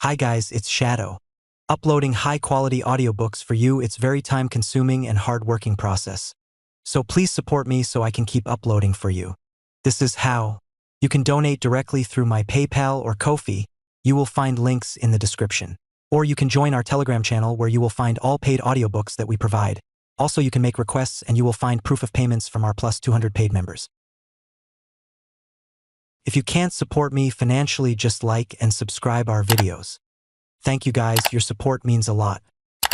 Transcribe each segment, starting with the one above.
Hi guys, it's Shadow. Uploading high-quality audiobooks for you, it's very time-consuming and hard-working process. So please support me so I can keep uploading for you. This is how. You can donate directly through my PayPal or Ko-fi. You will find links in the description. Or you can join our Telegram channel where you will find all paid audiobooks that we provide. Also, you can make requests and you will find proof of payments from our plus 200 paid members. If you can't support me financially, just like and subscribe our videos. Thank you guys, your support means a lot.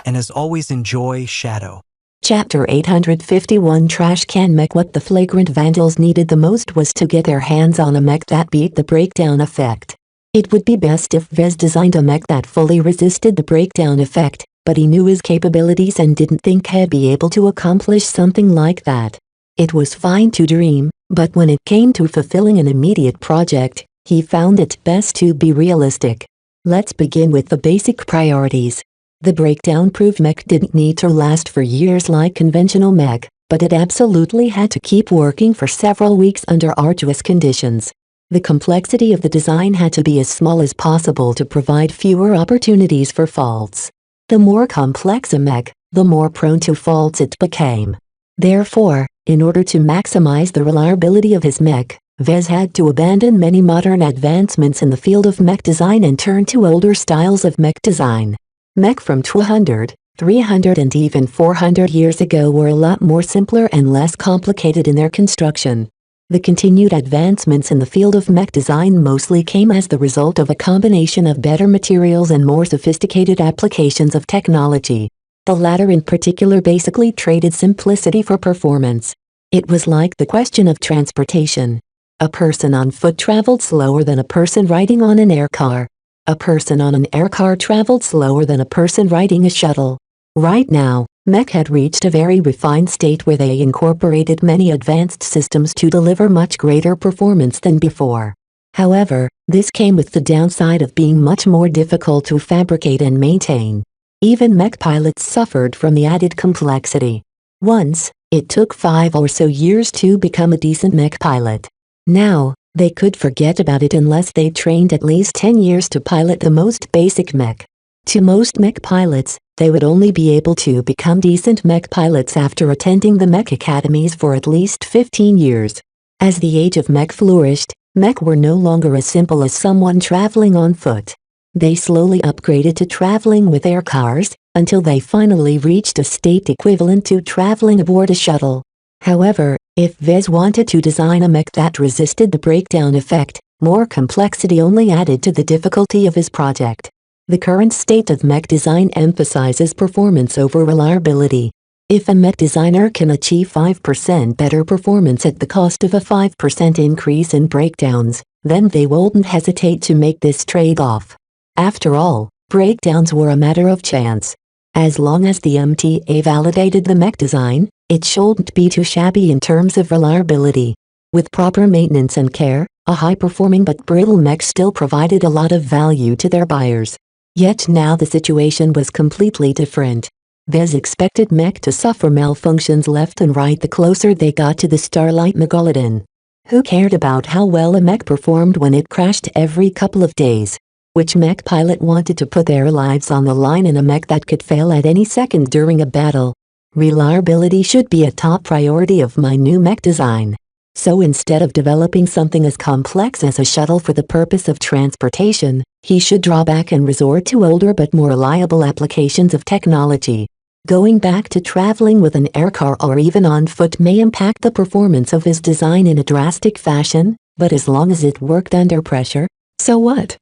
And as always, enjoy Shadow. Chapter 851 Trash Can Mech. What the flagrant vandals needed the most was to get their hands on a mech that beat the breakdown effect. It would be best if Vez designed a mech that fully resisted the breakdown effect, but he knew his capabilities and didn't think he'd be able to accomplish something like that. It was fine to dream, but when it came to fulfilling an immediate project, he found it best to be realistic. Let's begin with the basic priorities. The breakdown-proof mech didn't need to last for years like conventional mech, but it absolutely had to keep working for several weeks under arduous conditions. The complexity of the design had to be as small as possible to provide fewer opportunities for faults. The more complex a mech, the more prone to faults it became. Therefore, in order to maximize the reliability of his mech, Vez had to abandon many modern advancements in the field of mech design and turn to older styles of mech design. Mech from 200, 300 and even 400 years ago were a lot more simpler and less complicated in their construction. The continued advancements in the field of mech design mostly came as the result of a combination of better materials and more sophisticated applications of technology. The latter in particular basically traded simplicity for performance. It was like the question of transportation. A person on foot traveled slower than a person riding on an air car. A person on an air car traveled slower than a person riding a shuttle. Right now, mech had reached a very refined state where they incorporated many advanced systems to deliver much greater performance than before. However, this came with the downside of being much more difficult to fabricate and maintain. Even mech pilots suffered from the added complexity. Once, it took 5 or so years to become a decent mech pilot. Now, they could forget about it unless they trained at least 10 years to pilot the most basic mech. To most mech pilots, they would only be able to become decent mech pilots after attending the mech academies for at least 15 years. As the age of mech flourished, mech were no longer as simple as someone traveling on foot. They slowly upgraded to traveling with air cars, until they finally reached a state equivalent to traveling aboard a shuttle. However, if Vez wanted to design a mech that resisted the breakdown effect, more complexity only added to the difficulty of his project. The current state of mech design emphasizes performance over reliability. If a mech designer can achieve 5% better performance at the cost of a 5% increase in breakdowns, then they won't hesitate to make this trade-off. After all, breakdowns were a matter of chance. As long as the MTA validated the mech design, it shouldn't be too shabby in terms of reliability. With proper maintenance and care, a high-performing but brittle mech still provided a lot of value to their buyers. Yet now the situation was completely different. Vez expected mech to suffer malfunctions left and right the closer they got to the Starlight Megalodon. Who cared about how well a mech performed when it crashed every couple of days? Which mech pilot wanted to put their lives on the line in a mech that could fail at any second during a battle? Reliability should be a top priority of my new mech design. So instead of developing something as complex as a shuttle for the purpose of transportation, he should draw back and resort to older but more reliable applications of technology. Going back to traveling with an air car or even on foot may impact the performance of his design in a drastic fashion, but as long as it worked under pressure, so what?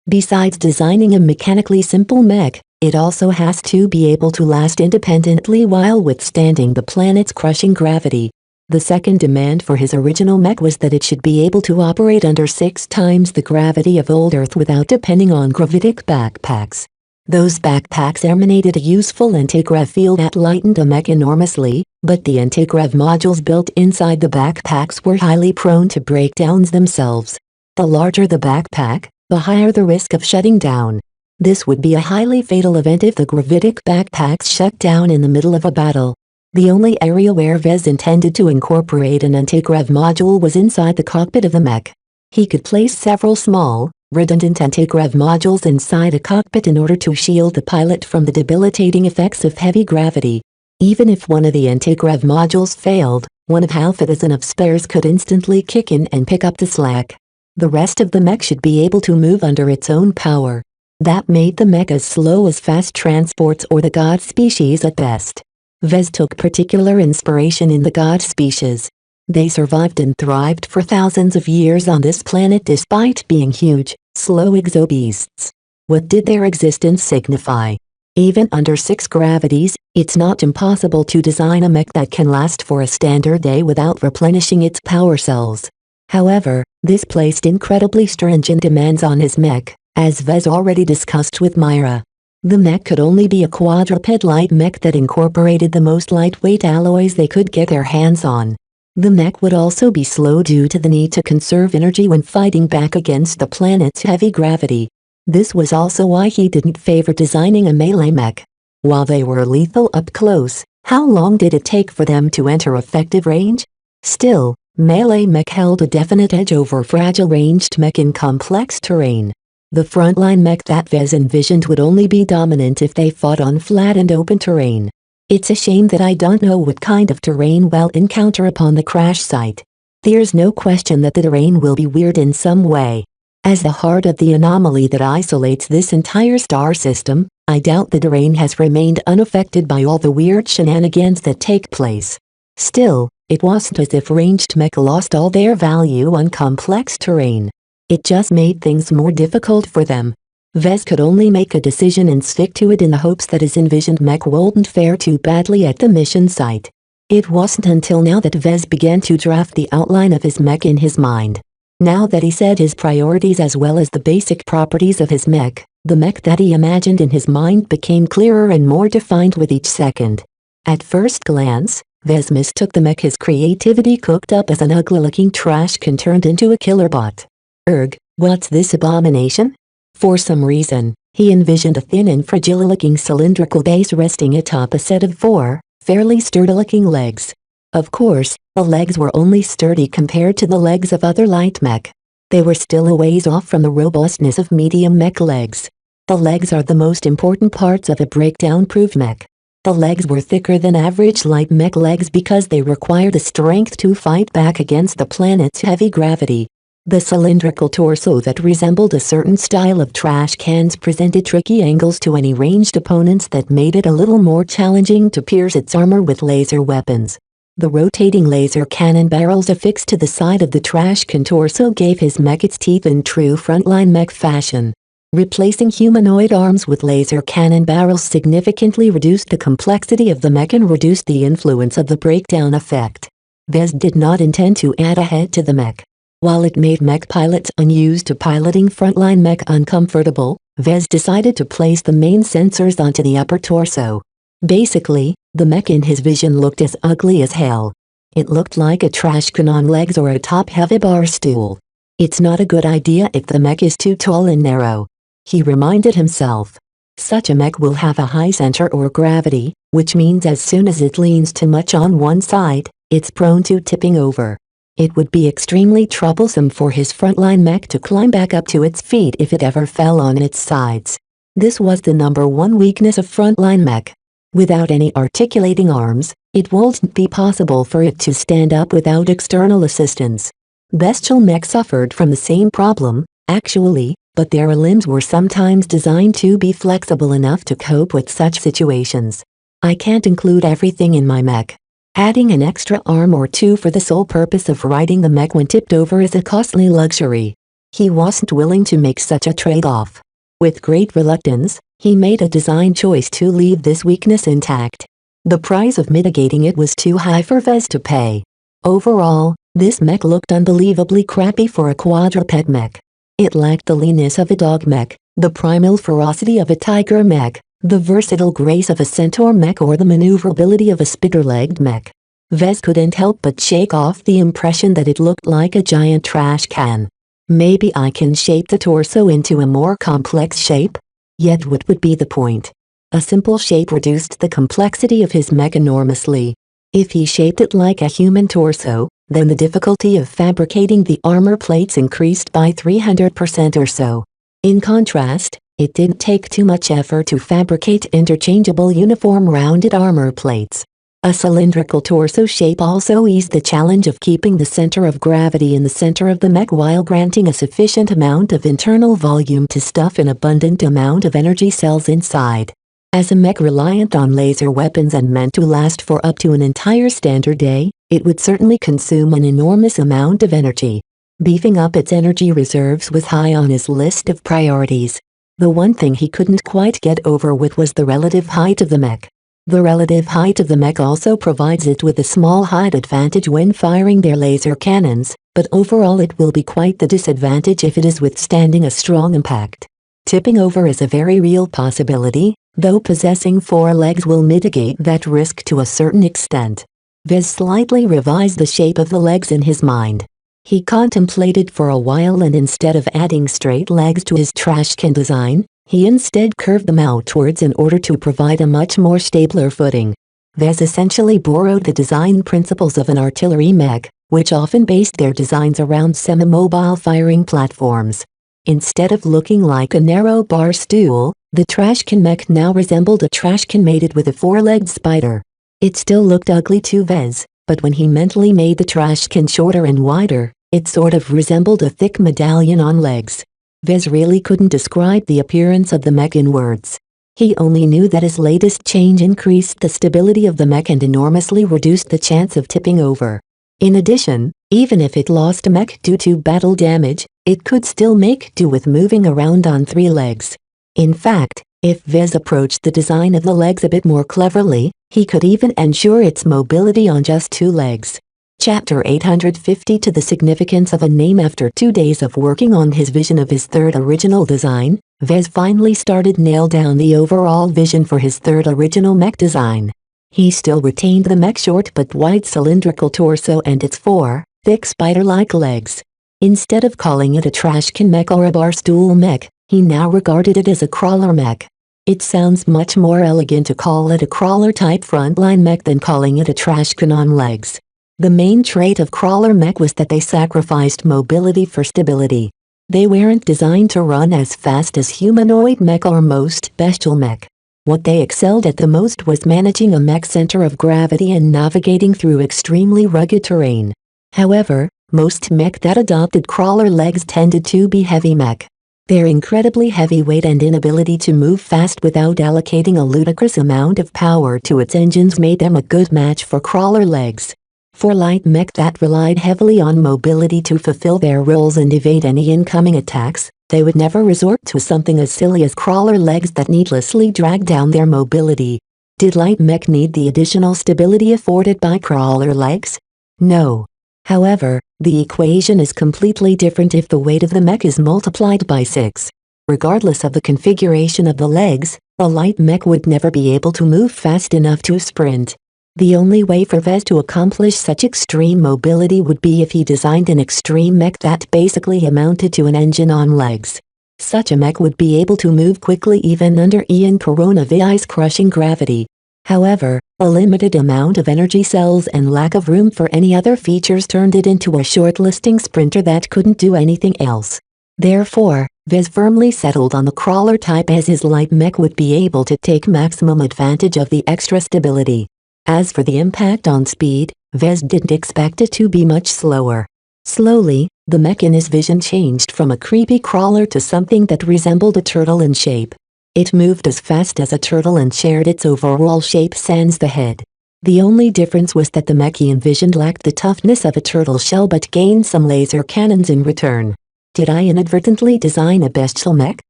Besides designing a mechanically simple mech, it also has to be able to last independently while withstanding the planet's crushing gravity. The second demand for his original mech was that it should be able to operate under 6 times the gravity of old Earth without depending on gravitic backpacks. Those backpacks emanated a useful antigrav field that lightened a mech enormously, but the antigrav modules built inside the backpacks were highly prone to breakdowns themselves. The larger the backpack, the higher the risk of shutting down. This would be a highly fatal event if the gravitic backpacks shut down in the middle of a battle. The only area where Vez intended to incorporate an antigrav module was inside the cockpit of the mech. He could place several small, redundant anti-grav modules inside a cockpit in order to shield the pilot from the debilitating effects of heavy gravity. Even if one of the anti-grav modules failed, one of half a dozen of spares could instantly kick in and pick up the slack. The rest of the mech should be able to move under its own power. That made the mech as slow as fast transports or the god species at best. Vez took particular inspiration in the god species. They survived and thrived for thousands of years on this planet despite being huge, slow exobeasts. What did their existence signify? Even under 6 gravities, it's not impossible to design a mech that can last for a standard day without replenishing its power cells. However, this placed incredibly stringent demands on his mech, as Vez already discussed with Myra. The mech could only be a quadruped-light mech that incorporated the most lightweight alloys they could get their hands on. The mech would also be slow due to the need to conserve energy when fighting back against the planet's heavy gravity. This was also why he didn't favor designing a melee mech. While they were lethal up close, how long did it take for them to enter effective range? Still, melee mech held a definite edge over fragile ranged mech in complex terrain. The frontline mech that Vez envisioned would only be dominant if they fought on flat and open terrain. It's a shame that I don't know what kind of terrain we'll encounter upon the crash site. There's no question that the terrain will be weird in some way. As the heart of the anomaly that isolates this entire star system, I doubt the terrain has remained unaffected by all the weird shenanigans that take place. Still, it wasn't as if ranged mech lost all their value on complex terrain. It just made things more difficult for them. Vez could only make a decision and stick to it in the hopes that his envisioned mech wouldn't fare too badly at the mission site. It wasn't until now that Vez began to draft the outline of his mech in his mind. Now that he set his priorities as well as the basic properties of his mech, the mech that he imagined in his mind became clearer and more defined with each second. At first glance, Vez mistook the mech his creativity cooked up as an ugly-looking trash can turned into a killer bot. Erg, what's this abomination? For some reason, he envisioned a thin and fragile-looking cylindrical base resting atop a set of 4, fairly sturdy-looking legs. Of course, the legs were only sturdy compared to the legs of other light mech. They were still a ways off from the robustness of medium mech legs. The legs are the most important parts of a breakdown-proof mech. The legs were thicker than average light mech legs because they required the strength to fight back against the planet's heavy gravity. The cylindrical torso that resembled a certain style of trash cans presented tricky angles to any ranged opponents that made it a little more challenging to pierce its armor with laser weapons. The rotating laser cannon barrels affixed to the side of the trash can torso gave his mech its teeth in true frontline mech fashion. Replacing humanoid arms with laser cannon barrels significantly reduced the complexity of the mech and reduced the influence of the breakdown effect. Vez did not intend to add a head to the mech. While it made mech pilots unused to piloting frontline mech uncomfortable, Vez decided to place the main sensors onto the upper torso. Basically, the mech in his vision looked as ugly as hell. It looked like a trash can on legs or a top-heavy bar stool. It's not a good idea if the mech is too tall and narrow. He reminded himself. Such a mech will have a high center or gravity, which means as soon as it leans too much on one side, it's prone to tipping over. It would be extremely troublesome for his frontline mech to climb back up to its feet if it ever fell on its sides. This was the #1 weakness of frontline mech. Without any articulating arms, it wouldn't be possible for it to stand up without external assistance. Bestial mech suffered from the same problem, actually, but their limbs were sometimes designed to be flexible enough to cope with such situations. I can't include everything in my mech. Adding an extra arm or two for the sole purpose of riding the mech when tipped over is a costly luxury. He wasn't willing to make such a trade-off. With great reluctance, he made a design choice to leave this weakness intact. The price of mitigating it was too high for Vez to pay. Overall, this mech looked unbelievably crappy for a quadruped mech. It lacked the leanness of a dog mech, the primal ferocity of a tiger mech, the versatile grace of a centaur mech or the maneuverability of a spider-legged mech. Vez couldn't help but shake off the impression that it looked like a giant trash can. Maybe I can shape the torso into a more complex shape? Yet what would be the point? A simple shape reduced the complexity of his mech enormously. If he shaped it like a human torso, then the difficulty of fabricating the armor plates increased by 300% or so. In contrast, it didn't take too much effort to fabricate interchangeable uniform rounded armor plates. A cylindrical torso shape also eased the challenge of keeping the center of gravity in the center of the mech while granting a sufficient amount of internal volume to stuff an abundant amount of energy cells inside. As a mech reliant on laser weapons and meant to last for up to an entire standard day, it would certainly consume an enormous amount of energy. Beefing up its energy reserves was high on his list of priorities. The one thing he couldn't quite get over with was the relative height of the mech. The relative height of the mech also provides it with a small height advantage when firing their laser cannons, but overall it will be quite the disadvantage if it is withstanding a strong impact. Tipping over is a very real possibility, though possessing 4 legs will mitigate that risk to a certain extent. Vez slightly revised the shape of the legs in his mind. He contemplated for a while, and instead of adding straight legs to his trash can design, he instead curved them outwards in order to provide a much more stabler footing. Vez essentially borrowed the design principles of an artillery mech, which often based their designs around semi-mobile firing platforms. Instead of looking like a narrow bar stool, the trashcan mech now resembled a trashcan mated with a 4-legged spider. It still looked ugly to Vez, but when he mentally made the trashcan shorter and wider, it sort of resembled a thick medallion on legs. Vez really couldn't describe the appearance of the mech in words. He only knew that his latest change increased the stability of the mech and enormously reduced the chance of tipping over. In addition, even if it lost a mech due to battle damage, it could still make do with moving around on 3 legs. In fact, if Vez approached the design of the legs a bit more cleverly, he could even ensure its mobility on just 2 legs. Chapter 850 To the significance of a name. After 2 days of working on his vision of his third original design, Vez finally started nail down the overall vision for his third original mech design. He still retained the mech short but wide cylindrical torso and its 4, thick spider-like legs. Instead of calling it a trashcan mech or a bar stool mech, he now regarded it as a crawler mech. It sounds much more elegant to call it a crawler-type frontline mech than calling it a trashcan on legs. The main trait of crawler mech was that they sacrificed mobility for stability. They weren't designed to run as fast as humanoid mech or most bestial mech. What they excelled at the most was managing a mech center of gravity and navigating through extremely rugged terrain. However, most mech that adopted crawler legs tended to be heavy mech. Their incredibly heavy weight and inability to move fast without allocating a ludicrous amount of power to its engines made them a good match for crawler legs. For light mech that relied heavily on mobility to fulfill their roles and evade any incoming attacks, they would never resort to something as silly as crawler legs that needlessly drag down their mobility. Did light mech need the additional stability afforded by crawler legs? No. However, the equation is completely different if the weight of the mech is multiplied by 6. Regardless of the configuration of the legs, a light mech would never be able to move fast enough to sprint. The only way for Vez to accomplish such extreme mobility would be if he designed an extreme mech that basically amounted to an engine on legs. Such a mech would be able to move quickly even under Ian Coronavirus crushing gravity. However, a limited amount of energy cells and lack of room for any other features turned it into a short-listing sprinter that couldn't do anything else. Therefore, Vez firmly settled on the crawler type as his light mech would be able to take maximum advantage of the extra stability. As for the impact on speed, Vez didn't expect it to be much slower. Slowly, the mech in his vision changed from a creepy crawler to something that resembled a turtle in shape. It moved as fast as a turtle and shared its overall shape sans the head. The only difference was that the mech he envisioned lacked the toughness of a turtle shell but gained some laser cannons in return. Did I inadvertently design a bestial mech?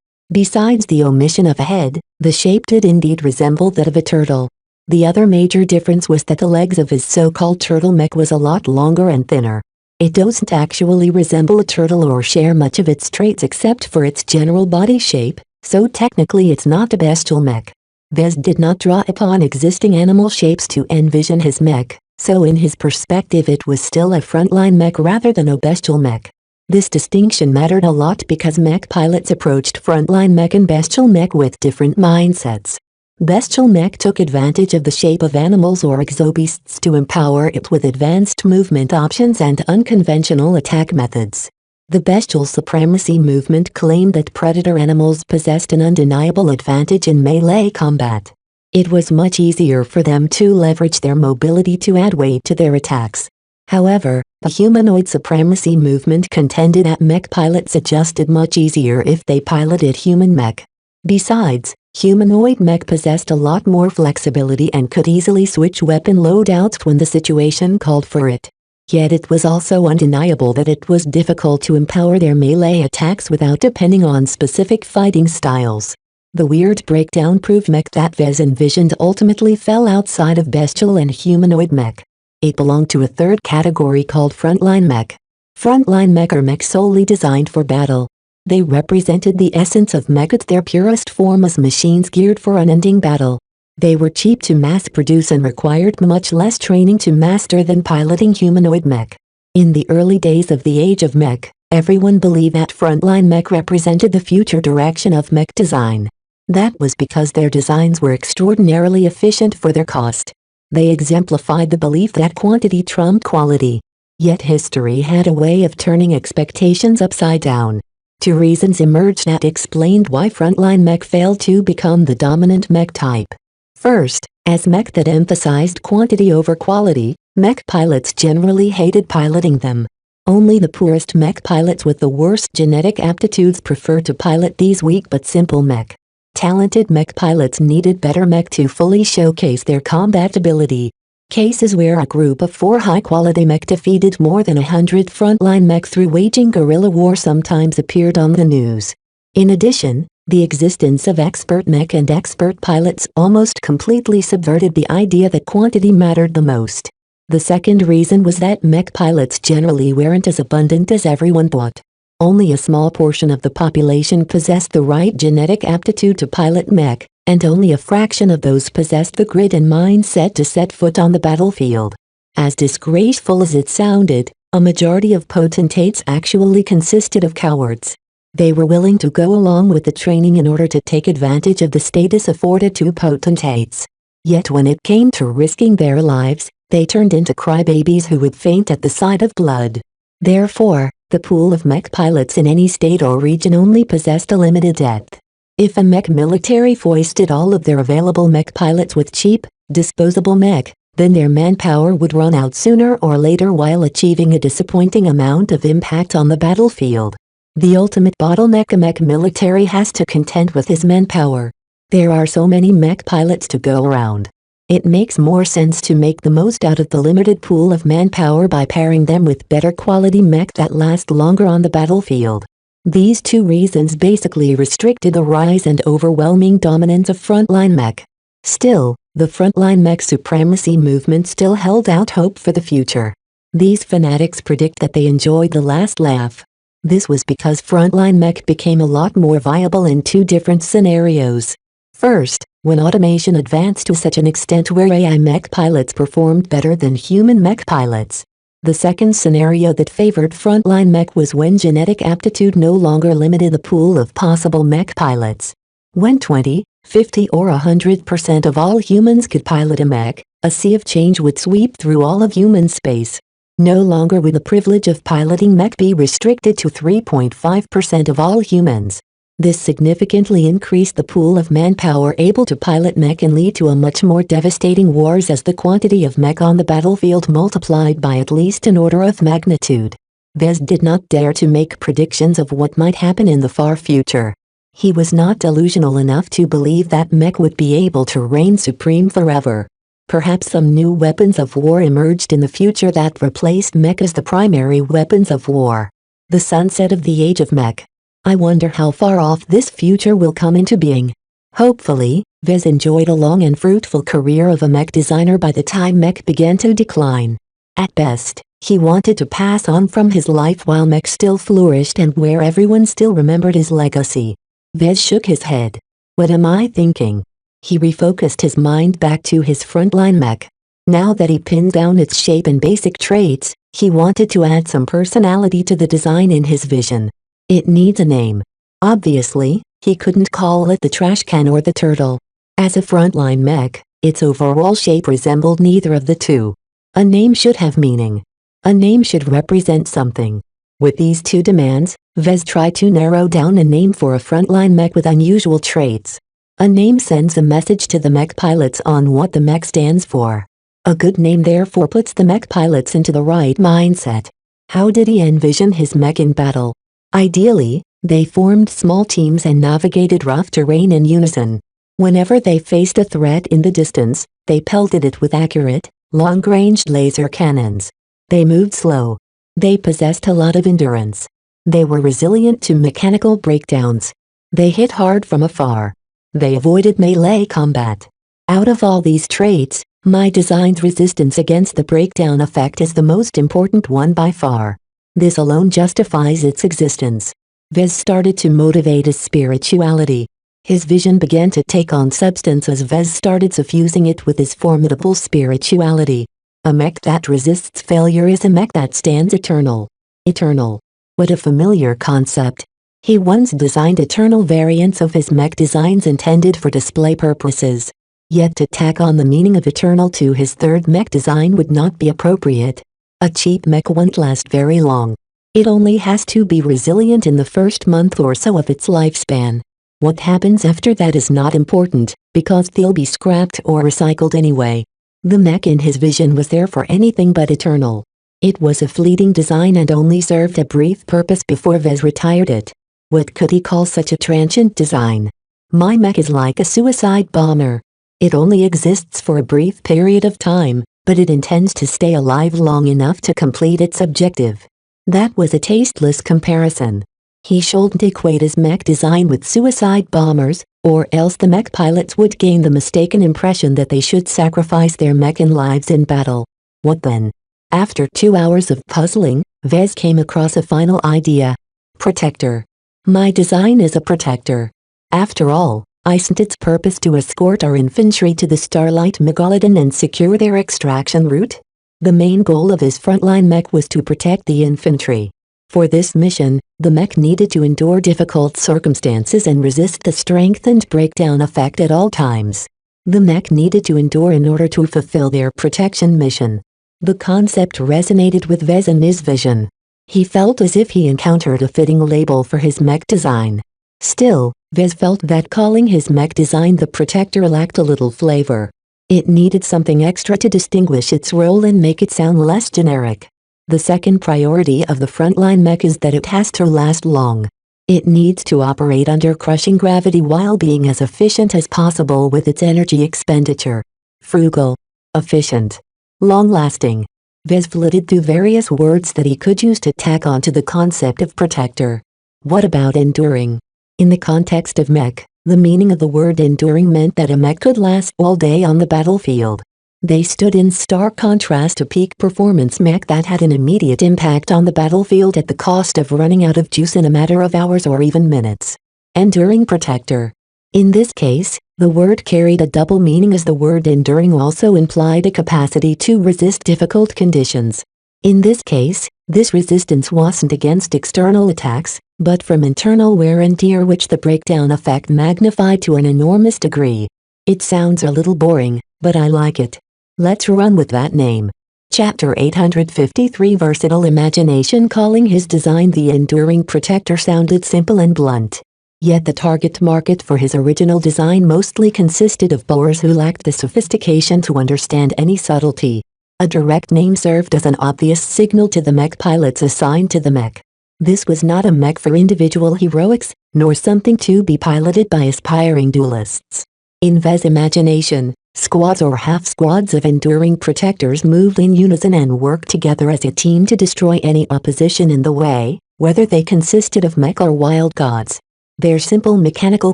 Besides the omission of a head, the shape did indeed resemble that of a turtle. The other major difference was that the legs of his so-called turtle mech was a lot longer and thinner. It doesn't actually resemble a turtle or share much of its traits except for its general body shape, so technically it's not a bestial mech. Vez did not draw upon existing animal shapes to envision his mech, so in his perspective it was still a frontline mech rather than a bestial mech. This distinction mattered a lot because mech pilots approached frontline mech and bestial mech with different mindsets. Bestial mech took advantage of the shape of animals or exobeasts to empower it with advanced movement options and unconventional attack methods. The bestial supremacy movement claimed that predator animals possessed an undeniable advantage in melee combat. It was much easier for them to leverage their mobility to add weight to their attacks. However, the humanoid supremacy movement contended that mech pilots adjusted much easier if they piloted human mech. Besides, humanoid mech possessed a lot more flexibility and could easily switch weapon loadouts when the situation called for it. Yet it was also undeniable that it was difficult to empower their melee attacks without depending on specific fighting styles. The weird breakdown proved mech that Vez envisioned ultimately fell outside of bestial and humanoid mech. It belonged to a third category called frontline mech. Frontline mech are mech solely designed for battle. They represented the essence of mech at their purest form as machines geared for unending battle. They were cheap to mass produce and required much less training to master than piloting humanoid mech. In the early days of the age of mech, everyone believed that frontline mech represented the future direction of mech design. That was because their designs were extraordinarily efficient for their cost. They exemplified the belief that quantity trumped quality. Yet history had a way of turning expectations upside down. Two reasons emerged that explained why frontline mech failed to become the dominant mech type. First, as mech that emphasized quantity over quality, mech pilots generally hated piloting them. Only the poorest mech pilots with the worst genetic aptitudes preferred to pilot these weak but simple mech. Talented mech pilots needed better mech to fully showcase their combat ability. Cases where a group of 4 high-quality mech defeated more than 100 frontline mech through waging guerrilla war sometimes appeared on the news. In addition, the existence of expert mech and expert pilots almost completely subverted the idea that quantity mattered the most. The second reason was that mech pilots generally weren't as abundant as everyone thought. Only a small portion of the population possessed the right genetic aptitude to pilot mech, and only a fraction of those possessed the grit and mindset to set foot on the battlefield. As disgraceful as it sounded, a majority of potentates actually consisted of cowards. They were willing to go along with the training in order to take advantage of the status afforded to potentates. Yet when it came to risking their lives, they turned into crybabies who would faint at the sight of blood. Therefore, the pool of mech pilots in any state or region only possessed a limited depth. If a mech military foisted all of their available mech pilots with cheap, disposable mech, then their manpower would run out sooner or later while achieving a disappointing amount of impact on the battlefield. The ultimate bottleneck a mech military has to contend with is manpower. There are so many mech pilots to go around. It makes more sense to make the most out of the limited pool of manpower by pairing them with better quality mech that last longer on the battlefield. These two reasons basically restricted the rise and overwhelming dominance of frontline mech. Still, the frontline mech supremacy movement still held out hope for the future. These fanatics predict that they enjoyed the last laugh. This was because frontline mech became a lot more viable in 2 different scenarios. First, when automation advanced to such an extent where AI mech pilots performed better than human mech pilots. The second scenario that favored frontline mech was when genetic aptitude no longer limited the pool of possible mech pilots. When 20, 50 or 100% of all humans could pilot a mech, a sea of change would sweep through all of human space. No longer would the privilege of piloting mech be restricted to 3.5% of all humans. This significantly increased the pool of manpower able to pilot mech and lead to a much more devastating wars as the quantity of mech on the battlefield multiplied by at least an order of magnitude. Vez did not dare to make predictions of what might happen in the far future. He was not delusional enough to believe that mech would be able to reign supreme forever. Perhaps some new weapons of war emerged in the future that replaced mech as the primary weapons of war. The sunset of the age of mech. I wonder how far off this future will come into being. Hopefully, Vez enjoyed a long and fruitful career of a mech designer by the time mech began to decline. At best, he wanted to pass on from his life while mech still flourished and where everyone still remembered his legacy. Vez shook his head. What am I thinking? He refocused his mind back to his frontline mech. Now that he pinned down its shape and basic traits, he wanted to add some personality to the design in his vision. It needs a name. Obviously, he couldn't call it the trash can or the turtle. As a frontline mech, its overall shape resembled neither of the two. A name should have meaning. A name should represent something. With these two demands, Vez tried to narrow down a name for a frontline mech with unusual traits. A name sends a message to the mech pilots on what the mech stands for. A good name therefore puts the mech pilots into the right mindset. How did he envision his mech in battle? Ideally, they formed small teams and navigated rough terrain in unison. Whenever they faced a threat in the distance, they pelted it with accurate, long-range laser cannons. They moved slow. They possessed a lot of endurance. They were resilient to mechanical breakdowns. They hit hard from afar. They avoided melee combat. Out of all these traits, my design's resistance against the breakdown effect is the most important one by far. This alone justifies its existence. Vez started to motivate his spirituality. His vision began to take on substance as Vez started suffusing it with his formidable spirituality. A mech that resists failure is a mech that stands eternal. Eternal. What a familiar concept. He once designed eternal variants of his mech designs intended for display purposes. Yet to tack on the meaning of eternal to his third mech design would not be appropriate. A cheap mech won't last very long. It only has to be resilient in the first month or so of its lifespan. What happens after that is not important, because they'll be scrapped or recycled anyway. The mech in his vision was there for anything but eternal. It was a fleeting design and only served a brief purpose before Vez retired it. What could he call such a transient design? My mech is like a suicide bomber. It only exists for a brief period of time, but it intends to stay alive long enough to complete its objective. That was a tasteless comparison. He shouldn't equate his mech design with suicide bombers, or else the mech pilots would gain the mistaken impression that they should sacrifice their mech and lives in battle. What then? After 2 hours of puzzling, Vez came across a final idea. Protector. My design is a protector. After all, isn't its purpose to escort our infantry to the Starlight Megalodon and secure their extraction route? The main goal of his frontline mech was to protect the infantry. For this mission, the mech needed to endure difficult circumstances and resist the strengthened breakdown effect at all times. The mech needed to endure in order to fulfill their protection mission. The concept resonated with Vez and his vision. He felt as if he encountered a fitting label for his mech design. Still, Vez felt that calling his mech design the Protector lacked a little flavor. It needed something extra to distinguish its role and make it sound less generic. The second priority of the frontline mech is that it has to last long. It needs to operate under crushing gravity while being as efficient as possible with its energy expenditure. Frugal. Efficient. Long-lasting. Vez flitted through various words that he could use to tack onto the concept of protector. What about enduring? In the context of mech, the meaning of the word enduring meant that a mech could last all day on the battlefield. They stood in stark contrast to peak performance mech that had an immediate impact on the battlefield at the cost of running out of juice in a matter of hours or even minutes. Enduring protector. In this case, the word carried a double meaning as the word enduring also implied a capacity to resist difficult conditions. In this case, this resistance wasn't against external attacks, but from internal wear and tear which the breakdown effect magnified to an enormous degree. It sounds a little boring, but I like it. Let's run with that name. Chapter 853 Versatile Imagination. Calling his design the Enduring Protector sounded simple and blunt. Yet the target market for his original design mostly consisted of bores who lacked the sophistication to understand any subtlety. A direct name served as an obvious signal to the mech pilots assigned to the mech. This was not a mech for individual heroics, nor something to be piloted by aspiring duelists. In Vez's imagination, squads or half-squads of enduring protectors moved in unison and worked together as a team to destroy any opposition in the way, whether they consisted of mech or wild gods. Their simple mechanical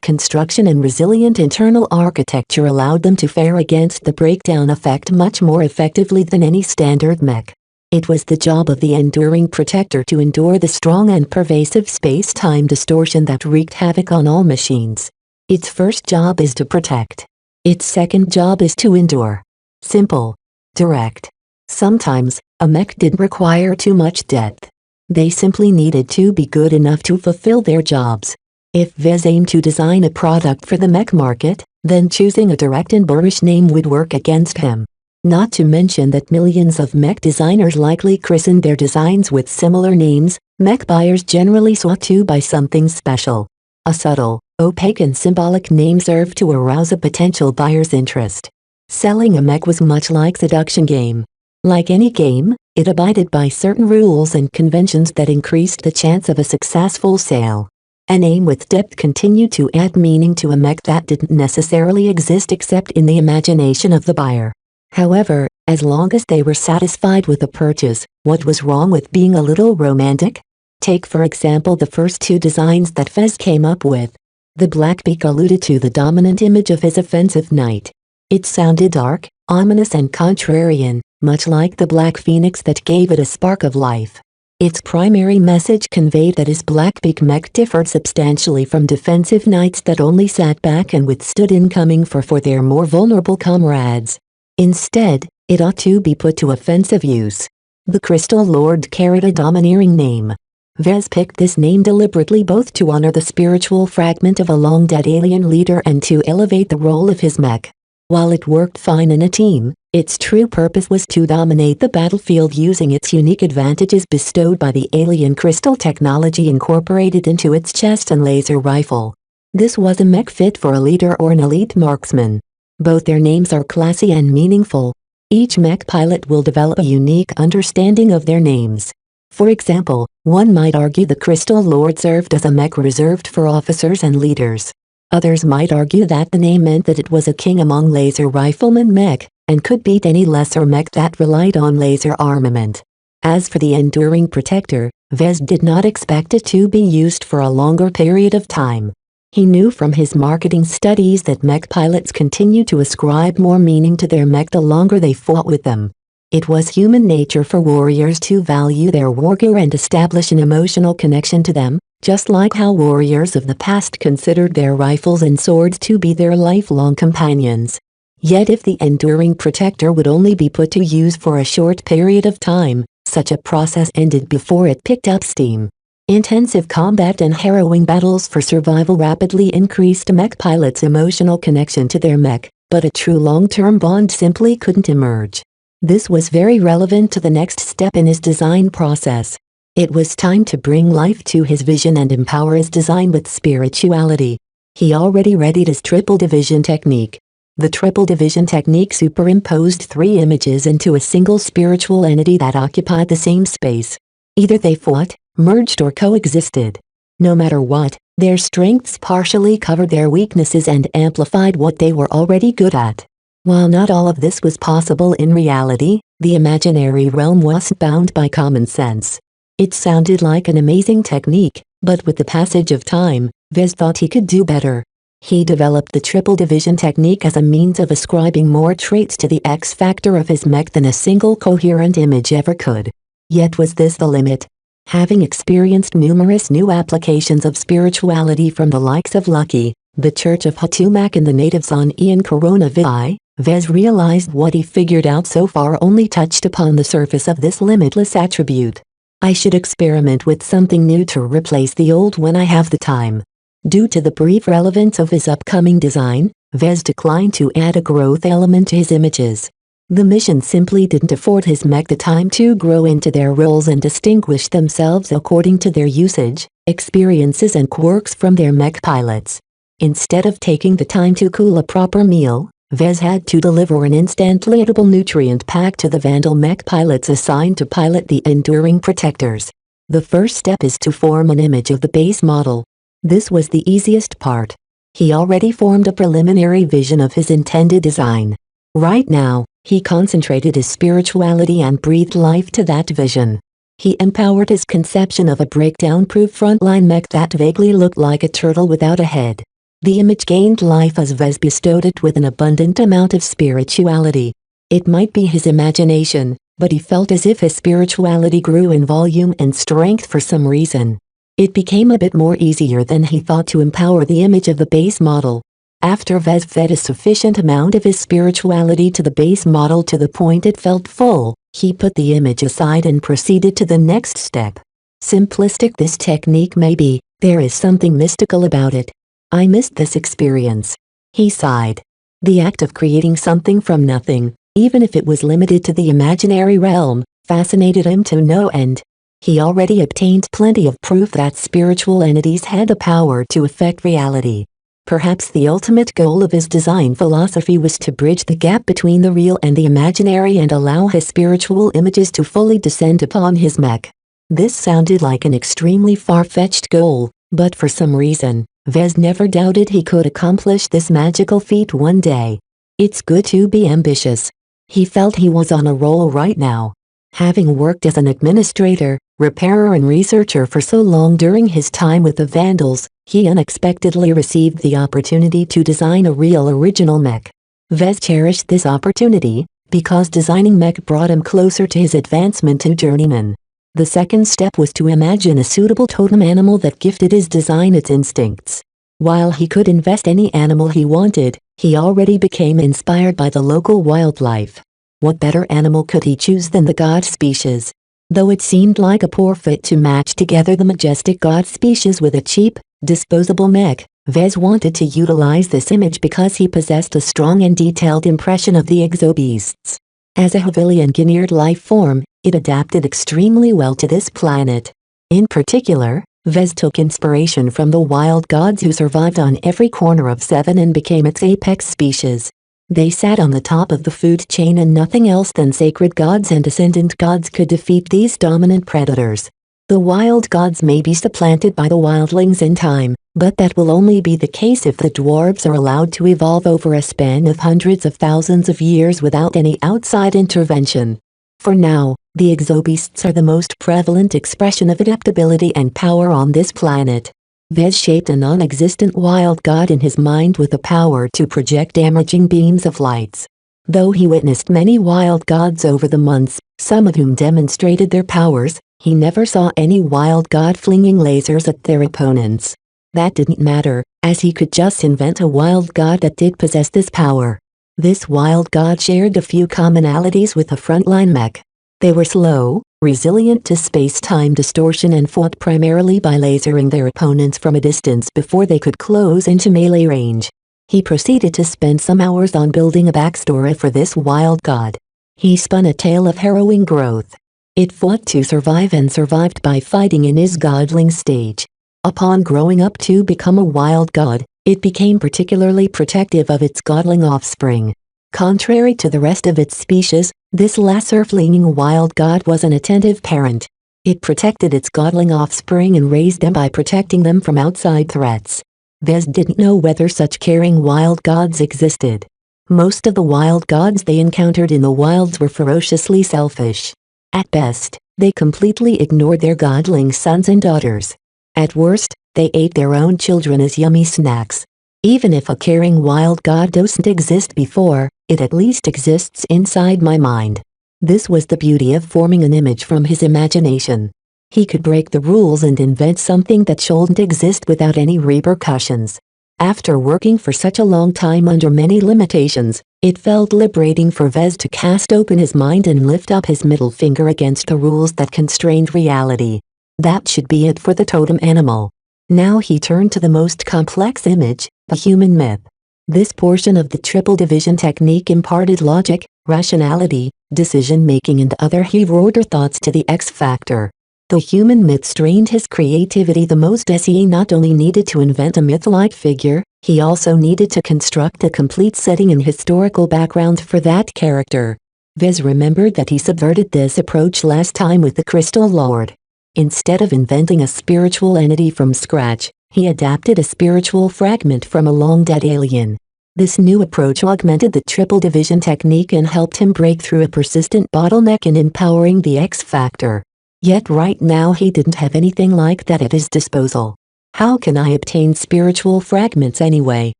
construction and resilient internal architecture allowed them to fare against the breakdown effect much more effectively than any standard mech. It was the job of the Enduring Protector to endure the strong and pervasive space-time distortion that wreaked havoc on all machines. Its first job is to protect. Its second job is to endure. Simple. Direct. Sometimes, a mech didn't require too much depth. They simply needed to be good enough to fulfill their jobs. If Vez aimed to design a product for the mech market, then choosing a direct and boorish name would work against him. Not to mention that millions of mech designers likely christened their designs with similar names. Mech buyers generally sought to buy something special. A subtle, opaque and symbolic name served to arouse a potential buyer's interest. Selling a mech was much like seduction game. Like any game, it abided by certain rules and conventions that increased the chance of a successful sale. A name with depth continued to add meaning to a mech that didn't necessarily exist except in the imagination of the buyer. However, as long as they were satisfied with the purchase, what was wrong with being a little romantic? Take for example the first two designs that Fez came up with. The Blackbeak alluded to the dominant image of his offensive knight. It sounded dark, ominous and contrarian, much like the Black Phoenix that gave it a spark of life. Its primary message conveyed that his Blackbeak mech differed substantially from defensive knights that only sat back and withstood incoming for their more vulnerable comrades. Instead, it ought to be put to offensive use. The Crystal Lord carried a domineering name. Vez picked this name deliberately both to honor the spiritual fragment of a long-dead alien leader and to elevate the role of his mech. While it worked fine in a team, its true purpose was to dominate the battlefield using its unique advantages bestowed by the alien crystal technology incorporated into its chest and laser rifle. This was a mech fit for a leader or an elite marksman. Both their names are classy and meaningful. Each mech pilot will develop a unique understanding of their names. For example, one might argue the Crystal Lord served as a mech reserved for officers and leaders. Others might argue that the name meant that it was a king among laser riflemen mech, and could beat any lesser mech that relied on laser armament. As for the Enduring Protector, Vez did not expect it to be used for a longer period of time. He knew from his marketing studies that mech pilots continue to ascribe more meaning to their mech the longer they fought with them. It was human nature for warriors to value their wargear and establish an emotional connection to them, just like how warriors of the past considered their rifles and swords to be their lifelong companions. Yet if the Enduring Protector would only be put to use for a short period of time, such a process ended before it picked up steam. Intensive combat and harrowing battles for survival rapidly increased mech pilots' emotional connection to their mech, but a true long-term bond simply couldn't emerge. This was very relevant to the next step in his design process. It was time to bring life to his vision and empower his design with spirituality. He already readied his triple division technique. The triple division technique superimposed 3 images into a single spiritual entity that occupied the same space. Either they fought, merged or coexisted. No matter what, their strengths partially covered their weaknesses and amplified what they were already good at. While not all of this was possible in reality, the imaginary realm wasn't bound by common sense. It sounded like an amazing technique, but with the passage of time, Vez thought he could do better. He developed the triple division technique as a means of ascribing more traits to the X factor of his mech than a single coherent image ever could. Yet was this the limit? Having experienced numerous new applications of spirituality from the likes of Lucky, the Church of Hatumak and the natives on Ian Coronavi, Vez realized what he figured out so far only touched upon the surface of this limitless attribute. I should experiment with something new to replace the old when I have the time. Due to the brief relevance of his upcoming design, Vez declined to add a growth element to his images. The mission simply didn't afford his mech the time to grow into their roles and distinguish themselves according to their usage, experiences and quirks from their mech pilots. Instead of taking the time to cool a proper meal, Vez had to deliver an instantly edible nutrient pack to the Vandal mech pilots assigned to pilot the Enduring Protectors. The first step is to form an image of the base model. This was the easiest part. He already formed a preliminary vision of his intended design. Right now, he concentrated his spirituality and breathed life to that vision. He empowered his conception of a breakdown-proof frontline mech that vaguely looked like a turtle without a head. The image gained life as Vez bestowed it with an abundant amount of spirituality. It might be his imagination, but he felt as if his spirituality grew in volume and strength for some reason. It became a bit more easier than he thought to empower the image of the base model. After Vez fed a sufficient amount of his spirituality to the base model to the point it felt full, he put the image aside and proceeded to the next step. Simplistic this technique may be, there is something mystical about it. I missed this experience. He sighed. The act of creating something from nothing, even if it was limited to the imaginary realm, fascinated him to no end. He already obtained plenty of proof that spiritual entities had the power to affect reality. Perhaps the ultimate goal of his design philosophy was to bridge the gap between the real and the imaginary and allow his spiritual images to fully descend upon his mech. This sounded like an extremely far-fetched goal, but for some reason, Vez never doubted he could accomplish this magical feat one day. It's good to be ambitious. He felt he was on a roll right now. Having worked as an administrator, repairer and researcher for so long during his time with the Vandals, he unexpectedly received the opportunity to design a real original mech. Vez cherished this opportunity, because designing mech brought him closer to his advancement to journeyman. The second step was to imagine a suitable totem animal that gifted his design its instincts. While he could invest any animal he wanted, he already became inspired by the local wildlife. What better animal could he choose than the god species? Though it seemed like a poor fit to match together the majestic god species with a cheap, disposable mech, Vez wanted to utilize this image because he possessed a strong and detailed impression of the exobeasts. As a heavily engineered life form, it adapted extremely well to this planet. In particular, Vez took inspiration from the wild gods who survived on every corner of Seven and became its apex species. They sat on the top of the food chain and nothing else than sacred gods and ascendant gods could defeat these dominant predators. The wild gods may be supplanted by the wildlings in time, but that will only be the case if the dwarves are allowed to evolve over a span of hundreds of thousands of years without any outside intervention. For now, the exobeasts are the most prevalent expression of adaptability and power on this planet. Vez shaped a non-existent wild god in his mind with the power to project damaging beams of lights. Though he witnessed many wild gods over the months, some of whom demonstrated their powers, he never saw any wild god flinging lasers at their opponents. That didn't matter, as he could just invent a wild god that did possess this power. This wild god shared a few commonalities with the frontline mech. They were slow, resilient to space-time distortion and fought primarily by lasering their opponents from a distance before they could close into melee range. He proceeded to spend some hours on building a backstory for this wild god. He spun a tale of harrowing growth. It fought to survive and survived by fighting in his godling stage. Upon growing up to become a wild god, it became particularly protective of its godling offspring. Contrary to the rest of its species, this laser-flinging wild god was an attentive parent. It protected its godling offspring and raised them by protecting them from outside threats. Vez didn't know whether such caring wild gods existed. Most of the wild gods they encountered in the wilds were ferociously selfish. At best, they completely ignored their godling sons and daughters. At worst, they ate their own children as yummy snacks. Even if a caring wild god doesn't exist before, it at least exists inside my mind. This was the beauty of forming an image from his imagination. He could break the rules and invent something that shouldn't exist without any repercussions. After working for such a long time under many limitations, it felt liberating for Vez to cast open his mind and lift up his middle finger against the rules that constrained reality. That should be it for the totem animal. Now he turned to the most complex image, the human myth. This portion of the triple division technique imparted logic, rationality, decision-making and other higher-order thoughts to the X factor. The human myth strained his creativity the most as he not only needed to invent a myth-like figure, he also needed to construct a complete setting and historical background for that character. Vez remembered that he subverted this approach last time with the Crystal Lord. Instead of inventing a spiritual entity from scratch, he adapted a spiritual fragment from a long-dead alien. This new approach augmented the triple division technique and helped him break through a persistent bottleneck in empowering the X factor. Yet right now he didn't have anything like that at his disposal. How can I obtain spiritual fragments anyway?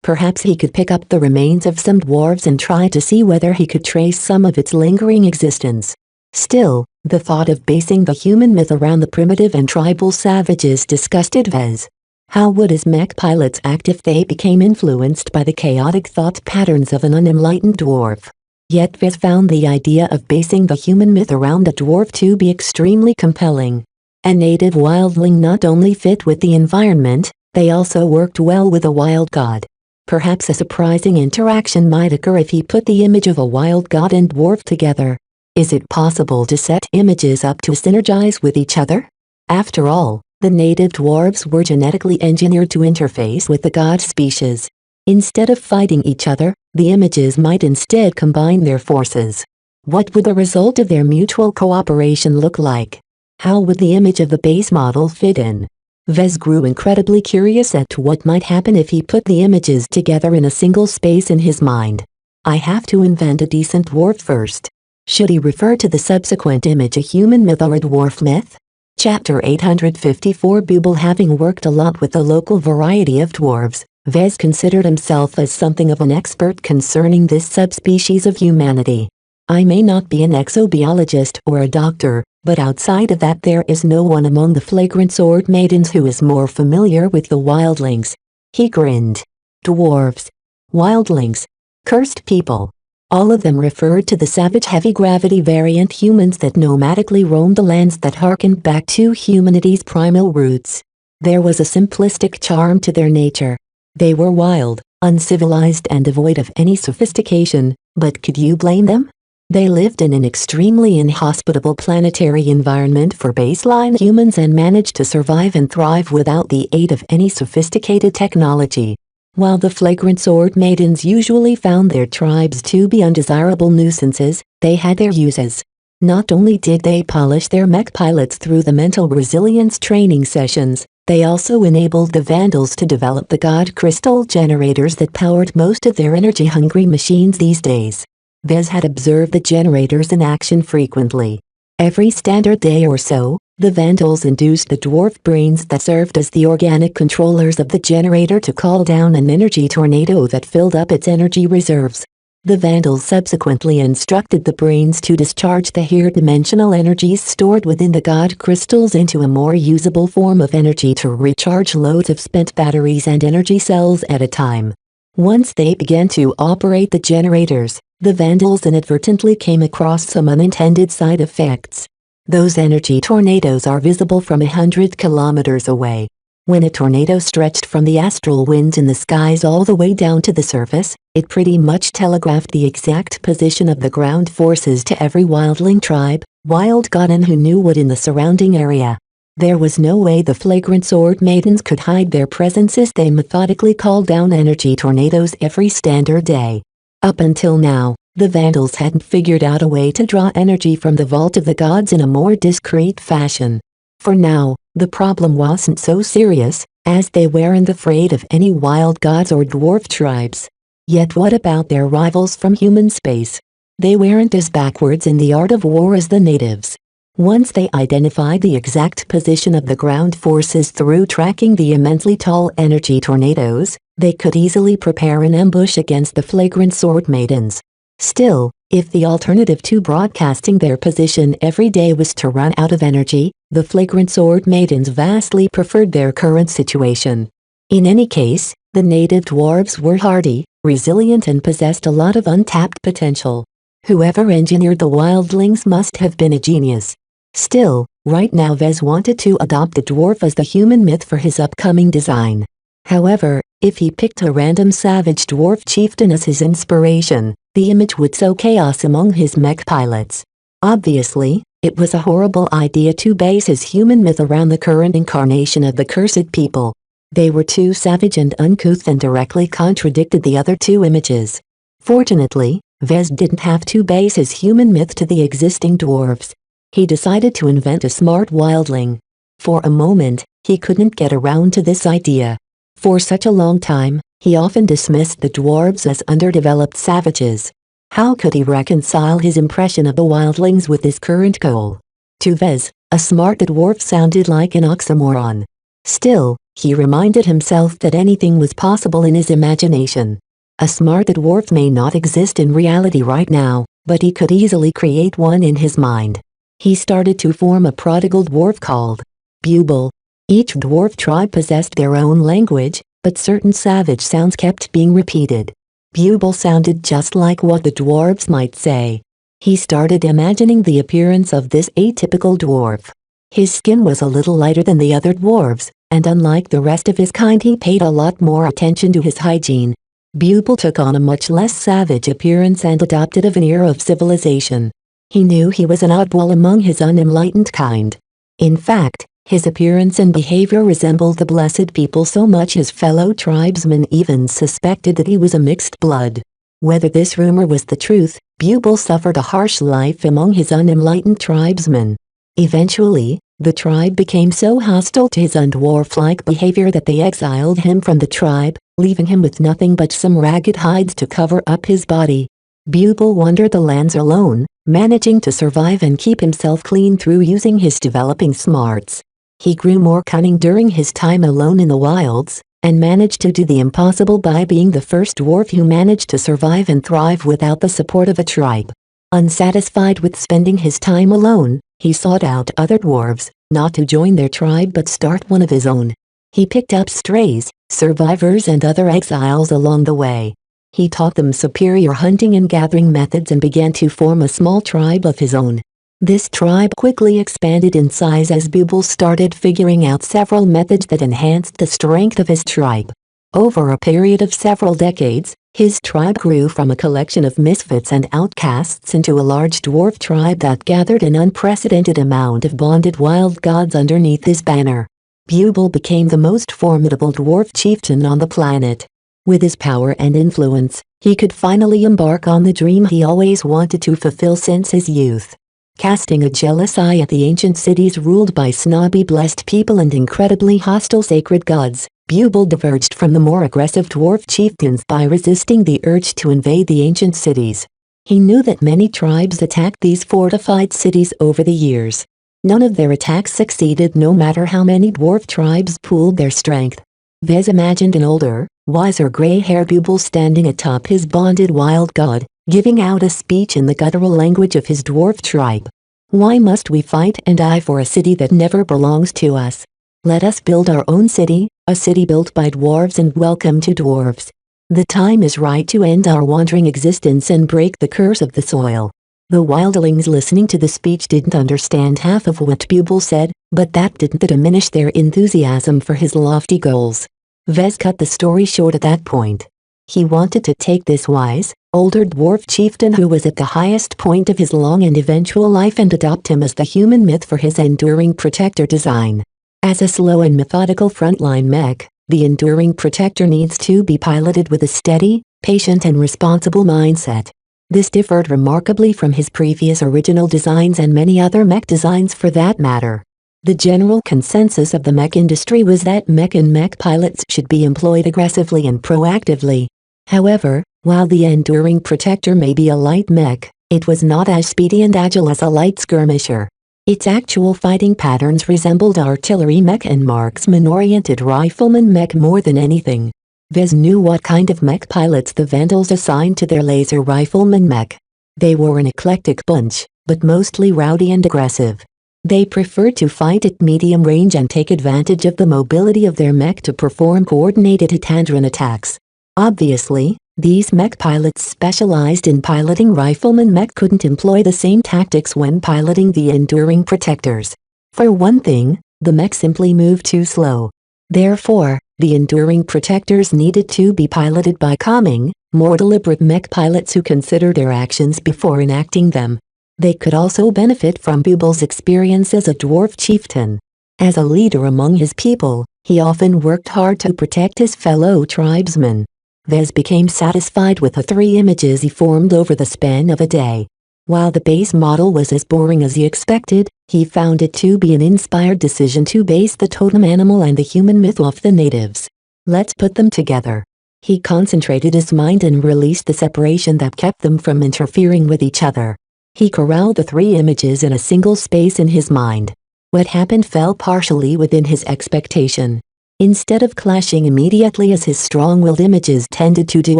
Perhaps he could pick up the remains of some dwarves and try to see whether he could trace some of its lingering existence. Still, the thought of basing the human myth around the primitive and tribal savages disgusted Vez. How would his mech pilots act if they became influenced by the chaotic thought patterns of an unenlightened dwarf? Yet Vez found the idea of basing the human myth around a dwarf to be extremely compelling. A native wildling not only fit with the environment, they also worked well with a wild god. Perhaps a surprising interaction might occur if he put the image of a wild god and dwarf together. Is it possible to set images up to synergize with each other? After all, the native dwarves were genetically engineered to interface with the god species. Instead of fighting each other, the images might instead combine their forces. What would the result of their mutual cooperation look like? How would the image of the base model fit in? Vez grew incredibly curious as to what might happen if he put the images together in a single space in his mind. I have to invent a decent dwarf first. Should he refer to the subsequent image a human myth or a dwarf myth? Chapter 854. Bubble. Having worked a lot with the local variety of dwarves, Vez considered himself as something of an expert concerning this subspecies of humanity. I may not be an exobiologist or a doctor, but outside of that there is no one among the flagrant sword maidens who is more familiar with the wildlings. He grinned. Dwarves. Wildlings. Cursed people. All of them referred to the savage heavy-gravity variant humans that nomadically roamed the lands that harkened back to humanity's primal roots. There was a simplistic charm to their nature. They were wild, uncivilized and devoid of any sophistication, but could you blame them? They lived in an extremely inhospitable planetary environment for baseline humans and managed to survive and thrive without the aid of any sophisticated technology. While the flagrant sword maidens usually found their tribes to be undesirable nuisances, they had their uses. Not only did they polish their mech pilots through the mental resilience training sessions, they also enabled the Vandals to develop the god crystal generators that powered most of their energy-hungry machines these days. Vez had observed the generators in action frequently. Every standard day or so, the Vandals induced the dwarf brains that served as the organic controllers of the generator to call down an energy tornado that filled up its energy reserves. The Vandals subsequently instructed the brains to discharge the higher-dimensional energies stored within the god crystals into a more usable form of energy to recharge loads of spent batteries and energy cells at a time. Once they began to operate the generators, the Vandals inadvertently came across some unintended side effects. Those energy tornadoes are visible from 100 kilometers away. When a tornado stretched from the astral winds in the skies all the way down to the surface, it pretty much telegraphed the exact position of the ground forces to every wildling tribe, wild godin who knew what in the surrounding area. There was no way the flagrant sword maidens could hide their presence as they methodically called down energy tornadoes every standard day. Up until now, the Vandals hadn't figured out a way to draw energy from the vault of the gods in a more discreet fashion. For now, the problem wasn't so serious, as they weren't afraid of any wild gods or dwarf tribes. Yet what about their rivals from human space? They weren't as backwards in the art of war as the natives. Once they identified the exact position of the ground forces through tracking the immensely tall energy tornadoes, they could easily prepare an ambush against the flagrant sword maidens. Still, if the alternative to broadcasting their position every day was to run out of energy, the flagrant sword maidens vastly preferred their current situation. In any case, the native dwarves were hardy, resilient and possessed a lot of untapped potential. Whoever engineered the wildlings must have been a genius. Still, right now Vez wanted to adopt the dwarf as the human myth for his upcoming design. However, if he picked a random savage dwarf chieftain as his inspiration, the image would sow chaos among his mech pilots. Obviously, it was a horrible idea to base his human myth around the current incarnation of the cursed people. They were too savage and uncouth and directly contradicted the other two images. Fortunately, Vez didn't have to base his human myth to the existing dwarves. He decided to invent a smart wildling. For a moment, he couldn't get around to this idea. For such a long time, he often dismissed the dwarves as underdeveloped savages. How could he reconcile his impression of the wildlings with his current goal? To Vez, a smart dwarf sounded like an oxymoron. Still, he reminded himself that anything was possible in his imagination. A smart dwarf may not exist in reality right now, but he could easily create one in his mind. He started to form a prodigal dwarf called Bubble. Each dwarf tribe possessed their own language, but certain savage sounds kept being repeated. Bubble sounded just like what the dwarves might say. He started imagining the appearance of this atypical dwarf. His skin was a little lighter than the other dwarves, and unlike the rest of his kind he paid a lot more attention to his hygiene. Bubble took on a much less savage appearance and adopted a veneer of civilization. He knew he was an oddball among his unenlightened kind. In fact, his appearance and behavior resembled the blessed people so much his fellow tribesmen even suspected that he was a mixed blood. Whether this rumor was the truth, Bubble suffered a harsh life among his unenlightened tribesmen. Eventually, the tribe became so hostile to his undwarf-like behavior that they exiled him from the tribe, leaving him with nothing but some ragged hides to cover up his body. Bubble wandered the lands alone, managing to survive and keep himself clean through using his developing smarts. He grew more cunning during his time alone in the wilds, and managed to do the impossible by being the first dwarf who managed to survive and thrive without the support of a tribe. Unsatisfied with spending his time alone, he sought out other dwarves, not to join their tribe but start one of his own. He picked up strays, survivors and other exiles along the way. He taught them superior hunting and gathering methods and began to form a small tribe of his own. This tribe quickly expanded in size as Bubble started figuring out several methods that enhanced the strength of his tribe. Over a period of several decades, his tribe grew from a collection of misfits and outcasts into a large dwarf tribe that gathered an unprecedented amount of bonded wild gods underneath his banner. Bubble became the most formidable dwarf chieftain on the planet. With his power and influence, he could finally embark on the dream he always wanted to fulfill since his youth. Casting a jealous eye at the ancient cities ruled by snobby blessed people and incredibly hostile sacred gods, Bubble diverged from the more aggressive dwarf chieftains by resisting the urge to invade the ancient cities. He knew that many tribes attacked these fortified cities over the years. None of their attacks succeeded no matter how many dwarf tribes pooled their strength. Vez imagined an older, wiser gray-haired Bubble standing atop his bonded wild god, giving out a speech in the guttural language of his dwarf tribe. Why must we fight and die for a city that never belongs to us? Let us build our own city, a city built by dwarves and welcome to dwarves. The time is right to end our wandering existence and break the curse of the soil. The wildlings listening to the speech didn't understand half of what Bubble said, but that didn't diminish their enthusiasm for his lofty goals. Vez cut the story short at that point. He wanted to take this wise, older dwarf chieftain who was at the highest point of his long and eventual life and adopt him as the human myth for his enduring protector design. As a slow and methodical frontline mech, the enduring protector needs to be piloted with a steady, patient and responsible mindset. This differed remarkably from his previous original designs and many other mech designs for that matter. The general consensus of the mech industry was that mech and mech pilots should be employed aggressively and proactively. However, while the enduring protector may be a light mech, it was not as speedy and agile as a light skirmisher. Its actual fighting patterns resembled artillery mech and marksman-oriented rifleman mech more than anything. Vez knew what kind of mech pilots the Vandals assigned to their laser rifleman mech. They were an eclectic bunch, but mostly rowdy and aggressive. They preferred to fight at medium range and take advantage of the mobility of their mech to perform coordinated hit-and-run attacks. Obviously, these mech pilots specialized in piloting rifleman mech couldn't employ the same tactics when piloting the enduring protectors. For one thing, the mech simply moved too slow. Therefore, the enduring protectors needed to be piloted by calming, more deliberate mech pilots who consider their actions before enacting them. They could also benefit from Bubble's experience as a dwarf chieftain. As a leader among his people, he often worked hard to protect his fellow tribesmen. Vez became satisfied with the 3 images he formed over the span of a day. While the base model was as boring as he expected, he found it to be an inspired decision to base the totem animal and the human myth off the natives. Let's put them together. He concentrated his mind and released the separation that kept them from interfering with each other. He corralled the 3 images in a single space in his mind. What happened fell partially within his expectation. Instead of clashing immediately as his strong-willed images tended to do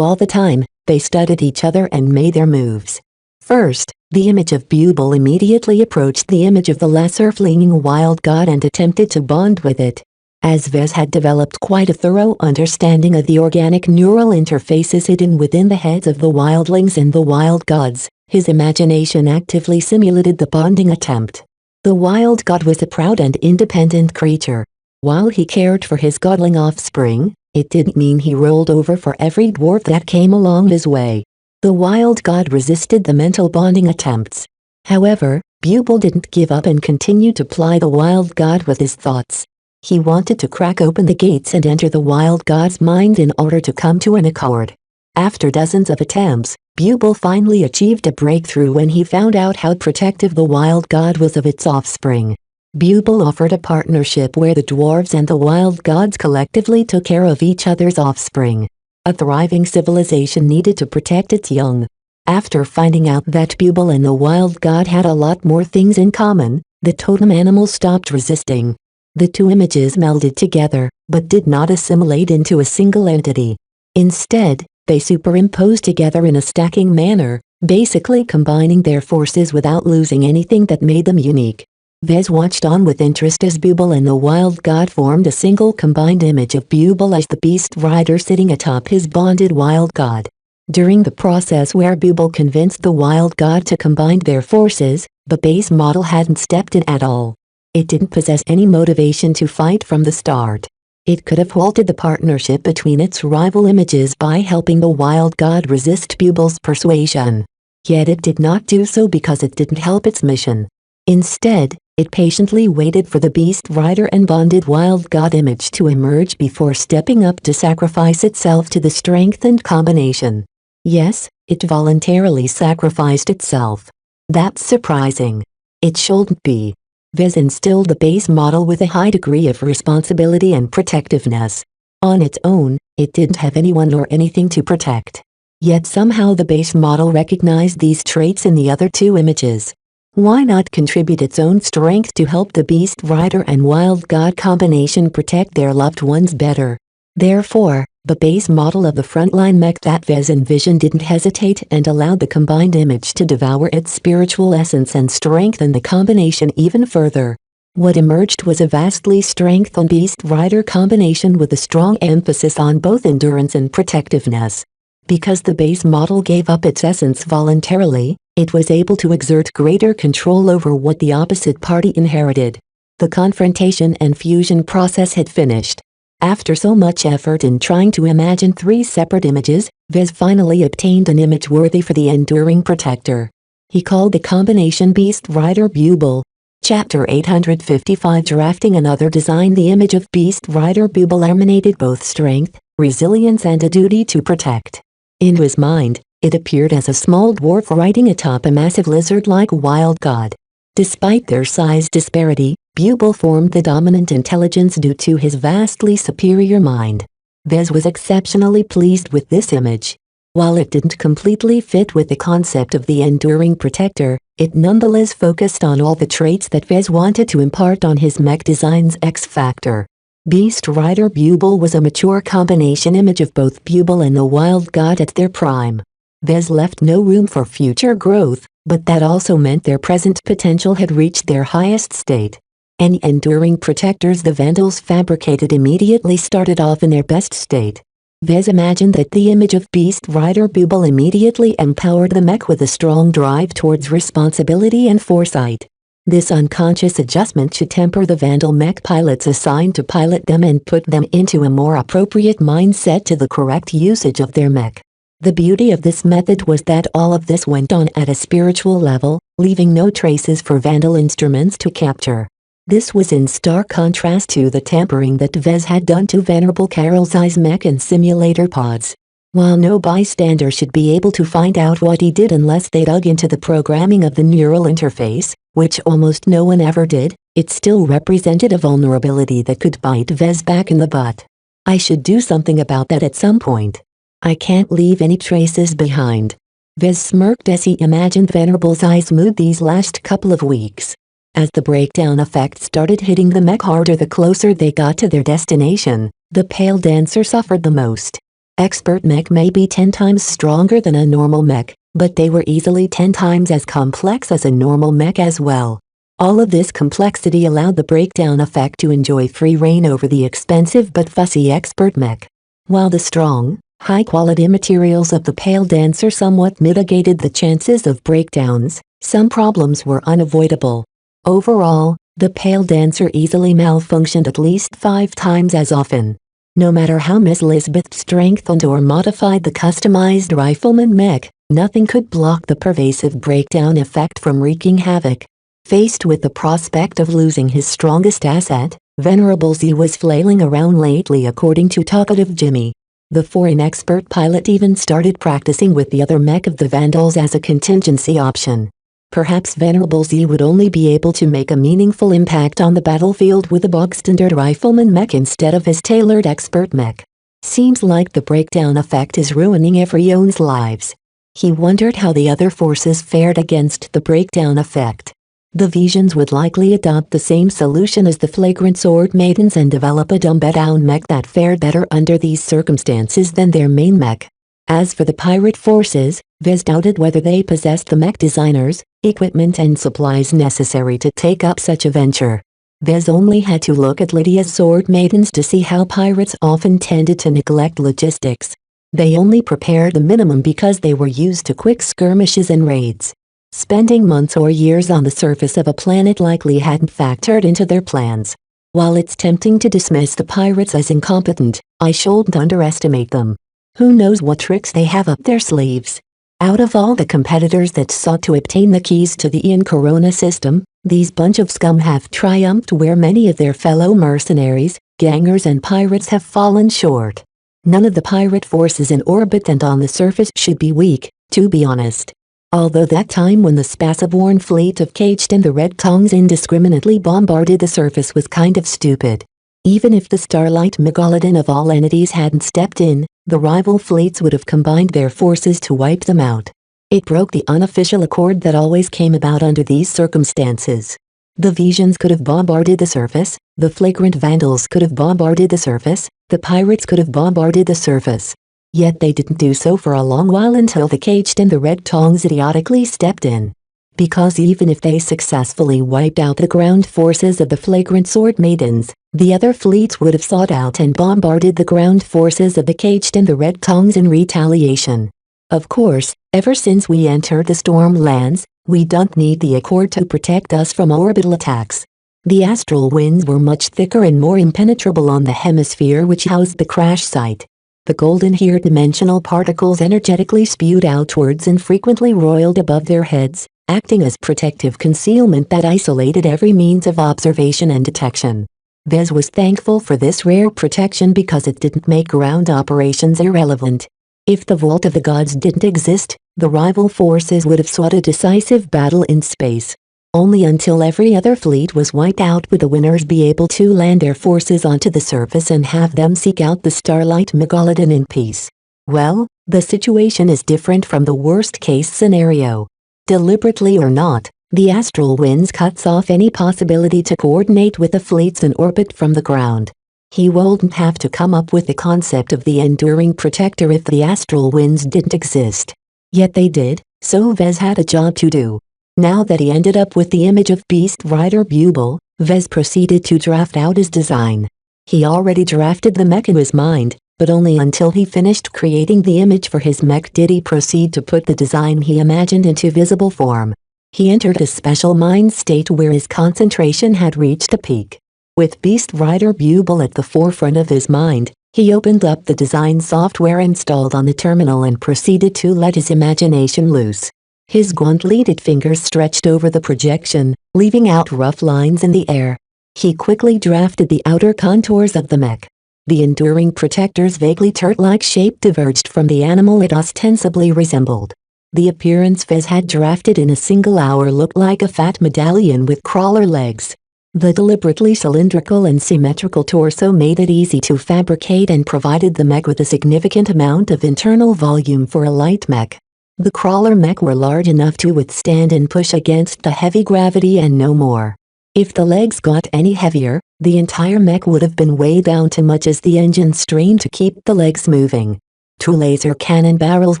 all the time, they studied each other and made their moves. First, the image of Bubble immediately approached the image of the lesser fleeing wild god and attempted to bond with it. As Vez had developed quite a thorough understanding of the organic neural interfaces hidden within the heads of the wildlings and the wild gods, his imagination actively simulated the bonding attempt. The wild god was a proud and independent creature. While he cared for his godling offspring, it didn't mean he rolled over for every dwarf that came along his way. The wild god resisted the mental bonding attempts. However, Bubble didn't give up and continued to ply the wild god with his thoughts. He wanted to crack open the gates and enter the wild god's mind in order to come to an accord. After dozens of attempts, Bubble finally achieved a breakthrough when he found out how protective the wild god was of its offspring. Bubble offered a partnership where the dwarves and the wild gods collectively took care of each other's offspring. A thriving civilization needed to protect its young. After finding out that Bubble and the wild god had a lot more things in common, the totem animals stopped resisting. The two images melded together, but did not assimilate into a single entity. Instead, they superimposed together in a stacking manner, basically combining their forces without losing anything that made them unique. Vez watched on with interest as Bubble and the wild god formed a single combined image of Bubble as the beast rider sitting atop his bonded wild god. During the process where Bubble convinced the wild god to combine their forces, the base model hadn't stepped in at all. It didn't possess any motivation to fight from the start. It could have halted the partnership between its rival images by helping the wild god resist Bubble's persuasion. Yet it did not do so because it didn't help its mission. Instead, it patiently waited for the beast rider and bonded wild god image to emerge before stepping up to sacrifice itself to the strengthened combination. Yes, it voluntarily sacrificed itself. That's surprising. It shouldn't be. Vez instilled the base model with a high degree of responsibility and protectiveness. On its own, it didn't have anyone or anything to protect. Yet somehow the base model recognized these traits in the other two images. Why not contribute its own strength to help the beast rider and wild god combination protect their loved ones better? Therefore, the base model of the frontline mech that Vez envisioned didn't hesitate and allowed the combined image to devour its spiritual essence and strengthen the combination even further. What emerged was a vastly strengthened beast rider combination with a strong emphasis on both endurance and protectiveness. Because the base model gave up its essence voluntarily, it was able to exert greater control over what the opposite party inherited. The confrontation and fusion process had finished. After so much effort in trying to imagine three separate images, Vez finally obtained an image worthy for the enduring protector. He called the combination Beast Rider Bubble. Chapter 855 Drafting another design. The image of Beast Rider Bubble emanated both strength, resilience and a duty to protect. In his mind, it appeared as a small dwarf riding atop a massive lizard-like wild god. Despite their size disparity, Bubble formed the dominant intelligence due to his vastly superior mind. Vez was exceptionally pleased with this image. While it didn't completely fit with the concept of the enduring protector, it nonetheless focused on all the traits that Vez wanted to impart on his mech design's X-factor. Beast Rider Bubble was a mature combination image of both Bubble and the wild god at their prime. Vez left no room for future growth, but that also meant their present potential had reached their highest state. Any enduring protectors the Vandals fabricated immediately started off in their best state. Vez imagined that the image of Beast Rider Bubble immediately empowered the mech with a strong drive towards responsibility and foresight. This unconscious adjustment should temper the Vandal mech pilots assigned to pilot them and put them into a more appropriate mindset to the correct usage of their mech. The beauty of this method was that all of this went on at a spiritual level, leaving no traces for Vandal instruments to capture. This was in stark contrast to the tampering that Vez had done to Venerable Carol's eyes mech and simulator pods. While no bystander should be able to find out what he did unless they dug into the programming of the neural interface, which almost no one ever did, it still represented a vulnerability that could bite Vez back in the butt. I should do something about that at some point. I can't leave any traces behind. Vez smirked as he imagined Venerable's eyes mood these last couple of weeks. As the breakdown effect started hitting the mech harder the closer they got to their destination, the Pale Dancer suffered the most. Expert mech may be 10 times stronger than a normal mech, but they were easily 10 times as complex as a normal mech as well. All of this complexity allowed the breakdown effect to enjoy free reign over the expensive but fussy expert mech. While the strong, high-quality materials of the Pale Dancer somewhat mitigated the chances of breakdowns, some problems were unavoidable. Overall, the Pale Dancer easily malfunctioned at least 5 times as often. No matter how Miss Lisbeth strengthened or modified the customized rifleman mech, nothing could block the pervasive breakdown effect from wreaking havoc. Faced with the prospect of losing his strongest asset, Venerable Z was flailing around lately, according to talkative Jimmy. The foreign expert pilot even started practicing with the other mech of the Vandals as a contingency option. Perhaps Venerable Z would only be able to make a meaningful impact on the battlefield with a bog-standard rifleman mech instead of his tailored expert mech. Seems like the breakdown effect is ruining everyone's lives. He wondered how the other forces fared against the breakdown effect. The Visions would likely adopt the same solution as the Flagrant Sword Maidens and develop a dumbed-down mech that fared better under these circumstances than their main mech. As for the pirate forces, Vez doubted whether they possessed the mech designers, equipment and supplies necessary to take up such a venture. Vez only had to look at Lydia's Sword Maidens to see how pirates often tended to neglect logistics. They only prepared the minimum because they were used to quick skirmishes and raids. Spending months or years on the surface of a planet likely hadn't factored into their plans. While it's tempting to dismiss the pirates as incompetent, I shouldn't underestimate them. Who knows what tricks they have up their sleeves? Out of all the competitors that sought to obtain the keys to the Ian Corona system, these bunch of scum have triumphed where many of their fellow mercenaries, gangers and pirates have fallen short. None of the pirate forces in orbit and on the surface should be weak, to be honest. Although that time when the Spaceborne fleet of Caged and the Red Tongues indiscriminately bombarded the surface was kind of stupid. Even if the Starlight Megalodon of all entities hadn't stepped in, the rival fleets would have combined their forces to wipe them out. It broke the unofficial accord that always came about under these circumstances. The Visions could have bombarded the surface, the Flagrant Vandals could have bombarded the surface, the pirates could have bombarded the surface. Yet they didn't do so for a long while until the Caged and the Red Tongues idiotically stepped in. Because even if they successfully wiped out the ground forces of the Flagrant Sword Maidens, the other fleets would have sought out and bombarded the ground forces of the Caged and the Red Tongues in retaliation. Of course, ever since we entered the Stormlands, we don't need the Accord to protect us from orbital attacks. The astral winds were much thicker and more impenetrable on the hemisphere which housed the crash site. The golden-haired dimensional particles energetically spewed outwards and frequently roiled above their heads, acting as protective concealment that isolated every means of observation and detection. Vez was thankful for this rare protection because it didn't make ground operations irrelevant. If the Vault of the Gods didn't exist, the rival forces would have sought a decisive battle in space. Only until every other fleet was wiped out would the winners be able to land their forces onto the surface and have them seek out the Starlight Megalodon in peace. Well, the situation is different from the worst-case scenario. Deliberately or not, the astral winds cuts off any possibility to coordinate with the fleets in orbit from the ground. He wouldn't have to come up with the concept of the enduring protector if the astral winds didn't exist. Yet they did, so Vez had a job to do. Now that he ended up with the image of Beast Rider Buble, Vez proceeded to draft out his design. He already drafted the mech in his mind, but only until he finished creating the image for his mech did he proceed to put the design he imagined into visible form. He entered a special mind state where his concentration had reached a peak. With Beast Rider Buble at the forefront of his mind, he opened up the design software installed on the terminal and proceeded to let his imagination loose. His gauntleted fingers stretched over the projection, leaving out rough lines in the air. He quickly drafted the outer contours of the mech. The enduring protector's vaguely turtle-like shape diverged from the animal it ostensibly resembled. The appearance Vez had drafted in a single hour looked like a fat medallion with crawler legs. The deliberately cylindrical and symmetrical torso made it easy to fabricate and provided the mech with a significant amount of internal volume for a light mech. The crawler mech were large enough to withstand and push against the heavy gravity and no more. If the legs got any heavier, the entire mech would have been weighed down to much as the engine strained to keep the legs moving. 2 laser cannon barrels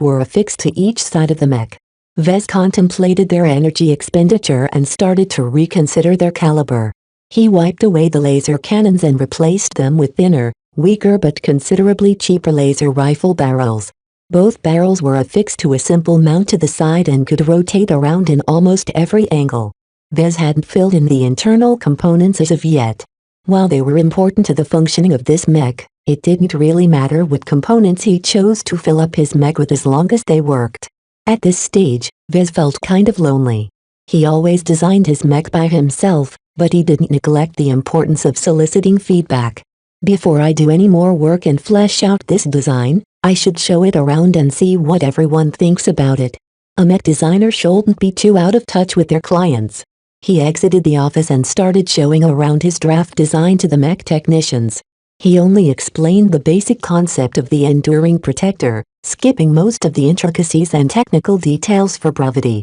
were affixed to each side of the mech. Vez contemplated their energy expenditure and started to reconsider their caliber. He wiped away the laser cannons and replaced them with thinner, weaker but considerably cheaper laser rifle barrels. Both barrels were affixed to a simple mount to the side and could rotate around in almost every angle. Vez hadn't filled in the internal components as of yet. While they were important to the functioning of this mech, It didn't really matter what components he chose to fill up his mech with as long as they worked. At this stage, Vez felt kind of lonely. He always designed his mech by himself, but he didn't neglect the importance of soliciting feedback. Before I do any more work and flesh out this design, I should show it around and see what everyone thinks about it. A mech designer shouldn't be too out of touch with their clients. He exited the office and started showing around his draft design to the mech technicians. He only explained the basic concept of the enduring protector, skipping most of the intricacies and technical details for brevity.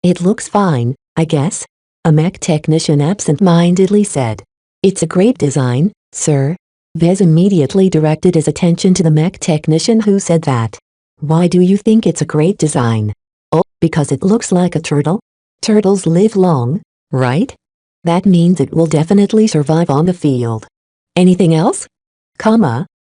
It looks fine, I guess," a mech technician absent-mindedly said. "It's a great design, sir." Vez immediately directed his attention to the mech technician who said that. "Why do you think it's a great design?" "Oh, because it looks like a turtle. Turtles live long, right? That means it will definitely survive on the field. Anything else?"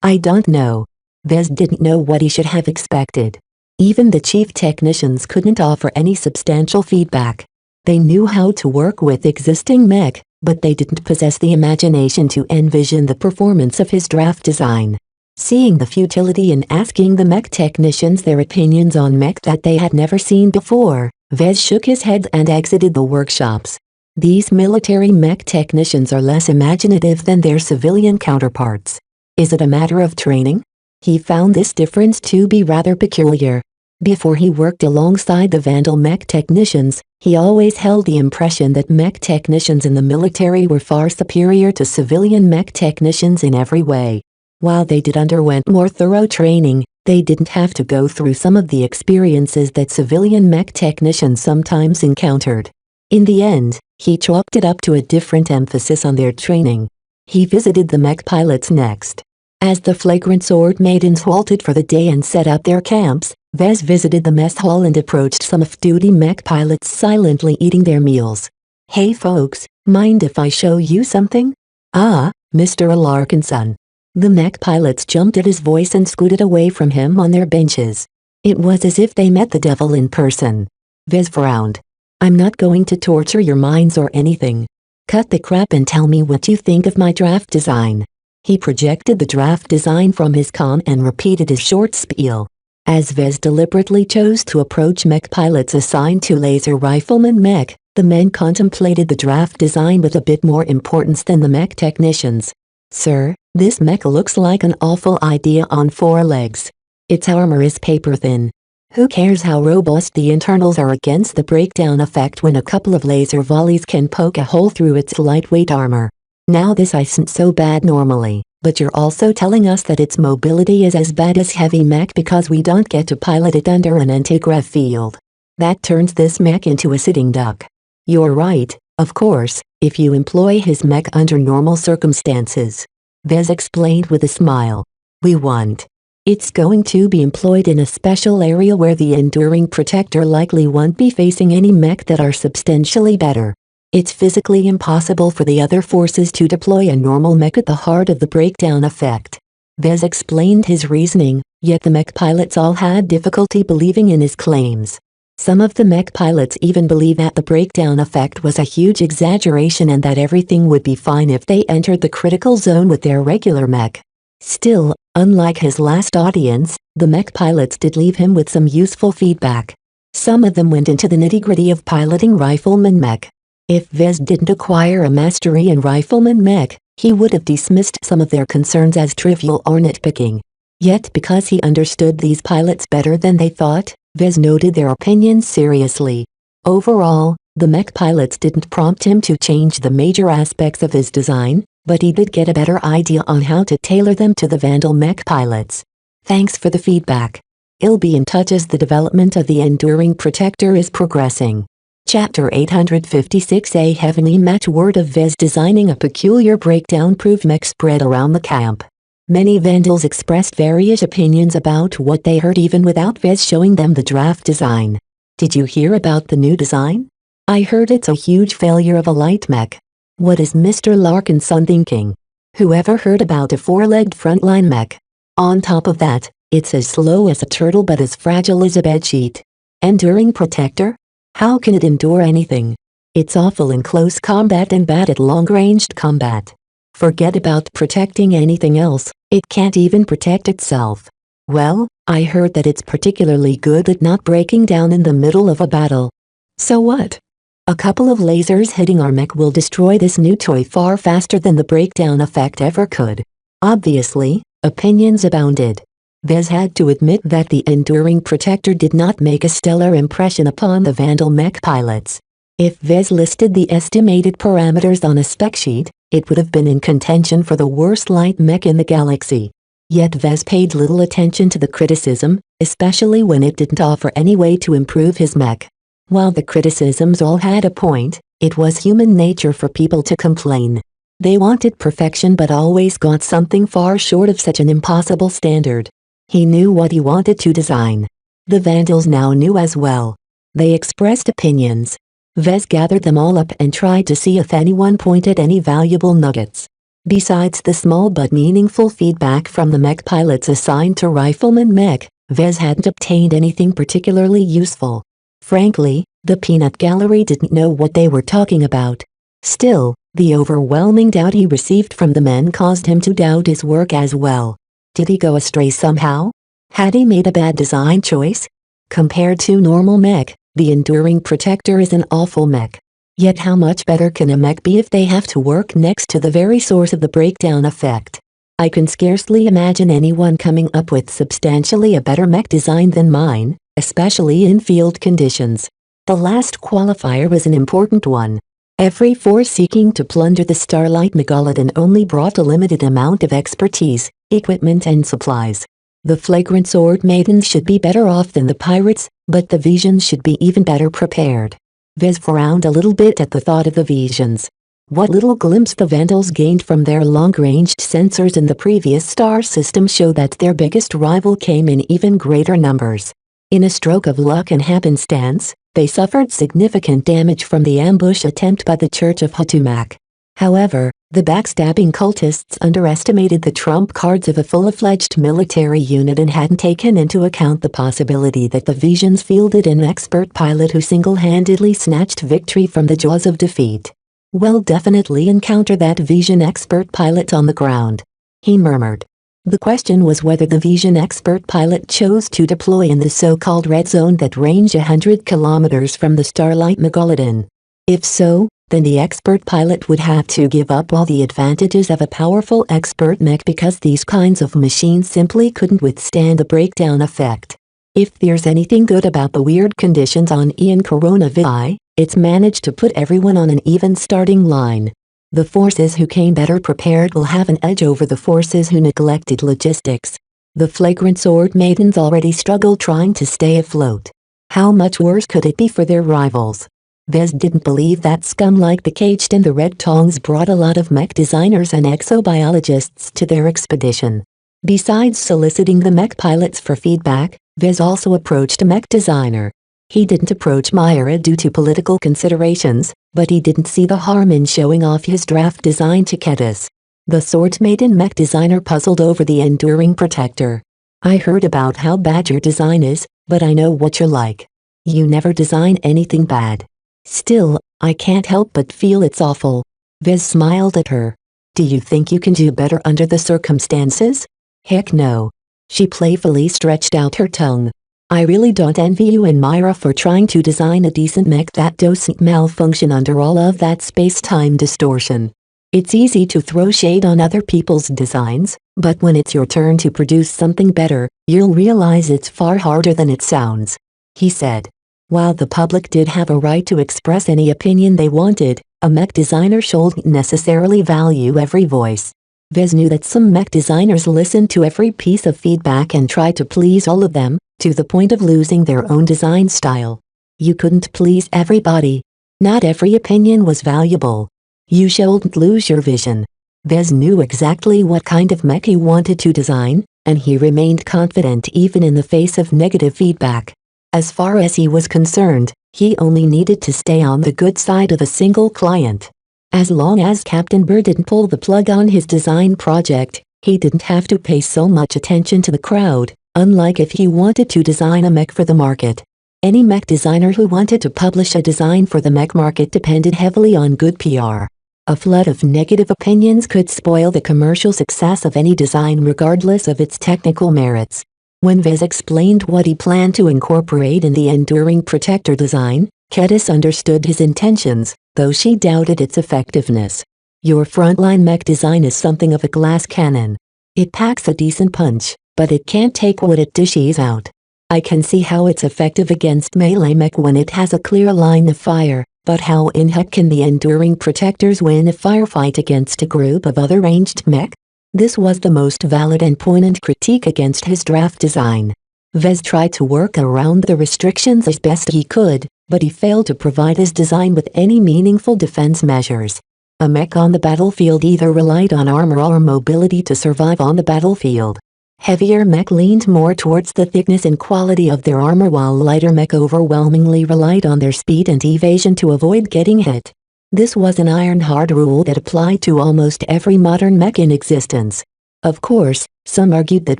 I don't know." Vez didn't know what he should have expected. Even the chief technicians couldn't offer any substantial feedback. They knew how to work with existing mech, but they didn't possess the imagination to envision the performance of his draft design. Seeing the futility in asking the mech technicians their opinions on mech that they had never seen before, Vez shook his head and exited the workshops. These military mech technicians are less imaginative than their civilian counterparts. Is it a matter of training? He found this difference to be rather peculiar. Before he worked alongside the Vandal mech technicians, he always held the impression that mech technicians in the military were far superior to civilian mech technicians in every way. While they did underwent more thorough training, they didn't have to go through some of the experiences that civilian mech technicians sometimes encountered. In the end, he chalked it up to a different emphasis on their training. He visited the mech pilots next. As the flagrant sword maidens halted for the day and set up their camps, Vez visited the mess hall and approached some off-duty mech pilots silently eating their meals. "Hey folks, mind if I show you something?" Mr. Larkinson." The mech pilots jumped at his voice and scooted away from him on their benches. It was as if they met the devil in person. Vez frowned. "I'm not going to torture your minds or anything. Cut the crap and tell me what you think of my draft design." He projected the draft design from his comm and repeated his short spiel. As Vez deliberately chose to approach mech pilots assigned to laser rifleman mech, the men contemplated the draft design with a bit more importance than the mech technicians. "Sir, this mech looks like an awful idea on 4 legs. Its armor is paper thin. Who cares how robust the internals are against the breakdown effect when a couple of laser volleys can poke a hole through its lightweight armor? Now this isn't so bad normally, but you're also telling us that its mobility is as bad as heavy mech because we don't get to pilot it under an anti-grav field. That turns this mech into a sitting duck." "You're right, of course, if you employ his mech under normal circumstances," Vez explained with a smile. "We won't. It's going to be employed in a special area where the enduring protector likely won't be facing any mech that are substantially better. It's physically impossible for the other forces to deploy a normal mech at the heart of the breakdown effect." Vez explained his reasoning, yet the mech pilots all had difficulty believing in his claims. Some of the mech pilots even believe that the breakdown effect was a huge exaggeration and that everything would be fine if they entered the critical zone with their regular mech. Still, unlike his last audience, the mech pilots did leave him with some useful feedback. Some of them went into the nitty-gritty of piloting rifleman mech. If Vez didn't acquire a mastery in rifleman mech, he would have dismissed some of their concerns as trivial or nitpicking. Yet because he understood these pilots better than they thought, Vez noted their opinions seriously. Overall, the mech pilots didn't prompt him to change the major aspects of his design, but he did get a better idea on how to tailor them to the Vandal mech pilots. "Thanks for the feedback. I'll be in touch as the development of the enduring protector is progressing." Chapter 856. A heavenly match. Word of Vez designing a peculiar breakdown-proof mech spread around the camp. Many Vandals expressed various opinions about what they heard even without Vez showing them the draft design. "Did you hear about the new design? I heard it's a huge failure of a light mech. What is Mr. Larkinson thinking? Whoever heard about a 4-legged frontline mech? On top of that, it's as slow as a turtle but as fragile as a bedsheet. Enduring protector? How can it endure anything? It's awful in close combat and bad at long-ranged combat. Forget about protecting anything else, it can't even protect itself. Well, I heard that it's particularly good at not breaking down in the middle of a battle. So what? A couple of lasers hitting our mech will destroy this new toy far faster than the breakdown effect ever could. Obviously, opinions abounded. Vez had to admit that the enduring protector did not make a stellar impression upon the Vandal mech pilots. If Vez listed the estimated parameters on a spec sheet, it would have been in contention for the worst light mech in the galaxy. Yet Vez paid little attention to the criticism, especially when it didn't offer any way to improve his mech. While the criticisms all had a point, it was human nature for people to complain. They wanted perfection but always got something far short of such an impossible standard. He knew what he wanted to design. The Vandals now knew as well. They expressed opinions. Vez gathered them all up and tried to see if anyone pointed any valuable nuggets. Besides the small but meaningful feedback from the mech pilots assigned to Rifleman Mech, Vez hadn't obtained anything particularly useful. Frankly, the peanut gallery didn't know what they were talking about. Still, the overwhelming doubt he received from the men caused him to doubt his work as well. Did he go astray somehow? Had he made a bad design choice? Compared to normal mech, the Enduring Protector is an awful mech. Yet how much better can a mech be if they have to work next to the very source of the breakdown effect? I can scarcely imagine anyone coming up with substantially a better mech design than mine, especially in field conditions. The last qualifier was an important one. Every force seeking to plunder the Starlight Megalodon only brought a limited amount of expertise, equipment and supplies. The Flagrant Sword Maidens should be better off than the pirates, but the Visions should be even better prepared. Vez frowned a little bit at the thought of the Visions. What little glimpse the Vandals gained from their long-ranged sensors in the previous star system showed that their biggest rival came in even greater numbers. In a stroke of luck and happenstance, they suffered significant damage from the ambush attempt by the Church of Hatumak. However, the backstabbing cultists underestimated the trump cards of a full-fledged military unit and hadn't taken into account the possibility that the Visions fielded an expert pilot who single-handedly snatched victory from the jaws of defeat. "We'll definitely encounter that Vision expert pilot on the ground," he murmured. The question was whether the Vision expert pilot chose to deploy in the so-called red zone that ranged 100 kilometers from the Starlight Megalodon. If so, then the expert pilot would have to give up all the advantages of a powerful expert mech because these kinds of machines simply couldn't withstand the breakdown effect. If there's anything good about the weird conditions on Ian Coronavirus, it's managed to put everyone on an even starting line. The forces who came better prepared will have an edge over the forces who neglected logistics. The Flagrant Sword Maidens already struggle trying to stay afloat. How much worse could it be for their rivals? Vez didn't believe that scum like the Caged and the Red Tongs brought a lot of mech designers and exobiologists to their expedition. Besides soliciting the mech pilots for feedback, Vez also approached a mech designer. He didn't approach Myra due to political considerations, but he didn't see the harm in showing off his draft design to Kedis. The Sword Maiden mech designer puzzled over the Enduring Protector. "I heard about how bad your design is, but I know what you're like. You never design anything bad. Still, I can't help but feel it's awful." Vez smiled at her. "Do you think you can do better under the circumstances?" "Heck no." She playfully stretched out her tongue. "I really don't envy you and Myra for trying to design a decent mech that doesn't malfunction under all of that space-time distortion. It's easy to throw shade on other people's designs, but when it's your turn to produce something better, you'll realize it's far harder than it sounds," he said. While the public did have a right to express any opinion they wanted, a mech designer shouldn't necessarily value every voice. Vez knew that some mech designers listened to every piece of feedback and tried to please all of them, to the point of losing their own design style. You couldn't please everybody. Not every opinion was valuable. You shouldn't lose your vision. Vez knew exactly what kind of mech he wanted to design, and he remained confident even in the face of negative feedback. As far as he was concerned, he only needed to stay on the good side of a single client. As long as Captain Bird didn't pull the plug on his design project, he didn't have to pay so much attention to the crowd, unlike if he wanted to design a mech for the market. Any mech designer who wanted to publish a design for the mech market depended heavily on good PR. A flood of negative opinions could spoil the commercial success of any design regardless of its technical merits. When Vez explained what he planned to incorporate in the enduring protector design, Kedis understood his intentions, though she doubted its effectiveness. Your frontline mech design is something of a glass cannon. It packs a decent punch, but it can't take what it dishes out. I can see how it's effective against melee mech when it has a clear line of fire, but how in heck can the enduring protectors win a firefight against a group of other ranged mech? This was the most valid and poignant critique against his draft design. Vez tried to work around the restrictions as best he could, but he failed to provide his design with any meaningful defense measures. A mech on the battlefield either relied on armor or mobility to survive on the battlefield. Heavier mech leaned more towards the thickness and quality of their armor, while lighter mech overwhelmingly relied on their speed and evasion to avoid getting hit. This was an iron-hard rule that applied to almost every modern mech in existence. Of course, some argued that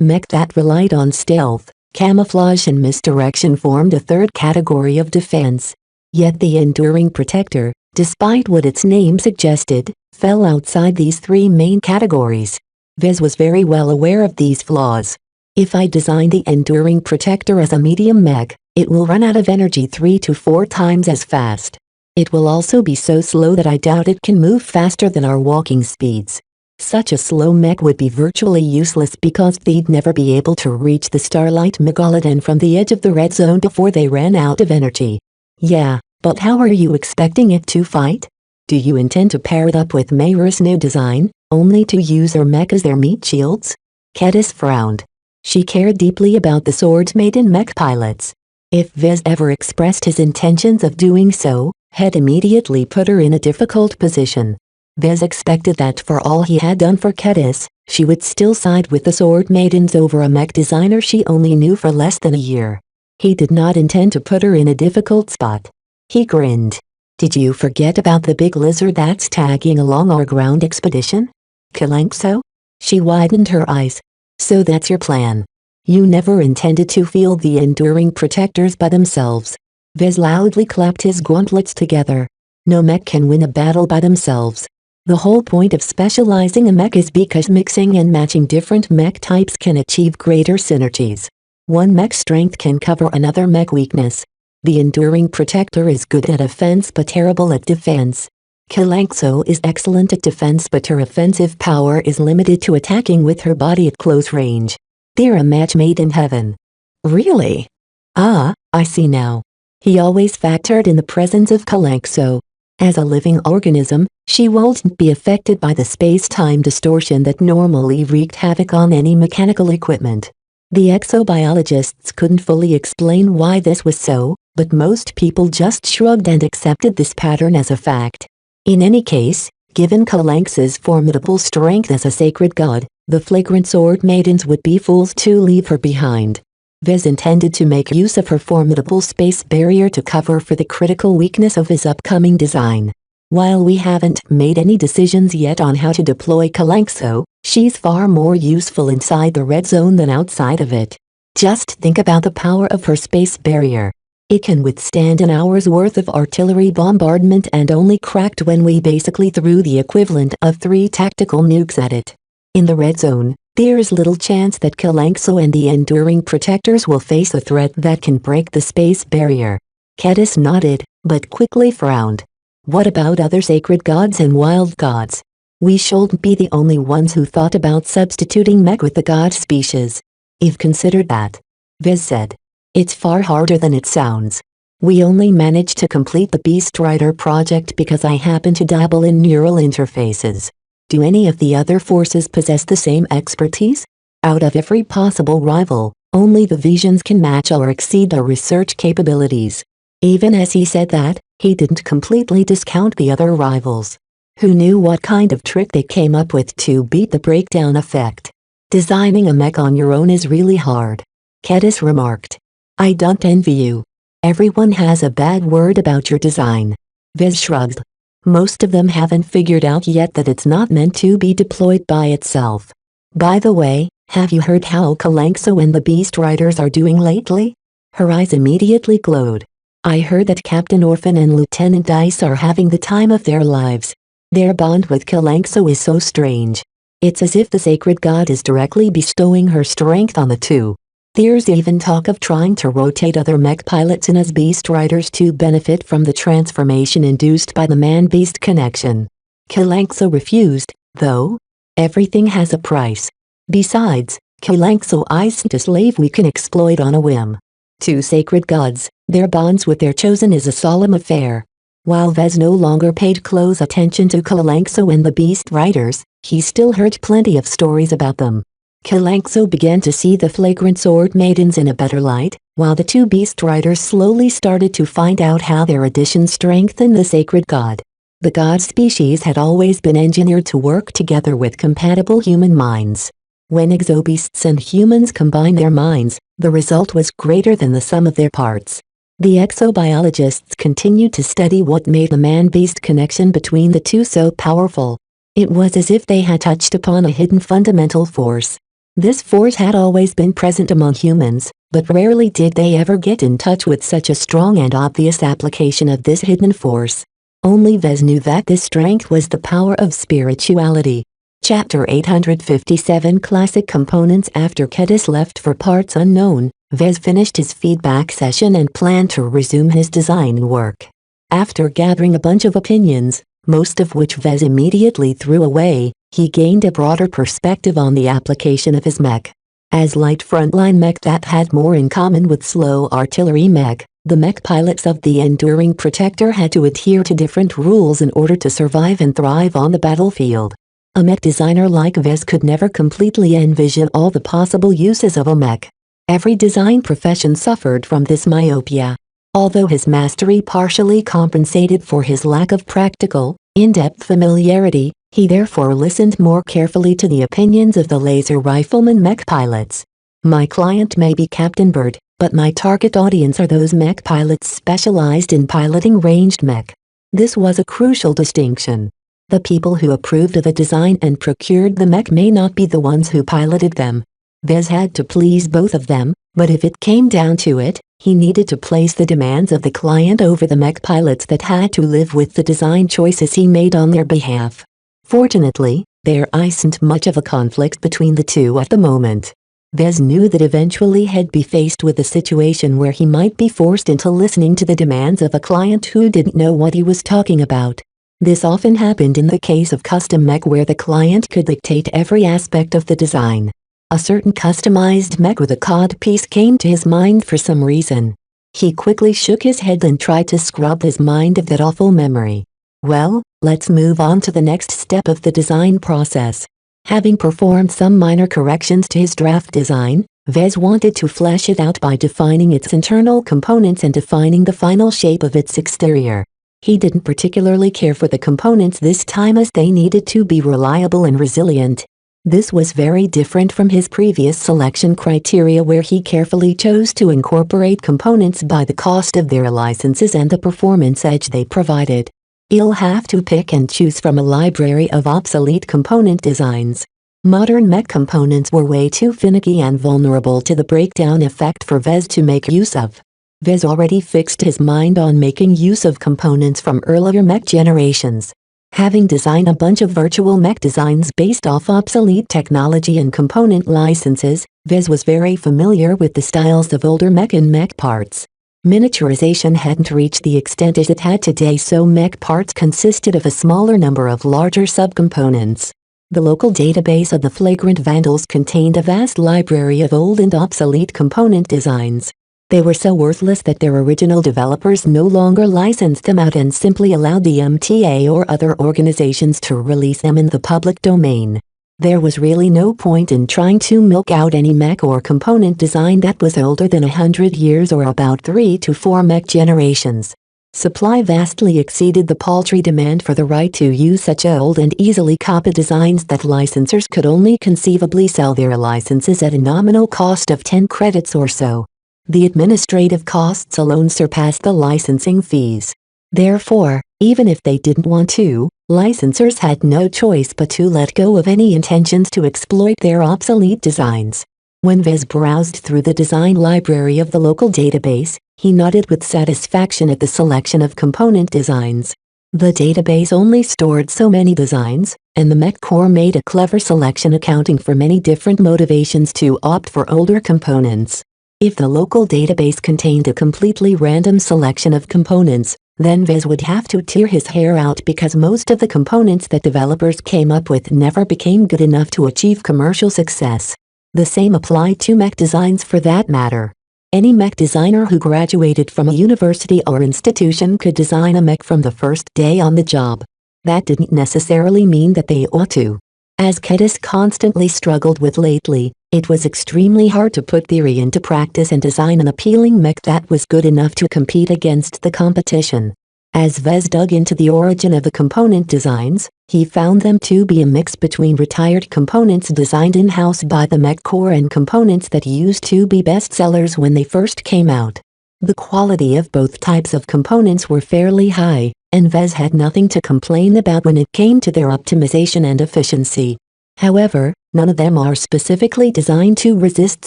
mech that relied on stealth, camouflage and misdirection formed a third category of defense. Yet the enduring protector, despite what its name suggested, fell outside these three main categories. Vez was very well aware of these flaws. If I design the enduring protector as a medium mech, it will run out of energy 3 to 4 times as fast. It will also be so slow that I doubt it can move faster than our walking speeds. Such a slow mech would be virtually useless because they'd never be able to reach the Starlight Megalodon from the edge of the red zone before they ran out of energy. Yeah, but how are you expecting it to fight? Do you intend to pair it up with Mayra's new design, only to use her mech as their meat shields? Kedis frowned. She cared deeply about the Sword Maiden mech pilots. If Vez ever expressed his intentions of doing so, had immediately put her in a difficult position. Vez expected that for all he had done for Kedis, she would still side with the Sword Maidens over a mech designer she only knew for less than a year. He did not intend to put her in a difficult spot. He grinned. Did you forget about the big lizard that's tagging along our ground expedition? Kalankso? She widened her eyes. So that's your plan. You never intended to field the enduring protectors by themselves. Vez loudly clapped his gauntlets together. No mech can win a battle by themselves. The whole point of specializing a mech is because mixing and matching different mech types can achieve greater synergies. One mech strength can cover another mech weakness. The enduring protector is good at offense but terrible at defense. Kalankso is excellent at defense, but her offensive power is limited to attacking with her body at close range. They're a match made in heaven. Really? Ah, I see now. He always factored in the presence of Kalankso. As a living organism, she won't be affected by the space-time distortion that normally wreaked havoc on any mechanical equipment. The exobiologists couldn't fully explain why this was so, but most people just shrugged and accepted this pattern as a fact. In any case, given Kalankso's formidable strength as a sacred god, the flagrant Sword Maidens would be fools to leave her behind. Vez intended to make use of her formidable space barrier to cover for the critical weakness of his upcoming design. While we haven't made any decisions yet on how to deploy Kalankso, she's far more useful inside the red zone than outside of it. Just think about the power of her space barrier. It can withstand an hour's worth of artillery bombardment and only cracked when we basically threw the equivalent of 3 tactical nukes at it. In the red zone, there's little chance that Kalankso and the enduring protectors will face a threat that can break the space barrier. Kedis nodded, but quickly frowned. What about other sacred gods and wild gods? We shouldn't be the only ones who thought about substituting mech with the god species. I've considered that. Vez said. It's far harder than it sounds. We only managed to complete the Beast Rider project because I happen to dabble in neural interfaces. Do any of the other forces possess the same expertise? Out of every possible rival, only the Visions can match or exceed our research capabilities. Even as he said that, he didn't completely discount the other rivals. Who knew what kind of trick they came up with to beat the breakdown effect? Designing a mech on your own is really hard. Kedis remarked. I don't envy you. Everyone has a bad word about your design. Vez shrugged. Most of them haven't figured out yet that it's not meant to be deployed by itself. By the way, have you heard how Kalankso and the Beast Riders are doing lately? Her eyes immediately glowed. I heard that Captain Orphan and Lieutenant Dice are having the time of their lives. Their bond with Kalanxo is so strange. It's as if the sacred god is directly bestowing her strength on the two. There's even talk of trying to rotate other mech pilots in as beast riders to benefit from the transformation induced by the man-beast connection. Kalanxo refused, though. Everything has a price. Besides, Kalanxo isn't a slave we can exploit on a whim. Two sacred gods, their bonds with their chosen is a solemn affair. While Vez no longer paid close attention to Kalanxo and the beast riders, he still heard plenty of stories about them. Kalanxo began to see the flagrant sword maidens in a better light, while the two beast riders slowly started to find out how their addition strengthened the sacred god. The god species had always been engineered to work together with compatible human minds. When exobeasts and humans combined their minds, the result was greater than the sum of their parts. The exobiologists continued to study what made the man-beast connection between the two so powerful. It was as if they had touched upon a hidden fundamental force. This force had always been present among humans, but rarely did they ever get in touch with such a strong and obvious application of this hidden force. Only Vez knew that this strength was the power of spirituality. Chapter 857 Classic Components. After Kedis left for parts unknown, Vez finished his feedback session and planned to resume his design work. After gathering a bunch of opinions, most of which Vez immediately threw away, he gained a broader perspective on the application of his mech. As light frontline mech that had more in common with slow artillery mech, the mech pilots of the Enduring Protector had to adhere to different rules in order to survive and thrive on the battlefield. A mech designer like Vez could never completely envision all the possible uses of a mech. Every design profession suffered from this myopia. Although his mastery partially compensated for his lack of practical, in-depth familiarity, he therefore listened more carefully to the opinions of the laser rifleman mech pilots. My client may be Captain Bird, but my target audience are those mech pilots specialized in piloting ranged mech. This was a crucial distinction. The people who approved of a design and procured the mech may not be the ones who piloted them. Vez had to please both of them, but if it came down to it, he needed to place the demands of the client over the mech pilots that had to live with the design choices he made on their behalf. Fortunately, there isn't much of a conflict between the two at the moment. Vez knew that eventually he'd be faced with a situation where he might be forced into listening to the demands of a client who didn't know what he was talking about. This often happened in the case of custom mech where the client could dictate every aspect of the design. A certain customized mech with a cod piece came to his mind for some reason. He quickly shook his head and tried to scrub his mind of that awful memory. Well, let's move on to the next step of the design process. Having performed some minor corrections to his draft design, Vez wanted to flesh it out by defining its internal components and defining the final shape of its exterior. He didn't particularly care for the components this time as they needed to be reliable and resilient. This was very different from his previous selection criteria where he carefully chose to incorporate components by the cost of their licenses and the performance edge they provided. He'll have to pick and choose from a library of obsolete component designs. Modern mech components were way too finicky and vulnerable to the breakdown effect for Vez to make use of. Vez already fixed his mind on making use of components from earlier mech generations. Having designed a bunch of virtual mech designs based off obsolete technology and component licenses, Vez was very familiar with the styles of older mech and mech parts. Miniaturization hadn't reached the extent as it had today, so mech parts consisted of a smaller number of larger subcomponents. The local database of the Flagrant Vandals contained a vast library of old and obsolete component designs. They were so worthless that their original developers no longer licensed them out and simply allowed the MTA or other organizations to release them in the public domain. There was really no point in trying to milk out any mech or component design that was older than 100 years or about 3 to 4 mech generations. Supply vastly exceeded the paltry demand for the right to use such old and easily copied designs that licensors could only conceivably sell their licenses at a nominal cost of 10 credits or so. The administrative costs alone surpassed the licensing fees. Therefore, even if they didn't want to, licensors had no choice but to let go of any intentions to exploit their obsolete designs. When Vez browsed through the design library of the local database, he nodded with satisfaction at the selection of component designs. The database only stored so many designs, and the Mech core made a clever selection accounting for many different motivations to opt for older components. If the local database contained a completely random selection of components, then Vez would have to tear his hair out because most of the components that developers came up with never became good enough to achieve commercial success. The same applied to mech designs for that matter. Any mech designer who graduated from a university or institution could design a mech from the first day on the job. That didn't necessarily mean that they ought to. As Kedis constantly struggled with lately, it was extremely hard to put theory into practice and design an appealing mech that was good enough to compete against the competition. As Vez dug into the origin of the component designs, he found them to be a mix between retired components designed in-house by the Mech core and components that used to be bestsellers when they first came out. The quality of both types of components were fairly high, and Vez had nothing to complain about when it came to their optimization and efficiency. However, none of them are specifically designed to resist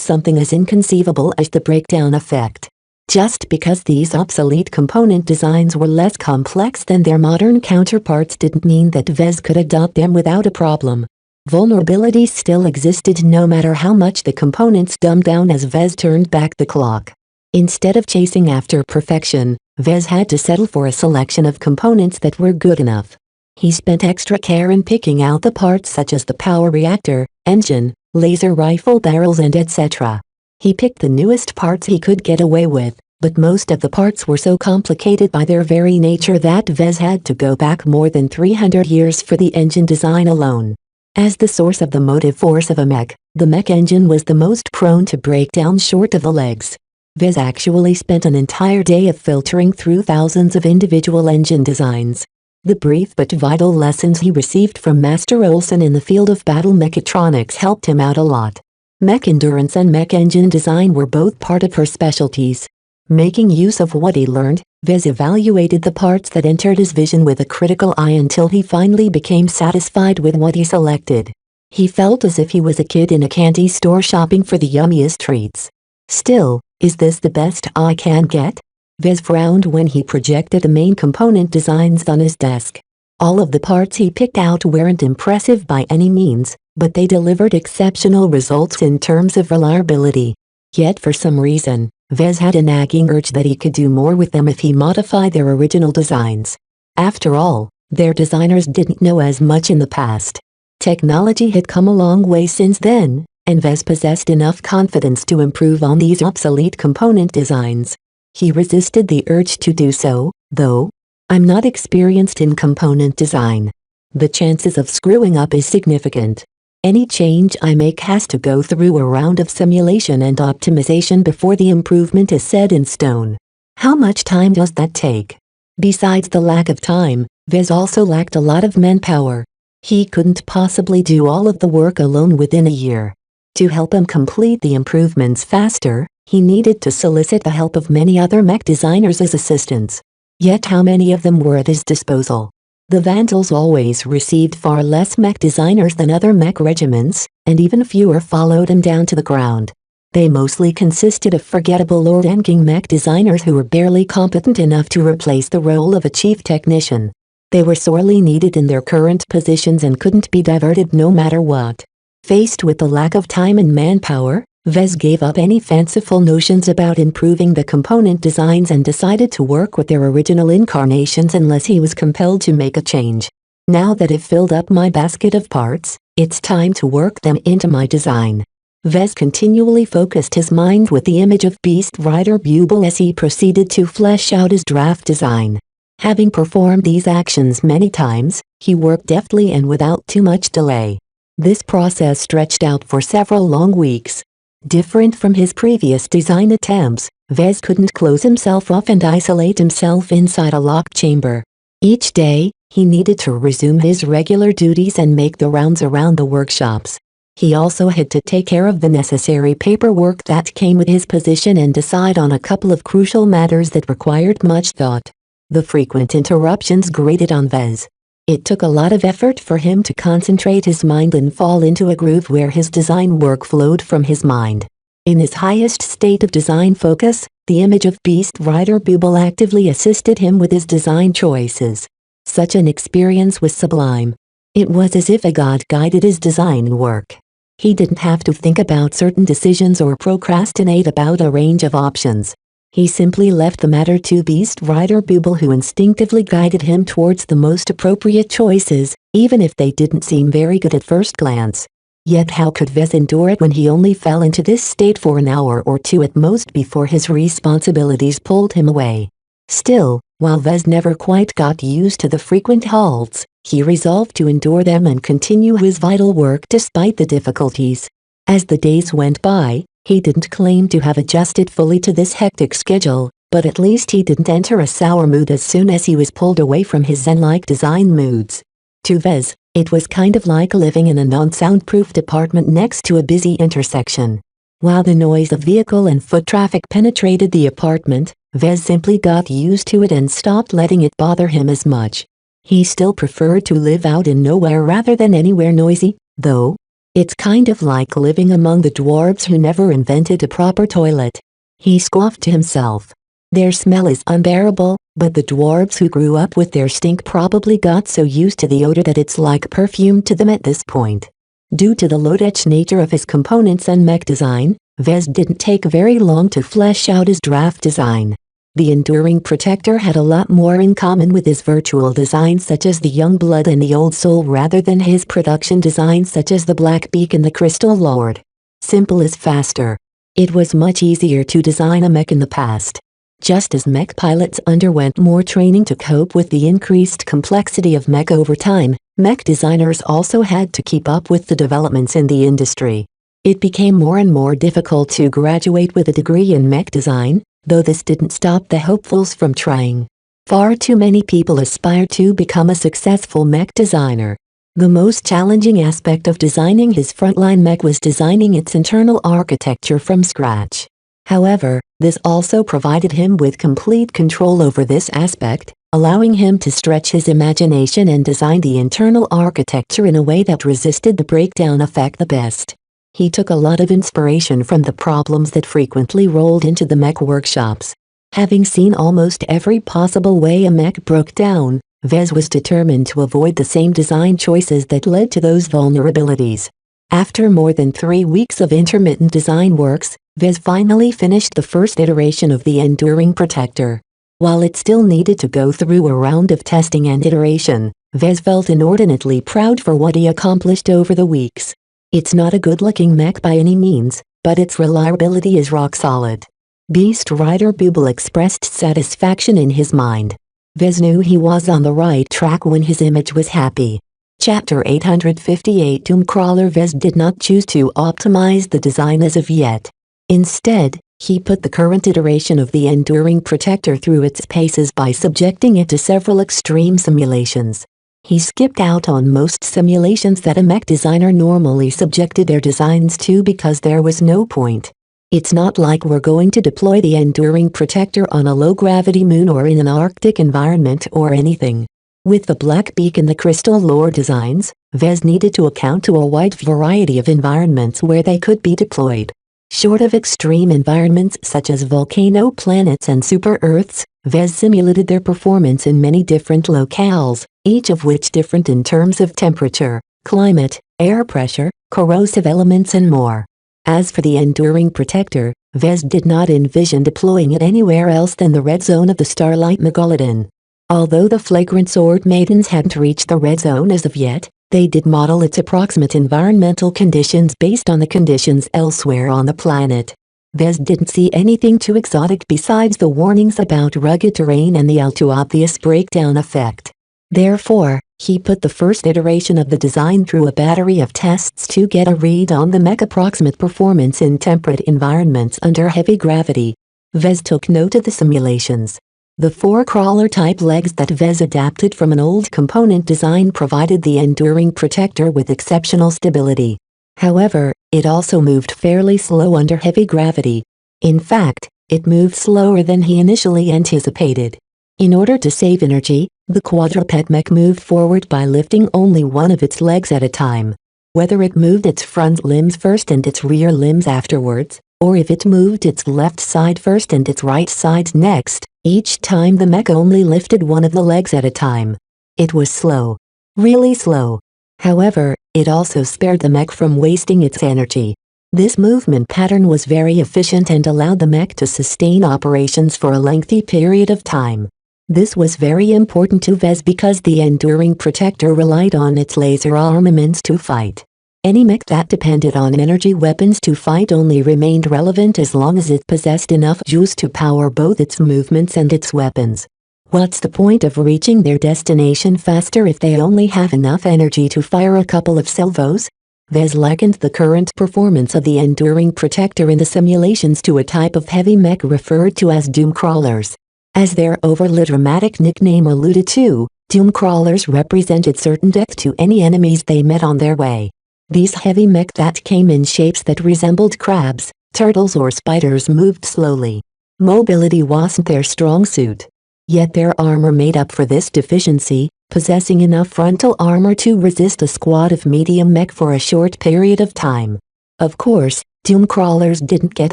something as inconceivable as the breakdown effect. Just because these obsolete component designs were less complex than their modern counterparts didn't mean that Vez could adopt them without a problem. Vulnerabilities still existed no matter how much the components dumbed down as Vez turned back the clock. Instead of chasing after perfection, Vez had to settle for a selection of components that were good enough. He spent extra care in picking out the parts such as the power reactor, engine, laser rifle barrels and etc. He picked the newest parts he could get away with, but most of the parts were so complicated by their very nature that Vez had to go back more than 300 years for the engine design alone. As the source of the motive force of a mech, the mech engine was the most prone to break down short of the legs. Vez actually spent an entire day of filtering through thousands of individual engine designs. The brief but vital lessons he received from Master Olson in the field of battle mechatronics helped him out a lot. Mech endurance and mech engine design were both part of her specialties. Making use of what he learned, Vez evaluated the parts that entered his vision with a critical eye until he finally became satisfied with what he selected. He felt as if he was a kid in a candy store shopping for the yummiest treats. Still, is this the best I can get? Vez frowned when he projected the main component designs on his desk. All of the parts he picked out weren't impressive by any means, but they delivered exceptional results in terms of reliability. Yet for some reason, Vez had a nagging urge that he could do more with them if he modified their original designs. After all, their designers didn't know as much in the past. Technology had come a long way since then, and Vez possessed enough confidence to improve on these obsolete component designs. He resisted the urge to do so, though. I'm not experienced in component design. The chances of screwing up is significant. Any change I make has to go through a round of simulation and optimization before the improvement is set in stone. How much time does that take? Besides the lack of time, Vez also lacked a lot of manpower. He couldn't possibly do all of the work alone within a year. To help him complete the improvements faster, he needed to solicit the help of many other mech designers as assistants. Yet how many of them were at his disposal? The Vandals always received far less mech designers than other mech regiments, and even fewer followed him down to the ground. They mostly consisted of forgettable Lord-Enking mech designers who were barely competent enough to replace the role of a chief technician. They were sorely needed in their current positions and couldn't be diverted no matter what. Faced with the lack of time and manpower, Vez gave up any fanciful notions about improving the component designs and decided to work with their original incarnations unless he was compelled to make a change. Now that I've filled up my basket of parts, it's time to work them into my design. Vez continually focused his mind with the image of Beast Rider Buble as he proceeded to flesh out his draft design. Having performed these actions many times, he worked deftly and without too much delay. This process stretched out for several long weeks. Different from his previous design attempts, Vez couldn't close himself off and isolate himself inside a locked chamber. Each day, he needed to resume his regular duties and make the rounds around the workshops. He also had to take care of the necessary paperwork that came with his position and decide on a couple of crucial matters that required much thought. The frequent interruptions grated on Vez. It took a lot of effort for him to concentrate his mind and fall into a groove where his design work flowed from his mind. In his highest state of design focus, the image of Beast Rider Buble actively assisted him with his design choices. Such an experience was sublime. It was as if a god guided his design work. He didn't have to think about certain decisions or procrastinate about a range of options. He simply left the matter to Beast Rider Booble, who instinctively guided him towards the most appropriate choices, even if they didn't seem very good at first glance. Yet how could Vez endure it when he only fell into this state for an hour or two at most before his responsibilities pulled him away? Still, while Vez never quite got used to the frequent halts, he resolved to endure them and continue his vital work despite the difficulties. As the days went by, he didn't claim to have adjusted fully to this hectic schedule, but at least he didn't enter a sour mood as soon as he was pulled away from his zen-like design moods. To Vez, it was kind of like living in a non-soundproofed apartment next to a busy intersection. While the noise of vehicle and foot traffic penetrated the apartment, Vez simply got used to it and stopped letting it bother him as much. He still preferred to live out in nowhere rather than anywhere noisy, though. It's kind of like living among the dwarves who never invented a proper toilet. He scoffed to himself. Their smell is unbearable, but the dwarves who grew up with their stink probably got so used to the odor that it's like perfume to them at this point. Due to the low-tech nature of his components and mech design, Vez didn't take very long to flesh out his draft design. The Enduring Protector had a lot more in common with his virtual designs such as the Young Blood and the Old Soul rather than his production designs such as the Black Beak and the Crystal Lord. Simple is faster. It was much easier to design a mech in the past. Just as mech pilots underwent more training to cope with the increased complexity of mech over time, mech designers also had to keep up with the developments in the industry. It became more and more difficult to graduate with a degree in mech design, though this didn't stop the hopefuls from trying. Far too many people aspire to become a successful mech designer. The most challenging aspect of designing his frontline mech was designing its internal architecture from scratch. However, this also provided him with complete control over this aspect, allowing him to stretch his imagination and design the internal architecture in a way that resisted the breakdown effect the best. He took a lot of inspiration from the problems that frequently rolled into the mech workshops. Having seen almost every possible way a mech broke down, Vez was determined to avoid the same design choices that led to those vulnerabilities. After more than 3 weeks of intermittent design works, Vez finally finished the first iteration of the Enduring Protector. While it still needed to go through a round of testing and iteration, Vez felt inordinately proud for what he accomplished over the weeks. It's not a good-looking mech by any means, but its reliability is rock solid. Beast Rider Booble expressed satisfaction in his mind. Vez knew he was on the right track when his image was happy. Chapter 858 Doomcrawler. Vez did not choose to optimize the design as of yet. Instead, he put the current iteration of the Enduring Protector through its paces by subjecting it to several extreme simulations. He skipped out on most simulations that a mech designer normally subjected their designs to because there was no point. It's not like we're going to deploy the Enduring Protector on a low-gravity moon or in an Arctic environment or anything. With the Black Beak and the Crystal Lore designs, Vez needed to account to a wide variety of environments where they could be deployed. Short of extreme environments such as volcano planets and super-Earths, Vez simulated their performance in many different locales, each of which different in terms of temperature, climate, air pressure, corrosive elements and more. As for the Enduring Protector, Vez did not envision deploying it anywhere else than the red zone of the Starlight Megalodon. Although the Flagrant Sword Maidens hadn't reached the red zone as of yet, they did model its approximate environmental conditions based on the conditions elsewhere on the planet. Vez didn't see anything too exotic besides the warnings about rugged terrain and the all-too-obvious breakdown effect. Therefore, he put the first iteration of the design through a battery of tests to get a read on the mech approximate performance in temperate environments under heavy gravity. Vez took note of the simulations. The 4 crawler-type legs that Vez adapted from an old component design provided the Enduring Protector with exceptional stability. However, it also moved fairly slow under heavy gravity. In fact, it moved slower than he initially anticipated. In order to save energy, the quadruped mech moved forward by lifting only one of its legs at a time. Whether it moved its front limbs first and its rear limbs afterwards, or if it moved its left side first and its right side next, each time the mech only lifted one of the legs at a time. It was slow. Really slow. However, it also spared the mech from wasting its energy. This movement pattern was very efficient and allowed the mech to sustain operations for a lengthy period of time. This was very important to Vez because the Enduring Protector relied on its laser armaments to fight. Any mech that depended on energy weapons to fight only remained relevant as long as it possessed enough juice to power both its movements and its weapons. What's the point of reaching their destination faster if they only have enough energy to fire a couple of salvos? Vez likened the current performance of the Enduring Protector in the simulations to a type of heavy mech referred to as doom crawlers. As their overly dramatic nickname alluded to, doom crawlers represented certain death to any enemies they met on their way. These heavy mech that came in shapes that resembled crabs, turtles or spiders moved slowly. Mobility wasn't their strong suit. Yet their armor made up for this deficiency, possessing enough frontal armor to resist a squad of medium mech for a short period of time. Of course, doom crawlers didn't get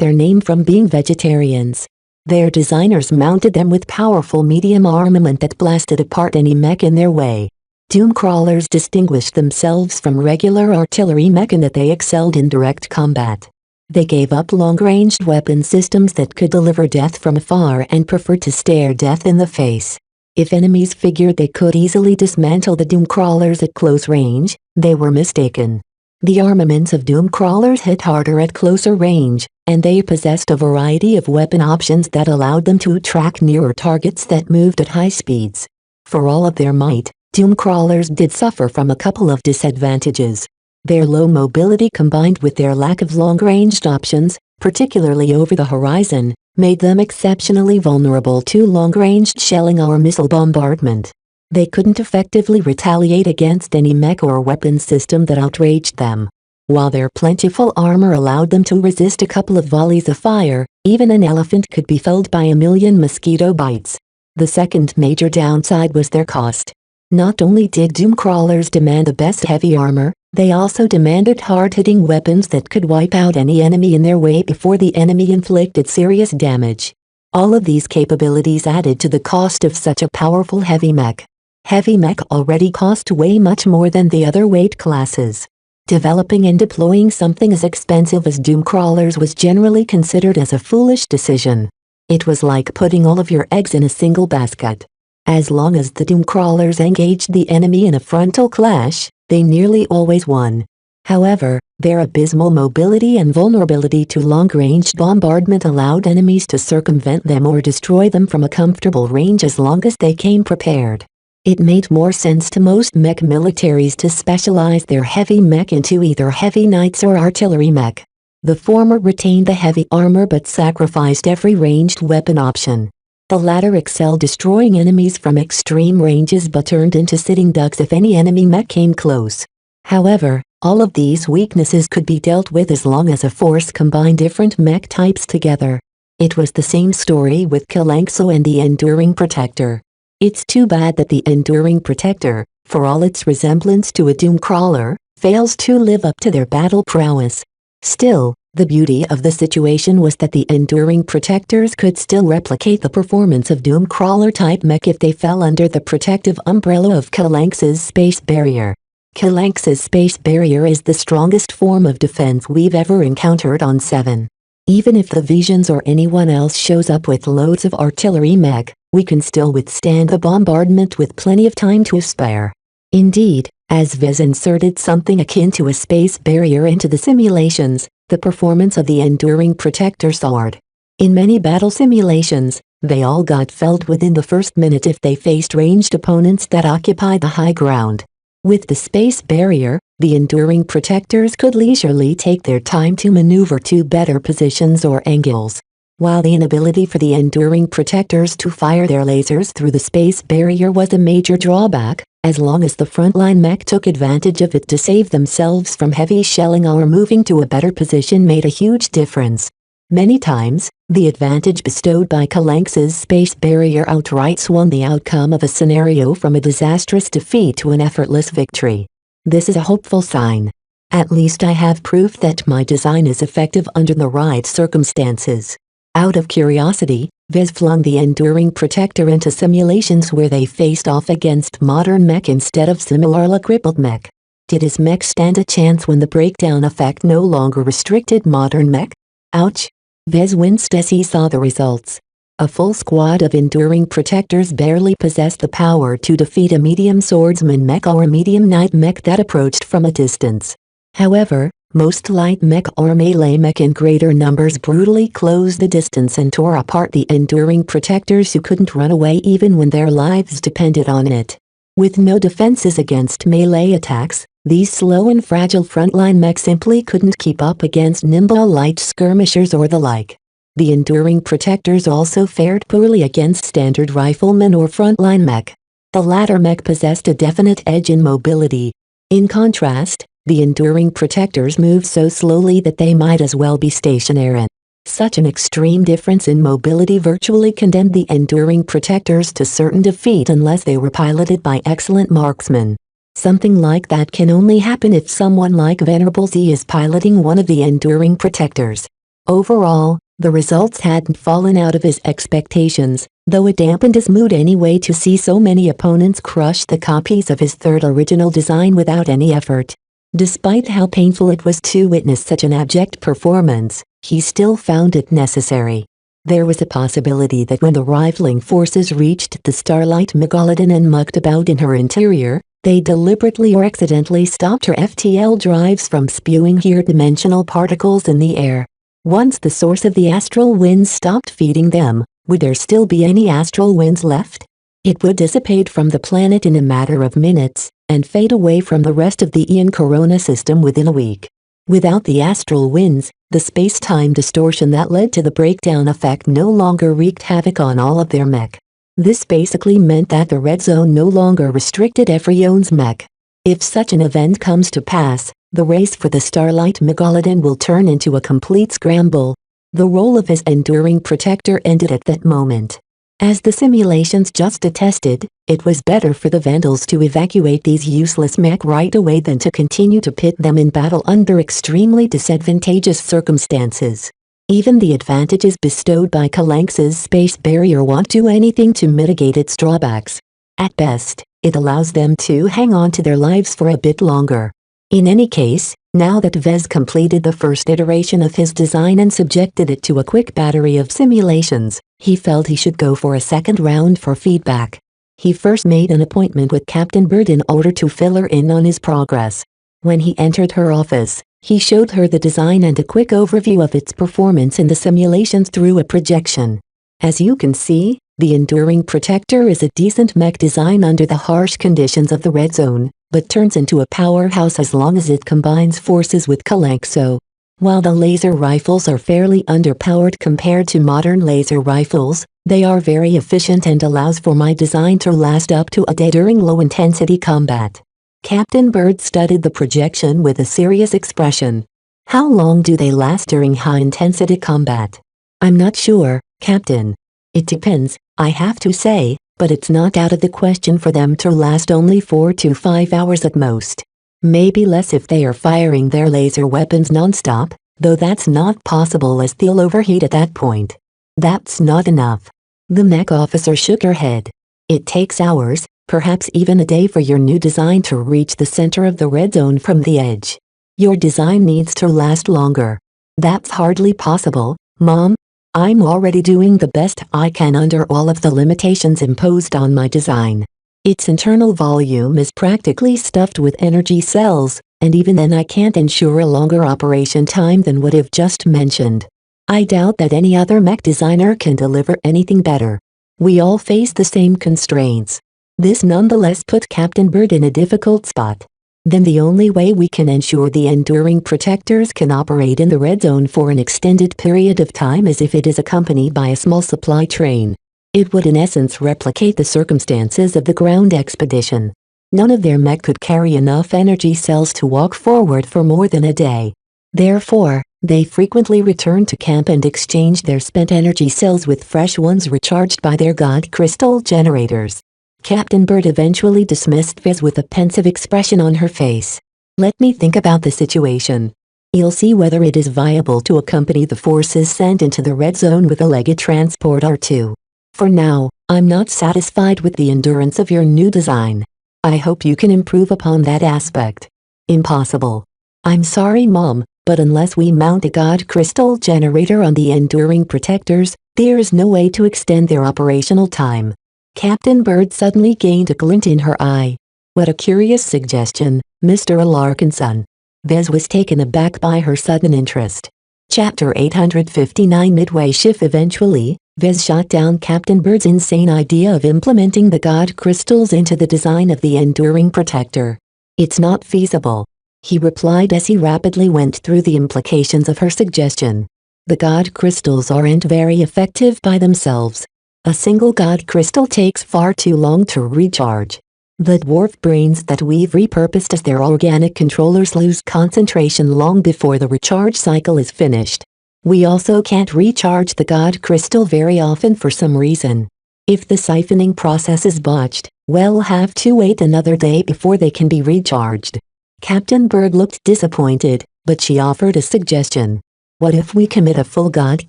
their name from being vegetarians. Their designers mounted them with powerful medium armament that blasted apart any mech in their way. Doom crawlers distinguished themselves from regular artillery mech in that they excelled in direct combat. They gave up long-ranged weapon systems that could deliver death from afar and preferred to stare death in the face. If enemies figured they could easily dismantle the doom crawlers at close range, they were mistaken. The armaments of doom crawlers hit harder at closer range, and they possessed a variety of weapon options that allowed them to track nearer targets that moved at high speeds. For all of their might, doom crawlers did suffer from a couple of disadvantages. Their low mobility combined with their lack of long-ranged options, particularly over the horizon, made them exceptionally vulnerable to long-ranged shelling or missile bombardment. They couldn't effectively retaliate against any mech or weapon system that outraged them. While their plentiful armor allowed them to resist a couple of volleys of fire, even an elephant could be felled by a million mosquito bites. The second major downside was their cost. Not only did doom crawlers demand the best heavy armor, they also demanded hard-hitting weapons that could wipe out any enemy in their way before the enemy inflicted serious damage. All of these capabilities added to the cost of such a powerful heavy mech. Heavy mech already cost way much more than the other weight classes. Developing and deploying something as expensive as doom crawlers was generally considered as a foolish decision. It was like putting all of your eggs in a single basket. As long as the doom crawlers engaged the enemy in a frontal clash, they nearly always won. However, their abysmal mobility and vulnerability to long-range bombardment allowed enemies to circumvent them or destroy them from a comfortable range as long as they came prepared. It made more sense to most mech militaries to specialize their heavy mech into either heavy knights or artillery mech. The former retained the heavy armor but sacrificed every ranged weapon option. The latter excelled destroying enemies from extreme ranges but turned into sitting ducks if any enemy mech came close. However, all of these weaknesses could be dealt with as long as a force combined different mech types together. It was the same story with Kalanxo and the Enduring Protector. It's too bad that the Enduring Protector, for all its resemblance to a doom crawler, fails to live up to their battle prowess. Still, the beauty of the situation was that the Enduring Protectors could still replicate the performance of doom crawler type mech if they fell under the protective umbrella of Kalanx's space barrier. Kalanx's space barrier is the strongest form of defense we've ever encountered on 7. Even if the Visions or anyone else shows up with loads of artillery mech, we can still withstand the bombardment with plenty of time to spare. Indeed, as Vez inserted something akin to a space barrier into the simulations, the performance of the Enduring Protector soared. In many battle simulations, they all got felled within the first minute if they faced ranged opponents that occupied the high ground. With the space barrier, the Enduring Protectors could leisurely take their time to maneuver to better positions or angles. While the inability for the Enduring Protectors to fire their lasers through the space barrier was a major drawback, as long as the frontline mech took advantage of it to save themselves from heavy shelling or moving to a better position made a huge difference. Many times, the advantage bestowed by Kalanx's space barrier outright swung the outcome of a scenario from a disastrous defeat to an effortless victory. This is a hopeful sign. At least I have proof that my design is effective under the right circumstances. Out of curiosity, Vez flung the enduring protector into simulations where they faced off against modern mech instead of similarly crippled mech. Did his mech stand a chance when the breakdown effect no longer restricted modern mech? Ouch! Vez winced as he saw the results. A full squad of enduring protectors barely possessed the power to defeat a medium swordsman mech or a medium knight mech that approached from a distance. However, most light mech or melee mech in greater numbers brutally closed the distance and tore apart the enduring protectors who couldn't run away even when their lives depended on it. With no defenses against melee attacks, these slow and fragile frontline mech simply couldn't keep up against nimble light skirmishers or the like. The enduring protectors also fared poorly against standard riflemen or frontline mech. The latter mech possessed a definite edge in mobility. In contrast, the enduring protectors moved so slowly that they might as well be stationary. Such an extreme difference in mobility virtually condemned the enduring protectors to certain defeat unless they were piloted by excellent marksmen. Something like that can only happen if someone like Venerable Z is piloting one of the enduring protectors. Overall, the results hadn't fallen out of his expectations, though it dampened his mood anyway to see so many opponents crush the copies of his third original design without any effort. Despite how painful it was to witness such an abject performance, he still found it necessary. There was a possibility that when the rivaling forces reached the Starlight Megalodon and mucked about in her interior, they deliberately or accidentally stopped her FTL drives from spewing dimensional particles in the air. Once the source of the astral winds stopped feeding them, would there still be any astral winds left? It would dissipate from the planet in a matter of minutes, and fade away from the rest of the Ian Corona system within a week. Without the astral winds, the space-time distortion that led to the breakdown effect no longer wreaked havoc on all of their mech. This basically meant that the red zone no longer restricted everyone's mech. If such an event comes to pass, the race for the Starlight Megalodon will turn into a complete scramble. The role of his enduring protector ended at that moment. As the simulations just attested, it was better for the Vandals to evacuate these useless mech right away than to continue to pit them in battle under extremely disadvantageous circumstances. Even the advantages bestowed by Kalanx's space barrier won't do anything to mitigate its drawbacks. At best, it allows them to hang on to their lives for a bit longer. In any case, now that Vez completed the first iteration of his design and subjected it to a quick battery of simulations, he felt he should go for a second round for feedback. He first made an appointment with Captain Bird in order to fill her in on his progress. When he entered her office, he showed her the design and a quick overview of its performance in the simulations through a projection. As you can see, the Enduring Protector is a decent mech design under the harsh conditions of the red zone, but turns into a powerhouse as long as it combines forces with Kalanxo. While the laser rifles are fairly underpowered compared to modern laser rifles, they are very efficient and allows for my design to last up to a day during low-intensity combat. Captain Bird studied the projection with a serious expression. How long do they last during high-intensity combat? I'm not sure, Captain. It depends, I have to say, but it's not out of the question for them to last only 4 to 5 hours at most. Maybe less if they are firing their laser weapons non-stop, though that's not possible as they'll overheat at that point. That's not enough. The mech officer shook her head. It takes hours, perhaps even a day for your new design to reach the center of the red zone from the edge. Your design needs to last longer. That's hardly possible, Mom. I'm already doing the best I can under all of the limitations imposed on my design. Its internal volume is practically stuffed with energy cells, and even then I can't ensure a longer operation time than what I've just mentioned. I doubt that any other mech designer can deliver anything better. We all face the same constraints. This nonetheless put Captain Bird in a difficult spot. Then the only way we can ensure the Enduring Protectors can operate in the red zone for an extended period of time is if it is accompanied by a small supply train. It would in essence replicate the circumstances of the ground expedition. None of their mech could carry enough energy cells to walk forward for more than a day. Therefore, they frequently returned to camp and exchanged their spent energy cells with fresh ones recharged by their God Crystal generators. Captain Bird eventually dismissed Viz with a pensive expression on her face. Let me think about the situation. You'll see whether it is viable to accompany the forces sent into the red zone with a legged transport or two. For now, I'm not satisfied with the endurance of your new design. I hope you can improve upon that aspect. Impossible. I'm sorry, Mom, but unless we mount a God Crystal generator on the enduring protectors, there is no way to extend their operational time. Captain Bird suddenly gained a glint in her eye. What a curious suggestion, Mr. Larkinson. Vez was taken aback by her sudden interest. Chapter 859 Midway shift. Eventually, Vez shot down Captain Bird's insane idea of implementing the God crystals into the design of the enduring protector. It's not feasible, he replied as he rapidly went through the implications of her suggestion. The God crystals aren't very effective by themselves. A single God crystal takes far too long to recharge. The dwarf brains that we've repurposed as their organic controllers lose concentration long before the recharge cycle is finished. We also can't recharge the God crystal very often for some reason. If the siphoning process is botched, we'll have to wait another day before they can be recharged. Captain Bird looked disappointed, but she offered a suggestion. What if we commit a full God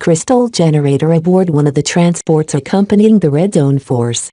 crystal generator aboard one of the transports accompanying the Red Zone force?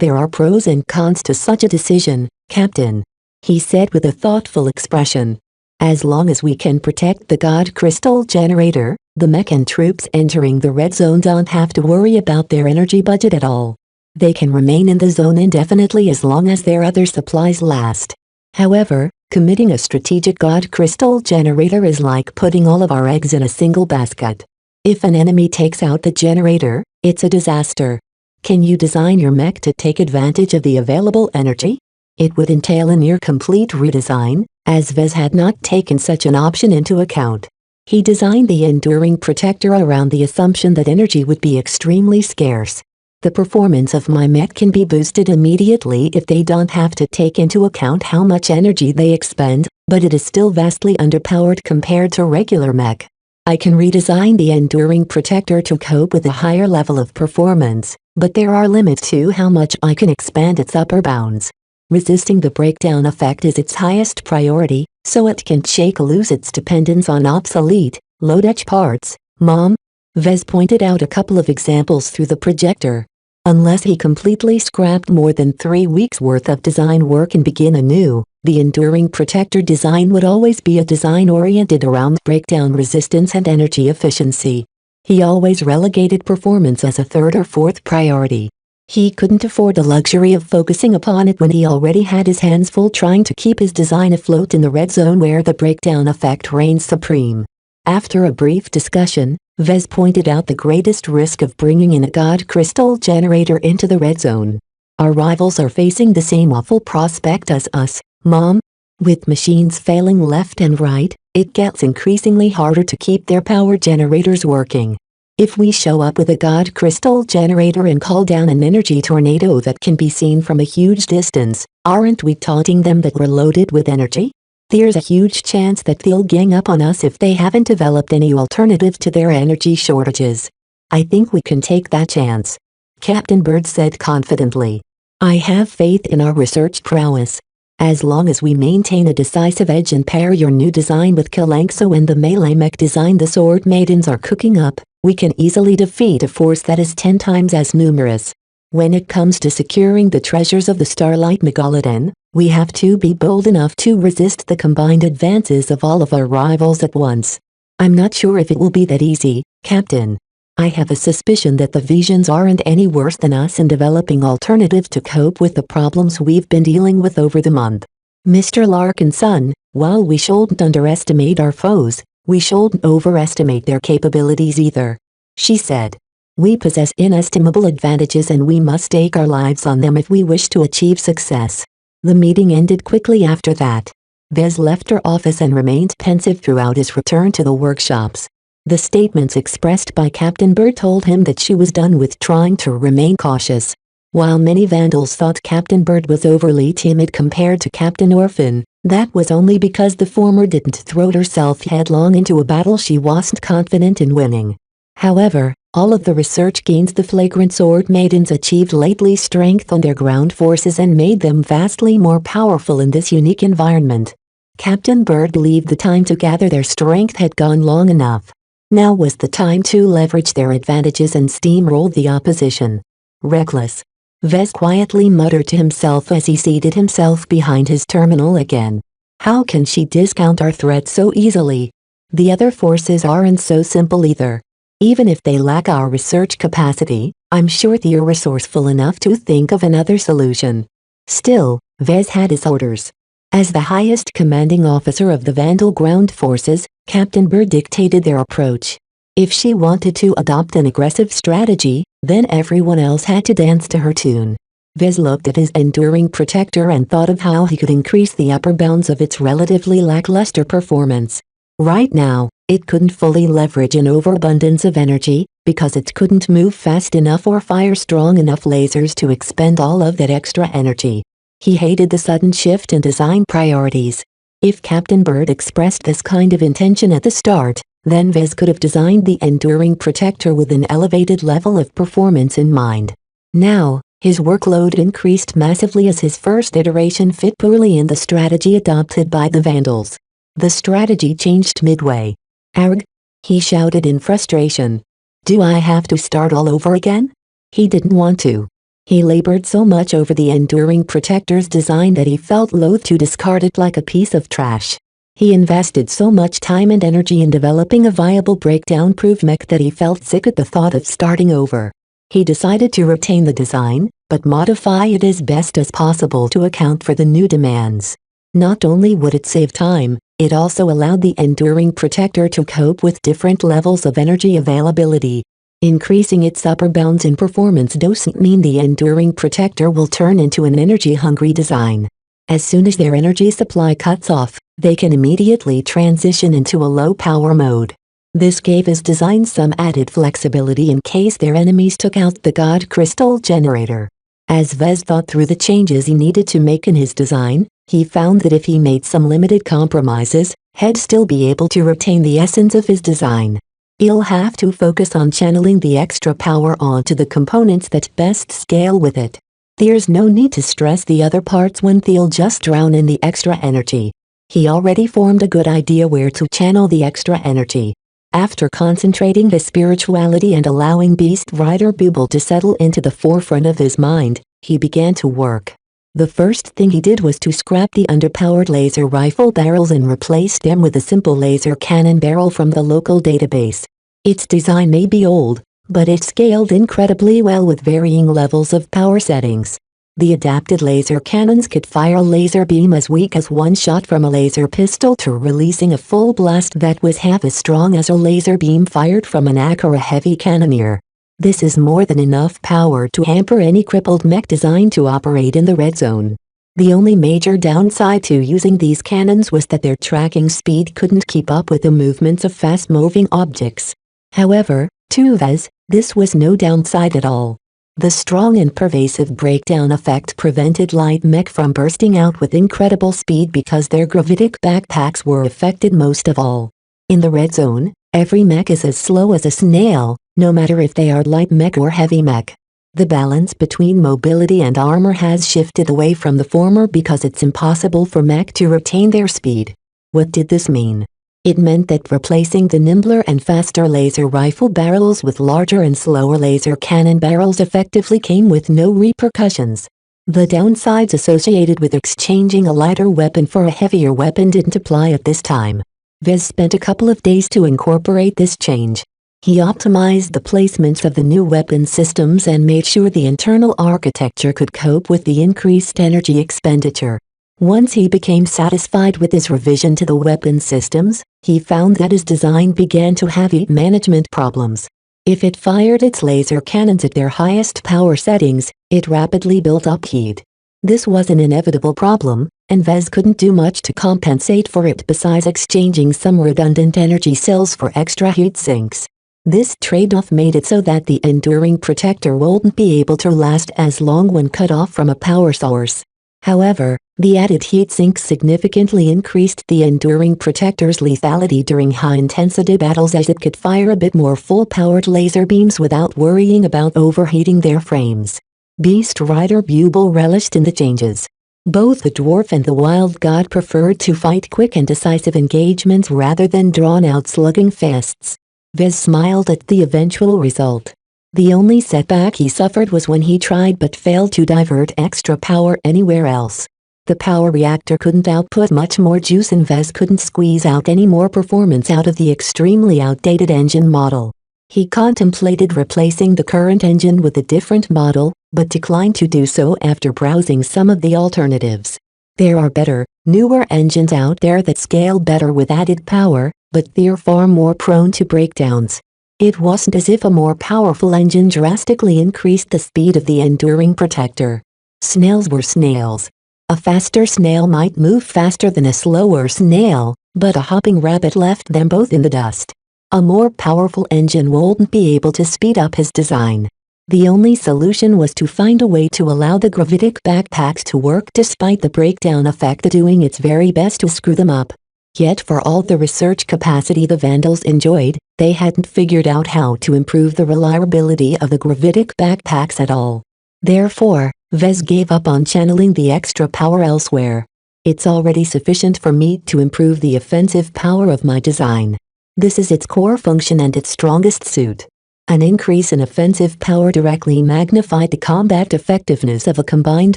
There are pros and cons to such a decision, Captain, he said with a thoughtful expression. As long as we can protect the God Crystal generator, the mech and troops entering the Red Zone don't have to worry about their energy budget at all. They can remain in the zone indefinitely as long as their other supplies last. However, committing a strategic God Crystal generator is like putting all of our eggs in a single basket. If an enemy takes out the generator, it's a disaster. Can you design your mech to take advantage of the available energy? It would entail a near-complete redesign, as Vez had not taken such an option into account. He designed the enduring protector around the assumption that energy would be extremely scarce. The performance of my mech can be boosted immediately if they don't have to take into account how much energy they expend, but it is still vastly underpowered compared to regular mech. I can redesign the enduring protector to cope with a higher level of performance, but there are limits to how much I can expand its upper bounds. Resisting the breakdown effect is its highest priority, so it can shake loose its dependence on obsolete, low-tech parts, Mom. Vez pointed out a couple of examples through the projector. Unless he completely scrapped more than 3 weeks' worth of design work and begin anew, the enduring protector design would always be a design oriented around breakdown resistance and energy efficiency. He always relegated performance as a third or fourth priority. He couldn't afford the luxury of focusing upon it when he already had his hands full trying to keep his design afloat in the red zone where the breakdown effect reigns supreme. After a brief discussion, Vez pointed out the greatest risk of bringing in a God Crystal generator into the red zone. Our rivals are facing the same awful prospect as us, Mom. With machines failing left and right, it gets increasingly harder to keep their power generators working. If we show up with a God Crystal generator and call down an energy tornado that can be seen from a huge distance, aren't we taunting them that we're loaded with energy? There's a huge chance that they'll gang up on us if they haven't developed any alternative to their energy shortages. I think we can take that chance, Captain Bird said confidently. I have faith in our research prowess. As long as we maintain a decisive edge and pair your new design with Kalanxo and the melee mech design the Sword Maidens are cooking up, we can easily defeat a force that is 10 times as numerous. When it comes to securing the treasures of the Starlight Megalodon, we have to be bold enough to resist the combined advances of all of our rivals at once. I'm not sure if it will be that easy, Captain. I have a suspicion that the Visions aren't any worse than us in developing alternatives to cope with the problems we've been dealing with over the month. Mr. Larkinson, while we shouldn't underestimate our foes, we shouldn't overestimate their capabilities either, she said. We possess inestimable advantages and we must stake our lives on them if we wish to achieve success. The meeting ended quickly after that. Vez left her office and remained pensive throughout his return to the workshops. The statements expressed by Captain Bird told him that she was done with trying to remain cautious. While many Vandals thought Captain Bird was overly timid compared to Captain Orphan, that was only because the former didn't throw herself headlong into a battle she wasn't confident in winning. However, all of the research gains the flagrant Sword Maidens achieved lately strengthened their ground forces and made them vastly more powerful in this unique environment. Captain Bird believed the time to gather their strength had gone long enough. Now was the time to leverage their advantages and steamroll the opposition. Reckless. Vez quietly muttered to himself as he seated himself behind his terminal again. How can she discount our threat so easily? The other forces aren't so simple either. Even if they lack our research capacity, I'm sure they're resourceful enough to think of another solution. Still, Vez had his orders. As the highest commanding officer of the Vandal ground forces, Captain Bird dictated their approach. If she wanted to adopt an aggressive strategy, then everyone else had to dance to her tune. Vez looked at his enduring protector and thought of how he could increase the upper bounds of its relatively lackluster performance. Right now, it couldn't fully leverage an overabundance of energy, because it couldn't move fast enough or fire strong enough lasers to expend all of that extra energy. He hated the sudden shift in design priorities. If Captain Bird expressed this kind of intention at the start, then Vez could have designed the enduring protector with an elevated level of performance in mind. Now, his workload increased massively as his first iteration fit poorly in the strategy adopted by the Vandals. The strategy changed midway. "Arg!" he shouted in frustration. "Do I have to start all over again?" He didn't want to. He labored so much over the enduring protector's design that he felt loath to discard it like a piece of trash. He invested so much time and energy in developing a viable breakdown-proof mech that he felt sick at the thought of starting over. He decided to retain the design, but modify it as best as possible to account for the new demands. Not only would it save time, it also allowed the enduring protector to cope with different levels of energy availability. Increasing its upper bounds in performance doesn't mean the enduring protector will turn into an energy-hungry design. As soon as their energy supply cuts off, they can immediately transition into a low-power mode. This gave his design some added flexibility in case their enemies took out the God Crystal generator. As Vez thought through the changes he needed to make in his design, he found that if he made some limited compromises, he'd still be able to retain the essence of his design. He'll have to focus on channeling the extra power onto the components that best scale with it. There's no need to stress the other parts when they'll just drown in the extra energy. He already formed a good idea where to channel the extra energy. After concentrating his spirituality and allowing Beast Rider Bubble to settle into the forefront of his mind, he began to work. The first thing he did was to scrap the underpowered laser rifle barrels and replace them with a simple laser cannon barrel from the local database. Its design may be old, but it scaled incredibly well with varying levels of power settings. The adapted laser cannons could fire a laser beam as weak as one shot from a laser pistol to releasing a full blast that was half as strong as a laser beam fired from an AK or a heavy cannoneer. This is more than enough power to hamper any crippled mech designed to operate in the red zone. The only major downside to using these cannons was that their tracking speed couldn't keep up with the movements of fast-moving objects. However, to Vez, this was no downside at all. The strong and pervasive breakdown effect prevented light mech from bursting out with incredible speed because their gravitic backpacks were affected most of all. In the red zone, every mech is as slow as a snail, no matter if they are light mech or heavy mech. The balance between mobility and armor has shifted away from the former because it's impossible for mech to retain their speed. What did this mean? It meant that replacing the nimbler and faster laser rifle barrels with larger and slower laser cannon barrels effectively came with no repercussions. The downsides associated with exchanging a lighter weapon for a heavier weapon didn't apply at this time. Vez spent a couple of days to incorporate this change. He optimized the placements of the new weapon systems and made sure the internal architecture could cope with the increased energy expenditure. Once he became satisfied with his revision to the weapon systems, he found that his design began to have heat management problems. If it fired its laser cannons at their highest power settings, it rapidly built up heat. This was an inevitable problem, and Vez couldn't do much to compensate for it besides exchanging some redundant energy cells for extra heat sinks. This trade-off made it so that the enduring protector wouldn't be able to last as long when cut off from a power source. However, the added heat sinks significantly increased the enduring protector's lethality during high-intensity battles as it could fire a bit more full-powered laser beams without worrying about overheating their frames. Beast Rider Bubble relished in the changes. Both the dwarf and the wild god preferred to fight quick and decisive engagements rather than drawn-out slugging fests. Vez smiled at the eventual result. The only setback he suffered was when he tried but failed to divert extra power anywhere else. The power reactor couldn't output much more juice and Vez couldn't squeeze out any more performance out of the extremely outdated engine model. He contemplated replacing the current engine with a different model, but declined to do so after browsing some of the alternatives. There are better, newer engines out there that scale better with added power, but they're far more prone to breakdowns. It wasn't as if a more powerful engine drastically increased the speed of the enduring protector. Snails were snails. A faster snail might move faster than a slower snail, but a hopping rabbit left them both in the dust. A more powerful engine wouldn't be able to speed up his design. The only solution was to find a way to allow the gravitic backpacks to work despite the breakdown effect doing its very best to screw them up. Yet for all the research capacity the Vandals enjoyed, they hadn't figured out how to improve the reliability of the gravitic backpacks at all. Therefore, Vez gave up on channeling the extra power elsewhere. It's already sufficient for me to improve the offensive power of my design. This is its core function and its strongest suit. An increase in offensive power directly magnified the combat effectiveness of a combined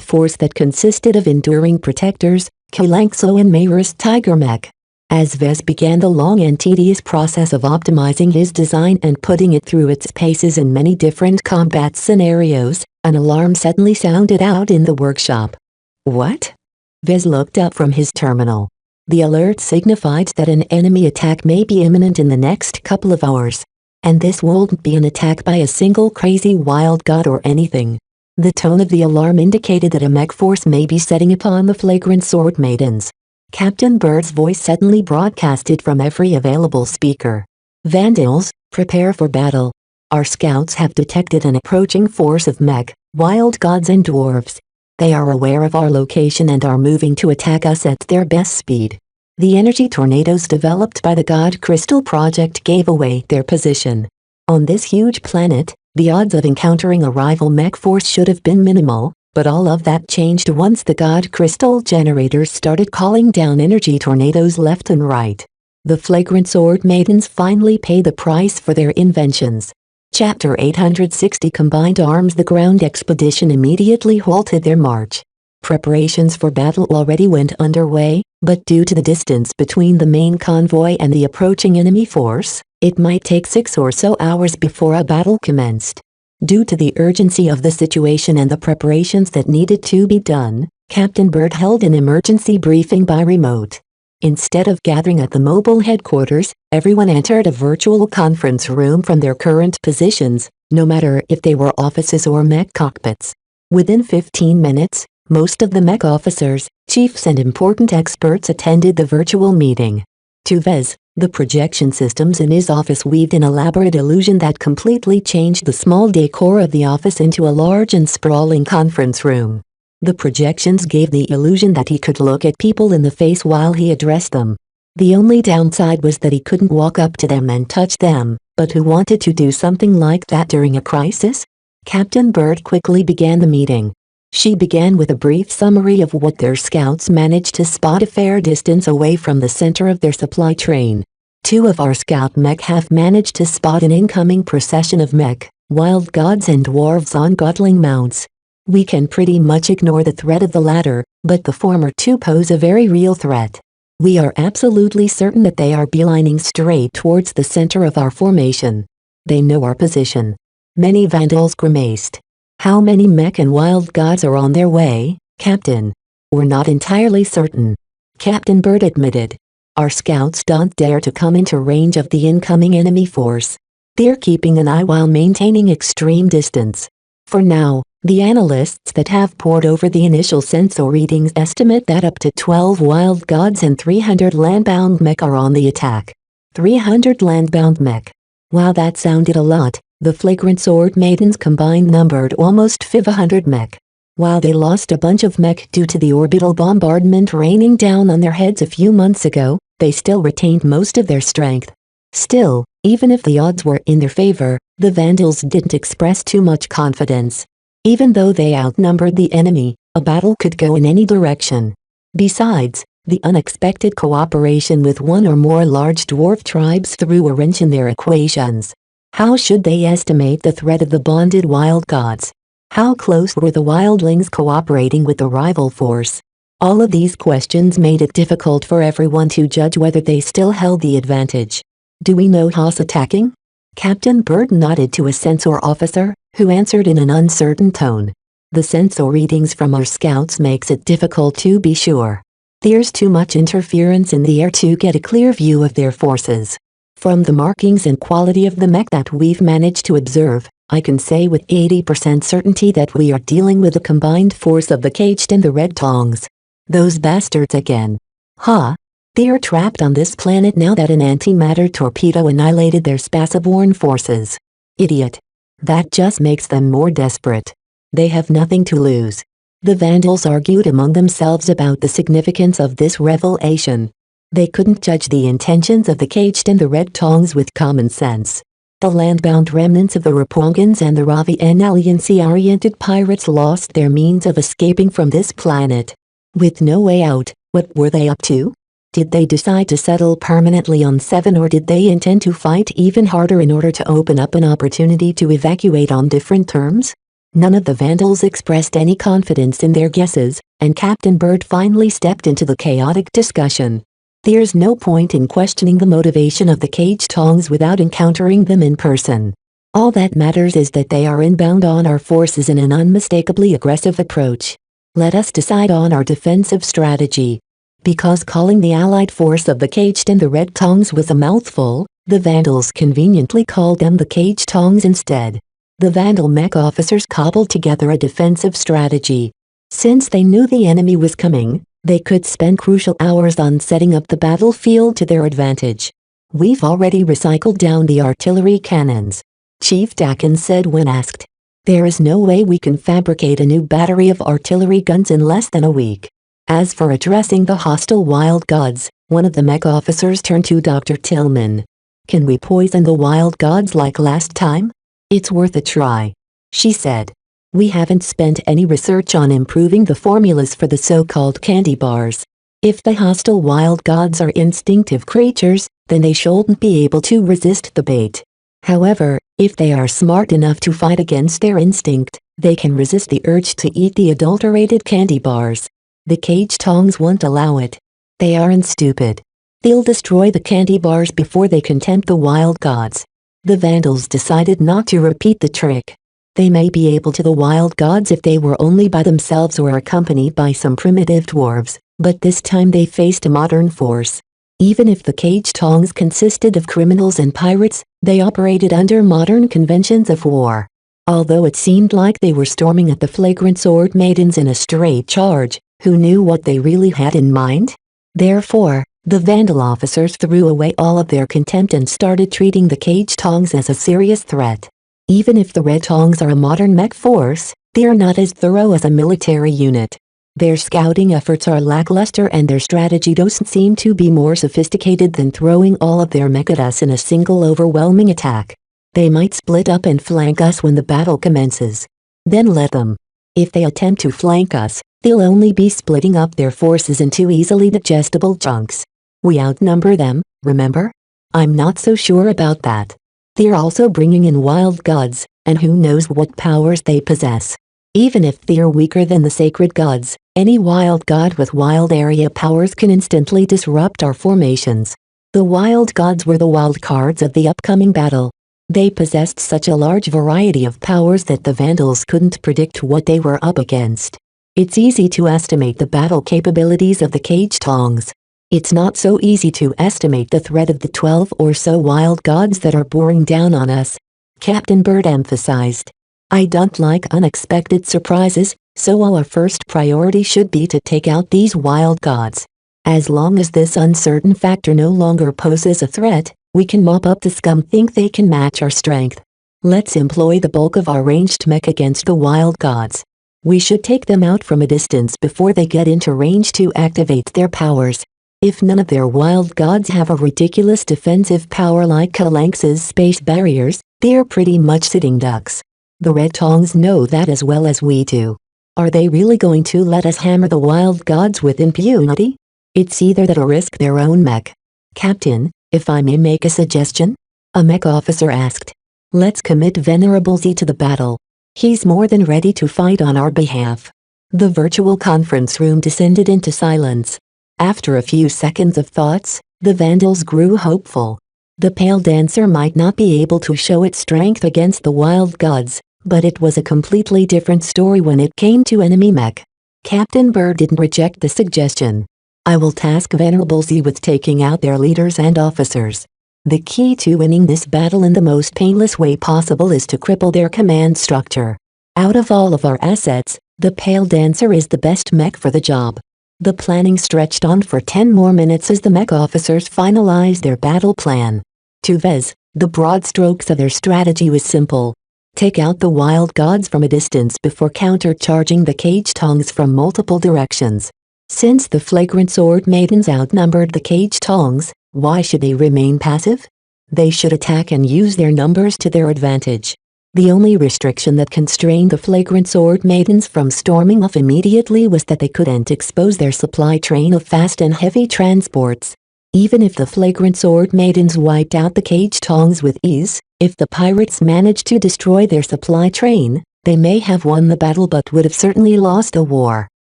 force that consisted of enduring protectors, Kalanxo and Mayris Tiger Mech. As Vez began the long and tedious process of optimizing his design and putting it through its paces in many different combat scenarios, an alarm suddenly sounded out in the workshop. What? Vez looked up from his terminal. The alert signified that an enemy attack may be imminent in the next couple of hours. And this wouldn't be an attack by a single crazy wild god or anything. The tone of the alarm indicated that a mech force may be setting upon the flagrant sword maidens. Captain Bird's voice suddenly broadcasted from every available speaker. Vandals, prepare for battle. Our scouts have detected an approaching force of mech, wild gods and dwarves. They are aware of our location and are moving to attack us at their best speed. The energy tornadoes developed by the God Crystal Project gave away their position. On this huge planet, the odds of encountering a rival mech force should have been minimal, but all of that changed once the God Crystal generators started calling down energy tornadoes left and right. The flagrant sword maidens finally pay the price for their inventions. Chapter 860 Combined Arms. The ground expedition immediately halted their march. Preparations for battle already went underway, but due to the distance between the main convoy and the approaching enemy force, it might take 6 or so hours before a battle commenced. Due to the urgency of the situation and the preparations that needed to be done, Captain Bird held an emergency briefing by remote. Instead of gathering at the mobile headquarters, everyone entered a virtual conference room from their current positions, no matter if they were offices or mech cockpits. Within 15 minutes, most of the mech officers, chiefs and important experts attended the virtual meeting. To Vez, the projection systems in his office weaved an elaborate illusion that completely changed the small decor of the office into a large and sprawling conference room. The projections gave the illusion that he could look at people in the face while he addressed them. The only downside was that he couldn't walk up to them and touch them, but who wanted to do something like that during a crisis? Captain Bird quickly began the meeting. She began with a brief summary of what their scouts managed to spot a fair distance away from the center of their supply train. 2 of our scout mech have managed to spot an incoming procession of mech, wild gods and dwarves on godling mounts. We can pretty much ignore the threat of the latter, but the former 2 pose a very real threat. We are absolutely certain that they are beelining straight towards the center of our formation. They know our position. Many Vandals grimaced. How many mech and wild gods are on their way, Captain? We're not entirely certain. Captain Bird admitted. Our scouts don't dare to come into range of the incoming enemy force. They're keeping an eye while maintaining extreme distance. For now, the analysts that have pored over the initial sensor readings estimate that up to 12 wild gods and 300 landbound mech are on the attack. 300 landbound mech. While that sounded a lot, the flagrant sword maidens combined numbered almost 500 mech. While they lost a bunch of mech due to the orbital bombardment raining down on their heads a few months ago, they still retained most of their strength. Still, even if the odds were in their favor, the Vandals didn't express too much confidence. Even though they outnumbered the enemy, A battle could go in any direction. Besides, the unexpected cooperation with one or more large dwarf tribes threw a wrench in their equations. How should they estimate the threat of the bonded wild gods? How close were the wildlings cooperating with the rival force? All of these questions made it difficult for everyone to judge whether they still held the advantage. Do we know Haas attacking? Captain Bird nodded to a sensor officer, who answered in an uncertain tone. The sensor readings from our scouts makes it difficult to be sure. There's too much interference in the air to get a clear view of their forces. From the markings and quality of the mech that we've managed to observe, I can say with 80% certainty that we are dealing with a combined force of the Caged and the Red Tongs. Those bastards again. Huh? They're trapped on this planet now that an antimatter torpedo annihilated their spaceborne forces. Idiot. That just makes them more desperate. They have nothing to lose. The Vandals argued among themselves about the significance of this revelation. They couldn't judge the intentions of the Caged and the Red Tongs with common sense. The landbound remnants of the Rapongans and the Ravian Alliance-oriented pirates lost their means of escaping from this planet. With no way out, what were they up to? Did they decide to settle permanently on 7, or did they intend to fight even harder in order to open up an opportunity to evacuate on different terms? None of the Vandals expressed any confidence in their guesses, and Captain Bird finally stepped into the chaotic discussion. There's no point in questioning the motivation of the Caged Tongs without encountering them in person. All that matters is that they are inbound on our forces in an unmistakably aggressive approach. Let us decide on our defensive strategy. Because calling the allied force of the Caged and the Red Tongs was a mouthful, the Vandals conveniently called them the Caged Tongs instead. The Vandal mech officers cobbled together a defensive strategy. Since they knew the enemy was coming, they could spend crucial hours on setting up the battlefield to their advantage. We've already recycled down the artillery cannons, Chief Dakin said when asked. There is no way we can fabricate a new battery of artillery guns in less than a week. As for addressing the hostile wild gods, one of the mech officers turned to Dr. Tillman. Can we poison the wild gods like last time? It's worth a try, she said. We haven't spent any research on improving the formulas for the so-called candy bars. If the hostile wild gods are instinctive creatures, then they shouldn't be able to resist the bait. However, if they are smart enough to fight against their instinct, they can resist the urge to eat the adulterated candy bars. The Caged Tongs won't allow it. They aren't stupid. They'll destroy the candy bars before they can tempt the wild gods. The Vandals decided not to repeat the trick. They may be able to the wild gods if they were only by themselves or accompanied by some primitive dwarves, but this time they faced a modern force. Even if the Caged Tongs consisted of criminals and pirates, they operated under modern conventions of war. Although it seemed like they were storming at the flagrant sword maidens in a straight charge, who knew what they really had in mind? Therefore, the Vandal officers threw away all of their contempt and started treating the Caged Tongs as a serious threat. Even if the Red Tongs are a modern mech force, they're not as thorough as a military unit. Their scouting efforts are lackluster and their strategy doesn't seem to be more sophisticated than throwing all of their mech at us in a single overwhelming attack. They might split up and flank us when the battle commences. Then let them. If they attempt to flank us, they'll only be splitting up their forces into easily digestible chunks. We outnumber them, remember? I'm not so sure about that. They're also bringing in wild gods, and who knows what powers they possess. Even if they're weaker than the sacred gods, any wild god with wild area powers can instantly disrupt our formations. The wild gods were the wild cards of the upcoming battle. They possessed such a large variety of powers that the Vandals couldn't predict what they were up against. It's easy to estimate the battle capabilities of the Caged Tongs. It's not so easy to estimate the threat of the 12 or so wild gods that are boring down on us, Captain Bird emphasized. I don't like unexpected surprises, so our first priority should be to take out these wild gods. As long as this uncertain factor no longer poses a threat, we can mop up the scum think they can match our strength. Let's employ the bulk of our ranged mech against the wild gods. We should take them out from a distance before they get into range to activate their powers. If none of their wild gods have a ridiculous defensive power like Kalanx's space barriers, they're pretty much sitting ducks. The Red Tongs know that as well as we do. Are they really going to let us hammer the wild gods with impunity? It's either that or risk their own mech. Captain, if I may make a suggestion? A mech officer asked. Let's commit Venerable Z to the battle. He's more than ready to fight on our behalf. The virtual conference room descended into silence. After a few seconds of thoughts, the Vandals grew hopeful. The Pale Dancer might not be able to show its strength against the wild gods, but it was a completely different story when it came to enemy mech. Captain Bird didn't reject the suggestion. I will task Venerable Z with taking out their leaders and officers. The key to winning this battle in the most painless way possible is to cripple their command structure. Out of all of our assets, the Pale Dancer is the best mech for the job. The planning stretched on for 10 more minutes as the mech officers finalized their battle plan. To Vez, the broad strokes of their strategy was simple. Take out the wild gods from a distance before countercharging the cage tongs from multiple directions. Since the flagrant sword maidens outnumbered the cage tongs, why should they remain passive? They should attack and use their numbers to their advantage. The only restriction that constrained the flagrant sword maidens from storming off immediately was that they couldn't expose their supply train of fast and heavy transports. Even if the flagrant sword maidens wiped out the cage tongs with ease, if the pirates managed to destroy their supply train, they may have won the battle but would have certainly lost the war.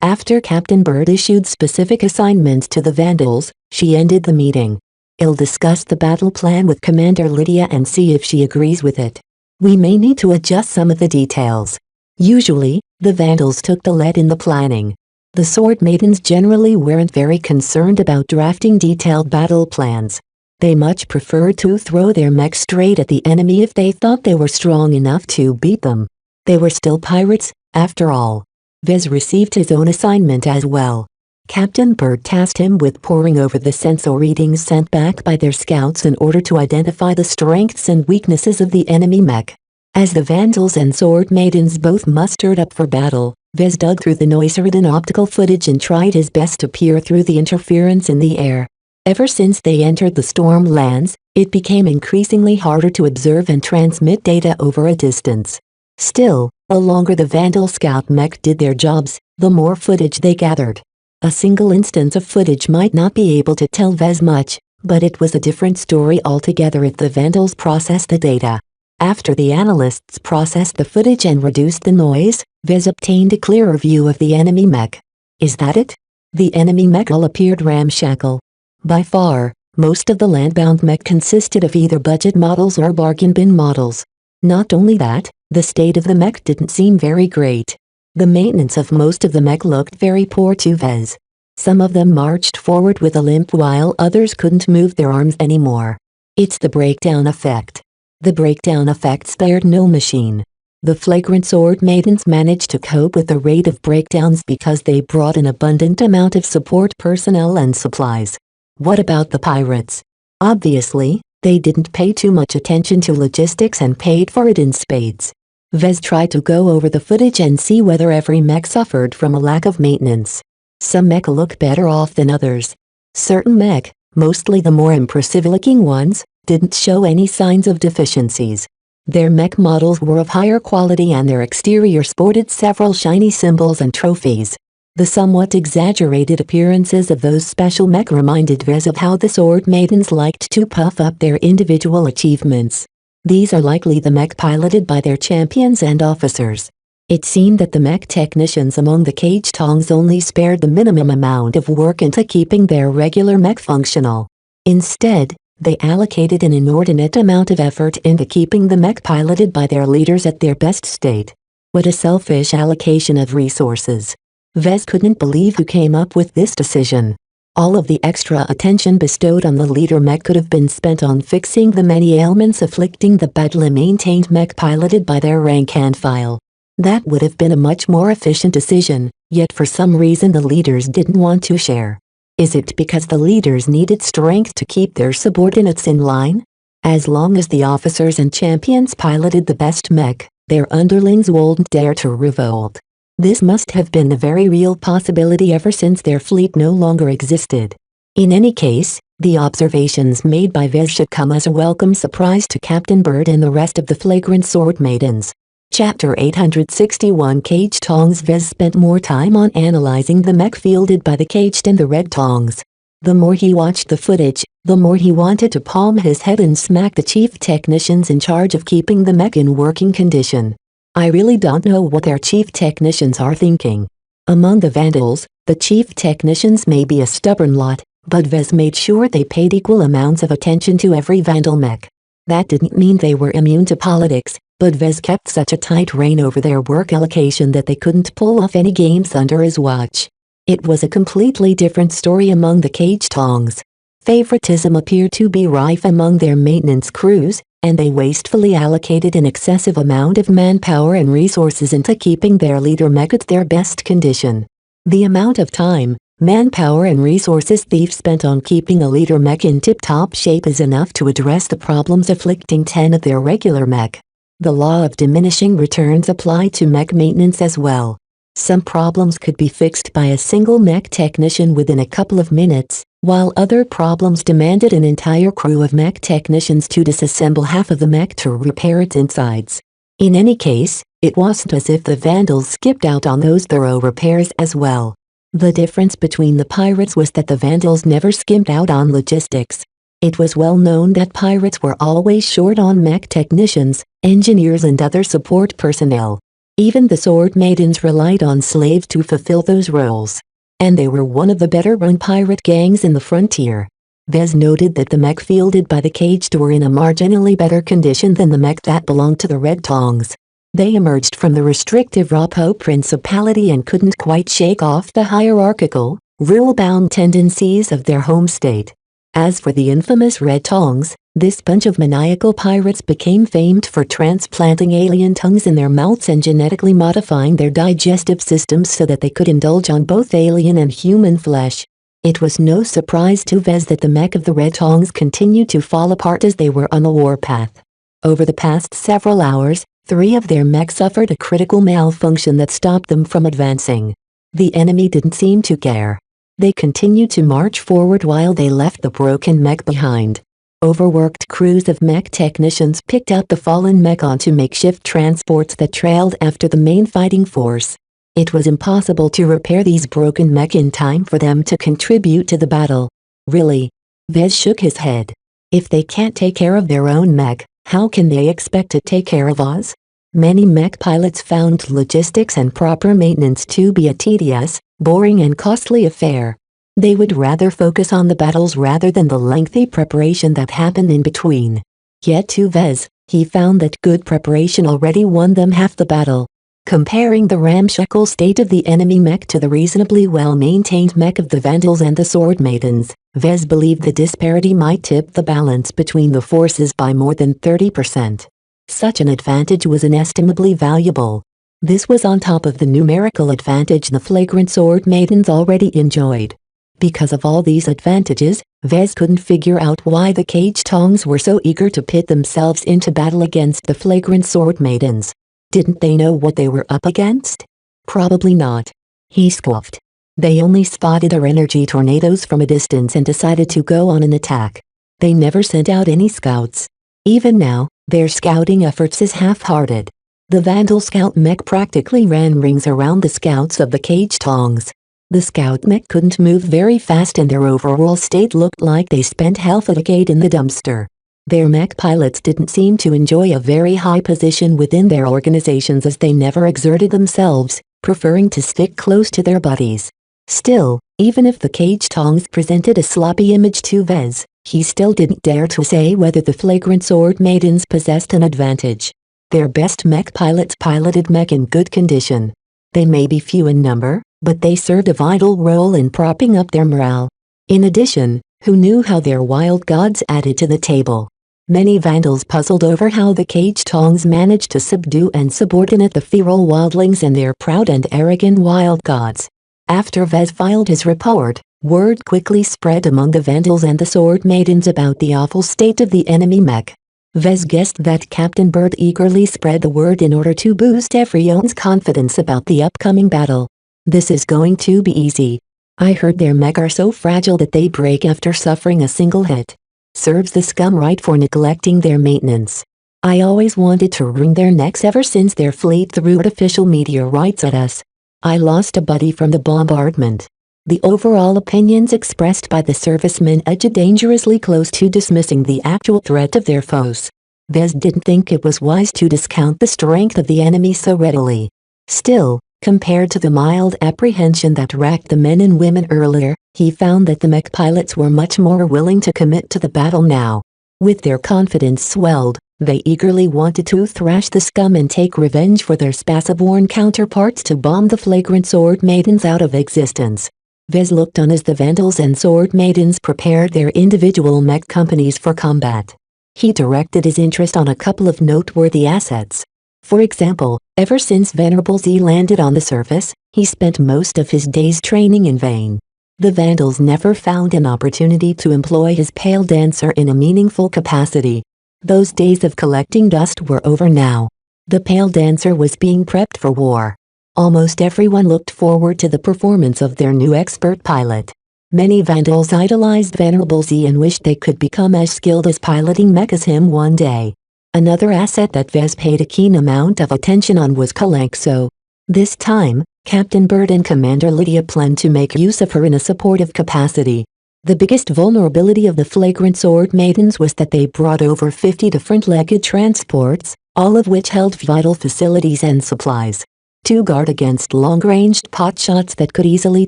After Captain Bird issued specific assignments to the Vandals, she ended the meeting. I'll discuss the battle plan with Commander Lydia and see if she agrees with it. We may need to adjust some of the details. Usually, the Vandals took the lead in the planning. The Sword Maidens generally weren't very concerned about drafting detailed battle plans. They much preferred to throw their mechs straight at the enemy if they thought they were strong enough to beat them. They were still pirates, after all. Vez received his own assignment as well. Captain Bird tasked him with poring over the sensor readings sent back by their scouts in order to identify the strengths and weaknesses of the enemy mech. As the Vandals and Sword Maidens both mustered up for battle, Vez dug through the noise-ridden optical footage and tried his best to peer through the interference in the air. Ever since they entered the Stormlands, it became increasingly harder to observe and transmit data over a distance. Still, the longer the Vandal scout mech did their jobs, the more footage they gathered. A single instance of footage might not be able to tell Vez much, but it was a different story altogether if the Vandals processed the data. After the analysts processed the footage and reduced the noise, Vez obtained a clearer view of the enemy mech. Is that it? The enemy mech all appeared ramshackle. By far, most of the landbound mech consisted of either budget models or bargain bin models. Not only that, the state of the mech didn't seem very great. The maintenance of most of the mech looked very poor to Vez. Some of them marched forward with a limp while others couldn't move their arms anymore. It's the breakdown effect. The breakdown effect spared no machine. The flagrant sword maidens managed to cope with the rate of breakdowns because they brought an abundant amount of support personnel and supplies. What about the pirates? Obviously, they didn't pay too much attention to logistics and paid for it in spades. Vez tried to go over the footage and see whether every mech suffered from a lack of maintenance. Some mech look better off than others. Certain mech, mostly the more impressive-looking ones, didn't show any signs of deficiencies. Their mech models were of higher quality and their exterior sported several shiny symbols and trophies. The somewhat exaggerated appearances of those special mech reminded Vez of how the Sword Maidens liked to puff up their individual achievements. These are likely the mech piloted by their champions and officers. It seemed that the mech technicians among the cage tongs only spared the minimum amount of work into keeping their regular mech functional. Instead, they allocated an inordinate amount of effort into keeping the mech piloted by their leaders at their best state. What a selfish allocation of resources. Vez couldn't believe who came up with this decision. All of the extra attention bestowed on the leader mech could have been spent on fixing the many ailments afflicting the badly maintained mech piloted by their rank and file. That would have been a much more efficient decision, yet for some reason the leaders didn't want to share. Is it because the leaders needed strength to keep their subordinates in line? As long as the officers and champions piloted the best mech, their underlings wouldn't dare to revolt. This must have been a very real possibility ever since their fleet no longer existed. In any case, the observations made by Vez should come as a welcome surprise to Captain Bird and the rest of the flagrant sword maidens. Chapter 861 Cage Tongs. Vez spent more time on analyzing the mech fielded by the caged and the red tongs. The more he watched the footage, the more he wanted to palm his head and smack the chief technicians in charge of keeping the mech in working condition. I really don't know what their chief technicians are thinking. Among the vandals, the chief technicians may be a stubborn lot, but Vez made sure they paid equal amounts of attention to every vandal mech. That didn't mean they were immune to politics, but Vez kept such a tight rein over their work allocation that they couldn't pull off any games under his watch. It was a completely different story among the cage tongs. Favoritism appeared to be rife among their maintenance crews, and they wastefully allocated an excessive amount of manpower and resources into keeping their leader mech at their best condition. The amount of time, manpower and resources thieves spent on keeping a leader mech in tip-top shape is enough to address the problems afflicting 10 of their regular mech. The law of diminishing returns applied to mech maintenance as well. Some problems could be fixed by a single mech technician within a couple of minutes, while other problems demanded an entire crew of mech technicians to disassemble half of the mech to repair its insides. In any case, it wasn't as if the vandals skipped out on those thorough repairs as well. The difference between the pirates was that the vandals never skimped out on logistics. It was well known that pirates were always short on mech technicians, engineers and other support personnel. Even the sword maidens relied on slaves to fulfill those roles. And they were one of the better-run pirate gangs in the frontier. Vez noted that the mech fielded by the caged were in a marginally better condition than the mech that belonged to the red tongs. They emerged from the restrictive Rapo Principality and couldn't quite shake off the hierarchical, rule-bound tendencies of their home state. As for the infamous red tongs, this bunch of maniacal pirates became famed for transplanting alien tongues in their mouths and genetically modifying their digestive systems so that they could indulge on both alien and human flesh. It was no surprise to Vez that the mech of the red tongs continued to fall apart as they were on the warpath. Over the past several hours, 3 of their mech suffered a critical malfunction that stopped them from advancing. The enemy didn't seem to care. They continued to march forward while they left the broken mech behind. Overworked crews of mech technicians picked up the fallen mech onto makeshift transports that trailed after the main fighting force. It was impossible to repair these broken mech in time for them to contribute to the battle. Really? Vez shook his head. If they can't take care of their own mech, how can they expect to take care of us? Many mech pilots found logistics and proper maintenance to be a tedious, boring and costly affair. They would rather focus on the battles rather than the lengthy preparation that happened in between. Yet to Vez, he found that good preparation already won them half the battle. Comparing the ramshackle state of the enemy mech to the reasonably well-maintained mech of the vandals and the sword maidens, Vez believed the disparity might tip the balance between the forces by more than 30%. Such an advantage was inestimably valuable. This was on top of the numerical advantage the flagrant sword maidens already enjoyed. Because of all these advantages, Vez couldn't figure out why the cage tongs were so eager to pit themselves into battle against the flagrant sword maidens. Didn't they know what they were up against? Probably not. He scoffed. They only spotted our energy tornadoes from a distance and decided to go on an attack. They never sent out any scouts. Even now, their scouting efforts is half-hearted. The Vandal scout mech practically ran rings around the scouts of the cage tongs. The scout mech couldn't move very fast and their overall state looked like they spent half a decade in the dumpster. Their mech pilots didn't seem to enjoy a very high position within their organizations as they never exerted themselves, preferring to stick close to their buddies. Still, even if the cage tongs presented a sloppy image to Vez, he still didn't dare to say whether the flagrant sword maidens possessed an advantage. Their best mech pilots piloted mech in good condition. They may be few in number, but they served a vital role in propping up their morale. In addition, who knew how their wild gods added to the table? Many Vandals puzzled over how the cage tongs managed to subdue and subordinate the feral wildlings and their proud and arrogant wild gods. After Vez filed his report, word quickly spread among the Vandals and the sword maidens about the awful state of the enemy mech. Vez guessed that Captain Bird eagerly spread the word in order to boost everyone's confidence about the upcoming battle. This is going to be easy. I heard their mech are so fragile that they break after suffering a single hit. Serves the scum right for neglecting their maintenance. I always wanted to wring their necks ever since their fleet threw artificial meteorites at us. I lost a buddy from the bombardment. The overall opinions expressed by the servicemen edged dangerously close to dismissing the actual threat of their foes. Vez didn't think it was wise to discount the strength of the enemy so readily. Still, compared to the mild apprehension that racked the men and women earlier, he found that the mech pilots were much more willing to commit to the battle now. With their confidence swelled, they eagerly wanted to thrash the scum and take revenge for their spaceborne counterparts to bomb the flagrant sword maidens out of existence. Vez looked on as the Vandals and Sword Maidens prepared their individual mech companies for combat. He directed his interest on a couple of noteworthy assets. For example, ever since Venerable Z landed on the surface, he spent most of his days training in vain. The Vandals never found an opportunity to employ his Pale Dancer in a meaningful capacity. Those days of collecting dust were over now. The Pale Dancer was being prepped for war. Almost everyone looked forward to the performance of their new expert pilot. Many Vandals idolized Venerable Z and wished they could become as skilled as piloting mech as him one day. Another asset that Vez paid a keen amount of attention on was Kalanxo. This time, Captain Bird and Commander Lydia planned to make use of her in a supportive capacity. The biggest vulnerability of the Flagrant Sword Maidens was that they brought over 50 different legged transports, all of which held vital facilities and supplies. To guard against long-ranged potshots that could easily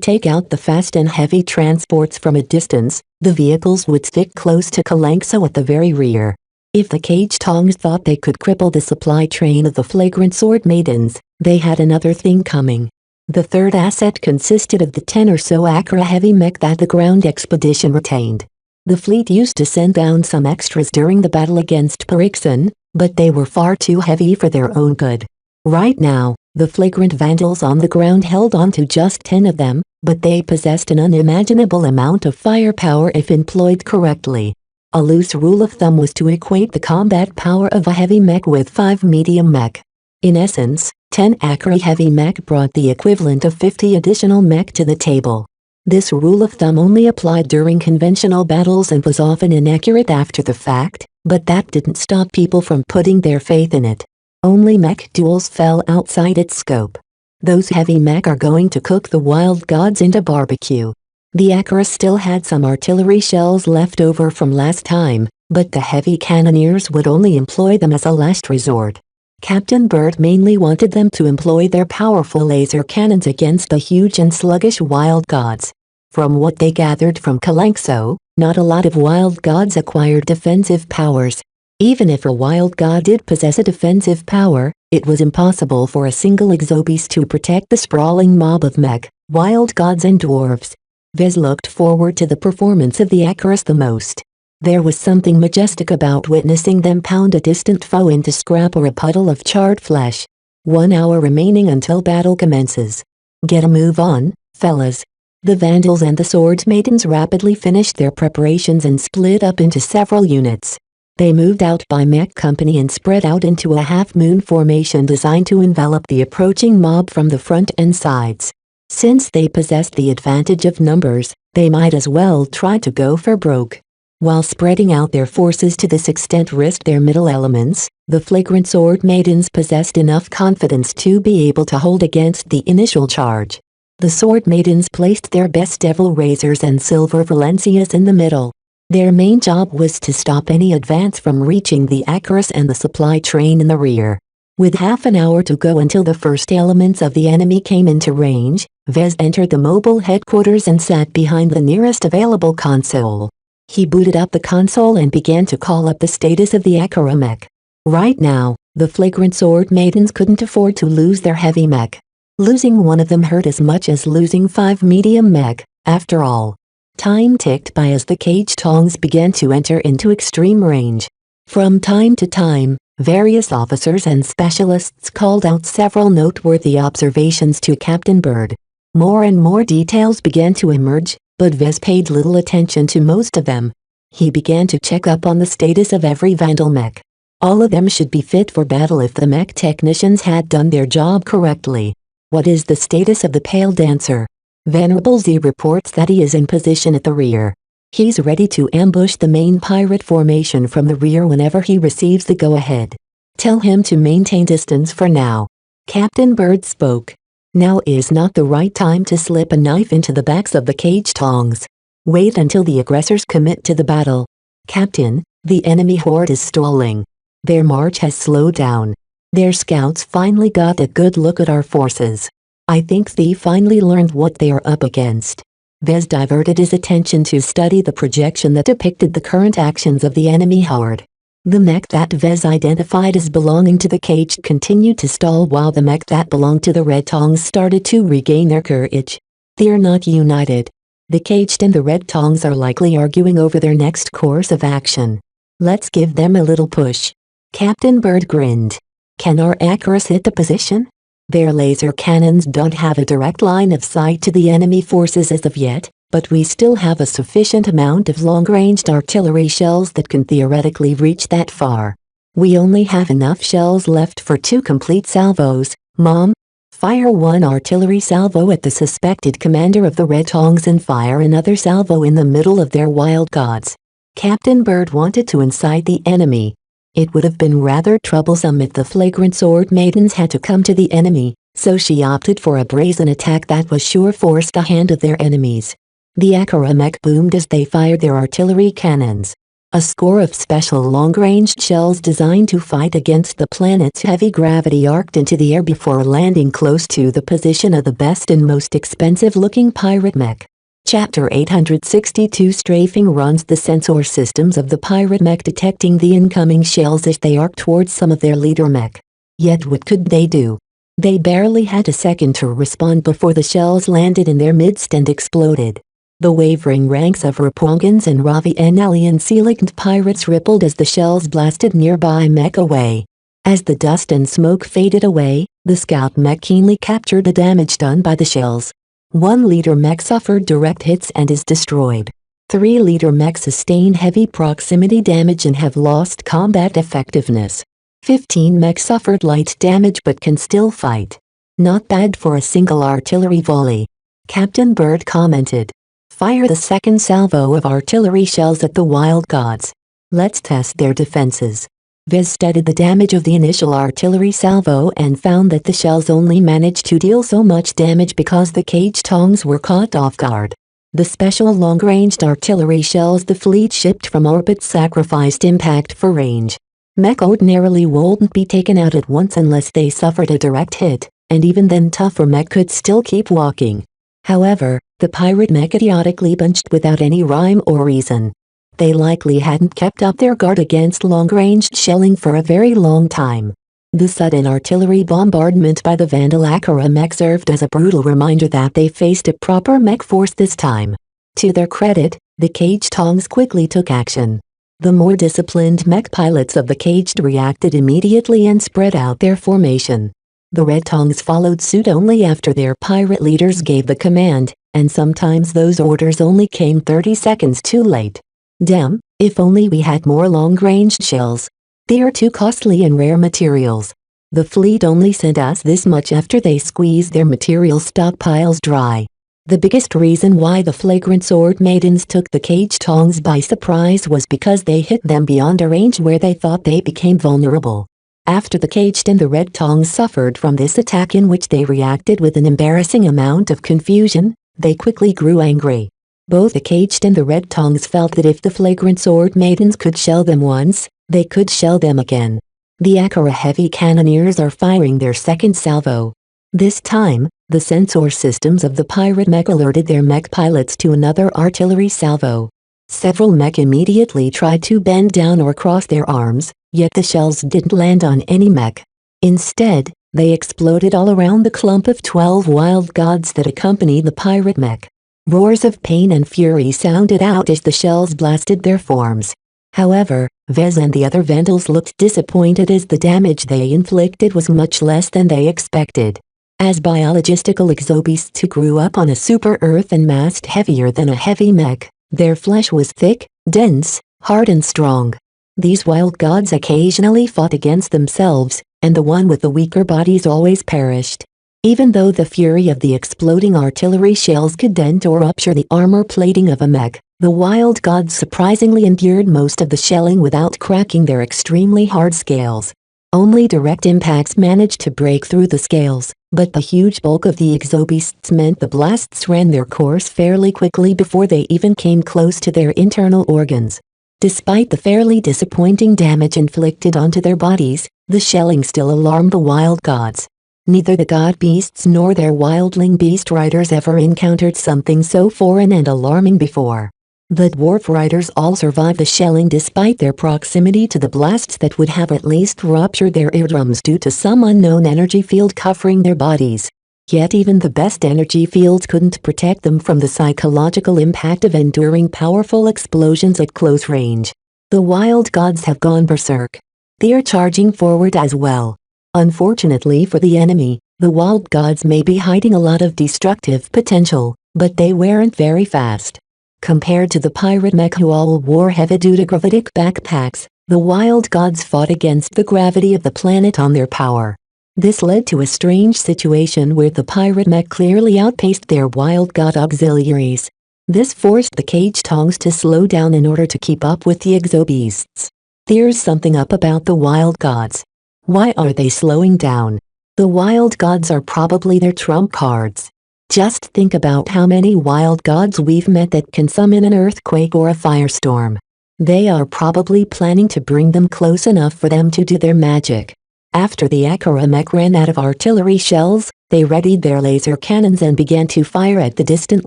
take out the fast and heavy transports from a distance, the vehicles would stick close to Kalanxo at the very rear. If the Cage Tongs thought they could cripple the supply train of the Flagrant Sword Maidens, they had another thing coming. The third asset consisted of the 10 or so Acra heavy mech that the ground expedition retained. The fleet used to send down some extras during the battle against Parixen, but they were far too heavy for their own good. Right now, the flagrant Vandals on the ground held on to just 10 of them, but they possessed an unimaginable amount of firepower if employed correctly. A loose rule of thumb was to equate the combat power of a heavy mech with 5 medium mech. In essence, 10 Acra heavy mech brought the equivalent of 50 additional mech to the table. This rule of thumb only applied during conventional battles and was often inaccurate after the fact, but that didn't stop people from putting their faith in it. Only mech duels fell outside its scope. Those heavy mech are going to cook the wild gods into barbecue. The Acra still had some artillery shells left over from last time, but the heavy cannoneers would only employ them as a last resort. Captain Bird mainly wanted them to employ their powerful laser cannons against the huge and sluggish wild gods. From what they gathered from Kalanxo, not a lot of wild gods acquired defensive powers. Even if a wild god did possess a defensive power, it was impossible for a single exobeast to protect the sprawling mob of mech, wild gods and dwarves. Vez looked forward to the performance of the Acras the most. There was something majestic about witnessing them pound a distant foe into scrap or a puddle of charred flesh. 1 hour remaining until battle commences. Get a move on, fellas. The Vandals and the Sword Maidens rapidly finished their preparations and split up into several units. They moved out by mech company and spread out into a half-moon formation designed to envelop the approaching mob from the front and sides. Since they possessed the advantage of numbers, they might as well try to go for broke. While spreading out their forces to this extent risked their middle elements, the Flagrant Sword Maidens possessed enough confidence to be able to hold against the initial charge. The Sword Maidens placed their best Devil Razors and Silver Valencias in the middle. Their main job was to stop any advance from reaching the Acras and the supply train in the rear. With half an hour to go until the first elements of the enemy came into range, Vez entered the mobile headquarters and sat behind the nearest available console. He booted up the console and began to call up the status of the Acra mech. Right now, the Flagrant Sword Maidens couldn't afford to lose their heavy mech. Losing one of them hurt as much as losing 5 medium mech, after all. Time ticked by as the Cage Tongs began to enter into extreme range. From time to time, various officers and specialists called out several noteworthy observations to Captain Bird. More and more details began to emerge, but Vez paid little attention to most of them. He began to check up on the status of every Vandal mech. All of them should be fit for battle if the mech technicians had done their job correctly. What is the status of the Pale Dancer? Venerable Z reports that he is in position at the rear. He's ready to ambush the main pirate formation from the rear whenever he receives the go-ahead. Tell him to maintain distance for now. Captain Bird spoke. Now is not the right time to slip a knife into the backs of the cage tongs. Wait until the aggressors commit to the battle. Captain, the enemy horde is stalling. Their march has slowed down. Their scouts finally got a good look at our forces. I think they finally learned what they are up against. Vez diverted his attention to study the projection that depicted the current actions of the enemy horde. The mech that Vez identified as belonging to the cage continued to stall while the mech that belonged to the Red Tongs started to regain their courage. They're not united. The caged and the Red Tongs are likely arguing over their next course of action. Let's give them a little push. Captain Bird grinned. Can our Acaras hit the position? Their laser cannons don't have a direct line of sight to the enemy forces as of yet, but we still have a sufficient amount of long-ranged artillery shells that can theoretically reach that far. We only have enough shells left for 2 complete salvos, Mom. Fire 1 artillery salvo at the suspected commander of the Red Tongs and fire another salvo in the middle of their wild gods. Captain Bird wanted to incite the enemy. It would have been rather troublesome if the flagrant sword maidens had to come to the enemy, so she opted for a brazen attack that was sure force the hand of their enemies. The Akara mech boomed as they fired their artillery cannons. A score of special long-ranged shells designed to fight against the planet's heavy gravity arced into the air before landing close to the position of the best and most expensive-looking pirate mech. Chapter 862 Strafing runs the sensor systems of the pirate mech detecting the incoming shells as they arc towards some of their leader mech. Yet what could they do? They barely had a second to respond before the shells landed in their midst and exploded. The wavering ranks of Rapongans and Ravi-en alien Seligant pirates rippled as the shells blasted nearby mech away. As the dust and smoke faded away, the scout mech keenly captured the damage done by the shells. 1 leader mech suffered direct hits and is destroyed. 3 leader mechs sustain heavy proximity damage and have lost combat effectiveness. 15 mechs suffered light damage but can still fight. Not bad for a single artillery volley. Captain Bird commented. Fire the second salvo of artillery shells at the wild gods. Let's test their defenses. Vez studied the damage of the initial artillery salvo and found that the shells only managed to deal so much damage because the cage tongs were caught off guard. The special long-ranged artillery shells the fleet shipped from orbit sacrificed impact for range. Mech ordinarily wouldn't be taken out at once unless they suffered a direct hit, and even then tougher mech could still keep walking. However, the pirate mech idiotically bunched without any rhyme or reason. They likely hadn't kept up their guard against long-ranged shelling for a very long time. The sudden artillery bombardment by the Vandal Akara mech served as a brutal reminder that they faced a proper mech force this time. To their credit, the cage tongs quickly took action. The more disciplined mech pilots of the caged reacted immediately and spread out their formation. The Red Tongs followed suit only after their pirate leaders gave the command, and sometimes those orders only came 30 seconds too late. Damn, if only we had more long-ranged shells. They are too costly and rare materials. The fleet only sent us this much after they squeezed their material stockpiles dry. The biggest reason why the flagrant sword maidens took the cage tongs by surprise was because they hit them beyond a range where they thought they became vulnerable. After the caged and the Red Tongs suffered from this attack in which they reacted with an embarrassing amount of confusion, they quickly grew angry. Both the caged and the Red Tongs felt that if the flagrant sword maidens could shell them once, they could shell them again. The Akara heavy cannoneers are firing their second salvo. This time, the sensor systems of the pirate mech alerted their mech pilots to another artillery salvo. Several mech immediately tried to bend down or cross their arms, yet the shells didn't land on any mech. Instead, they exploded all around the clump of 12 wild gods that accompanied the pirate mech. Roars of pain and fury sounded out as the shells blasted their forms. However, Vez and the other Vandals looked disappointed as the damage they inflicted was much less than they expected. As biologistical exobeasts who grew up on a super-Earth and massed heavier than a heavy mech, their flesh was thick, dense, hard and strong. These wild gods occasionally fought against themselves, and the one with the weaker bodies always perished. Even though the fury of the exploding artillery shells could dent or rupture the armor plating of a mech, the wild gods surprisingly endured most of the shelling without cracking their extremely hard scales. Only direct impacts managed to break through the scales, but the huge bulk of the exobeasts meant the blasts ran their course fairly quickly before they even came close to their internal organs. Despite the fairly disappointing damage inflicted onto their bodies, the shelling still alarmed the wild gods. Neither the god beasts nor their wildling beast riders ever encountered something so foreign and alarming before. The dwarf riders all survived the shelling despite their proximity to the blasts that would have at least ruptured their eardrums due to some unknown energy field covering their bodies. Yet even the best energy fields couldn't protect them from the psychological impact of enduring powerful explosions at close range. The wild gods have gone berserk. They're charging forward as well. Unfortunately for the enemy, the wild gods may be hiding a lot of destructive potential, but they weren't very fast. Compared to the pirate mech who all wore heavy-duty gravitic backpacks, the wild gods fought against the gravity of the planet on their power. This led to a strange situation where the pirate mech clearly outpaced their wild god auxiliaries. This forced the cage tongs to slow down in order to keep up with the exobeasts. There's something up about the wild gods. Why are they slowing down? The wild gods are probably their trump cards. Just think about how many wild gods we've met that can summon an earthquake or a firestorm. They are probably planning to bring them close enough for them to do their magic. After the Akara mech ran out of artillery shells, they readied their laser cannons and began to fire at the distant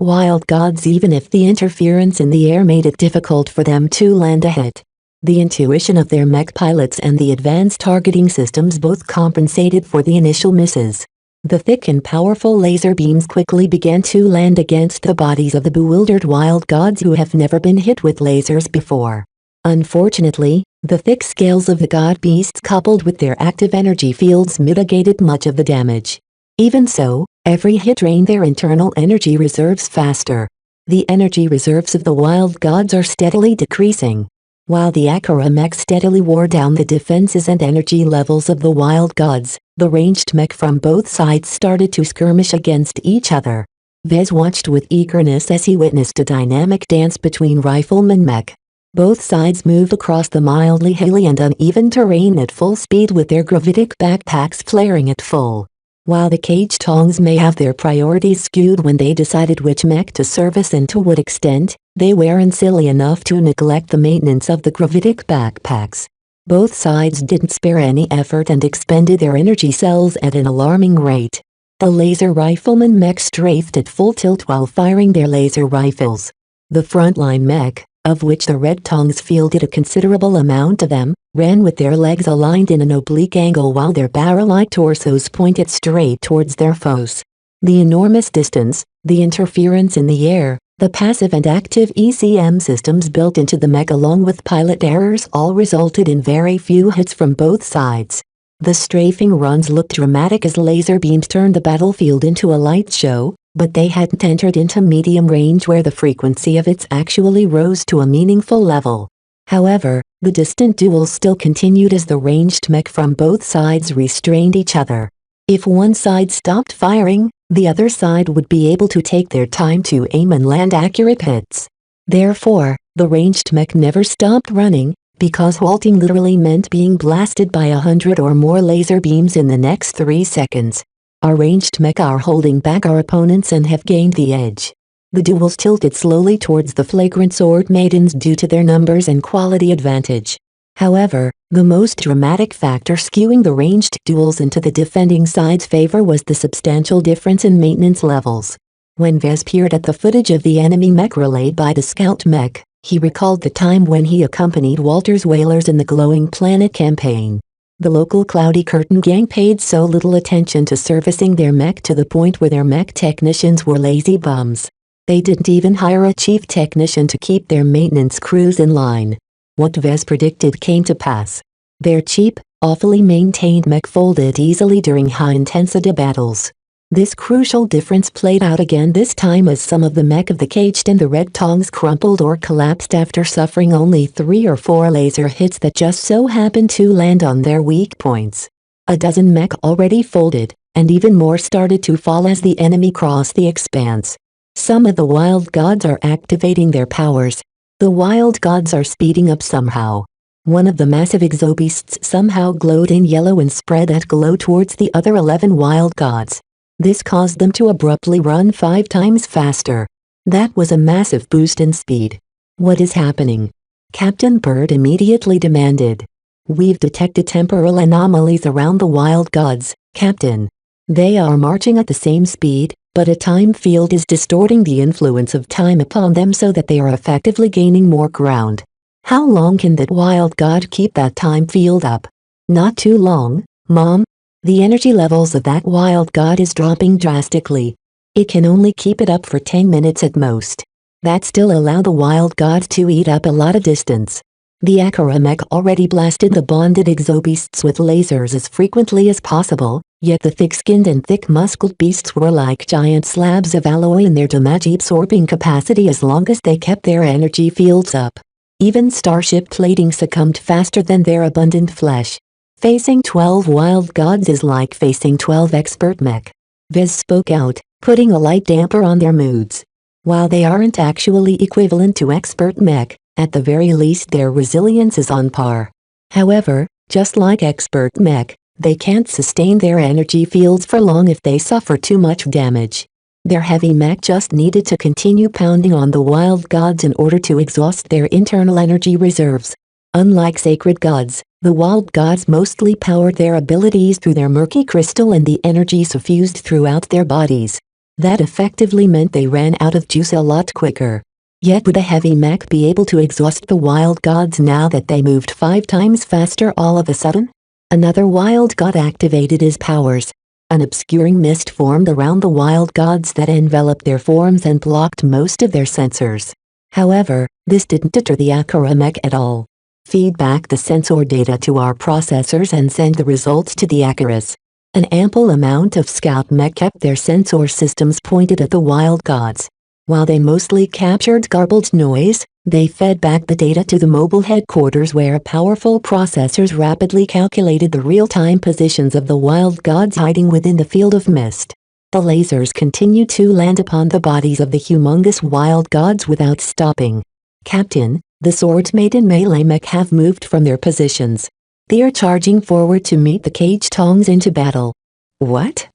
wild gods even if the interference in the air made it difficult for them to land a hit. The intuition of their mech pilots and the advanced targeting systems both compensated for the initial misses. The thick and powerful laser beams quickly began to land against the bodies of the bewildered wild gods who have never been hit with lasers before. Unfortunately, the thick scales of the god beasts coupled with their active energy fields mitigated much of the damage. Even so, every hit drained their internal energy reserves faster. The energy reserves of the wild gods are steadily decreasing. While the Akara mech steadily wore down the defenses and energy levels of the wild gods, the ranged mech from both sides started to skirmish against each other. Vez watched with eagerness as he witnessed a dynamic dance between rifleman mech. Both sides moved across the mildly hilly and uneven terrain at full speed with their gravitic backpacks flaring at full. While the cage tongs may have their priorities skewed when they decided which mech to service and to what extent, they weren't silly enough to neglect the maintenance of the gravitic backpacks. Both sides didn't spare any effort and expended their energy cells at an alarming rate. The laser rifleman mech strafed at full tilt while firing their laser rifles. The frontline mech, of which the red tongs fielded a considerable amount of them, ran with their legs aligned in an oblique angle while their barrel-like torsos pointed straight towards their foes. The enormous distance, the interference in the air, the passive and active ECM systems built into the mech along with pilot errors all resulted in very few hits from both sides. The strafing runs looked dramatic as laser beams turned the battlefield into a light show, but they hadn't entered into medium range where the frequency of hits actually rose to a meaningful level. However, the distant duels still continued as the ranged mech from both sides restrained each other. If one side stopped firing, the other side would be able to take their time to aim and land accurate hits. Therefore, the ranged mech never stopped running, because halting literally meant being blasted by 100 or more laser beams in the next 3 seconds. Our ranged mech are holding back our opponents and have gained the edge. The duels tilted slowly towards the flagrant sword maidens due to their numbers and quality advantage. However, the most dramatic factor skewing the ranged duels into the defending side's favor was the substantial difference in maintenance levels. When Vez peered at the footage of the enemy mech relayed by the scout mech, he recalled the time when he accompanied Walter's whalers in the Glowing Planet campaign. The local Cloudy Curtain gang paid so little attention to servicing their mech to the point where their mech technicians were lazy bums. They didn't even hire a chief technician to keep their maintenance crews in line. What Vez predicted came to pass. Their cheap, awfully maintained mech folded easily during high-intensity battles. This crucial difference played out again this time as some of the mech of the caged and the red tongs crumpled or collapsed after suffering only 3 or 4 laser hits that just so happened to land on their weak points. A dozen mech already folded, and even more started to fall as the enemy crossed the expanse. Some of the wild gods are activating their powers. The wild gods are speeding up somehow. One of the massive exobeasts somehow glowed in yellow and spread that glow towards the other 11 wild gods. This caused them to abruptly run 5 times faster. That was a massive boost in speed. What is happening? Captain Bird immediately demanded. We've detected temporal anomalies around the wild gods, Captain. They are marching at the same speed, but a time field is distorting the influence of time upon them so that they are effectively gaining more ground. How long can that wild god keep that time field up? Not too long, Mom. The energy levels of that wild god is dropping drastically. It can only keep it up for 10 minutes at most. That still allow the wild god to eat up a lot of distance. The Akara mech already blasted the bonded exobeasts with lasers as frequently as possible, yet the thick-skinned and thick-muscled beasts were like giant slabs of alloy in their damage-absorbing capacity as long as they kept their energy fields up. Even starship plating succumbed faster than their abundant flesh. Facing 12 wild gods is like facing 12 expert mech. Vez spoke out, putting a light damper on their moods. While they aren't actually equivalent to expert mech, at the very least their resilience is on par. However, just like expert mech, they can't sustain their energy fields for long if they suffer too much damage. Their heavy mech just needed to continue pounding on the wild gods in order to exhaust their internal energy reserves. Unlike sacred gods, the wild gods mostly powered their abilities through their murky crystal and the energy suffused throughout their bodies. That effectively meant they ran out of juice a lot quicker. Yet would a heavy mech be able to exhaust the wild gods now that they moved 5 times faster all of a sudden? Another wild god activated his powers. An obscuring mist formed around the wild gods that enveloped their forms and blocked most of their sensors. However, this didn't deter the Akara mech at all. Feed back the sensor data to our processors and send the results to the Akaras. An ample amount of scout mech kept their sensor systems pointed at the wild gods. While they mostly captured garbled noise, they fed back the data to the mobile headquarters where powerful processors rapidly calculated the real-time positions of the wild gods hiding within the field of mist. The lasers continued to land upon the bodies of the humongous wild gods without stopping. Captain, the Sword Maiden melee mech have moved from their positions. They are charging forward to meet the cage tongs into battle. What?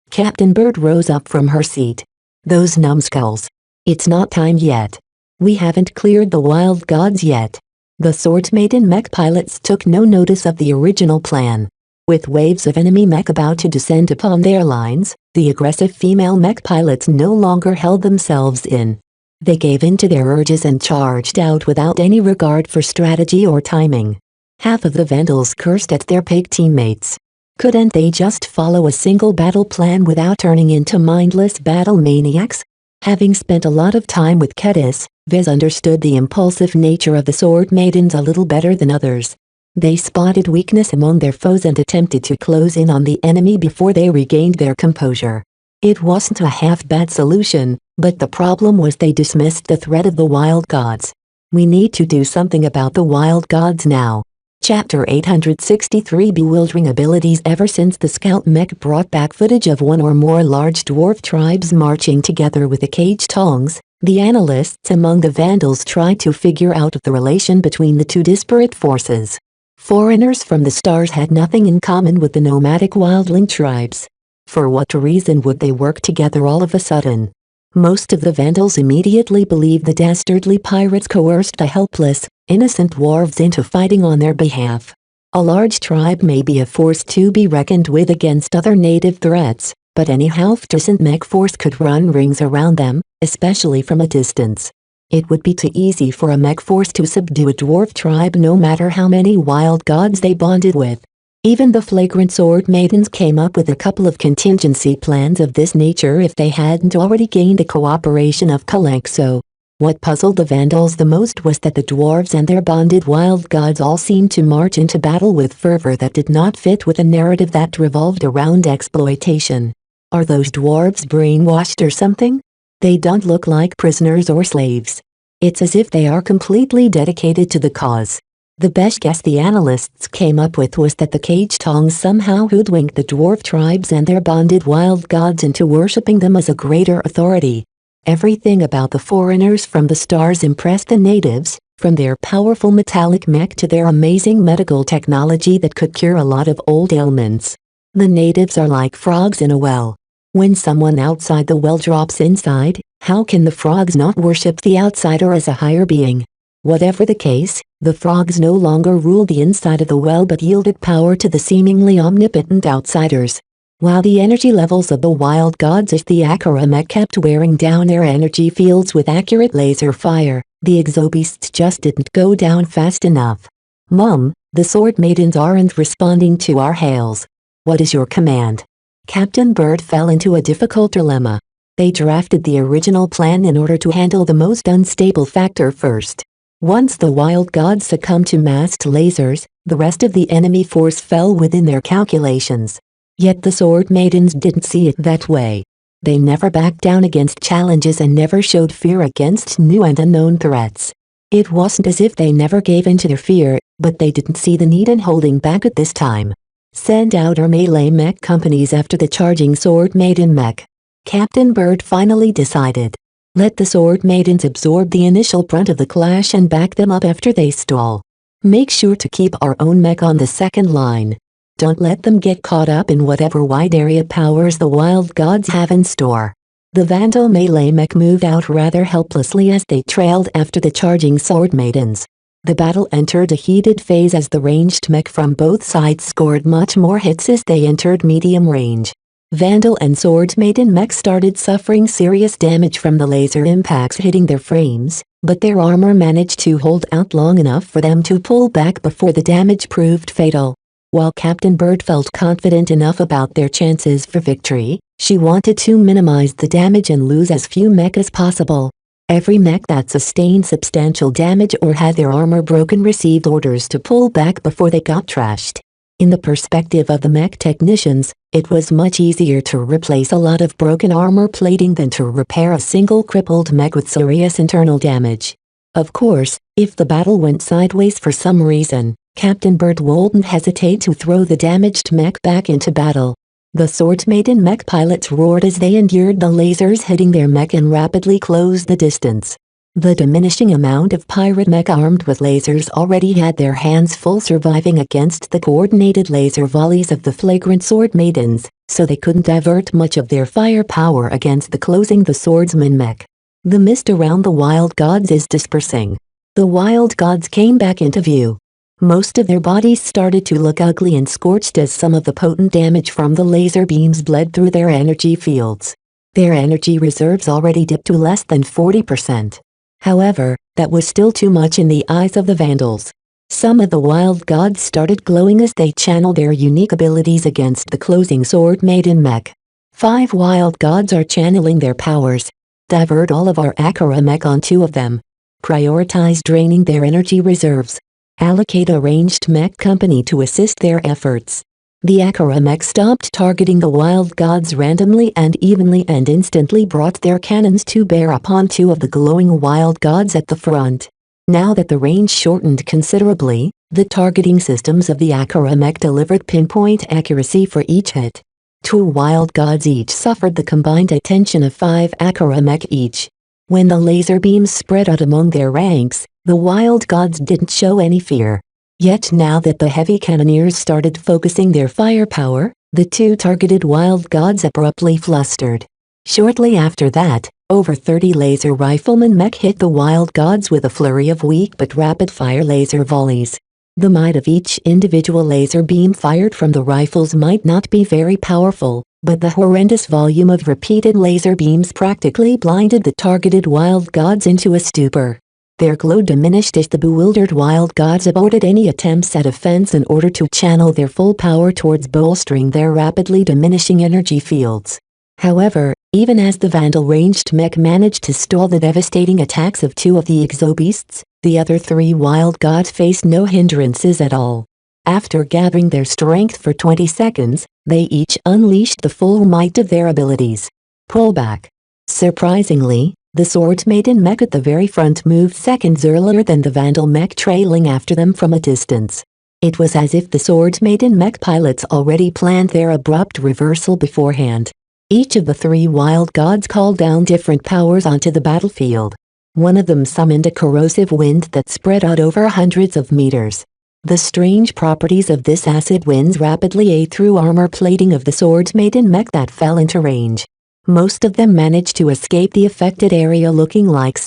Captain Bird rose up from her seat. Those numbskulls. It's not time yet. We haven't cleared the wild gods yet. The Sword Maiden mech pilots took no notice of the original plan. With waves of enemy mech about to descend upon their lines, the aggressive female mech pilots no longer held themselves in. They gave in to their urges and charged out without any regard for strategy or timing. Half of the Vandals cursed at their pig teammates. Couldn't they just follow a single battle plan without turning into mindless battle maniacs? Having spent a lot of time with Kedis, Vez understood the impulsive nature of the Sword Maidens a little better than others. They spotted weakness among their foes and attempted to close in on the enemy before they regained their composure. It wasn't a half-bad solution, but the problem was they dismissed the threat of the wild gods. We need to do something about the wild gods now. Chapter 863 Bewildering Abilities. Ever since the scout mech brought back footage of one or more large dwarf tribes marching together with the cage tongs, the analysts among the Vandals tried to figure out the relation between the two disparate forces. Foreigners from the stars had nothing in common with the nomadic wildling tribes. For what reason would they work together all of a sudden? Most of the Vandals immediately believed the dastardly pirates coerced the helpless, innocent dwarves into fighting on their behalf. A large tribe may be a force to be reckoned with against other native threats, but any half-decent mech force could run rings around them, especially from a distance. It would be too easy for a mech force to subdue a dwarf tribe no matter how many wild gods they bonded with. Even the flagrant Sword Maidens came up with a couple of contingency plans of this nature if they hadn't already gained the cooperation of Kalanxo. What puzzled the Vandals the most was that the dwarves and their bonded wild gods all seemed to march into battle with fervor that did not fit with a narrative that revolved around exploitation. Are those dwarves brainwashed or something? They don't look like prisoners or slaves. It's as if they are completely dedicated to the cause. The best guess the analysts came up with was that the cage tongs somehow hoodwinked the dwarf tribes and their bonded wild gods into worshipping them as a greater authority. Everything about the foreigners from the stars impressed the natives, From their powerful metallic mech to their amazing medical technology that could cure a lot of old ailments. The natives are like frogs in a well. When someone outside the well drops inside, how can the frogs not worship the outsider as a higher being? Whatever the case, the frogs no longer ruled the inside of the well but yielded power to the seemingly omnipotent outsiders. While the energy levels of the wild gods of the Akara mech kept wearing down their energy fields with accurate laser fire, the exobeasts just didn't go down fast enough. Mum, the sword maidens aren't responding to our hails. What is your command? Captain Bird fell into a difficult dilemma. They drafted the original plan in order to handle the most unstable factor first. Once the wild gods succumbed to masked lasers, the rest of the enemy force fell within their calculations. Yet the sword maidens didn't see it that way. They never backed down against challenges and never showed fear against new and unknown threats. It wasn't as if they never gave in to their fear, but they didn't see the need in holding back at this time. Send out our melee mech companies after the charging sword maiden mech. Captain Bird finally decided. Let the sword maidens absorb the initial brunt of the clash and back them up after they stall. Make sure to keep our own mech on the second line. Don't let them get caught up in whatever wide area powers the wild gods have in store. The Vandal melee mech moved out rather helplessly as they trailed after the charging sword maidens. The battle entered a heated phase as the ranged mech from both sides scored much more hits as they entered medium range. Vandal and sword maiden mech started suffering serious damage from the laser impacts hitting their frames, but their armor managed to hold out long enough for them to pull back before the damage proved fatal. While Captain Bird felt confident enough about their chances for victory, she wanted to minimize the damage and lose as few mech as possible. Every mech that sustained substantial damage or had their armor broken received orders to pull back before they got trashed. In the perspective of the mech technicians, it was much easier to replace a lot of broken armor plating than to repair a single crippled mech with serious internal damage. Of course, if the battle went sideways for some reason, Captain Bird wouldn't hesitate to throw the damaged mech back into battle. The sword maiden mech pilots roared as they endured the lasers hitting their mech and rapidly closed the distance. The diminishing amount of pirate mech armed with lasers already had their hands full surviving against the coordinated laser volleys of the flagrant sword maidens, so they couldn't divert much of their firepower against the closing the swordsman mech. The mist around the wild gods is dispersing. The wild gods came back into view. Most of their bodies started to look ugly and scorched as some of the potent damage from the laser beams bled through their energy fields. Their energy reserves already dipped to less than 40%. However, that was still too much in the eyes of the Vandals. Some of the wild gods started glowing as they channeled their unique abilities against the closing sword maiden mech. 5 wild gods are channeling their powers. Divert all of our Akara mech on 2 of them. Prioritize draining their energy reserves. Allocate a ranged mech company to assist their efforts. The Akara mech stopped targeting the wild gods randomly and evenly and instantly brought their cannons to bear upon 2 of the glowing wild gods at the front. Now that the range shortened considerably, the targeting systems of the Akara mech delivered pinpoint accuracy for each hit. 2 wild gods each suffered the combined attention of 5 Akara mech each. When the laser beams spread out among their ranks, the wild gods didn't show any fear. Yet now that the heavy cannoneers started focusing their firepower, the 2 targeted wild gods abruptly flustered. Shortly after that, over 30 laser riflemen mech hit the wild gods with a flurry of weak but rapid-fire laser volleys. The might of each individual laser beam fired from the rifles might not be very powerful, but the horrendous volume of repeated laser beams practically blinded the targeted wild gods into a stupor. Their glow diminished as the bewildered wild gods aborted any attempts at offense in order to channel their full power towards bolstering their rapidly diminishing energy fields. However, even as the Vandal ranged mech managed to stall the devastating attacks of 2 of the exobeasts, the other 3 wild gods faced no hindrances at all. After gathering their strength for 20 seconds, they each unleashed the full might of their abilities. Pull back. Surprisingly, the sword maiden mech at the very front moved seconds earlier than the Vandal mech trailing after them from a distance. It was as if the sword maiden mech pilots already planned their abrupt reversal beforehand. Each of the 3 wild gods called down different powers onto the battlefield. One of them summoned a corrosive wind that spread out over hundreds of meters. The strange properties of this acid winds rapidly ate through armor plating of the sword-maiden mech that fell into range. Most of them managed to escape the affected area looking like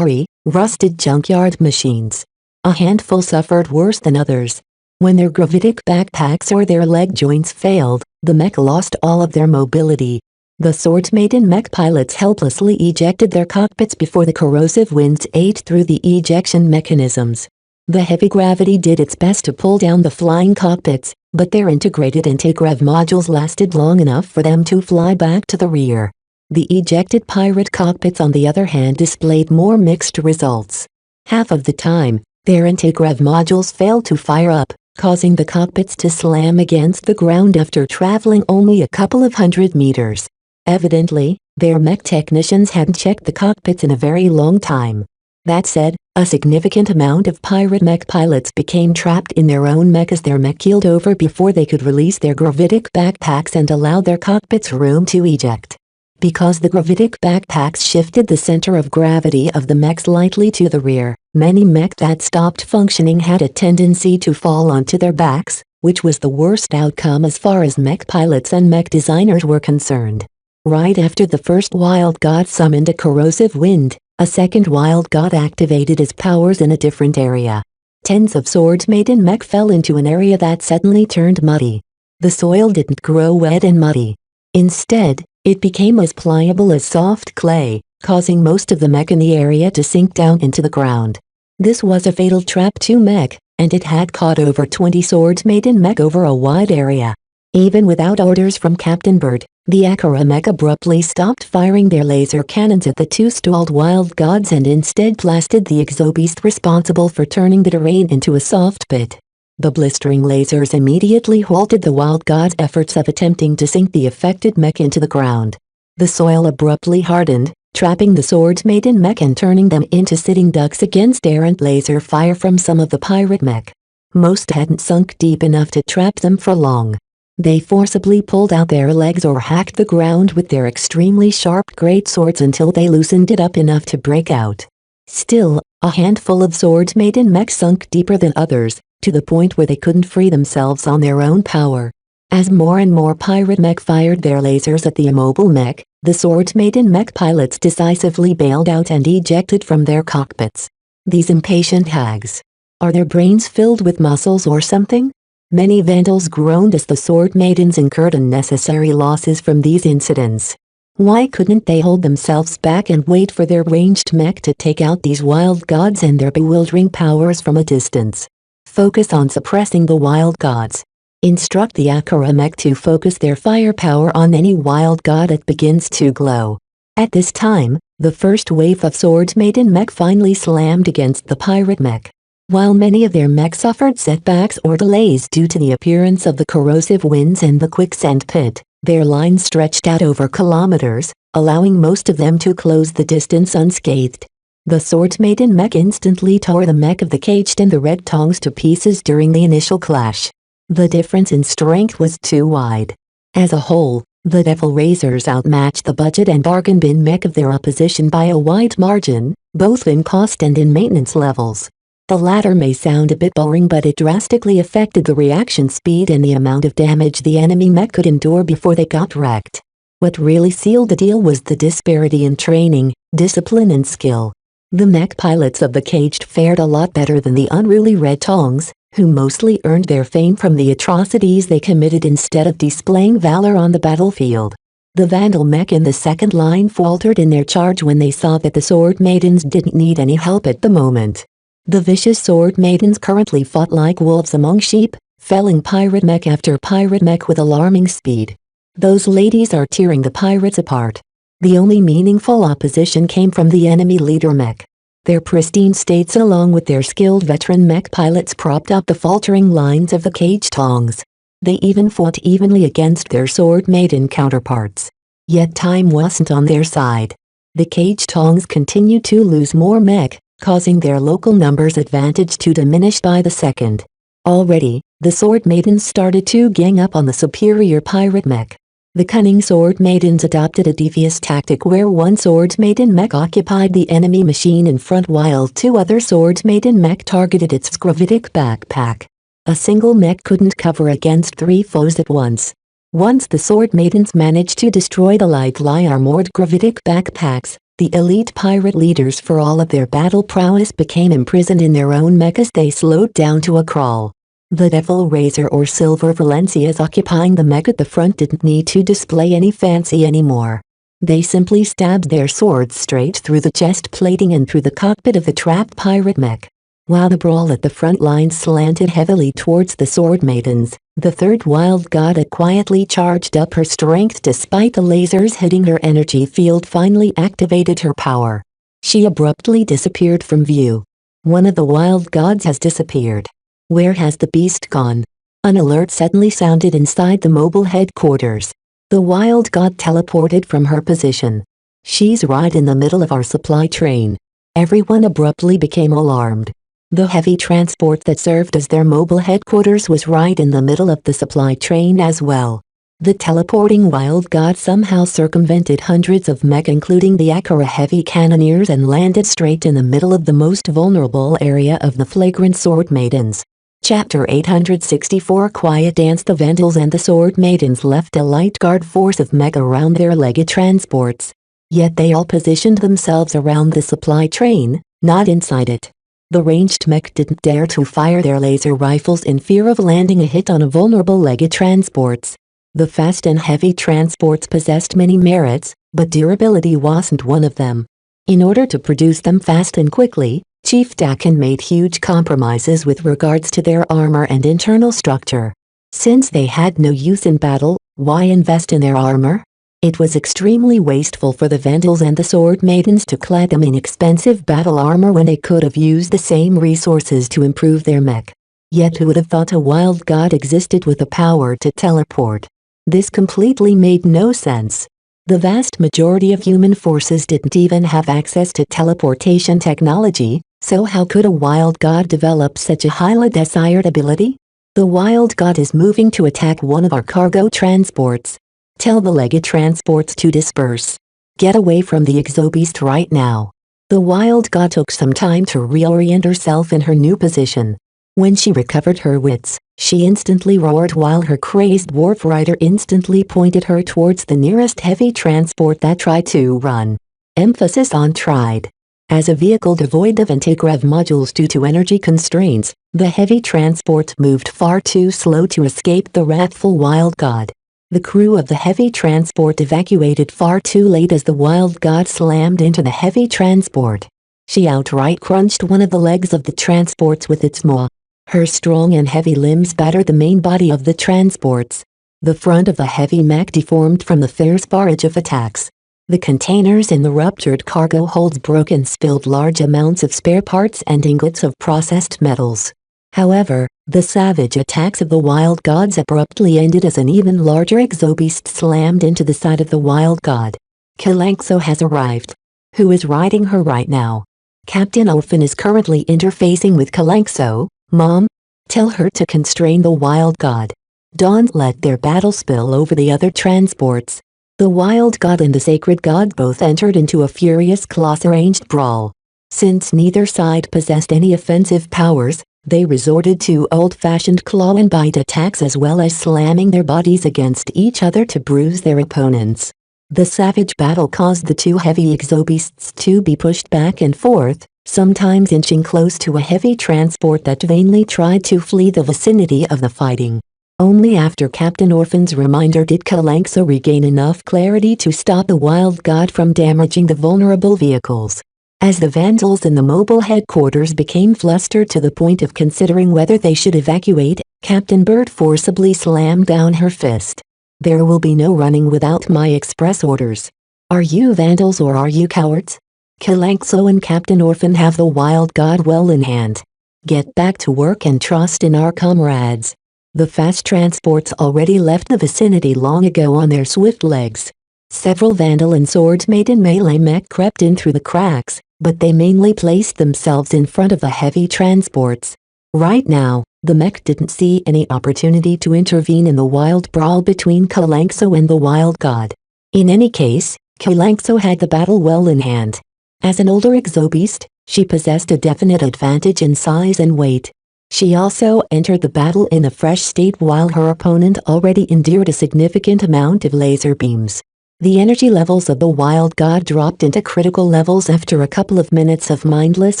rusted junkyard machines. A handful suffered worse than others. When their gravitic backpacks or their leg joints failed, the mech lost all of their mobility. The sword-maiden mech pilots helplessly ejected their cockpits before the corrosive winds ate through the ejection mechanisms. The heavy gravity did its best to pull down the flying cockpits, but their integrated anti-grav modules lasted long enough for them to fly back to the rear. The ejected pirate cockpits on the other hand displayed more mixed results. Half of the time, their anti-grav modules failed to fire up, causing the cockpits to slam against the ground after traveling only a couple of hundred meters. Evidently, their mech technicians hadn't checked the cockpits in a very long time. That said, a significant amount of pirate mech pilots became trapped in their own mech as their mech keeled over before they could release their gravitic backpacks and allow their cockpits room to eject. Because the gravitic backpacks shifted the center of gravity of the mech slightly to the rear, many mech that stopped functioning had a tendency to fall onto their backs, which was the worst outcome as far as mech pilots and mech designers were concerned. Right after the first wild god summoned a corrosive wind, a second wild god activated his powers in a different area. Tens of sword-maiden mech fell into an area that suddenly turned muddy. The soil didn't grow wet and muddy. Instead, it became as pliable as soft clay, causing most of the mech in the area to sink down into the ground. This was a fatal trap to mech, and it had caught over 20 sword-maiden mech over a wide area. Even without orders from Captain Bird, the Akara mech abruptly stopped firing their laser cannons at the two stalled wild gods and instead blasted the exobeast responsible for turning the terrain into a soft pit. The blistering lasers immediately halted the wild gods' efforts of attempting to sink the affected mech into the ground. The soil abruptly hardened, trapping the sword-maiden mech and turning them into sitting ducks against errant laser fire from some of the pirate mech. Most hadn't sunk deep enough to trap them for long. They forcibly pulled out their legs or hacked the ground with their extremely sharp greatswords until they loosened it up enough to break out. Still, a handful of sword-maiden mech sunk deeper than others, to the point where they couldn't free themselves on their own power. As more and more pirate mech fired their lasers at the immobile mech, the sword-maiden mech pilots decisively bailed out and ejected from their cockpits. These impatient hags. Are their brains filled with muscles or something? Many vandals groaned as the sword-maidens incurred unnecessary losses from these incidents. Why couldn't they hold themselves back and wait for their ranged mech to take out these wild gods and their bewildering powers from a distance? Focus on suppressing the wild gods. Instruct the Akara mech to focus their firepower on any wild god that begins to glow. At this time, the first wave of sword-maiden mech finally slammed against the pirate mech. While many of their mech suffered setbacks or delays due to the appearance of the corrosive winds and the quicksand pit, their line stretched out over kilometers, allowing most of them to close the distance unscathed. The sword-maiden mech instantly tore the mech of the caged and the red tongs to pieces during the initial clash. The difference in strength was too wide. As a whole, the Devil Raisers outmatched the budget and bargain bin mech of their opposition by a wide margin, both in cost and in maintenance levels. The latter may sound a bit boring, but it drastically affected the reaction speed and the amount of damage the enemy mech could endure before they got wrecked. What really sealed the deal was the disparity in training, discipline and skill. The mech pilots of the caged fared a lot better than the unruly Red Tongs, who mostly earned their fame from the atrocities they committed instead of displaying valor on the battlefield. The Vandal mech in the second line faltered in their charge when they saw that the Sword Maidens didn't need any help at the moment. The vicious Sword Maidens currently fought like wolves among sheep, felling pirate mech after pirate mech with alarming speed. Those ladies are tearing the pirates apart. The only meaningful opposition came from the enemy leader mech. Their pristine states along with their skilled veteran mech pilots propped up the faltering lines of the cage tongs. They even fought evenly against their Sword Maiden counterparts. Yet time wasn't on their side. The cage tongs continued to lose more mech, causing their local numbers advantage to diminish by the second. Already, the Sword Maidens started to gang up on the superior pirate mech. The cunning sword maidens adopted a devious tactic where one sword maiden mech occupied the enemy machine in front while two other sword maiden mech targeted its gravitic backpack. A single mech couldn't cover against three foes at once. Once the sword maidens managed to destroy the lightly armored gravitic backpacks, the elite pirate leaders for all of their battle prowess became imprisoned in their own mech as they slowed down to a crawl. The Devil Razor or Silver Valencias occupying the mech at the front didn't need to display any fancy anymore. They simply stabbed their swords straight through the chest plating and through the cockpit of the trapped pirate mech. While the brawl at the front lines slanted heavily towards the sword maidens, the third wild god had quietly charged up her strength despite the lasers hitting her energy field finally activated her power. She abruptly disappeared from view. One of the wild gods has disappeared. Where has the beast gone? An alert suddenly sounded inside the mobile headquarters. The wild god teleported from her position. She's right in the middle of our supply train. Everyone abruptly became alarmed. The heavy transport that served as their mobile headquarters was right in the middle of the supply train as well. The teleporting wild god somehow circumvented hundreds of mech including the Akara heavy cannoneers and landed straight in the middle of the most vulnerable area of the flagrant sword maidens. Chapter 864 Quiet Dance. The Vandals and the Sword Maidens left a light guard force of mech around their legged transports. Yet they all positioned themselves around the supply train, not inside it. The ranged mech didn't dare to fire their laser rifles in fear of landing a hit on a vulnerable legged transports. The fast and heavy transports possessed many merits, but durability wasn't one of them. In order to produce them fast and quickly, Chief Dakin made huge compromises with regards to their armor and internal structure. Since they had no use in battle, why invest in their armor? It was extremely wasteful for the Vandals and the Sword Maidens to clad them in expensive battle armor when they could have used the same resources to improve their mech. Yet who would have thought a wild god existed with the power to teleport? This completely made no sense. The vast majority of human forces didn't even have access to teleportation technology, so how could a wild god develop such a highly desired ability? The wild god is moving to attack one of our cargo transports. Tell the legged transports to disperse. Get away from the exobeast right now. The wild god took some time to reorient herself in her new position. When she recovered her wits, she instantly roared while her crazed dwarf rider instantly pointed her towards the nearest heavy transport that tried to run. Emphasis on tried. As a vehicle devoid of anti-grav modules due to energy constraints, the heavy transport moved far too slow to escape the wrathful wild god. The crew of the heavy transport evacuated far too late as the wild god slammed into the heavy transport. She outright crunched one of the legs of the transports with its maw. Her strong and heavy limbs battered the main body of the transports. The front of the heavy mech deformed from the fierce barrage of attacks. The containers in the ruptured cargo holds broke and spilled large amounts of spare parts and ingots of processed metals. However, the savage attacks of the wild gods abruptly ended as an even larger exobeast slammed into the side of the wild god. Kalanxo has arrived. Who is riding her right now? Captain Orphan is currently interfacing with Kalanxo. Mom? Tell her to constrain the wild god. Don't let their battle spill over the other transports. The wild god and the sacred god both entered into a furious close-ranged brawl. Since neither side possessed any offensive powers, they resorted to old-fashioned claw and bite attacks as well as slamming their bodies against each other to bruise their opponents. The savage battle caused the two heavy exobeasts to be pushed back and forth, sometimes inching close to a heavy transport that vainly tried to flee the vicinity of the fighting. Only after Captain Orphan's reminder did Kalanxo regain enough clarity to stop the wild god from damaging the vulnerable vehicles. As the Vandals in the mobile headquarters became flustered to the point of considering whether they should evacuate, Captain Bird forcibly slammed down her fist. There will be no running without my express orders. Are you Vandals or are you cowards? Kalanxo and Captain Orphan have the wild god well in hand. Get back to work and trust in our comrades. The fast transports already left the vicinity long ago on their swift legs. Several Vandal and Sword Maiden melee mech crept in through the cracks, but they mainly placed themselves in front of the heavy transports. Right now, The mech didn't see any opportunity to intervene in the wild brawl between Kalanxo and the wild god. In any case, Kalanxo had the battle well in hand. As an older exobeast, she possessed a definite advantage in size and weight. She also entered the battle in a fresh state while her opponent already endured a significant amount of laser beams. The energy levels of the wild god dropped into critical levels after a couple of minutes of mindless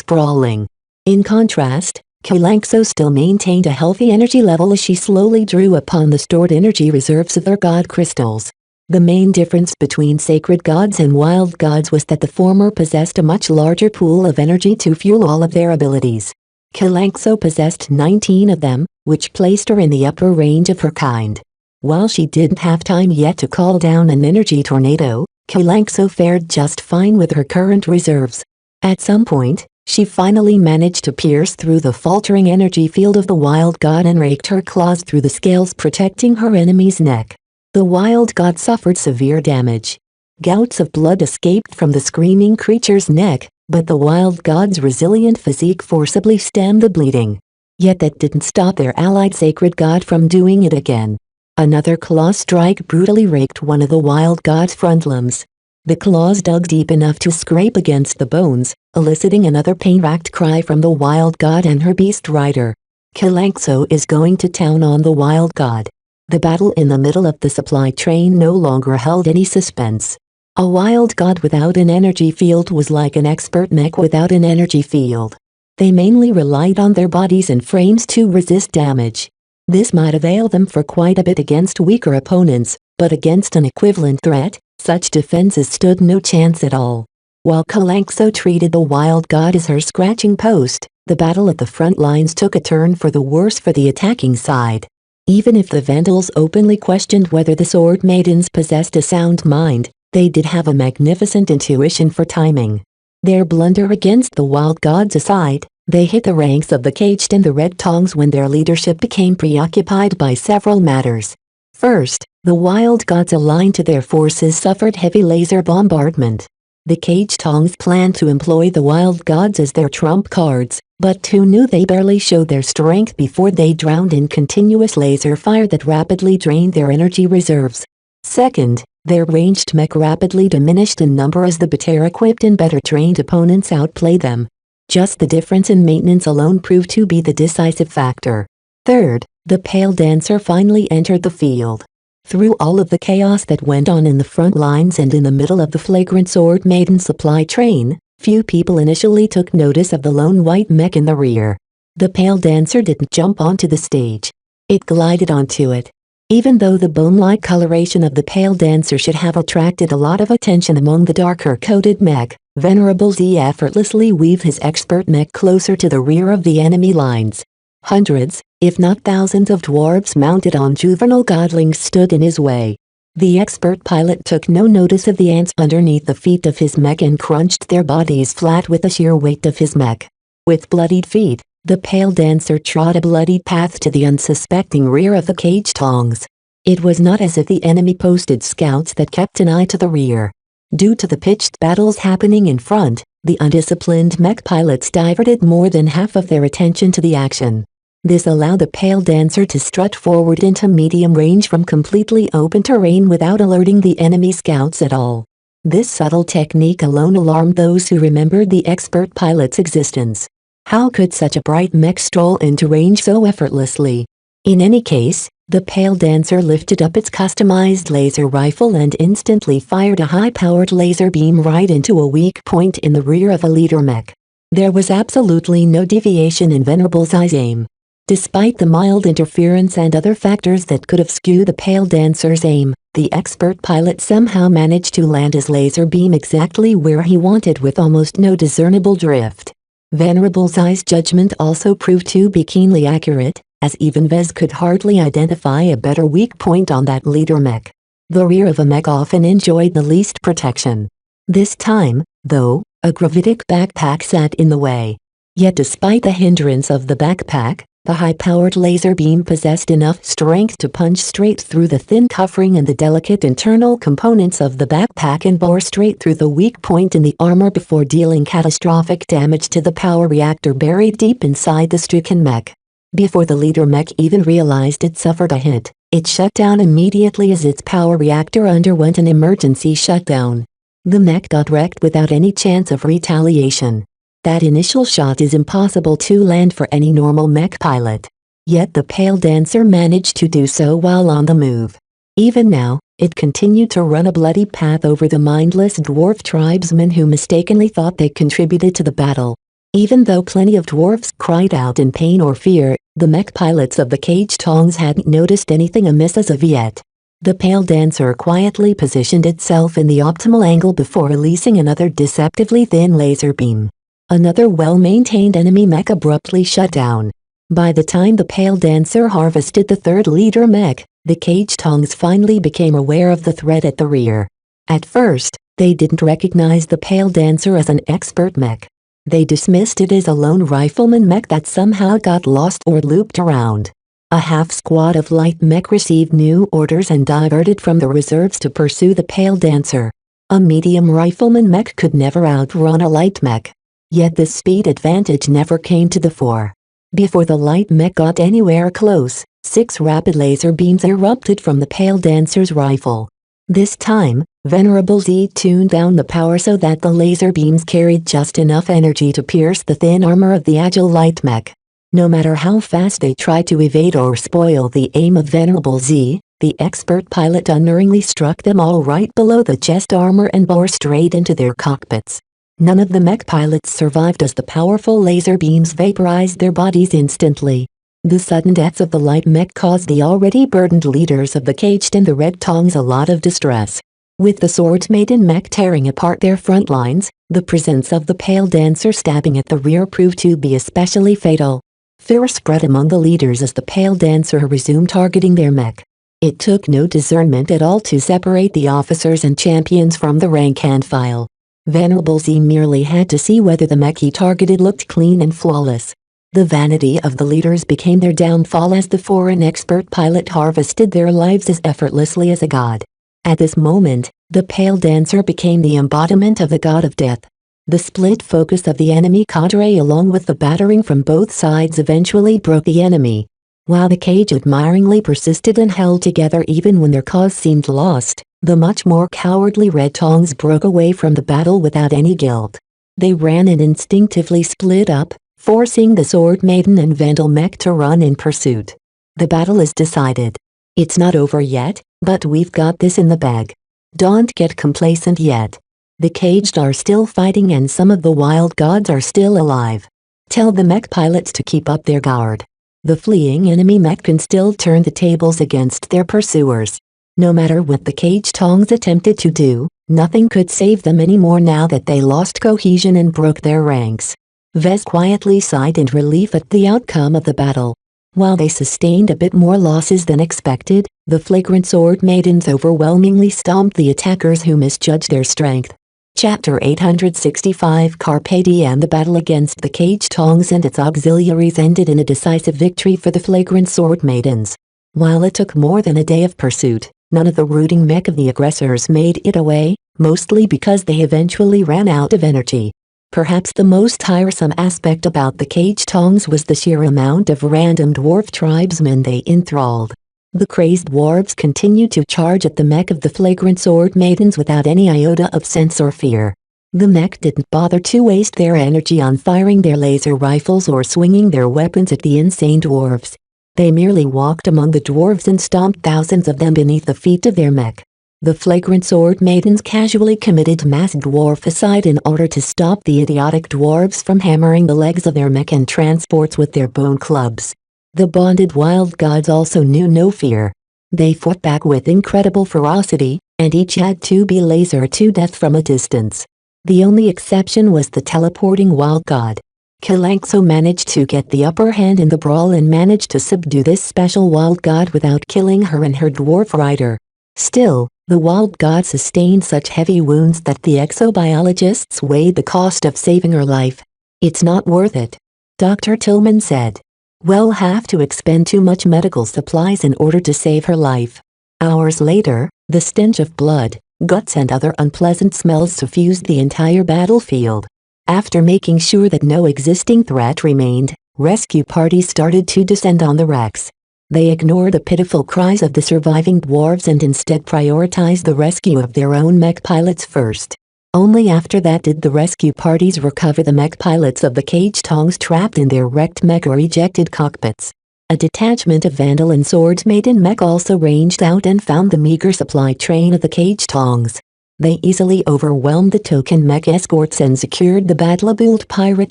brawling. In contrast, Kalanxo still maintained a healthy energy level as she slowly drew upon the stored energy reserves of their god crystals. The main difference between sacred gods and wild gods was that the former possessed a much larger pool of energy to fuel all of their abilities. Kalanxo possessed 19 of them, which placed her in the upper range of her kind. While she didn't have time yet to call down an energy tornado, Kalanxo fared just fine with her current reserves. At some point, she finally managed to pierce through the faltering energy field of the wild god and raked her claws through the scales protecting her enemy's neck. The wild god suffered severe damage. Gouts of blood escaped from the screaming creature's neck, but the wild god's resilient physique forcibly stemmed the bleeding. Yet that didn't stop their allied sacred god from doing it again. Another claw strike brutally raked one of the wild god's front limbs. The claws dug deep enough to scrape against the bones, eliciting another pain-racked cry from the wild god and her beast rider. Kalanxo is going to town on the wild god. The battle in the middle of the supply train no longer held any suspense. A wild god without an energy field was like an expert mech without an energy field. They mainly relied on their bodies and frames to resist damage. This might avail them for quite a bit against weaker opponents, but against an equivalent threat, such defenses stood no chance at all. While Kalanxo treated the wild god as her scratching post, the battle at the front lines took a turn for the worse for the attacking side. Even if the Vandals openly questioned whether the Sword Maidens possessed a sound mind, they did have a magnificent intuition for timing. Their blunder against the wild gods aside, they hit the ranks of the Caged and the Red Tongs when their leadership became preoccupied by several matters. First, the wild gods aligned to their forces suffered heavy laser bombardment. The Caged Tongs planned to employ the wild gods as their trump cards, but who knew they barely showed their strength before they drowned in continuous laser fire that rapidly drained their energy reserves. Second, their ranged mech rapidly diminished in number as the better-equipped and better-trained opponents outplayed them. Just the difference in maintenance alone proved to be the decisive factor. Third, the Pale Dancer finally entered the field. Through all of the chaos that went on in the front lines and in the middle of the flagrant Sword Maiden supply train, few people initially took notice of the lone white mech in the rear. The Pale Dancer didn't jump onto the stage. It glided onto it. Even though the bone-like coloration of the Pale Dancer should have attracted a lot of attention among the darker-coated mech, Venerable Z effortlessly weaved his expert mech closer to the rear of the enemy lines. Hundreds, if not thousands of dwarves mounted on juvenile godlings stood in his way. The expert pilot took no notice of the ants underneath the feet of his mech and crunched their bodies flat with the sheer weight of his mech. With bloodied feet, the Pale Dancer trod a bloodied path to the unsuspecting rear of the Caged Tongs. It was not as if the enemy posted scouts that kept an eye to the rear. Due to the pitched battles happening in front, the undisciplined mech pilots diverted more than half of their attention to the action. This allowed the Pale Dancer to strut forward into medium range from completely open terrain without alerting the enemy scouts at all. This subtle technique alone alarmed those who remembered the expert pilot's existence. How could such a bright mech stroll into range so effortlessly? In any case, the Pale Dancer lifted up its customized laser rifle and instantly fired a high-powered laser beam right into a weak point in the rear of a leader mech. There was absolutely no deviation in Venerable Z's aim. Despite the mild interference and other factors that could have skewed the Pale Dancer's aim, the expert pilot somehow managed to land his laser beam exactly where he wanted with almost no discernible drift. Venerable Z's judgment also proved to be keenly accurate, as even Vez could hardly identify a better weak point on that leader mech. The rear of a mech often enjoyed the least protection. This time, though, a gravitic backpack sat in the way. Yet despite the hindrance of the backpack, the high-powered laser beam possessed enough strength to punch straight through the thin covering and the delicate internal components of the backpack and bore straight through the weak point in the armor before dealing catastrophic damage to the power reactor buried deep inside the stricken mech. Before the leader mech even realized it suffered a hit, it shut down immediately as its power reactor underwent an emergency shutdown. The mech got wrecked without any chance of retaliation. That initial shot is impossible to land for any normal mech pilot. Yet the Pale Dancer managed to do so while on the move. Even now, it continued to run a bloody path over the mindless dwarf tribesmen who mistakenly thought they contributed to the battle. Even though plenty of dwarfs cried out in pain or fear, the mech pilots of the Cage Tongs hadn't noticed anything amiss as of yet. The Pale Dancer quietly positioned itself in the optimal angle before releasing another deceptively thin laser beam. Another well-maintained enemy mech abruptly shut down. By the time the Pale Dancer harvested the third leader mech, the Cage Tongs finally became aware of the threat at the rear. At first, they didn't recognize the Pale Dancer as an expert mech. They dismissed it as a lone rifleman mech that somehow got lost or looped around. A half squad of light mech received new orders and diverted from the reserves to pursue the Pale Dancer. A medium rifleman mech could never outrun a light mech. Yet this speed advantage never came to the fore. Before the light mech got anywhere close, 6 rapid laser beams erupted from the Pale Dancer's rifle. This time, Venerable Z tuned down the power so that the laser beams carried just enough energy to pierce the thin armor of the agile light mech. No matter how fast they tried to evade or spoil the aim of Venerable Z, the expert pilot unerringly struck them all right below the chest armor and bore straight into their cockpits. None of the mech pilots survived as the powerful laser beams vaporized their bodies instantly. The sudden deaths of the light mech caused the already burdened leaders of the Caged and the Red Tongs a lot of distress. With the Sword Maiden mech tearing apart their front lines, the presence of the Pale Dancer stabbing at the rear proved to be especially fatal. Fear spread among the leaders as the Pale Dancer resumed targeting their mech. It took no discernment at all to separate the officers and champions from the rank and file. Venerable Z merely had to see whether the mech he targeted looked clean and flawless. The vanity of the leaders became their downfall as the foreign expert pilot harvested their lives as effortlessly as a god. At this moment, the Pale Dancer became the embodiment of the god of death. The split focus of the enemy cadre along with the battering from both sides eventually broke the enemy. While the Cage admiringly persisted and held together even when their cause seemed lost, the much more cowardly Red Tongs broke away from the battle without any guilt. They ran and instinctively split up, forcing the Sword Maiden and Vandal mech to run in pursuit. The battle is decided. It's not over yet, but we've got this in the bag. Don't get complacent yet. The Caged are still fighting and some of the wild gods are still alive. Tell the mech pilots to keep up their guard. The fleeing enemy mech can still turn the tables against their pursuers. No matter what the Cage Tongs attempted to do, nothing could save them anymore now that they lost cohesion and broke their ranks. Vez quietly sighed in relief at the outcome of the battle. While they sustained a bit more losses than expected, the flagrant Sword Maidens overwhelmingly stomped the attackers who misjudged their strength. Chapter 865 Carpe Diem. The battle against the Cage Tongs and its auxiliaries ended in a decisive victory for the flagrant Sword Maidens. While it took more than a day of pursuit, none of the rooting mech of the aggressors made it away, mostly because they eventually ran out of energy. Perhaps the most tiresome aspect about the Cage Tongs was the sheer amount of random dwarf tribesmen they enthralled. The crazed dwarves continued to charge at the mech of the flagrant Sword Maidens without any iota of sense or fear. The mech didn't bother to waste their energy on firing their laser rifles or swinging their weapons at the insane dwarves. They merely walked among the dwarves and stomped thousands of them beneath the feet of their mech. The flagrant Sword Maidens casually committed mass dwarficide in order to stop the idiotic dwarves from hammering the legs of their mech and transports with their bone clubs. The bonded wild gods also knew no fear. They fought back with incredible ferocity, and each had to be lasered to death from a distance. The only exception was the teleporting wild god. Kalanxo managed to get the upper hand in the brawl and managed to subdue this special wild god without killing her and her dwarf rider. Still, the wild god sustained such heavy wounds that the exobiologists weighed the cost of saving her life. It's not worth it, Dr. Tillman said. We'll have to expend too much medical supplies in order to save her life. Hours later, the stench of blood, guts and other unpleasant smells suffused the entire battlefield. After making sure that no existing threat remained, rescue parties started to descend on the wrecks. They ignored the pitiful cries of the surviving dwarves and instead prioritized the rescue of their own mech pilots first. Only after that did the rescue parties recover the mech pilots of the cage tongs trapped in their wrecked mech or ejected cockpits. A detachment of Vandal and Sword Maiden mech also ranged out and found the meager supply train of the cage tongs. They easily overwhelmed the token mech escorts and secured the battle-built pirate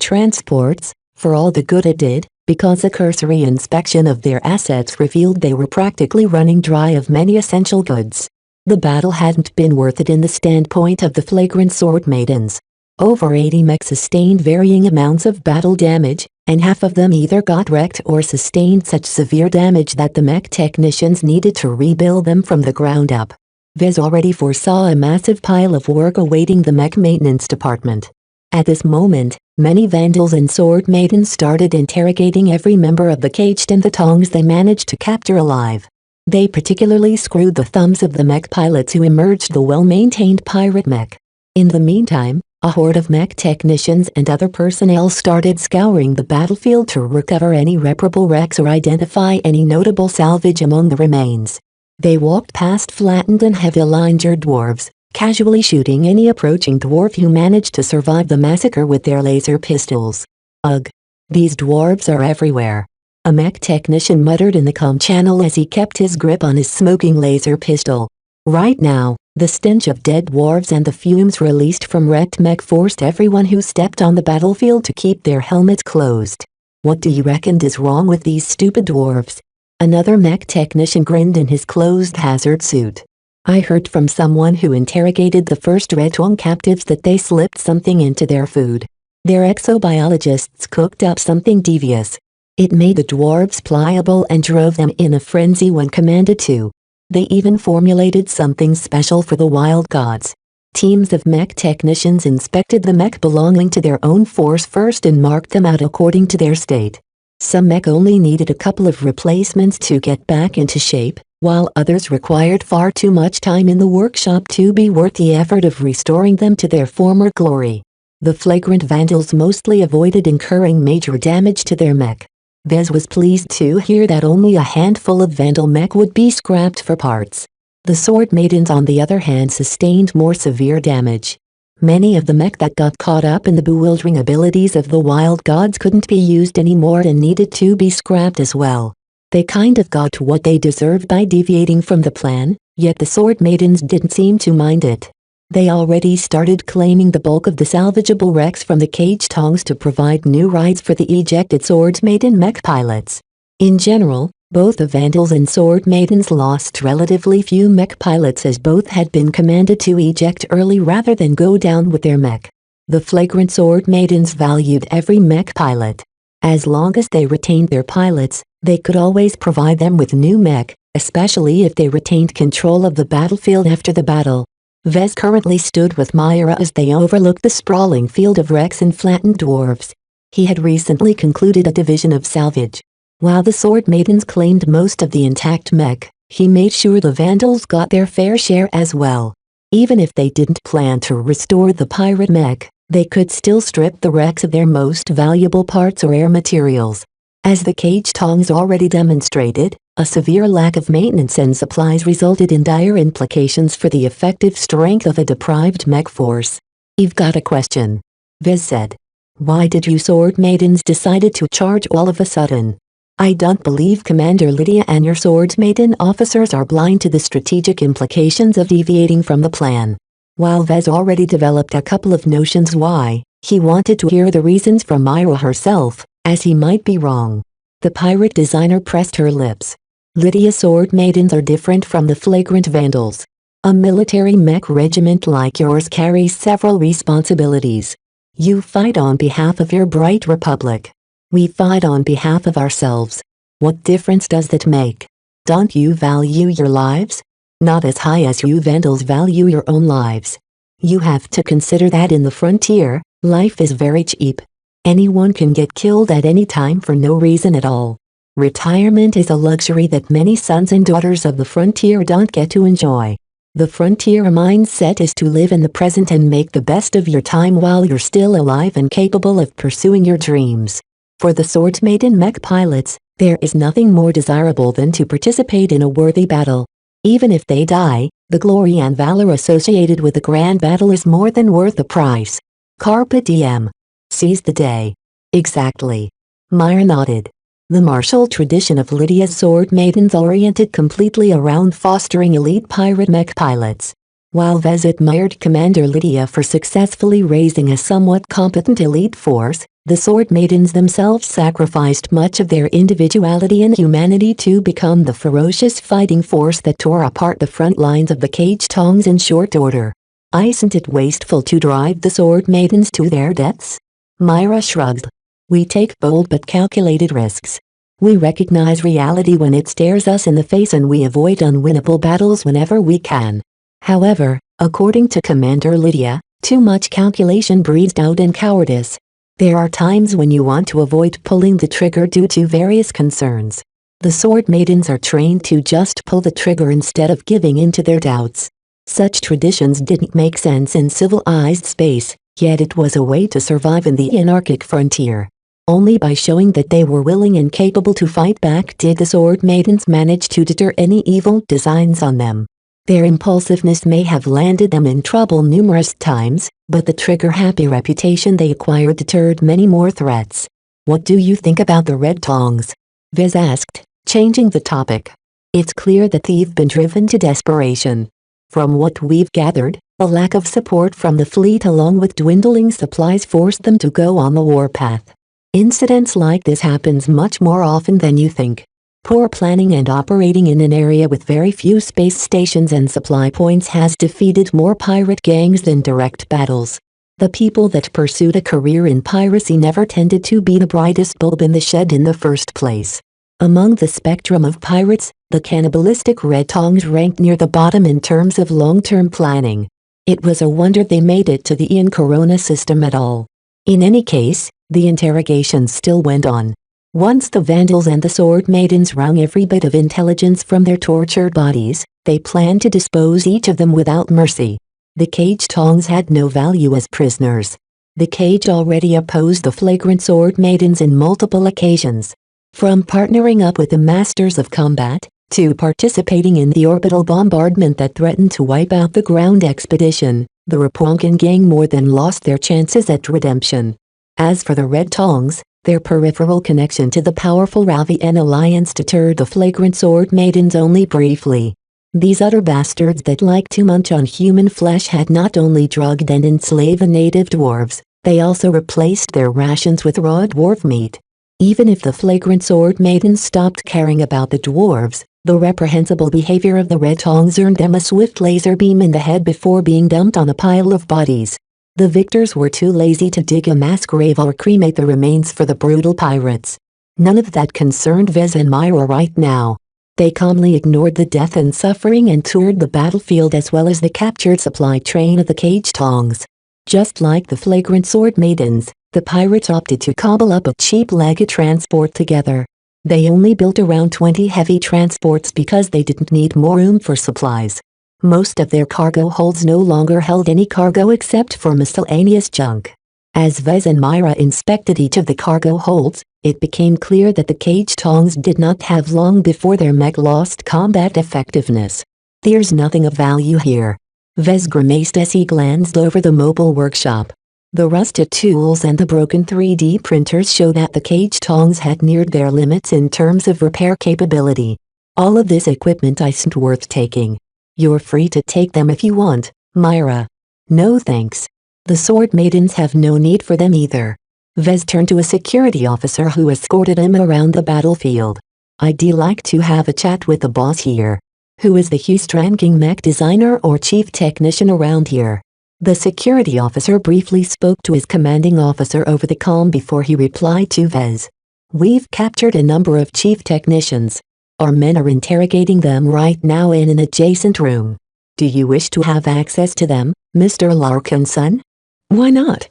transports, for all the good it did, because a cursory inspection of their assets revealed they were practically running dry of many essential goods. The battle hadn't been worth it in the standpoint of the flagrant Sword Maidens. Over 80 mechs sustained varying amounts of battle damage, and half of them either got wrecked or sustained such severe damage that the mech technicians needed to rebuild them from the ground up. Vez already foresaw a massive pile of work awaiting the mech maintenance department. At this moment, many Vandals and Sword Maidens started interrogating every member of the caged and the tongs they managed to capture alive. They particularly screwed the thumbs of the mech pilots who emerged the well-maintained pirate mech. In the meantime, a horde of mech technicians and other personnel started scouring the battlefield to recover any reparable wrecks or identify any notable salvage among the remains. They walked past flattened and heavily injured dwarves, casually shooting any approaching dwarf who managed to survive the massacre with their laser pistols. Ugh! These dwarves are everywhere. A mech technician muttered in the comm channel as he kept his grip on his smoking laser pistol. Right now, the stench of dead dwarves and the fumes released from wrecked mech forced everyone who stepped on the battlefield to keep their helmets closed. What do you reckon is wrong with these stupid dwarves? Another mech technician grinned in his closed hazard suit. I heard from someone who interrogated the first Red Twang captives that they slipped something into their food. Their exobiologists cooked up something devious. It made the dwarves pliable and drove them in a frenzy when commanded to. They even formulated something special for the wild gods. Teams of mech technicians inspected the mech belonging to their own force first and marked them out according to their state. Some mech only needed a couple of replacements to get back into shape, while others required far too much time in the workshop to be worth the effort of restoring them to their former glory. The flagrant Vandals mostly avoided incurring major damage to their mech. Vez was pleased to hear that only a handful of Vandal mech would be scrapped for parts. The Sword Maidens on the other hand sustained more severe damage. Many of the mech that got caught up in the bewildering abilities of the wild gods couldn't be used anymore and needed to be scrapped as well. They kind of got what they deserved by deviating from the plan, yet the Sword Maidens didn't seem to mind it. They already started claiming the bulk of the salvageable wrecks from the cage tongs to provide new rides for the ejected Sword Maiden mech pilots. In general, both the Vandals and Sword Maidens lost relatively few mech pilots as both had been commanded to eject early rather than go down with their mech. The flagrant Sword Maidens valued every mech pilot. As long as they retained their pilots, they could always provide them with new mech, especially if they retained control of the battlefield after the battle. Vez currently stood with Myra as they overlooked the sprawling field of wrecks and flattened dwarves. He had recently concluded a division of salvage. While the Sword Maidens claimed most of the intact mech, he made sure the Vandals got their fair share as well. Even if they didn't plan to restore the pirate mech, they could still strip the wrecks of their most valuable parts or rare materials. As the cage tongs already demonstrated, a severe lack of maintenance and supplies resulted in dire implications for the effective strength of a deprived mech force. "I've got a question," Vez said. "Why did you Sword Maidens decided to charge all of a sudden? I don't believe Commander Lydia and your Sword Maiden officers are blind to the strategic implications of deviating from the plan." While Vez already developed a couple of notions why, he wanted to hear the reasons from Myra herself, as he might be wrong. The pirate designer pressed her lips. "Lydia's Sword Maidens are different from the flagrant Vandals. A military mech regiment like yours carries several responsibilities. You fight on behalf of your bright republic. We fight on behalf of ourselves. What difference does that make? Don't you value your lives? Not as high as you Vandals value your own lives. You have to consider that in the frontier, life is very cheap. Anyone can get killed at any time for no reason at all. Retirement is a luxury that many sons and daughters of the frontier don't get to enjoy. The frontier mindset is to live in the present and make the best of your time while you're still alive and capable of pursuing your dreams. For the Sword Maiden mech pilots, there is nothing more desirable than to participate in a worthy battle. Even if they die, the glory and valor associated with the grand battle is more than worth the price. Carpe diem. Seize the day. Exactly. Myra nodded. The martial tradition of Lydia's Sword Maidens oriented completely around fostering elite pirate mech pilots. While Vez admired Commander Lydia for successfully raising a somewhat competent elite force, the Sword Maidens themselves sacrificed much of their individuality and humanity to become the ferocious fighting force that tore apart the front lines of the Cage Tongs in short order. Isn't it wasteful to drive the Sword Maidens to their deaths? Myra shrugged. We take bold but calculated risks. We recognize reality when it stares us in the face and we avoid unwinnable battles whenever we can. However, according to Commander Lydia, too much calculation breeds doubt and cowardice. There are times when you want to avoid pulling the trigger due to various concerns. The Sword Maidens are trained to just pull the trigger instead of giving in to their doubts. Such traditions didn't make sense in civilized space, yet it was a way to survive in the anarchic frontier. Only by showing that they were willing and capable to fight back did the Sword Maidens manage to deter any evil designs on them. Their impulsiveness may have landed them in trouble numerous times, but the trigger-happy reputation they acquired deterred many more threats. What do you think about the Red Tongs? Vez asked, changing the topic. It's clear that they've been driven to desperation. From what we've gathered, a lack of support from the fleet along with dwindling supplies forced them to go on the warpath. Incidents like this happens much more often than you think. Poor planning and operating in an area with very few space stations and supply points has defeated more pirate gangs than direct battles. The people that pursued a career in piracy never tended to be the brightest bulb in the shed in the first place. Among the spectrum of pirates, the cannibalistic Red Tongs ranked near the bottom in terms of long-term planning. It was a wonder they made it to the Ian Corona system at all. In any case, the interrogations still went on. Once the Vandals and the Sword Maidens wrung every bit of intelligence from their tortured bodies, they planned to dispose each of them without mercy. The Cage Tongs had no value as prisoners. The Cage already opposed the flagrant Sword Maidens in multiple occasions. From partnering up with the Masters of Combat, to participating in the orbital bombardment that threatened to wipe out the ground expedition, the Rapunkan gang more than lost their chances at redemption. As for the Red Tongs, their peripheral connection to the powerful Ravian alliance deterred the flagrant Sword Maidens only briefly. These utter bastards that like to munch on human flesh had not only drugged and enslaved the native dwarves, they also replaced their rations with raw dwarf meat. Even if the flagrant Sword Maidens stopped caring about the dwarves, the reprehensible behavior of the Red Tongs earned them a swift laser beam in the head before being dumped on a pile of bodies. The victors were too lazy to dig a mass grave or cremate the remains for the brutal pirates. None of that concerned Vez and Myra right now. They calmly ignored the death and suffering and toured the battlefield as well as the captured supply train of the Cage Tongs. Just like the flagrant Sword Maidens, the pirates opted to cobble up a cheap legged transport together. They only built around 20 heavy transports because they didn't need more room for supplies. Most of their cargo holds no longer held any cargo except for miscellaneous junk. As Vez and Myra inspected each of the cargo holds, it became clear that the Cage Tongs did not have long before their mech lost combat effectiveness. There's nothing of value here. Vez grimaced as he glanced over the mobile workshop. The rusted tools and the broken 3D printers show that the Cage Tongs had neared their limits in terms of repair capability. All of this equipment isn't worth taking. You're free to take them if you want, Myra. No thanks. The Sword Maidens have no need for them either. Vez turned to a security officer who escorted him around the battlefield. I'd like to have a chat with the boss here. Who is the highest-ranking mech designer or chief technician around here? The security officer briefly spoke to his commanding officer over the comm before he replied to Vez. We've captured a number of chief technicians. Our men are interrogating them right now in an adjacent room. Do you wish to have access to them, Mr. Larkinson? Why not?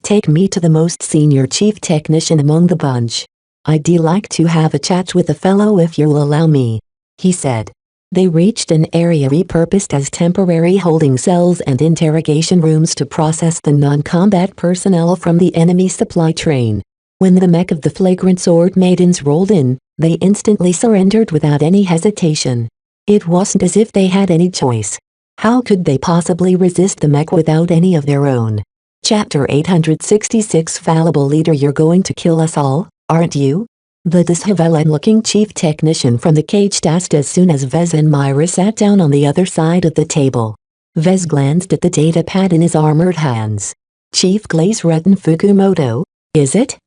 Take me to the most senior chief technician among the bunch. I'd like to have a chat with the fellow if you'll allow me, he said. They reached an area repurposed as temporary holding cells and interrogation rooms to process the non-combat personnel from the enemy supply train. When the mech of the flagrant sword maidens rolled in, they instantly surrendered without any hesitation. It wasn't as if they had any choice. How could they possibly resist the mech without any of their own? Chapter 866 Fallible Leader, you're going to kill us all, aren't you? The disheveled-looking chief technician from the cage asked as soon as Vez and Myra sat down on the other side of the table. Vez glanced at the data pad in his armored hands. Chief Glaze Retin Fukumoto, is it?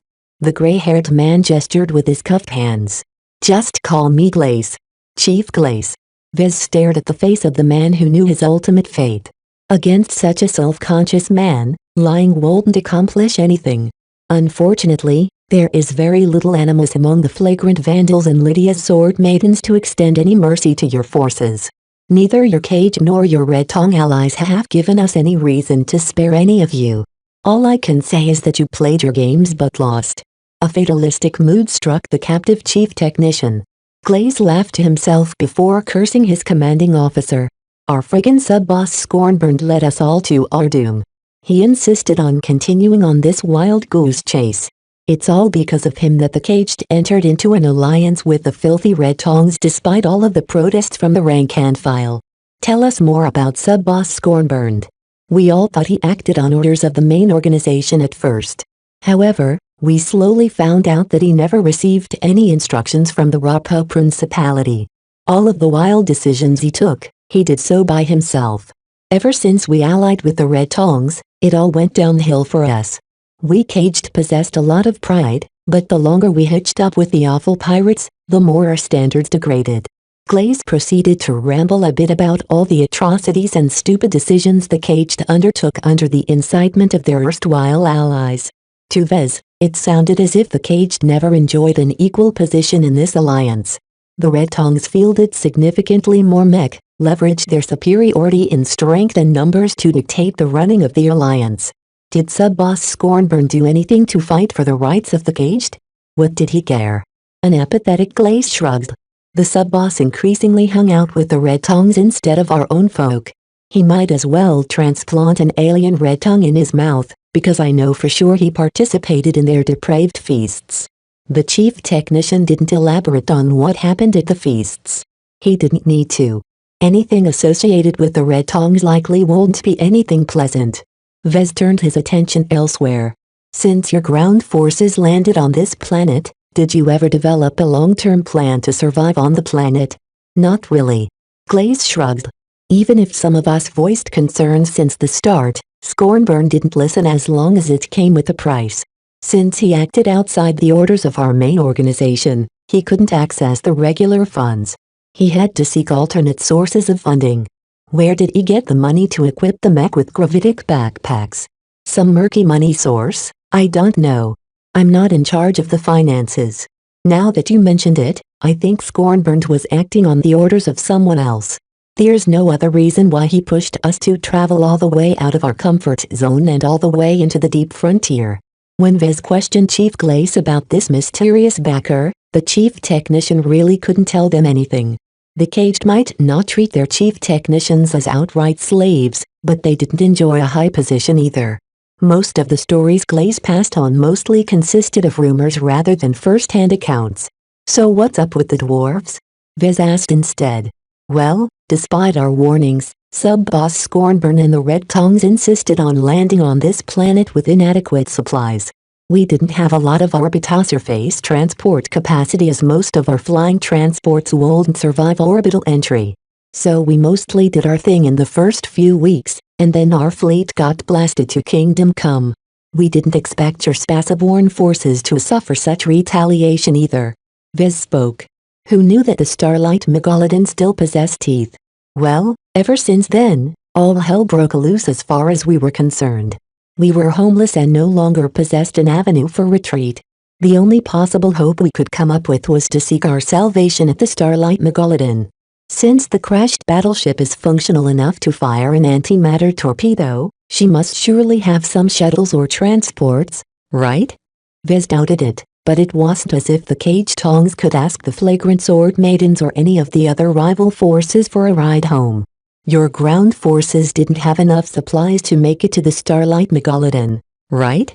The gray-haired man gestured with his cuffed hands. Just call me Glaze. Chief Glaze. Vez stared at the face of the man who knew his ultimate fate. Against such a self-conscious man, lying wouldn't accomplish anything. Unfortunately, there is very little animus among the flagrant vandals and Lydia's sword maidens to extend any mercy to your forces. Neither your cage nor your Red Tongue allies have given us any reason to spare any of you. All I can say is that you played your games but lost. A fatalistic mood struck the captive chief technician. Glaze laughed to himself before cursing his commanding officer. Our friggin' sub-boss Scornburned led us all to our doom. He insisted on continuing on this wild goose chase. It's all because of him that the Caged entered into an alliance with the filthy Red Tongues despite all of the protests from the rank and file. Tell us more about sub-boss Scornburned. We all thought he acted on orders of the main organization at first. However, we slowly found out that he never received any instructions from the Rapo Principality. All of the wild decisions he took, he did so by himself. Ever since we allied with the Red Tongues, it all went downhill for us. We Caged possessed a lot of pride, but the longer we hitched up with the awful pirates, the more our standards degraded. Glaze proceeded to ramble a bit about all the atrocities and stupid decisions the Caged undertook under the incitement of their erstwhile allies. To Vez, it sounded as if the Caged never enjoyed an equal position in this alliance. The Red Tongues fielded significantly more mech, leveraged their superiority in strength and numbers to dictate the running of the alliance. Did sub-boss Scornburn do anything to fight for the rights of the Caged? What did he care? An apathetic Glaze shrugged. The sub-boss increasingly hung out with the Red Tongues instead of our own folk. He might as well transplant an alien red tongue in his mouth, because I know for sure he participated in their depraved feasts. The chief technician didn't elaborate on what happened at the feasts. He didn't need to. Anything associated with the Red Tongues likely won't be anything pleasant. Vez turned his attention elsewhere. Since your ground forces landed on this planet, did you ever develop a long-term plan to survive on the planet? Not really. Glaze shrugged. Even if some of us voiced concerns since the start, Scornburn didn't listen as long as it came with a price. Since he acted outside the orders of our main organization, he couldn't access the regular funds. He had to seek alternate sources of funding. Where did he get the money to equip the mech with gravitic backpacks? Some murky money source? I don't know. I'm not in charge of the finances. Now that you mentioned it, I think Scornburn was acting on the orders of someone else. There's no other reason why he pushed us to travel all the way out of our comfort zone and all the way into the deep frontier. When Vez questioned Chief Glaze about this mysterious backer, the chief technician really couldn't tell them anything. The Caged might not treat their chief technicians as outright slaves, but they didn't enjoy a high position either. Most of the stories Glaze passed on mostly consisted of rumors rather than first-hand accounts. So what's up with the dwarves? Vez asked instead. Well, despite our warnings, Sub-Boss Scornburn and the Red Tongues insisted on landing on this planet with inadequate supplies. We didn't have a lot of orbital surface transport capacity as most of our flying transports wouldn't survive orbital entry. So we mostly did our thing in the first few weeks, and then our fleet got blasted to Kingdom Come. We didn't expect your Spaceborne forces to suffer such retaliation either. Vez spoke. Who knew that the Starlight Megalodon still possessed teeth? Well, ever since then, all hell broke loose as far as we were concerned. We were homeless and no longer possessed an avenue for retreat. The only possible hope we could come up with was to seek our salvation at the Starlight Megalodon. Since the crashed battleship is functional enough to fire an antimatter torpedo, she must surely have some shuttles or transports, right? Vez doubted it, but it wasn't as if the Caged Tongues could ask the Flagrant Sword Maidens or any of the other rival forces for a ride home. Your ground forces didn't have enough supplies to make it to the Starlight Megalodon, right?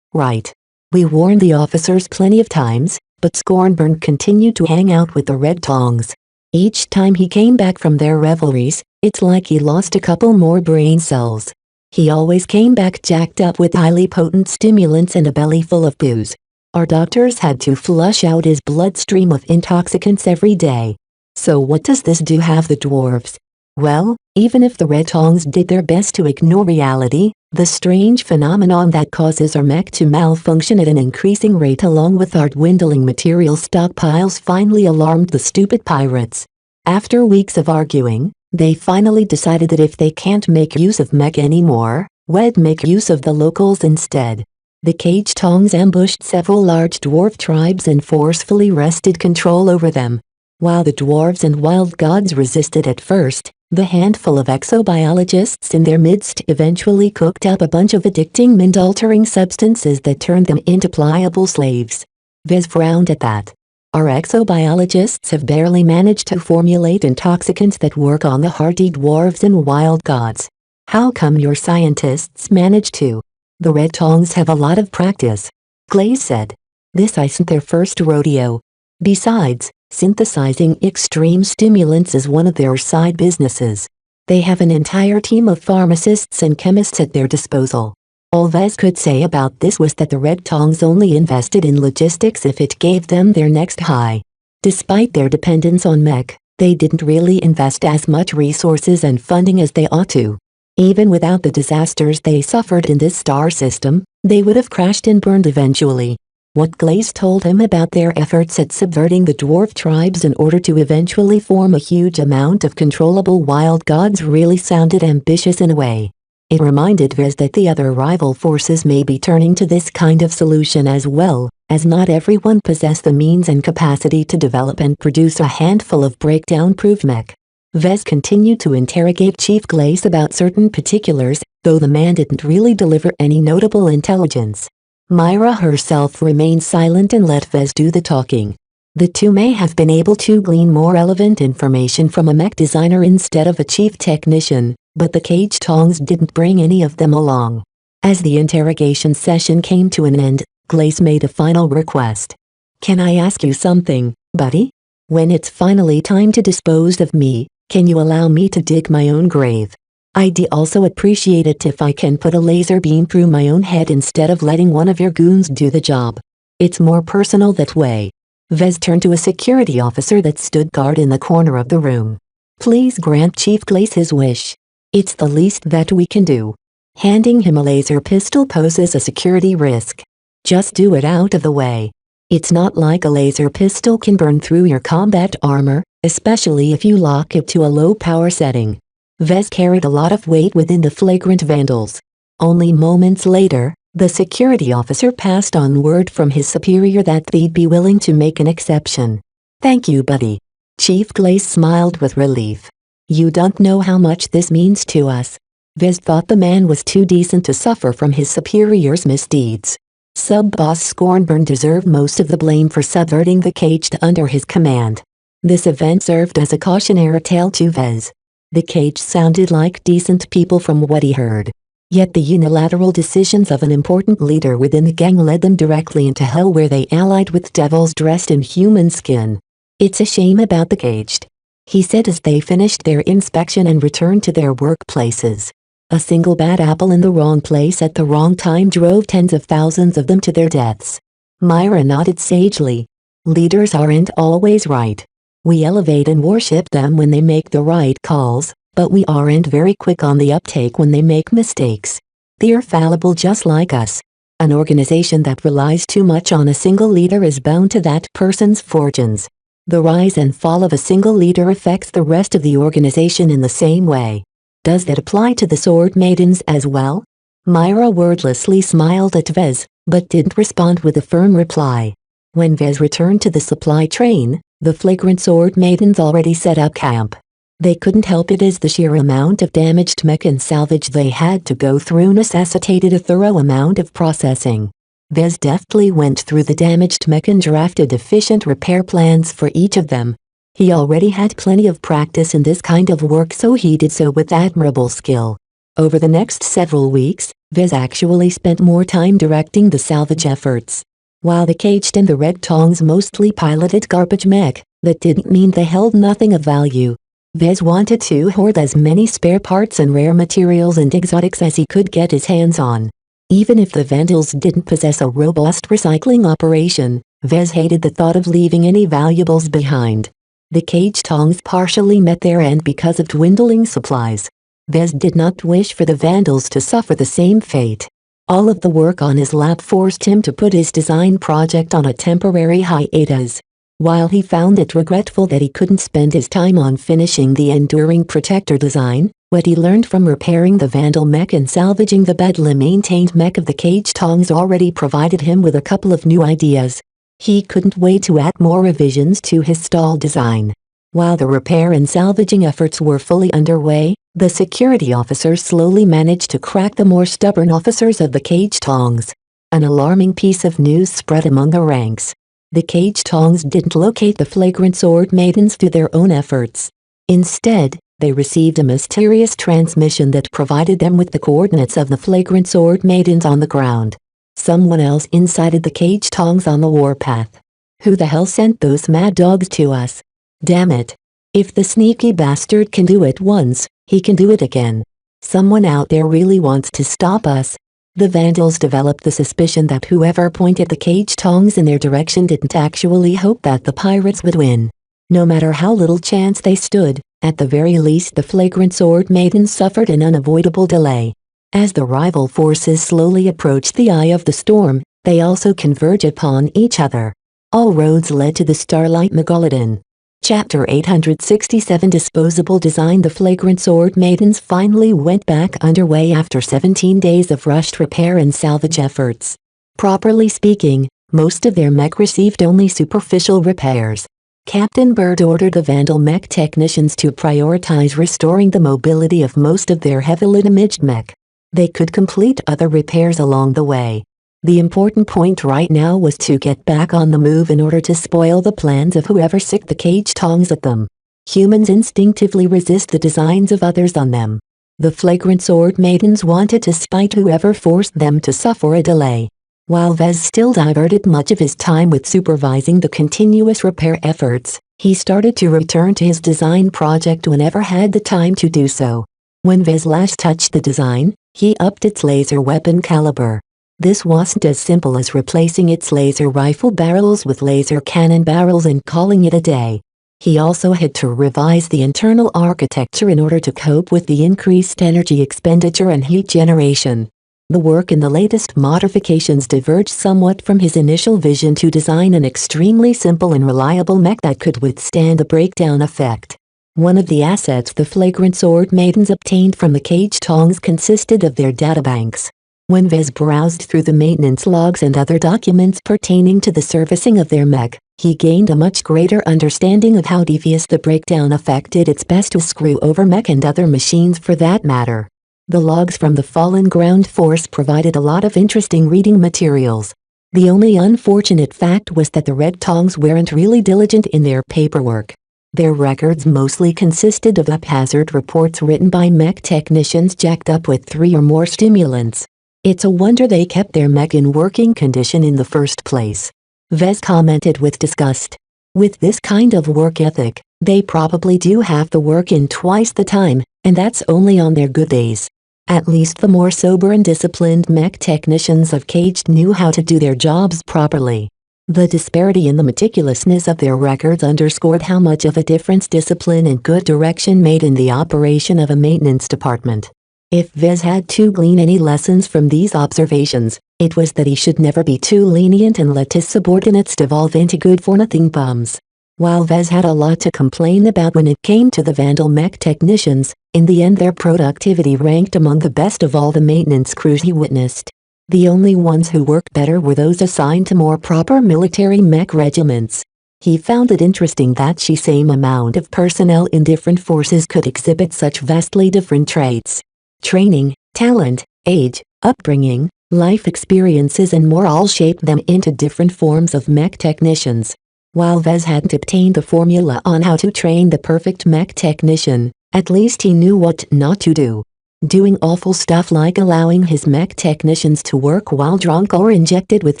Right. We warned the officers plenty of times, but Scornburn continued to hang out with the Red Tongs. Each time he came back from their revelries, it's like he lost a couple more brain cells. He always came back jacked up with highly potent stimulants and a belly full of booze. Our doctors had to flush out his bloodstream of intoxicants every day. So what does this do have the dwarves? Well, even if the Red Tongs did their best to ignore reality, the strange phenomenon that causes our mech to malfunction at an increasing rate along with our dwindling material stockpiles finally alarmed the stupid pirates. After weeks of arguing, they finally decided that if they can't make use of mech anymore, we'd make use of the locals instead. The Cage Tongs ambushed several large dwarf tribes and forcefully wrested control over them. While the dwarves and wild gods resisted at first, the handful of exobiologists in their midst eventually cooked up a bunch of addicting mind-altering substances that turned them into pliable slaves. Vez frowned at that. Our exobiologists have barely managed to formulate intoxicants that work on the hardy dwarves and wild gods. How come your scientists managed to? The Red Tongs have a lot of practice, Glaze said. This isn't their first rodeo. Besides, synthesizing extreme stimulants is one of their side businesses. They have an entire team of pharmacists and chemists at their disposal. All Vez could say about this was that the Red Tongs only invested in logistics if it gave them their next high. Despite their dependence on mech, they didn't really invest as much resources and funding as they ought to. Even without the disasters they suffered in this star system, they would have crashed and burned eventually. What Glaze told him about their efforts at subverting the dwarf tribes in order to eventually form a huge amount of controllable wild gods really sounded ambitious in a way. It reminded Vez that the other rival forces may be turning to this kind of solution as well, as not everyone possessed the means and capacity to develop and produce a handful of breakdown-proof mech. Vez continued to interrogate Chief Glaze about certain particulars, though the man didn't really deliver any notable intelligence. Myra herself remained silent and let Vez do the talking. The two may have been able to glean more relevant information from a mech designer instead of a chief technician, but the Cage Tongs didn't bring any of them along. As the interrogation session came to an end, Glaze made a final request. "Can I ask you something, buddy? When it's finally time to dispose of me, can you allow me to dig my own grave? I'd also appreciate it if I can put a laser beam through my own head instead of letting one of your goons do the job. It's more personal that way." Vez turned to a security officer that stood guard in the corner of the room. "Please grant Chief Glaze his wish. It's the least that we can do." Handing him a laser pistol poses a security risk. Just do it out of the way. It's not like a laser pistol can burn through your combat armor, especially if you lock it to a low power setting. Vez carried a lot of weight within the flagrant vandals. Only moments later, the security officer passed on word from his superior that they'd be willing to make an exception. "Thank you, buddy." Chief Glaze smiled with relief. "You don't know how much this means to us." Vez thought the man was too decent to suffer from his superior's misdeeds. Sub-boss Scornburn deserved most of the blame for subverting the cage under his command. This event served as a cautionary tale to Vez. The cage sounded like decent people from what he heard. Yet the unilateral decisions of an important leader within the gang led them directly into hell where they allied with devils dressed in human skin. "It's a shame about the caged," he said as they finished their inspection and returned to their workplaces. A single bad apple in the wrong place at the wrong time drove tens of thousands of them to their deaths. Myra nodded sagely. "Leaders aren't always right. We elevate and worship them when they make the right calls, but we aren't very quick on the uptake when they make mistakes. They're fallible just like us. An organization that relies too much on a single leader is bound to that person's fortunes. The rise and fall of a single leader affects the rest of the organization in the same way. Does that apply to the Sword Maidens as well?" Myra wordlessly smiled at Vez, but didn't respond with a firm reply. When Vez returned to the supply train, the flagrant Sword Maidens already set up camp. They couldn't help it as the sheer amount of damaged mech and salvage they had to go through necessitated a thorough amount of processing. Vez deftly went through the damaged mech and drafted efficient repair plans for each of them. He already had plenty of practice in this kind of work, so he did so with admirable skill. Over the next several weeks, Vez actually spent more time directing the salvage efforts. While the Caged and the Red Tongs mostly piloted garbage mech, that didn't mean they held nothing of value. Vez wanted to hoard as many spare parts and rare materials and exotics as he could get his hands on. Even if the Vandals didn't possess a robust recycling operation, Vez hated the thought of leaving any valuables behind. The Caged Tongs partially met their end because of dwindling supplies. Vez did not wish for the Vandals to suffer the same fate. All of the work on his lap forced him to put his design project on a temporary hiatus. While he found it regretful that he couldn't spend his time on finishing the enduring protector design, what he learned from repairing the Vandal mech and salvaging the badly maintained mech of the Caged Tongs already provided him with a couple of new ideas. He couldn't wait to add more revisions to his stall design. While the repair and salvaging efforts were fully underway, the security officers slowly managed to crack the more stubborn officers of the Caged Tongs. An alarming piece of news spread among the ranks. The Caged Tongs didn't locate the flagrant sword maidens through their own efforts. Instead, they received a mysterious transmission that provided them with the coordinates of the flagrant sword maidens on the ground. Someone else incited the Caged Tongs on the warpath. Who the hell sent those mad dogs to us? Damn it. If the sneaky bastard can do it once, he can do it again. Someone out there really wants to stop us. The Vandals developed the suspicion that whoever pointed the Caged Tongs in their direction didn't actually hope that the pirates would win. No matter how little chance they stood, at the very least the flagrant sword maidens suffered an unavoidable delay. As the rival forces slowly approached the eye of the storm, they also converge upon each other. All roads led to the Starlight Megalodon. Chapter 867 Disposable Design. The flagrant sword maidens finally went back underway after 17 days of rushed repair and salvage efforts. Properly speaking, most of their mech received only superficial repairs. Captain Bird ordered the Vandal mech technicians to prioritize restoring the mobility of most of their heavily damaged mech. They could complete other repairs along the way. The important point right now was to get back on the move in order to spoil the plans of whoever sicked the Caged Tongs at them. Humans instinctively resist the designs of others on them. The flagrant sword maidens wanted to spite whoever forced them to suffer a delay. While Vez still diverted much of his time with supervising the continuous repair efforts, he started to return to his design project whenever had the time to do so. When Vez last touched the design, he upped its laser weapon caliber. This wasn't as simple as replacing its laser rifle barrels with laser cannon barrels and calling it a day. He also had to revise the internal architecture in order to cope with the increased energy expenditure and heat generation. The work in the latest modifications diverged somewhat from his initial vision to design an extremely simple and reliable mech that could withstand a breakdown effect. One of the assets the flagrant sword maidens obtained from the Caged Tongs consisted of their databanks. When Vez browsed through the maintenance logs and other documents pertaining to the servicing of their mech, he gained a much greater understanding of how devious the breakdown effect did its best to screw over mech and other machines for that matter. The logs from the Fallen Ground Force provided a lot of interesting reading materials. The only unfortunate fact was that the Red Tongs weren't really diligent in their paperwork. Their records mostly consisted of haphazard reports written by mech technicians jacked up with 3 or more stimulants. It's a wonder they kept their mech in working condition in the first place. Vez commented with disgust. With this kind of work ethic, they probably do half the work in twice the time, and that's only on their good days. At least the more sober and disciplined mech technicians of Caged knew how to do their jobs properly. The disparity in the meticulousness of their records underscored how much of a difference discipline and good direction made in the operation of a maintenance department. If Vez had to glean any lessons from these observations, it was that he should never be too lenient and let his subordinates devolve into good-for-nothing bums. While Vez had a lot to complain about when it came to the Vandal mech technicians, in the end their productivity ranked among the best of all the maintenance crews he witnessed. The only ones who worked better were those assigned to more proper military mech regiments. He found it interesting that the same amount of personnel in different forces could exhibit such vastly different traits. Training, talent, age, upbringing, life experiences and more all shaped them into different forms of mech technicians. While Vez hadn't obtained the formula on how to train the perfect mech technician, at least he knew what not to do. Doing awful stuff like allowing his mech technicians to work while drunk or injected with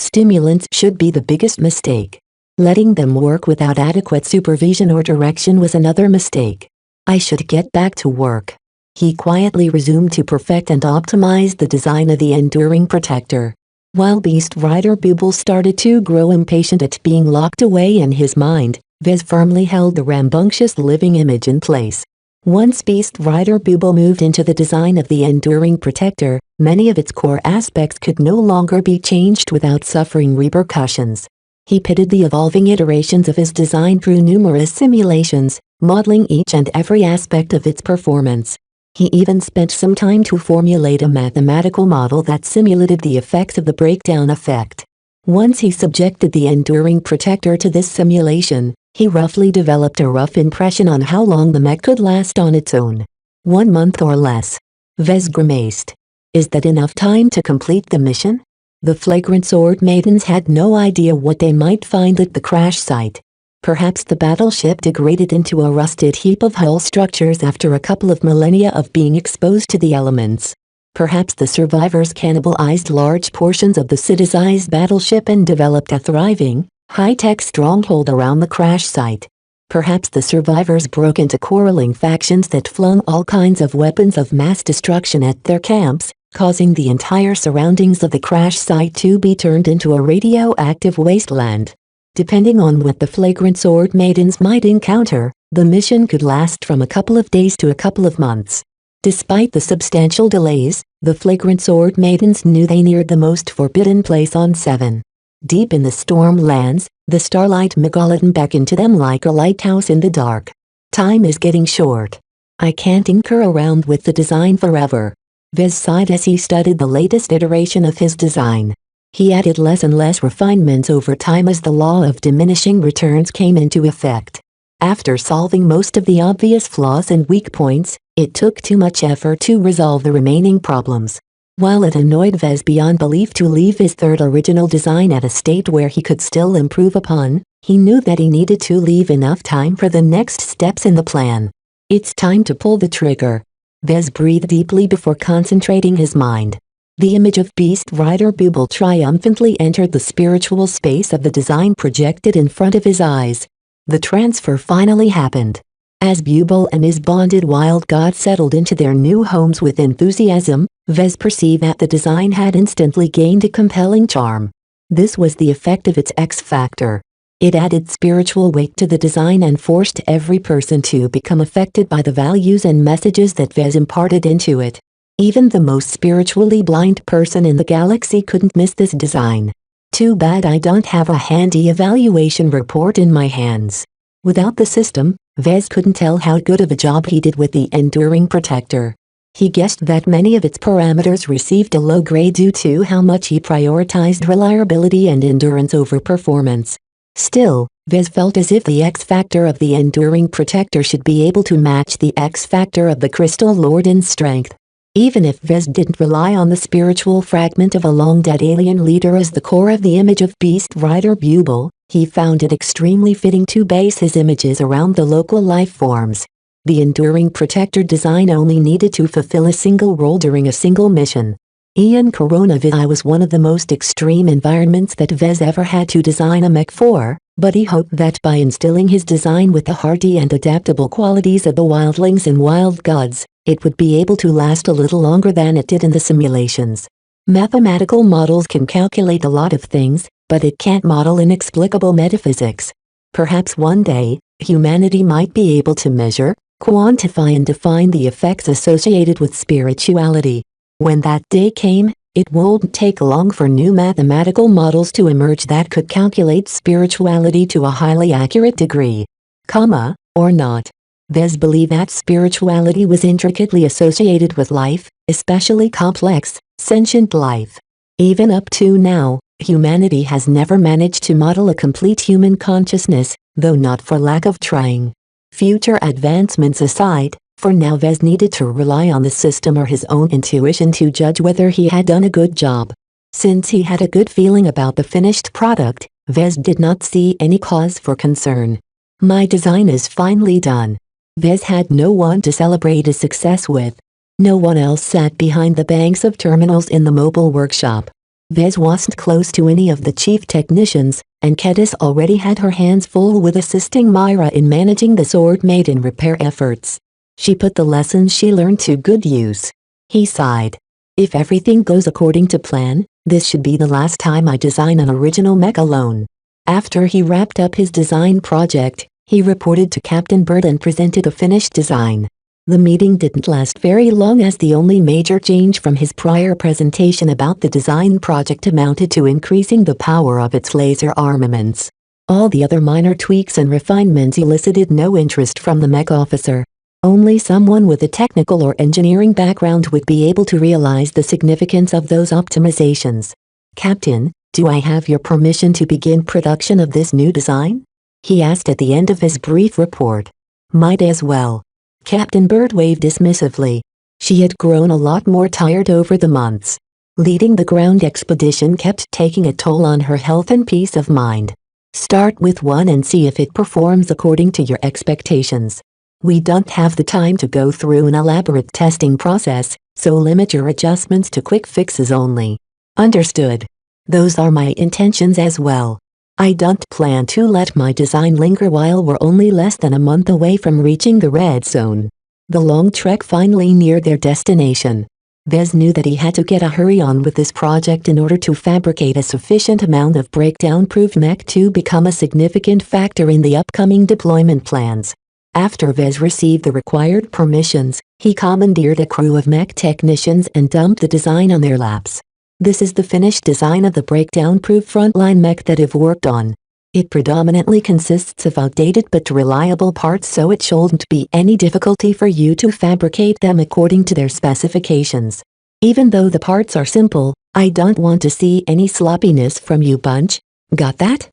stimulants should be the biggest mistake. Letting them work without adequate supervision or direction was another mistake. I should get back to work. He quietly resumed to perfect and optimize the design of the enduring protector. While Beast Rider Bubble started to grow impatient at being locked away in his mind, Vez firmly held the rambunctious living image in place. Once Beast Rider Bubble moved into the design of the enduring protector, many of its core aspects could no longer be changed without suffering repercussions. He pitted the evolving iterations of his design through numerous simulations, modeling each and every aspect of its performance. He even spent some time to formulate a mathematical model that simulated the effects of the breakdown effect. Once he subjected the enduring protector to this simulation, he roughly developed a rough impression on how long the mech could last on its own. 1 month or less. Vez grimaced. Is that enough time to complete the mission? The flagrant sword maidens had no idea what they might find at the crash site. Perhaps the battleship degraded into a rusted heap of hull structures after a couple of millennia of being exposed to the elements. Perhaps the survivors cannibalized large portions of the city-sized battleship and developed a thriving, high-tech stronghold around the crash site. Perhaps the survivors broke into quarreling factions that flung all kinds of weapons of mass destruction at their camps, causing the entire surroundings of the crash site to be turned into a radioactive wasteland. Depending on what the flagrant sword maidens might encounter, the mission could last from a couple of days to a couple of months. Despite the substantial delays, the flagrant sword maidens knew they neared the most forbidden place on 7. Deep in the Stormlands, the starlight megalodon beckoned to them like a lighthouse in the dark. Time is getting short. I can't tinker around with the design forever. Vez sighed as he studied the latest iteration of his design. He added less and less refinements over time as the law of diminishing returns came into effect. After solving most of the obvious flaws and weak points, it took too much effort to resolve the remaining problems. While it annoyed Vez beyond belief to leave his third original design at a state where he could still improve upon, he knew that he needed to leave enough time for the next steps in the plan. It's time to pull the trigger. Vez breathed deeply before concentrating his mind. The image of Beast Rider Bubble triumphantly entered the spiritual space of the design projected in front of his eyes. The transfer finally happened. As Bubble and his bonded wild god settled into their new homes with enthusiasm, Vez perceived that the design had instantly gained a compelling charm. This was the effect of its X factor. It added spiritual weight to the design and forced every person to become affected by the values and messages that Vez imparted into it. Even the most spiritually blind person in the galaxy couldn't miss this design. Too bad I don't have a handy evaluation report in my hands. Without the system, Vez couldn't tell how good of a job he did with the enduring protector. He guessed that many of its parameters received a low grade due to how much he prioritized reliability and endurance over performance. Still, Vez felt as if the X factor of the enduring protector should be able to match the X factor of the Crystal Lord in strength. Even if Vez didn't rely on the spiritual fragment of a long-dead alien leader as the core of the image of Beast Rider Bubble, he found it extremely fitting to base his images around the local life forms. The enduring protector design only needed to fulfill a single role during a single mission. Ian Coronavirus was one of the most extreme environments that Vez ever had to design a mech for, but he hoped that by instilling his design with the hardy and adaptable qualities of the wildlings and wild gods, it would be able to last a little longer than it did in the simulations. Mathematical models can calculate a lot of things, but it can't model inexplicable metaphysics. Perhaps one day, humanity might be able to measure, quantify and define the effects associated with spirituality. When that day came, it wouldn't take long for new mathematical models to emerge that could calculate spirituality to a highly accurate degree. Or not. Vez believed that spirituality was intricately associated with life, especially complex, sentient life. Even up to now, humanity has never managed to model a complete human consciousness, though not for lack of trying. Future advancements aside, for now Vez needed to rely on the system or his own intuition to judge whether he had done a good job. Since he had a good feeling about the finished product, Vez did not see any cause for concern. My design is finally done. Vez had no one to celebrate his success with. No one else sat behind the banks of terminals in the mobile workshop. Vez wasn't close to any of the chief technicians, and Kedis already had her hands full with assisting Myra in managing the Sword Maiden repair efforts. She put the lessons she learned to good use. He sighed. If everything goes according to plan, this should be the last time I design an original mech alone. After he wrapped up his design project, he reported to Captain Bird and presented a finished design. The meeting didn't last very long as the only major change from his prior presentation about the design project amounted to increasing the power of its laser armaments. All the other minor tweaks and refinements elicited no interest from the mech officer. Only someone with a technical or engineering background would be able to realize the significance of those optimizations. "Captain, do I have your permission to begin production of this new design?" he asked at the end of his brief report. "Might as well." Captain Bird waved dismissively. She had grown a lot more tired over the months. Leading the ground expedition kept taking a toll on her health and peace of mind. "Start with one and see if it performs according to your expectations. We don't have the time to go through an elaborate testing process, so limit your adjustments to quick fixes only." "Understood. Those are my intentions as well. I don't plan to let my design linger while we're only less than a month away from reaching the red zone." The long trek finally neared their destination. Vez knew that he had to get a hurry on with this project in order to fabricate a sufficient amount of breakdown-proof mech to become a significant factor in the upcoming deployment plans. After Vez received the required permissions, he commandeered a crew of mech technicians and dumped the design on their laps. "This is the finished design of the breakdown-proof frontline mech that I've worked on. It predominantly consists of outdated but reliable parts, so it shouldn't be any difficulty for you to fabricate them according to their specifications. Even though the parts are simple, I don't want to see any sloppiness from you bunch. Got that?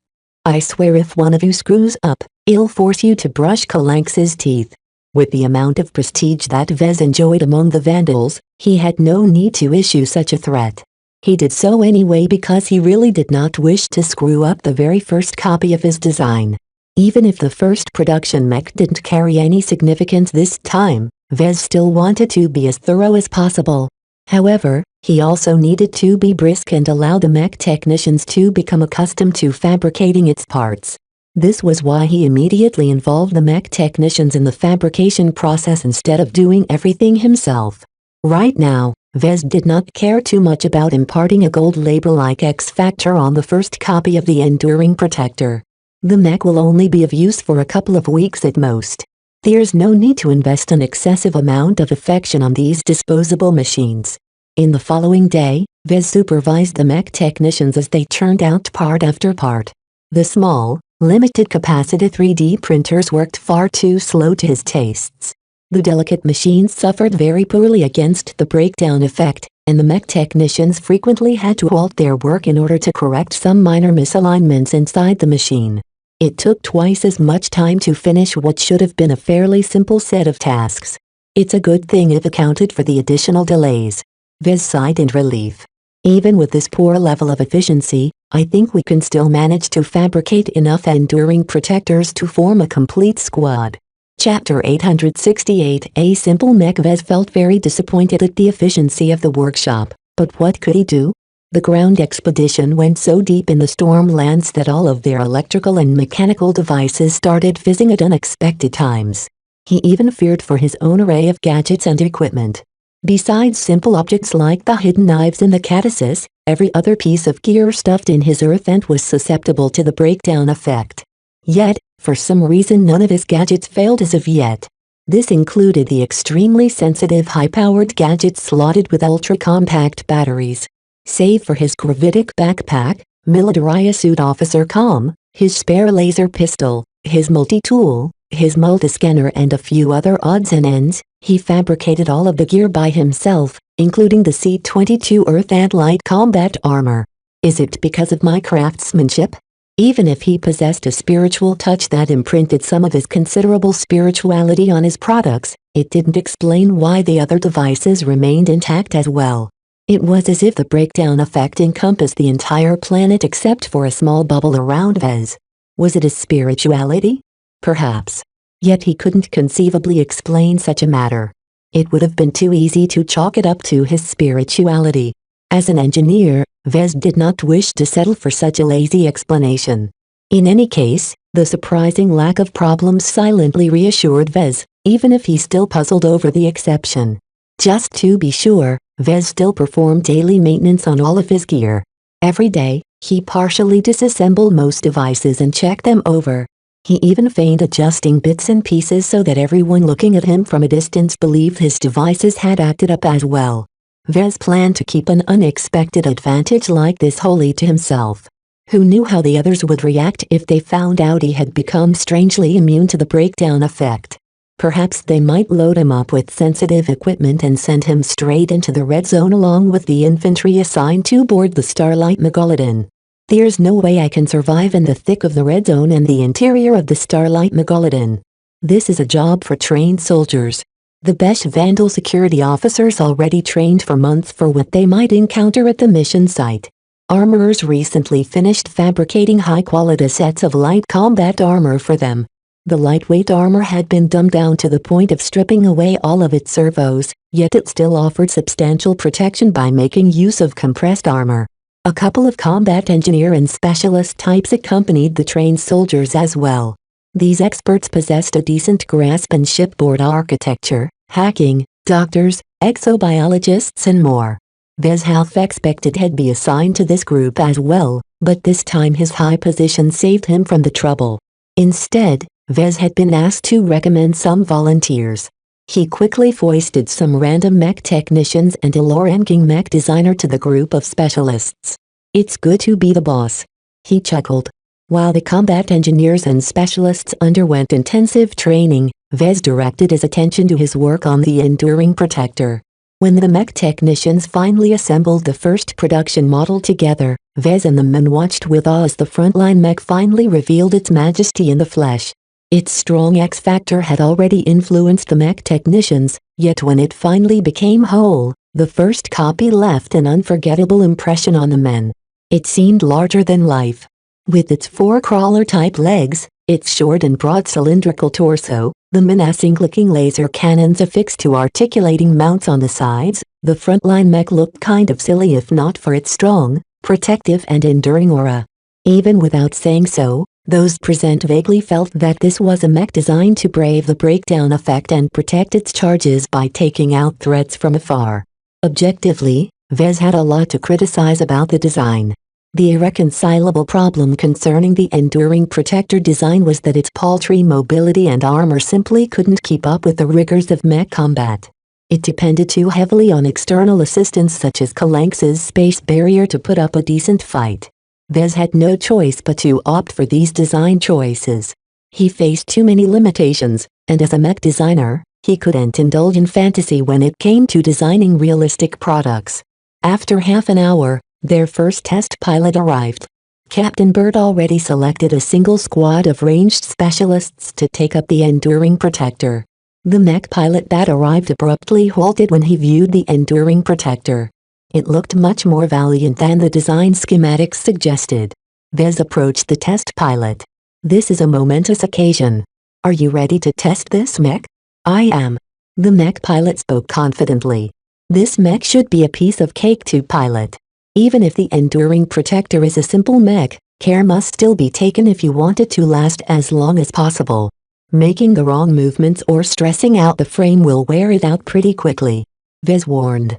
I swear if one of you screws up, I'll force you to brush Kalanx's teeth." With the amount of prestige that Vez enjoyed among the Vandals, he had no need to issue such a threat. He did so anyway because he really did not wish to screw up the very first copy of his design. Even if the first production mech didn't carry any significance this time, Vez still wanted to be as thorough as possible. However, he also needed to be brisk and allow the mech technicians to become accustomed to fabricating its parts. This was why he immediately involved the mech technicians in the fabrication process instead of doing everything himself. Right now, Vez did not care too much about imparting a gold label like X Factor on the first copy of the Enduring Protector. The mech will only be of use for a couple of weeks at most. There's no need to invest an excessive amount of affection on these disposable machines. In the following day, Vez supervised the mech technicians as they churned out part after part. The small, limited-capacity 3D printers worked far too slow to his tastes. The delicate machines suffered very poorly against the breakdown effect, and the mech technicians frequently had to halt their work in order to correct some minor misalignments inside the machine. It took twice as much time to finish what should have been a fairly simple set of tasks. It's a good thing I've accounted for the additional delays. Vez sighed in relief. Even with this poor level of efficiency, I think we can still manage to fabricate enough enduring protectors to form a complete squad. Chapter 868. A simple mech. Vez felt very disappointed at the efficiency of the workshop, but what could he do? The ground expedition went so deep in the stormlands that all of their electrical and mechanical devices started fizzing at unexpected times. He even feared for his own array of gadgets and equipment. Besides simple objects like the hidden knives in the catasis, every other piece of gear stuffed in his earth ant was susceptible to the breakdown effect. Yet, for some reason none of his gadgets failed as of yet. This included the extremely sensitive high-powered gadgets slotted with ultra-compact batteries. Save for his gravitic backpack, military suit officer Com, his spare laser pistol, his multi-tool, his multi-scanner and a few other odds and ends, he fabricated all of the gear by himself, including the C-22 Earth and light combat armor. Is it because of my craftsmanship? Even if he possessed a spiritual touch that imprinted some of his considerable spirituality on his products, it didn't explain why the other devices remained intact as well. It was as if the breakdown effect encompassed the entire planet except for a small bubble around Vez. Was it his spirituality? Perhaps. Yet he couldn't conceivably explain such a matter. It would have been too easy to chalk it up to his spirituality. As an engineer, Vez did not wish to settle for such a lazy explanation. In any case, the surprising lack of problems silently reassured Vez, even if he still puzzled over the exception. Just to be sure, Vez still performed daily maintenance on all of his gear. Every day, he partially disassembled most devices and checked them over. He even feigned adjusting bits and pieces so that everyone looking at him from a distance believed his devices had acted up as well. Vez planned to keep an unexpected advantage like this wholly to himself. Who knew how the others would react if they found out he had become strangely immune to the breakdown effect? Perhaps they might load him up with sensitive equipment and send him straight into the red zone along with the infantry assigned to board the Starlight Megalodon. There's no way I can survive in the thick of the red zone and the interior of the Starlight Megalodon. This is a job for trained soldiers. The best Vandal security officers already trained for months for what they might encounter at the mission site. Armorers recently finished fabricating high-quality sets of light combat armor for them. The lightweight armor had been dumbed down to the point of stripping away all of its servos, yet it still offered substantial protection by making use of compressed armor. A couple of combat engineer and specialist types accompanied the trained soldiers as well. These experts possessed a decent grasp in shipboard architecture, hacking, doctors, exobiologists and more. Vez half expected he'd be assigned to this group as well, but this time his high position saved him from the trouble. Instead, Vez had been asked to recommend some volunteers. He quickly foisted some random mech technicians and a low-ranking mech designer to the group of specialists. It's good to be the boss. He chuckled. While the combat engineers and specialists underwent intensive training, Vez directed his attention to his work on the Enduring Protector. When the mech technicians finally assembled the first production model together, Vez and the men watched with awe as the frontline mech finally revealed its majesty in the flesh. Its strong X-factor had already influenced the mech technicians, yet when it finally became whole, the first copy left an unforgettable impression on the men. It seemed larger than life. With its four crawler-type legs, its short and broad cylindrical torso, the menacing-looking laser cannons affixed to articulating mounts on the sides, the frontline mech looked kind of silly if not for its strong, protective and enduring aura. Even without saying so, those present vaguely felt that this was a mech designed to brave the breakdown effect and protect its charges by taking out threats from afar. Objectively, Vez had a lot to criticize about the design. The irreconcilable problem concerning the Enduring Protector design was that its paltry mobility and armor simply couldn't keep up with the rigors of mech combat. It depended too heavily on external assistance such as Kalanx's space barrier to put up a decent fight. Vez had no choice but to opt for these design choices. He faced too many limitations, and as a mech designer, he couldn't indulge in fantasy when it came to designing realistic products. After half an hour, their first test pilot arrived. Captain Bird already selected a single squad of ranged specialists to take up the Enduring Protector. The mech pilot that arrived abruptly halted when he viewed the Enduring Protector. It looked much more valiant than the design schematics suggested. Vez approached the test pilot. This is a momentous occasion. Are you ready to test this mech? I am. The mech pilot spoke confidently. This mech should be a piece of cake to pilot. Even if the Enduring Protector is a simple mech, care must still be taken if you want it to last as long as possible. Making the wrong movements or stressing out the frame will wear it out pretty quickly. Vez warned.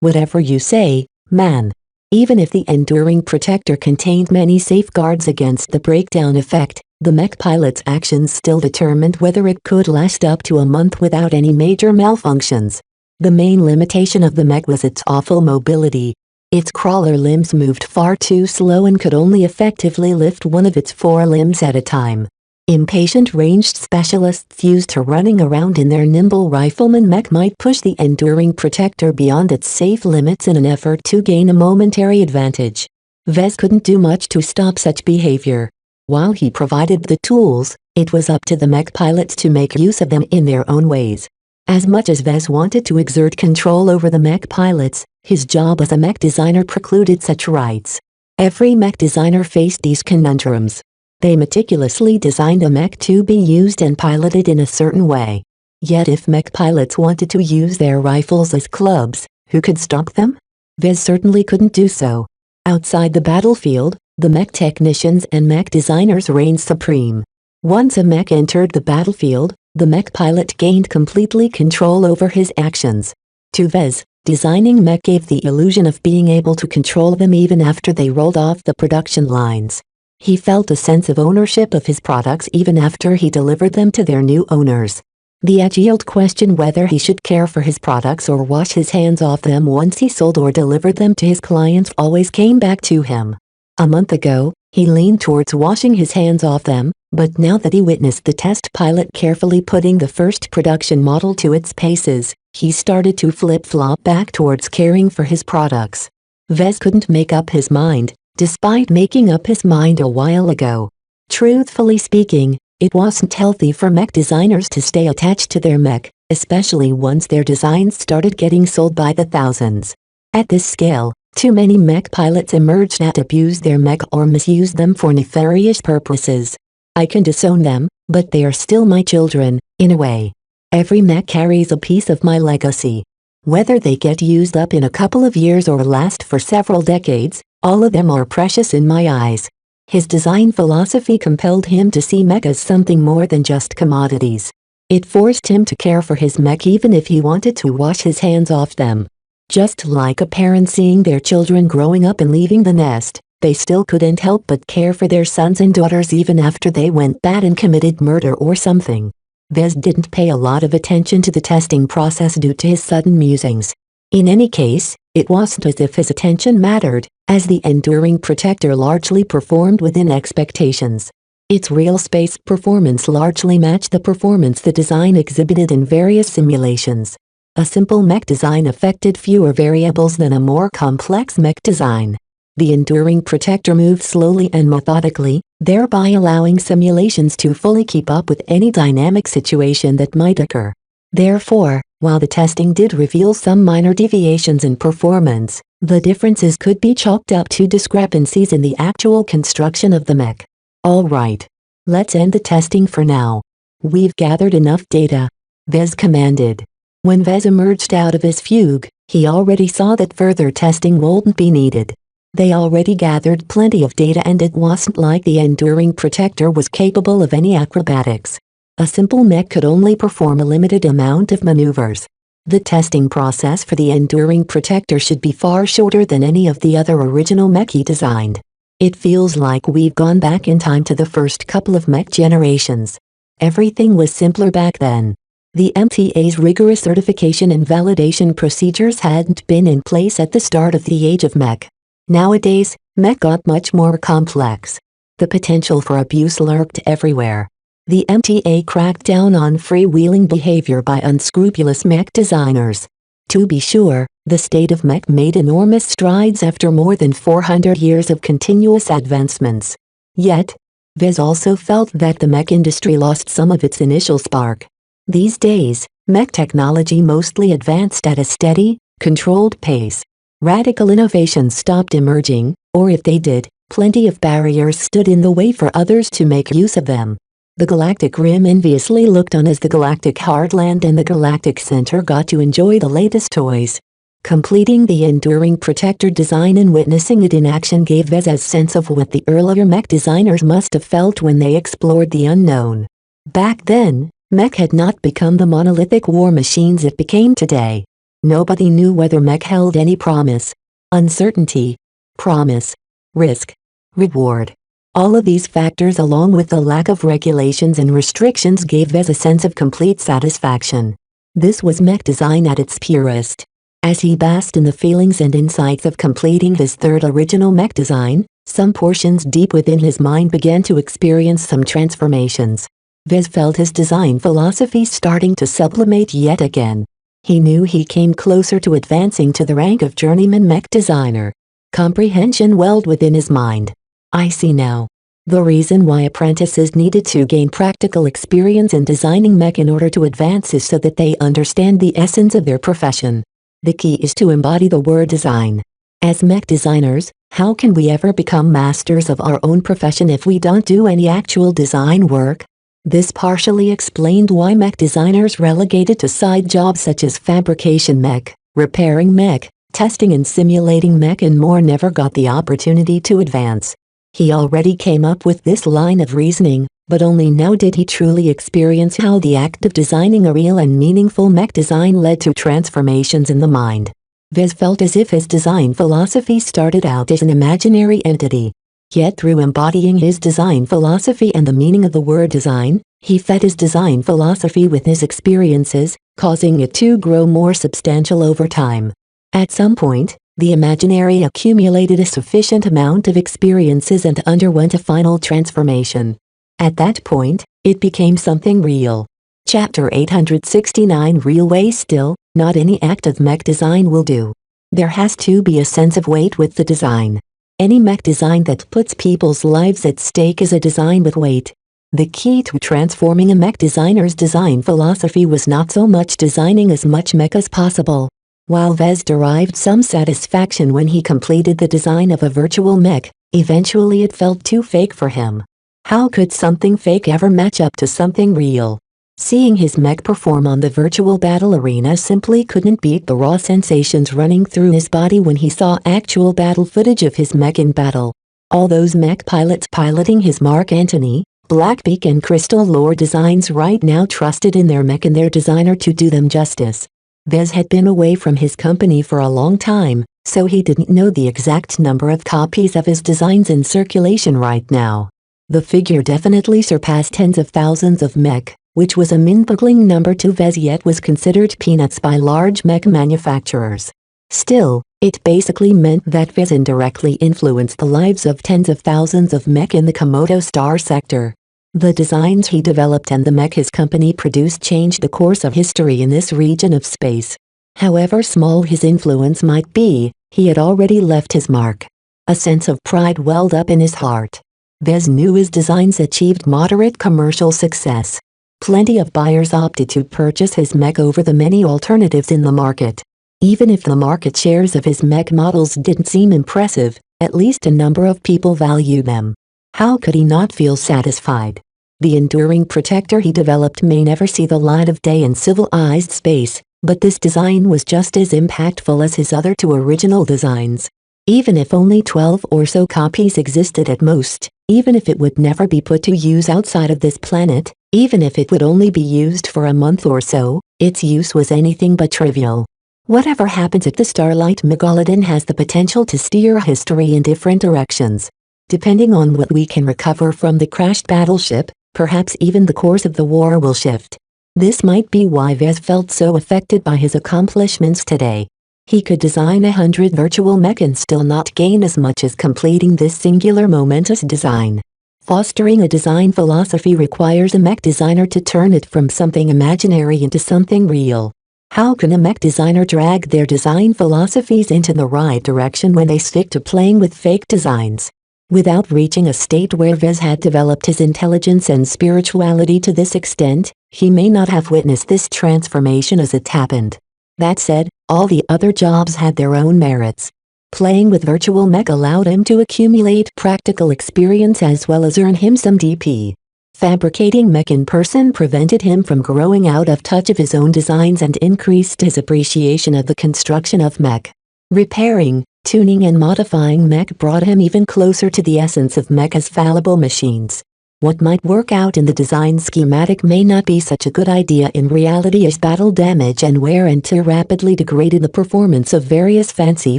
Whatever you say, man. Even if the Enduring Protector contained many safeguards against the breakdown effect, the mech pilot's actions still determined whether it could last up to a month without any major malfunctions. The main limitation of the mech was its awful mobility. Its crawler limbs moved far too slow and could only effectively lift one of its four limbs at a time. Impatient ranged specialists used to running around in their nimble rifleman mech might push the Enduring Protector beyond its safe limits in an effort to gain a momentary advantage. Vez couldn't do much to stop such behavior. While he provided the tools, it was up to the mech pilots to make use of them in their own ways. As much as Vez wanted to exert control over the mech pilots, his job as a mech designer precluded such rights. Every mech designer faced these conundrums. They meticulously designed a mech to be used and piloted in a certain way. Yet if mech pilots wanted to use their rifles as clubs, who could stop them? Vez certainly couldn't do so. Outside the battlefield, the mech technicians and mech designers reigned supreme. Once a mech entered the battlefield, the mech pilot gained completely control over his actions. To Vez, designing mech gave the illusion of being able to control them even after they rolled off the production lines. He felt a sense of ownership of his products even after he delivered them to their new owners. The age-old question whether he should care for his products or wash his hands off them once he sold or delivered them to his clients always came back to him. A month ago, he leaned towards washing his hands off them, but now that he witnessed the test pilot carefully putting the first production model to its paces, he started to flip-flop back towards caring for his products. Vez couldn't make up his mind, despite making up his mind a while ago. Truthfully speaking, it wasn't healthy for mech designers to stay attached to their mech, especially once their designs started getting sold by the thousands. At this scale, too many mech pilots emerged that abused their mech or misused them for nefarious purposes. I can disown them, but they are still my children, in a way. Every mech carries a piece of my legacy. Whether they get used up in a couple of years or last for several decades, all of them are precious in my eyes. His design philosophy compelled him to see mech as something more than just commodities. It forced him to care for his mech even if he wanted to wash his hands off them. Just like a parent seeing their children growing up and leaving the nest, they still couldn't help but care for their sons and daughters even after they went bad and committed murder or something. Vez didn't pay a lot of attention to the testing process due to his sudden musings. In any case, it wasn't as if his attention mattered, as the Enduring Protector largely performed within expectations. Its real space performance largely matched the performance the design exhibited in various simulations. A simple mech design affected fewer variables than a more complex mech design. The Enduring Protector moved slowly and methodically, thereby allowing simulations to fully keep up with any dynamic situation that might occur. Therefore, while the testing did reveal some minor deviations in performance, the differences could be chalked up to discrepancies in the actual construction of the mech. Alright. Let's end the testing for now. We've gathered enough data. Vez commanded. When Vez emerged out of his fugue, he already saw that further testing wouldn't be needed. They already gathered plenty of data and it wasn't like the Enduring Protector was capable of any acrobatics. A simple mech could only perform a limited amount of maneuvers. The testing process for the Enduring Protector should be far shorter than any of the other original mech he designed. It feels like we've gone back in time to the first couple of mech generations. Everything was simpler back then. The MTA's rigorous certification and validation procedures hadn't been in place at the start of the age of mech. Nowadays, mech got much more complex. The potential for abuse lurked everywhere. The MTA cracked down on freewheeling behavior by unscrupulous mech designers. To be sure, the state of mech made enormous strides after more than 400 years of continuous advancements. Yet, Vez also felt that the mech industry lost some of its initial spark. These days, mech technology mostly advanced at a steady, controlled pace. Radical innovations stopped emerging, or if they did, plenty of barriers stood in the way for others to make use of them. The Galactic Rim enviously looked on as the Galactic Heartland and the Galactic Center got to enjoy the latest toys. Completing the Enduring Protector design and witnessing it in action gave Vez a sense of what the earlier mech designers must have felt when they explored the unknown. Back then, mech had not become the monolithic war machines it became today. Nobody knew whether mech held any promise, uncertainty, promise, risk, reward. All of these factors along with the lack of regulations and restrictions gave Vez a sense of complete satisfaction. This was mech design at its purest. As he basked in the feelings and insights of completing his third original mech design, some portions deep within his mind began to experience some transformations. Vez felt his design philosophy starting to sublimate yet again. He knew he came closer to advancing to the rank of journeyman mech designer. Comprehension welled within his mind. I see now. The reason why apprentices needed to gain practical experience in designing mech in order to advance is so that they understand the essence of their profession. The key is to embody the word design. As mech designers, how can we ever become masters of our own profession if we don't do any actual design work? This partially explained why mech designers relegated to side jobs such as fabrication mech, repairing mech, testing and simulating mech and more never got the opportunity to advance. He already came up with this line of reasoning, but only now did he truly experience how the act of designing a real and meaningful mech design led to transformations in the mind. Vez felt as if his design philosophy started out as an imaginary entity. Yet through embodying his design philosophy and the meaning of the word design, he fed his design philosophy with his experiences, causing it to grow more substantial over time. At some point, the imaginary accumulated a sufficient amount of experiences and underwent a final transformation. At that point, it became something real. Chapter 869 Real way. Still, not any act of mech design will do. There has to be a sense of weight with the design. Any mech design that puts people's lives at stake is a design with weight. The key to transforming a mech designer's design philosophy was not so much designing as much mech as possible. While Vez derived some satisfaction when he completed the design of a virtual mech, eventually it felt too fake for him. How could something fake ever match up to something real? Seeing his mech perform on the virtual battle arena simply couldn't beat the raw sensations running through his body when he saw actual battle footage of his mech in battle. All those mech pilots piloting his Mark Antony, Blackbeak and Crystal Lore designs right now trusted in their mech and their designer to do them justice. Vez had been away from his company for a long time, so he didn't know the exact number of copies of his designs in circulation right now. The figure definitely surpassed tens of thousands of mech, which was a mind-boggling number to Vez, yet was considered peanuts by large mech manufacturers. Still, it basically meant that Vez indirectly influenced the lives of tens of thousands of mech in the Komodo star sector. The designs he developed and the mech his company produced changed the course of history in this region of space. However small his influence might be, he had already left his mark. A sense of pride welled up in his heart. Vez knew his designs achieved moderate commercial success. Plenty of buyers opted to purchase his mech over the many alternatives in the market. Even if the market shares of his mech models didn't seem impressive, at least a number of people valued them. How could he not feel satisfied? The enduring protector he developed may never see the light of day in civilized space, but this design was just as impactful as his other two original designs. Even if only 12 or so copies existed at most, even if it would never be put to use outside of this planet, even if it would only be used for a month or so, its use was anything but trivial. Whatever happens at the Starlight Megalodon has the potential to steer history in different directions. Depending on what we can recover from the crashed battleship, perhaps even the course of the war will shift. This might be why Vez felt so affected by his accomplishments today. He could design 100 virtual mech and still not gain as much as completing this singular momentous design. Fostering a design philosophy requires a mech designer to turn it from something imaginary into something real. How can a mech designer drag their design philosophies into the right direction when they stick to playing with fake designs? Without reaching a state where Vez had developed his intelligence and spirituality to this extent, he may not have witnessed this transformation as it happened. That said, all the other jobs had their own merits. Playing with virtual mech allowed him to accumulate practical experience as well as earn him some DP. Fabricating mech in person prevented him from growing out of touch of his own designs and increased his appreciation of the construction of mech. Repairing, tuning and modifying mech brought him even closer to the essence of mech as fallible machines. What might work out in the design schematic may not be such a good idea in reality, as battle damage and wear and tear rapidly degraded the performance of various fancy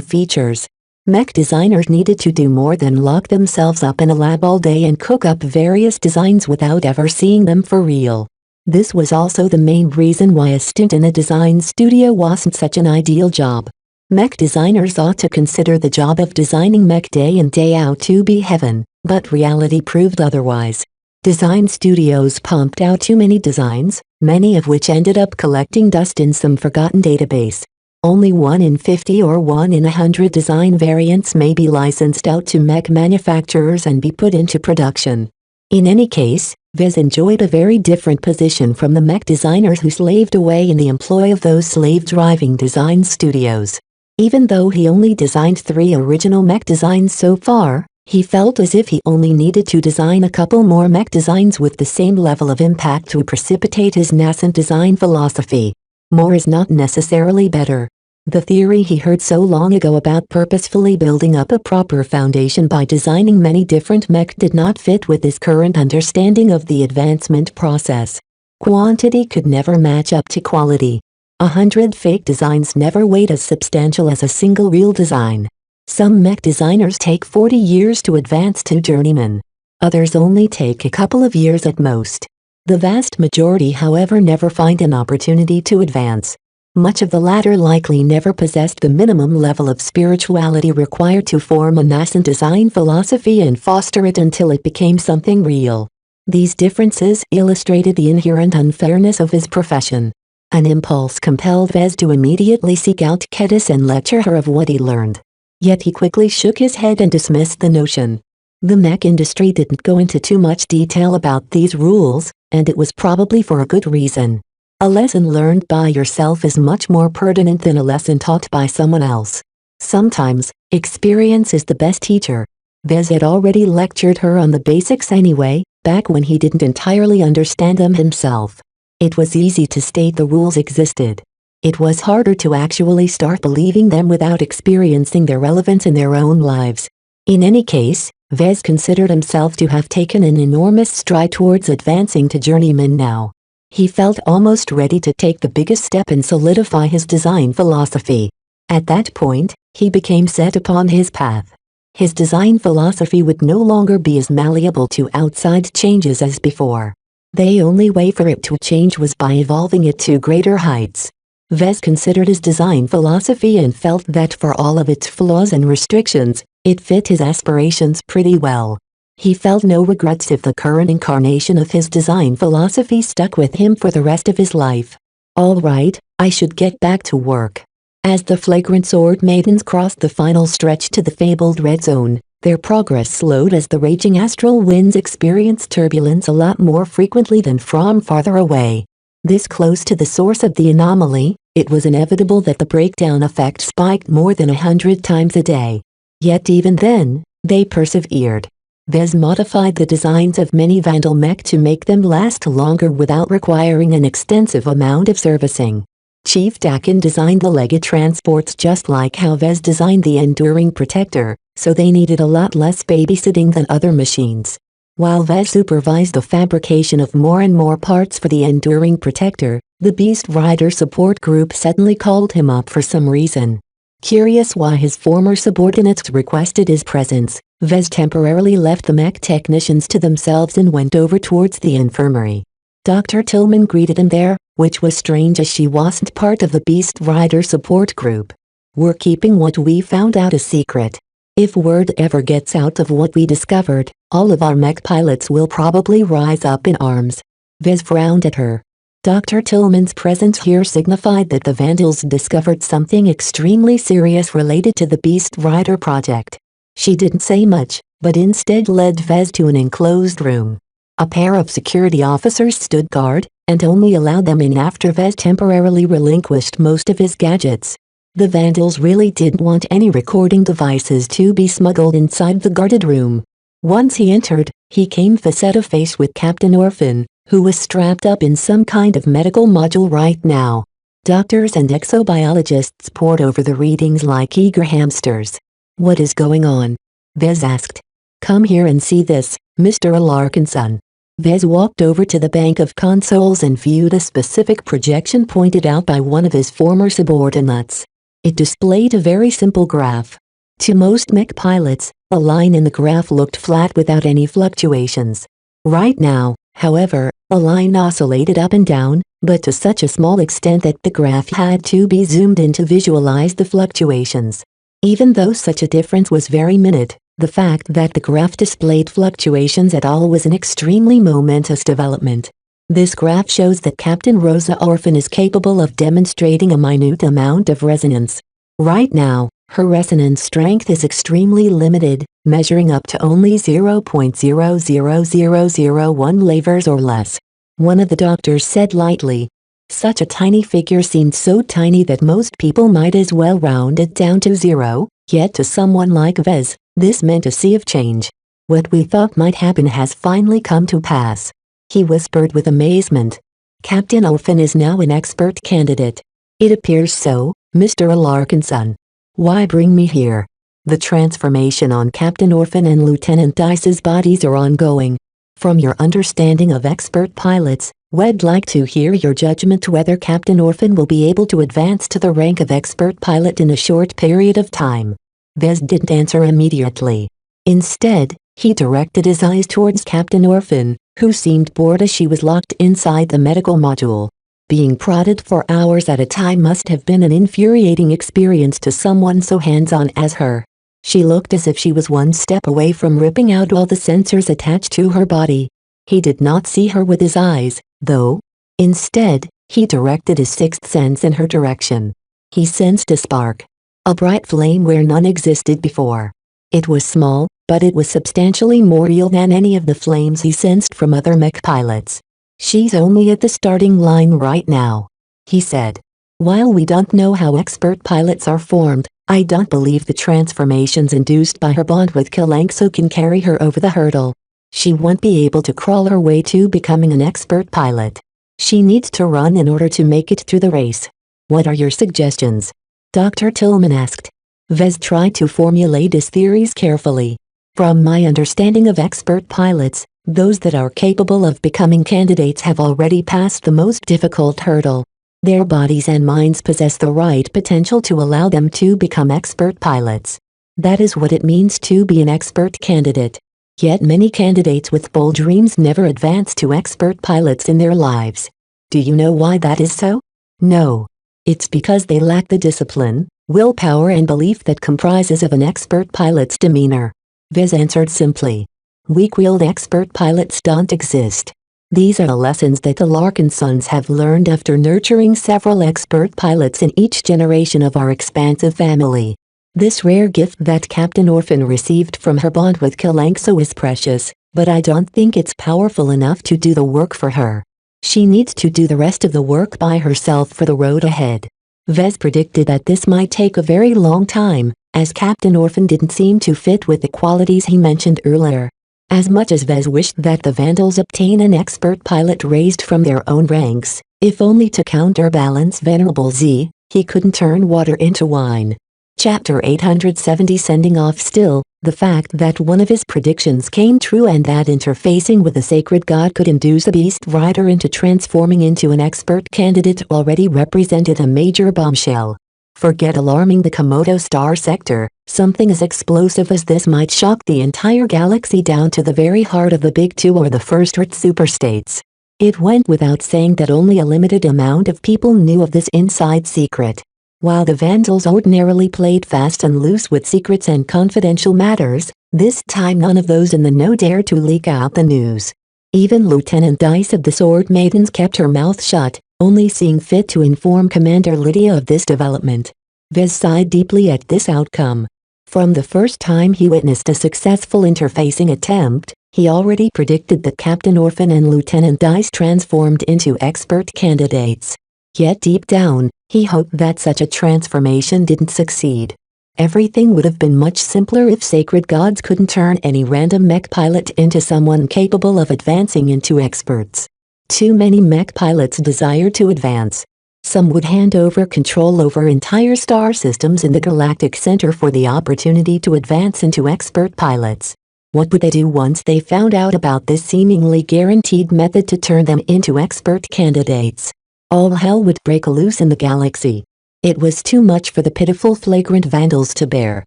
features. Mech designers needed to do more than lock themselves up in a lab all day and cook up various designs without ever seeing them for real. This was also the main reason why a stint in a design studio wasn't such an ideal job. Mech designers ought to consider the job of designing mech day in day out to be heaven, but reality proved otherwise. Design studios pumped out too many designs, many of which ended up collecting dust in some forgotten database. Only 1 in 50 or 1 in 100 design variants may be licensed out to mech manufacturers and be put into production. In any case, Vez enjoyed a very different position from the mech designers who slaved away in the employ of those slave-driving design studios. Even though he only designed 3 original mech designs so far, He felt as if he only needed to design a couple more mech designs with the same level of impact to precipitate his nascent design philosophy. More is not necessarily better. The theory he heard so long ago about purposefully building up a proper foundation by designing many different mech did not fit with his current understanding of the advancement process. Quantity could never match up to quality. 100 fake designs never weighed as substantial as a single real design. Some mech designers take 40 years to advance to journeyman. Others only take a couple of years at most. The vast majority, however, never find an opportunity to advance. Much of the latter likely never possessed the minimum level of spirituality required to form a nascent design philosophy and foster it until it became something real. These differences illustrated the inherent unfairness of his profession. An impulse compelled Vez to immediately seek out Kedis and lecture her of what he learned. Yet he quickly shook his head and dismissed the notion. The mech industry didn't go into too much detail about these rules, and it was probably for a good reason. A lesson learned by yourself is much more pertinent than a lesson taught by someone else. Sometimes, experience is the best teacher. Vez had already lectured her on the basics anyway, back when he didn't entirely understand them himself. It was easy to state the rules existed. It was harder to actually start believing them without experiencing their relevance in their own lives. In any case, Vez considered himself to have taken an enormous stride towards advancing to journeyman now. He felt almost ready to take the biggest step and solidify his design philosophy. At that point, he became set upon his path. His design philosophy would no longer be as malleable to outside changes as before. The only way for it to change was by evolving it to greater heights. Vez considered his design philosophy and felt that for all of its flaws and restrictions, it fit his aspirations pretty well. He felt no regrets if the current incarnation of his design philosophy stuck with him for the rest of his life. All right, I should get back to work. As the flagrant sword maidens crossed the final stretch to the fabled red zone, their progress slowed as the raging astral winds experienced turbulence a lot more frequently than from farther away. This close to the source of the anomaly, it was inevitable that the breakdown effect spiked more than 100 times a day. Yet even then, they persevered. Vez modified the designs of many Vandal mech to make them last longer without requiring an extensive amount of servicing. Chief Dakin designed the Lega transports just like how Vez designed the Enduring Protector, so they needed a lot less babysitting than other machines. While Vez supervised the fabrication of more and more parts for the Enduring Protector, the Beast Rider support group suddenly called him up for some reason. Curious why his former subordinates requested his presence, Vez temporarily left the mech technicians to themselves and went over towards the infirmary. Dr. Tillman greeted him there, which was strange as she wasn't part of the Beast Rider support group. We're keeping what we found out a secret. If word ever gets out of what we discovered, all of our mech pilots will probably rise up in arms. Vez frowned at her. Dr. Tillman's presence here signified that the Vandals discovered something extremely serious related to the Beast Rider project. She didn't say much, but instead led Vez to an enclosed room. A pair of security officers stood guard, and only allowed them in after Vez temporarily relinquished most of his gadgets. The Vandals really didn't want any recording devices to be smuggled inside the guarded room. Once he entered, he came face-to-face with Captain Orphan, who was strapped up in some kind of medical module right now. Doctors and exobiologists pored over the readings like eager hamsters. What is going on? Vez asked. Come here and see this, Mr. Alarkinson. Vez walked over to the bank of consoles and viewed a specific projection pointed out by one of his former subordinates. It displayed a very simple graph. To most mech pilots, a line in the graph looked flat without any fluctuations. Right now, however, a line oscillated up and down, but to such a small extent that the graph had to be zoomed in to visualize the fluctuations. Even though such a difference was very minute, the fact that the graph displayed fluctuations at all was an extremely momentous development. This graph shows that Captain Rosa Orphan is capable of demonstrating a minute amount of resonance. Right now, her resonance strength is extremely limited, measuring up to only 0.00001 lavers or less. One of the doctors said lightly. Such a tiny figure seemed so tiny that most people might as well round it down to zero, yet to someone like Vez, This meant a sea of change. What we thought might happen has finally come to pass. He whispered with amazement. Captain Orphan is now an expert candidate. It appears so, Mr. Larkinson. Why bring me here? The transformation on Captain Orphan and Lieutenant Dice's bodies are ongoing. From your understanding of expert pilots, we'd like to hear your judgment whether Captain Orphan will be able to advance to the rank of expert pilot in a short period of time. Vez didn't answer immediately. Instead, he directed his eyes towards Captain Orphan, who seemed bored as she was locked inside the medical module. Being prodded for hours at a time must have been an infuriating experience to someone so hands-on as her. She looked as if she was one step away from ripping out all the sensors attached to her body. He did not see her with his eyes, though. Instead, he directed his sixth sense in her direction. He sensed a spark. A bright flame where none existed before. It was small, but it was substantially more real than any of the flames he sensed from other mech pilots. She's only at the starting line right now, he said. While we don't know how expert pilots are formed, I don't believe the transformations induced by her bond with Kilangso can carry her over the hurdle. She won't be able to crawl her way to becoming an expert pilot. She needs to run in order to make it through the race. What are your suggestions? Dr. Tillman asked. Vez tried to formulate his theories carefully. From my understanding of expert pilots, those that are capable of becoming candidates have already passed the most difficult hurdle. Their bodies and minds possess the right potential to allow them to become expert pilots. That is what it means to be an expert candidate. Yet many candidates with bold dreams never advance to expert pilots in their lives. Do you know why that is so? No. It's because they lack the discipline, willpower and belief that comprises of an expert pilot's demeanor. Vez answered simply. Weak-willed expert pilots don't exist. These are the lessons that the Larkinsons have learned after nurturing several expert pilots in each generation of our expansive family. This rare gift that Captain Orphan received from her bond with Kilangso is precious, but I don't think it's powerful enough to do the work for her. She needs to do the rest of the work by herself for the road ahead. Vez predicted that this might take a very long time, as Captain Orphan didn't seem to fit with the qualities he mentioned earlier. As much as Vez wished that the Vandals obtain an expert pilot raised from their own ranks, if only to counterbalance Venerable Z, he couldn't turn water into wine. Chapter 870 Sending Off Still, the fact that one of his predictions came true and that interfacing with the sacred god could induce a beast rider into transforming into an expert candidate already represented a major bombshell. Forget alarming the Komodo star sector, something as explosive as this might shock the entire galaxy down to the very heart of the Big Two or the First Earth superstates. It went without saying that only a limited amount of people knew of this inside secret. While the Vandals ordinarily played fast and loose with secrets and confidential matters, this time none of those in the know dared to leak out the news. Even Lieutenant Dice of the Sword Maidens kept her mouth shut, only seeing fit to inform Commander Lydia of this development. Vez sighed deeply at this outcome. From the first time he witnessed a successful interfacing attempt, he already predicted that Captain Orphan and Lieutenant Dice transformed into expert candidates. Yet deep down, he hoped that such a transformation didn't succeed. Everything would have been much simpler if sacred gods couldn't turn any random mech pilot into someone capable of advancing into experts. Too many mech pilots desired to advance. Some would hand over control over entire star systems in the galactic center for the opportunity to advance into expert pilots. What would they do once they found out about this seemingly guaranteed method to turn them into expert candidates? All hell would break loose in the galaxy. It was too much for the pitiful flagrant Vandals to bear.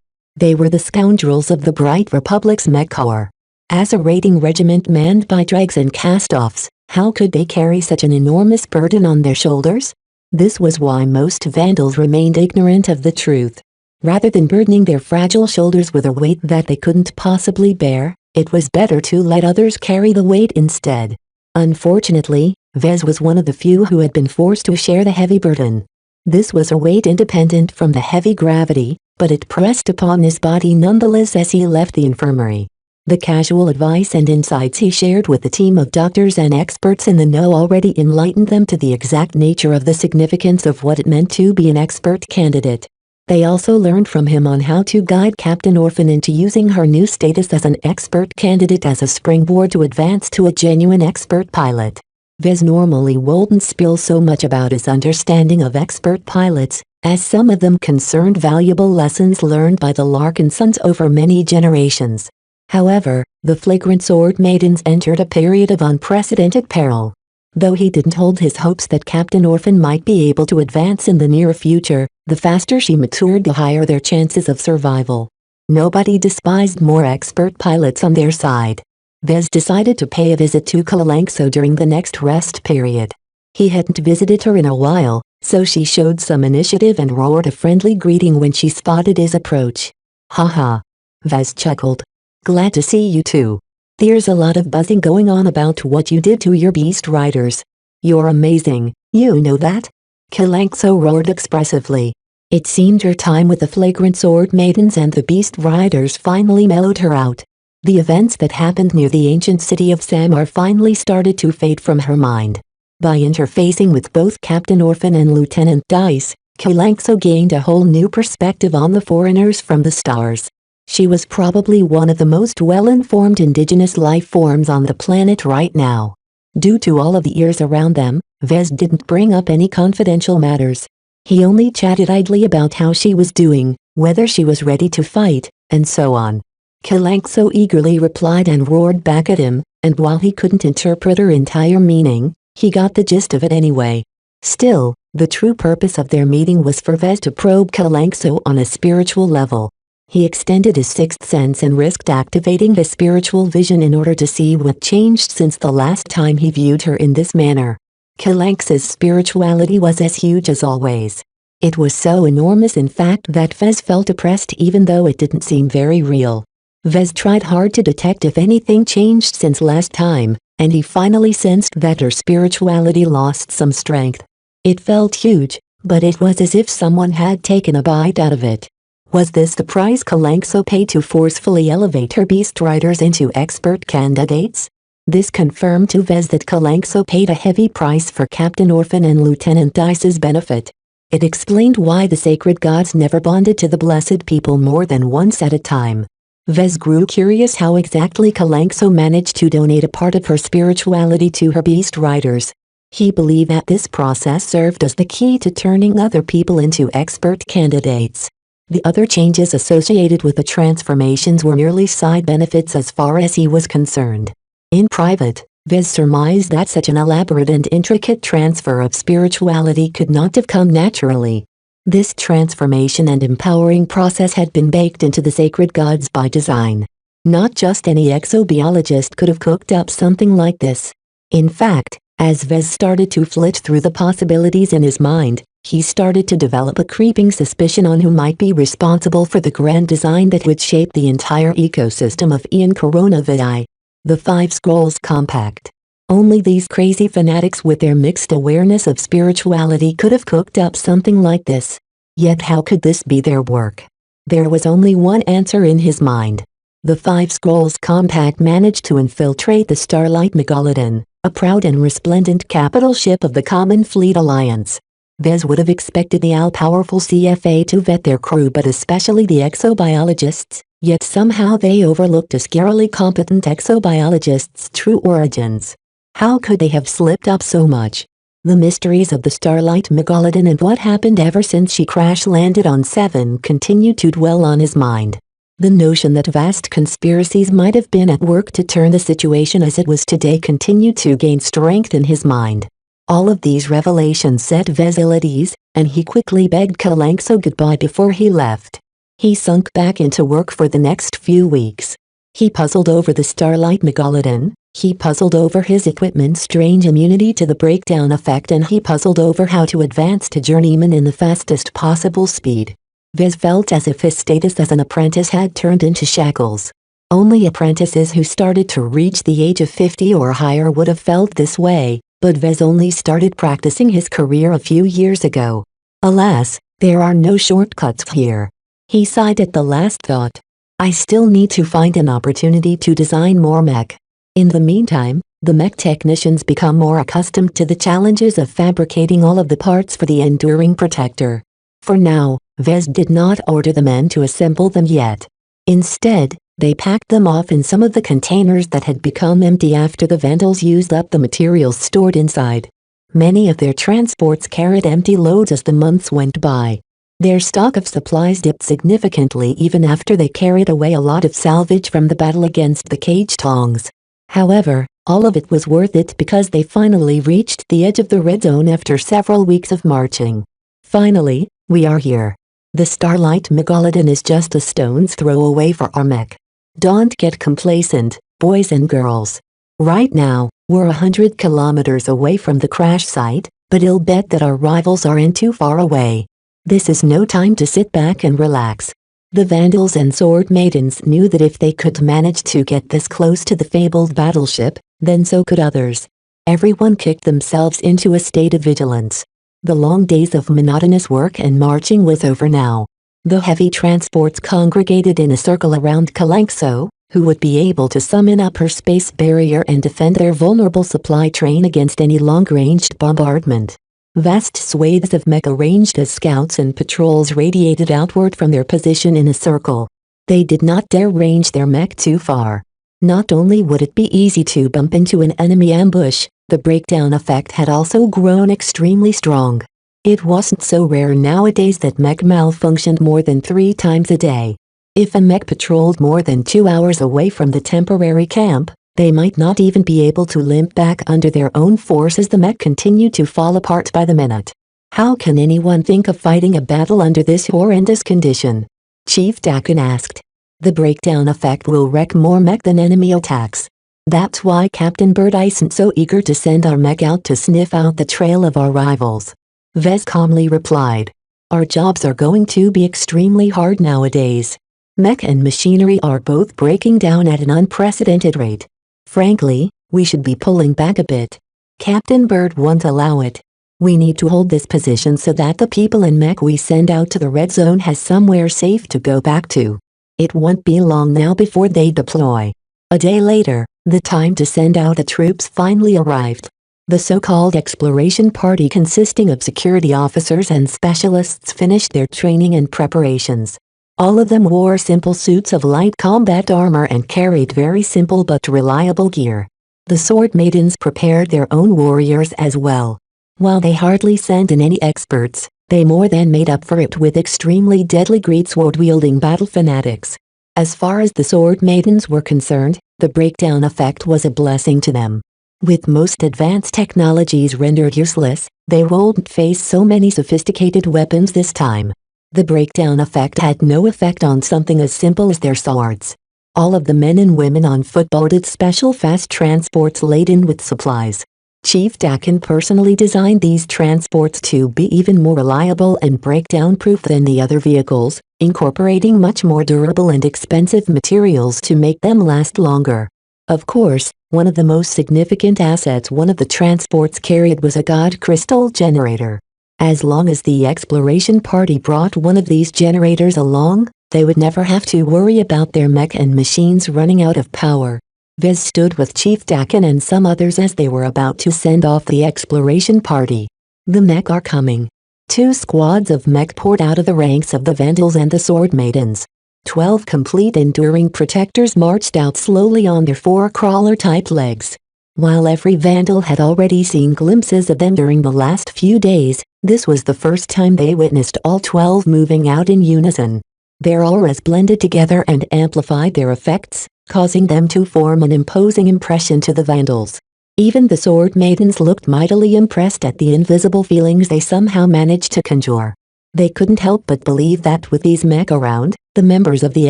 They were the scoundrels of the Bright Republic's mech corps. As a raiding regiment manned by dregs and cast-offs, how could they carry such an enormous burden on their shoulders? This was why most Vandals remained ignorant of the truth. Rather than burdening their fragile shoulders with a weight that they couldn't possibly bear, it was better to let others carry the weight instead. Unfortunately, Vez was one of the few who had been forced to share the heavy burden. This was a weight independent from the heavy gravity, but it pressed upon his body nonetheless as he left the infirmary. The casual advice and insights he shared with the team of doctors and experts in the know already enlightened them to the exact nature of the significance of what it meant to be an expert candidate. They also learned from him on how to guide Captain Orphan into using her new status as an expert candidate as a springboard to advance to a genuine expert pilot. Vez normally wouldn't spill so much about his understanding of expert pilots, as some of them concerned valuable lessons learned by the Larkinsons over many generations. However, the Flagrant Sword Maidens entered a period of unprecedented peril. Though he didn't hold his hopes that Captain Orphan might be able to advance in the near future, the faster she matured the higher their chances of survival. Nobody despised more expert pilots on their side. Vez decided to pay a visit to Kalanxo during the next rest period. He hadn't visited her in a while, so she showed some initiative and roared a friendly greeting when she spotted his approach. Haha. Vez chuckled. Glad to see you too. There's a lot of buzzing going on about what you did to your beast riders. You're amazing, you know that? Kalanxo roared expressively. It seemed her time with the Flagrant Sword Maidens and the beast riders finally mellowed her out. The events that happened near the ancient city of Samar finally started to fade from her mind. By interfacing with both Captain Orphan and Lieutenant Dice, Kalanxo gained a whole new perspective on the foreigners from the stars. She was probably one of the most well-informed indigenous life forms on the planet right now. Due to all of the ears around them, Vez didn't bring up any confidential matters. He only chatted idly about how she was doing, whether she was ready to fight, and so on. Kalanxo eagerly replied and roared back at him, and while he couldn't interpret her entire meaning, he got the gist of it anyway. Still, the true purpose of their meeting was for Vez to probe Kalanxo on a spiritual level. He extended his sixth sense and risked activating his spiritual vision in order to see what changed since the last time he viewed her in this manner. Kalanx's spirituality was as huge as always. It was so enormous in fact that Vez felt oppressed even though it didn't seem very real. Vez tried hard to detect if anything changed since last time, and he finally sensed that her spirituality lost some strength. It felt huge, but it was as if someone had taken a bite out of it. Was this the price Kalanxo paid to forcefully elevate her beast riders into expert candidates? This confirmed to Vez that Kalanxo paid a heavy price for Captain Orphan and Lieutenant Dice's benefit. It explained why the sacred gods never bonded to the blessed people more than once at a time. Vez grew curious how exactly Kalanxo managed to donate a part of her spirituality to her beast riders. He believed that this process served as the key to turning other people into expert candidates. The other changes associated with the transformations were merely side benefits as far as he was concerned. In private, Vez surmised that such an elaborate and intricate transfer of spirituality could not have come naturally. This transformation and empowering process had been baked into the sacred gods by design. Not just any exobiologist could have cooked up something like this. In fact, as Vez started to flit through the possibilities in his mind, he started to develop a creeping suspicion on who might be responsible for the grand design that would shape the entire ecosystem of Ian Coronavidii. The Five Scrolls Compact. Only these crazy fanatics with their mixed awareness of spirituality could have cooked up something like this. Yet how could this be their work? There was only one answer in his mind. The Five Scrolls Compact managed to infiltrate the Starlight Megalodon, a proud and resplendent capital ship of the Common Fleet Alliance. Vez would have expected the all-powerful CFA to vet their crew, but especially the exobiologists, yet somehow they overlooked a scarily competent exobiologist's true origins. How could they have slipped up so much? The mysteries of the Starlight Megalodon and what happened ever since she crash-landed on 7 continued to dwell on his mind. The notion that vast conspiracies might have been at work to turn the situation as it was today continued to gain strength in his mind. All of these revelations set Vez ill at ease, and he quickly begged Kalanxo goodbye before he left. He sunk back into work for the next few weeks. He puzzled over the Starlight Megalodon, he puzzled over his equipment's strange immunity to the breakdown effect, and he puzzled over how to advance to journeyman in the fastest possible speed. Vez felt as if his status as an apprentice had turned into shackles. Only apprentices who started to reach the age of 50 or higher would have felt this way, but Vez only started practicing his career a few years ago. Alas, there are no shortcuts here. He sighed at the last thought. I still need to find an opportunity to design more mech. In the meantime, the mech technicians become more accustomed to the challenges of fabricating all of the parts for the enduring protector. For now, Vez did not order the men to assemble them yet. Instead, they packed them off in some of the containers that had become empty after the Vandals used up the materials stored inside. Many of their transports carried empty loads as the months went by. Their stock of supplies dipped significantly even after they carried away a lot of salvage from the battle against the cage tongs. However, all of it was worth it because they finally reached the edge of the red zone after several weeks of marching. Finally, we are here. The Starlight Megalodon is just a stone's throw away for our mech. Don't get complacent, boys and girls. Right now, we're 100 kilometers away from the crash site, but I'll bet that our rivals aren't too far away. This is no time to sit back and relax. The Vandals and Sword Maidens knew that if they could manage to get this close to the fabled battleship, then so could others. Everyone kicked themselves into a state of vigilance. The long days of monotonous work and marching was over now. The heavy transports congregated in a circle around Kalanxo, who would be able to summon up her space barrier and defend their vulnerable supply train against any long-ranged bombardment. Vast swathes of mech arranged as scouts and patrols radiated outward from their position in a circle. They did not dare range their mech too far. Not only would it be easy to bump into an enemy ambush, the breakdown effect had also grown extremely strong. It wasn't so rare nowadays that mech malfunctioned more than 3 times a day. If a mech patrolled more than 2 hours away from the temporary camp, they might not even be able to limp back under their own force as the mech continued to fall apart by the minute. How can anyone think of fighting a battle under this horrendous condition? Chief Dakin asked. The breakdown effect will wreck more mech than enemy attacks. That's why Captain Bird isn't so eager to send our mech out to sniff out the trail of our rivals. Vez calmly replied. Our jobs are going to be extremely hard nowadays. Mech and machinery are both breaking down at an unprecedented rate. Frankly, we should be pulling back a bit. Captain Bird won't allow it. We need to hold this position so that the people in mech we send out to the red zone has somewhere safe to go back to. It won't be long now before they deploy. A day later, the time to send out the troops finally arrived. The so-called exploration party consisting of security officers and specialists finished their training and preparations. All of them wore simple suits of light combat armor and carried very simple but reliable gear. The Sword Maidens prepared their own warriors as well. While they hardly sent in any experts, they more than made up for it with extremely deadly greatsword-wielding battle fanatics. As far as the Sword Maidens were concerned, the breakdown effect was a blessing to them. With most advanced technologies rendered useless, they won't face so many sophisticated weapons this time. The breakdown effect had no effect on something as simple as their swords. All of the men and women on foot boarded special fast transports laden with supplies. Chief Dakin personally designed these transports to be even more reliable and breakdown-proof than the other vehicles, incorporating much more durable and expensive materials to make them last longer. Of course, one of the most significant assets one of the transports carried was a god crystal generator. As long as the exploration party brought one of these generators along, they would never have to worry about their mech and machines running out of power. Vez stood with Chief Dakin and some others as they were about to send off the exploration party. The mech are coming. 2 squads of mech poured out of the ranks of the Vandals and the Sword Maidens. 12 complete enduring protectors marched out slowly on their 4 crawler-type legs. While every Vandal had already seen glimpses of them during the last few days, this was the first time they witnessed all 12 moving out in unison. Their auras blended together and amplified their effects, causing them to form an imposing impression to the Vandals. Even the Sword Maidens looked mightily impressed at the invisible feelings they somehow managed to conjure. They couldn't help but believe that with these mech around, the members of the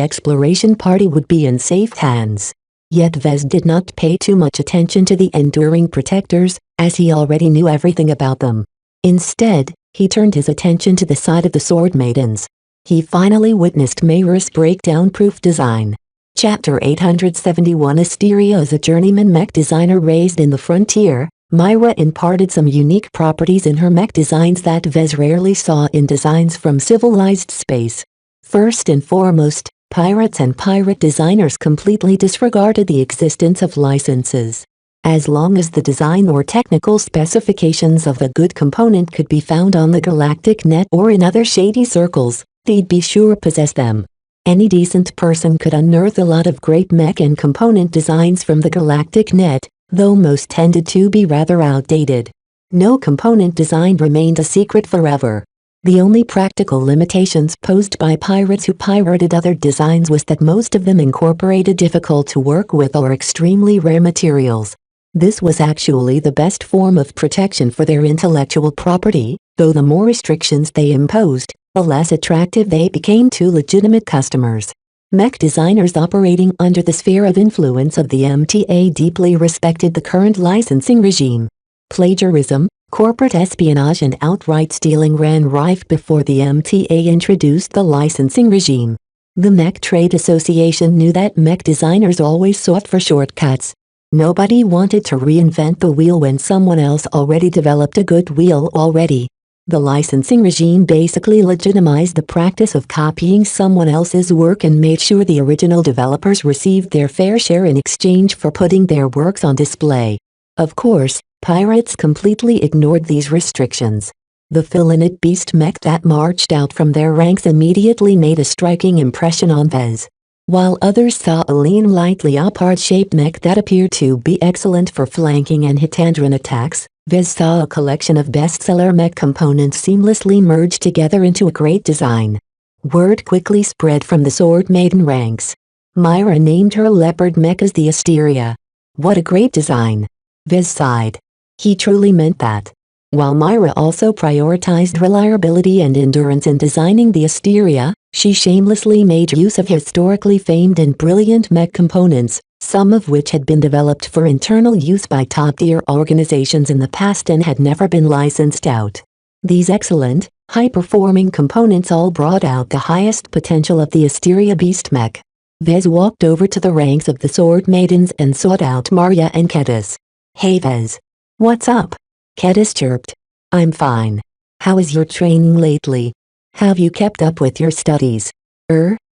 exploration party would be in safe hands. Yet Vez did not pay too much attention to the enduring protectors, as he already knew everything about them. Instead, he turned his attention to the side of the Sword Maidens. He finally witnessed Mayra's breakdown-proof design. Chapter 871 Asteria is a journeyman mech designer raised in the frontier. Mayra imparted some unique properties in her mech designs that Vez rarely saw in designs from civilized space. First and foremost, pirates and pirate designers completely disregarded the existence of licenses. As long as the design or technical specifications of a good component could be found on the galactic net or in other shady circles, they'd be sure to possess them. Any decent person could unearth a lot of great mech and component designs from the galactic net, though most tended to be rather outdated. No component design remained a secret forever. The only practical limitations posed by pirates who pirated other designs was that most of them incorporated difficult to work with or extremely rare materials. This was actually the best form of protection for their intellectual property, though the more restrictions they imposed, the less attractive they became to legitimate customers. Mech designers operating under the sphere of influence of the MTA deeply respected the current licensing regime. Plagiarism, corporate espionage and outright stealing ran rife before the MTA introduced the licensing regime. The Mech Trade Association knew that mech designers always sought for shortcuts. Nobody wanted to reinvent the wheel when someone else already developed a good wheel already. The licensing regime basically legitimized the practice of copying someone else's work and made sure the original developers received their fair share in exchange for putting their works on display. Of course, pirates completely ignored these restrictions. The fill-in-it beast mech that marched out from their ranks immediately made a striking impression on Vez. While others saw a lean, lightly apart-shaped mech that appeared to be excellent for flanking and hit-and-run attacks, Vez saw a collection of bestseller mech components seamlessly merged together into a great design. Word quickly spread from the Sword Maiden ranks. Myra named her leopard mech as the Asteria. What a great design! Vez sighed. He truly meant that. While Myra also prioritized reliability and endurance in designing the Asteria, she shamelessly made use of historically famed and brilliant mech components, some of which had been developed for internal use by top-tier organizations in the past and had never been licensed out. These excellent, high-performing components all brought out the highest potential of the Asteria beast mech. Vez walked over to the ranks of the Sword Maidens and sought out Marya and Kedis. "Hey Vez. What's up?" Kedis chirped. "I'm fine. How is your training lately? Have you kept up with your studies?"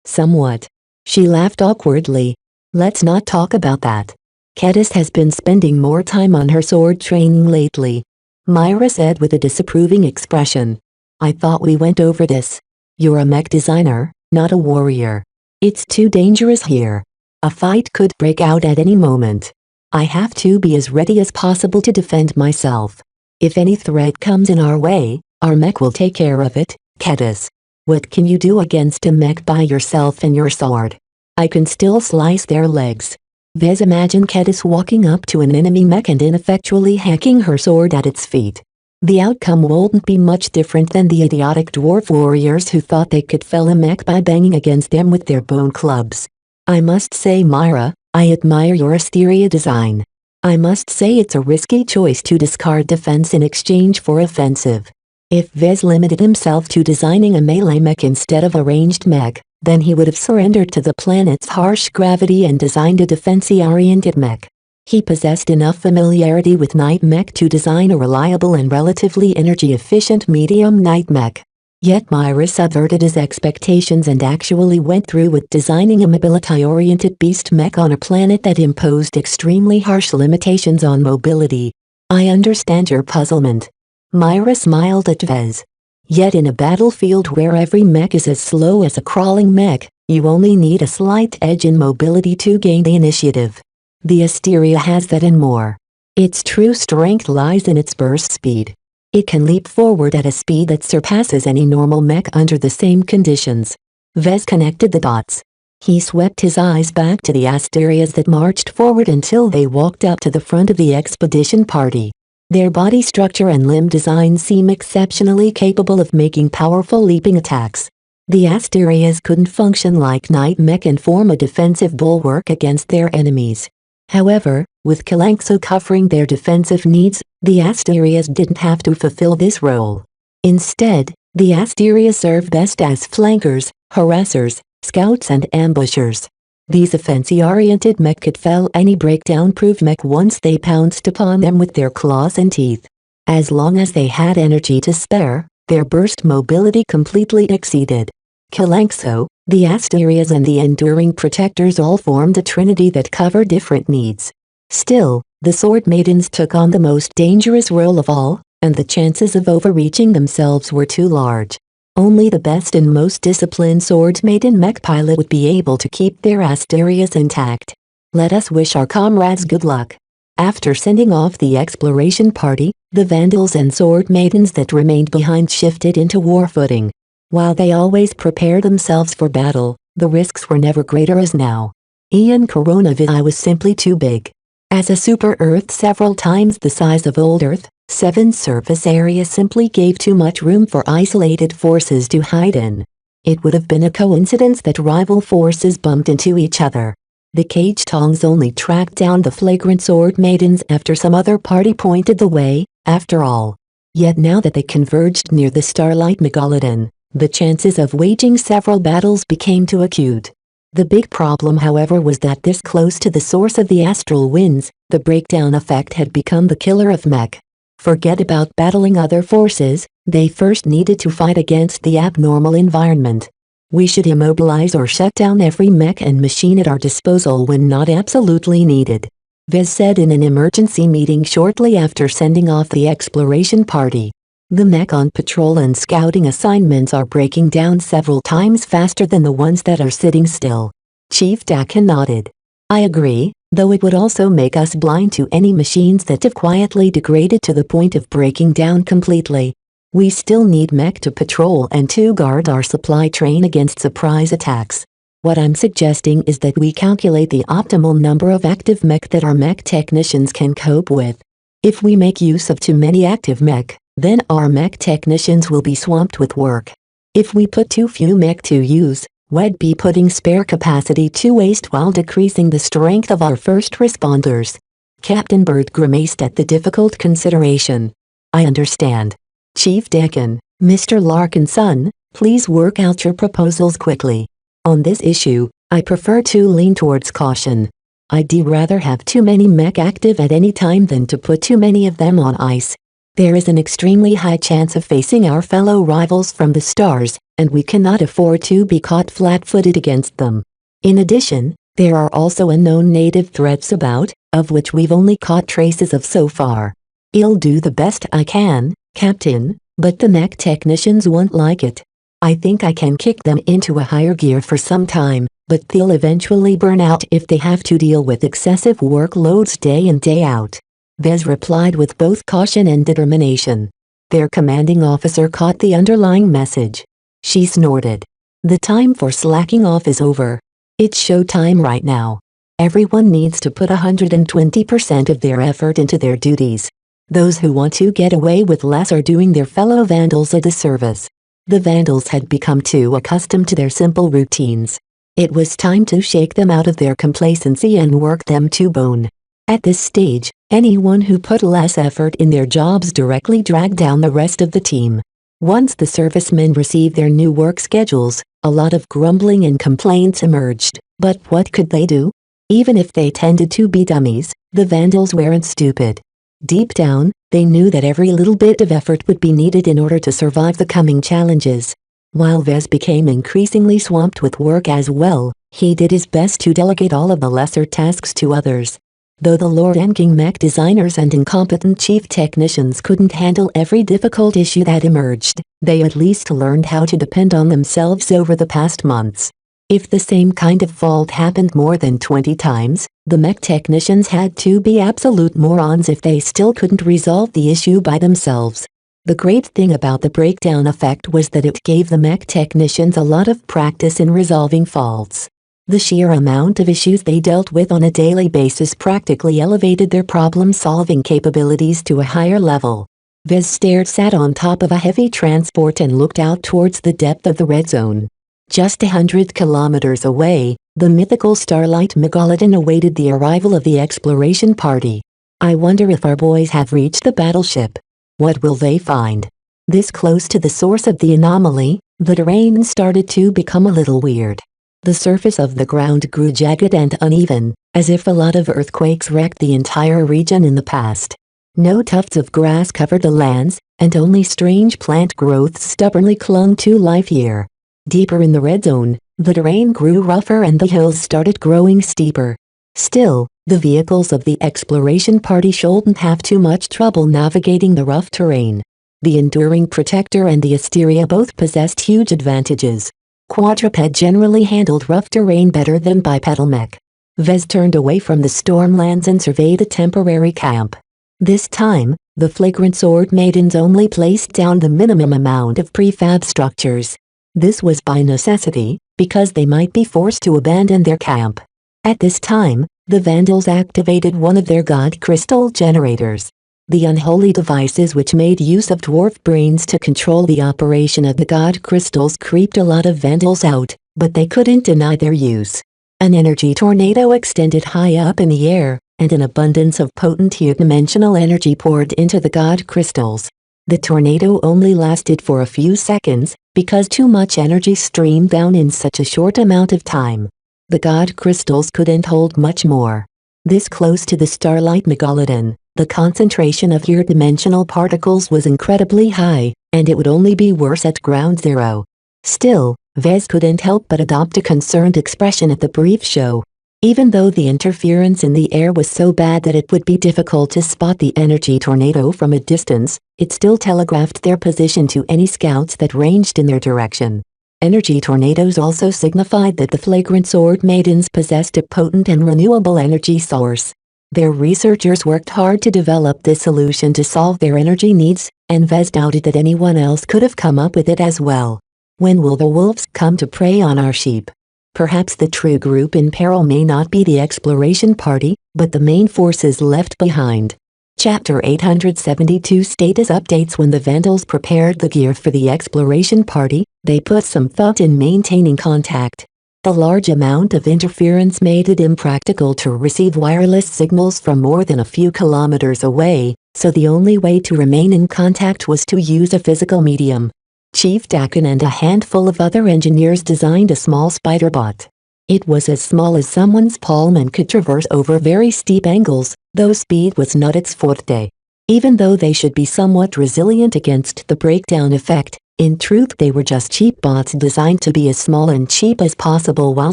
Somewhat." She laughed awkwardly. "Let's not talk about that. Kedis has been spending more time on her sword training lately," Myra said with a disapproving expression. "I thought we went over this. You're a mech designer, not a warrior. It's too dangerous here. A fight could break out at any moment. I have to be as ready as possible to defend myself. If any threat comes in our way, our mech will take care of it." "Kedis, what can you do against a mech by yourself and your sword? I can still slice their legs." Vez imagined Kedis walking up to an enemy mech and ineffectually hacking her sword at its feet. The outcome wouldn't be much different than the idiotic dwarf warriors who thought they could fell a mech by banging against them with their bone clubs. "I must say, Myra, I admire your Asteria design. I must say it's a risky choice to discard defense in exchange for offensive." If Vez limited himself to designing a melee mech instead of a ranged mech, then he would have surrendered to the planet's harsh gravity and designed a defense-oriented mech. He possessed enough familiarity with night mech to design a reliable and relatively energy-efficient medium night mech. Yet Myra subverted his expectations and actually went through with designing a mobility-oriented beast mech on a planet that imposed extremely harsh limitations on mobility. "I understand your puzzlement." Myra smiled at Vez. "Yet in a battlefield where every mech is as slow as a crawling mech, you only need a slight edge in mobility to gain the initiative. The Asteria has that and more. Its true strength lies in its burst speed. It can leap forward at a speed that surpasses any normal mech under the same conditions." Vez connected the dots. He swept his eyes back to the Asterias that marched forward until they walked up to the front of the expedition party. Their body structure and limb design seem exceptionally capable of making powerful leaping attacks. The Asterias couldn't function like night mech and form a defensive bulwark against their enemies. However, with Kalanxo covering their defensive needs, the Asterias didn't have to fulfill this role. Instead, the Asterias serve best as flankers, harassers, scouts and ambushers. These offensive-oriented mech could fell any breakdown-proof mech once they pounced upon them with their claws and teeth. As long as they had energy to spare, their burst mobility completely exceeded. Kalanxo, the Asterias and the Enduring Protectors all formed a trinity that covered different needs. Still, The Sword Maidens took on the most dangerous role of all, and the chances of overreaching themselves were too large. Only the best and most disciplined Sword Maiden mech pilot would be able to keep their Asterias intact. Let us wish our comrades good luck. After sending off the exploration party, the Vandals and Sword Maidens that remained behind shifted into war footing. While they always prepared themselves for battle, the risks were never greater as now. Coronavirus was simply too big. As a super Earth several times the size of old Earth, 7's surface area simply gave too much room for isolated forces to hide in. It would have been a coincidence that rival forces bumped into each other. The Cage Tongs only tracked down the flagrant Sword Maidens after some other party pointed the way, after all. Yet now that they converged near the Starlight Megalodon, the chances of waging several battles became too acute. The big problem, however, was that this close to the source of the astral winds, the breakdown effect had become the killer of mech. Forget about battling other forces, they first needed to fight against the abnormal environment. We should immobilize or shut down every mech and machine at our disposal when not absolutely needed, Vez said in an emergency meeting shortly after sending off the exploration party. The mech on patrol and scouting assignments are breaking down several times faster than the ones that are sitting still. Chief Dakin nodded. I agree, though it would also make us blind to any machines that have quietly degraded to the point of breaking down completely. We still need mech to patrol and to guard our supply train against surprise attacks. What I'm suggesting is that we calculate the optimal number of active mech that our mech technicians can cope with. If we make use of too many active mech, then our mech technicians will be swamped with work. If we put too few mech to use, we'd be putting spare capacity to waste while decreasing the strength of our first responders. Captain Bird grimaced at the difficult consideration. I understand. Chief Deacon, Mr. Larkinson, please work out your proposals quickly. On this issue, I prefer to lean towards caution. I'd rather have too many mech active at any time than to put too many of them on ice. There is an extremely high chance of facing our fellow rivals from the stars, and we cannot afford to be caught flat-footed against them. In addition, there are also unknown native threats about, of which we've only caught traces of so far. I'll do the best I can, Captain, but the mech technicians won't like it. I think I can kick them into a higher gear for some time, but they'll eventually burn out if they have to deal with excessive workloads day in day out. Vez replied with both caution and determination. Their commanding officer caught the underlying message. She snorted. The time for slacking off is over. It's showtime right now. Everyone needs to put 120% of their effort into their duties. Those who want to get away with less are doing their fellow Vandals a disservice. The Vandals had become too accustomed to their simple routines. It was time to shake them out of their complacency and work them to bone. At this stage, anyone who put less effort in their jobs directly dragged down the rest of the team. Once the servicemen received their new work schedules, a lot of grumbling and complaints emerged, but what could they do? Even if they tended to be dummies, the Vandals weren't stupid. Deep down, they knew that every little bit of effort would be needed in order to survive the coming challenges. While Vez became increasingly swamped with work as well, he did his best to delegate all of the lesser tasks to others. Though the Lord and King mech designers and incompetent chief technicians couldn't handle every difficult issue that emerged, they at least learned how to depend on themselves over the past months. If the same kind of fault happened more than 20 times, the mech technicians had to be absolute morons if they still couldn't resolve the issue by themselves. The great thing about the breakdown effect was that it gave the mech technicians a lot of practice in resolving faults. The sheer amount of issues they dealt with on a daily basis practically elevated their problem-solving capabilities to a higher level. Vez sat on top of a heavy transport and looked out towards the depth of the red zone. Just 100 kilometers away, the mythical Starlight Megalodon awaited the arrival of the exploration party. I wonder if our boys have reached the battleship. What will they find? This close to the source of the anomaly, the terrain started to become a little weird. The surface of the ground grew jagged and uneven, as if a lot of earthquakes wrecked the entire region in the past. No tufts of grass covered the lands, and only strange plant growths stubbornly clung to life here. Deeper in the red zone, the terrain grew rougher and the hills started growing steeper. Still, The vehicles of the exploration party shouldn't have too much trouble navigating the rough terrain. The Enduring Protector and the Asteria both possessed huge advantages. Quadruped generally handled rough terrain better than bipedal mech. Vez turned away from the Stormlands and surveyed a temporary camp. This time, the Flagrant Sword Maidens only placed down the minimum amount of prefab structures. This was by necessity, because they might be forced to abandon their camp. At this time, the Vandals activated one of their god crystal generators. The unholy devices which made use of dwarf brains to control the operation of the god crystals creeped a lot of Vandals out, but they couldn't deny their use. An energy tornado extended high up in the air, and an abundance of potent dimensional energy poured into the god crystals. The tornado only lasted for a few seconds, because too much energy streamed down in such a short amount of time. The god crystals couldn't hold much more. This close to the starlight megalodon, the concentration of dimensional particles was incredibly high, and it would only be worse at ground zero. Still, Vez couldn't help but adopt a concerned expression at the brief show. Even though the interference in the air was so bad that it would be difficult to spot the energy tornado from a distance, it still telegraphed their position to any scouts that ranged in their direction. Energy tornadoes also signified that the Flagrant Sword Maidens possessed a potent and renewable energy source. Their researchers worked hard to develop this solution to solve their energy needs, and Vez doubted that anyone else could have come up with it as well. When will the wolves come to prey on our sheep? Perhaps the true group in peril may not be the exploration party, but the main forces left behind. Chapter 872 Status Updates. When the Vandals prepared the gear for the exploration party, they put some thought in maintaining contact. The large amount of interference made it impractical to receive wireless signals from more than a few kilometers away, so the only way to remain in contact was to use a physical medium. Chief Dakin and a handful of other engineers designed a small spider bot. It was as small as someone's palm and could traverse over very steep angles, though speed was not its forte. Even though they should be somewhat resilient against the breakdown effect, in truth they were just cheap bots designed to be as small and cheap as possible while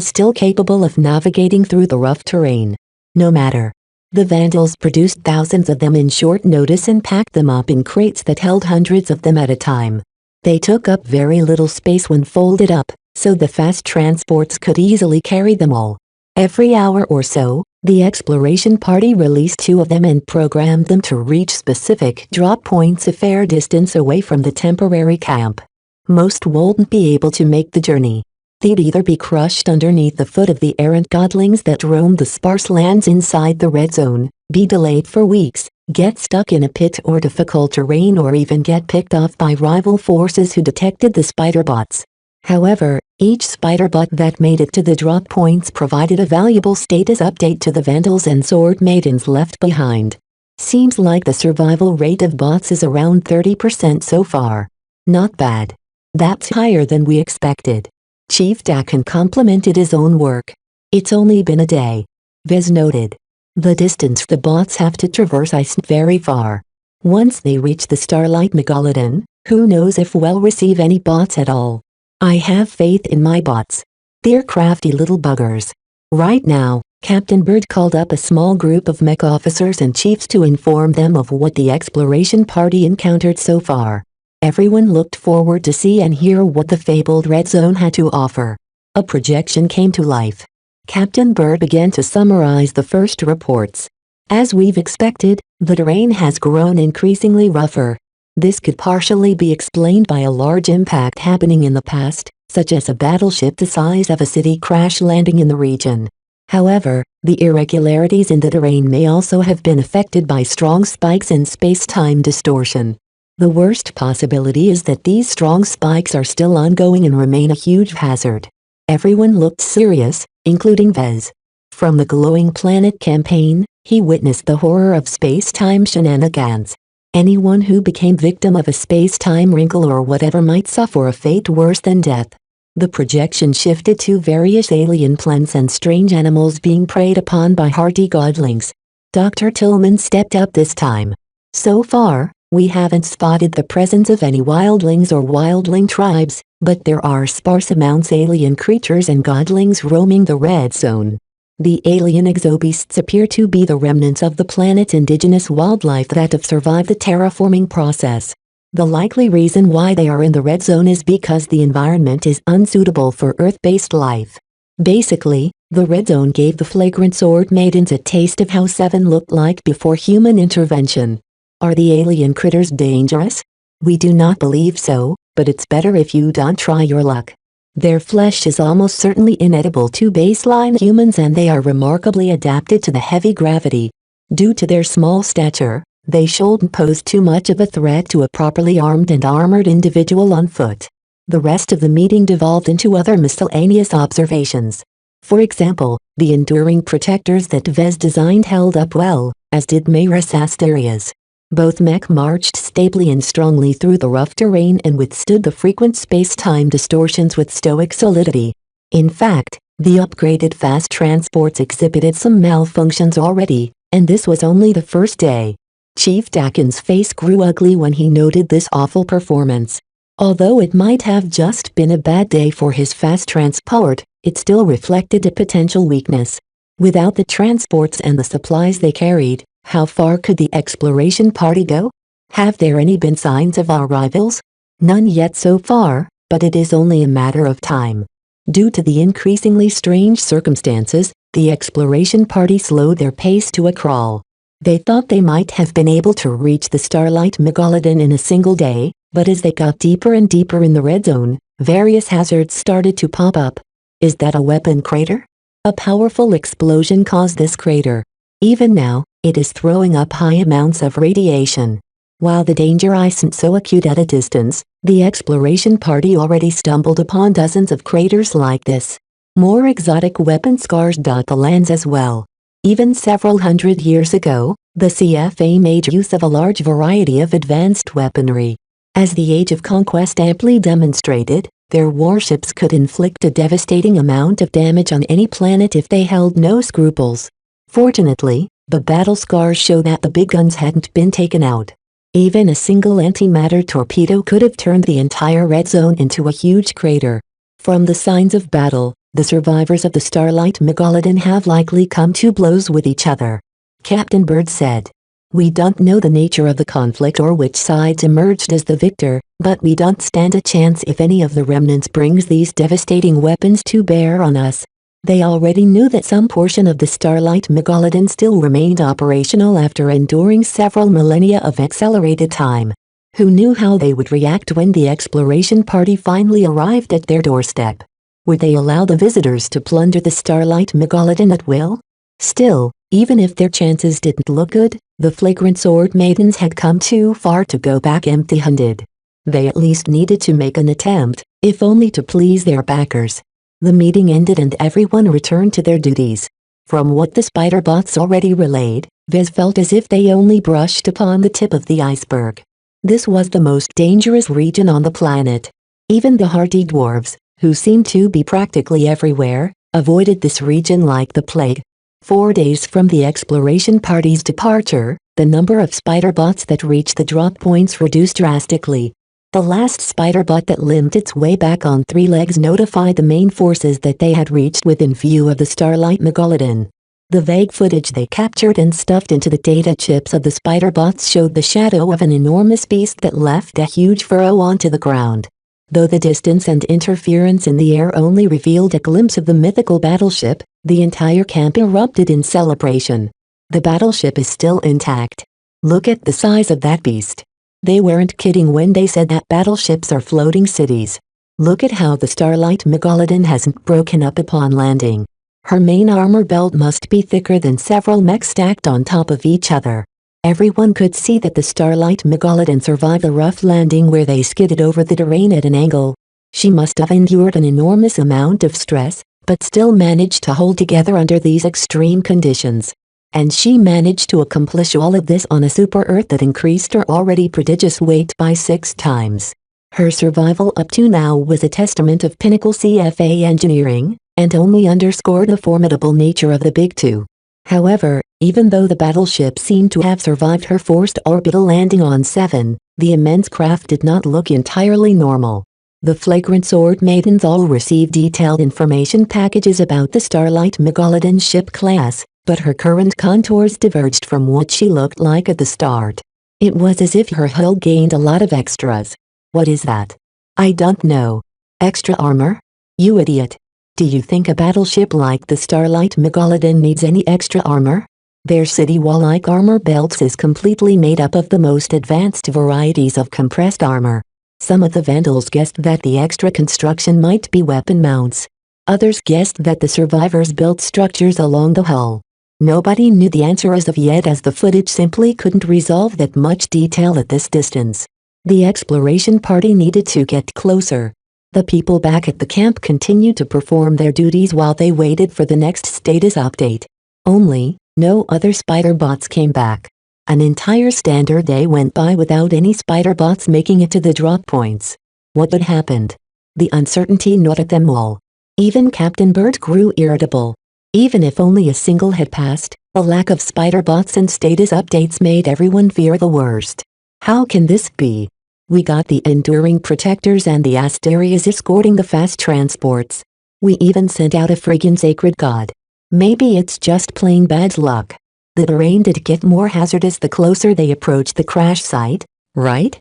still capable of navigating through the rough terrain. No matter. The Vandals produced thousands of them in short notice and packed them up in crates that held hundreds of them at a time. They took up very little space when folded up, so the fast transports could easily carry them all. Every hour or so, the exploration party released 2 of them and programmed them to reach specific drop points a fair distance away from the temporary camp. Most wouldn't be able to make the journey. They'd either be crushed underneath the foot of the errant godlings that roamed the sparse lands inside the red zone, be delayed for weeks, get stuck in a pit or difficult terrain, or even get picked off by rival forces who detected the spider bots. However, each spider bot that made it to the drop points provided a valuable status update to the Vandals and Sword Maidens left behind. Seems like the survival rate of bots is around 30% so far. Not bad. That's higher than we expected. Chief Dakin complimented his own work. It's only been a day. Vez noted. The distance the bots have to traverse isn't very far. Once they reach the Starlight Megalodon, who knows if we'll receive any bots at all. I have faith in my bots. They're crafty little buggers. Right now, Captain Bird called up a small group of mech officers and chiefs to inform them of what the exploration party encountered so far. Everyone looked forward to see and hear what the fabled Red Zone had to offer. A projection came to life. Captain Bird began to summarize the first reports. As we've expected, the terrain has grown increasingly rougher. This could partially be explained by a large impact happening in the past, such as a battleship the size of a city crash landing in the region. However, the irregularities in the terrain may also have been affected by strong spikes in space-time distortion. The worst possibility is that these strong spikes are still ongoing and remain a huge hazard. Everyone looked serious, including Vez. From the Glowing Planet campaign, he witnessed the horror of space-time shenanigans. Anyone who became victim of a space-time wrinkle or whatever might suffer a fate worse than death. The projection shifted to various alien plants and strange animals being preyed upon by hardy godlings. Dr. Tillman stepped up this time. So far, we haven't spotted the presence of any wildlings or wildling tribes, but there are sparse amounts alien creatures and godlings roaming the red zone. The alien exobeasts appear to be the remnants of the planet's indigenous wildlife that have survived the terraforming process. The likely reason why they are in the red zone is because the environment is unsuitable for Earth-based life. Basically, the red zone gave the flagrant sword maidens a taste of how Seven looked like before human intervention. Are the alien critters dangerous? We do not believe so, but it's better if you don't try your luck. Their flesh is almost certainly inedible to baseline humans, and they are remarkably adapted to the heavy gravity. Due to their small stature, they shouldn't pose too much of a threat to a properly armed and armored individual on foot. The rest of the meeting devolved into other miscellaneous observations. For example, the enduring protectors that Vez designed held up well, as did Mayra's Asterias. Both mech marched stably and strongly through the rough terrain and withstood the frequent space-time distortions with stoic solidity. In fact, the upgraded fast transports exhibited some malfunctions already, and this was only the first day. Chief Dakin's face grew ugly when he noted this awful performance. Although it might have just been a bad day for his fast transport, it still reflected a potential weakness. Without the transports and the supplies they carried, how far could the exploration party go? Have there any been signs of our rivals? None yet so far, but it is only a matter of time. Due to the increasingly strange circumstances, the exploration party slowed their pace to a crawl. They thought they might have been able to reach the Starlight Megalodon in a single day, but as they got deeper and deeper in the red zone, various hazards started to pop up. Is that a weapon crater? A powerful explosion caused this crater. Even now, it is throwing up high amounts of radiation. While the danger isn't so acute at a distance, the exploration party already stumbled upon dozens of craters like this. More exotic weapon scars dot the lands as well. Even several hundred years ago, the CFA made use of a large variety of advanced weaponry. As the Age of Conquest amply demonstrated, their warships could inflict a devastating amount of damage on any planet if they held no scruples. Fortunately, the battle scars show that the big guns hadn't been taken out. Even a single antimatter torpedo could have turned the entire red zone into a huge crater. From the signs of battle, the survivors of the Starlight Megalodon have likely come to blows with each other. Captain Bird said. We don't know the nature of the conflict or which sides emerged as the victor, but we don't stand a chance if any of the remnants brings these devastating weapons to bear on us. They already knew that some portion of the Starlight Megalodon still remained operational after enduring several millennia of accelerated time. Who knew how they would react when the exploration party finally arrived at their doorstep? Would they allow the visitors to plunder the Starlight Megalodon at will? Still, even if their chances didn't look good, the flagrant sword maidens had come too far to go back empty-handed. They at least needed to make an attempt, if only to please their backers. The meeting ended and everyone returned to their duties. From what the spider bots already relayed, Vez felt as if they only brushed upon the tip of the iceberg. This was the most dangerous region on the planet. Even the hardy dwarves, who seemed to be practically everywhere, avoided this region like the plague. 4 days from the exploration party's departure, the number of spider bots that reached the drop points reduced drastically. The last spider bot that limped its way back on 3 legs notified the main forces that they had reached within view of the Starlight Megalodon. The vague footage they captured and stuffed into the data chips of the spider bots showed the shadow of an enormous beast that left a huge furrow onto the ground. Though the distance and interference in the air only revealed a glimpse of the mythical battleship, the entire camp erupted in celebration. The battleship is still intact. Look at the size of that beast. They weren't kidding when they said that battleships are floating cities. Look at how the Starlight Megalodon hasn't broken up upon landing. Her main armor belt must be thicker than several mechs stacked on top of each other. Everyone could see that the Starlight Megalodon survived a rough landing where they skidded over the terrain at an angle. She must have endured an enormous amount of stress, but still managed to hold together under these extreme conditions. And she managed to accomplish all of this on a super Earth that increased her already prodigious weight by 6 times. Her survival up to now was a testament of pinnacle CFA engineering, and only underscored the formidable nature of the Big Two. However, even though the battleship seemed to have survived her forced orbital landing on 7, the immense craft did not look entirely normal. The flagrant sword maidens all received detailed information packages about the Starlight Megalodon ship class, but her current contours diverged from what she looked like at the start. It was as if her hull gained a lot of extras. What is that? I don't know. Extra armor? You idiot. Do you think a battleship like the Starlight Megalodon needs any extra armor? Their city wall-like armor belts is completely made up of the most advanced varieties of compressed armor. Some of the Vandals guessed that the extra construction might be weapon mounts. Others guessed that the survivors built structures along the hull. Nobody knew the answer as of yet, as the footage simply couldn't resolve that much detail at this distance. The exploration party needed to get closer. The people back at the camp continued to perform their duties while they waited for the next status update. Only, no other spider bots came back. An entire standard day went by without any spider bots making it to the drop points. What had happened? The uncertainty gnawed at them all. Even Captain Bird grew irritable. Even if only a single had passed, a lack of spider bots and status updates made everyone fear the worst. How can this be? We got the Enduring Protectors and the Asterias escorting the fast transports. We even sent out a friggin' sacred god. Maybe it's just plain bad luck. The terrain did get more hazardous the closer they approached the crash site, right?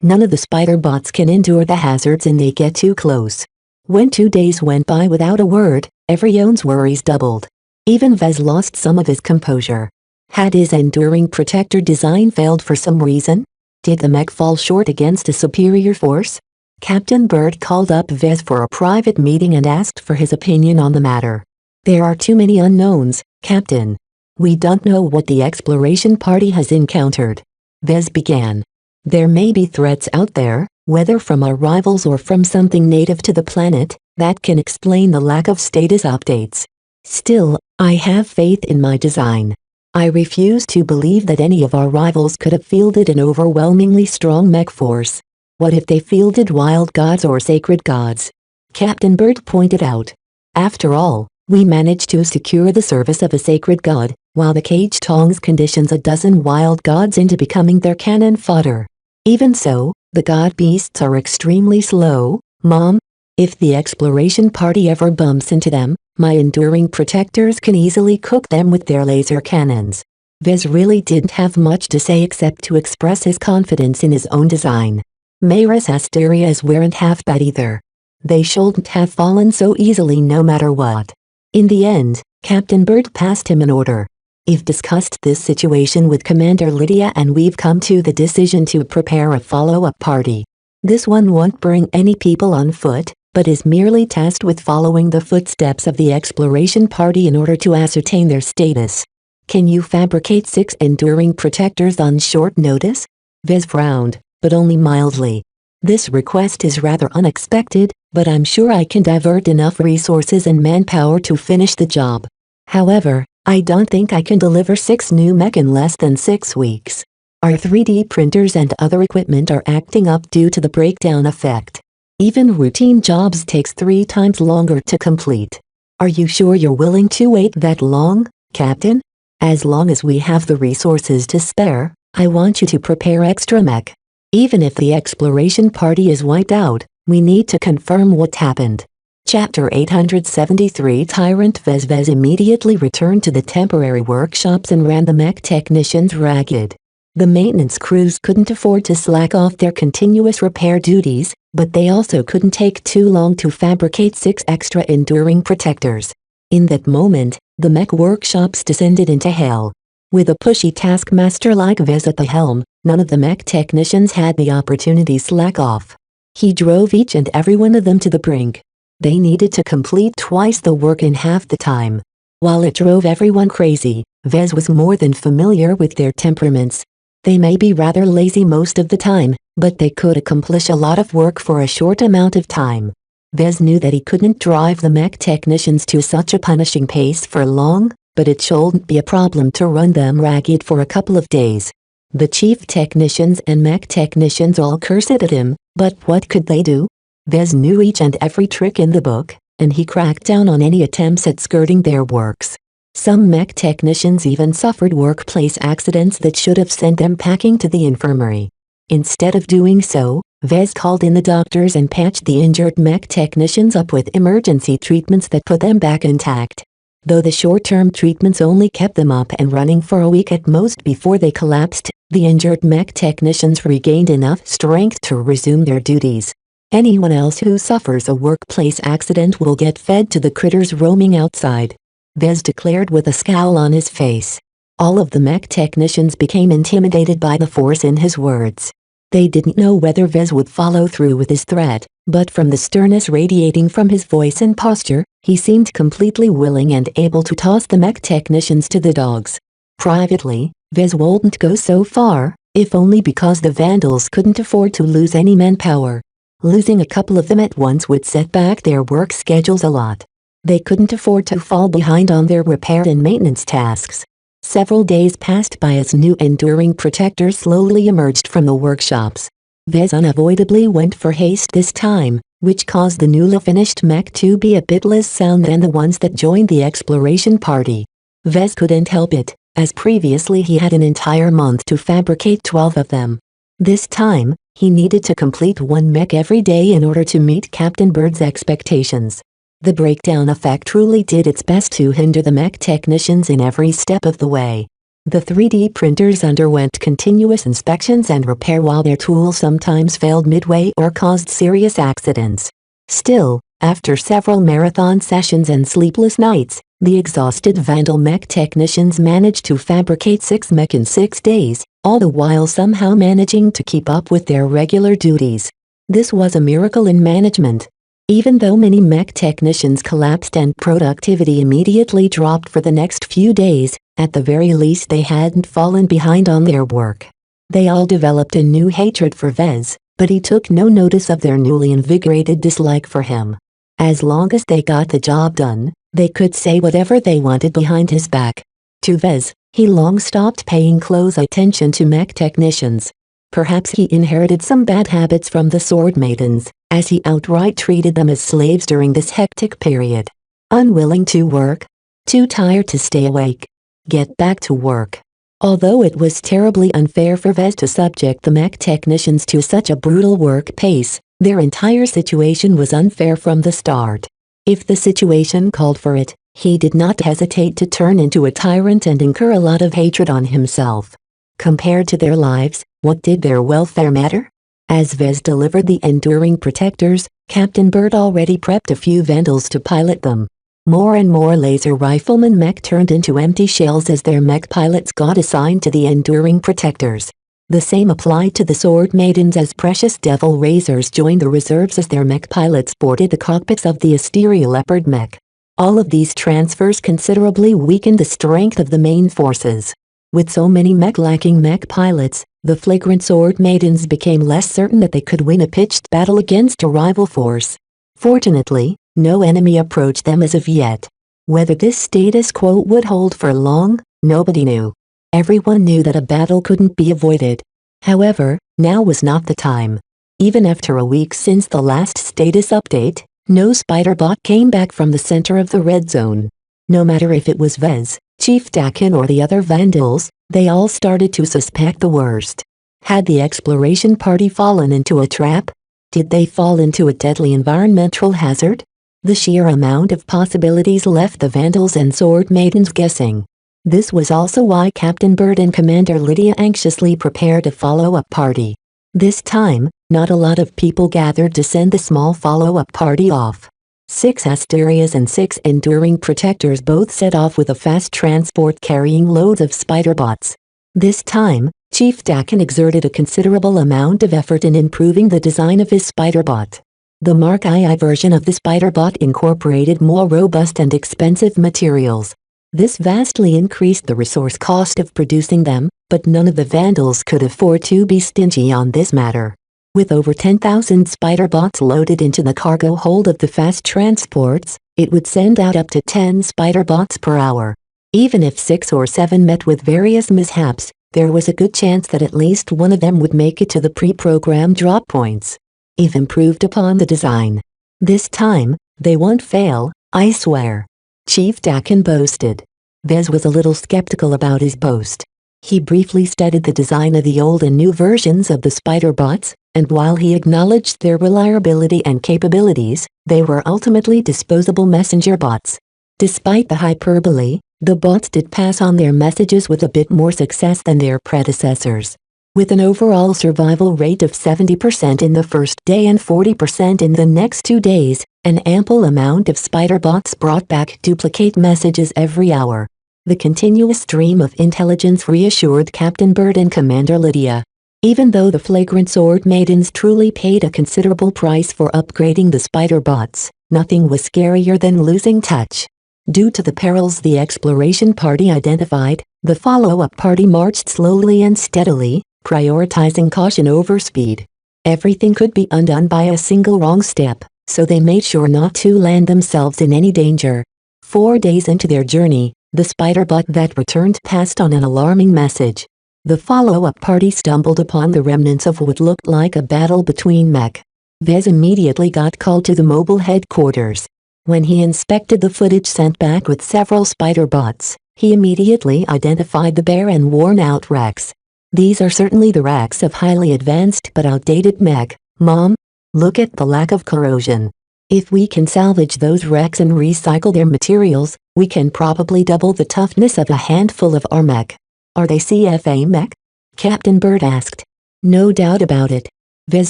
None of the spider bots can endure the hazards and they get too close. When 2 days went by without a word, everyone's worries doubled. Even Vez lost some of his composure. Had his Enduring Protector design failed for some reason? Did the mech fall short against a superior force? Captain Bird called up Vez for a private meeting and asked for his opinion on the matter. There are too many unknowns, Captain. We don't know what the exploration party has encountered. Vez began. There may be threats out there, whether from our rivals or from something native to the planet, that can explain the lack of status updates. Still, I have faith in my design. I refuse to believe that any of our rivals could have fielded an overwhelmingly strong mech force. What if they fielded wild gods or sacred gods? Captain Bird pointed out. After all, we managed to secure the service of a sacred god, while the cage tongs conditions a dozen wild gods into becoming their cannon fodder. Even so, the god beasts are extremely slow, Mom. If the exploration party ever bumps into them, my Enduring Protectors can easily cook them with their laser cannons. Vez really didn't have much to say except to express his confidence in his own design. Mayra's Asterias weren't half bad either. They shouldn't have fallen so easily no matter what. In the end, Captain Bird passed him an order. I've discussed this situation with Commander Lydia and we've come to the decision to prepare a follow-up party. This one won't bring any people on foot, but is merely tasked with following the footsteps of the exploration party in order to ascertain their status. Can you fabricate 6 Enduring Protectors on short notice? Vez frowned, but only mildly. This request is rather unexpected, but I'm sure I can divert enough resources and manpower to finish the job. However, I don't think I can deliver 6 new mech in less than 6 weeks. Our 3D printers and other equipment are acting up due to the breakdown effect. Even routine jobs takes 3 times longer to complete. Are you sure you're willing to wait that long, Captain? As long as we have the resources to spare, I want you to prepare extra mech. Even if the exploration party is wiped out, we need to confirm what happened. Chapter 873 Tyrant Vez immediately returned to the temporary workshops and ran the mech technicians ragged. The maintenance crews couldn't afford to slack off their continuous repair duties, but they also couldn't take too long to fabricate 6 extra Enduring Protectors. In that moment, the mech workshops descended into hell. With a pushy taskmaster like Vez at the helm, none of the mech technicians had the opportunity slack off. He drove each and every one of them to the brink. They needed to complete twice the work in half the time. While it drove everyone crazy, Vez was more than familiar with their temperaments. They may be rather lazy most of the time, but they could accomplish a lot of work for a short amount of time. Vez knew that he couldn't drive the mech technicians to such a punishing pace for long, but it shouldn't be a problem to run them ragged for a couple of days. The chief technicians and mech technicians all cursed at him, but what could they do? Vez knew each and every trick in the book, and he cracked down on any attempts at skirting their works. Some mech technicians even suffered workplace accidents that should have sent them packing to the infirmary. Instead of doing so, Vez called in the doctors and patched the injured mech technicians up with emergency treatments that put them back intact. Though the short-term treatments only kept them up and running for a week at most before they collapsed, the injured mech technicians regained enough strength to resume their duties. Anyone else who suffers a workplace accident will get fed to the critters roaming outside, Vez declared with a scowl on his face. All of the mech technicians became intimidated by the force in his words. They didn't know whether Vez would follow through with his threat, but from the sternness radiating from his voice and posture, he seemed completely willing and able to toss the mech technicians to the dogs. Privately, Vez wouldn't go so far, if only because the Vandals couldn't afford to lose any manpower. Losing a couple of them at once would set back their work schedules a lot. They couldn't afford to fall behind on their repair and maintenance tasks. Several days passed by as new enduring protectors slowly emerged from the workshops. Vez unavoidably went for haste this time, which caused the newly finished mech to be a bit less sound than the ones that joined the exploration party. Vez couldn't help it, as previously he had an entire month to fabricate 12 of them. This time, he needed to complete one mech every day in order to meet Captain Bird's expectations. The breakdown effect truly did its best to hinder the mech technicians in every step of the way. The 3D printers underwent continuous inspections and repair while their tools sometimes failed midway or caused serious accidents. Still, after several marathon sessions and sleepless nights, the exhausted Vandal mech technicians managed to fabricate 6 mech in 6 days, all the while somehow managing to keep up with their regular duties. This was a miracle in management. Even though many mech technicians collapsed and productivity immediately dropped for the next few days, at the very least they hadn't fallen behind on their work. They all developed a new hatred for Vez, but he took no notice of their newly invigorated dislike for him. As long as they got the job done, they could say whatever they wanted behind his back. To Vez, he long stopped paying close attention to mech technicians. Perhaps he inherited some bad habits from the Sword Maidens, as he outright treated them as slaves during this hectic period. Unwilling to work? Too tired to stay awake? Get back to work. Although it was terribly unfair for Vez to subject the mech technicians to such a brutal work pace, their entire situation was unfair from the start. If the situation called for it, he did not hesitate to turn into a tyrant and incur a lot of hatred on himself. Compared to their lives, what did their welfare matter? As Vez delivered the enduring protectors, Captain Bird already prepped a few Vandals to pilot them. More and more laser riflemen mech turned into empty shells as their mech pilots got assigned to the enduring protectors. The same applied to the Sword Maidens as precious Devil Razors joined the reserves as their mech pilots boarded the cockpits of the Asteria Leopard mech. All of these transfers considerably weakened the strength of the main forces. With so many mech-lacking mech pilots, the flagrant Sword Maidens became less certain that they could win a pitched battle against a rival force. Fortunately, no enemy approached them as of yet. Whether this status quo would hold for long, nobody knew. Everyone knew that a battle couldn't be avoided. However, now was not the time. Even after a week since the last status update, no spider bot came back from the center of the red zone. No matter if it was Vez, Chief Dakin or the other Vandals, they all started to suspect the worst. Had the exploration party fallen into a trap? Did they fall into a deadly environmental hazard? The sheer amount of possibilities left the Vandals and Sword Maidens guessing. This was also why Captain Bird and Commander Lydia anxiously prepared a follow-up party. This time, not a lot of people gathered to send the small follow-up party off. 6 Asterias and 6 enduring protectors both set off with a fast transport carrying loads of spider bots. This time, Chief Dakin exerted a considerable amount of effort in improving the design of his spider bot. The Mark II version of the spider bot incorporated more robust and expensive materials. This vastly increased the resource cost of producing them, but none of the Vandals could afford to be stingy on this matter. With over 10,000 spider bots loaded into the cargo hold of the fast transports, it would send out up to 10 spider bots per hour. Even if 6 or 7 met with various mishaps, there was a good chance that at least one of them would make it to the pre-programmed drop points. If improved upon the design. This time, they won't fail, I swear. Chief Dakin boasted. Vez was a little skeptical about his boast. He briefly studied the design of the old and new versions of the spider bots, and while he acknowledged their reliability and capabilities, they were ultimately disposable messenger bots. Despite the hyperbole, the bots did pass on their messages with a bit more success than their predecessors. With an overall survival rate of 70% in the first day and 40% in the next 2 days, an ample amount of spider bots brought back duplicate messages every hour. The continuous stream of intelligence reassured Captain Bird and Commander Lydia. Even though the flagrant sword maidens truly paid a considerable price for upgrading the spider bots, nothing was scarier than losing touch. Due to the perils the exploration party identified, the follow-up party marched slowly and steadily, prioritizing caution over speed. Everything could be undone by a single wrong step, so they made sure not to land themselves in any danger. 4 days into their journey, the spider bot that returned passed on an alarming message. The follow-up party stumbled upon the remnants of what looked like a battle between mech. Vez immediately got called to the mobile headquarters. When he inspected the footage sent back with several spider bots, he immediately identified the bare and worn-out wrecks. These are certainly the wrecks of highly advanced but outdated mech, Mom. Look at the lack of corrosion. If we can salvage those wrecks and recycle their materials, we can probably double the toughness of a handful of our mech. Are they CFA mech? Captain Bird asked. No doubt about it, Vez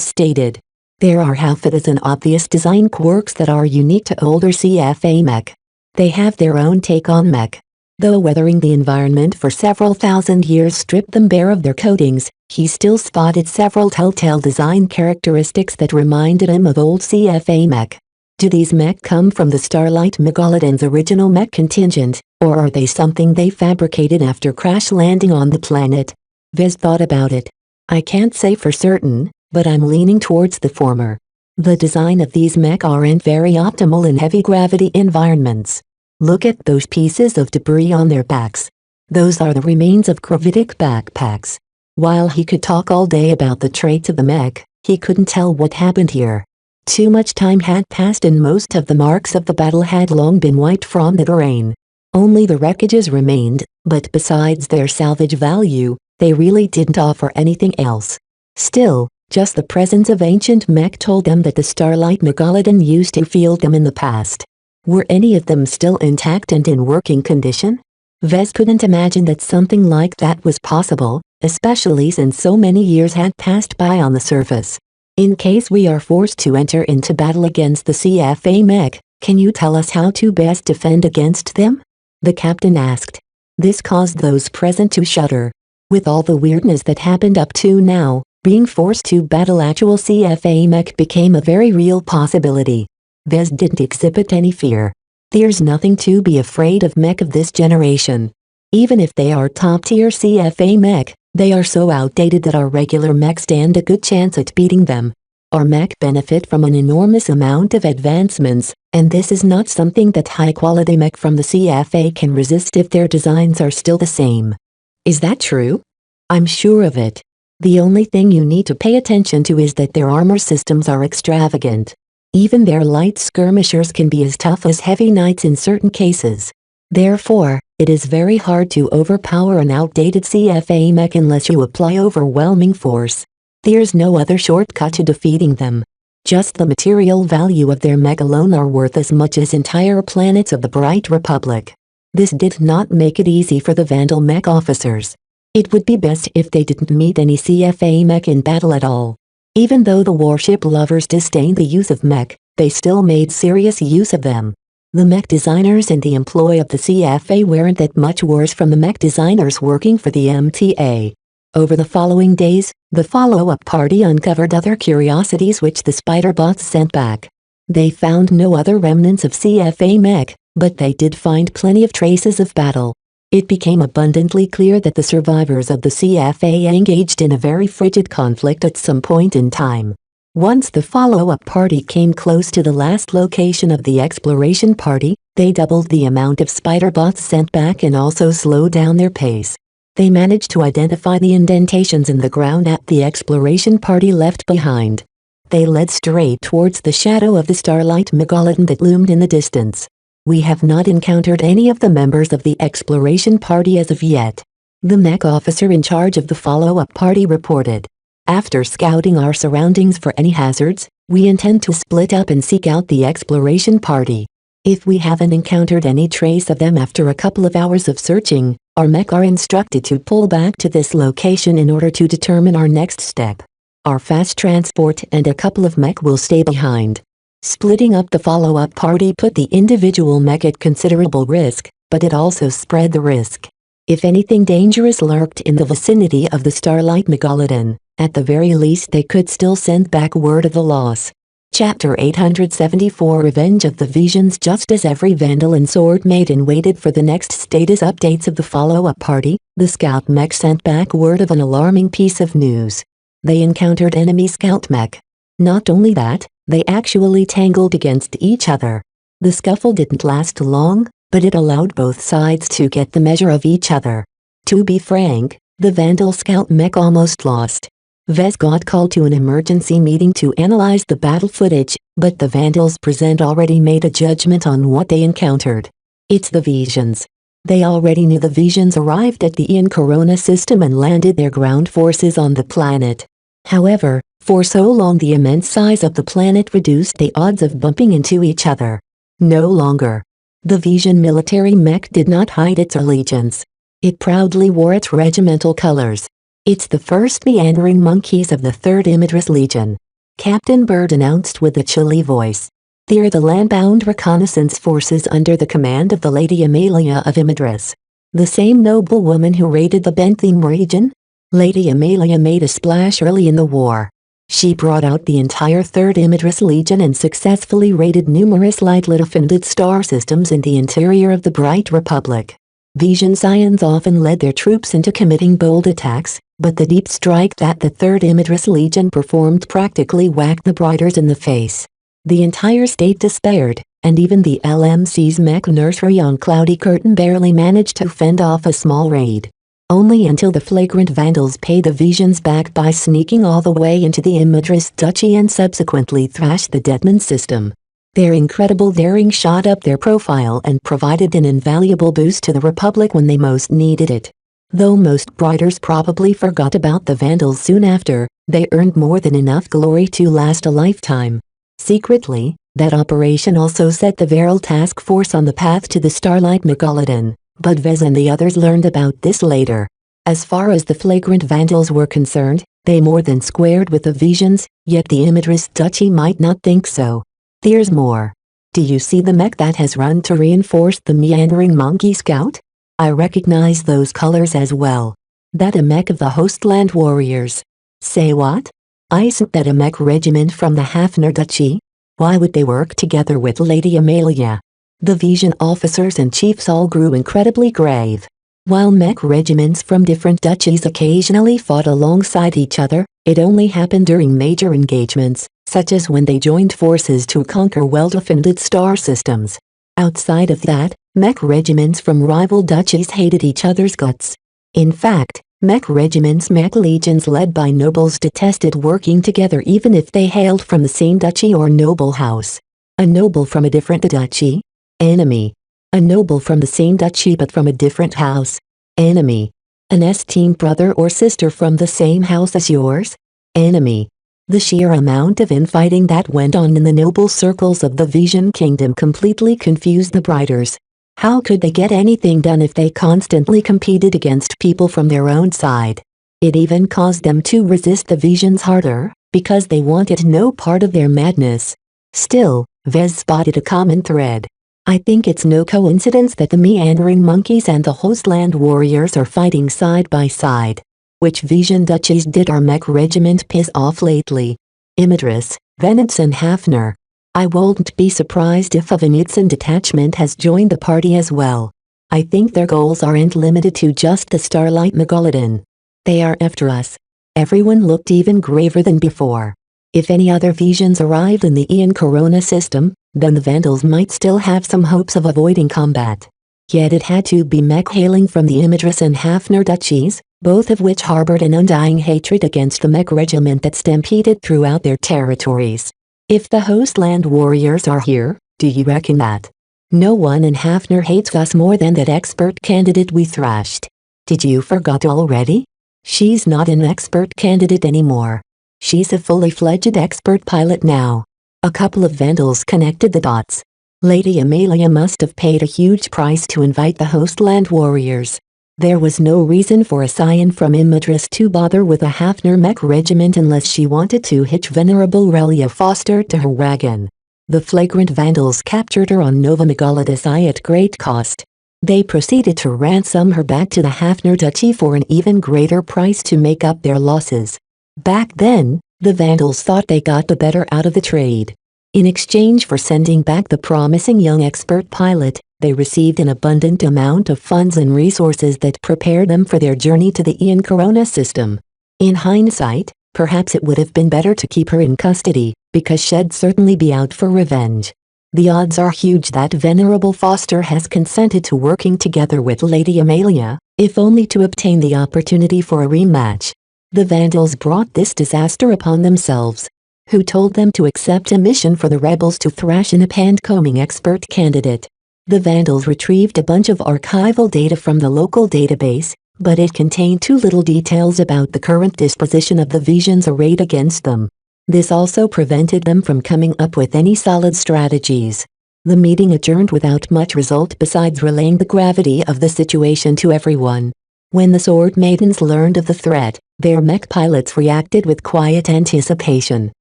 stated. There are half a dozen obvious design quirks that are unique to older CFA mech. They have their own take on mech. Though weathering the environment for several thousand years stripped them bare of their coatings, he still spotted several telltale design characteristics that reminded him of old CFA mech. Do these mech come from the Starlight Megalodon's original mech contingent, or are they something they fabricated after crash landing on the planet? Vez thought about it. I can't say for certain, but I'm leaning towards the former. The design of these mech aren't very optimal in heavy gravity environments. Look at those pieces of debris on their backs. Those are the remains of gravitic backpacks. While he could talk all day about the traits of the mech, he couldn't tell what happened here. Too much time had passed and most of the marks of the battle had long been wiped from the terrain. Only the wreckages remained, but besides their salvage value, they really didn't offer anything else. Still, just the presence of ancient mech told them that the Starlight Megalodon used to field them in the past. Were any of them still intact and in working condition? Vez couldn't imagine that something like that was possible, especially since so many years had passed by on the surface. In case we are forced to enter into battle against the CFA mech, can you tell us how to best defend against them? The captain asked. This caused those present to shudder. With all the weirdness that happened up to now, being forced to battle actual CFA mech became a very real possibility. Vez didn't exhibit any fear. There's nothing to be afraid of mech of this generation. Even if they are top-tier CFA mech, they are so outdated that our regular mech stand a good chance at beating them. Our mech benefit from an enormous amount of advancements, and this is not something that high-quality mech from the CFA can resist if their designs are still the same. Is that true? I'm sure of it. The only thing you need to pay attention to is that their armor systems are extravagant. Even their light skirmishers can be as tough as heavy knights in certain cases. Therefore, it is very hard to overpower an outdated CFA mech unless you apply overwhelming force. There's no other shortcut to defeating them. Just the material value of their mech alone are worth as much as entire planets of the Bright Republic. This did not make it easy for the Vandal mech officers. It would be best if they didn't meet any CFA mech in battle at all. Even though the warship lovers disdained the use of mech, they still made serious use of them. The mech designers in the employ of the CFA weren't that much worse from the mech designers working for the MTA. Over the following days, the follow-up party uncovered other curiosities which the spider bots sent back. They found no other remnants of CFA mech, but they did find plenty of traces of battle. It became abundantly clear that the survivors of the CFA engaged in a very frigid conflict at some point in time. Once the follow-up party came close to the last location of the exploration party, they doubled the amount of spider bots sent back and also slowed down their pace. They managed to identify the indentations in the ground that the exploration party left behind. They led straight towards the shadow of the Starlight Megalodon that loomed in the distance. We have not encountered any of the members of the exploration party as of yet. The mech officer in charge of the follow-up party reported. After scouting our surroundings for any hazards, we intend to split up and seek out the exploration party. If we haven't encountered any trace of them after a couple of hours of searching, our mech are instructed to pull back to this location in order to determine our next step. Our fast transport and a couple of mech will stay behind. Splitting up the follow-up party put the individual mech at considerable risk, but it also spread the risk. If anything dangerous lurked in the vicinity of the Starlight Megalodon, at the very least they could still send back word of the loss. Chapter 874 Revenge of the Visions. Just as every Vandal and Sword Maiden waited for the next status updates of the follow-up party, the scout mech sent back word of an alarming piece of news. They encountered enemy scout mech. Not only that, they actually tangled against each other. The scuffle didn't last long, but it allowed both sides to get the measure of each other. To be frank, the Vandal scout mech almost lost. Vez got called to an emergency meeting to analyze the battle footage, but the Vandals present already made a judgment on what they encountered. It's the Visions. They already knew the Visions arrived at the Ian Corona system and landed their ground forces on the planet. However, for so long the immense size of the planet reduced the odds of bumping into each other. No longer. The Vision military mech did not hide its allegiance. It proudly wore its regimental colors. It's the first meandering monkeys of the 3rd Imidris Legion. Captain Bird announced with a chilly voice. They're the land-bound reconnaissance forces under the command of the Lady Amalia of Imidris. The same noble woman who raided the Bentham region? Lady Amalia made a splash early in the war. She brought out the entire 3rd Imidris Legion and successfully raided numerous light-lit offended star systems in the interior of the Bright Republic. Vision Scions often led their troops into committing bold attacks, but the deep strike that the 3rd Imidris Legion performed practically whacked the Brighters in the face. The entire state despaired, and even the LMC's mech nursery on Cloudy Curtain barely managed to fend off a small raid. Only until the flagrant Vandals paid the Visions back by sneaking all the way into the Imidris Duchy and subsequently thrashed the Deadman system. Their incredible daring shot up their profile and provided an invaluable boost to the Republic when they most needed it. Though most Brighters probably forgot about the Vandals soon after, they earned more than enough glory to last a lifetime. Secretly, that operation also set the Viral Task Force on the path to the Starlight Megalodon, but Vez and the others learned about this later. As far as the flagrant Vandals were concerned, they more than squared with the Visions, yet the Imidris Duchy might not think so. There's more. Do you see the mech that has run to reinforce the meandering monkey scout? I recognize those colors as well. That a mech of the Hostland Warriors. Say what? Isn't that a mech regiment from the Hafner Duchy? Why would they work together with Lady Amalia? The Vision officers and chiefs all grew incredibly grave. While mech regiments from different duchies occasionally fought alongside each other, it only happened during major engagements, such as when they joined forces to conquer well-defended star systems. Outside of that, mech regiments from rival duchies hated each other's guts. In fact, mech regiments' mech legions led by nobles detested working together even if they hailed from the same duchy or noble house. A noble from a different duchy? Enemy. A noble from the same duchy but from a different house? Enemy. An esteemed brother or sister from the same house as yours? Enemy. The sheer amount of infighting that went on in the noble circles of the Vision Kingdom completely confused the Brighters. How could they get anything done if they constantly competed against people from their own side? It even caused them to resist the Visions harder, because they wanted no part of their madness. Still, Vez spotted a common thread. I think it's no coincidence that the meandering monkeys and the Hostland Warriors are fighting side by side. Which Vision duchies did our mech regiment piss off lately? Imidris, Venice and Hafner. I won't be surprised if a Venetian detachment has joined the party as well. I think their goals aren't limited to just the Starlight Megalodon. They are after us. Everyone looked even graver than before. If any other Visions arrived in the Ian Corona system, then the Vandals might still have some hopes of avoiding combat. Yet it had to be mech hailing from the Imidris and Hafner duchies, both of which harbored an undying hatred against the mech regiment that stampeded throughout their territories. If the Hostland Warriors are here, do you reckon that? No one in Hafner hates us more than that expert candidate we thrashed. Did you forgot already? She's not an expert candidate anymore. She's a fully fledged expert pilot now. A couple of vandals connected the dots. Lady Amelia must have paid a huge price to invite the Hostland warriors. There was no reason for a scion from Imadris to bother with a Hafner mech regiment unless she wanted to hitch Venerable Relia Foster to her wagon. The flagrant vandals captured her on Nova Megalodus I at great cost. They proceeded to ransom her back to the Hafner duchy for an even greater price to make up their losses. Back then, the vandals thought they got the better out of the trade. In exchange for sending back the promising young expert pilot, they received an abundant amount of funds and resources that prepared them for their journey to the Ian Corona system. In hindsight, perhaps it would have been better to keep her in custody, because she'd certainly be out for revenge. The odds are huge that Venerable Foster has consented to working together with Lady Amelia, if only to obtain the opportunity for a rematch. The vandals brought this disaster upon themselves. Who told them to accept a mission for the rebels to thrash an hand-combing expert candidate? The vandals retrieved a bunch of archival data from the local database, but it contained too little details about the current disposition of the visions arrayed against them. This also prevented them from coming up with any solid strategies. The meeting adjourned without much result besides relaying the gravity of the situation to everyone. When the Sword Maidens learned of the threat, their mech pilots reacted with quiet anticipation.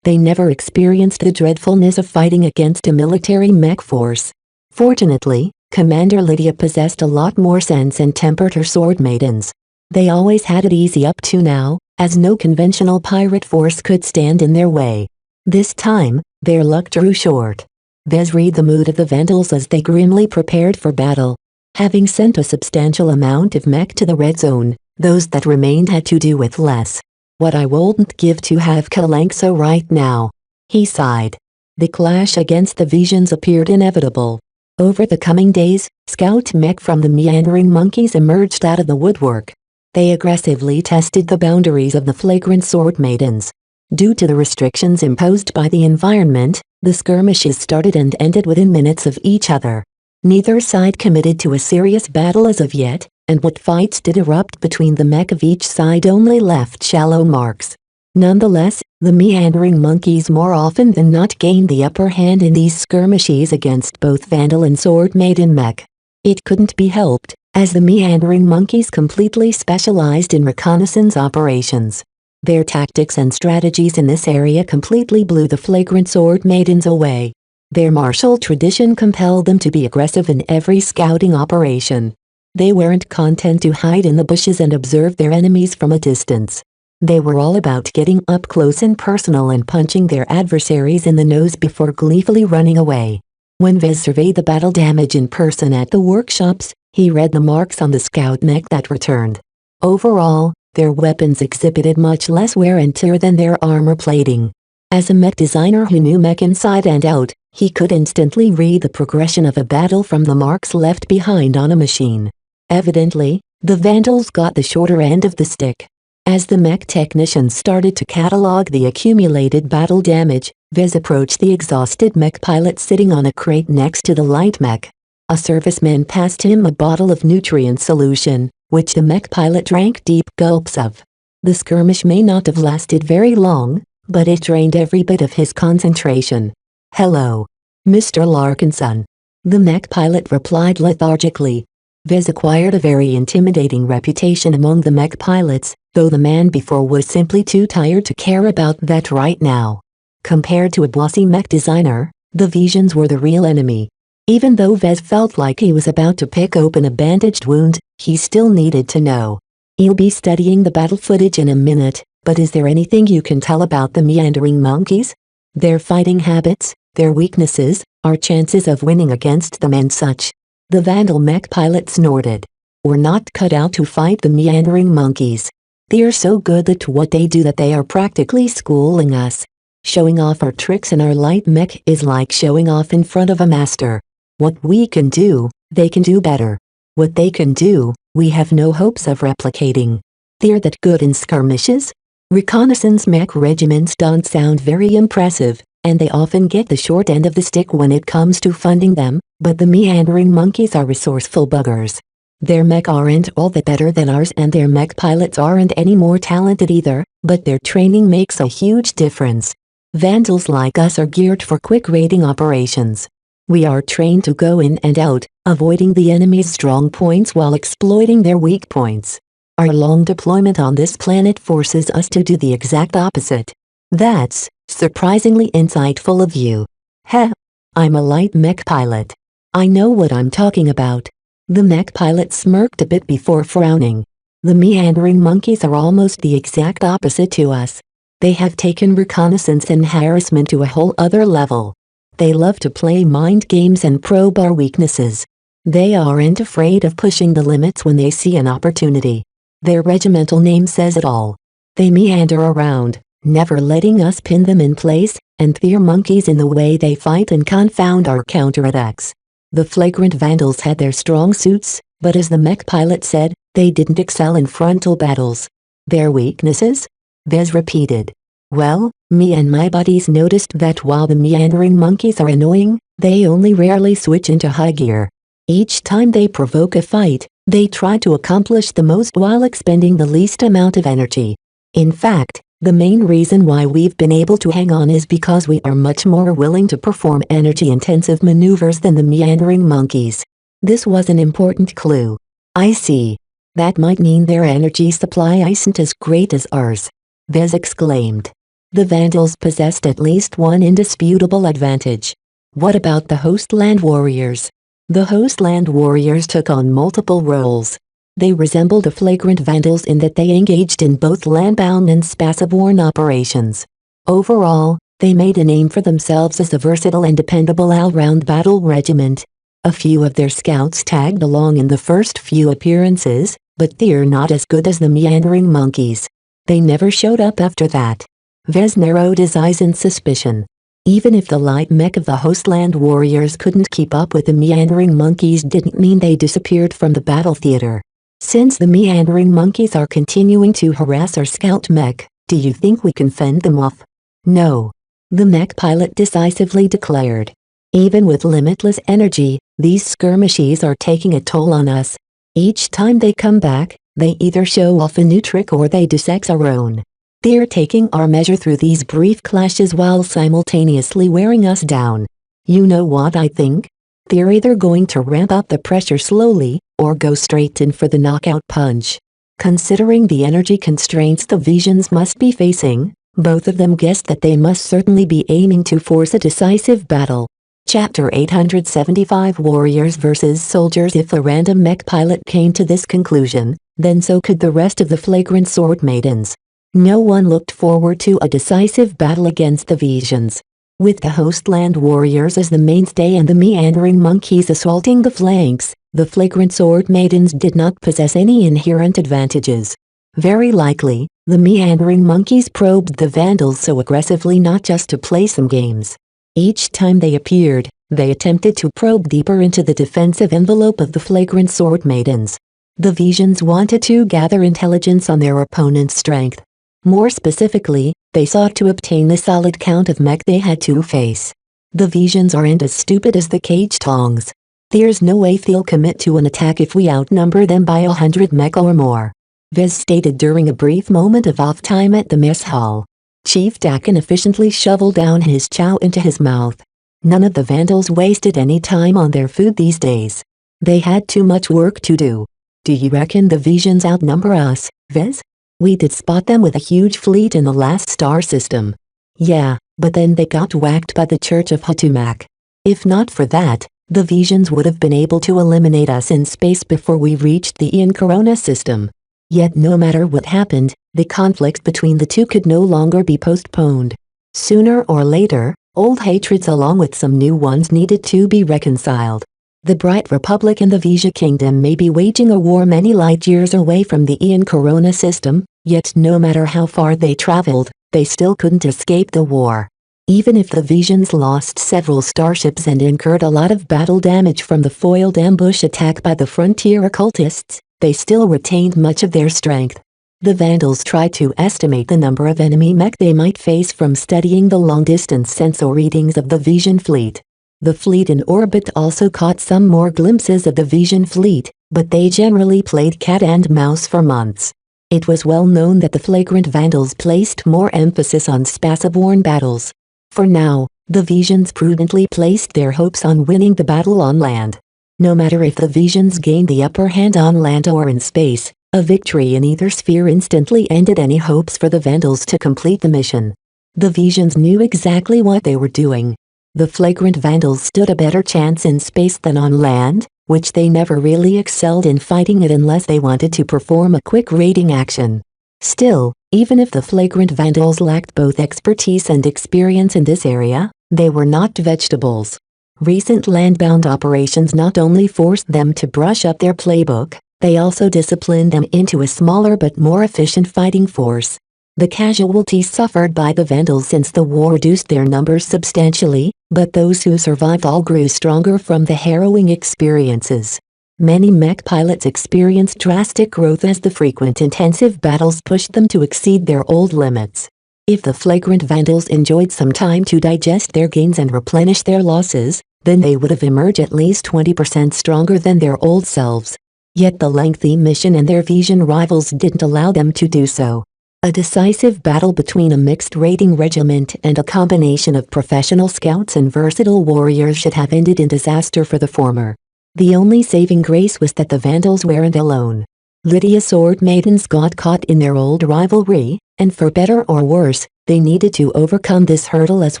They never experienced the dreadfulness of fighting against a military mech force. Fortunately, Commander Lydia possessed a lot more sense and tempered her Sword Maidens. They always had it easy up to now, as no conventional pirate force could stand in their way. This time, their luck drew short. Vez read the mood of the vandals as they grimly prepared for battle. Having sent a substantial amount of mech to the red zone, those that remained had to do with less. What I wouldn't give to have Kalanxo right now. He sighed. The clash against the visions appeared inevitable. Over the coming days, scout mech from the meandering monkeys emerged out of the woodwork. They aggressively tested the boundaries of the flagrant Sword Maidens. Due to the restrictions imposed by the environment, the skirmishes started and ended within minutes of each other. Neither side committed to a serious battle as of yet, and what fights did erupt between the mech of each side only left shallow marks. Nonetheless, the meandering monkeys more often than not gained the upper hand in these skirmishes against both Vandal and Sword Maiden mech. It couldn't be helped, as the meandering monkeys completely specialized in reconnaissance operations. Their tactics and strategies in this area completely blew the flagrant Sword Maidens away. Their martial tradition compelled them to be aggressive in every scouting operation. They weren't content to hide in the bushes and observe their enemies from a distance. They were all about getting up close and personal and punching their adversaries in the nose before gleefully running away. When Vez surveyed the battle damage in person at the workshops, he read the marks on the scout mech that returned. Overall, their weapons exhibited much less wear and tear than their armor plating. As a mech designer who knew mech inside and out, he could instantly read the progression of a battle from the marks left behind on a machine. Evidently, the vandals got the shorter end of the stick. As the mech technicians started to catalog the accumulated battle damage, Vez approached the exhausted mech pilot sitting on a crate next to the light mech. A serviceman passed him a bottle of nutrient solution, which the mech pilot drank deep gulps of. The skirmish may not have lasted very long, but it drained every bit of his concentration. "Hello, Mr. Larkinson," the mech pilot replied lethargically. Vez acquired a very intimidating reputation among the mech pilots, though the man before was simply too tired to care about that right now. Compared to a bossy mech designer, the visions were the real enemy. Even though Vez felt like he was about to pick open a bandaged wound, he still needed to know. "You'll be studying the battle footage in a minute, but is there anything you can tell about the meandering monkeys? Their fighting habits, their weaknesses, our chances of winning against them and such?" The Vandal mech pilot snorted. "We're not cut out to fight the meandering monkeys. They're so good at what they do that they are practically schooling us. Showing off our tricks in our light mech is like showing off in front of a master. What we can do, they can do better. What they can do, we have no hopes of replicating. They're that good in skirmishes? Reconnaissance mech regiments don't sound very impressive, and they often get the short end of the stick when it comes to funding them, but the meandering monkeys are resourceful buggers. Their mech aren't all that better than ours and their mech pilots aren't any more talented either, but their training makes a huge difference. Vandals like us are geared for quick raiding operations. We are trained to go in and out, avoiding the enemy's strong points while exploiting their weak points. Our long deployment on this planet forces us to do the exact opposite. That's surprisingly insightful of you. Heh. I'm a light mech pilot. I know what I'm talking about. The mech pilot smirked a bit before frowning. The meandering monkeys are almost the exact opposite to us. They have taken reconnaissance and harassment to a whole other level. They love to play mind games and probe our weaknesses. They aren't afraid of pushing the limits when they see an opportunity. Their regimental name says it all. They meander around, never letting us pin them in place, and fear monkeys in the way they fight and confound our counterattacks. The flagrant vandals had their strong suits, but as the mech pilot said, they didn't excel in frontal battles. Their weaknesses? Vez repeated. Well, me and my buddies noticed that while the meandering monkeys are annoying, they only rarely switch into high gear. Each time they provoke a fight, they try to accomplish the most while expending the least amount of energy. In fact, the main reason why we've been able to hang on is because we are much more willing to perform energy-intensive maneuvers than the meandering monkeys. This was an important clue. I see. That might mean their energy supply isn't as great as ours. Vez exclaimed. The Vandals possessed at least one indisputable advantage. What about the Hostland Warriors? The Hostland Warriors took on multiple roles. They resembled the flagrant Vandals in that they engaged in both landbound and spaceborne operations. Overall, they made a name for themselves as a versatile and dependable all-round battle regiment. A few of their scouts tagged along in the first few appearances, but they're not as good as the meandering monkeys. They never showed up after that. Vez narrowed his eyes in suspicion. Even if the light mech of the Hostland Warriors couldn't keep up with the meandering monkeys didn't mean they disappeared from the battle theater. Since the meandering monkeys are continuing to harass our scout mech, do you think we can fend them off? No. The mech pilot decisively declared. Even with limitless energy, these skirmishes are taking a toll on us. Each time they come back, they either show off a new trick or they dissex our own. They're taking our measure through these brief clashes while simultaneously wearing us down. You know what I think? They're either going to ramp up the pressure slowly, or go straight in for the knockout punch. Considering the energy constraints the Visions must be facing, both of them guessed that they must certainly be aiming to force a decisive battle. Chapter 875 Warriors vs. Soldiers. If a random mech pilot came to this conclusion, then so could the rest of the flagrant sword maidens. No one looked forward to a decisive battle against the Visions. With the Hostland Warriors as the mainstay and the meandering monkeys assaulting the flanks, the flagrant sword maidens did not possess any inherent advantages. Very likely, the meandering monkeys probed the Vandals so aggressively not just to play some games. Each time they appeared, they attempted to probe deeper into the defensive envelope of the flagrant sword maidens. The Visions wanted to gather intelligence on their opponent's strength. More specifically, they sought to obtain a solid count of mech they had to face. The Visions aren't as stupid as the cage tongs. There's no way they'll commit to an attack if we outnumber them by 100 mech or more. Vez stated during a brief moment of off time at the mess hall. Chief Dakin efficiently shoveled down his chow into his mouth. None of the Vandals wasted any time on their food these days. They had too much work to do. Do you reckon the Visions outnumber us, Vez? We did spot them with a huge fleet in the last star system. Yeah, but then they got whacked by the Church of Hatumak. If not for that, the Visions would have been able to eliminate us in space before we reached the Ian Corona system. Yet no matter what happened, the conflict between the two could no longer be postponed. Sooner or later, old hatreds along with some new ones needed to be reconciled. The Bright Republic and the Vija Kingdom may be waging a war many light years away from the Ian Corona system, yet no matter how far they traveled, they still couldn't escape the war. Even if the Visions lost several starships and incurred a lot of battle damage from the foiled ambush attack by the frontier occultists, they still retained much of their strength. The Vandals tried to estimate the number of enemy mech they might face from studying the long-distance sensor readings of the Vision fleet. The fleet in orbit also caught some more glimpses of the Vision fleet, but they generally played cat and mouse for months. It was well known that the flagrant vandals placed more emphasis on spaceborne battles. For now, the Visions prudently placed their hopes on winning the battle on land. No matter if the Visions gained the upper hand on land or in space, a victory in either sphere instantly ended any hopes for the Vandals to complete the mission. The Visions knew exactly what they were doing. The flagrant Vandals stood a better chance in space than on land, which they never really excelled in fighting it unless they wanted to perform a quick raiding action. Still, even if the flagrant Vandals lacked both expertise and experience in this area, they were not vegetables. Recent land-bound operations not only forced them to brush up their playbook, they also disciplined them into a smaller but more efficient fighting force. The casualties suffered by the Vandals since the war reduced their numbers substantially, but those who survived all grew stronger from the harrowing experiences. Many mech pilots experienced drastic growth as the frequent intensive battles pushed them to exceed their old limits. If the flagrant Vandals enjoyed some time to digest their gains and replenish their losses, then they would have emerged at least 20% stronger than their old selves. Yet the lengthy mission and their Vision rivals didn't allow them to do so. A decisive battle between a mixed raiding regiment and a combination of professional scouts and versatile warriors should have ended in disaster for the former. The only saving grace was that the Vandals weren't alone. Lydia's sword maidens got caught in their old rivalry, and for better or worse, they needed to overcome this hurdle as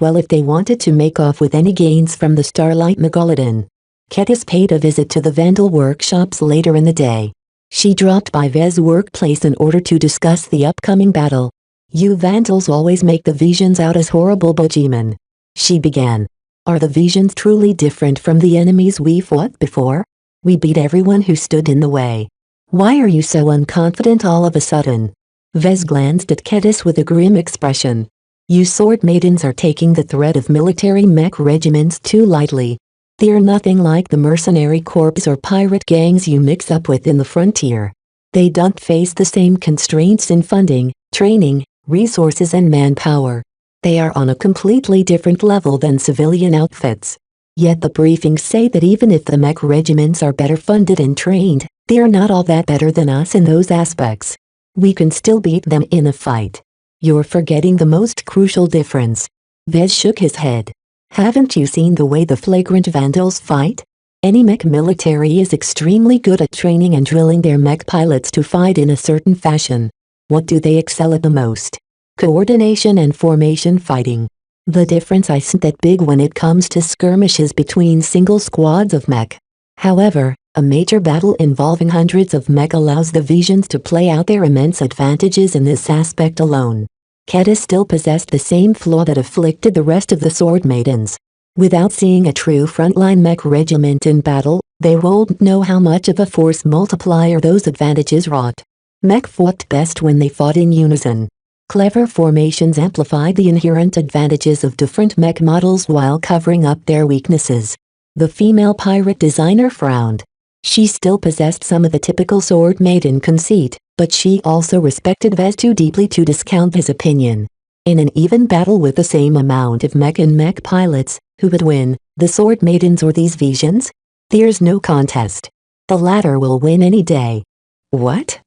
well if they wanted to make off with any gains from the Starlight Megalodon. Kedis paid a visit to the Vandal workshops later in the day. She dropped by Vez's workplace in order to discuss the upcoming battle. "You Vandals always make the Visions out as horrible boogeymen," she began. "Are the Visions truly different from the enemies we fought before? We beat everyone who stood in the way. Why are you so unconfident all of a sudden?" Vez glanced at Kedis with a grim expression. "You sword maidens are taking the threat of military mech regiments too lightly. They're nothing like the mercenary corps or pirate gangs you mix up with in the frontier. They don't face the same constraints in funding, training, resources and manpower. They are on a completely different level than civilian outfits. Yet the briefings say that even if the mech regiments are better funded and trained, they're not all that better than us in those aspects. We can still beat them in a fight. You're forgetting the most crucial difference." Vez shook his head. "Haven't you seen the way the flagrant Vandals fight? Any mech military is extremely good at training and drilling their mech pilots to fight in a certain fashion. What do they excel at the most? Coordination and formation fighting. The difference isn't that big when it comes to skirmishes between single squads of mech. However, a major battle involving hundreds of mech allows the Visions to play out their immense advantages in this aspect alone." Kedis still possessed the same flaw that afflicted the rest of the sword maidens. Without seeing a true frontline mech regiment in battle, they won't know how much of a force multiplier those advantages wrought. Mech fought best when they fought in unison. Clever formations amplified the inherent advantages of different mech models while covering up their weaknesses. The female pirate designer frowned. She still possessed some of the typical sword maiden conceit, but she also respected Vez too deeply to discount his opinion. In an even battle with the same amount of mech and mech pilots, who would win, the sword maidens or these Visions? There's no contest. The latter will win any day. What?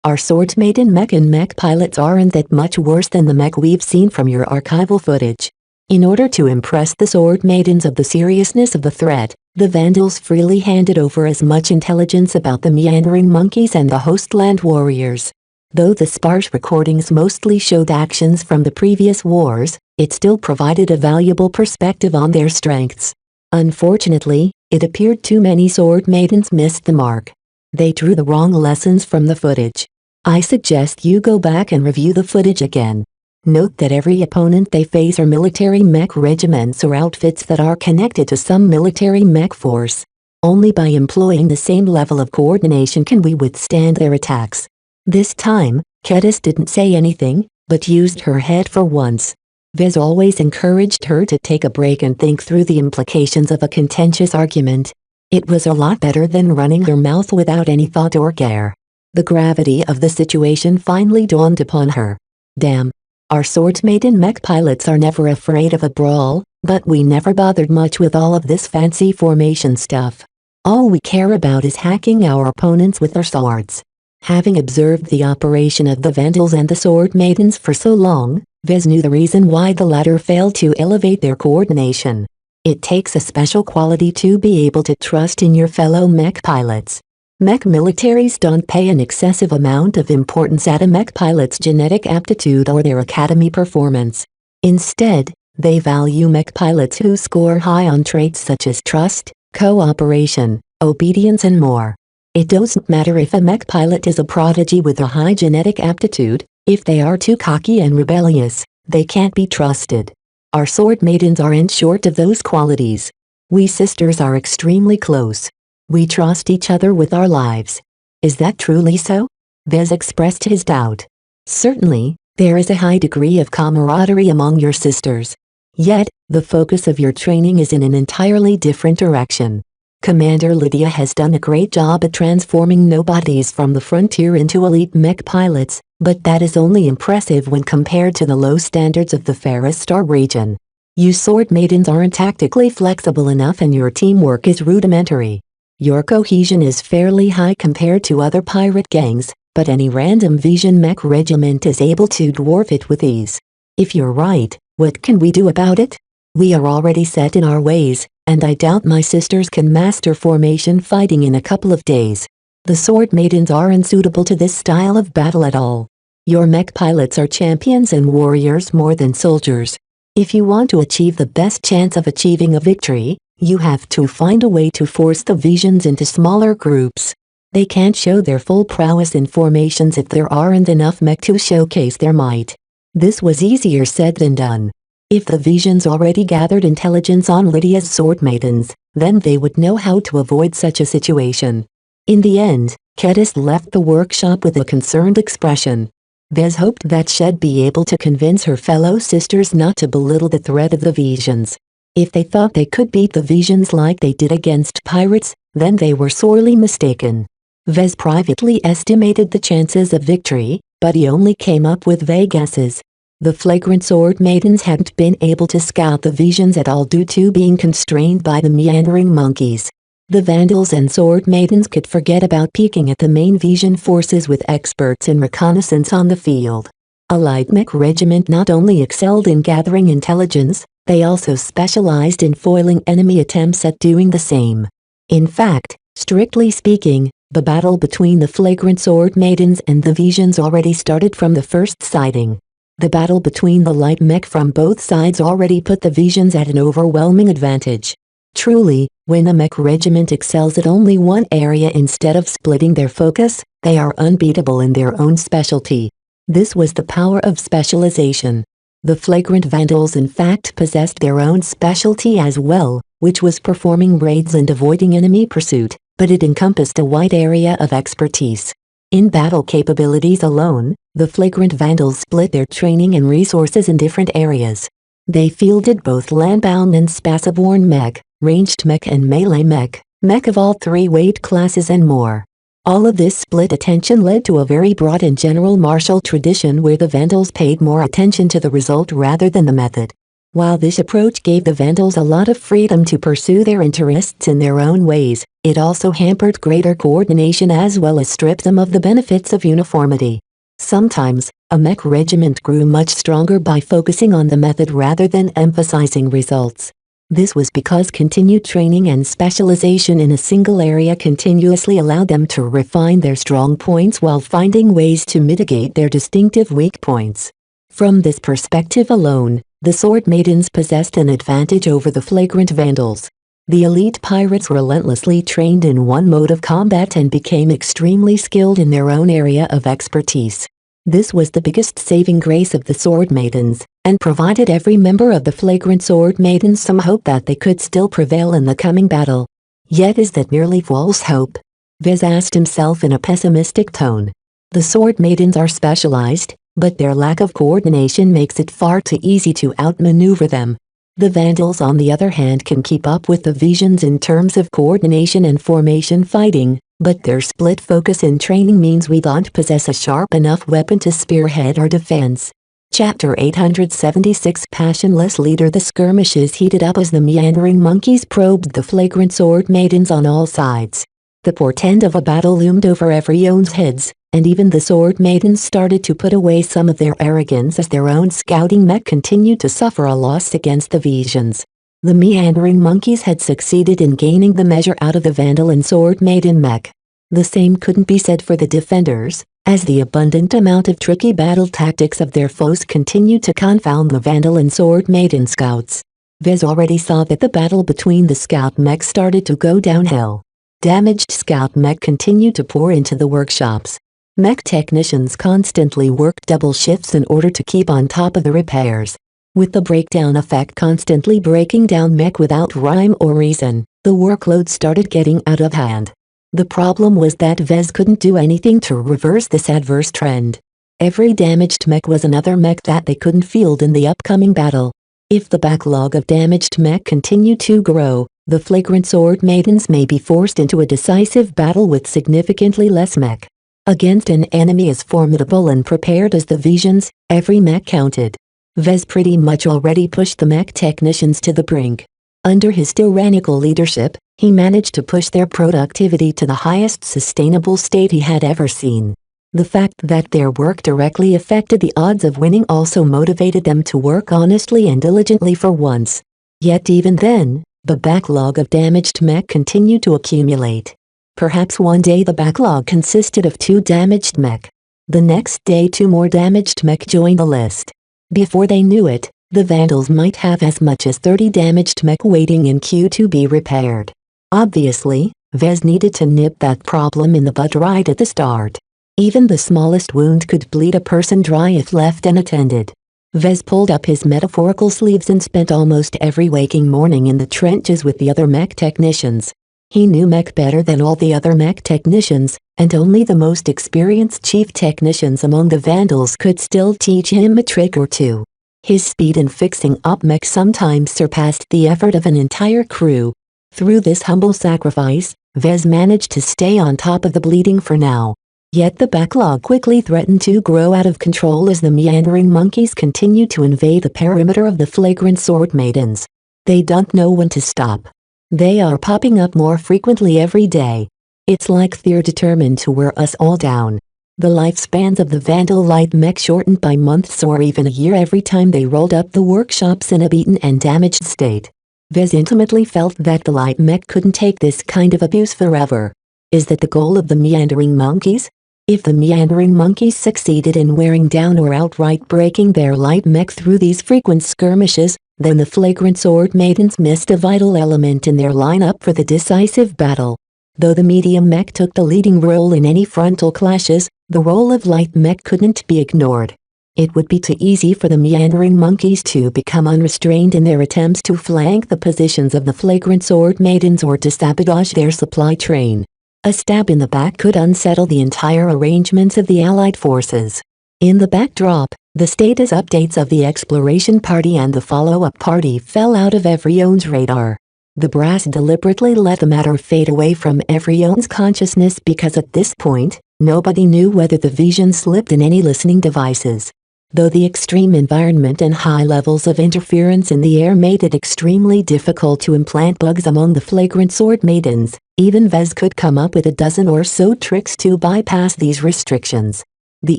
Our sword maiden mech and mech pilots aren't that much worse than the mech we've seen from your archival footage. In order to impress the sword maidens of the seriousness of the threat, the Vandals freely handed over as much intelligence about the meandering monkeys and the hostland warriors. Though the sparse recordings mostly showed actions from the previous wars, it still provided a valuable perspective on their strengths. Unfortunately, it appeared too many sword maidens missed the mark. They drew the wrong lessons from the footage. I suggest you go back and review the footage again. Note that every opponent they face are military mech regiments or outfits that are connected to some military mech force. Only by employing the same level of coordination can we withstand their attacks. This time, Kedis didn't say anything, but used her head for once. Vez always encouraged her to take a break and think through the implications of a contentious argument. It was a lot better than running her mouth without any thought or care. The gravity of the situation finally dawned upon her. Damn. Our sword maiden mech pilots are never afraid of a brawl, but we never bothered much with all of this fancy formation stuff. All we care about is hacking our opponents with our swords. Having observed the operation of the Vandals and the Sword Maidens for so long, Vez knew the reason why the latter failed to elevate their coordination. It takes a special quality to be able to trust in your fellow mech pilots. Mech militaries don't pay an excessive amount of importance at a mech pilot's genetic aptitude or their academy performance. Instead, they value mech pilots who score high on traits such as trust, cooperation, obedience and more. It doesn't matter if a mech pilot is a prodigy with a high genetic aptitude, if they are too cocky and rebellious, they can't be trusted. Our sword maidens aren't short of those qualities. We sisters are extremely close. We trust each other with our lives. Is that truly so? Vez expressed his doubt. Certainly, there is a high degree of camaraderie among your sisters. Yet, the focus of your training is in an entirely different direction. Commander Lydia has done a great job at transforming nobodies from the frontier into elite mech pilots, but that is only impressive when compared to the low standards of the Ferris Star region. You sword maidens aren't tactically flexible enough and your teamwork is rudimentary. Your cohesion is fairly high compared to other pirate gangs, but any random Vision mech regiment is able to dwarf it with ease. If you're right, what can we do about it? We are already set in our ways, and I doubt my sisters can master formation fighting in a couple of days. The sword maidens aren't suitable to this style of battle at all. Your mech pilots are champions and warriors more than soldiers. If you want to achieve the best chance of achieving a victory, you have to find a way to force the Visions into smaller groups. They can't show their full prowess in formations if there aren't enough mech to showcase their might. This was easier said than done. If the Visions already gathered intelligence on Lydia's sword maidens, then they would know how to avoid such a situation. In the end, Kedis left the workshop with a concerned expression. Vez hoped that she'd be able to convince her fellow sisters not to belittle the threat of the Visions. If they thought they could beat the Visions like they did against pirates, then they were sorely mistaken. Vez privately estimated the chances of victory, but he only came up with vague guesses. The flagrant sword maidens hadn't been able to scout the Visions at all due to being constrained by the meandering monkeys. The Vandals and sword maidens could forget about peeking at the main Vision forces with experts in reconnaissance on the field. A light mech regiment not only excelled in gathering intelligence, they also specialized in foiling enemy attempts at doing the same. In fact, strictly speaking, the battle between the flagrant sword maidens and the Visions already started from the first sighting. The battle between the light mech from both sides already put the Visions at an overwhelming advantage. Truly, when a mech regiment excels at only one area instead of splitting their focus, they are unbeatable in their own specialty. This was the power of specialization. The flagrant Vandals in fact possessed their own specialty as well, which was performing raids and avoiding enemy pursuit, but it encompassed a wide area of expertise. In battle capabilities alone, the flagrant Vandals split their training and resources in different areas. They fielded both landbound and spaceborne mech, ranged mech and melee mech, mech of all three weight classes and more. All of this split attention led to a very broad and general martial tradition where the Vandals paid more attention to the result rather than the method. While this approach gave the Vandals a lot of freedom to pursue their interests in their own ways, it also hampered greater coordination as well as stripped them of the benefits of uniformity. Sometimes, a mech regiment grew much stronger by focusing on the method rather than emphasizing results. This was because continued training and specialization in a single area continuously allowed them to refine their strong points while finding ways to mitigate their distinctive weak points. From this perspective alone, the sword maidens possessed an advantage over the flagrant Vandals. The elite pirates relentlessly trained in one mode of combat and became extremely skilled in their own area of expertise. This was the biggest saving grace of the sword maidens, and provided every member of the flagrant sword maidens some hope that they could still prevail in the coming battle. Yet is that merely false hope? Vez asked himself in a pessimistic tone. The sword maidens are specialized, but their lack of coordination makes it far too easy to outmaneuver them. The Vandals on the other hand can keep up with the Visions in terms of coordination and formation fighting, but their split focus in training means we don't possess a sharp enough weapon to spearhead our defense. Chapter 876 Passionless Leader. The skirmishes heated up as the meandering monkeys probed the flagrant sword maidens on all sides. The portent of a battle loomed over everyone's heads, and even the sword maidens started to put away some of their arrogance as their own scouting mech continued to suffer a loss against the Visions. The meandering monkeys had succeeded in gaining the measure out of the Vandal and sword maiden mech. The same couldn't be said for the defenders, as the abundant amount of tricky battle tactics of their foes continued to confound the Vandal and sword maiden scouts. Vez already saw that the battle between the scout mech started to go downhill. Damaged scout mech continued to pour into the workshops. Mech technicians constantly worked double shifts in order to keep on top of the repairs. With the breakdown effect constantly breaking down mech without rhyme or reason, the workload started getting out of hand. The problem was that Vez couldn't do anything to reverse this adverse trend. Every damaged mech was another mech that they couldn't field in the upcoming battle. If the backlog of damaged mech continued to grow, the flagrant sword maidens may be forced into a decisive battle with significantly less mech. Against an enemy as formidable and prepared as the Visions, every mech counted. Vez pretty much already pushed the mech technicians to the brink. Under his tyrannical leadership, he managed to push their productivity to the highest sustainable state he had ever seen. The fact that their work directly affected the odds of winning also motivated them to work honestly and diligently for once. Yet even then, the backlog of damaged mech continued to accumulate. Perhaps one day the backlog consisted of 2 damaged mech. The next day 2 more damaged mech joined the list. Before they knew it, the Vandals might have as much as 30 damaged mech waiting in queue to be repaired. Obviously, Vez needed to nip that problem in the bud right at the start. Even the smallest wound could bleed a person dry if left unattended. Vez pulled up his metaphorical sleeves and spent almost every waking morning in the trenches with the other mech technicians. He knew mech better than all the other mech technicians, and only the most experienced chief technicians among the Vandals could still teach him a trick or two. His speed in fixing up mech sometimes surpassed the effort of an entire crew. Through this humble sacrifice, Vez managed to stay on top of the bleeding for now. Yet the backlog quickly threatened to grow out of control as the meandering monkeys continued to invade the perimeter of the flagrant sword maidens. They don't know when to stop. They are popping up more frequently every day. It's like they're determined to wear us all down. The lifespans of the Vandal light mech shortened by months or even a year every time they rolled up the workshops in a beaten and damaged state. Vez intimately felt that the light mech couldn't take this kind of abuse forever. Is that the goal of the meandering monkeys? If the meandering monkeys succeeded in wearing down or outright breaking their light mech through these frequent skirmishes, then the flagrant sword maidens missed a vital element in their lineup for the decisive battle. Though the medium mech took the leading role in any frontal clashes, the role of light mech couldn't be ignored. It would be too easy for the meandering monkeys to become unrestrained in their attempts to flank the positions of the flagrant sword maidens or to sabotage their supply train. A stab in the back could unsettle the entire arrangements of the Allied forces. In the backdrop, the status updates of the exploration party and the follow-up party fell out of everyone's radar. The brass deliberately let the matter fade away from everyone's consciousness because at this point, nobody knew whether the vision slipped in any listening devices. Though the extreme environment and high levels of interference in the air made it extremely difficult to implant bugs among the flagrant sword maidens, even Vez could come up with a dozen or so tricks to bypass these restrictions. The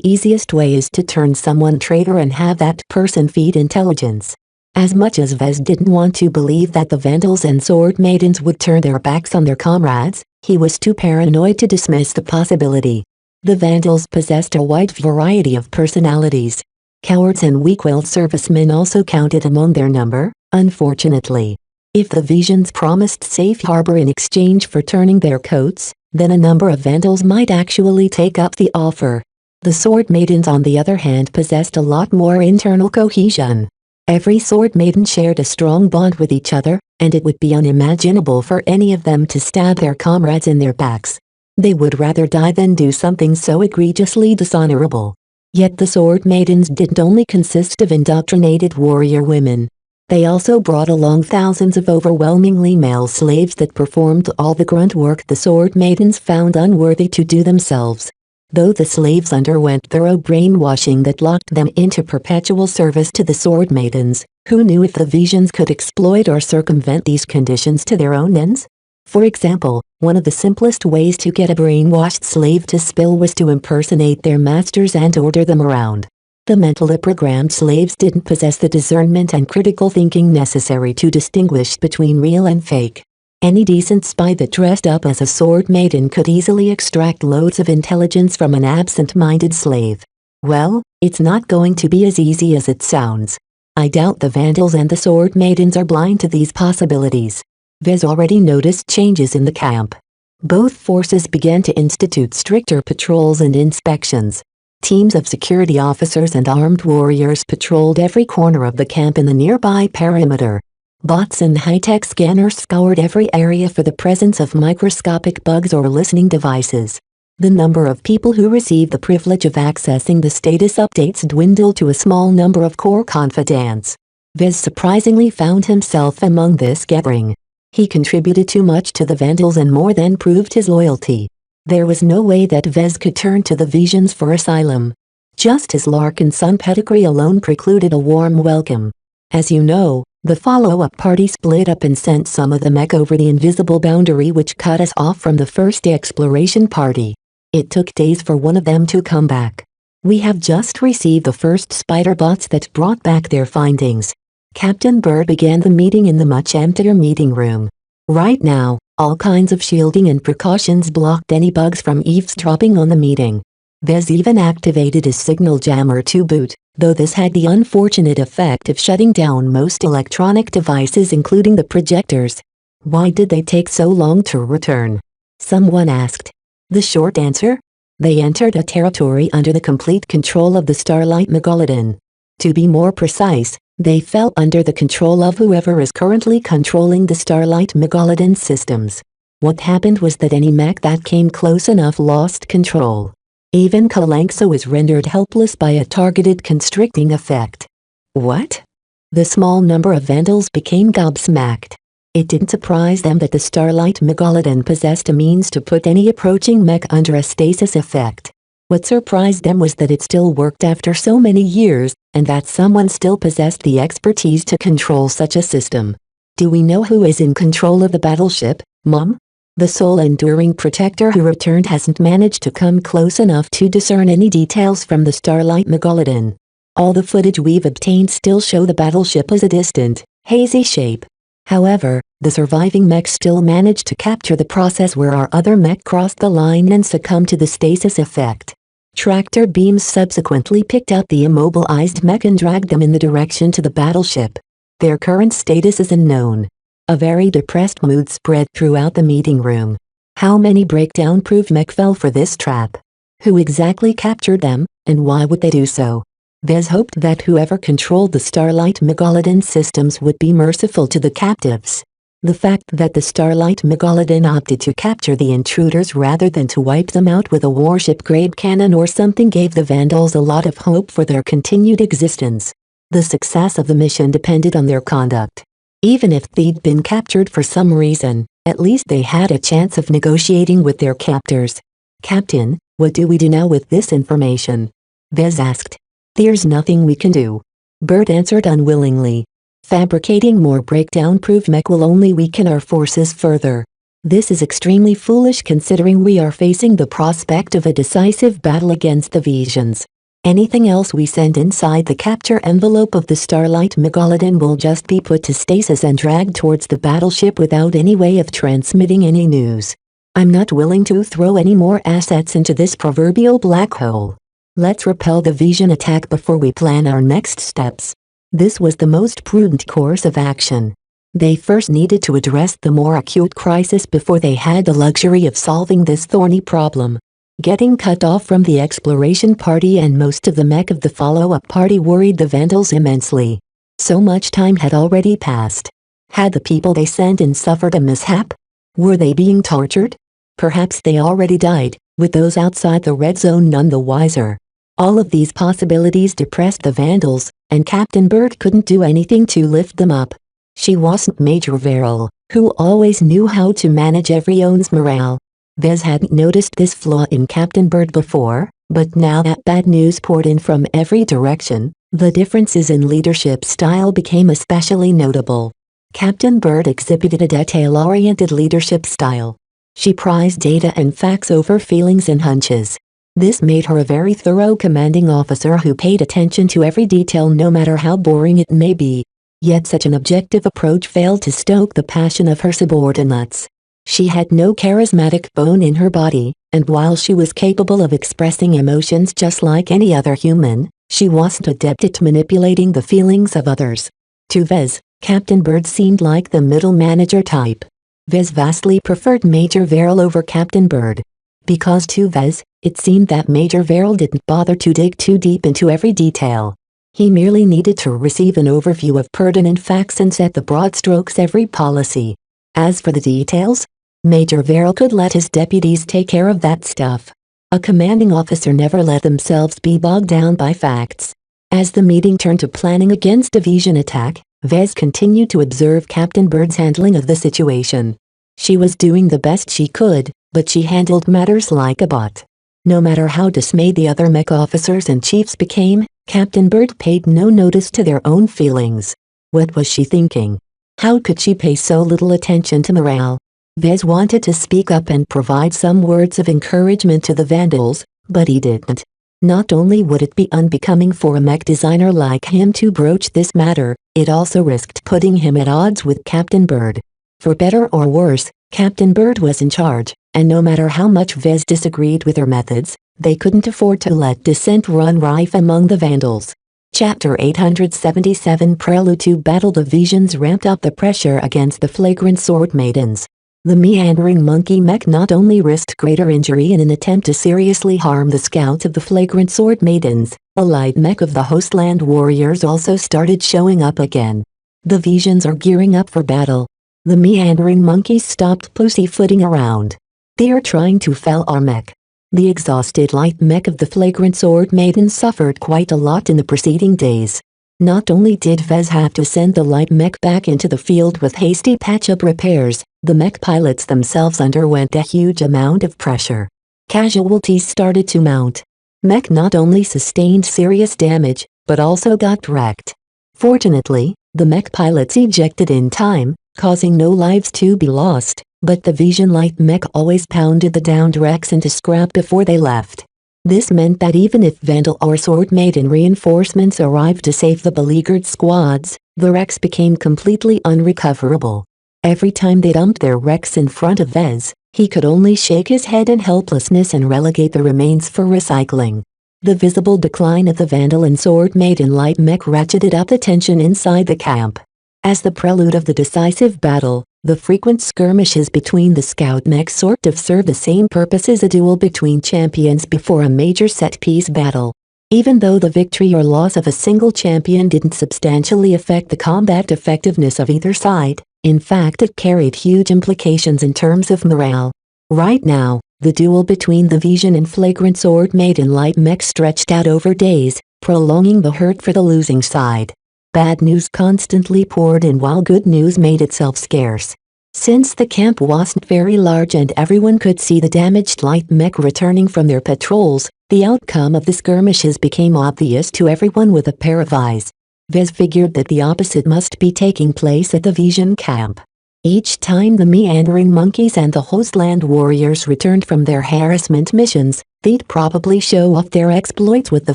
easiest way is to turn someone traitor and have that person feed intelligence. As much as Vez didn't want to believe that the Vandals and sword maidens would turn their backs on their comrades, he was too paranoid to dismiss the possibility. The Vandals possessed a wide variety of personalities. Cowards and weak-willed servicemen also counted among their number, unfortunately. If the Visions promised safe harbor in exchange for turning their coats, then a number of Vandals might actually take up the offer. The sword maidens on the other hand possessed a lot more internal cohesion. Every sword maiden shared a strong bond with each other, and it would be unimaginable for any of them to stab their comrades in their backs. They would rather die than do something so egregiously dishonorable. Yet the sword maidens didn't only consist of indoctrinated warrior women. They also brought along thousands of overwhelmingly male slaves that performed all the grunt work the sword maidens found unworthy to do themselves. Though the slaves underwent thorough brainwashing that locked them into perpetual service to the Sword Maidens, who knew if the Visions could exploit or circumvent these conditions to their own ends? For example, one of the simplest ways to get a brainwashed slave to spill was to impersonate their masters and order them around. The mentally programmed slaves didn't possess the discernment and critical thinking necessary to distinguish between real and fake. Any decent spy that dressed up as a sword maiden could easily extract loads of intelligence from an absent-minded slave. Well, it's not going to be as easy as it sounds. I doubt the Vandals and the Sword Maidens are blind to these possibilities. Vez already noticed changes in the camp. Both forces began to institute stricter patrols and inspections. Teams of security officers and armed warriors patrolled every corner of the camp in the nearby perimeter. Bots and high-tech scanners scoured every area for the presence of microscopic bugs or listening devices. The number of people who received the privilege of accessing the status updates dwindled to a small number of core confidants. Vez surprisingly found himself among this gathering. He contributed too much to the Vandals and more than proved his loyalty. There was no way that Vez could turn to the Visions for asylum. Just his Larkin son pedigree alone precluded a warm welcome. As you know, the follow-up party split up and sent some of the mech over the invisible boundary which cut us off from the first exploration party. It took days for one of them to come back. We have just received the first spider bots that brought back their findings. Captain Bird began the meeting in the much emptier meeting room. Right now, all kinds of shielding and precautions blocked any bugs from eavesdropping on the meeting. Vez even activated his signal jammer to boot, though this had the unfortunate effect of shutting down most electronic devices including the projectors. Why did they take so long to return? Someone asked. The short answer? They entered a territory under the complete control of the Starlight Megalodon. To be more precise, they fell under the control of whoever is currently controlling the Starlight Megalodon systems. What happened was that any mech that came close enough lost control. Even Kalanxa was rendered helpless by a targeted constricting effect. What? The small number of Vandals became gobsmacked. It didn't surprise them that the Starlight Megalodon possessed a means to put any approaching mech under a stasis effect. What surprised them was that it still worked after so many years, and that someone still possessed the expertise to control such a system. Do we know who is in control of the battleship, Mom? The sole enduring protector who returned hasn't managed to come close enough to discern any details from the Starlight Megalodon. All the footage we've obtained still show the battleship as a distant, hazy shape. However, the surviving mech still managed to capture the process where our other mech crossed the line and succumbed to the stasis effect. Tractor beams subsequently picked up the immobilized mech and dragged them in the direction to the battleship. Their current status is unknown. A very depressed mood spread throughout the meeting room. How many breakdown-proof mech fell for this trap? Who exactly captured them, and why would they do so? Vez hoped that whoever controlled the Starlight Megalodon systems would be merciful to the captives. The fact that the Starlight Megalodon opted to capture the intruders rather than to wipe them out with a warship-grade cannon or something gave the Vandals a lot of hope for their continued existence. The success of the mission depended on their conduct. Even if they'd been captured for some reason, at least they had a chance of negotiating with their captors. Captain, what do we do now with this information? Vez asked. There's nothing we can do. Bird answered unwillingly. Fabricating more breakdown-proof mech will only weaken our forces further. This is extremely foolish considering we are facing the prospect of a decisive battle against the Visions. Anything else we send inside the capture envelope of the Starlight Megalodon will just be put to stasis and dragged towards the battleship without any way of transmitting any news. I'm not willing to throw any more assets into this proverbial black hole. Let's repel the Vision attack before we plan our next steps. This was the most prudent course of action. They first needed to address the more acute crisis before they had the luxury of solving this thorny problem. Getting cut off from the exploration party and most of the mech of the follow-up party worried the Vandals immensely. So much time had already passed. Had the people they sent in suffered a mishap? Were they being tortured? Perhaps they already died, with those outside the red zone none the wiser. All of these possibilities depressed the Vandals, and Captain Bird couldn't do anything to lift them up. She wasn't Major Verrill, who always knew how to manage everyone's morale. Vez hadn't noticed this flaw in Captain Bird before, but now that bad news poured in from every direction, the differences in leadership style became especially notable. Captain Bird exhibited a detail-oriented leadership style. She prized data and facts over feelings and hunches. This made her a very thorough commanding officer who paid attention to every detail no matter how boring it may be. Yet such an objective approach failed to stoke the passion of her subordinates. She had no charismatic bone in her body, and while she was capable of expressing emotions just like any other human, she wasn't adept at manipulating the feelings of others. To Vez, Captain Bird seemed like the middle manager type. Vez vastly preferred Major Verrill over Captain Bird. Because to Vez, it seemed that Major Verrill didn't bother to dig too deep into every detail. He merely needed to receive an overview of pertinent facts and set the broad strokes every policy. As for the details, Major Verrill could let his deputies take care of that stuff. A commanding officer never let themselves be bogged down by facts. As the meeting turned to planning against division attack, Vez continued to observe Captain Bird's handling of the situation. She was doing the best she could, but she handled matters like a bot. No matter how dismayed the other mech officers and chiefs became, Captain Bird paid no notice to their own feelings. What was she thinking? How could she pay so little attention to morale? Vez wanted to speak up and provide some words of encouragement to the Vandals, but he didn't. Not only would it be unbecoming for a mech designer like him to broach this matter, it also risked putting him at odds with Captain Bird. For better or worse, Captain Bird was in charge, and no matter how much Vez disagreed with her methods, they couldn't afford to let dissent run rife among the Vandals. Chapter 877 Prelude to Battle. The Visions ramped up the pressure against the flagrant sword maidens. The meandering monkey mech not only risked greater injury in an attempt to seriously harm the scouts of the flagrant sword maidens, a light mech of the Hostland warriors also started showing up again. The Visions are gearing up for battle. The meandering monkeys stopped pussyfooting around. They are trying to fell our mech. The exhausted light mech of the flagrant sword maidens suffered quite a lot in the preceding days. Not only did Vez have to send the light mech back into the field with hasty patch-up repairs, the mech pilots themselves underwent a huge amount of pressure. Casualties started to mount. Mech not only sustained serious damage, but also got wrecked. Fortunately, the mech pilots ejected in time, causing no lives to be lost, but the Vision light mech always pounded the downed wrecks into scrap before they left. This meant that even if Vandal or Sword Maiden reinforcements arrived to save the beleaguered squads, the wrecks became completely unrecoverable. Every time they dumped their wrecks in front of Vez, he could only shake his head in helplessness and relegate the remains for recycling. The visible decline of the Vandal and Sword Maiden light mech ratcheted up the tension inside the camp. As the prelude of the decisive battle, the frequent skirmishes between the scout mechs sort of serve the same purpose as a duel between champions before a major set-piece battle. Even though the victory or loss of a single champion didn't substantially affect the combat effectiveness of either side, in fact it carried huge implications in terms of morale. Right now, the duel between the Vision and flagrant sword maiden light mech stretched out over days, prolonging the hurt for the losing side. Bad news constantly poured in while good news made itself scarce. Since the camp wasn't very large and everyone could see the damaged light mech returning from their patrols, the outcome of the skirmishes became obvious to everyone with a pair of eyes. Vez figured that the opposite must be taking place at the Vision camp. Each time the meandering monkeys and the Hostland warriors returned from their harassment missions, they'd probably show off their exploits with the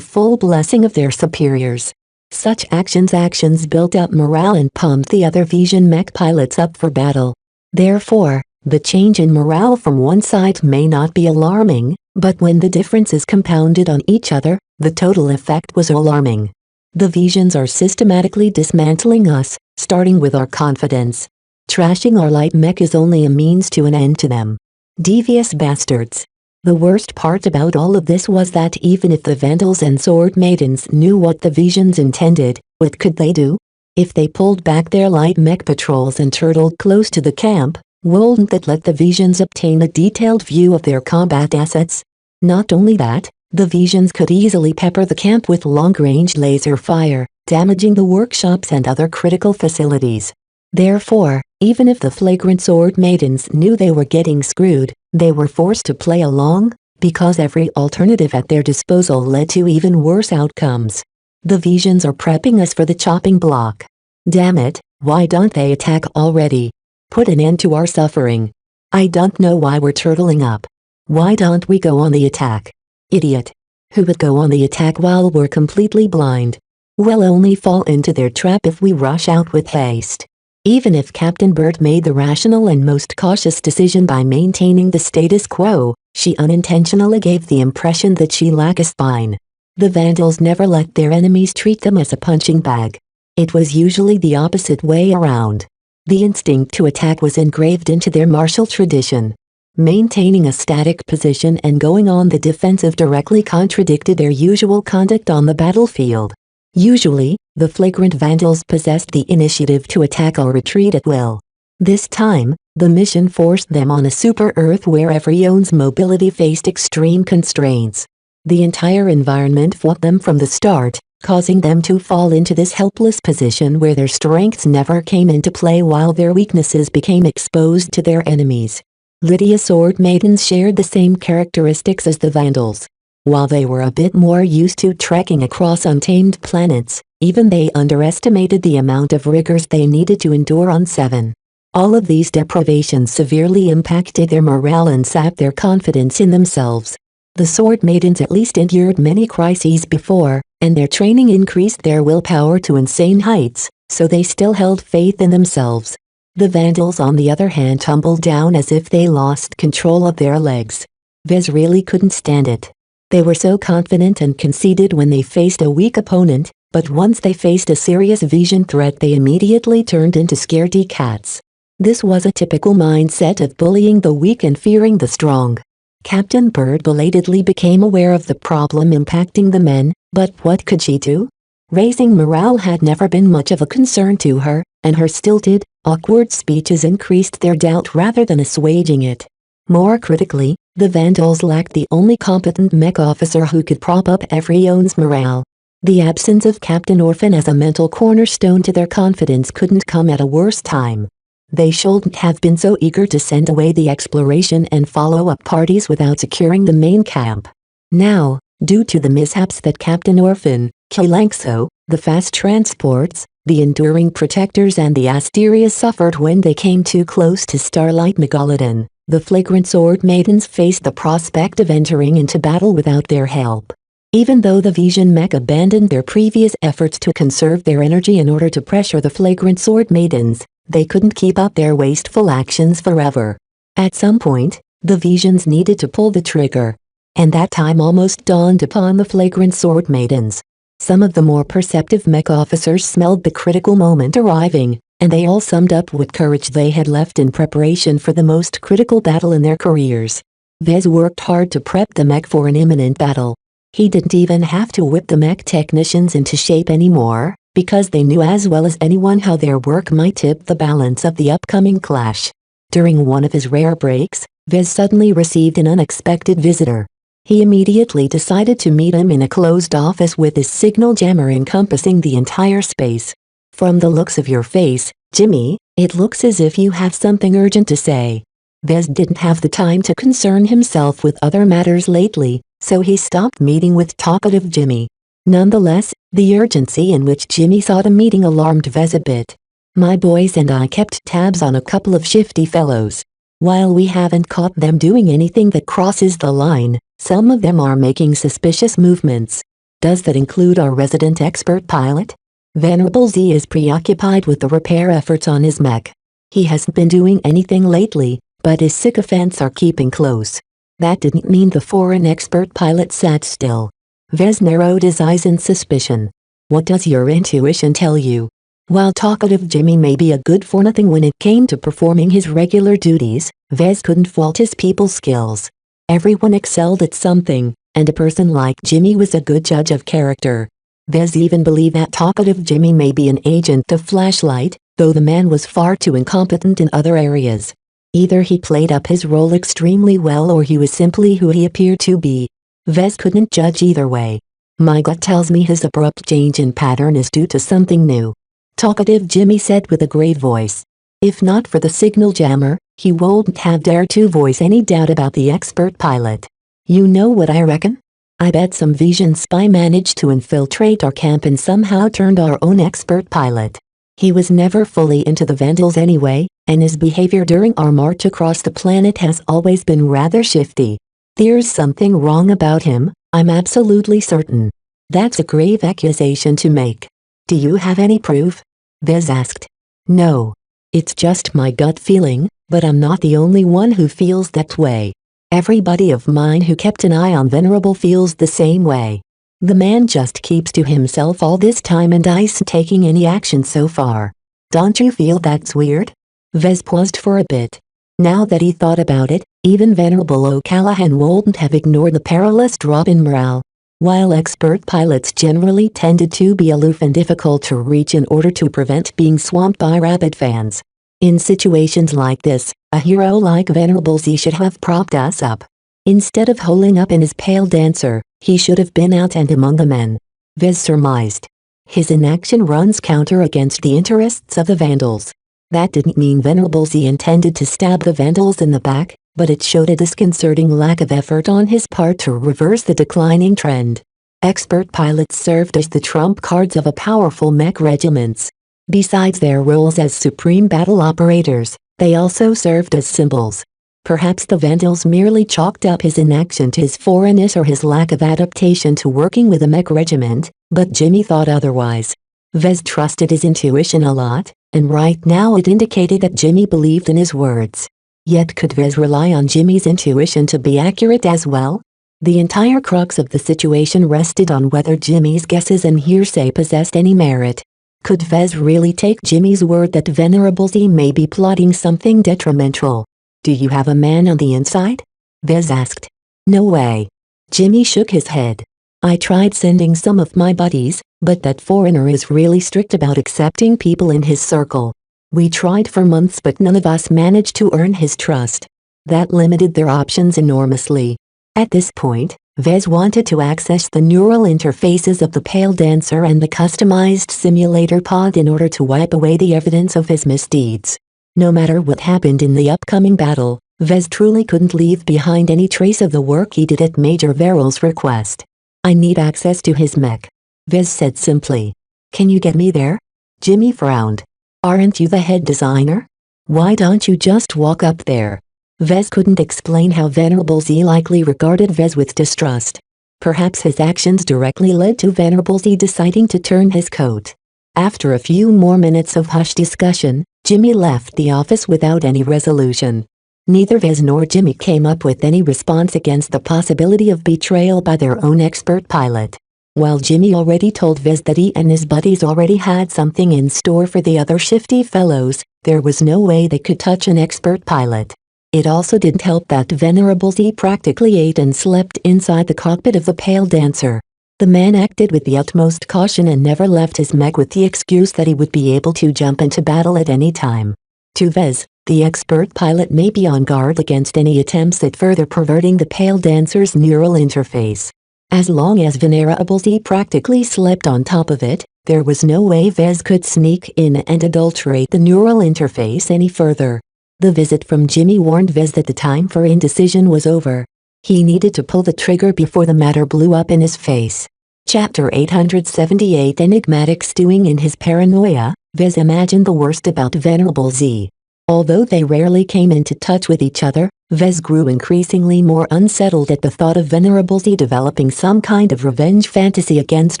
full blessing of their superiors. Such actions built up morale and pumped the other Vision mech pilots up for battle. Therefore, the change in morale from one side may not be alarming, but when the differences compounded on each other, the total effect was alarming. The Visions are systematically dismantling us, starting with our confidence. Trashing our light mech is only a means to an end to them. Devious bastards. The worst part about all of this was that even if the Vandals and Sword Maidens knew what the Visions intended, what could they do? If they pulled back their light mech patrols and turtled close to the camp, wouldn't that let the Visions obtain a detailed view of their combat assets? Not only that, the Visions could easily pepper the camp with long-range laser fire, damaging the workshops and other critical facilities. Therefore, even if the flagrant sword maidens knew they were getting screwed, They were forced to play along, because every alternative at their disposal led to even worse outcomes. The visions are prepping us for the chopping block. Damn it, why don't they attack already? Put an end to our suffering. I don't know why we're turtling up. Why don't we go on the attack? Idiot. Who would go on the attack while we're completely blind? We'll only fall into their trap if we rush out with haste. Even if Captain Bird made the rational and most cautious decision by maintaining the status quo, she unintentionally gave the impression that she lacked a spine. The Vandals never let their enemies treat them as a punching bag. It was usually the opposite way around. The instinct to attack was engraved into their martial tradition. Maintaining a static position and going on the defensive directly contradicted their usual conduct on the battlefield. Usually, the flagrant Vandals possessed the initiative to attack or retreat at will. This time, the mission forced them on a super Earth where everyone's mobility faced extreme constraints. The entire environment fought them from the start, causing them to fall into this helpless position where their strengths never came into play while their weaknesses became exposed to their enemies. Lydia's sword maidens shared the same characteristics as the Vandals. While they were a bit more used to trekking across untamed planets, even they underestimated the amount of rigors they needed to endure on Seven. All of these deprivations severely impacted their morale and sapped their confidence in themselves. The sword maidens at least endured many crises before, and their training increased their willpower to insane heights, so they still held faith in themselves. The Vandals on the other hand tumbled down as if they lost control of their legs. Vez really couldn't stand it. They were so confident and conceited when they faced a weak opponent, but once they faced a serious vision threat they immediately turned into scaredy cats. This was a typical mindset of bullying the weak and fearing the strong. Captain Bird belatedly became aware of the problem impacting the men, but what could she do? Raising morale had never been much of a concern to her, and her stilted, awkward speeches increased their doubt rather than assuaging it. More critically, the Vandals lacked the only competent mech officer who could prop up everyone's morale. The absence of Captain Orphan as a mental cornerstone to their confidence couldn't come at a worse time. They shouldn't have been so eager to send away the exploration and follow-up parties without securing the main camp. Now, due to the mishaps that Captain Orphan, Kilankso, the fast transports, the enduring protectors and the Asterias suffered when they came too close to Starlight Megalodon, the flagrant sword maidens faced the prospect of entering into battle without their help. Even though the Vision Mech abandoned their previous efforts to conserve their energy in order to pressure the flagrant sword maidens, they couldn't keep up their wasteful actions forever. At some point, the Visions needed to pull the trigger. And that time almost dawned upon the flagrant sword maidens. Some of the more perceptive mech officers smelled the critical moment arriving, and they all summed up what courage they had left in preparation for the most critical battle in their careers. Vez worked hard to prep the mech for an imminent battle. He didn't even have to whip the mech technicians into shape anymore, because they knew as well as anyone how their work might tip the balance of the upcoming clash. During one of his rare breaks, Vez suddenly received an unexpected visitor. He immediately decided to meet him in a closed office with his signal jammer encompassing the entire space. From the looks of your face, Jimmy, it looks as if you have something urgent to say. Vez didn't have the time to concern himself with other matters lately, so he stopped meeting with talkative Jimmy. Nonetheless, the urgency in which Jimmy saw the meeting alarmed Vez a bit. My boys and I kept tabs on a couple of shifty fellows. While we haven't caught them doing anything that crosses the line, some of them are making suspicious movements. Does that include our resident expert pilot? Venerable Z is preoccupied with the repair efforts on his mech. He hasn't been doing anything lately, but his sycophants are keeping close. That didn't mean the foreign expert pilot sat still. Vez narrowed his eyes in suspicion. What does your intuition tell you? While talkative Jimmy may be a good-for-nothing when it came to performing his regular duties, Vez couldn't fault his people skills. Everyone excelled at something, and a person like Jimmy was a good judge of character. Vez even believed that talkative Jimmy may be an agent of Flashlight, though the man was far too incompetent in other areas. Either he played up his role extremely well or he was simply who he appeared to be. Vez couldn't judge either way. My gut tells me his abrupt change in pattern is due to something new. Talkative Jimmy said with a grave voice. If not for the signal jammer, he wouldn't have dared to voice any doubt about the expert pilot. You know what I reckon? I bet some Vision spy managed to infiltrate our camp and somehow turned our own expert pilot. He was never fully into the Vandals anyway, and his behavior during our march across the planet has always been rather shifty. There's something wrong about him, I'm absolutely certain. That's a grave accusation to make. Do you have any proof? Vez asked. No. It's just my gut feeling, but I'm not the only one who feels that way. Everybody of mine who kept an eye on Venerable feels the same way. The man just keeps to himself all this time and isn't taking any action so far. Don't you feel that's weird? Vez paused for a bit. Now that he thought about it, even Venerable O'Callaghan wouldn't have ignored the perilous drop in morale. While expert pilots generally tended to be aloof and difficult to reach in order to prevent being swamped by rabid fans. In situations like this, a hero like Venerable Z should have propped us up. Instead of holing up in his pale dancer, he should have been out and among the men. Vez surmised. His inaction runs counter against the interests of the Vandals. That didn't mean Venerable Z intended to stab the Vandals in the back, but it showed a disconcerting lack of effort on his part to reverse the declining trend. Expert pilots served as the trump cards of a powerful mech regiments. Besides their roles as supreme battle operators, they also served as symbols. Perhaps the Vandals merely chalked up his inaction to his foreignness or his lack of adaptation to working with a mech regiment, but Jimmy thought otherwise. Vez trusted his intuition a lot, and right now it indicated that Jimmy believed in his words. Yet could Vez rely on Jimmy's intuition to be accurate as well? The entire crux of the situation rested on whether Jimmy's guesses and hearsay possessed any merit. Could Vez really take Jimmy's word that Venerable Z may be plotting something detrimental? Do you have a man on the inside? Vez asked. No way. Jimmy shook his head. I tried sending some of my buddies, but that foreigner is really strict about accepting people in his circle. We tried for months but none of us managed to earn his trust. That limited their options enormously. At this point, Vez wanted to access the neural interfaces of the Pale Dancer and the customized simulator pod in order to wipe away the evidence of his misdeeds. No matter what happened in the upcoming battle, Vez truly couldn't leave behind any trace of the work he did at Major Verril's request. I need access to his mech. Vez said simply. Can you get me there? Jimmy frowned. Aren't you the head designer? Why don't you just walk up there? Vez couldn't explain how Venerable Z likely regarded Vez with distrust. Perhaps his actions directly led to Venerable Z deciding to turn his coat. After a few more minutes of hushed discussion, Jimmy left the office without any resolution. Neither Vez nor Jimmy came up with any response against the possibility of betrayal by their own expert pilot. While Jimmy already told Vez that he and his buddies already had something in store for the other shifty fellows, there was no way they could touch an expert pilot. It also didn't help that Venerable Z practically ate and slept inside the cockpit of the Pale Dancer. The man acted with the utmost caution and never left his mech with the excuse that he would be able to jump into battle at any time. To Vez, the expert pilot may be on guard against any attempts at further perverting the Pale Dancer's neural interface. As long as Venerable Z practically slept on top of it, there was no way Vez could sneak in and adulterate the neural interface any further. The visit from Jimmy warned Vez that the time for indecision was over. He needed to pull the trigger before the matter blew up in his face. Chapter 878 Enigmatic Stewing in his paranoia, Vez imagined the worst about Venerable Z. Although they rarely came into touch with each other, Vez grew increasingly more unsettled at the thought of Venerable Z developing some kind of revenge fantasy against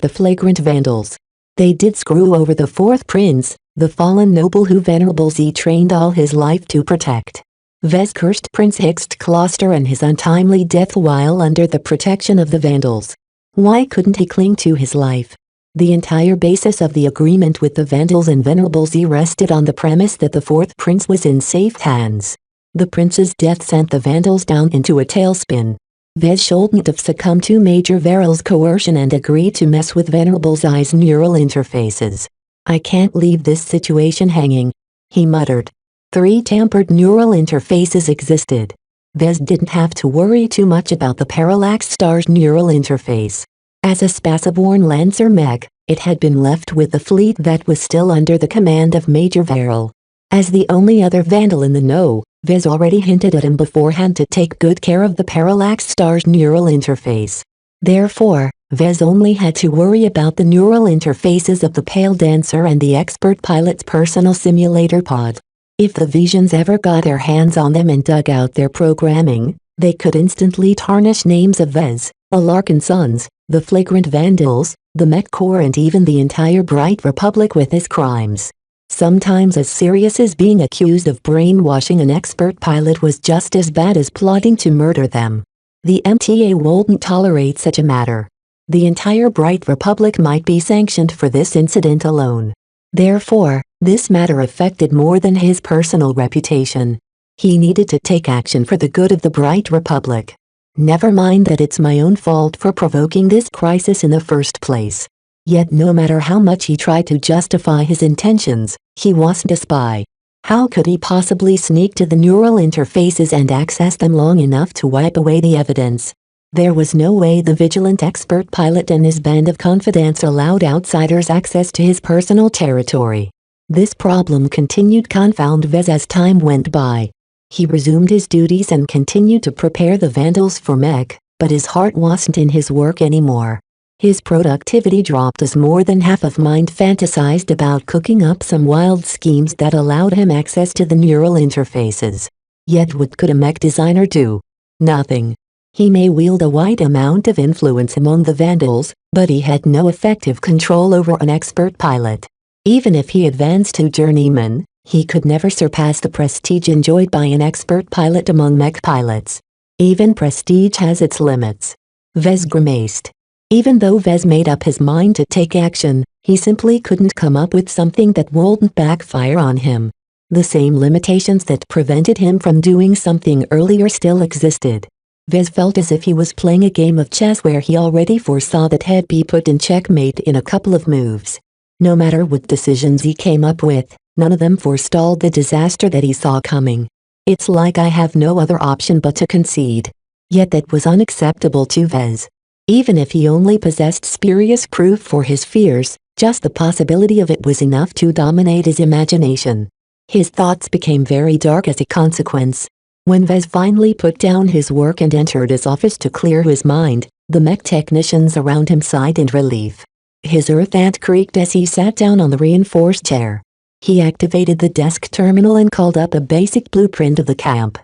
the flagrant Vandals. They did screw over the fourth prince, the fallen noble who Venerable Z trained all his life to protect. Vez cursed Prince Hixt Closter and his untimely death while under the protection of the Vandals. Why couldn't he cling to his life? The entire basis of the agreement with the Vandals and Venerable Z rested on the premise that the fourth prince was in safe hands. The prince's death sent the Vandals down into a tailspin. Vez shouldn't have succumbed to Major Verril's coercion and agreed to mess with Venerable Z's neural interfaces. I can't leave this situation hanging, he muttered. 3 tampered neural interfaces existed. Vez didn't have to worry too much about the Parallax Star's neural interface. As a Spaceborne Lancer mech, it had been left with the fleet that was still under the command of Major Verrill. As the only other vandal in the know, Vez already hinted at him beforehand to take good care of the Parallax Star's neural interface. Therefore, Vez only had to worry about the neural interfaces of the Pale Dancer and the expert pilot's personal simulator pod. If the Visions ever got their hands on them and dug out their programming, they could instantly tarnish names of Vez, Alark and Sons, the Flagrant Vandals, the Mech Corps and even the entire Bright Republic with his crimes. Sometimes as serious as being accused of brainwashing an expert pilot was just as bad as plotting to murder them. The MTA wouldn't tolerate such a matter. The entire Bright Republic might be sanctioned for this incident alone. Therefore, this matter affected more than his personal reputation. He needed to take action for the good of the Bright Republic. Never mind that it's my own fault for provoking this crisis in the first place. Yet no matter how much he tried to justify his intentions, he wasn't a spy. How could he possibly sneak to the neural interfaces and access them long enough to wipe away the evidence? There was no way the vigilant expert pilot and his band of confidants allowed outsiders access to his personal territory. This problem continued to confound Vez as time went by. He resumed his duties and continued to prepare the Vandals for Mech, but his heart wasn't in his work anymore. His productivity dropped as more than half of mind fantasized about cooking up some wild schemes that allowed him access to the neural interfaces. Yet what could a mech designer do? Nothing. He may wield a wide amount of influence among the Vandals, but he had no effective control over an expert pilot. Even if he advanced to journeyman, he could never surpass the prestige enjoyed by an expert pilot among mech pilots. Even prestige has its limits. Vez grimaced. Even though Vez made up his mind to take action, he simply couldn't come up with something that wouldn't backfire on him. The same limitations that prevented him from doing something earlier still existed. Vez felt as if he was playing a game of chess where he already foresaw that he'd be put in checkmate in a couple of moves. No matter what decisions he came up with, none of them forestalled the disaster that he saw coming. It's like I have no other option but to concede. Yet that was unacceptable to Vez. Even if he only possessed spurious proof for his fears, just the possibility of it was enough to dominate his imagination. His thoughts became very dark as a consequence. When Vez finally put down his work and entered his office to clear his mind, the mech technicians around him sighed in relief. His earth ant creaked as he sat down on the reinforced chair. He activated the desk terminal and called up a basic blueprint of the camp.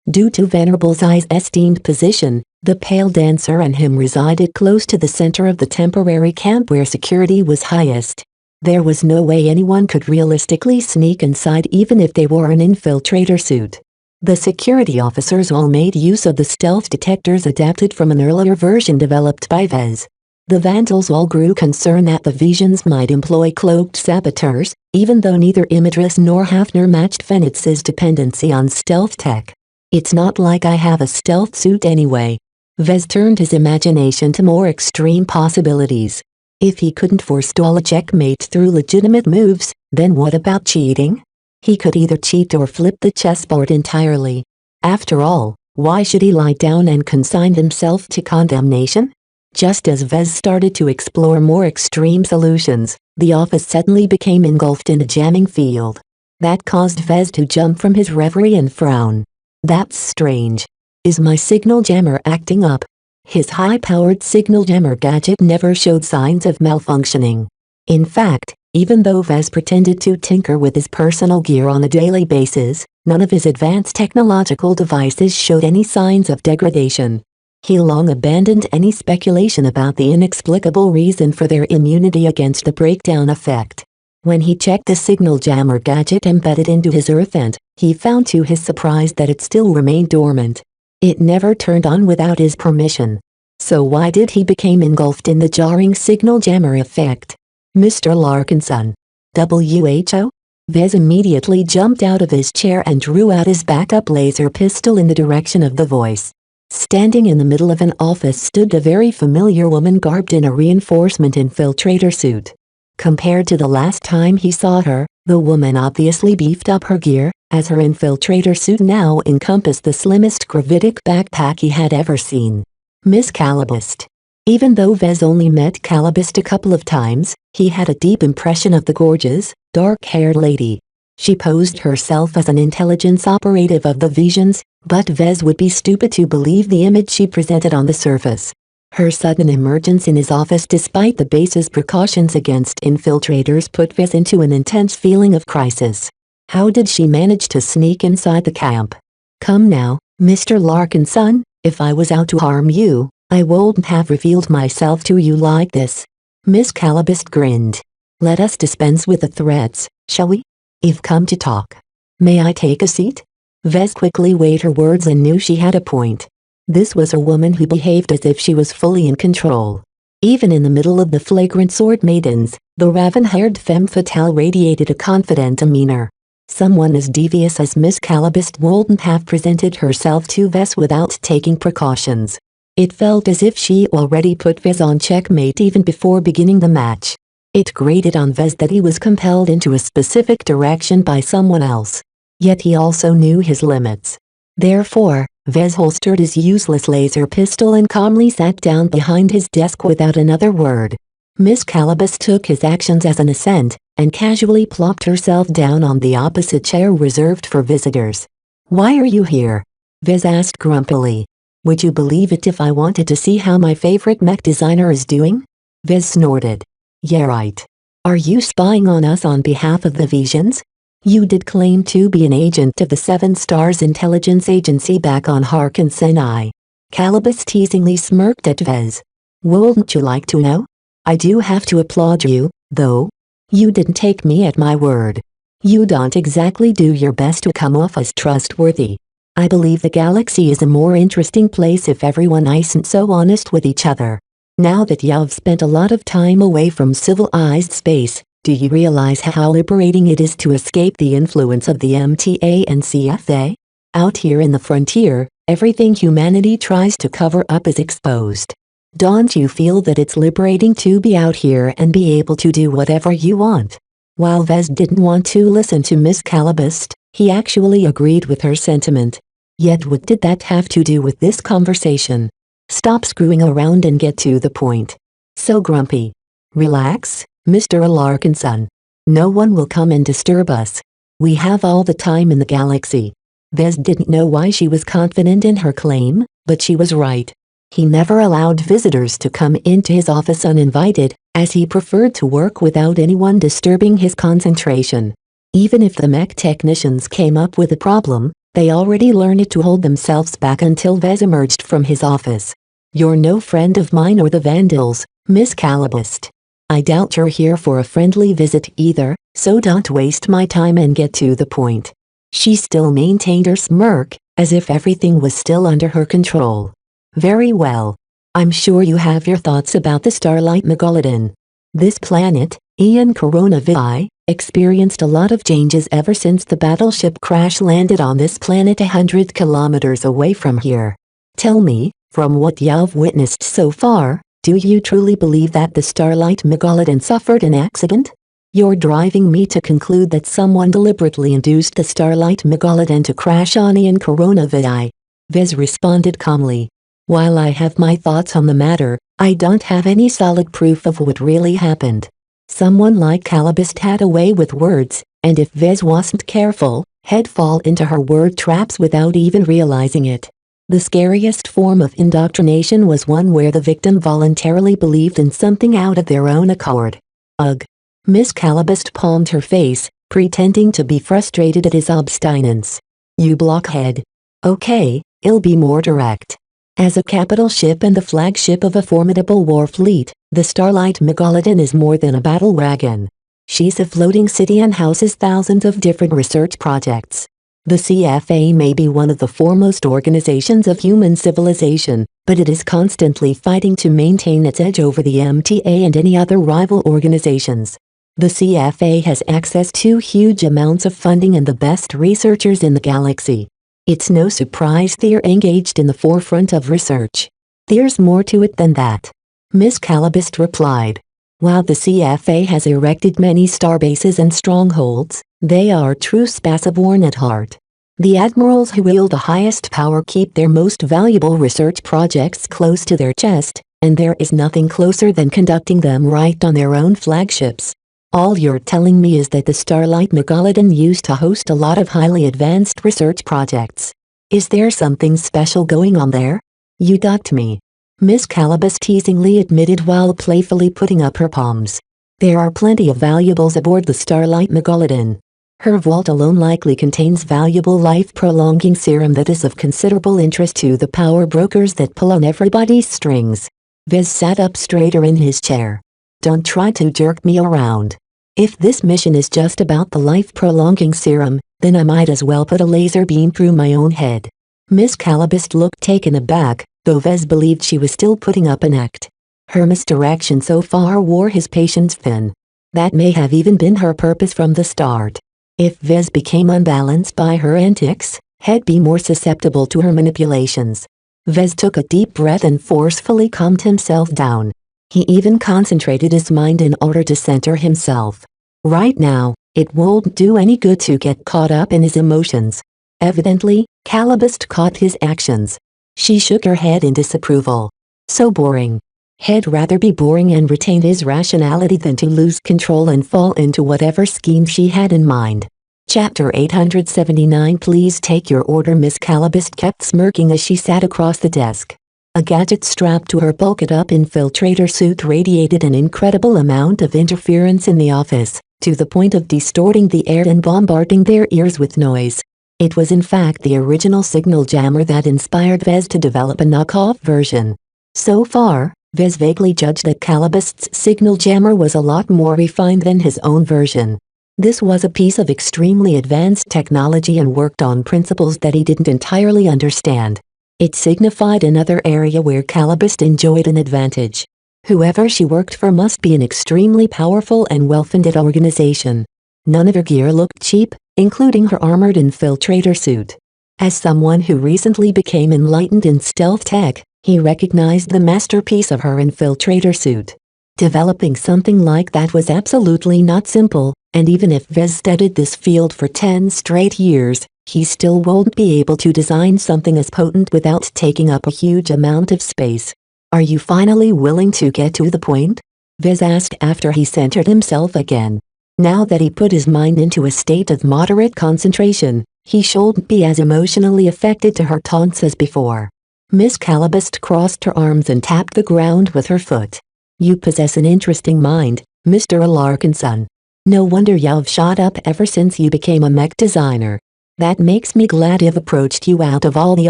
Due to Venerable Zai's esteemed position, the Pale Dancer and him resided close to the center of the temporary camp where security was highest. There was no way anyone could realistically sneak inside even if they wore an infiltrator suit. The security officers all made use of the stealth detectors adapted from an earlier version developed by Vez. The Vandals all grew concerned that the Visions might employ cloaked saboteurs, even though neither Imidris nor Hafner matched Fenitz's dependency on stealth tech. It's not like I have a stealth suit anyway. Vez turned his imagination to more extreme possibilities. If he couldn't forestall a checkmate through legitimate moves, then what about cheating? He could either cheat or flip the chessboard entirely. After all, why should he lie down and consign himself to condemnation? Just as Vez started to explore more extreme solutions, the office suddenly became engulfed in a jamming field. That caused Vez to jump from his reverie and frown. That's strange. Is my signal jammer acting up? His high-powered signal jammer gadget never showed signs of malfunctioning. In fact, even though Vez pretended to tinker with his personal gear on a daily basis, none of his advanced technological devices showed any signs of degradation. He long abandoned any speculation about the inexplicable reason for their immunity against the breakdown effect. When he checked the signal jammer gadget embedded into his earth ant, he found to his surprise that it still remained dormant. It never turned on without his permission. So why did he become engulfed in the jarring signal jammer effect? Mr. Larkinson. WHO? Vez immediately jumped out of his chair and drew out his backup laser pistol in the direction of the voice. Standing in the middle of an office stood a very familiar woman garbed in a reinforcement infiltrator suit. Compared to the last time he saw her, the woman obviously beefed up her gear, as her infiltrator suit now encompassed the slimmest gravitic backpack he had ever seen. Miss Calabist. Even though Vez only met Calabist a couple of times, he had a deep impression of the gorgeous, dark-haired lady. She posed herself as an intelligence operative of the Visions, but Vez would be stupid to believe the image she presented on the surface. Her sudden emergence in his office despite the base's precautions against infiltrators put Vez into an intense feeling of crisis. How did she manage to sneak inside the camp? Come now, Mr. Larkinson, if I was out to harm you, I wouldn't have revealed myself to you like this. Miss Calabist grinned. Let us dispense with the threats, shall we? I've come to talk. May I take a seat? Vez quickly weighed her words and knew she had a point. This was a woman who behaved as if she was fully in control. Even in the middle of the flagrant sword maidens, the raven-haired femme fatale radiated a confident demeanor. Someone as devious as Miss Calabist wouldn't have presented herself to Vez without taking precautions. It felt as if she already put Vez on checkmate even before beginning the match. It grated on Vez that he was compelled into a specific direction by someone else. Yet he also knew his limits. Therefore, Vez holstered his useless laser pistol and calmly sat down behind his desk without another word. Miss Calabist took his actions as an assent, and casually plopped herself down on the opposite chair reserved for visitors. Why are you here? Vez asked grumpily. Would you believe it if I wanted to see how my favorite mech designer is doing? Vez snorted. Yeah, right. Are you spying on us on behalf of the Visions? You did claim to be an agent of the Seven Stars Intelligence Agency back on Harkinson. Calabist teasingly smirked at Vez. Wouldn't you like to know? I do have to applaud you, though. You didn't take me at my word. You don't exactly do your best to come off as trustworthy. I believe the galaxy is a more interesting place if everyone isn't so honest with each other. Now that you've spent a lot of time away from civilized space, do you realize how liberating it is to escape the influence of the MTA and CFA? Out here in the frontier, everything humanity tries to cover up is exposed. Don't you feel that it's liberating to be out here and be able to do whatever you want? While Vez didn't want to listen to Miss Calabist, he actually agreed with her sentiment. Yet what did that have to do with this conversation? Stop screwing around and get to the point. So grumpy. Relax, Mr. Larkinson. No one will come and disturb us. We have all the time in the galaxy. Vez didn't know why she was confident in her claim, but she was right. He never allowed visitors to come into his office uninvited, as he preferred to work without anyone disturbing his concentration. Even if the mech technicians came up with a problem, they already learned to hold themselves back until Vez emerged from his office. You're no friend of mine or the Vandals, Miss Calabist. I doubt you're here for a friendly visit either, so don't waste my time and get to the point. She still maintained her smirk, as if everything was still under her control. Very well. I'm sure you have your thoughts about the Starlight Megalodon. This planet, Ian Coronavi, experienced a lot of changes ever since the battleship crash landed on this planet 100 kilometers away from here. Tell me, from what you've witnessed so far, do you truly believe that the Starlight Megalodon suffered an accident? You're driving me to conclude that someone deliberately induced the Starlight Megalodon to crash on Ian Coronavi. Vez responded calmly. While I have my thoughts on the matter, I don't have any solid proof of what really happened. Someone like Calabist had a way with words, and if Vez wasn't careful, he'd fall into her word traps without even realizing it. The scariest form of indoctrination was one where the victim voluntarily believed in something out of their own accord. Ugh. Miss Calabist palmed her face, pretending to be frustrated at his obstinance. You blockhead. Okay, I'll be more direct. As a capital ship and the flagship of a formidable war fleet, the Starlight Megalodon is more than a battle wagon. She's a floating city and houses thousands of different research projects. The CFA may be one of the foremost organizations of human civilization, but it is constantly fighting to maintain its edge over the MTA and any other rival organizations. The CFA has access to huge amounts of funding and the best researchers in the galaxy. It's no surprise they're engaged in the forefront of research. There's more to it than that. Miss Calabist replied. While the CFA has erected many starbases and strongholds, they are true spaceborne at heart. The admirals who wield the highest power keep their most valuable research projects close to their chest, and there is nothing closer than conducting them right on their own flagships. All you're telling me is that the Starlight Megalodon used to host a lot of highly advanced research projects. Is there something special going on there? You ducked me. Miss Calabas teasingly admitted while playfully putting up her palms. There are plenty of valuables aboard the Starlight Megalodon. Her vault alone likely contains valuable life-prolonging serum that is of considerable interest to the power brokers that pull on everybody's strings. Vez sat up straighter in his chair. Don't try to jerk me around. If this mission is just about the life-prolonging serum, then I might as well put a laser beam through my own head. Miss Calabas looked taken aback, though Vez believed she was still putting up an act. Her misdirection so far wore his patience thin. That may have even been her purpose from the start. If Vez became unbalanced by her antics, he'd be more susceptible to her manipulations. Vez took a deep breath and forcefully calmed himself down. He even concentrated his mind in order to center himself. Right now, it won't do any good to get caught up in his emotions. Evidently, Calabas caught his actions. She shook her head in disapproval. So boring. He'd rather be boring and retain his rationality than to lose control and fall into whatever scheme she had in mind. Chapter 879. Please take your order. Miss Calabas kept smirking as she sat across the desk. A gadget strapped to her bulked-up infiltrator suit radiated an incredible amount of interference in the office, to the point of distorting the air and bombarding their ears with noise. It was in fact the original signal jammer that inspired Vez to develop a knockoff version. So far, Vez vaguely judged that Calabas's signal jammer was a lot more refined than his own version. This was a piece of extremely advanced technology and worked on principles that he didn't entirely understand. It signified another area where Calabas enjoyed an advantage. Whoever she worked for must be an extremely powerful and well-funded organization. None of her gear looked cheap, including her armored infiltrator suit. As someone who recently became enlightened in stealth tech, he recognized the masterpiece of her infiltrator suit. Developing something like that was absolutely not simple, and even if Vez studied this field for 10 straight years, he still won't be able to design something as potent without taking up a huge amount of space. Are you finally willing to get to the point? Vez asked after he centered himself again. Now that he put his mind into a state of moderate concentration, he shouldn't be as emotionally affected to her taunts as before. Miss Calabas crossed her arms and tapped the ground with her foot. You possess an interesting mind, Mr. Alarkinson. No wonder you've shot up ever since you became a mech designer. That makes me glad I've approached you out of all the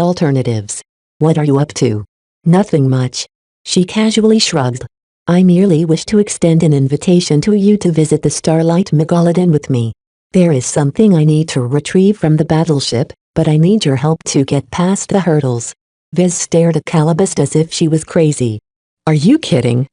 alternatives. What are you up to? Nothing much. She casually shrugged. I merely wish to extend an invitation to you to visit the Starlight Megalodon with me. There is something I need to retrieve from the battleship, but I need your help to get past the hurdles. Vez stared at Calabas as if she was crazy. Are you kidding?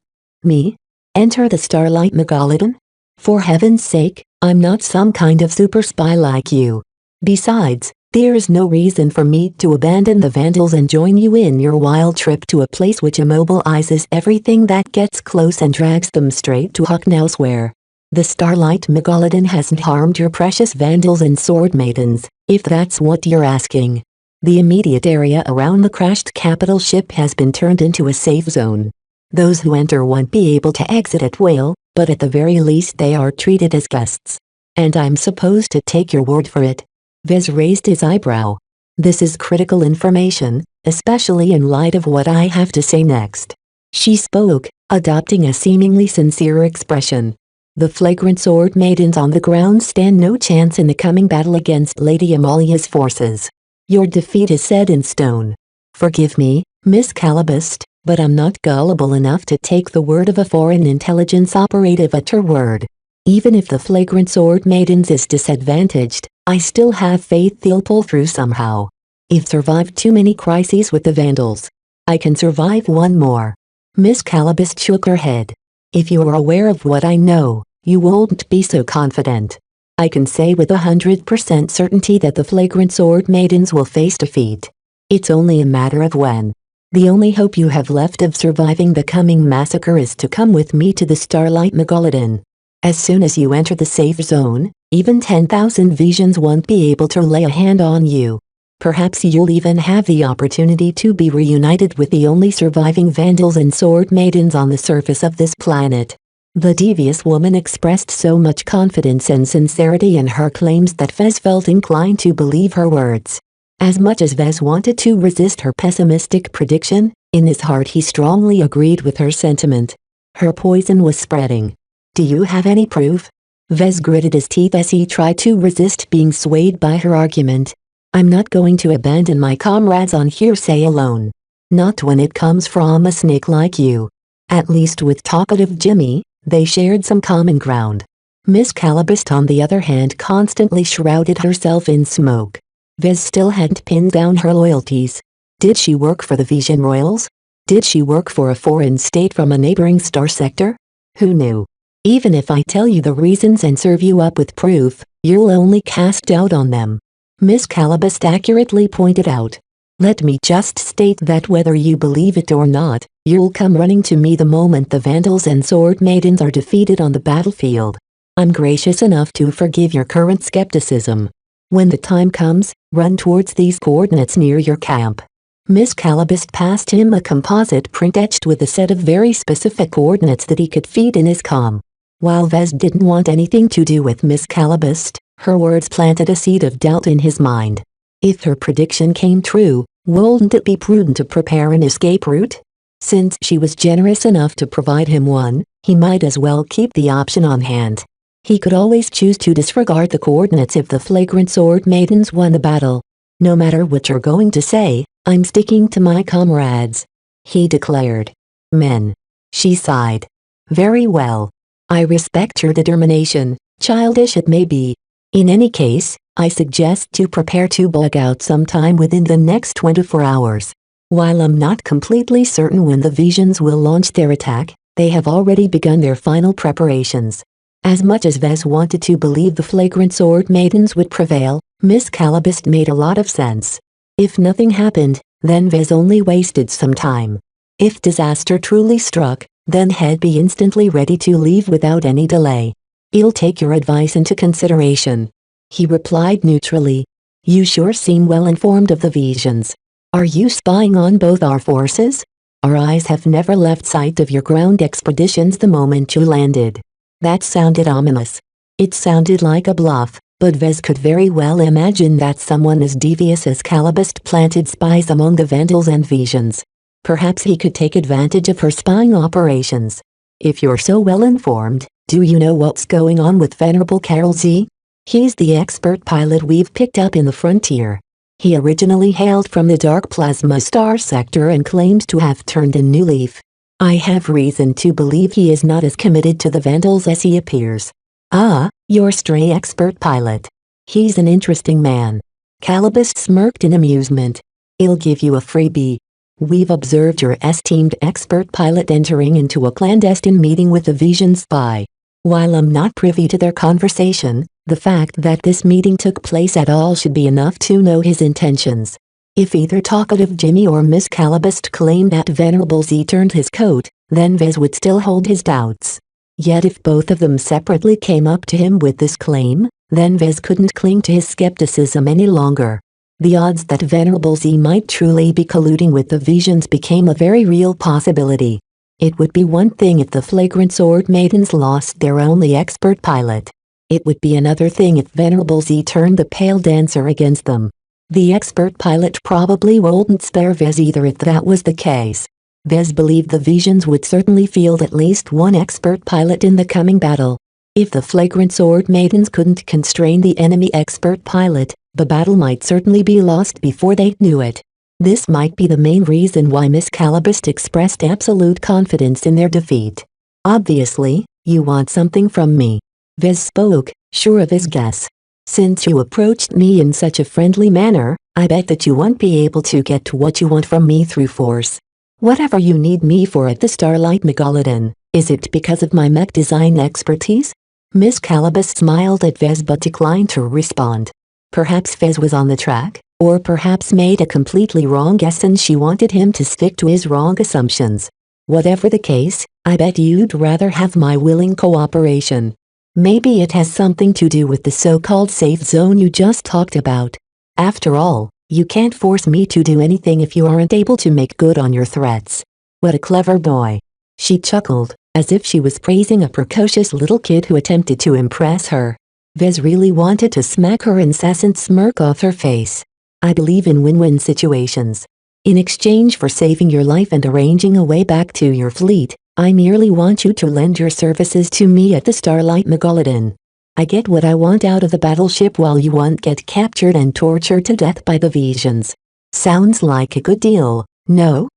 Me? Enter the Starlight Megalodon? For heaven's sake, I'm not some kind of super spy like you. Besides, there is no reason for me to abandon the Vandals and join you in your wild trip to a place which immobilizes everything that gets close and drags them straight to Huck elsewhere. The Starlight Megalodon hasn't harmed your precious Vandals and Sword Maidens, if that's what you're asking. The immediate area around the crashed capital ship has been turned into a safe zone. Those who enter won't be able to exit at will, but at the very least they are treated as guests. And I'm supposed to take your word for it? Vez raised his eyebrow. This is critical information, especially in light of what I have to say next. She spoke, adopting a seemingly sincere expression. The flagrant sword maidens on the ground stand no chance in the coming battle against Lady Amalia's forces. Your defeat is set in stone. Forgive me, Miss Calabas, but I'm not gullible enough to take the word of a foreign intelligence operative at her word. Even if the flagrant sword maidens is disadvantaged, I still have faith they'll pull through somehow. I've survived too many crises with the Vandals. I can survive one more. Miss Calabas shook her head. If you are aware of what I know, you won't be so confident. I can say with 100% certainty that the flagrant sword maidens will face defeat. It's only a matter of when. The only hope you have left of surviving the coming massacre is to come with me to the Starlight Megalodon. As soon as you enter the safe zone, even 10,000 visions won't be able to lay a hand on you. Perhaps you'll even have the opportunity to be reunited with the only surviving Vandals and Sword Maidens on the surface of this planet. The devious woman expressed so much confidence and sincerity in her claims that Vez felt inclined to believe her words. As much as Vez wanted to resist her pessimistic prediction, in his heart he strongly agreed with her sentiment. Her poison was spreading. "Do you have any proof?" Vez gritted his teeth as he tried to resist being swayed by her argument. "I'm not going to abandon my comrades on hearsay alone. Not when it comes from a snake like you." At least with talkative Jimmy, they shared some common ground. Miss Calabist on the other hand constantly shrouded herself in smoke. Vez still hadn't pinned down her loyalties. Did she work for the Vision Royals? Did she work for a foreign state from a neighboring star sector? Who knew? Even if I tell you the reasons and serve you up with proof, you'll only cast doubt on them. Miss Calabist accurately pointed out. Let me just state that whether you believe it or not, you'll come running to me the moment the Vandals and Sword Maidens are defeated on the battlefield. I'm gracious enough to forgive your current skepticism. When the time comes, run towards these coordinates near your camp. Miss Calabist passed him a composite print etched with a set of very specific coordinates that he could feed in his comm. While Vez didn't want anything to do with Miss Calabist, her words planted a seed of doubt in his mind. If her prediction came true, wouldn't it be prudent to prepare an escape route? Since she was generous enough to provide him one, he might as well keep the option on hand. He could always choose to disregard the coordinates if the flagrant Sword Maidens won the battle. "No matter what you're going to say, I'm sticking to my comrades," he declared. "Men." She sighed. "Very well. I respect your determination, childish it may be. In any case, I suggest to prepare to bug out sometime within the next 24 hours. While I'm not completely certain when the Visions will launch their attack, they have already begun their final preparations." As much as Vez wanted to believe the flagrant Sword Maidens would prevail, Miss Calabist made a lot of sense. If nothing happened, then Vez only wasted some time. If disaster truly struck, then he'd be instantly ready to leave without any delay. "I'll take your advice into consideration," he replied neutrally. "You sure seem well informed of the Visions. Are you spying on both our forces? Our eyes have never left sight of your ground expeditions the moment you landed." That sounded ominous. It sounded like a bluff, but Vez could very well imagine that someone as devious as Calabist planted spies among the Vandals and Visions. Perhaps he could take advantage of her spying operations. "If you're so well informed, do you know what's going on with Venerable Carol Z? He's the expert pilot we've picked up in the frontier. He originally hailed from the Dark Plasma Star sector and claims to have turned a new leaf. I have reason to believe he is not as committed to the Vandals as he appears." "Ah, your stray expert pilot. He's an interesting man." Calabist smirked in amusement. "I'll give you a freebie. We've observed your esteemed expert pilot entering into a clandestine meeting with a Vision spy. While I'm not privy to their conversation, the fact that this meeting took place at all should be enough to know his intentions. If either talkative Jimmy or Miss Calabist claimed that Venerable Z turned his coat, then Vez would still hold his doubts. Yet if both of them separately came up to him with this claim, then Vez couldn't cling to his skepticism any longer. The odds that Venerable Z might truly be colluding with the Visions became a very real possibility. It would be one thing if the flagrant Sword Maidens lost their only expert pilot. It would be another thing if Venerable Z turned the Pale Dancer against them. The expert pilot probably wouldn't spare Vez either if that was the case. Vez believed the Visions would certainly field at least one expert pilot in the coming battle. If the flagrant Sword Maidens couldn't constrain the enemy expert pilot, the battle might certainly be lost before they knew it. This might be the main reason why Miss Calabist expressed absolute confidence in their defeat. "Obviously, you want something from me." Vez spoke, sure of his guess. "Since you approached me in such a friendly manner, I bet that you won't be able to get what you want from me through force. Whatever you need me for at the Starlight Megalodon, is it because of my mech design expertise?" Miss Calabist smiled at Vez but declined to respond. Perhaps Vez was on the track, or perhaps made a completely wrong guess and she wanted him to stick to his wrong assumptions. "Whatever the case, I bet you'd rather have my willing cooperation. Maybe it has something to do with the so-called safe zone you just talked about. After all, you can't force me to do anything if you aren't able to make good on your threats." "What a clever boy." She chuckled. as if she was praising a precocious little kid who attempted to impress her. Vez really wanted to smack her incessant smirk off her face. I believe in win-win situations. In exchange for saving your life and arranging a way back to your fleet, I merely want you to lend your services to me at the Starlight Megalodon. I get what I want out of the battleship while you won't get captured and tortured to death by the Visions. Sounds like a good deal, no?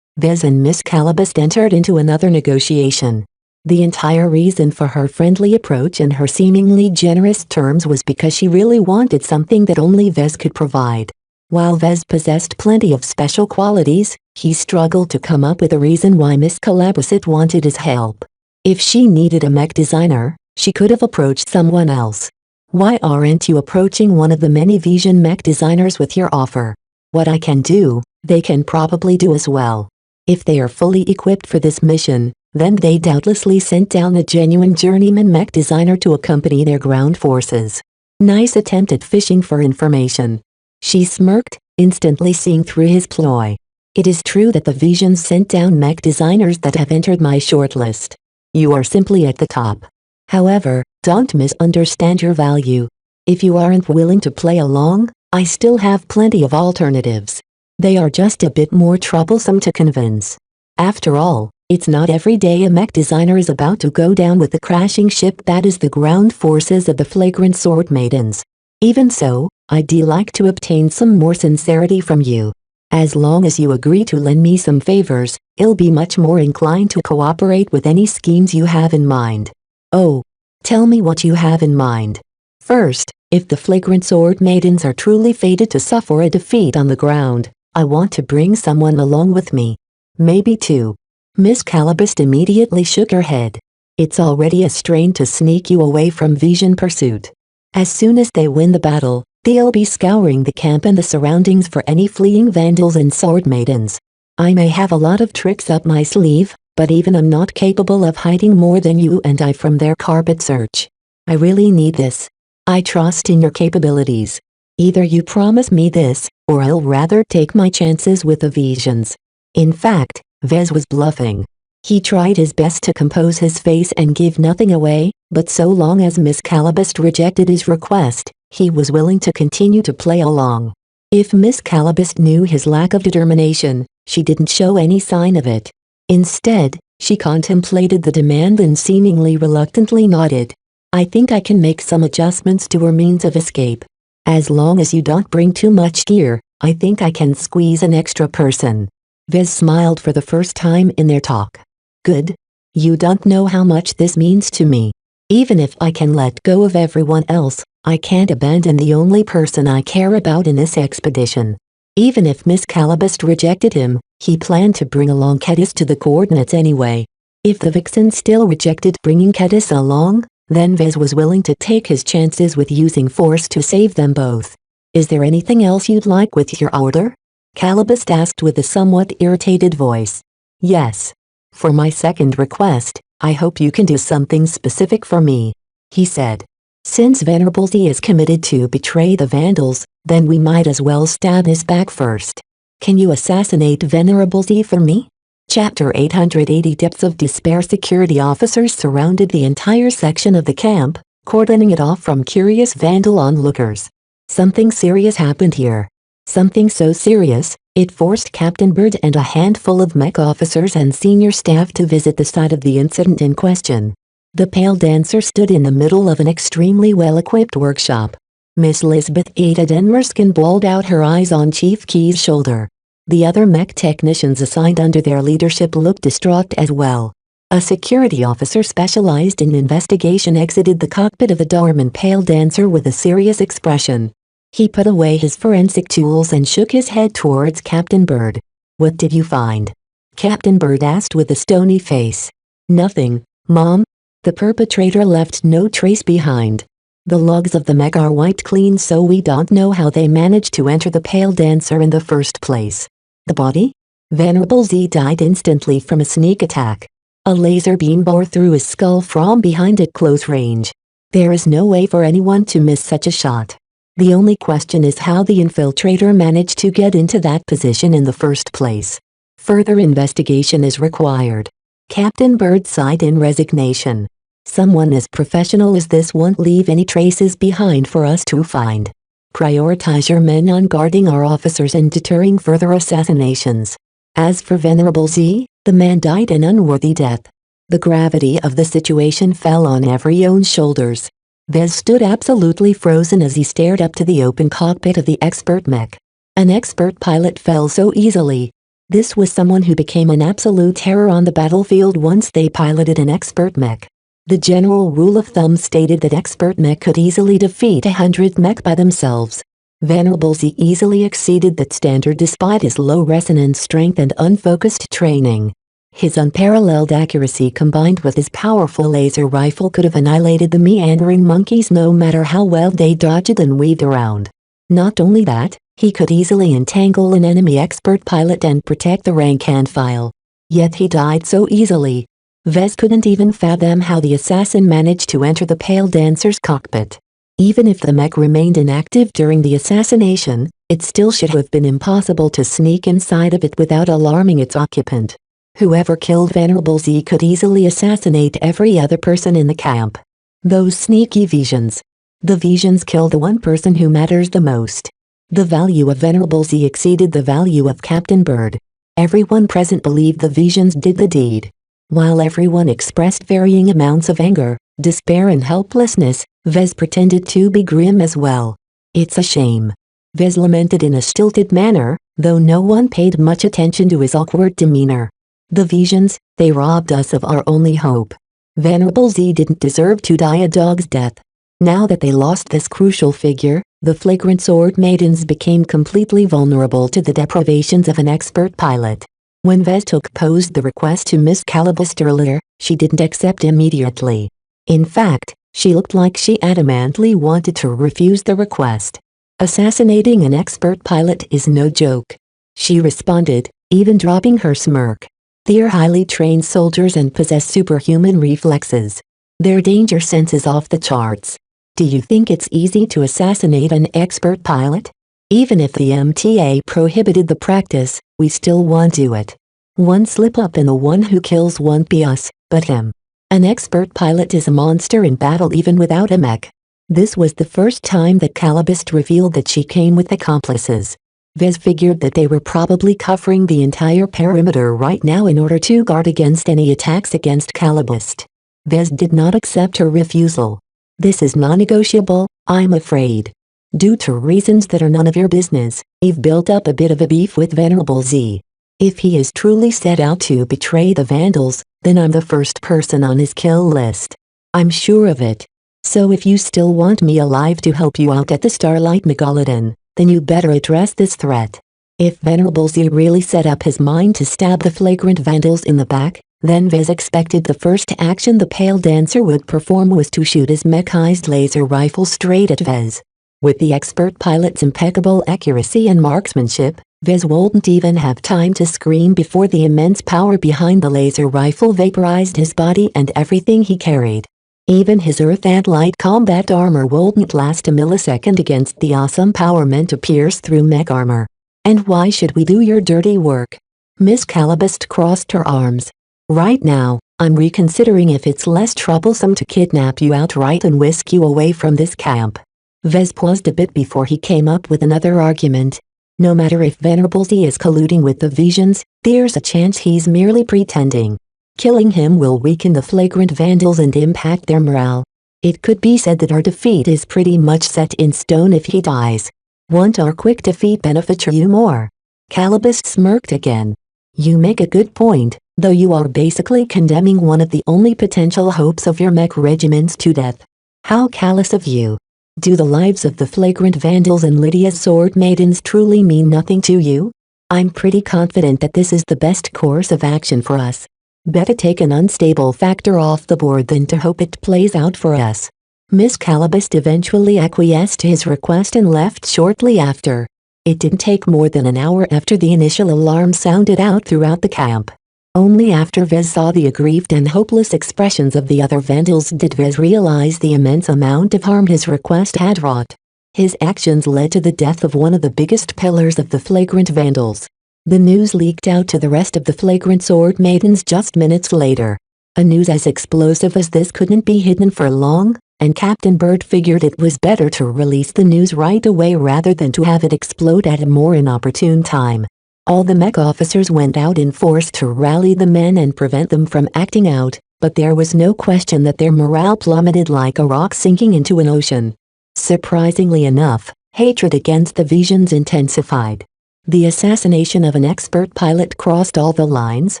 Vez and Miss Calabast entered into another negotiation. The entire reason for her friendly approach and her seemingly generous terms was because she really wanted something that only Vez could provide. While Vez possessed plenty of special qualities, he struggled to come up with a reason why Miss Calabast wanted his help. If she needed a mech designer, she could have approached someone else. Why aren't you approaching one of the many Vision mech designers with your offer? What I can do, they can probably do as well. If they are fully equipped for this mission, then they doubtlessly sent down a genuine journeyman mech designer to accompany their ground forces. Nice attempt at fishing for information. She smirked, instantly seeing through his ploy. It is true that the Visions sent down mech designers that have entered my shortlist. You are simply at the top. However, don't misunderstand your value. If you aren't willing to play along, I still have plenty of alternatives. They are just a bit more troublesome to convince. After all, it's not every day a mech designer is about to go down with the crashing ship that is the ground forces of the flagrant sword maidens. Even so, I'd like to obtain some more sincerity from you. As long as you agree to lend me some favors, I'll be much more inclined to cooperate with any schemes you have in mind. Oh, tell me what you have in mind. First, if the flagrant sword maidens are truly fated to suffer a defeat on the ground, I want to bring someone along with me. Maybe two. Miss Calabast immediately shook her head. It's already a strain to sneak you away from Vision pursuit. As soon as they win the battle, they'll be scouring the camp and the surroundings for any fleeing vandals and sword maidens. I may have a lot of tricks up my sleeve, but even I'm not capable of hiding more than you and I from their carpet search. I really need this. I trust in your capabilities. Either you promise me this, or I'll rather take my chances with the Visions. In fact, Vez was bluffing. He tried his best to compose his face and give nothing away, but so long as Miss Calabast rejected his request, he was willing to continue to play along. If Miss Calabast knew his lack of determination, she didn't show any sign of it. Instead, she contemplated the demand and seemingly reluctantly nodded. I think I can make some adjustments to our means of escape. As long as you don't bring too much gear, I think I can squeeze an extra person. Vez smiled for the first time in their talk. Good. You don't know how much this means to me. Even if I can let go of everyone else, I can't abandon the only person I care about in this expedition. Even if Miss Calabast rejected him, he planned to bring along Kedis to the coordinates anyway. If the Vixen still rejected bringing Kedis along, then Vez was willing to take his chances with using force to save them both. Is there anything else you'd like with your order? Calabast asked with a somewhat irritated voice. Yes. For my second request, I hope you can do something specific for me, he said. Since Venerable Z is committed to betray the Vandals, then we might as well stab his back first. Can you assassinate Venerable Z for me? Chapter 880 Depths of Despair. Security officers surrounded the entire section of the camp, cordoning it off from curious Vandal onlookers. Something serious happened here. Something so serious, it forced Captain Bird and a handful of mech officers and senior staff to visit the site of the incident in question. The Pale Dancer stood in the middle of an extremely well-equipped workshop. Miss Lisbeth Ada Denmerskin bawled out her eyes on Chief Key's shoulder. The other mech technicians assigned under their leadership looked distraught as well. A security officer specialized in investigation exited the cockpit of the Dorman Pale Dancer with a serious expression. He put away his forensic tools and shook his head towards Captain Bird. What did you find? Captain Bird asked with a stony face. Nothing, Mom. The perpetrator left no trace behind. The logs of the mech are wiped clean, so we don't know how they managed to enter the Pale Dancer in the first place. The body? Venerable Z died instantly from a sneak attack. A laser beam bore through his skull from behind at close range. There is no way for anyone to miss such a shot. The only question is how the infiltrator managed to get into that position in the first place. Further investigation is required. Captain Bird sighed in resignation. Someone as professional as this won't leave any traces behind for us to find. Prioritize your men on guarding our officers and deterring further assassinations. As for Venerable Z, the man died an unworthy death. The gravity of the situation fell on everyone's shoulders. Vez stood absolutely frozen as he stared up to the open cockpit of the expert mech. An expert pilot fell so easily. This was someone who became an absolute terror on the battlefield once they piloted an expert mech. The general rule of thumb stated that expert mech could easily defeat 100 mech by themselves. Venerable Z easily exceeded that standard despite his low resonance strength and unfocused training. His unparalleled accuracy combined with his powerful laser rifle could have annihilated the meandering monkeys no matter how well they dodged and weaved around. Not only that, he could easily entangle an enemy expert pilot and protect the rank and file. Yet he died so easily. Vez couldn't even fathom how the assassin managed to enter the Pale Dancer's cockpit. Even if the mech remained inactive during the assassination, it still should have been impossible to sneak inside of it without alarming its occupant. Whoever killed Venerable Z could easily assassinate every other person in the camp. Those sneaky visions. The visions kill the one person who matters the most. The value of Venerable Z exceeded the value of Captain Bird. Everyone present believed the visions did the deed. While everyone expressed varying amounts of anger, despair and helplessness, Vez pretended to be grim as well. It's a shame. Vez lamented in a stilted manner, though no one paid much attention to his awkward demeanor. The visions, they robbed us of our only hope. Venerable Z didn't deserve to die a dog's death. Now that they lost this crucial figure, the flagrant sword maidens became completely vulnerable to the deprivations of an expert pilot. When Vez posed the request to Miss Calabist earlier, she didn't accept immediately. In fact, she looked like she adamantly wanted to refuse the request. Assassinating an expert pilot is no joke. She responded, even dropping her smirk. They're highly trained soldiers and possess superhuman reflexes. Their danger sense is off the charts. Do you think it's easy to assassinate an expert pilot? Even if the MTA prohibited the practice, we still won't do it. One slip up and the one who kills won't be us, but him. An expert pilot is a monster in battle even without a mech. This was the first time that Calabist revealed that she came with accomplices. Vez figured that they were probably covering the entire perimeter right now in order to guard against any attacks against Calabist. Vez did not accept her refusal. This is non-negotiable, I'm afraid. Due to reasons that are none of your business, I've built up a bit of a beef with Venerable Z. If he is truly set out to betray the Vandals, then I'm the first person on his kill list. I'm sure of it. So if you still want me alive to help you out at the Starlight Megalodon, then you better address this threat. If Venerable Z really set up his mind to stab the flagrant Vandals in the back, then Vez expected the first action the Pale Dancer would perform was to shoot his mechanized laser rifle straight at Vez. With the expert pilot's impeccable accuracy and marksmanship, Vez wouldn't even have time to scream before the immense power behind the laser rifle vaporized his body and everything he carried. Even his earth and light combat armor wouldn't last a millisecond against the awesome power meant to pierce through mech armor. And why should we do your dirty work? Miss Calabist crossed her arms. Right now, I'm reconsidering if it's less troublesome to kidnap you outright and whisk you away from this camp. Vez paused a bit before he came up with another argument. No matter if Venerable Z is colluding with the visions, there's a chance he's merely pretending. Killing him will weaken the flagrant Vandals and impact their morale. It could be said that our defeat is pretty much set in stone if he dies. Won't our quick defeat benefit you more? Calabist smirked again. You make a good point, though you are basically condemning one of the only potential hopes of your mech regiments to death. How callous of you. Do the lives of the flagrant Vandals and Lydia's sword maidens truly mean nothing to you? I'm pretty confident that this is the best course of action for us. Better take an unstable factor off the board than to hope it plays out for us. Miss Calabist eventually acquiesced to his request and left shortly after. It didn't take more than an hour after the initial alarm sounded out throughout the camp. Only after Vez saw the aggrieved and hopeless expressions of the other Vandals did Vez realize the immense amount of harm his request had wrought. His actions led to the death of one of the biggest pillars of the flagrant Vandals. The news leaked out to the rest of the Flagrant Sword Maidens just minutes later. A news as explosive as this couldn't be hidden for long, and Captain Bird figured it was better to release the news right away rather than to have it explode at a more inopportune time. All the mech officers went out in force to rally the men and prevent them from acting out, but there was no question that their morale plummeted like a rock sinking into an ocean. Surprisingly enough, hatred against the Visions intensified. The assassination of an expert pilot crossed all the lines,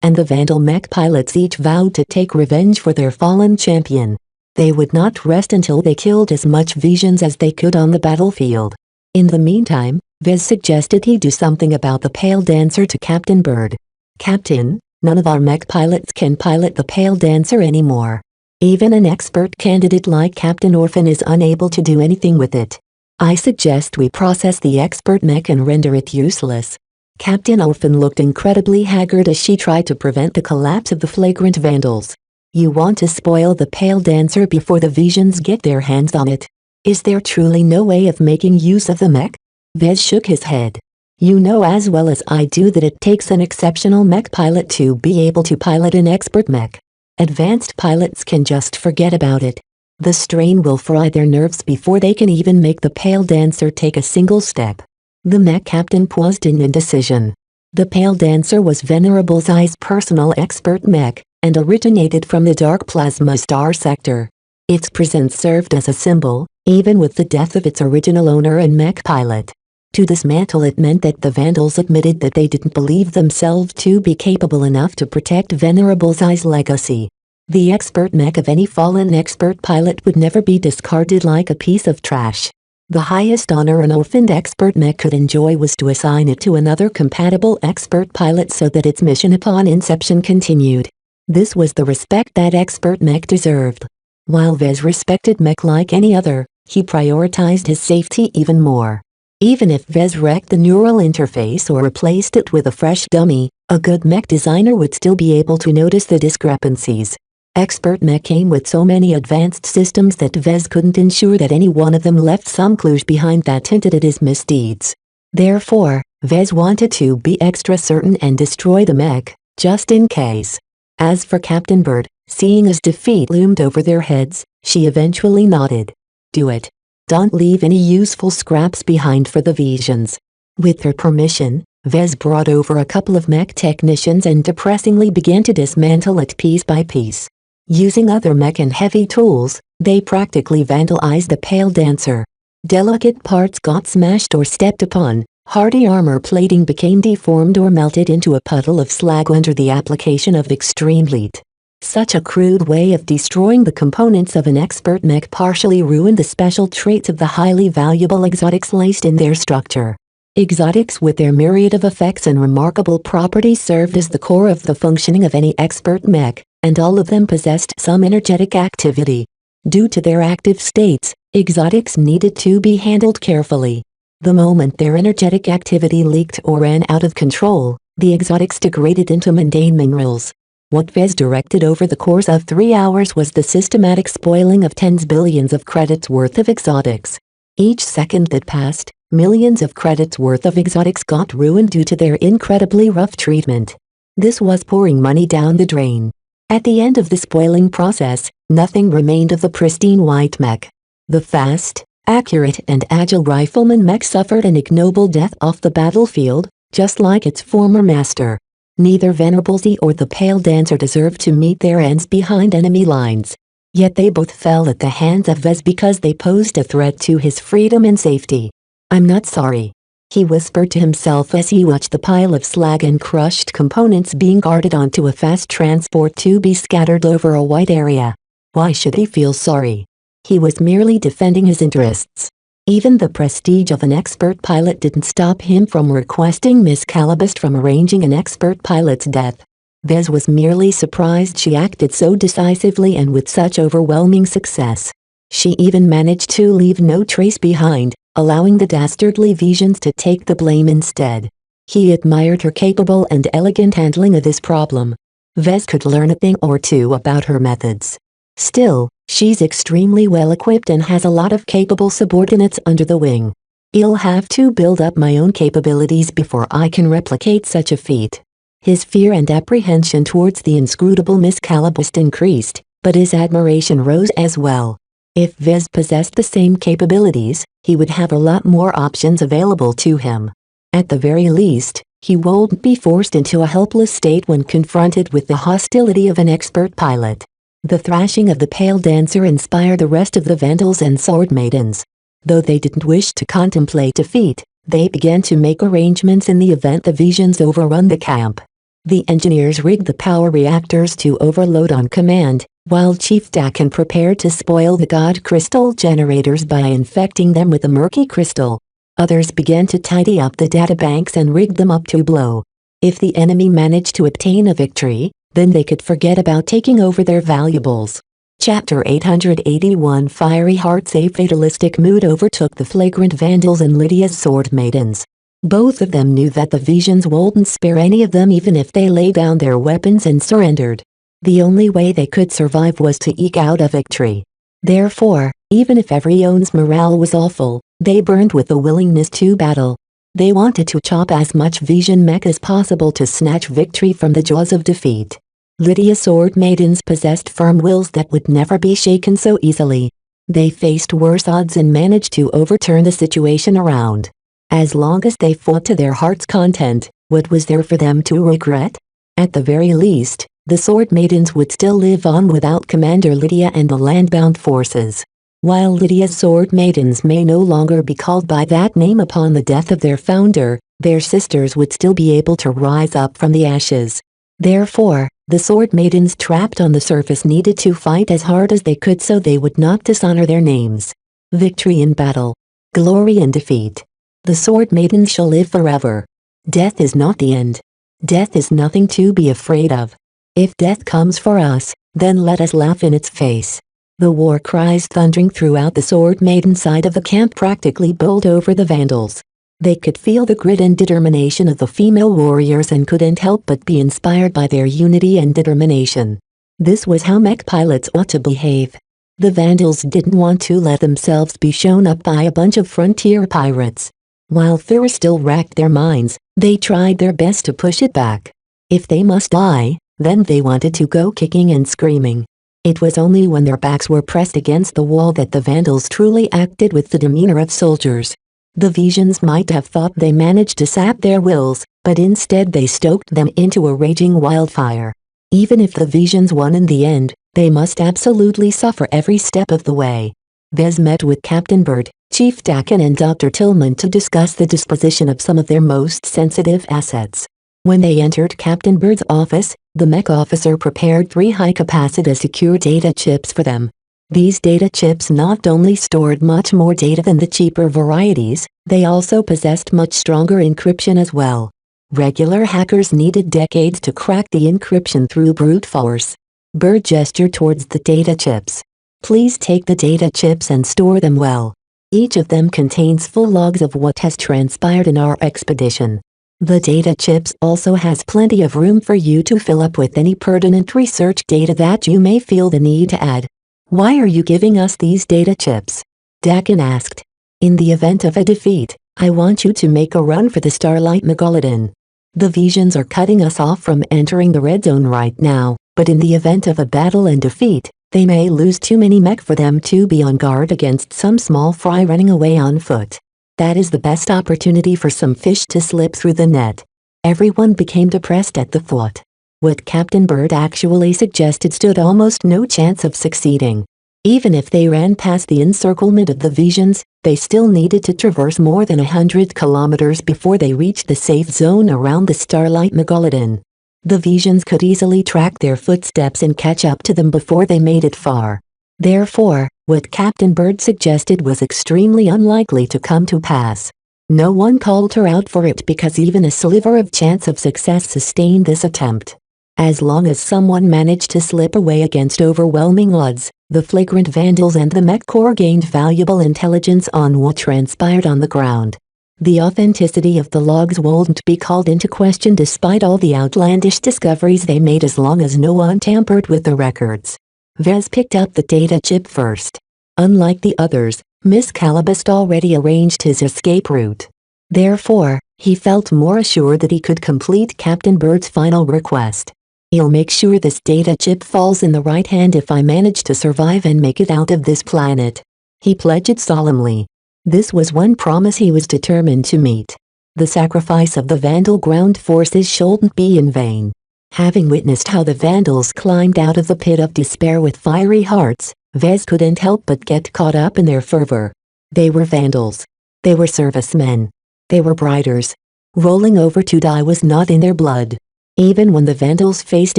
and the Vandal mech pilots each vowed to take revenge for their fallen champion. They would not rest until they killed as much Visions as they could on the battlefield. In the meantime, Vez suggested he do something about the Pale Dancer to Captain Bird. "Captain, none of our mech pilots can pilot the Pale Dancer anymore. Even an expert candidate like Captain Orphan is unable to do anything with it. I suggest we process the expert mech and render it useless." Captain Orphan looked incredibly haggard as she tried to prevent the collapse of the Flagrant Vandals. "You want to spoil the Pale Dancer before the Visions get their hands on it? Is there truly no way of making use of the mech?" Vez shook his head. "You know as well as I do that it takes an exceptional mech pilot to be able to pilot an expert mech. Advanced pilots can just forget about it. The strain will fry their nerves before they can even make the Pale Dancer take a single step." The mech captain paused in indecision. The Pale Dancer was Venerable Zai's personal expert mech, and originated from the Dark Plasma Star sector. Its presence served as a symbol, even with the death of its original owner and mech pilot. To dismantle it meant that the Vandals admitted that they didn't believe themselves to be capable enough to protect Venerable Zai's legacy. The expert mech of any fallen expert pilot would never be discarded like a piece of trash. The highest honor an orphaned expert mech could enjoy was to assign it to another compatible expert pilot so that its mission upon inception continued. This was the respect that expert mech deserved. While Vez respected mech like any other, he prioritized his safety even more. Even if Vez wrecked the neural interface or replaced it with a fresh dummy, a good mech designer would still be able to notice the discrepancies. Expert mech came with so many advanced systems that Vez couldn't ensure that any one of them left some clues behind that hinted at his misdeeds. Therefore, Vez wanted to be extra certain and destroy the mech, just in case. As for Captain Bird, seeing as defeat loomed over their heads, she eventually nodded. "Do it. Don't leave any useful scraps behind for the Visions." With her permission, Vez brought over a couple of mech technicians and depressingly began to dismantle it piece by piece. Using other mech and heavy tools, they practically vandalized the Pale Dancer. Delicate parts got smashed or stepped upon, hardy armor plating became deformed or melted into a puddle of slag under the application of extreme heat. Such a crude way of destroying the components of an expert mech partially ruined the special traits of the highly valuable exotics laced in their structure. Exotics with their myriad of effects and remarkable properties served as the core of the functioning of any expert mech, and all of them possessed some energetic activity. Due to their active states, exotics needed to be handled carefully. The moment their energetic activity leaked or ran out of control, the exotics degraded into mundane minerals. What Vez directed over the course of 3 hours was the systematic spoiling of tens billions of credits worth of exotics. Each second that passed, millions of credits worth of exotics got ruined due to their incredibly rough treatment. This was pouring money down the drain. At the end of the spoiling process, nothing remained of the pristine white mech. The fast, accurate and agile rifleman mech suffered an ignoble death off the battlefield, just like its former master. Neither Venerable Z or the Pale Dancer deserved to meet their ends behind enemy lines. Yet they both fell at the hands of Vez because they posed a threat to his freedom and safety. "I'm not sorry," he whispered to himself as he watched the pile of slag and crushed components being guarded onto a fast transport to be scattered over a wide area. Why should he feel sorry? He was merely defending his interests. Even the prestige of an expert pilot didn't stop him from requesting Miss Calabast from arranging an expert pilot's death. Vez was merely surprised she acted so decisively and with such overwhelming success. She even managed to leave no trace behind, allowing the dastardly Visions to take the blame instead. He admired her capable and elegant handling of this problem. Vez could learn a thing or two about her methods. Still, she's extremely well equipped and has a lot of capable subordinates under the wing. I'll have to build up my own capabilities before I can replicate such a feat. His fear and apprehension towards the inscrutable Miss Calabust increased, but his admiration rose as well. If Vez possessed the same capabilities, he would have a lot more options available to him. At the very least, he won't be forced into a helpless state when confronted with the hostility of an expert pilot. The thrashing of the Pale Dancer inspired the rest of the Vandals and Sword Maidens. Though they didn't wish to contemplate defeat, they began to make arrangements in the event the Visions overrun the camp. The engineers rigged the power reactors to overload on command, while Chief Dakin prepared to spoil the God Crystal generators by infecting them with the murky crystal. Others began to tidy up the databanks and rigged them up to blow. If the enemy managed to obtain a victory, then they could forget about taking over their valuables. Chapter 881 Fiery hearts. A fatalistic mood overtook the flagrant Vandals and Lydia's Sword Maidens. Both of them knew that the Visions wouldn't spare any of them even if they laid down their weapons and surrendered. The only way they could survive was to eke out a victory. Therefore, even if everyone's morale was awful, they burned with the willingness to battle. They wanted to chop as much Vision mech as possible to snatch victory from the jaws of defeat. Lydia's Sword Maidens possessed firm wills that would never be shaken so easily. They faced worse odds and managed to overturn the situation around. As long as they fought to their heart's content, what was there for them to regret? At the very least, the Sword Maidens would still live on without Commander Lydia and the landbound forces. While Lydia's Sword Maidens may no longer be called by that name upon the death of their founder, their sisters would still be able to rise up from the ashes. Therefore, the Sword Maidens trapped on the surface needed to fight as hard as they could so they would not dishonor their names. Victory in battle. Glory in defeat. The Sword Maidens shall live forever. Death is not the end. Death is nothing to be afraid of. If death comes for us, then let us laugh in its face. The war cries thundering throughout the Sword Maiden side of the camp practically bowled over the Vandals. They could feel the grit and determination of the female warriors and couldn't help but be inspired by their unity and determination. This was how mech pilots ought to behave. The Vandals didn't want to let themselves be shown up by a bunch of frontier pirates. While fear still racked their minds, they tried their best to push it back. If they must die, then they wanted to go kicking and screaming. It was only when their backs were pressed against the wall that the Vandals truly acted with the demeanor of soldiers. The Visions might have thought they managed to sap their wills, but instead they stoked them into a raging wildfire. Even if the Visions won in the end, they must absolutely suffer every step of the way. Vez met with Captain Bird, Chief Dakin and Dr. Tillman to discuss the disposition of some of their most sensitive assets. When they entered Captain Bird's office, the mech officer prepared 3 high-capacity secure data chips for them. These data chips not only stored much more data than the cheaper varieties, they also possessed much stronger encryption as well. Regular hackers needed decades to crack the encryption through brute force. Bird gestured towards the data chips. Please take the data chips and store them well. Each of them contains full logs of what has transpired in our expedition. The data chips also has plenty of room for you to fill up with any pertinent research data that you may feel the need to add. Why are you giving us these data chips? Dakin asked. In the event of a defeat, I want you to make a run for the Starlight Megalodon. The Visions are cutting us off from entering the red zone right now, but in the event of a battle and defeat, they may lose too many mech for them to be on guard against some small fry running away on foot. That is the best opportunity for some fish to slip through the net. Everyone became depressed at the thought. What Captain Bird actually suggested stood almost no chance of succeeding. Even if they ran past the encirclement of the Visions, they still needed to traverse more than 100 kilometers before they reached the safe zone around the Starlight Megalodon. The Visions could easily track their footsteps and catch up to them before they made it far. Therefore, what Captain Bird suggested was extremely unlikely to come to pass. No one called her out for it because even a sliver of chance of success sustained this attempt. As long as someone managed to slip away against overwhelming odds, the flagrant Vandals and the Mech Corps gained valuable intelligence on what transpired on the ground. The authenticity of the logs wouldn't be called into question despite all the outlandish discoveries they made as long as no one tampered with the records. Vez picked up the data chip first. Unlike the others, Miss Calabast already arranged his escape route. Therefore, he felt more assured that he could complete Captain Bird's final request. "I'll make sure this data chip falls in the right hand if I manage to survive and make it out of this planet," he pledged solemnly. This was one promise he was determined to meet. The sacrifice of the Vandal ground forces shouldn't be in vain. Having witnessed how the Vandals climbed out of the pit of despair with fiery hearts, Vez couldn't help but get caught up in their fervor. They were Vandals. They were servicemen. They were Briters. Rolling over to die was not in their blood. Even when the Vandals faced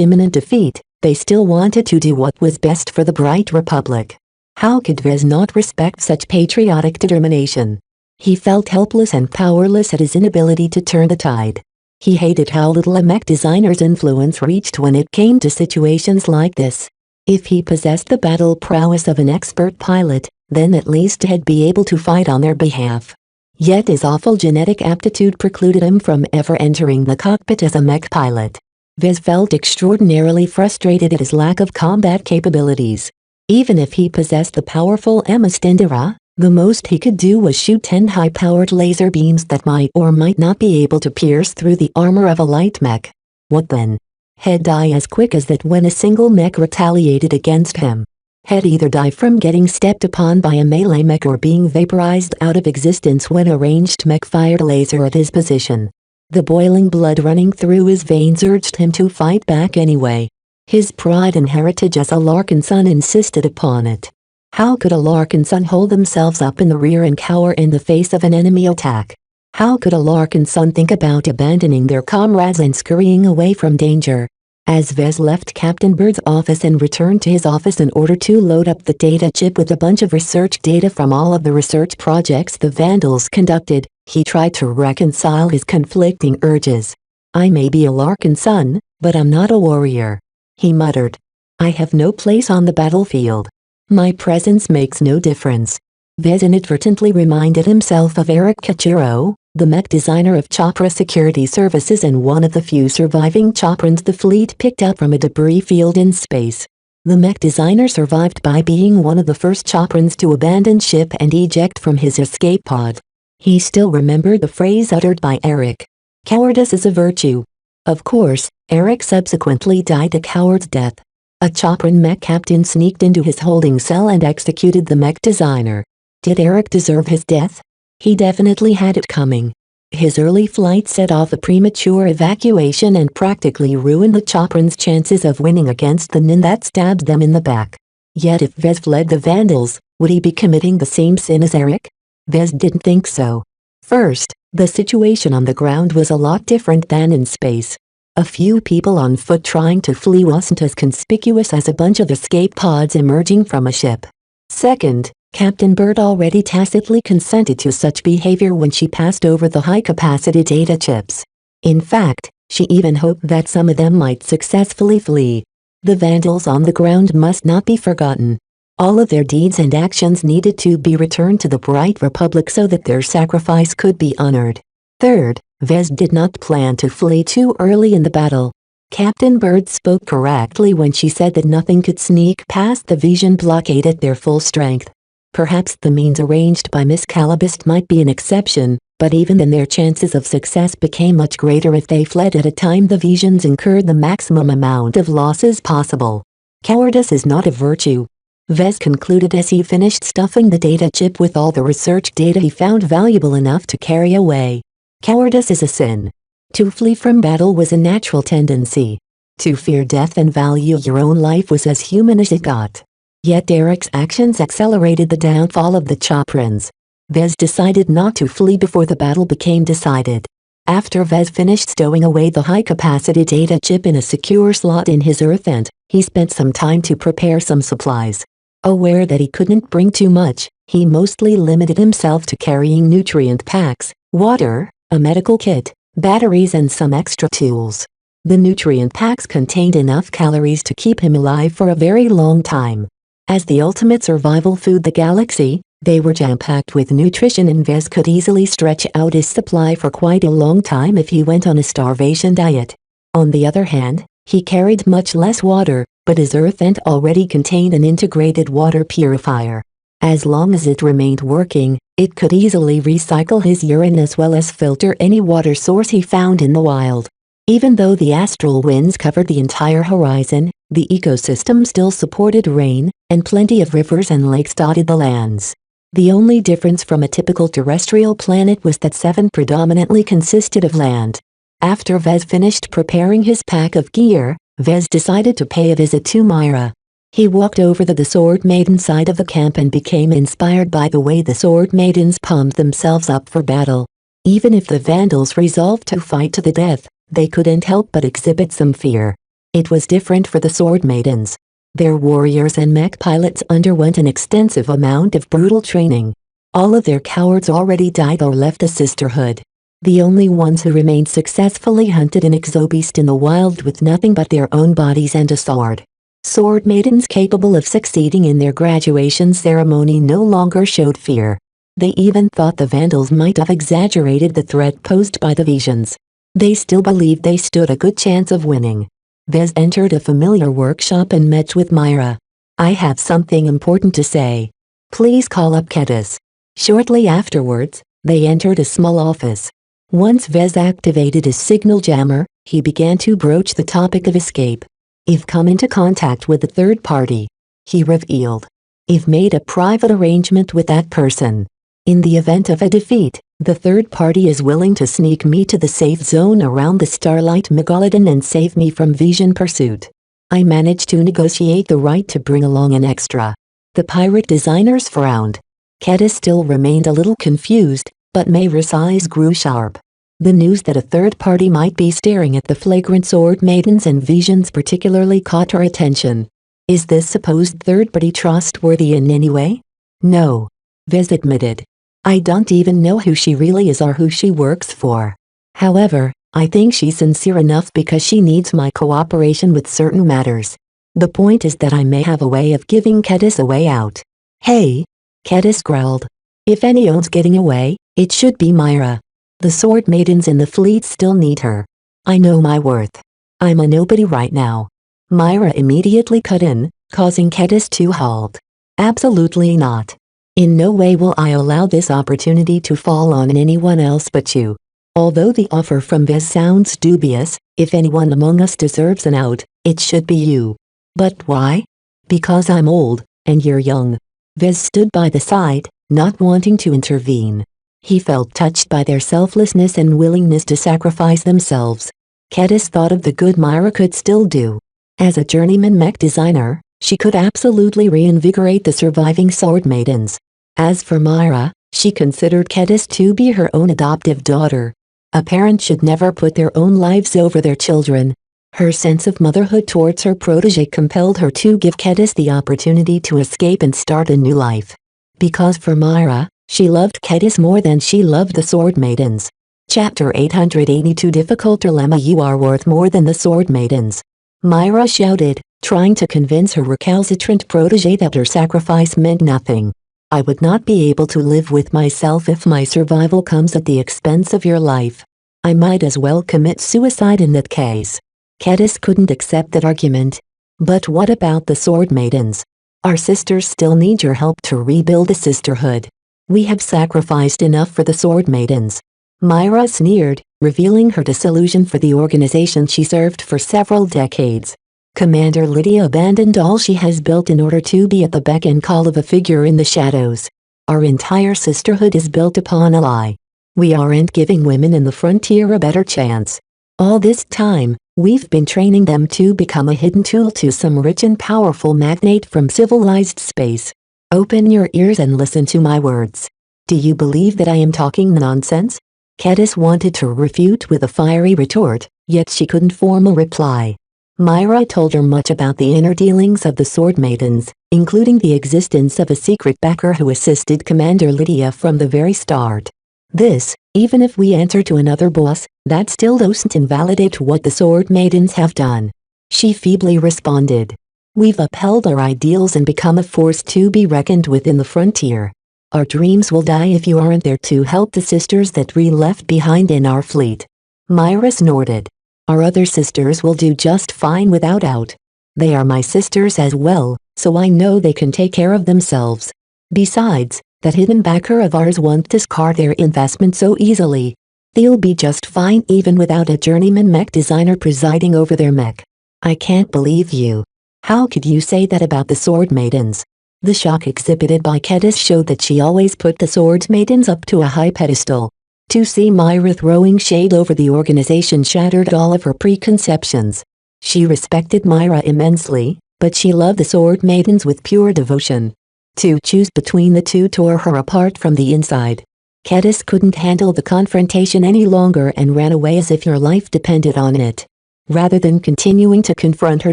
imminent defeat, they still wanted to do what was best for the Bright Republic. How could Vez not respect such patriotic determination? He felt helpless and powerless at his inability to turn the tide. He hated how little a mech designer's influence reached when it came to situations like this. If he possessed the battle prowess of an expert pilot, then at least he'd be able to fight on their behalf. Yet his awful genetic aptitude precluded him from ever entering the cockpit as a mech pilot. Vez felt extraordinarily frustrated at his lack of combat capabilities. Even if he possessed the powerful Amastendera, the most he could do was shoot 10 high-powered laser beams that might or might not be able to pierce through the armor of a light mech. What then? He'd die as quick as that when a single mech retaliated against him. He'd either die from getting stepped upon by a melee mech or being vaporized out of existence when a ranged mech fired a laser at his position. The boiling blood running through his veins urged him to fight back anyway. His pride and heritage as a Larkin son insisted upon it. How could a Larkin son hold themselves up in the rear and cower in the face of an enemy attack? How could a Larkin son think about abandoning their comrades and scurrying away from danger? As Vez left Captain Bird's office and returned to his office in order to load up the data chip with a bunch of research data from all of the research projects the Vandals conducted, he tried to reconcile his conflicting urges. "I may be a Larkin son, but I'm not a warrior," he muttered. "I have no place on the battlefield. My presence makes no difference." Vez inadvertently reminded himself of Eric Kachiro, the mech designer of Chopra Security Services and one of the few surviving Choprans the fleet picked up from a debris field in space. The mech designer survived by being one of the first Choprans to abandon ship and eject from his escape pod. He still remembered the phrase uttered by Eric. "Cowardice is a virtue." Of course, Eric subsequently died a coward's death. A Chopran mech captain sneaked into his holding cell and executed the mech designer. Did Eric deserve his death? He definitely had it coming. His early flight set off a premature evacuation and practically ruined the Chopran's chances of winning against the Nin that stabbed them in the back. Yet if Vez fled the Vandals, would he be committing the same sin as Eric? Vez didn't think so. First, the situation on the ground was a lot different than in space. A few people on foot trying to flee wasn't as conspicuous as a bunch of escape pods emerging from a ship. Second, Captain Bird already tacitly consented to such behavior when she passed over the high-capacity data chips. In fact, she even hoped that some of them might successfully flee. The Vandals on the ground must not be forgotten. All of their deeds and actions needed to be returned to the Bright Republic so that their sacrifice could be honored. Third, Vez did not plan to flee too early in the battle. Captain Bird spoke correctly when she said that nothing could sneak past the vision blockade at their full strength. Perhaps the means arranged by Miss Calabast might be an exception, but even then their chances of success became much greater if they fled at a time the visions incurred the maximum amount of losses possible. Cowardice is not a virtue, Vez concluded as he finished stuffing the data chip with all the research data he found valuable enough to carry away. Cowardice is a sin. To flee from battle was a natural tendency. To fear death and value your own life was as human as it got. Yet Derek's actions accelerated the downfall of the Choprans. Vez decided not to flee before the battle became decided. After Vez finished stowing away the high-capacity data chip in a secure slot in his earth vent, he spent some time to prepare some supplies. Aware that he couldn't bring too much, he mostly limited himself to carrying nutrient packs, water, a medical kit, batteries and some extra tools. The nutrient packs contained enough calories to keep him alive for a very long time. As the ultimate survival food the galaxy, they were jam-packed with nutrition and Vez could easily stretch out his supply for quite a long time if he went on a starvation diet. On the other hand, he carried much less water, but his earth vent already contained an integrated water purifier. As long as it remained working, it could easily recycle his urine as well as filter any water source he found in the wild. Even though the astral winds covered the entire horizon, the ecosystem still supported rain, and plenty of rivers and lakes dotted the lands. The only difference from a typical terrestrial planet was that 7 predominantly consisted of land. After Vez finished preparing his pack of gear, Vez decided to pay a visit to Myra. He walked over to the Sword Maiden side of the camp and became inspired by the way the Sword Maidens pumped themselves up for battle. Even if the Vandals resolved to fight to the death, they couldn't help but exhibit some fear. It was different for the Sword Maidens. Their warriors and mech pilots underwent an extensive amount of brutal training. All of their cowards already died or left the sisterhood. The only ones who remained successfully hunted an exobeast in the wild with nothing but their own bodies and a sword. Sword Maidens capable of succeeding in their graduation ceremony no longer showed fear. They even thought the Vandals might have exaggerated the threat posed by the visions. They still believed they stood a good chance of winning. Vez entered a familiar workshop and met with Myra. "I have something important to say. Please call up Kedis." Shortly afterwards, they entered a small office. Once Vez activated his signal jammer, he began to broach the topic of escape. "I've come into contact with a third party," he revealed. "I've made a private arrangement with that person. In the event of a defeat, the third party is willing to sneak me to the safe zone around the Starlight Megalodon and save me from vision pursuit. I managed to negotiate the right to bring along an extra." The pirate designers frowned. Kedis still remained a little confused, but Mayra's eyes grew sharp. The news that a third party might be staring at the flagrant Sword Maidens and visions particularly caught her attention. "Is this supposed third party trustworthy in any way?" "No," Vez admitted. "I don't even know who she really is or who she works for. However, I think she's sincere enough because she needs my cooperation with certain matters. The point is that I may have a way of giving Kedis a way out." "Hey," Kedis growled. "If anyone's getting away, it should be Myra. The Sword Maidens in the fleet still need her. I know my worth. I'm a nobody right now." Myra immediately cut in, causing Kedis to halt. "Absolutely not. In no way will I allow this opportunity to fall on anyone else but you. Although the offer from Vez sounds dubious, if anyone among us deserves an out, it should be you." "But why?" "Because I'm old, and you're young." Vez stood by the side, not wanting to intervene. He felt touched by their selflessness and willingness to sacrifice themselves. Kedis thought of the good Myra could still do. As a journeyman mech designer, she could absolutely reinvigorate the surviving Sword Maidens. As for Myra, she considered Kedis to be her own adoptive daughter. A parent should never put their own lives over their children. Her sense of motherhood towards her protege compelled her to give Kedis the opportunity to escape and start a new life. Because for Myra, she loved Kedis more than she loved the Sword Maidens. Chapter 882 Difficult Dilemma. "You are worth more than the Sword Maidens," Myra shouted, trying to convince her recalcitrant protege that her sacrifice meant nothing. "I would not be able to live with myself if my survival comes at the expense of your life. I might as well commit suicide in that case." Kedis couldn't accept that argument. "But what about the Sword Maidens? Our sisters still need your help to rebuild the sisterhood. We have sacrificed enough for the Sword Maidens." Myra sneered, revealing her disillusion for the organization she served for several decades. Commander Lydia abandoned all she has built in order to be at the beck and call of a figure in the shadows. Our entire sisterhood is built upon a lie. We aren't giving women in the frontier a better chance. All this time, we've been training them to become a hidden tool to some rich and powerful magnate from civilized space. Open your ears and listen to my words. Do you believe that I am talking nonsense? Kedis wanted to refute with a fiery retort, yet she couldn't form a reply. Myra told her much about the inner dealings of the Sword Maidens, including the existence of a secret backer who assisted Commander Lydia from the very start. This, even if we answer to another boss, that still doesn't invalidate what the Sword Maidens have done. She feebly responded. We've upheld our ideals and become a force to be reckoned with in the frontier. Our dreams will die if you aren't there to help the sisters that we left behind in our fleet. Myra snorted. Our other sisters will do just fine without out. They are my sisters as well, so I know they can take care of themselves. Besides, that hidden backer of ours won't discard their investment so easily. They'll be just fine even without a journeyman mech designer presiding over their mech. I can't believe you. How could you say that about the Sword Maidens? The shock exhibited by Kedis showed that she always put the Sword Maidens up to a high pedestal. To see Myra throwing shade over the organization shattered all of her preconceptions. She respected Myra immensely, but she loved the Sword Maidens with pure devotion. To choose between the two tore her apart from the inside. Kedis couldn't handle the confrontation any longer and ran away as if her life depended on it. Rather than continuing to confront her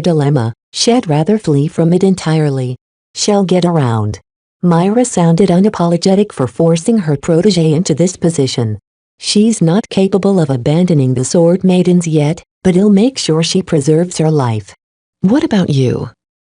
dilemma, she'd rather flee from it entirely. She'll get around. Myra sounded unapologetic for forcing her protege into this position. She's not capable of abandoning the Sword Maidens yet, but he'll make sure she preserves her life. What about you?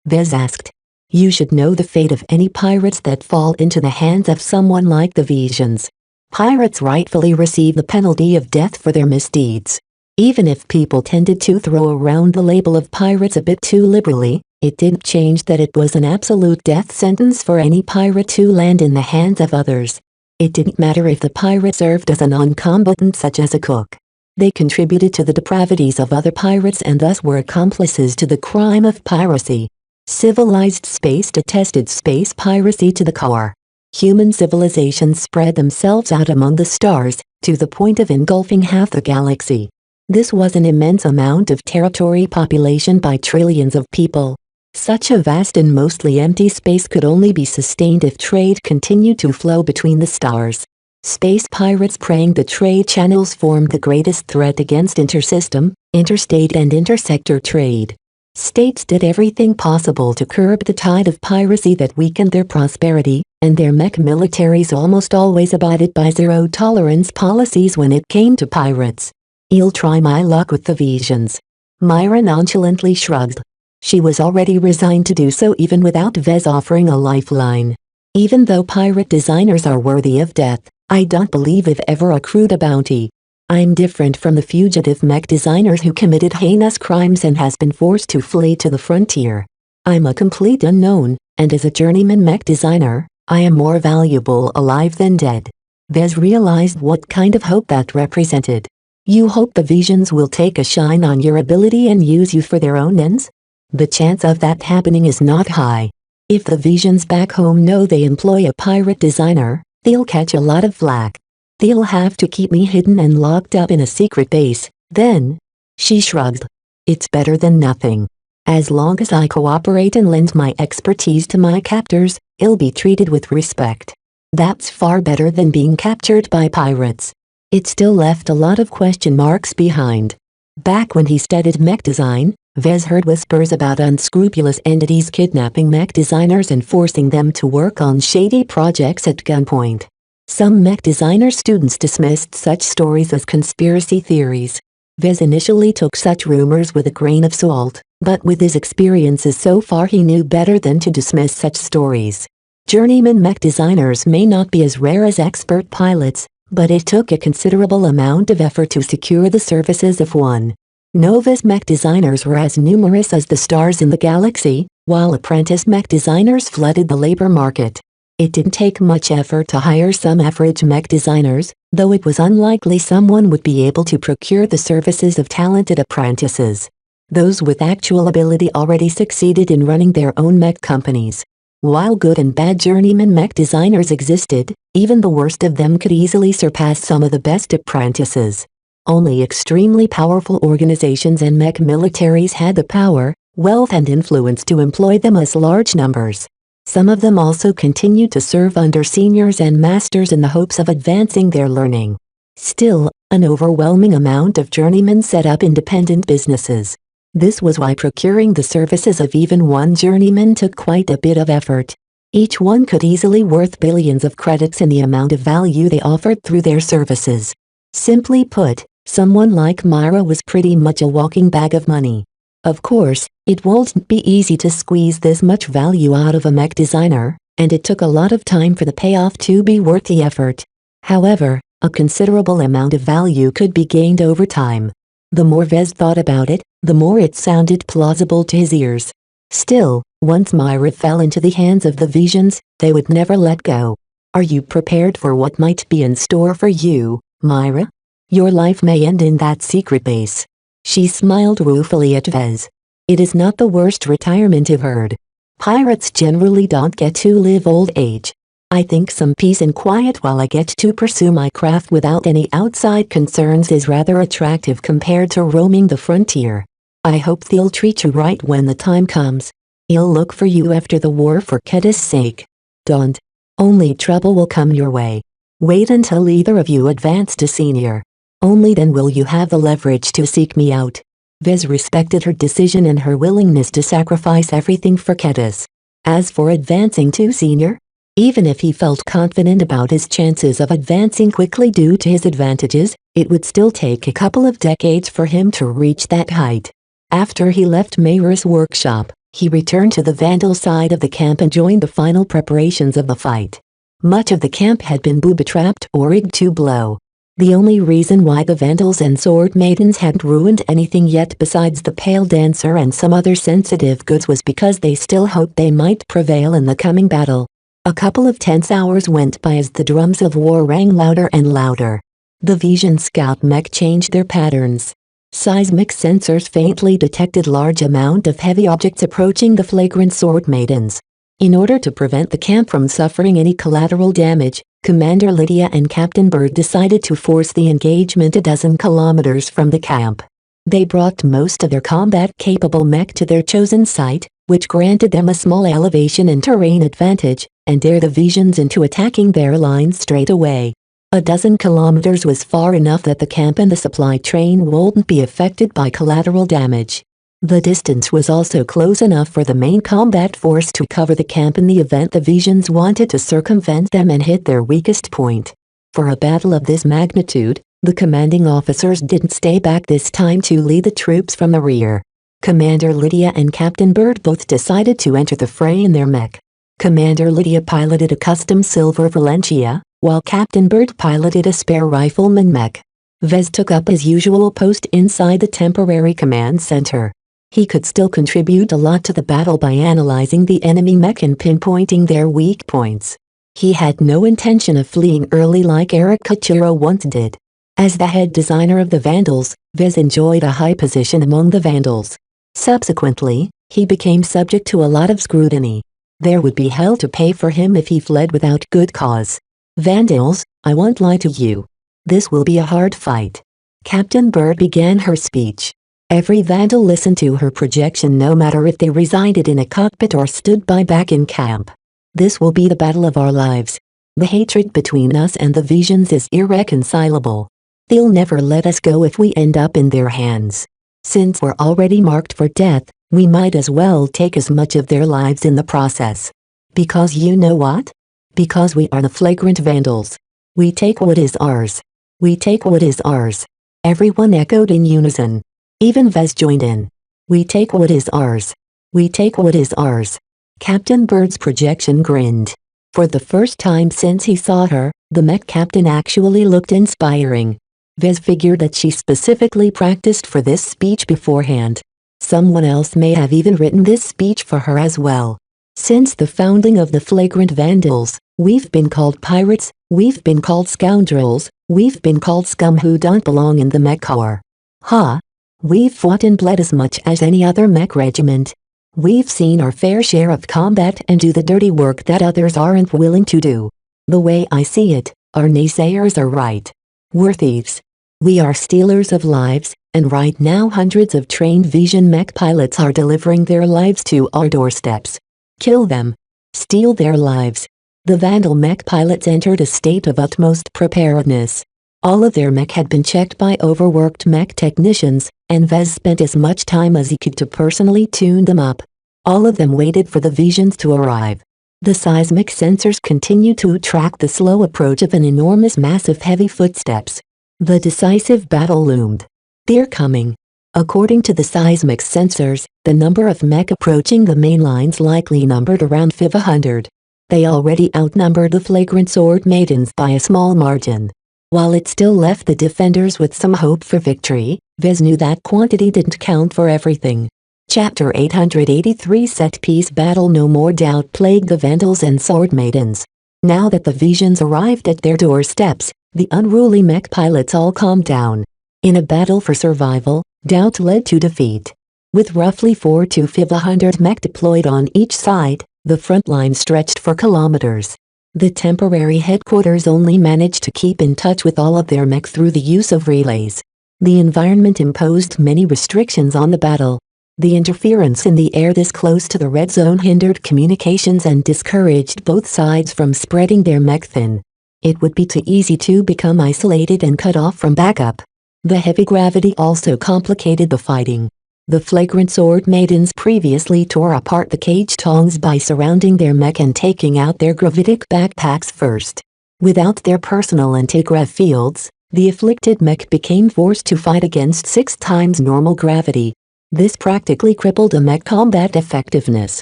Vez asked. You should know the fate of any pirates that fall into the hands of someone like the Visions. Pirates rightfully receive the penalty of death for their misdeeds. Even if people tended to throw around the label of pirates a bit too liberally, it didn't change that it was an absolute death sentence for any pirate to land in the hands of others. It didn't matter if the pirate served as a non-combatant such as a cook. They contributed to the depravities of other pirates and thus were accomplices to the crime of piracy. Civilized space detested space piracy to the core. Human civilizations spread themselves out among the stars, to the point of engulfing half the galaxy. This was an immense amount of territory population by trillions of people. Such a vast and mostly empty space could only be sustained if trade continued to flow between the stars. Space pirates preying the trade channels formed the greatest threat against intersystem, interstate and intersector trade. States did everything possible to curb the tide of piracy that weakened their prosperity, and their mech militaries almost always abided by zero-tolerance policies when it came to pirates. I'll try my luck with the Visions. Myra nonchalantly shrugged. She was already resigned to do so even without Vez offering a lifeline. Even though pirate designers are worthy of death, I don't believe I've ever accrued a bounty. I'm different from the fugitive mech designers who committed heinous crimes and has been forced to flee to the frontier. I'm a complete unknown, and as a journeyman mech designer, I am more valuable alive than dead. Vez realized what kind of hope that represented. You hope the Visions will take a shine on your ability and use you for their own ends? The chance of that happening is not high. If the Visions back home know they employ a pirate designer, they'll catch a lot of flack. They'll have to keep me hidden and locked up in a secret base, then. She shrugged. It's better than nothing. As long as I cooperate and lend my expertise to my captors, I'll be treated with respect. That's far better than being captured by pirates. It still left a lot of question marks behind. Back when he studied mech design, Vez heard whispers about unscrupulous entities kidnapping mech designers and forcing them to work on shady projects at gunpoint. Some mech designer students dismissed such stories as conspiracy theories. Vez initially took such rumors with a grain of salt, but with his experiences so far he knew better than to dismiss such stories. Journeyman mech designers may not be as rare as expert pilots, but it took a considerable amount of effort to secure the services of one. Novice mech designers were as numerous as the stars in the galaxy, while apprentice mech designers flooded the labor market. It didn't take much effort to hire some average mech designers, though it was unlikely someone would be able to procure the services of talented apprentices. Those with actual ability already succeeded in running their own mech companies. While good and bad journeyman mech designers existed, even the worst of them could easily surpass some of the best apprentices. Only extremely powerful organizations and mech militaries had the power, wealth and influence to employ them as large numbers. Some of them also continued to serve under seniors and masters in the hopes of advancing their learning. Still, an overwhelming amount of journeymen set up independent businesses. This was why procuring the services of even one journeyman took quite a bit of effort. Each one could easily worth billions of credits in the amount of value they offered through their services. Simply put, someone like Myra was pretty much a walking bag of money. Of course, it won't be easy to squeeze this much value out of a mech designer, and it took a lot of time for the payoff to be worth the effort. However, a considerable amount of value could be gained over time. The more Vez thought about it, the more it sounded plausible to his ears. Still, once Myra fell into the hands of the Visions, they would never let go. Are you prepared for what might be in store for you, Myra? Your life may end in that secret base. She smiled ruefully at Vez. It is not the worst retirement you've heard. Pirates generally don't get to live old age. I think some peace and quiet while I get to pursue my craft without any outside concerns is rather attractive compared to roaming the frontier. I hope they'll treat you right when the time comes. He'll look for you after the war for Keda's sake. Don't. Only trouble will come your way. Wait until either of you advance to senior. Only then will you have the leverage to seek me out. Vez respected her decision and her willingness to sacrifice everything for Kedas. As for advancing to senior, even if he felt confident about his chances of advancing quickly due to his advantages, it would still take a couple of decades for him to reach that height. After he left Mayra's workshop, he returned to the Vandal side of the camp and joined the final preparations of the fight. Much of the camp had been booby-trapped or rigged to blow. The only reason why the Vandals and Sword Maidens hadn't ruined anything yet besides the Pale Dancer and some other sensitive goods was because they still hoped they might prevail in the coming battle. A couple of tense hours went by as the drums of war rang louder and louder. The Vision Scout mech changed their patterns. Seismic sensors faintly detected large amount of heavy objects approaching the flagrant Sword Maidens. In order to prevent the camp from suffering any collateral damage, Commander Lydia and Captain Bird decided to force the engagement a dozen kilometers from the camp. They brought most of their combat-capable mech to their chosen site, which granted them a small elevation and terrain advantage, and dared the Visions into attacking their lines straight away. A dozen kilometers was far enough that the camp and the supply train wouldn't be affected by collateral damage. The distance was also close enough for the main combat force to cover the camp in the event the Visions wanted to circumvent them and hit their weakest point. For a battle of this magnitude, the commanding officers didn't stay back this time to lead the troops from the rear. Commander Lydia and Captain Bird both decided to enter the fray in their mech. Commander Lydia piloted a custom Silver Valentia, while Captain Bird piloted a spare rifleman mech. Vez took up his usual post inside the temporary command center. He could still contribute a lot to the battle by analyzing the enemy mech and pinpointing their weak points. He had no intention of fleeing early like Eric Kachiro once did. As the head designer of the Vandals, Vez enjoyed a high position among the Vandals. Subsequently, he became subject to a lot of scrutiny. There would be hell to pay for him if he fled without good cause. Vandals, I won't lie to you. This will be a hard fight. Captain Bird began her speech. Every Vandal listened to her projection no matter if they resided in a cockpit or stood by back in camp. This will be the battle of our lives. The hatred between us and the Visions is irreconcilable. They'll never let us go if we end up in their hands. Since we're already marked for death, we might as well take as much of their lives in the process. Because you know what? Because we are the flagrant Vandals. We take what is ours. We take what is ours. Everyone echoed in unison. Even Vez joined in. We take what is ours. We take what is ours. Captain Bird's projection grinned. For the first time since he saw her, the mech captain actually looked inspiring. Vez figured that she specifically practiced for this speech beforehand. Someone else may have even written this speech for her as well. Since the founding of the flagrant Vandals, we've been called pirates, we've been called scoundrels, we've been called scum who don't belong in the mech corps. Huh? We've fought and bled as much as any other mech regiment. We've seen our fair share of combat and do the dirty work that others aren't willing to do. The way I see it, our naysayers are right. We're thieves. We are stealers of lives, and right now hundreds of trained Vision mech pilots are delivering their lives to our doorsteps. Kill them. Steal their lives. The Vandal mech pilots entered a state of utmost preparedness. All of their mech had been checked by overworked mech technicians, and Vez spent as much time as he could to personally tune them up. All of them waited for the Visions to arrive. The seismic sensors continued to track the slow approach of an enormous mass of heavy footsteps. The decisive battle loomed. They're coming. According to the seismic sensors, the number of mech approaching the main lines likely numbered around 500. They already outnumbered the flagrant Sword Maidens by a small margin. While it still left the defenders with some hope for victory, Vez knew that quantity didn't count for everything. Chapter 883 Set-piece battle. No more doubt plagued the Vandals and Sword Maidens. Now that the Visions arrived at their doorsteps, the unruly mech pilots all calmed down. In a battle for survival, doubt led to defeat. With roughly 4 to 500 mech deployed on each side, the front line stretched for kilometers. The temporary headquarters only managed to keep in touch with all of their mech through the use of relays. The environment imposed many restrictions on the battle. The interference in the air this close to the red zone hindered communications and discouraged both sides from spreading their mech thin. It would be too easy to become isolated and cut off from backup. The heavy gravity also complicated the fighting. The flagrant sword maidens previously tore apart the cage tongs by surrounding their mech and taking out their gravitic backpacks first. Without their personal anti-grav fields, the afflicted mech became forced to fight against 6 times normal gravity. This practically crippled a mech combat effectiveness.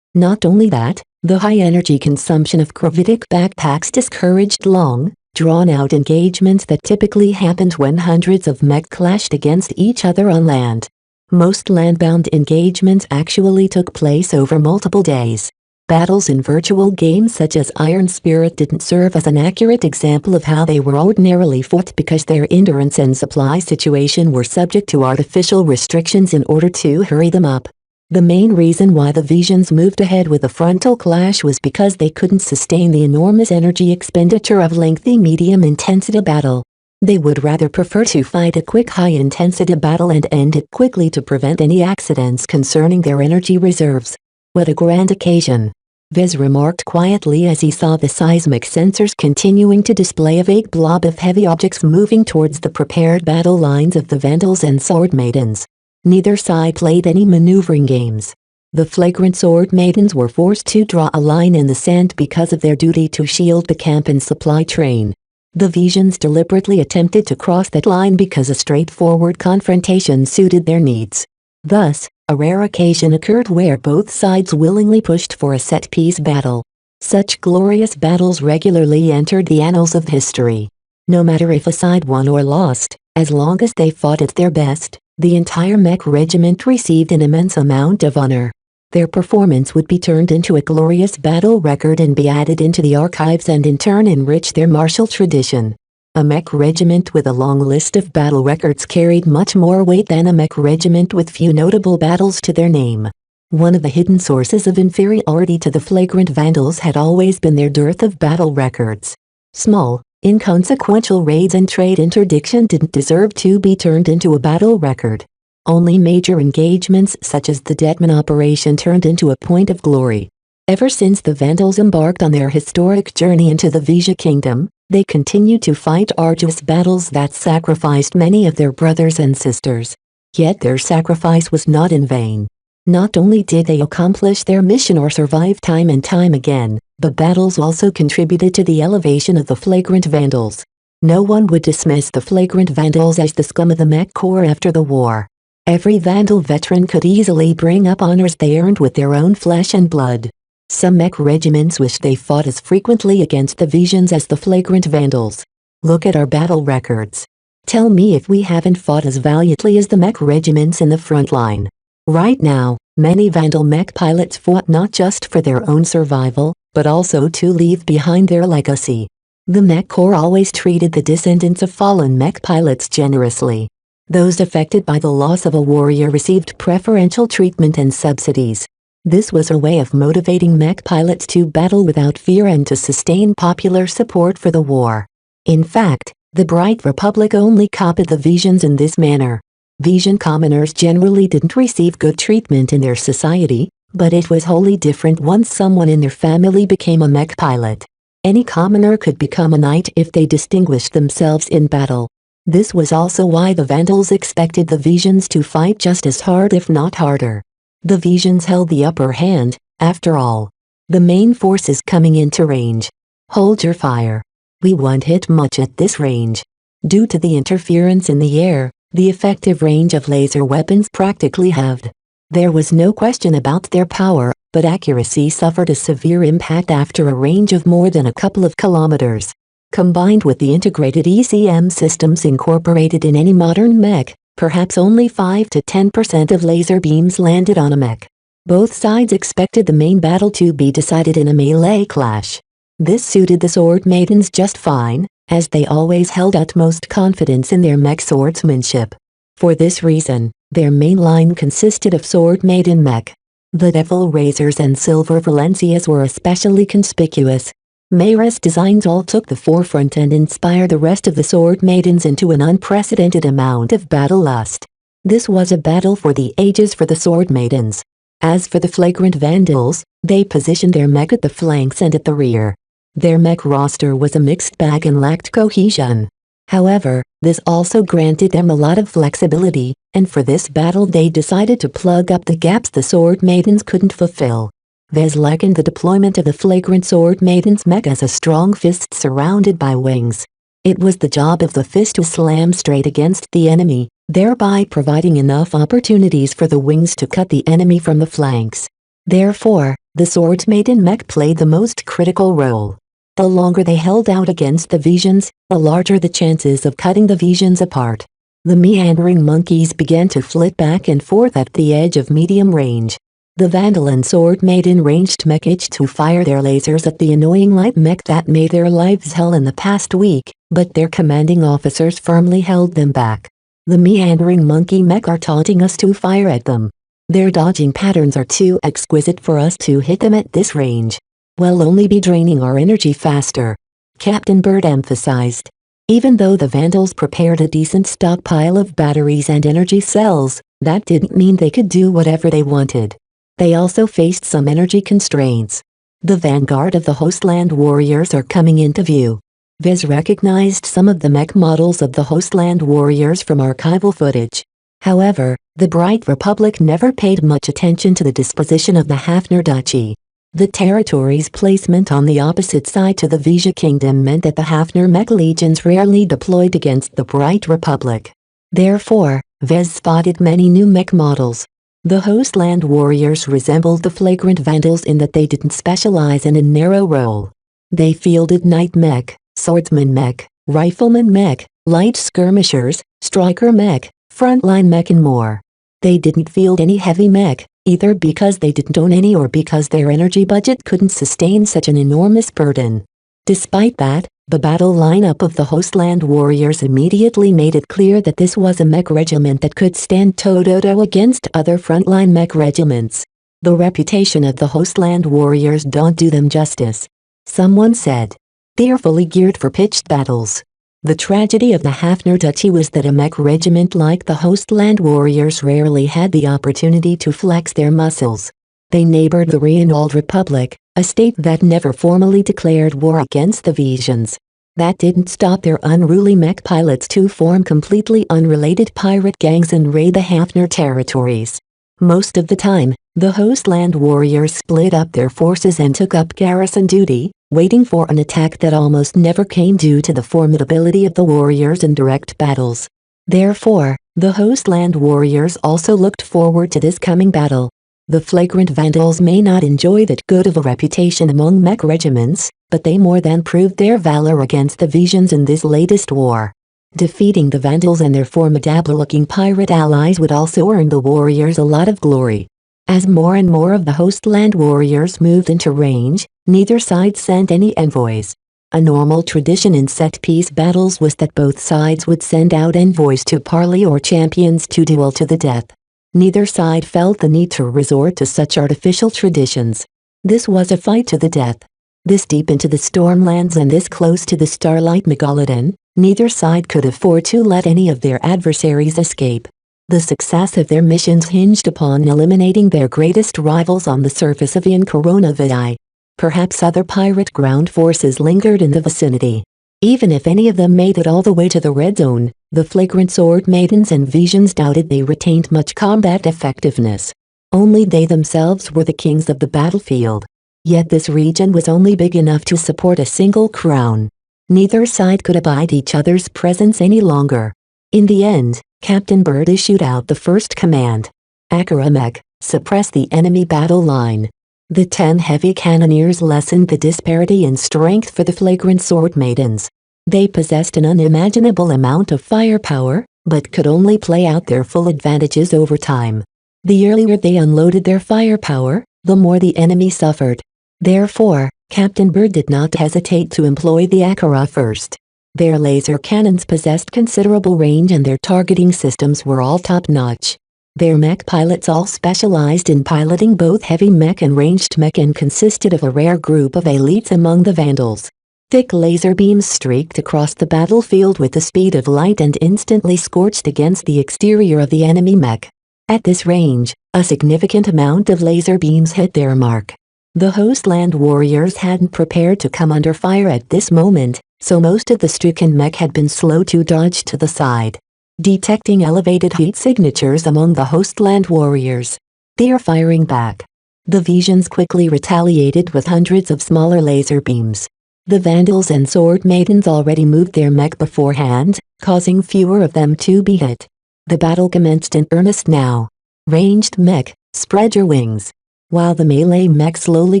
Not only that, the high energy consumption of gravitic backpacks discouraged long, drawn-out engagements that typically happened when hundreds of mech clashed against each other on land. Most land-bound engagements actually took place over multiple days. Battles in virtual games such as Iron Spirit didn't serve as an accurate example of how they were ordinarily fought because their endurance and supply situation were subject to artificial restrictions in order to hurry them up. The main reason why the Visions moved ahead with a frontal clash was because they couldn't sustain the enormous energy expenditure of lengthy medium-intensity battle. They would rather prefer to fight a quick high-intensity battle and end it quickly to prevent any accidents concerning their energy reserves. What a grand occasion, Vez remarked quietly as he saw the seismic sensors continuing to display a vague blob of heavy objects moving towards the prepared battle lines of the Vandals and Sword Maidens. Neither side played any maneuvering games. The flagrant Sword Maidens were forced to draw a line in the sand because of their duty to shield the camp and supply train. The Visions deliberately attempted to cross that line because a straightforward confrontation suited their needs. Thus, a rare occasion occurred where both sides willingly pushed for a set-piece battle. Such glorious battles regularly entered the annals of history. No matter if a side won or lost, as long as they fought at their best, the entire mech regiment received an immense amount of honor. Their performance would be turned into a glorious battle record and be added into the archives and in turn enrich their martial tradition. A mech regiment with a long list of battle records carried much more weight than a mech regiment with few notable battles to their name. One of the hidden sources of inferiority to the flagrant Vandals had always been their dearth of battle records. Small, inconsequential raids and trade interdiction didn't deserve to be turned into a battle record. Only major engagements such as the Deadman operation turned into a point of glory. Ever since the Vandals embarked on their historic journey into the Vija Kingdom, they continued to fight arduous battles that sacrificed many of their brothers and sisters. Yet their sacrifice was not in vain. Not only did they accomplish their mission or survive time and time again, but battles also contributed to the elevation of the flagrant Vandals. No one would dismiss the flagrant Vandals as the scum of the Mech Corps after the war. Every Vandal veteran could easily bring up honors they earned with their own flesh and blood. Some mech regiments wished they fought as frequently against the Visions as the flagrant Vandals. Look at our battle records. Tell me if we haven't fought as valiantly as the mech regiments in the front line. Right now, many Vandal mech pilots fought not just for their own survival, but also to leave behind their legacy. The Mech Corps always treated the descendants of fallen mech pilots generously. Those affected by the loss of a warrior received preferential treatment and subsidies. This was a way of motivating mech pilots to battle without fear and to sustain popular support for the war. In fact, the Bright Republic only copied the Visions in this manner. Vision commoners generally didn't receive good treatment in their society, but it was wholly different once someone in their family became a mech pilot. Any commoner could become a knight if they distinguished themselves in battle. This was also why the Vandals expected the Visions to fight just as hard if not harder. The Visions held the upper hand, after all. The main force is coming into range. Hold your fire. We won't hit much at this range. Due to the interference in the air, the effective range of laser weapons practically halved. There was no question about their power, but accuracy suffered a severe impact after a range of more than a couple of kilometers. Combined with the integrated ECM systems incorporated in any modern mech, Perhaps only 5 to 10% of laser beams landed on a mech. Both sides expected the main battle to be decided in a melee clash. This suited the Sword Maidens just fine, as they always held utmost confidence in their mech swordsmanship. For this reason, their main line consisted of Sword Maiden mech. The Devil Razors and Silver Valencias were especially conspicuous. Mayra's designs all took the forefront and inspired the rest of the Sword Maidens into an unprecedented amount of battle lust. This was a battle for the ages for the Sword Maidens. As for the Flagrant Vandals, they positioned their mech at the flanks and at the rear. Their mech roster was a mixed bag and lacked cohesion. However, this also granted them a lot of flexibility, and for this battle they decided to plug up the gaps the Sword Maidens couldn't fulfill. Vez likened the deployment of the Flagrant Sword Maiden's mech as a strong fist surrounded by wings. It was the job of the fist to slam straight against the enemy, thereby providing enough opportunities for the wings to cut the enemy from the flanks. Therefore, the Sword Maiden mech played the most critical role. The longer they held out against the visions, the larger the chances of cutting the visions apart. The meandering monkeys began to flit back and forth at the edge of medium range. The Vandal and Sword Maiden ranged mech itched to fire their lasers at the annoying light mech that made their lives hell in the past week, but their commanding officers firmly held them back. The meandering monkey mech are taunting us to fire at them. Their dodging patterns are too exquisite for us to hit them at this range. We'll only be draining our energy faster, Captain Bird emphasized. Even though the Vandals prepared a decent stockpile of batteries and energy cells, that didn't mean they could do whatever they wanted. They also faced some energy constraints. The vanguard of the Hostland Warriors are coming into view. Vez recognized some of the mech models of the Hostland Warriors from archival footage. However, the Bright Republic never paid much attention to the disposition of the Hafner Duchy. The territory's placement on the opposite side to the Vija Kingdom meant that the Hafner mech legions rarely deployed against the Bright Republic. Therefore, Vez spotted many new mech models. The Hostland Warriors resembled the Flagrant Vandals in that they didn't specialize in a narrow role. They fielded Knight mech, Swordsman mech, Rifleman mech, Light Skirmishers, Striker mech, Frontline mech and more. They didn't field any heavy mech, either because they didn't own any or because their energy budget couldn't sustain such an enormous burden. Despite that, the battle lineup of the Hostland Warriors immediately made it clear that this was a mech regiment that could stand toe-to-toe against other frontline mech regiments. The reputation of the Hostland Warriors don't do them justice. Someone said. They're fully geared for pitched battles. The tragedy of the Hafner Duchy was that a mech regiment like the Hostland Warriors rarely had the opportunity to flex their muscles. They neighbored the Reynald Republic, a state that never formally declared war against the Visions. That didn't stop their unruly mech pilots to form completely unrelated pirate gangs and raid the Hafner territories. Most of the time, the Hostland Warriors split up their forces and took up garrison duty, waiting for an attack that almost never came due to the formidability of the warriors in direct battles. Therefore, the Hostland Warriors also looked forward to this coming battle. The Flagrant Vandals may not enjoy that good of a reputation among mech regiments, but they more than proved their valor against the Visions in this latest war. Defeating the Vandals and their formidable-looking pirate allies would also earn the Warriors a lot of glory. As more and more of the Hostland Warriors moved into range, neither side sent any envoys. A normal tradition in set-piece battles was that both sides would send out envoys to parley or champions to duel to the death. Neither side felt the need to resort to such artificial traditions. This was a fight to the death. This deep into the Stormlands and this close to the Starlight Megalodon, neither side could afford to let any of their adversaries escape. The success of their missions hinged upon eliminating their greatest rivals on the surface of Ian Coronavidai. Perhaps other pirate ground forces lingered in the vicinity. Even if any of them made it all the way to the Red Zone, the Flagrant Sword Maidens and Visions doubted they retained much combat effectiveness. Only they themselves were the kings of the battlefield. Yet this region was only big enough to support a single crown. Neither side could abide each other's presence any longer. In the end, Captain Bird issued out the first command. Akira Mech, suppress the enemy battle line. The 10 heavy cannoneers lessened the disparity in strength for the Flagrant Sword Maidens. They possessed an unimaginable amount of firepower, but could only play out their full advantages over time. The earlier they unloaded their firepower, the more the enemy suffered. Therefore, Captain Bird did not hesitate to employ the Akara first. Their laser cannons possessed considerable range and their targeting systems were all top-notch. Their mech pilots all specialized in piloting both heavy mech and ranged mech and consisted of a rare group of elites among the Vandals. Thick laser beams streaked across the battlefield with the speed of light and instantly scorched against the exterior of the enemy mech. At this range, a significant amount of laser beams hit their mark. The Hostland warriors hadn't prepared to come under fire at this moment, so most of the stricken mech had been slow to dodge to the side. Detecting elevated heat signatures among the Hostland warriors, they are firing back. The Visions quickly retaliated with hundreds of smaller laser beams. The Vandals and Sword Maidens already moved their mech beforehand, causing fewer of them to be hit. The battle commenced in earnest now. Ranged mech, spread your wings. While the melee mech slowly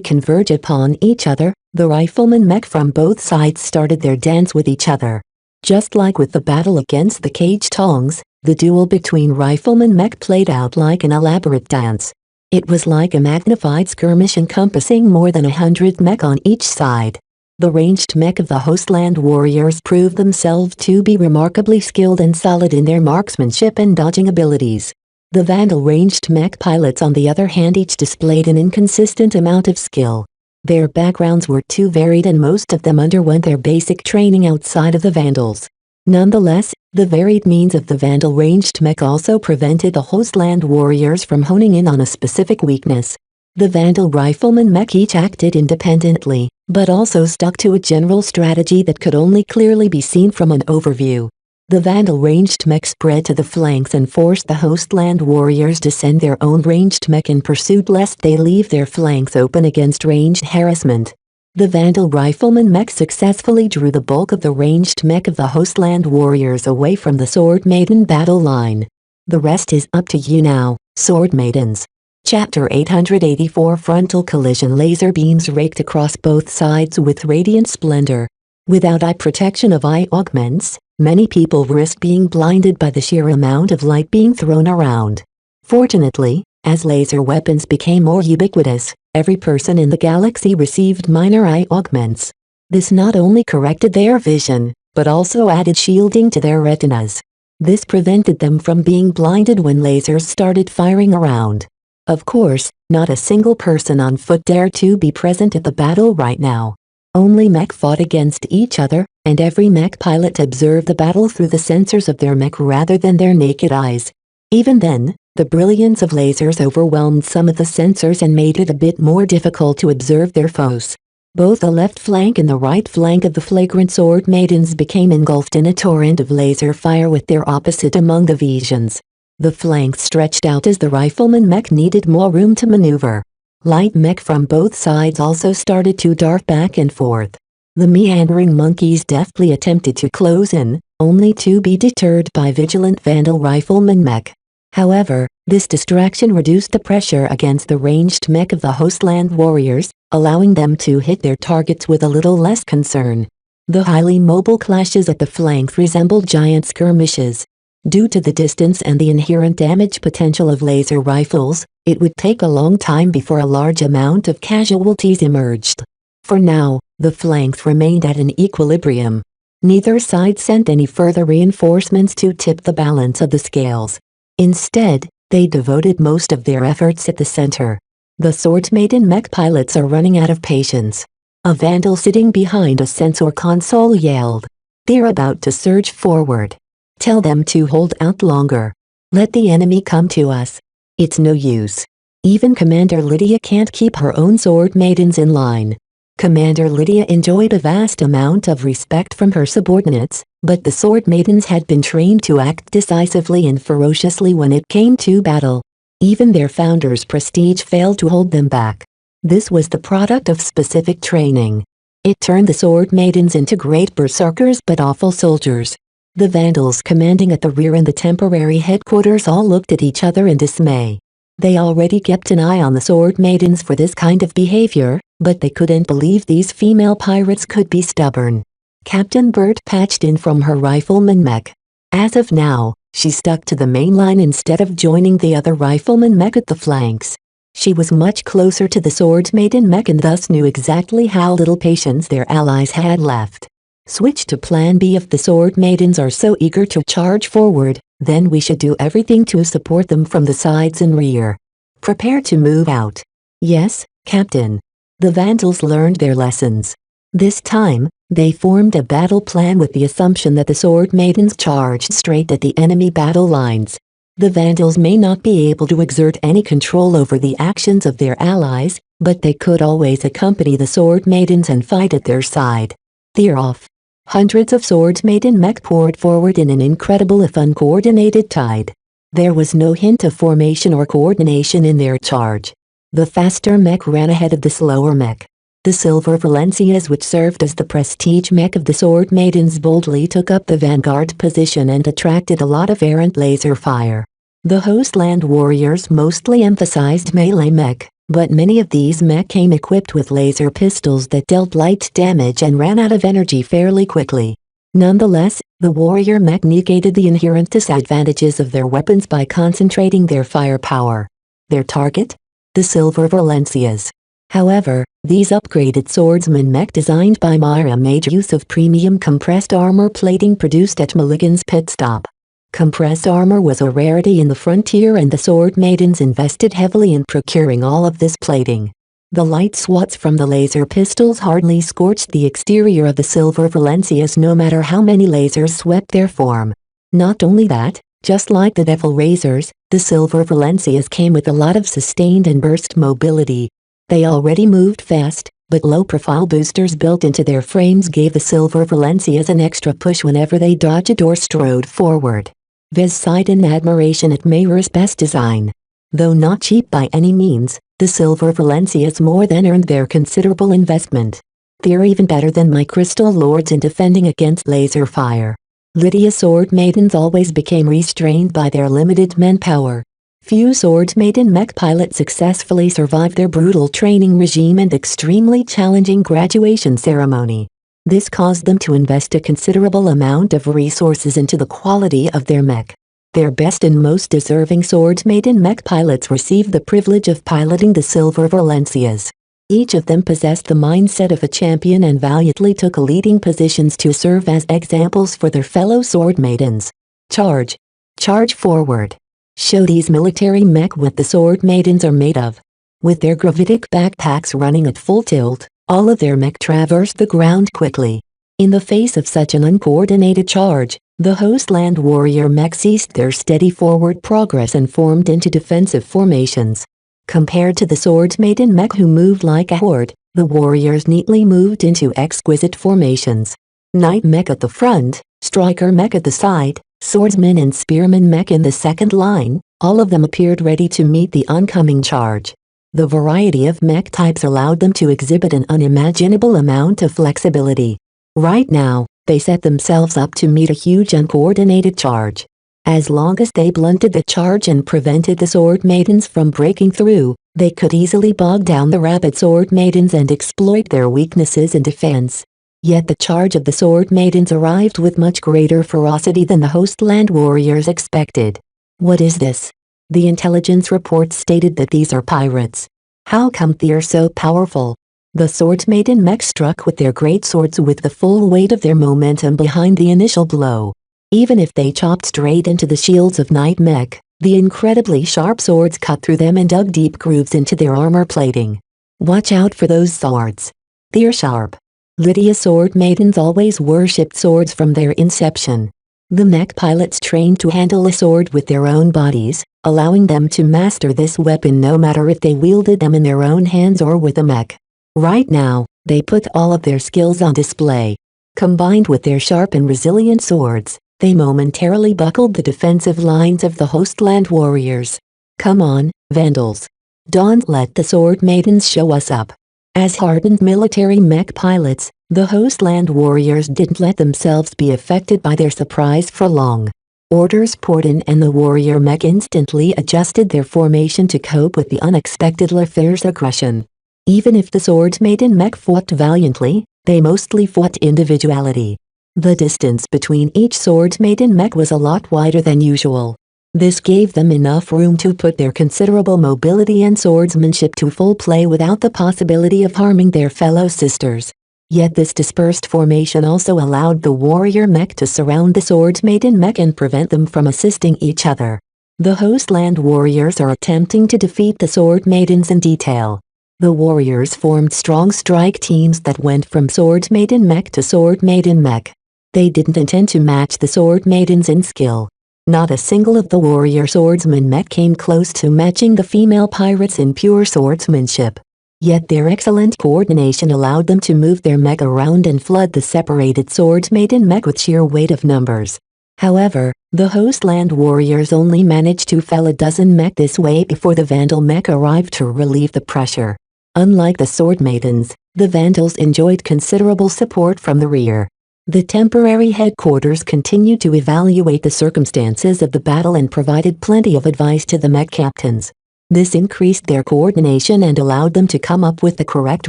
converge upon each other, the rifleman mech from both sides started their dance with each other. Just like with the battle against the cage tongs, the duel between rifleman mech played out like an elaborate dance. It was like a magnified skirmish encompassing more than 100 mech on each side. The ranged mech of the Hostland warriors proved themselves to be remarkably skilled and solid in their marksmanship and dodging abilities. The Vandal ranged mech pilots on the other hand each displayed an inconsistent amount of skill. Their backgrounds were too varied and most of them underwent their basic training outside of the Vandals. Nonetheless, the varied means of the Vandal ranged mech also prevented the Hostland warriors from honing in on a specific weakness. The Vandal rifleman mech each acted independently, but also stuck to a general strategy that could only clearly be seen from an overview. The Vandal ranged mech spread to the flanks and forced the Hostland warriors to send their own ranged mech in pursuit lest they leave their flanks open against ranged harassment. The Vandal rifleman mech successfully drew the bulk of the ranged mech of the Hostland warriors away from the Sword Maiden battle line. The rest is up to you now, Sword Maidens. Chapter 884 Frontal collision. Laser beams raked across both sides with radiant splendor. Without eye protection of eye augments, many people risked being blinded by the sheer amount of light being thrown around. Fortunately, as laser weapons became more ubiquitous, every person in the galaxy received minor eye augments. This not only corrected their vision, but also added shielding to their retinas. This prevented them from being blinded when lasers started firing around. Of course, not a single person on foot dared to be present at the battle right now. Only mech fought against each other, and every mech pilot observed the battle through the sensors of their mech rather than their naked eyes. Even then, the brilliance of lasers overwhelmed some of the sensors and made it a bit more difficult to observe their foes. Both the left flank and the right flank of the flagrant Sword Maidens became engulfed in a torrent of laser fire with their opposite among the Visions. The flanks stretched out as the rifleman mech needed more room to maneuver. Light mech from both sides also started to dart back and forth. The meandering monkeys deftly attempted to close in, only to be deterred by vigilant Vandal rifleman mech. However, this distraction reduced the pressure against the ranged mech of the Hostland warriors, allowing them to hit their targets with a little less concern. The highly mobile clashes at the flanks resembled giant skirmishes. Due to the distance and the inherent damage potential of laser rifles, it would take a long time before a large amount of casualties emerged. For now, the flanks remained at an equilibrium. Neither side sent any further reinforcements to tip the balance of the scales. Instead, they devoted most of their efforts at the center. The Sword Maiden mech pilots are running out of patience. A Vandal sitting behind a sensor console yelled. They're about to surge forward. Tell them to hold out longer. Let the enemy come to us. It's no use. Even Commander Lydia can't keep her own Sword Maidens in line. Commander Lydia enjoyed a vast amount of respect from her subordinates, but the Sword Maidens had been trained to act decisively and ferociously when it came to battle. Even their founder's prestige failed to hold them back. This was the product of specific training. It turned the Sword Maidens into great berserkers but awful soldiers. The Vandals commanding at the rear and the temporary headquarters all looked at each other in dismay. They already kept an eye on the Sword Maidens for this kind of behavior, but they couldn't believe these female pirates could be stubborn. Captain Bert patched in from her rifleman mech. As of now, she stuck to the main line instead of joining the other rifleman mech at the flanks. She was much closer to the Sword Maiden mech and thus knew exactly how little patience their allies had left. Switch to Plan B. If the Sword Maidens are so eager to charge forward, then we should do everything to support them from the sides and rear. Prepare to move out. Yes, Captain. The Vandals learned their lessons. This time, they formed a battle plan with the assumption that the Sword Maidens charged straight at the enemy battle lines. The Vandals may not be able to exert any control over the actions of their allies, but they could always accompany the Sword Maidens and fight at their side. They're off. Hundreds of Sword Maiden mech poured forward in an incredible if uncoordinated tide. There was no hint of formation or coordination in their charge. The faster mech ran ahead of the slower mech. The Silver Valencias, which served as the prestige mech of the Sword Maidens, boldly took up the vanguard position and attracted a lot of errant laser fire. The Hostland Warriors mostly emphasized melee mech, but many of these mech came equipped with laser pistols that dealt light damage and ran out of energy fairly quickly. Nonetheless, the warrior mech negated the inherent disadvantages of their weapons by concentrating their firepower. Their target? The Silver Valencias. However, these upgraded swordsman mech designed by Myra made use of premium compressed armor plating produced at Mulligan's pit stop. Compressed armor was a rarity in the frontier and the Sword Maidens invested heavily in procuring all of this plating. The light swats from the laser pistols hardly scorched the exterior of the Silver Valencias no matter how many lasers swept their form. Not only that, just like the Devil Razors, the Silver Valencias came with a lot of sustained and burst mobility. They already moved fast, but low-profile boosters built into their frames gave the Silver Valencias an extra push whenever they dodged or strode forward. Vez sighed in admiration at Mayra's best design. Though not cheap by any means, the Silver Valencias more than earned their considerable investment. They're even better than my Crystal Lords in defending against laser fire. Lydia's Sword Maidens always became restrained by their limited manpower. Few Sword Maiden mech pilots successfully survived their brutal training regime and extremely challenging graduation ceremony. This caused them to invest a considerable amount of resources into the quality of their mech. Their best and most deserving Sword Maiden mech pilots received the privilege of piloting the Silver Valencias. Each of them possessed the mindset of a champion and valiantly took leading positions to serve as examples for their fellow Sword Maidens. Charge! Charge forward! Show these military mech what the Sword Maidens are made of. With their gravitic backpacks running at full tilt, all of their mech traversed the ground quickly. In the face of such an uncoordinated charge, the Hostland Warrior mech ceased their steady forward progress and formed into defensive formations. Compared to the Sword Maiden mech who moved like a horde, the warriors neatly moved into exquisite formations. Knight mech at the front, striker mech at the side, swordsman and spearman mech in the second line, all of them appeared ready to meet the oncoming charge. The variety of mech types allowed them to exhibit an unimaginable amount of flexibility. Right now, they set themselves up to meet a huge uncoordinated charge. As long as they blunted the charge and prevented the Sword Maidens from breaking through, they could easily bog down the rabid Sword Maidens and exploit their weaknesses in defense. Yet the charge of the Sword Maidens arrived with much greater ferocity than the Hostland Warriors expected. What is this? The intelligence report stated that these are pirates. How come they're so powerful? The Sword Maiden mech struck with their great swords with the full weight of their momentum behind the initial blow. Even if they chopped straight into the shields of Knight mech, the incredibly sharp swords cut through them and dug deep grooves into their armor plating. Watch out for those swords. They're sharp. Lydia's Sword Maidens always worshipped swords from their inception. The mech pilots trained to handle a sword with their own bodies, allowing them to master this weapon no matter if they wielded them in their own hands or with a mech. Right now, they put all of their skills on display. Combined with their sharp and resilient swords, they momentarily buckled the defensive lines of the Hostland Warriors. Come on, Vandals. Don't let the Sword Maidens show us up. As hardened military mech pilots, the Hostland Warriors didn't let themselves be affected by their surprise for long. Orders poured in and the warrior mech instantly adjusted their formation to cope with the unexpected fierce aggression. Even if the Sword Maiden mech fought valiantly, They mostly fought individually. The distance between each sword maiden mech was a lot wider than usual. This gave them enough room to put their considerable mobility and swordsmanship to full play without the possibility of harming their fellow sisters. Yet this dispersed formation also allowed the warrior mech to surround the sword maiden mech and prevent them from assisting each other. The Hostland warriors are attempting to defeat the sword maidens in detail. The warriors formed strong strike teams that went from sword maiden mech to sword maiden mech. They didn't intend to match the sword maidens in skill. Not a single of the warrior swordsman mech came close to matching the female pirates in pure swordsmanship. Yet their excellent coordination allowed them to move their mech around and flood the separated sword maiden mech with sheer weight of numbers. However, the Hostland warriors only managed to fell a dozen mech this way before the Vandal mech arrived to relieve the pressure. Unlike the sword maidens, the Vandals enjoyed considerable support from the rear. The temporary headquarters continued to evaluate the circumstances of the battle and provided plenty of advice to the mech captains. This increased their coordination and allowed them to come up with the correct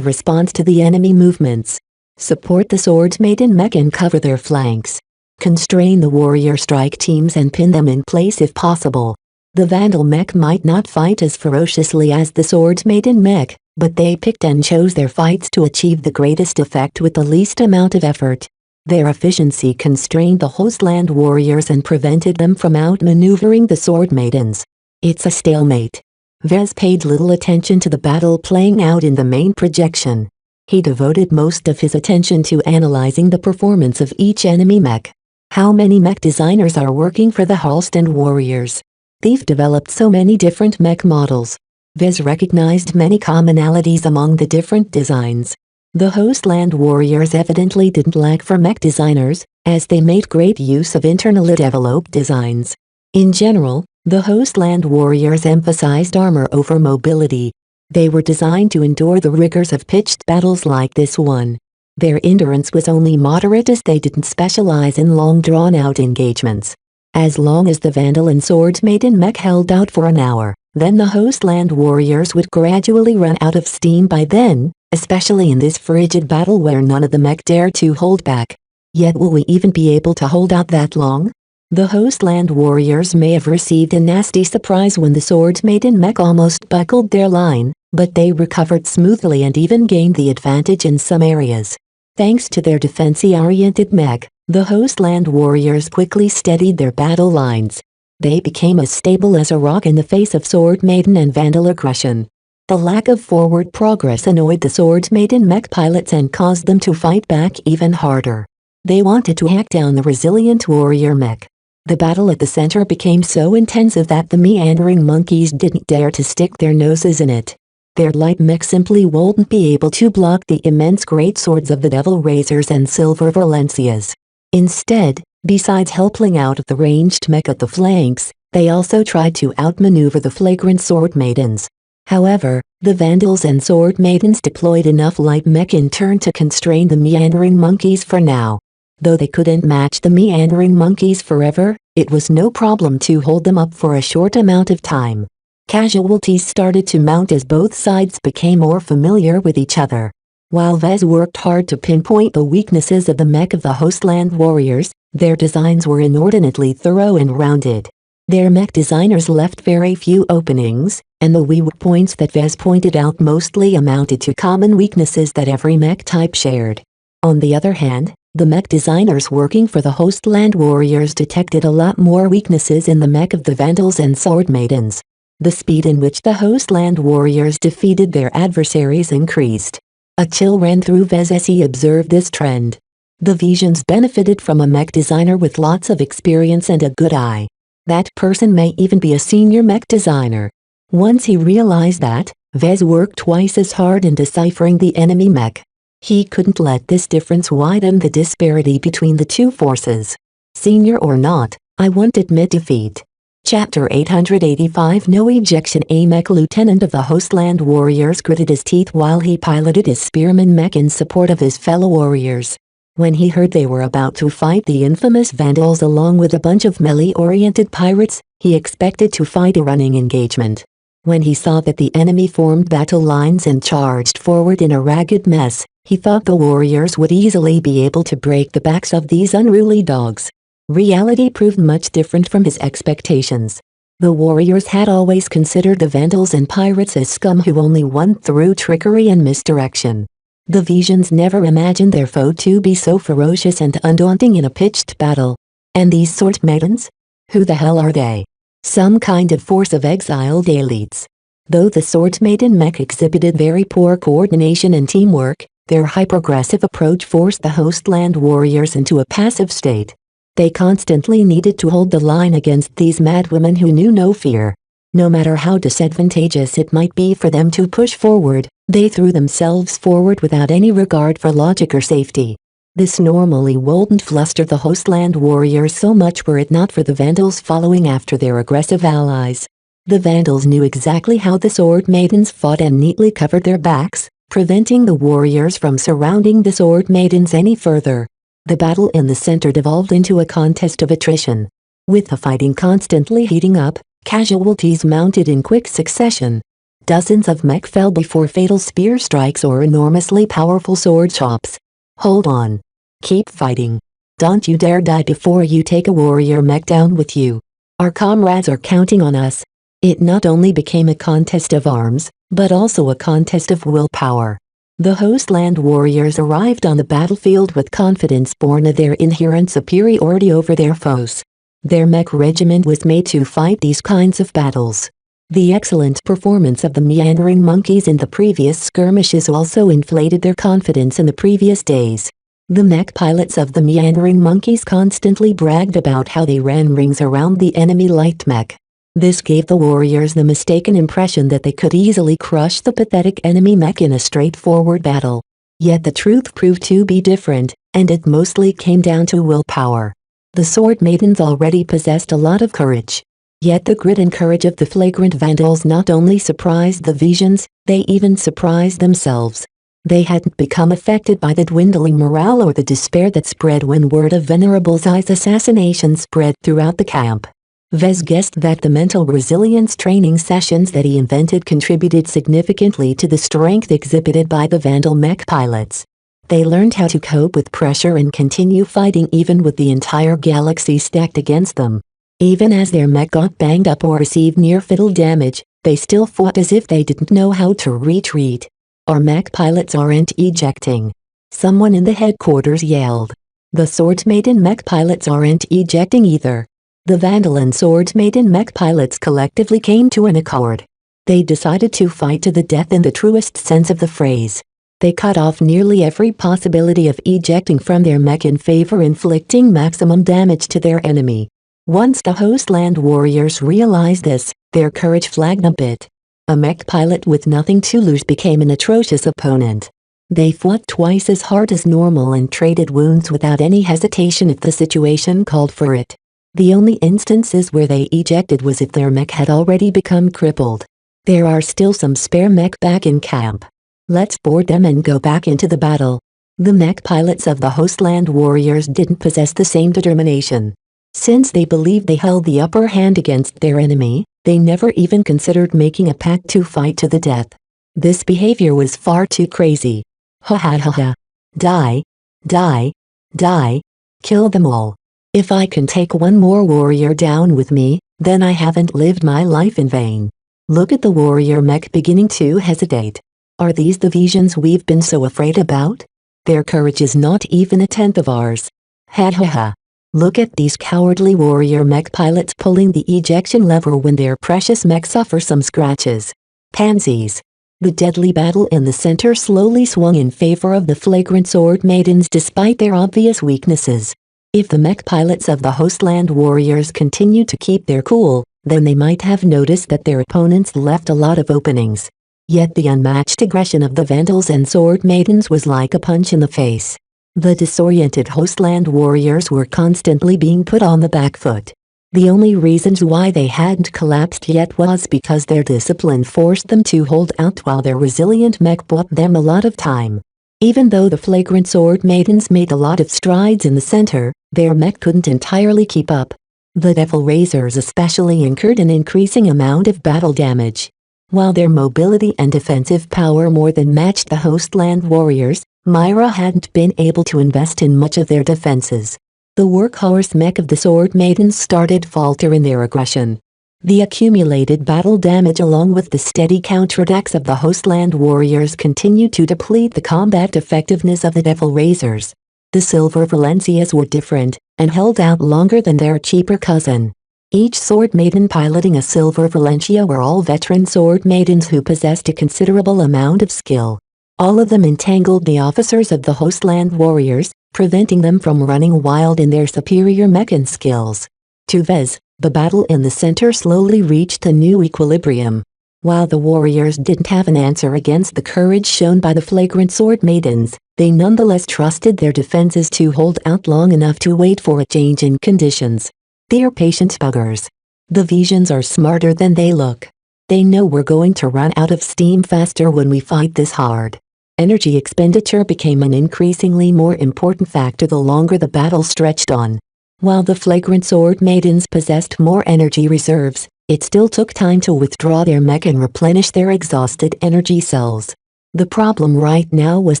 response to the enemy movements. Support the sword maiden mech and cover their flanks. Constrain the warrior strike teams and pin them in place if possible. The Vandal mech might not fight as ferociously as the sword maiden mech, but they picked and chose their fights to achieve the greatest effect with the least amount of effort. Their efficiency constrained the Hostland warriors and prevented them from outmaneuvering the sword maidens. It's a stalemate. Vez paid little attention to the battle playing out in the main projection. He devoted most of his attention to analyzing the performance of each enemy mech. How many mech designers are working for the Hostland warriors? They've developed so many different mech models. Vez recognized many commonalities among the different designs. The Hostland warriors evidently didn't lack for mech designers, as they made great use of internally developed designs. In general, the Hostland warriors emphasized armor over mobility. They were designed to endure the rigors of pitched battles like this one. Their endurance was only moderate as they didn't specialize in long drawn-out engagements. As long as the Vandal and sword maiden mech held out for an hour, then the Hostland warriors would gradually run out of steam by then, especially in this frigid battle where none of the mech dared to hold back. Yet will we even be able to hold out that long? The Hostland warriors may have received a nasty surprise when the sword maiden mech almost buckled their line, but they recovered smoothly and even gained the advantage in some areas. Thanks to their defense-oriented mech, the Hostland warriors quickly steadied their battle lines. They became as stable as a rock in the face of sword maiden and Vandal aggression. The lack of forward progress annoyed the sword maiden mech pilots and caused them to fight back even harder. They wanted to hack down the resilient warrior mech. The battle at the center became so intensive that the meandering monkeys didn't dare to stick their noses in it. Their light mech simply wouldn't be able to block the immense greatswords of the Devil Razors and Silver Valencias. Instead, besides helping out the ranged mech at the flanks, they also tried to outmaneuver the flagrant sword maidens. However, the Vandals and sword maidens deployed enough light mech in turn to constrain the meandering monkeys for now. Though they couldn't match the meandering monkeys forever, it was no problem to hold them up for a short amount of time. Casualties started to mount as both sides became more familiar with each other. While Vez worked hard to pinpoint the weaknesses of the mech of the Hostland warriors, their designs were inordinately thorough and rounded. Their mech designers left very few openings, and the weak points that Vez pointed out mostly amounted to common weaknesses that every mech type shared. On the other hand, the mech designers working for the Hostland warriors detected a lot more weaknesses in the mech of the Vandals and sword maidens. The speed in which the Hostland warriors defeated their adversaries increased. A chill ran through Vez as he observed this trend. The Visions benefited from a mech designer with lots of experience and a good eye. That person may even be a senior mech designer. Once he realized that, Vez worked twice as hard in deciphering the enemy mech. He couldn't let this difference widen the disparity between the two forces. Senior or not, I won't admit defeat. Chapter 885 No Ejection. A mech lieutenant of the Hostland warriors gritted his teeth while he piloted his spearman mech in support of his fellow warriors. When he heard they were about to fight the infamous Vandals along with a bunch of melee-oriented pirates, he expected to fight a running engagement. When he saw that the enemy formed battle lines and charged forward in a ragged mess, He thought the warriors would easily be able to break the backs of these unruly dogs. Reality proved much different from his expectations. The warriors had always considered the vandals and pirates as scum who only won through trickery and misdirection. The Visions never imagined their foe to be so ferocious and undaunting in a pitched battle. And these sword maidens? Who the hell are they? Some kind of force of exiled elites. Though the sword maiden mech exhibited very poor coordination and teamwork, their hyper-aggressive approach forced the Hostland warriors into a passive state. They constantly needed to hold the line against these madwomen who knew no fear. No matter how disadvantageous it might be for them to push forward, they threw themselves forward without any regard for logic or safety. This normally wouldn't fluster the Hostland warriors so much were it not for the Vandals following after their aggressive allies. The Vandals knew exactly how the sword maidens fought and neatly covered their backs, preventing the warriors from surrounding the sword maidens any further. The battle in the center devolved into a contest of attrition. With the fighting constantly heating up, casualties mounted in quick succession. Dozens of mech fell before fatal spear strikes or enormously powerful sword chops. Hold on. Keep fighting. Don't you dare die before you take a warrior mech down with you. Our comrades are counting on us. It not only became a contest of arms, but also a contest of willpower. The Hostland warriors arrived on the battlefield with confidence born of their inherent superiority over their foes. Their mech regiment was made to fight these kinds of battles. The excellent performance of the meandering monkeys in the previous skirmishes also inflated their confidence in the previous days. The mech pilots of the meandering monkeys constantly bragged about how they ran rings around the enemy light mech. This gave the warriors the mistaken impression that they could easily crush the pathetic enemy mech in a straightforward battle. Yet the truth proved to be different, and it mostly came down to willpower. The sword maidens already possessed a lot of courage. Yet the grit and courage of the flagrant vandals not only surprised the Visions, they even surprised themselves. They hadn't become affected by the dwindling morale or the despair that spread when word of Venerable Zai's assassination spread throughout the camp. Vez guessed that the mental resilience training sessions that he invented contributed significantly to the strength exhibited by the Vandal mech pilots. They learned how to cope with pressure and continue fighting even with the entire galaxy stacked against them. Even as their mech got banged up or received near-fatal damage, they still fought as if they didn't know how to retreat. Our mech pilots aren't ejecting. Someone in the headquarters yelled. The Sword Maiden mech pilots aren't ejecting either. The Vandal and Sword Maiden mech pilots collectively came to an accord. They decided to fight to the death in the truest sense of the phrase. They cut off nearly every possibility of ejecting from their mech in favor inflicting maximum damage to their enemy. Once the Hostland warriors realized this, their courage flagged a bit. A mech pilot with nothing to lose became an atrocious opponent. They fought twice as hard as normal and traded wounds without any hesitation if the situation called for it. The only instances where they ejected was if their mech had already become crippled. There are still some spare mech back in camp. Let's board them and go back into the battle. The mech pilots of the Hostland warriors didn't possess the same determination. Since they believed they held the upper hand against their enemy, they never even considered making a pact to fight to the death. This behavior was far too crazy. Ha ha ha ha. Die. Die. Die. Kill them all. If I can take one more warrior down with me, then I haven't lived my life in vain. Look at the warrior mech beginning to hesitate. Are these the Visions we've been so afraid about? Their courage is not even a tenth of ours. Ha ha ha. Look at these cowardly warrior mech pilots pulling the ejection lever when their precious mech suffer some scratches. Pansies. The deadly battle in the center slowly swung in favor of the flagrant sword maidens despite their obvious weaknesses. If the mech pilots of the Hostland warriors continued to keep their cool, then they might have noticed that their opponents left a lot of openings. Yet the unmatched aggression of the Vandals and Sword Maidens was like a punch in the face. The disoriented Hostland warriors were constantly being put on the back foot. The only reasons why they hadn't collapsed yet was because their discipline forced them to hold out while their resilient mech bought them a lot of time. Even though the flagrant sword maidens made a lot of strides in the center, their mech couldn't entirely keep up. The Devil Razors especially incurred an increasing amount of battle damage. While their mobility and defensive power more than matched the Hostland warriors, Myra hadn't been able to invest in much of their defenses. The workhorse mech of the Sword Maidens started faltering their aggression. The accumulated battle damage along with the steady counterattacks of the Hostland warriors continued to deplete the combat effectiveness of the Devil Razors. The Silver Valencias were different, and held out longer than their cheaper cousin. Each Sword Maiden piloting a Silver Valencia were all veteran Sword Maidens who possessed a considerable amount of skill. All of them entangled the officers of the Hostland warriors, preventing them from running wild in their superior mech skills. To Vez, the battle in the center slowly reached a new equilibrium. While the warriors didn't have an answer against the courage shown by the flagrant Sword Maidens, they nonetheless trusted their defenses to hold out long enough to wait for a change in conditions. They're patient buggers. The Visions are smarter than they look. They know we're going to run out of steam faster when we fight this hard. Energy expenditure became an increasingly more important factor the longer the battle stretched on. While the flagrant Sword Maidens possessed more energy reserves, it still took time to withdraw their mech and replenish their exhausted energy cells. The problem right now was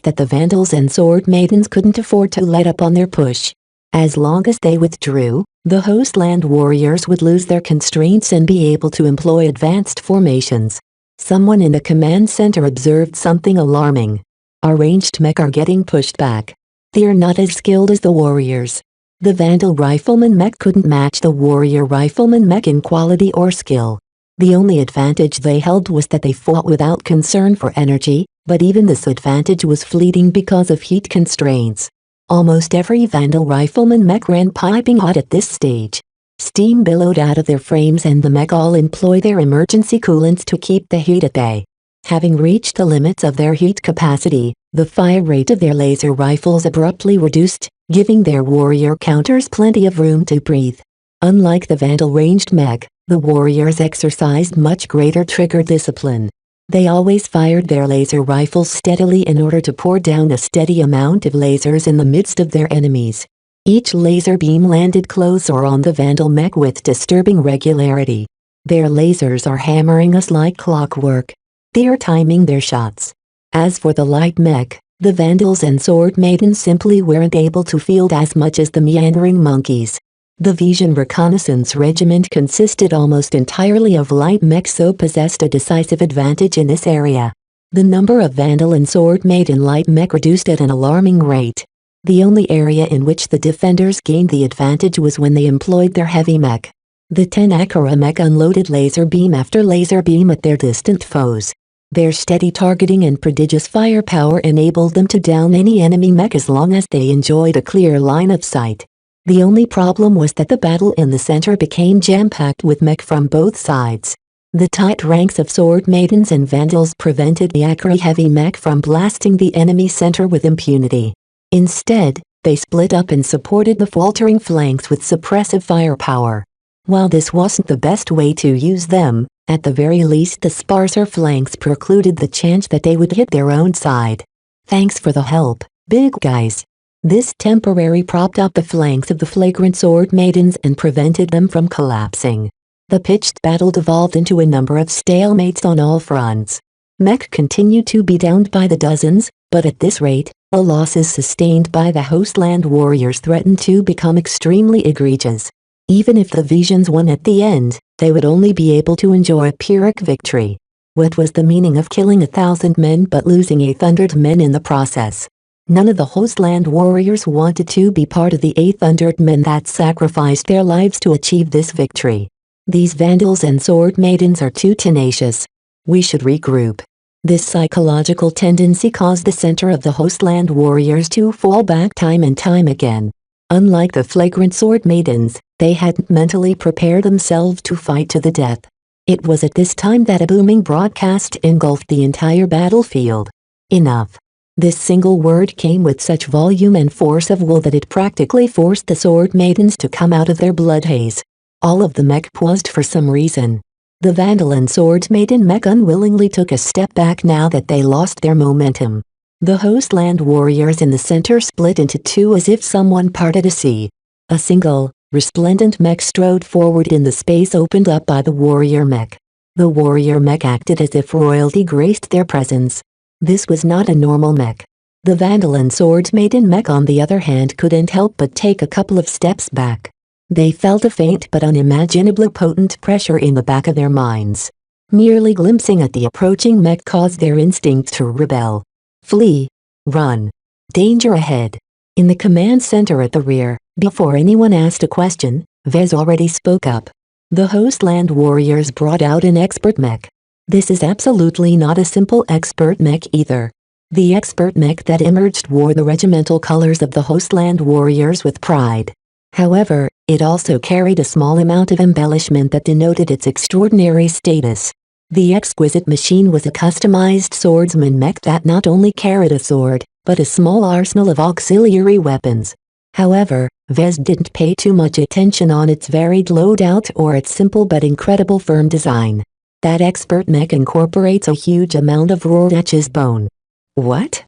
that the Vandals and Sword Maidens couldn't afford to let up on their push. As long as they withdrew, the Hostland warriors would lose their constraints and be able to employ advanced formations. Someone in the command center observed something alarming. Our ranged mech are getting pushed back. They're not as skilled as the warriors. The Vandal Rifleman mech couldn't match the Warrior Rifleman mech in quality or skill. The only advantage they held was that they fought without concern for energy, but even this advantage was fleeting because of heat constraints. Almost every Vandal Rifleman mech ran piping hot at this stage. Steam billowed out of their frames and the mech all employ their emergency coolants to keep the heat at bay. Having reached the limits of their heat capacity, the fire rate of their laser rifles abruptly reduced, giving their warrior counters plenty of room to breathe. Unlike the Vandal ranged mech, the warriors exercised much greater trigger discipline. They always fired their laser rifles steadily in order to pour down a steady amount of lasers in the midst of their enemies. Each laser beam landed close or on the Vandal mech with disturbing regularity. Their lasers are hammering us like clockwork. They are timing their shots. As for the light mech, the Vandals and Sword Maidens simply weren't able to field as much as the meandering monkeys. The Vision Reconnaissance Regiment consisted almost entirely of light mech, so possessed a decisive advantage in this area. The number of Vandal and Sword Maiden light mech reduced at an alarming rate. The only area in which the defenders gained the advantage was when they employed their heavy mech. The 10 Akara mech unloaded laser beam after laser beam at their distant foes. Their steady targeting and prodigious firepower enabled them to down any enemy mech as long as they enjoyed a clear line of sight. The only problem was that the battle in the center became jam-packed with mech from both sides. The tight ranks of Sword Maidens and Vandals prevented the Akari heavy mech from blasting the enemy center with impunity. Instead, they split up and supported the faltering flanks with suppressive firepower. While this wasn't the best way to use them, at the very least the sparser flanks precluded the chance that they would hit their own side. Thanks for the help, big guys. This temporarily propped up the flanks of the flagrant Sword Maidens and prevented them from collapsing. The pitched battle devolved into a number of stalemates on all fronts. Mech continued to be downed by the dozens, but at this rate, the losses sustained by the Hostland warriors threatened to become extremely egregious. Even if the Visions won at the end, they would only be able to enjoy a Pyrrhic victory. What was the meaning of killing 1,000 men but losing 800 men in the process? None of the Hostland warriors wanted to be part of the 800 men that sacrificed their lives to achieve this victory. These Vandals and Sword Maidens are too tenacious. We should regroup. This psychological tendency caused the center of the Hostland warriors to fall back time and time again. Unlike the flagrant Sword Maidens, they hadn't mentally prepared themselves to fight to the death. It was at this time that a booming broadcast engulfed the entire battlefield. Enough. This single word came with such volume and force of will that it practically forced the Sword Maidens to come out of their blood haze. All of the mech paused for some reason. The Vandal and Sword Maiden mech unwillingly took a step back now that they lost their momentum. The Hostland warriors in the center split into two as if someone parted a sea. A single, resplendent mech strode forward in the space opened up by the warrior mech. The warrior mech acted as if royalty graced their presence. This was not a normal mech. The Vandal and Swords Maiden mech on the other hand couldn't help but take a couple of steps back. They felt a faint but unimaginably potent pressure in the back of their minds. Merely glimpsing at the approaching mech caused their instincts to rebel. Flee. Run. Danger ahead. In the command center at the rear, before anyone asked a question, Vez already spoke up. The Hostland warriors brought out an expert mech. This is absolutely not a simple expert mech either. The expert mech that emerged wore the regimental colors of the Hostland warriors with pride. However, it also carried a small amount of embellishment that denoted its extraordinary status. The exquisite machine was a customized swordsman mech that not only carried a sword, but a small arsenal of auxiliary weapons. However, Vez didn't pay too much attention on its varied loadout or its simple but incredible firm design. That expert mech incorporates a huge amount of Rorschach's bone. What?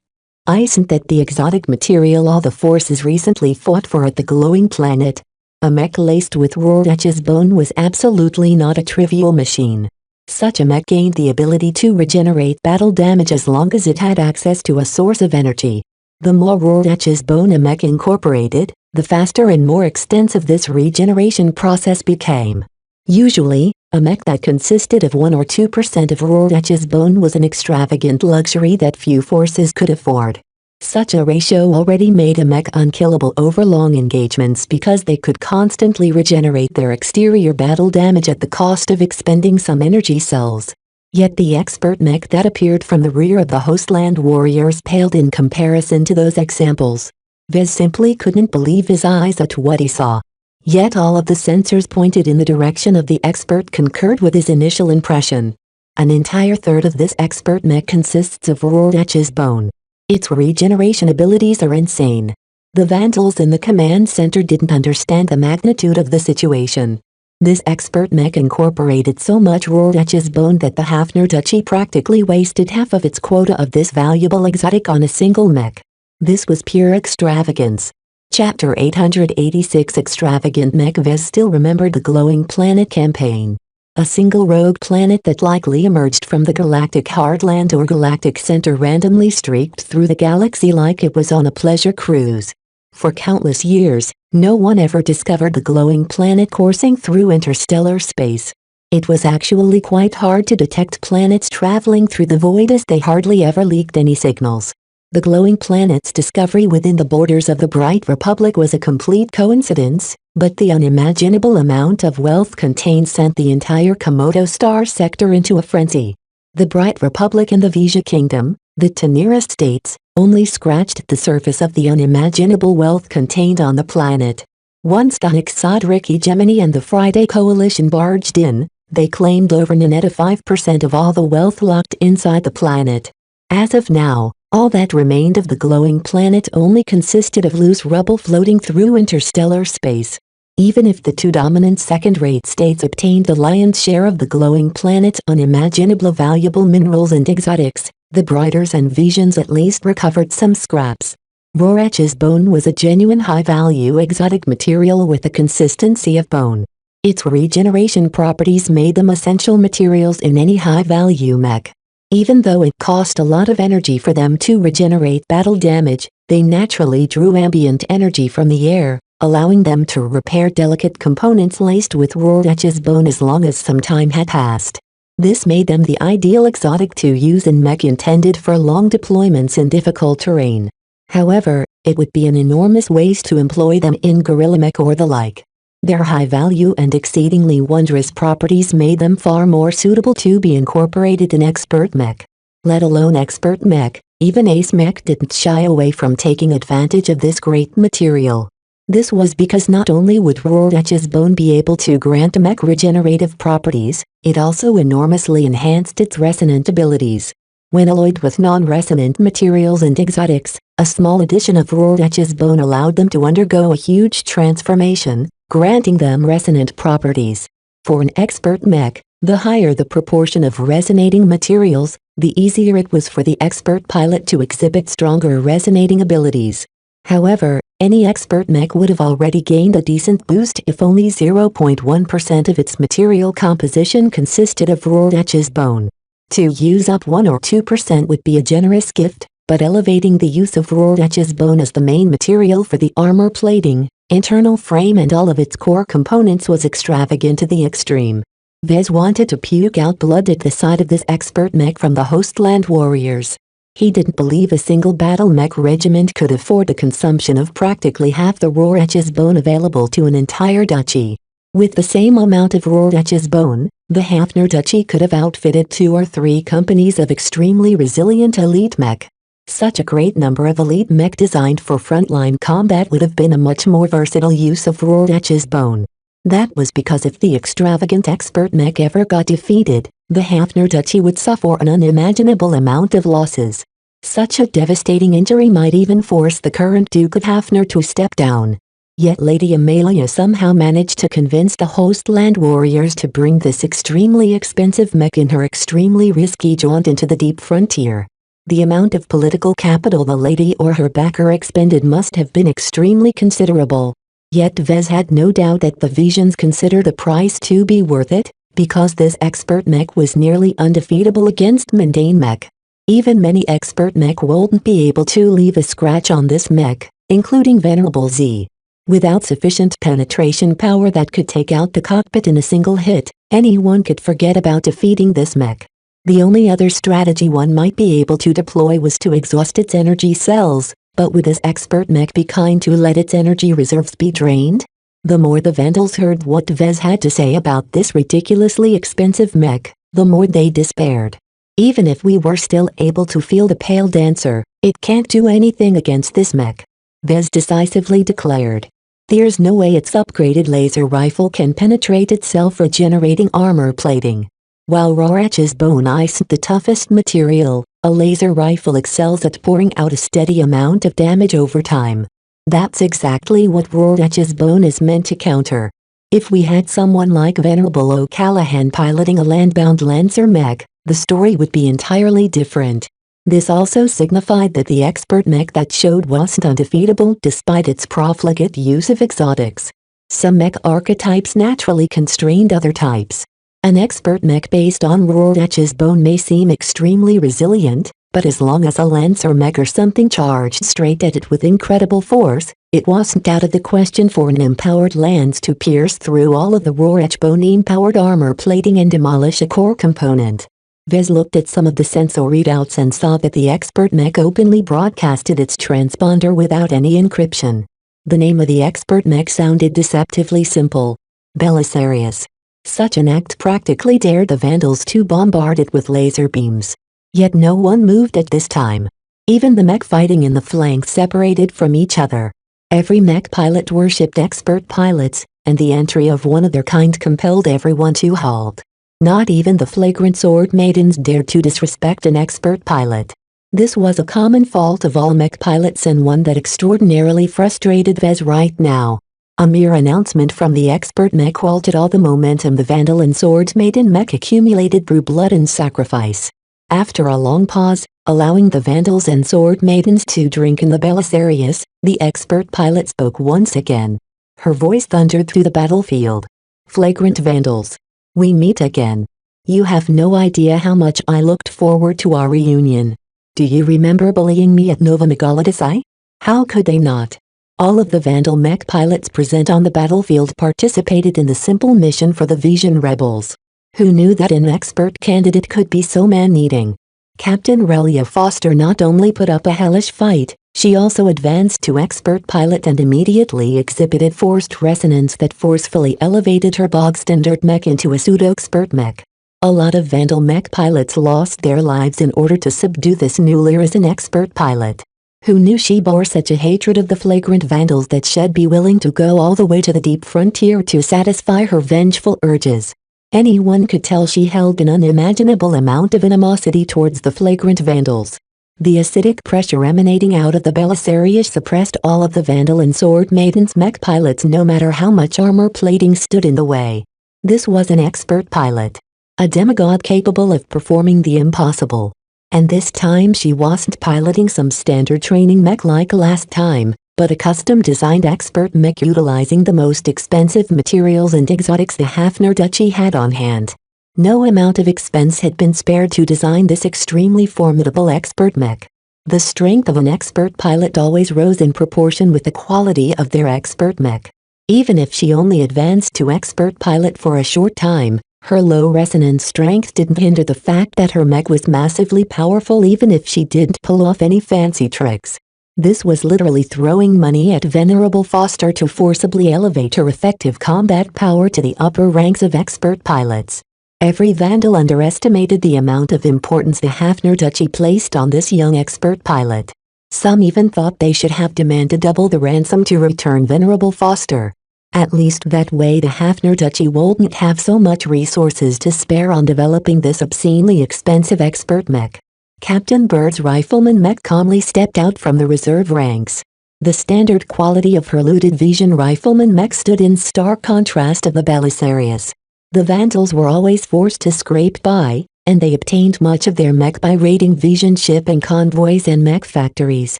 Isn't that the exotic material all the forces recently fought for at the glowing planet? A mech laced with Rorschach's bone was absolutely not a trivial machine. Such a mech gained the ability to regenerate battle damage as long as it had access to a source of energy. The more Rorschach's bone a mech incorporated, the faster and more extensive this regeneration process became. Usually, a mech that consisted of 1 or 2% of Rorschach's bone was an extravagant luxury that few forces could afford. Such a ratio already made a mech unkillable over long engagements because they could constantly regenerate their exterior battle damage at the cost of expending some energy cells. Yet the expert mech that appeared from the rear of the Hostland warriors paled in comparison to those examples. Vez simply couldn't believe his eyes at what he saw. Yet all of the sensors pointed in the direction of the expert concurred with his initial impression. An entire third of this expert mech consists of Rorschach's bone. Its regeneration abilities are insane. The Vandals in the command center didn't understand the magnitude of the situation. This expert mech incorporated so much Rorschach's bone that the Hafner Duchy practically wasted half of its quota of this valuable exotic on a single mech. This was pure extravagance. Chapter 886 Extravagant Mech. Vez still remembered the Glowing Planet campaign. A single rogue planet that likely emerged from the galactic heartland or galactic center randomly streaked through the galaxy like it was on a pleasure cruise. For countless years, no one ever discovered the glowing planet coursing through interstellar space. It was actually quite hard to detect planets traveling through the void as they hardly ever leaked any signals. The glowing planet's discovery within the borders of the Bright Republic was a complete coincidence, but the unimaginable amount of wealth contained sent the entire Komodo star sector into a frenzy. The Bright Republic and the Vija Kingdom, the two nearest states, only scratched the surface of the unimaginable wealth contained on the planet. Once the Exodric Hegemony and the Friday Coalition barged in, they claimed over net of 5% of all the wealth locked inside the planet. As of now, all that remained of the glowing planet only consisted of loose rubble floating through interstellar space. Even if the two dominant second-rate states obtained the lion's share of the glowing planet's unimaginably valuable minerals and exotics, the Brighters and Visions at least recovered some scraps. Rorschach's bone was a genuine high-value exotic material with the consistency of bone. Its regeneration properties made them essential materials in any high-value mech. Even though it cost a lot of energy for them to regenerate battle damage, they naturally drew ambient energy from the air, allowing them to repair delicate components laced with Rorschach's bone as long as some time had passed. This made them the ideal exotic to use in mech intended for long deployments in difficult terrain. However, it would be an enormous waste to employ them in guerrilla mech or the like. Their high value and exceedingly wondrous properties made them far more suitable to be incorporated in expert mech. Let alone expert mech, even ace mech didn't shy away from taking advantage of this great material. This was because not only would Rorschach's bone be able to grant a mech regenerative properties, it also enormously enhanced its resonant abilities. When alloyed with non-resonant materials and exotics, a small addition of Rorschach's bone allowed them to undergo a huge transformation, granting them resonant properties. For an expert mech, the higher the proportion of resonating materials, the easier it was for the expert pilot to exhibit stronger resonating abilities. However, any expert mech would have already gained a decent boost if only 0.1% of its material composition consisted of Rorschach's bone. To use up 1 or 2% would be a generous gift, but elevating the use of Rorschach's bone as the main material for the armor plating, internal frame and all of its core components was extravagant to the extreme. Vez wanted to puke out blood at the sight of this expert mech from the Hostland warriors. He didn't believe a single battle mech regiment could afford the consumption of practically half the Rorschach's bone available to an entire duchy. With the same amount of Rorschach's bone, the Hafner duchy could have outfitted 2 or 3 companies of extremely resilient elite mech. Such a great number of elite mech designed for frontline combat would have been a much more versatile use of Rorschach's bone. That was because if the extravagant expert mech ever got defeated, the Hafner duchy would suffer an unimaginable amount of losses. Such a devastating injury might even force the current Duke of Hafner to step down. Yet Lady Amalia somehow managed to convince the Hostland warriors to bring this extremely expensive mech in her extremely risky jaunt into the deep frontier. The amount of political capital the lady or her backer expended must have been extremely considerable. Yet Vez had no doubt that the Visions considered the price to be worth it, because this expert mech was nearly undefeatable against mundane mech. Even many expert mech wouldn't be able to leave a scratch on this mech, including Venerable Z. Without sufficient penetration power that could take out the cockpit in a single hit, anyone could forget about defeating this mech. The only other strategy one might be able to deploy was to exhaust its energy cells, but would this expert mech be kind to let its energy reserves be drained? The more the Vandals heard what Vez had to say about this ridiculously expensive mech, the more they despaired. Even if we were still able to feel the pale dancer, it can't do anything against this mech, Vez decisively declared. There's no way its upgraded laser rifle can penetrate its self-regenerating armor plating. While Rorschach's bone isn't the toughest material, a laser rifle excels at pouring out a steady amount of damage over time. That's exactly what Rorschach's bone is meant to counter. If we had someone like Venerable O'Callahan piloting a landbound Lancer mech, the story would be entirely different. This also signified that the expert mech that showed wasn't undefeatable despite its profligate use of exotics. Some mech archetypes naturally constrained other types. An expert mech based on Rorschach's bone may seem extremely resilient, but as long as a Lancer mech or something charged straight at it with incredible force, it wasn't out of the question for an empowered lance to pierce through all of the Rorschach bone-empowered armor plating and demolish a core component. Vez looked at some of the sensor readouts and saw that the expert mech openly broadcasted its transponder without any encryption. The name of the expert mech sounded deceptively simple. Belisarius. Such an act practically dared the Vandals to bombard it with laser beams. Yet no one moved at this time. Even the mech fighting in the flanks separated from each other. Every mech pilot worshipped expert pilots, and the entry of one of their kind compelled everyone to halt. Not even the flagrant sword maidens dared to disrespect an expert pilot. This was a common fault of all mech pilots and one that extraordinarily frustrated Vez right now. A mere announcement from the expert mech halted all the momentum the Vandal and sword maiden mech accumulated through blood and sacrifice. After a long pause, allowing the Vandals and sword maidens to drink in the Belisarius, the expert pilot spoke once again. Her voice thundered through the battlefield. Flagrant Vandals. We meet again. You have no idea how much I looked forward to our reunion. Do you remember bullying me at Nova Megalodicai? How could they not? All of the Vandal mech pilots present on the battlefield participated in the simple mission for the Vision Rebels. Who knew that an expert candidate could be so man-eating? Captain Relia Foster not only put up a hellish fight, she also advanced to expert pilot and immediately exhibited forced resonance that forcefully elevated her bog-standard mech into a pseudo-expert mech. A lot of Vandal mech pilots lost their lives in order to subdue this new Lyrisan expert pilot. Who knew she bore such a hatred of the flagrant Vandals that she'd be willing to go all the way to the deep frontier to satisfy her vengeful urges? Anyone could tell she held an unimaginable amount of animosity towards the flagrant Vandals. The acidic pressure emanating out of the Belisarius suppressed all of the Vandal and Sword Maiden's mech pilots no matter how much armor plating stood in the way. This was an expert pilot. A demigod capable of performing the impossible. And this time she wasn't piloting some standard training mech like last time, but a custom-designed expert mech utilizing the most expensive materials and exotics the Hafner Duchy had on hand. No amount of expense had been spared to design this extremely formidable expert mech. The strength of an expert pilot always rose in proportion with the quality of their expert mech. Even if she only advanced to expert pilot for a short time, her low resonance strength didn't hinder the fact that her mech was massively powerful even if she didn't pull off any fancy tricks. This was literally throwing money at Venerable Foster to forcibly elevate her effective combat power to the upper ranks of expert pilots. Every Vandal underestimated the amount of importance the Hafner Duchy placed on this young expert pilot. Some even thought they should have demanded double the ransom to return Venerable Foster. At least that way the Hafner Duchy wouldn't have so much resources to spare on developing this obscenely expensive expert mech. Captain Bird's rifleman mech calmly stepped out from the reserve ranks. The standard quality of her looted Vision rifleman mech stood in stark contrast to the Belisarius. The Vandals were always forced to scrape by, and they obtained much of their mech by raiding Vision shipping convoys and mech factories.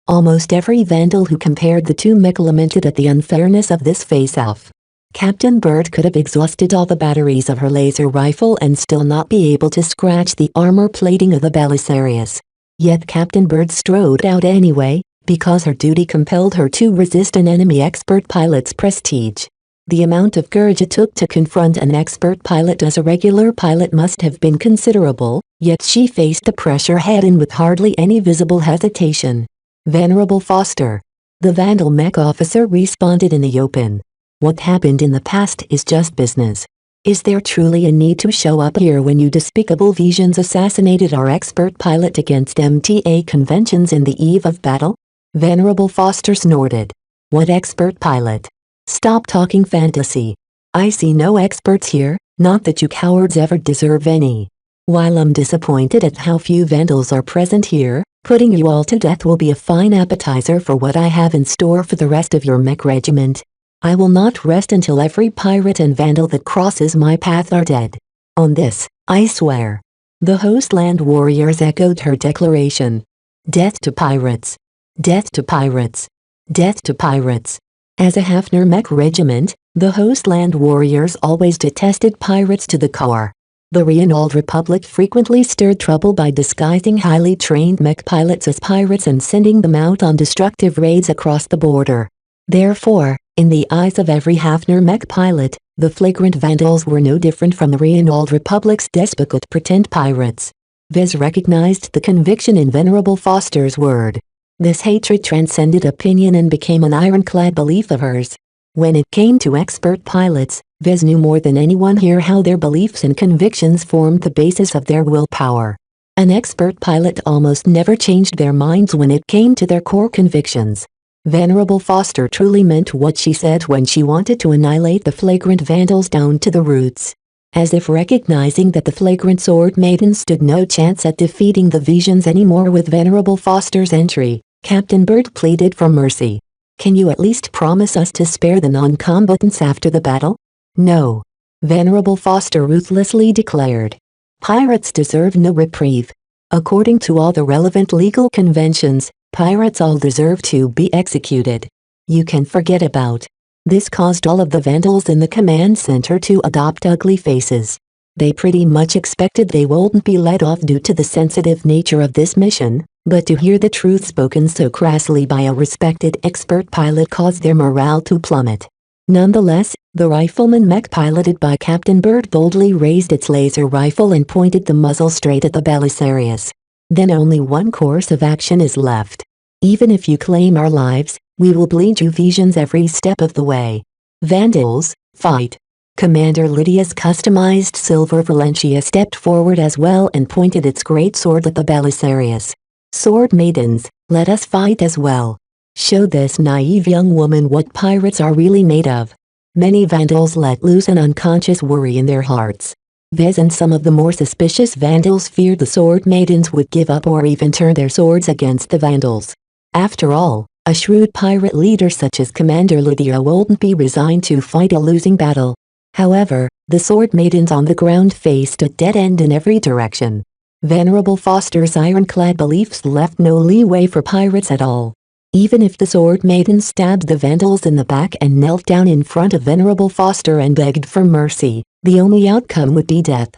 Almost every Vandal who compared the two mech lamented at the unfairness of this face-off. Captain Bird could have exhausted all the batteries of her laser rifle and still not be able to scratch the armor plating of the Belisarius. Yet Captain Bird strode out anyway, because her duty compelled her to resist an enemy expert pilot's prestige. The amount of courage it took to confront an expert pilot as a regular pilot must have been considerable, yet she faced the pressure head-on with hardly any visible hesitation. Venerable Foster. The Vandal mech officer responded in the open. What happened in the past is just business. Is there truly a need to show up here when you despicable Visions assassinated our expert pilot against MTA conventions in the eve of battle? Venerable Foster snorted. What expert pilot? Stop talking fantasy. I see no experts here, not that you cowards ever deserve any. While I'm disappointed at how few Vandals are present here, putting you all to death will be a fine appetizer for what I have in store for the rest of your mech regiment. I will not rest until every pirate and Vandal that crosses my path are dead. On this, I swear. The Hostland warriors echoed her declaration. Death to pirates. Death to pirates. Death to pirates. As a Hafner mech regiment, the Hostland warriors always detested pirates to the core. The Reynald Republic frequently stirred trouble by disguising highly trained mech pilots as pirates and sending them out on destructive raids across the border. Therefore, in the eyes of every Hafner mech pilot, the flagrant Vandals were no different from the Reynald Republic's despicate pretend pirates. Vez recognized the conviction in Venerable Foster's word. This hatred transcended opinion and became an ironclad belief of hers. When it came to expert pilots, Vez knew more than anyone here how their beliefs and convictions formed the basis of their willpower. An expert pilot almost never changed their minds when it came to their core convictions. Venerable Foster truly meant what she said when she wanted to annihilate the flagrant Vandals down to the roots. As if recognizing that the flagrant Sword Maidens stood no chance at defeating the Visions anymore with Venerable Foster's entry, Captain Bird pleaded for mercy. Can you at least promise us to spare the non-combatants after the battle? No. Venerable Foster ruthlessly declared. Pirates deserve no reprieve. According to all the relevant legal conventions, pirates all deserve to be executed. You can forget about. This caused all of the Vandals in the command center to adopt ugly faces. They pretty much expected they wouldn't be let off due to the sensitive nature of this mission, but to hear the truth spoken so crassly by a respected expert pilot caused their morale to plummet. Nonetheless, the rifleman mech piloted by Captain Bird boldly raised its laser rifle and pointed the muzzle straight at the Belisarius. Then only one course of action is left. Even if you claim our lives, we will bleed you Visions every step of the way. Vandals, fight. Commander Lydia's customized silver Valentia stepped forward as well and pointed its great sword at the Belisarius. Sword Maidens, let us fight as well. Show this naive young woman what pirates are really made of. Many Vandals let loose an unconscious worry in their hearts. Vez and some of the more suspicious Vandals feared the Sword Maidens would give up or even turn their swords against the Vandals. After all, a shrewd pirate leader such as Commander Lydia wouldn't be resigned to fight a losing battle. However, the Sword Maidens on the ground faced a dead end in every direction. Venerable Foster's ironclad beliefs left no leeway for pirates at all. Even if the Sword Maidens stabbed the Vandals in the back and knelt down in front of Venerable Foster and begged for mercy, the only outcome would be death.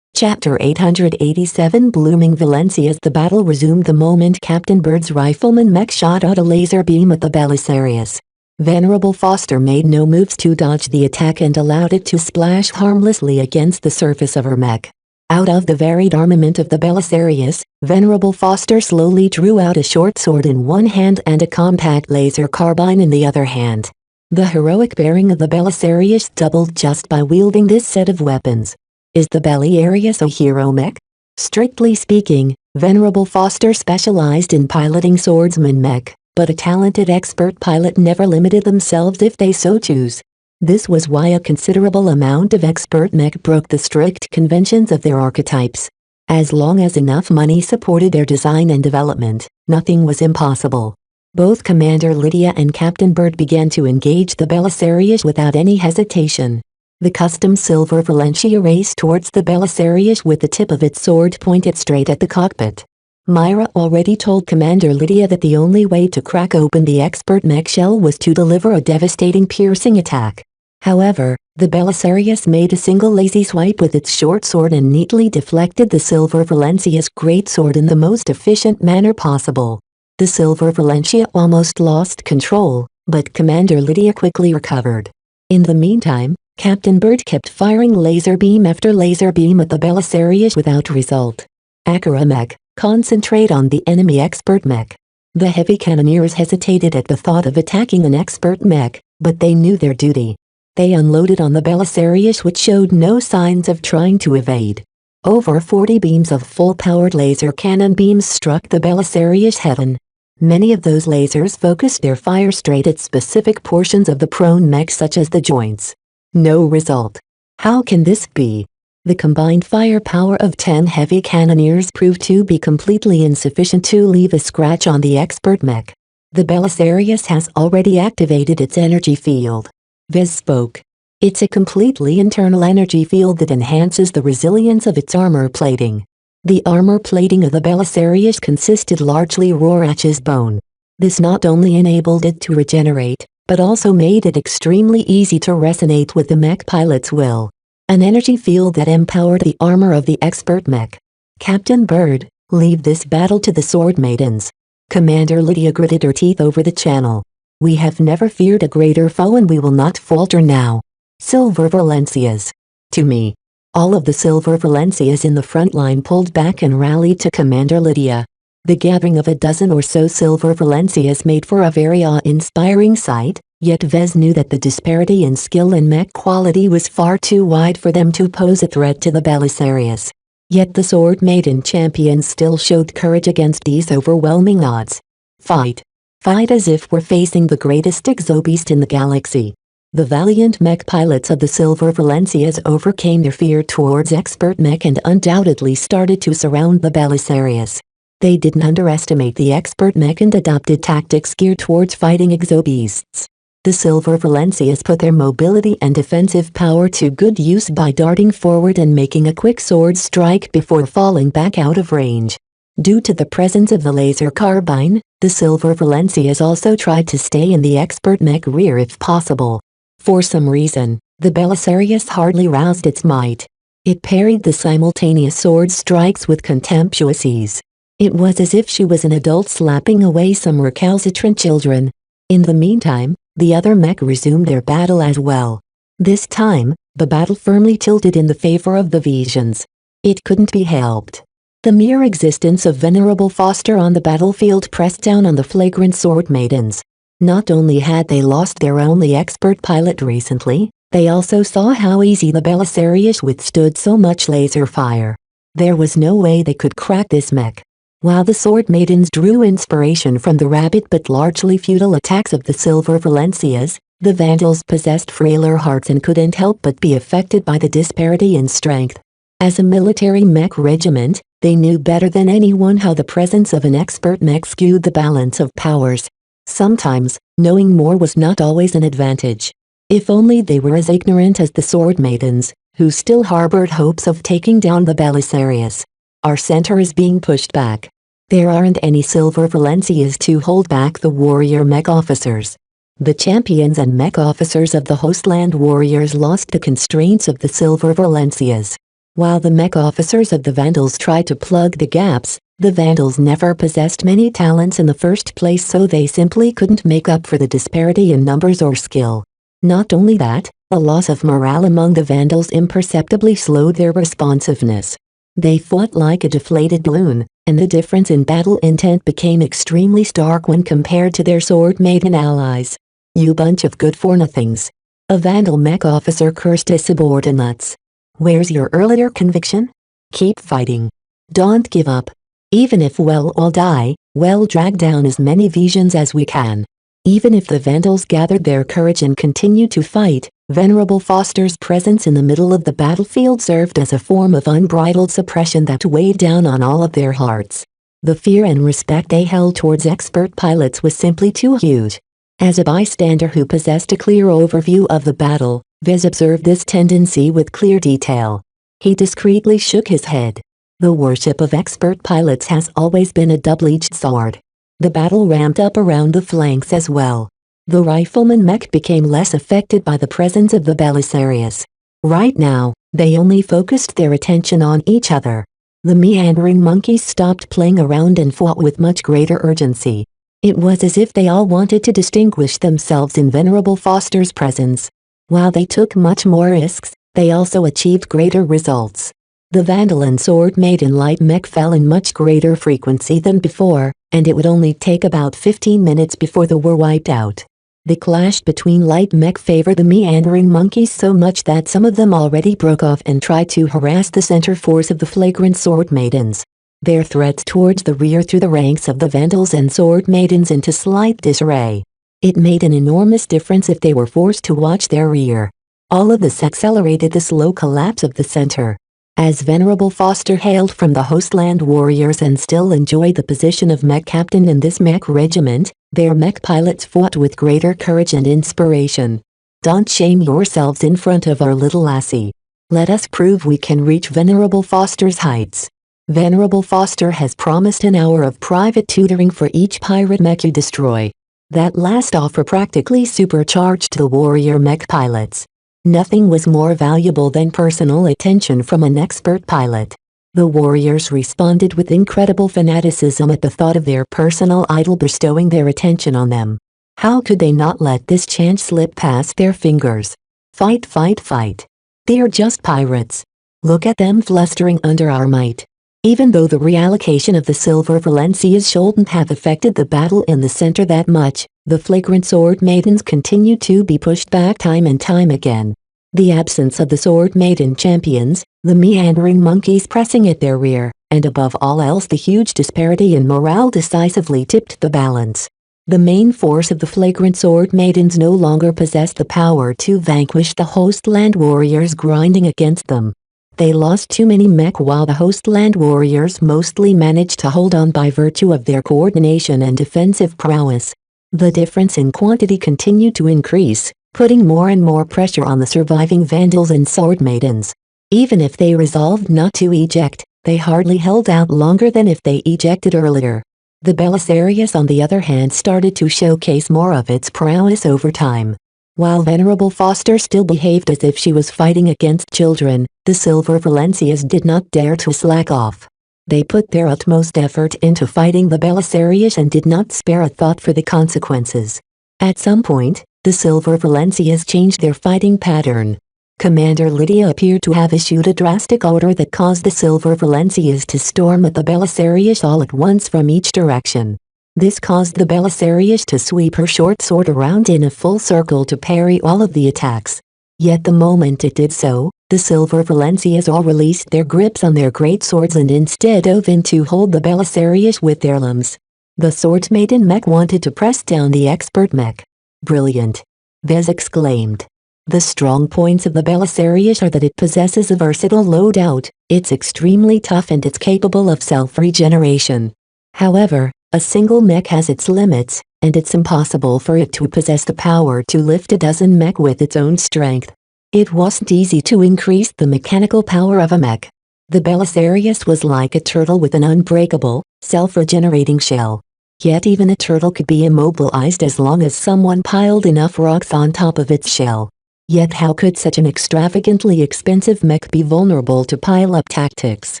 Chapter 887 Blooming Valencias. The battle resumed the moment Captain Bird's rifleman mech shot out a laser beam at the Belisarius. Venerable Foster made no moves to dodge the attack and allowed it to splash harmlessly against the surface of her mech. Out of the varied armament of the Belisarius, Venerable Foster slowly drew out a short sword in one hand and a compact laser carbine in the other hand. The heroic bearing of the Belisarius doubled just by wielding this set of weapons. Is the Belisarius a hero mech? Strictly speaking, Venerable Foster specialized in piloting swordsman mech, but a talented expert pilot never limited themselves if they so choose. This was why a considerable amount of expert mech broke the strict conventions of their archetypes. As long as enough money supported their design and development, nothing was impossible. Both Commander Lydia and Captain Bird began to engage the Belisarius without any hesitation. The custom silver Valencia raced towards the Belisarius with the tip of its sword pointed straight at the cockpit. Myra already told Commander Lydia that the only way to crack open the expert mech shell was to deliver a devastating piercing attack. However, the Belisarius made a single lazy swipe with its short sword and neatly deflected the silver Valencia's great sword in the most efficient manner possible. The silver Valencia almost lost control, but Commander Lydia quickly recovered. In the meantime, Captain Bird kept firing laser beam after laser beam at the Belisarius without result. Akira mech, concentrate on the enemy expert mech. The heavy cannoneers hesitated at the thought of attacking an expert mech, but they knew their duty. They unloaded on the Belisarius, which showed no signs of trying to evade. Over 40 beams of full-powered laser cannon beams struck the Belisarius head-on. Many of those lasers focused their fire straight at specific portions of the prone mech, such as the joints. No result. How can this be? The combined firepower of 10 heavy cannoneers proved to be completely insufficient to leave a scratch on the expert mech. The Belisarius has already activated its energy field. Vez spoke. It's a completely internal energy field that enhances the resilience of its armor plating. The armor plating of the Belisarius consisted largely of Rorschach's bone. This not only enabled it to regenerate, but also made it extremely easy to resonate with the mech pilot's will. An energy field that empowered the armor of the expert mech. Captain Bird, leave this battle to the sword maidens. Commander Lydia gritted her teeth over the channel. We have never feared a greater foe and we will not falter now. Silver Valencias. To me. All of the silver Valencias in the front line pulled back and rallied to Commander Lydia. The gathering of a dozen or so silver Valencias made for a very awe-inspiring sight, yet Vez knew that the disparity in skill and mech quality was far too wide for them to pose a threat to the Belisarius. Yet the sword maiden champions still showed courage against these overwhelming odds. Fight. Fight as if we're facing the greatest exobeast in the galaxy. The valiant mech pilots of the silver Valencias overcame their fear towards expert mech and undoubtedly started to surround the Belisarius. They didn't underestimate the expert mech and adopted tactics geared towards fighting exobeasts. The silver Valencias put their mobility and defensive power to good use by darting forward and making a quick sword strike before falling back out of range. Due to the presence of the laser carbine, the silver Valencias also tried to stay in the expert mech rear if possible. For some reason, the Belisarius hardly roused its might. It parried the simultaneous sword strikes with contemptuous ease. It was as if she was an adult slapping away some recalcitrant children. In the meantime, the other mech resumed their battle as well. This time, the battle firmly tilted in the favor of the Visions. It couldn't be helped. The mere existence of Venerable Foster on the battlefield pressed down on the flagrant sword maidens. Not only had they lost their only expert pilot recently, they also saw how easy the Belisarius withstood so much laser fire. There was no way they could crack this mech. While the sword maidens drew inspiration from the rapid but largely futile attacks of the silver Valencias, the Vandals possessed frailer hearts and couldn't help but be affected by the disparity in strength. As a military mech regiment, they knew better than anyone how the presence of an expert mech skewed the balance of powers. Sometimes, knowing more was not always an advantage. If only they were as ignorant as the sword maidens, who still harbored hopes of taking down the Belisarius. Our center is being pushed back. There aren't any silver Valencias to hold back the warrior mech officers. The champions and mech officers of the Hostland warriors lost the constraints of the silver Valencias. While the mech officers of the Vandals tried to plug the gaps, the Vandals never possessed many talents in the first place, so they simply couldn't make up for the disparity in numbers or skill. Not only that, a loss of morale among the Vandals imperceptibly slowed their responsiveness. They fought like a deflated balloon, and the difference in battle intent became extremely stark when compared to their sword maiden allies. "You bunch of good-for-nothings," a Vandal mech officer cursed his subordinates. "Where's your earlier conviction? Keep fighting. Don't give up. Even if we'll all die, we'll drag down as many visions as we can." Even if the Vandals gathered their courage and continued to fight, Venerable Foster's presence in the middle of the battlefield served as a form of unbridled suppression that weighed down on all of their hearts. The fear and respect they held towards expert pilots was simply too huge. As a bystander who possessed a clear overview of the battle, Vez observed this tendency with clear detail. He discreetly shook his head. The worship of expert pilots has always been a double-edged sword. The battle ramped up around the flanks as well. The rifleman mech became less affected by the presence of the Belisarius. Right now, they only focused their attention on each other. The meandering monkeys stopped playing around and fought with much greater urgency. It was as if they all wanted to distinguish themselves in Venerable Foster's presence. While they took much more risks, they also achieved greater results. The Vandal and Sword Maiden light mech fell in much greater frequency than before, and it would only take about 15 minutes before they were wiped out. The clash between light mech favored the meandering monkeys so much that some of them already broke off and tried to harass the center force of the flagrant Sword Maidens. Their threats towards the rear threw the ranks of the Vandals and Sword Maidens into slight disarray. It made an enormous difference if they were forced to watch their rear. All of this accelerated the slow collapse of the center. As Venerable Foster hailed from the Hostland Warriors and still enjoyed the position of mech captain in this mech regiment, their mech pilots fought with greater courage and inspiration. "Don't shame yourselves in front of our little lassie. Let us prove we can reach Venerable Foster's heights. Venerable Foster has promised an hour of private tutoring for each pirate mech you destroy." That last offer practically supercharged the warrior mech pilots. Nothing was more valuable than personal attention from an expert pilot. The warriors responded with incredible fanaticism at the thought of their personal idol bestowing their attention on them. How could they not let this chance slip past their fingers? Fight, fight, fight. They're just pirates. Look at them flustering under our might. Even though the reallocation of the Silver Valencias shouldn't have affected the battle in the center that much, the flagrant Sword Maidens continued to be pushed back time and time again. The absence of the Sword Maiden champions, the meandering monkeys pressing at their rear, and above all else the huge disparity in morale decisively tipped the balance. The main force of the flagrant Sword Maidens no longer possessed the power to vanquish the Hostland Warriors grinding against them. They lost too many mech while the Hostland Warriors mostly managed to hold on by virtue of their coordination and defensive prowess. The difference in quantity continued to increase, putting more and more pressure on the surviving Vandals and Sword Maidens. Even if they resolved not to eject, they hardly held out longer than if they ejected earlier. The Belisarius on the other hand started to showcase more of its prowess over time. While Venerable Foster still behaved as if she was fighting against children, the Silver Valencias did not dare to slack off. They put their utmost effort into fighting the Belisarius and did not spare a thought for the consequences. At some point, the Silver Valencias changed their fighting pattern. Commander Lydia appeared to have issued a drastic order that caused the Silver Valencias to storm at the Belisarius all at once from each direction. This caused the Belisarius to sweep her short sword around in a full circle to parry all of the attacks. Yet the moment it did so, the Silver Valencias all released their grips on their great swords and instead dove in to hold the Belisarius with their limbs. The Sword Maiden mech wanted to press down the expert mech. "Brilliant!" Vez exclaimed. The strong points of the Belisarius are that it possesses a versatile loadout, it's extremely tough and it's capable of self-regeneration. However, a single mech has its limits, and it's impossible for it to possess the power to lift a dozen mech with its own strength. It wasn't easy to increase the mechanical power of a mech. The Belisarius was like a turtle with an unbreakable, self-regenerating shell. Yet even a turtle could be immobilized as long as someone piled enough rocks on top of its shell. Yet how could such an extravagantly expensive mech be vulnerable to pile-up tactics?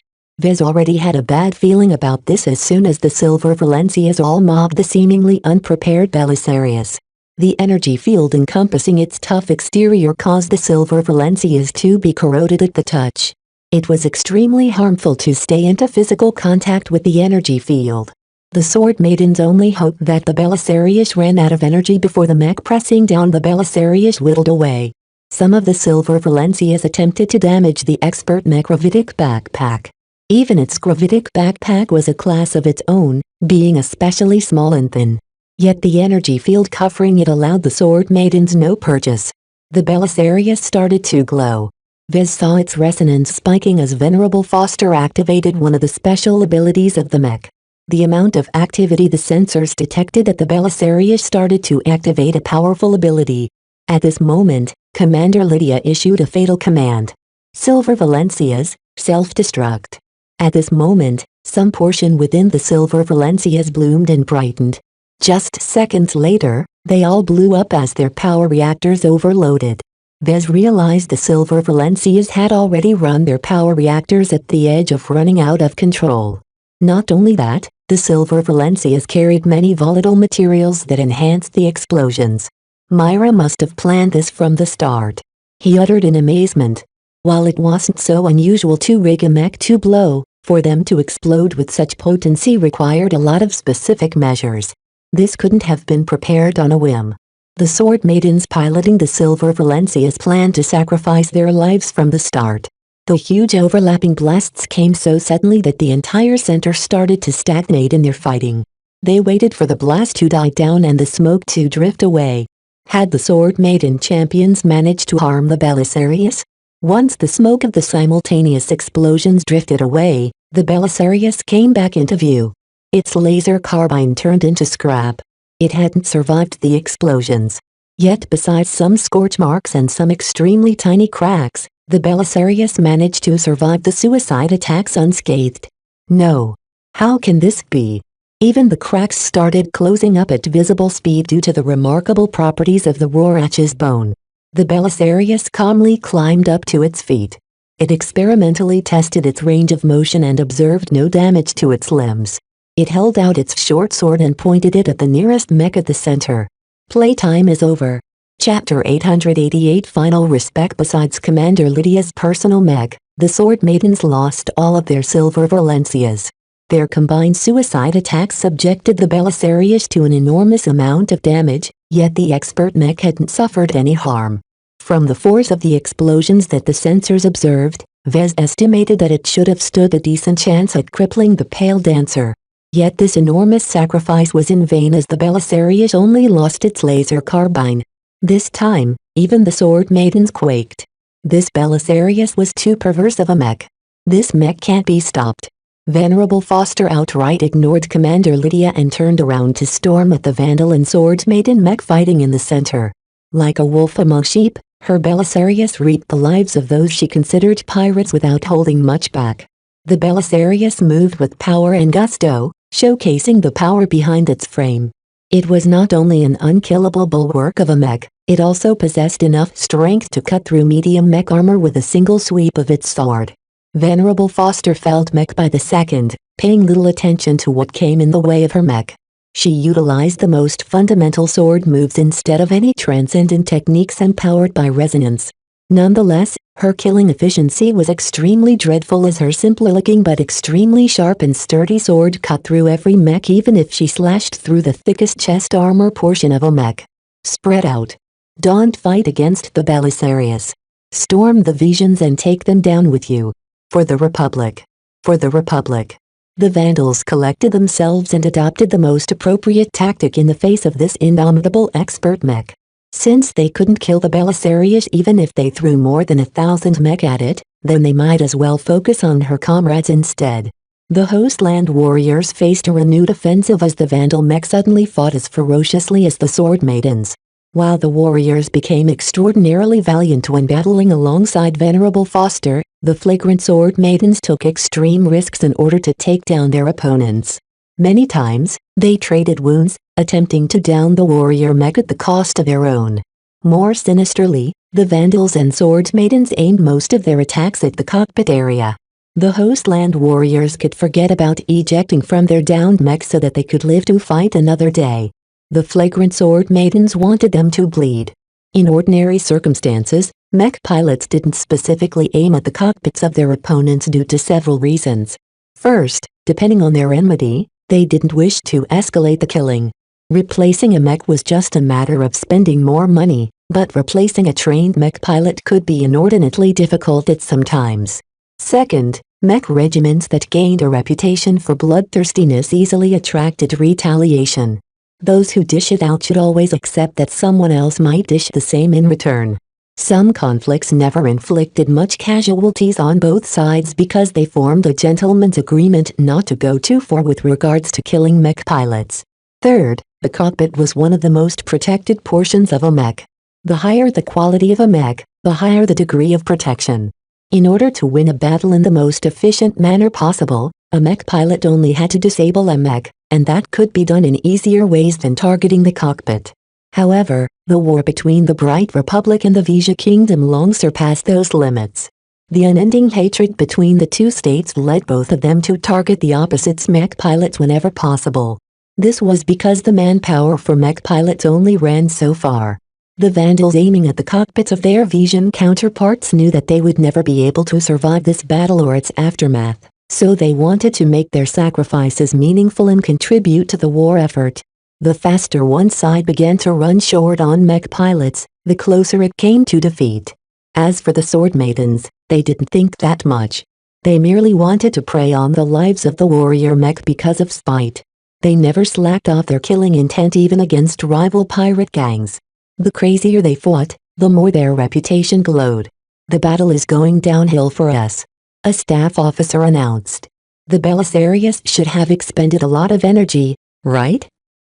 Vez already had a bad feeling about this as soon as the Silver Valencias all mobbed the seemingly unprepared Belisarius. The energy field encompassing its tough exterior caused the Silver Valencias to be corroded at the touch. It was extremely harmful to stay into physical contact with the energy field. The Sword Maidens only hoped that the Belisarius ran out of energy before the mech pressing down the Belisarius whittled away. Some of the Silver Valencias attempted to damage the expert mech gravitic backpack. Even its gravitic backpack was a class of its own, being especially small and thin. Yet the energy field covering it allowed the Sword Maidens no purchase. The Belisarius started to glow. Vez saw its resonance spiking as Venerable Foster activated one of the special abilities of the mech. The amount of activity the sensors detected at the Belisarius started to activate a powerful ability. At this moment, Commander Lydia issued a fatal command. Silver Valencias, self-destruct. At this moment, some portion within the Silver Valencias bloomed and brightened. Just seconds later, they all blew up as their power reactors overloaded. Vez realized the Silver Valencias had already run their power reactors at the edge of running out of control. Not only that, the Silver Valencias carried many volatile materials that enhanced the explosions. Myra must have planned this from the start. He uttered in amazement. While it wasn't so unusual to rig a mech to blow, for them to explode with such potency required a lot of specific measures. This couldn't have been prepared on a whim. The Sword Maidens piloting the Silver Valencias planned to sacrifice their lives from the start. The huge overlapping blasts came so suddenly that the entire center started to stagnate in their fighting. They waited for the blast to die down and the smoke to drift away. Had the Sword Maiden champions managed to harm the Belisarius? Once the smoke of the simultaneous explosions drifted away, the Belisarius came back into view. Its laser carbine turned into scrap. It hadn't survived the explosions. Yet besides some scorch marks and some extremely tiny cracks, the Belisarius managed to survive the suicide attacks unscathed. No. How can this be? Even the cracks started closing up at visible speed due to the remarkable properties of the Rorach's bone. The Belisarius calmly climbed up to its feet. It experimentally tested its range of motion and observed no damage to its limbs. It held out its short sword and pointed it at the nearest mech at the center. Playtime is over. Chapter 888 Final Respect. Besides Commander Lydia's personal mech, the Sword Maidens lost all of their Silver Valencias. Their combined suicide attacks subjected the Belisarius to an enormous amount of damage, yet the expert mech hadn't suffered any harm. From the force of the explosions that the sensors observed, Vez estimated that it should have stood a decent chance at crippling the Pale Dancer. Yet this enormous sacrifice was in vain as the Belisarius only lost its laser carbine. This time, even the Sword Maidens quaked. This Belisarius was too perverse of a mech. This mech can't be stopped. Venerable Foster outright ignored Commander Lydia and turned around to storm at the Vandal and Sword Maiden mech fighting in the center. Like a wolf among sheep, her Belisarius reaped the lives of those she considered pirates without holding much back. The Belisarius moved with power and gusto, showcasing the power behind its frame. It was not only an unkillable bulwark of a mech, it also possessed enough strength to cut through medium mech armor with a single sweep of its sword. Venerable Foster felt mech by the second, paying little attention to what came in the way of her mech. She utilized the most fundamental sword moves instead of any transcendent techniques empowered by resonance. Nonetheless, her killing efficiency was extremely dreadful as her simple-looking but extremely sharp and sturdy sword cut through every mech even if she slashed through the thickest chest armor portion of a mech. Spread out. Don't fight against the Belisarius. Storm the visions and take them down with you. For the Republic. For the Republic. The Vandals collected themselves and adopted the most appropriate tactic in the face of this indomitable expert mech. Since they couldn't kill the Belisarius even if they threw more than 1,000 mech at it, then they might as well focus on her comrades instead. The Hostland warriors faced a renewed offensive as the Vandal mech suddenly fought as ferociously as the Sword Maidens. While the warriors became extraordinarily valiant when battling alongside Venerable Foster, the flagrant Sword Maidens took extreme risks in order to take down their opponents. Many times, they traded wounds, attempting to down the warrior mech at the cost of their own. More sinisterly, The Vandals and Sword Maidens aimed most of their attacks at the cockpit area. The Hostland warriors could forget about ejecting from their downed mechs so that they could live to fight another day. The flagrant Sword Maidens wanted them to bleed. In ordinary circumstances, mech pilots didn't specifically aim at the cockpits of their opponents due to several reasons. First, depending on their enmity, they didn't wish to escalate the killing. Replacing a mech was just a matter of spending more money, but replacing a trained mech pilot could be inordinately difficult at some times. Second, mech regiments that gained a reputation for bloodthirstiness easily attracted retaliation. Those who dish it out should always accept that someone else might dish the same in return. Some conflicts never inflicted much casualties on both sides because they formed a gentleman's agreement not to go too far with regards to killing mech pilots. Third, the cockpit was one of the most protected portions of a mech. The higher the quality of a mech, the higher the degree of protection. In order to win a battle in the most efficient manner possible, a mech pilot only had to disable a mech, and that could be done in easier ways than targeting the cockpit. However, the war between the Bright Republic and the Vija Kingdom long surpassed those limits. The unending hatred between the two states led both of them to target the opposite's mech pilots whenever possible. This was because the manpower for mech pilots only ran so far. The Vandals aiming at the cockpits of their Vision counterparts knew that they would never be able to survive this battle or its aftermath, so they wanted to make their sacrifices meaningful and contribute to the war effort. The faster one side began to run short on mech pilots, the closer it came to defeat. As for the Sword Maidens, they didn't think that much. They merely wanted to prey on the lives of the warrior mech because of spite. They never slacked off their killing intent even against rival pirate gangs. The crazier they fought, the more their reputation glowed. "The battle is going downhill for us," a staff officer announced. "The Belisarius should have expended a lot of energy, right?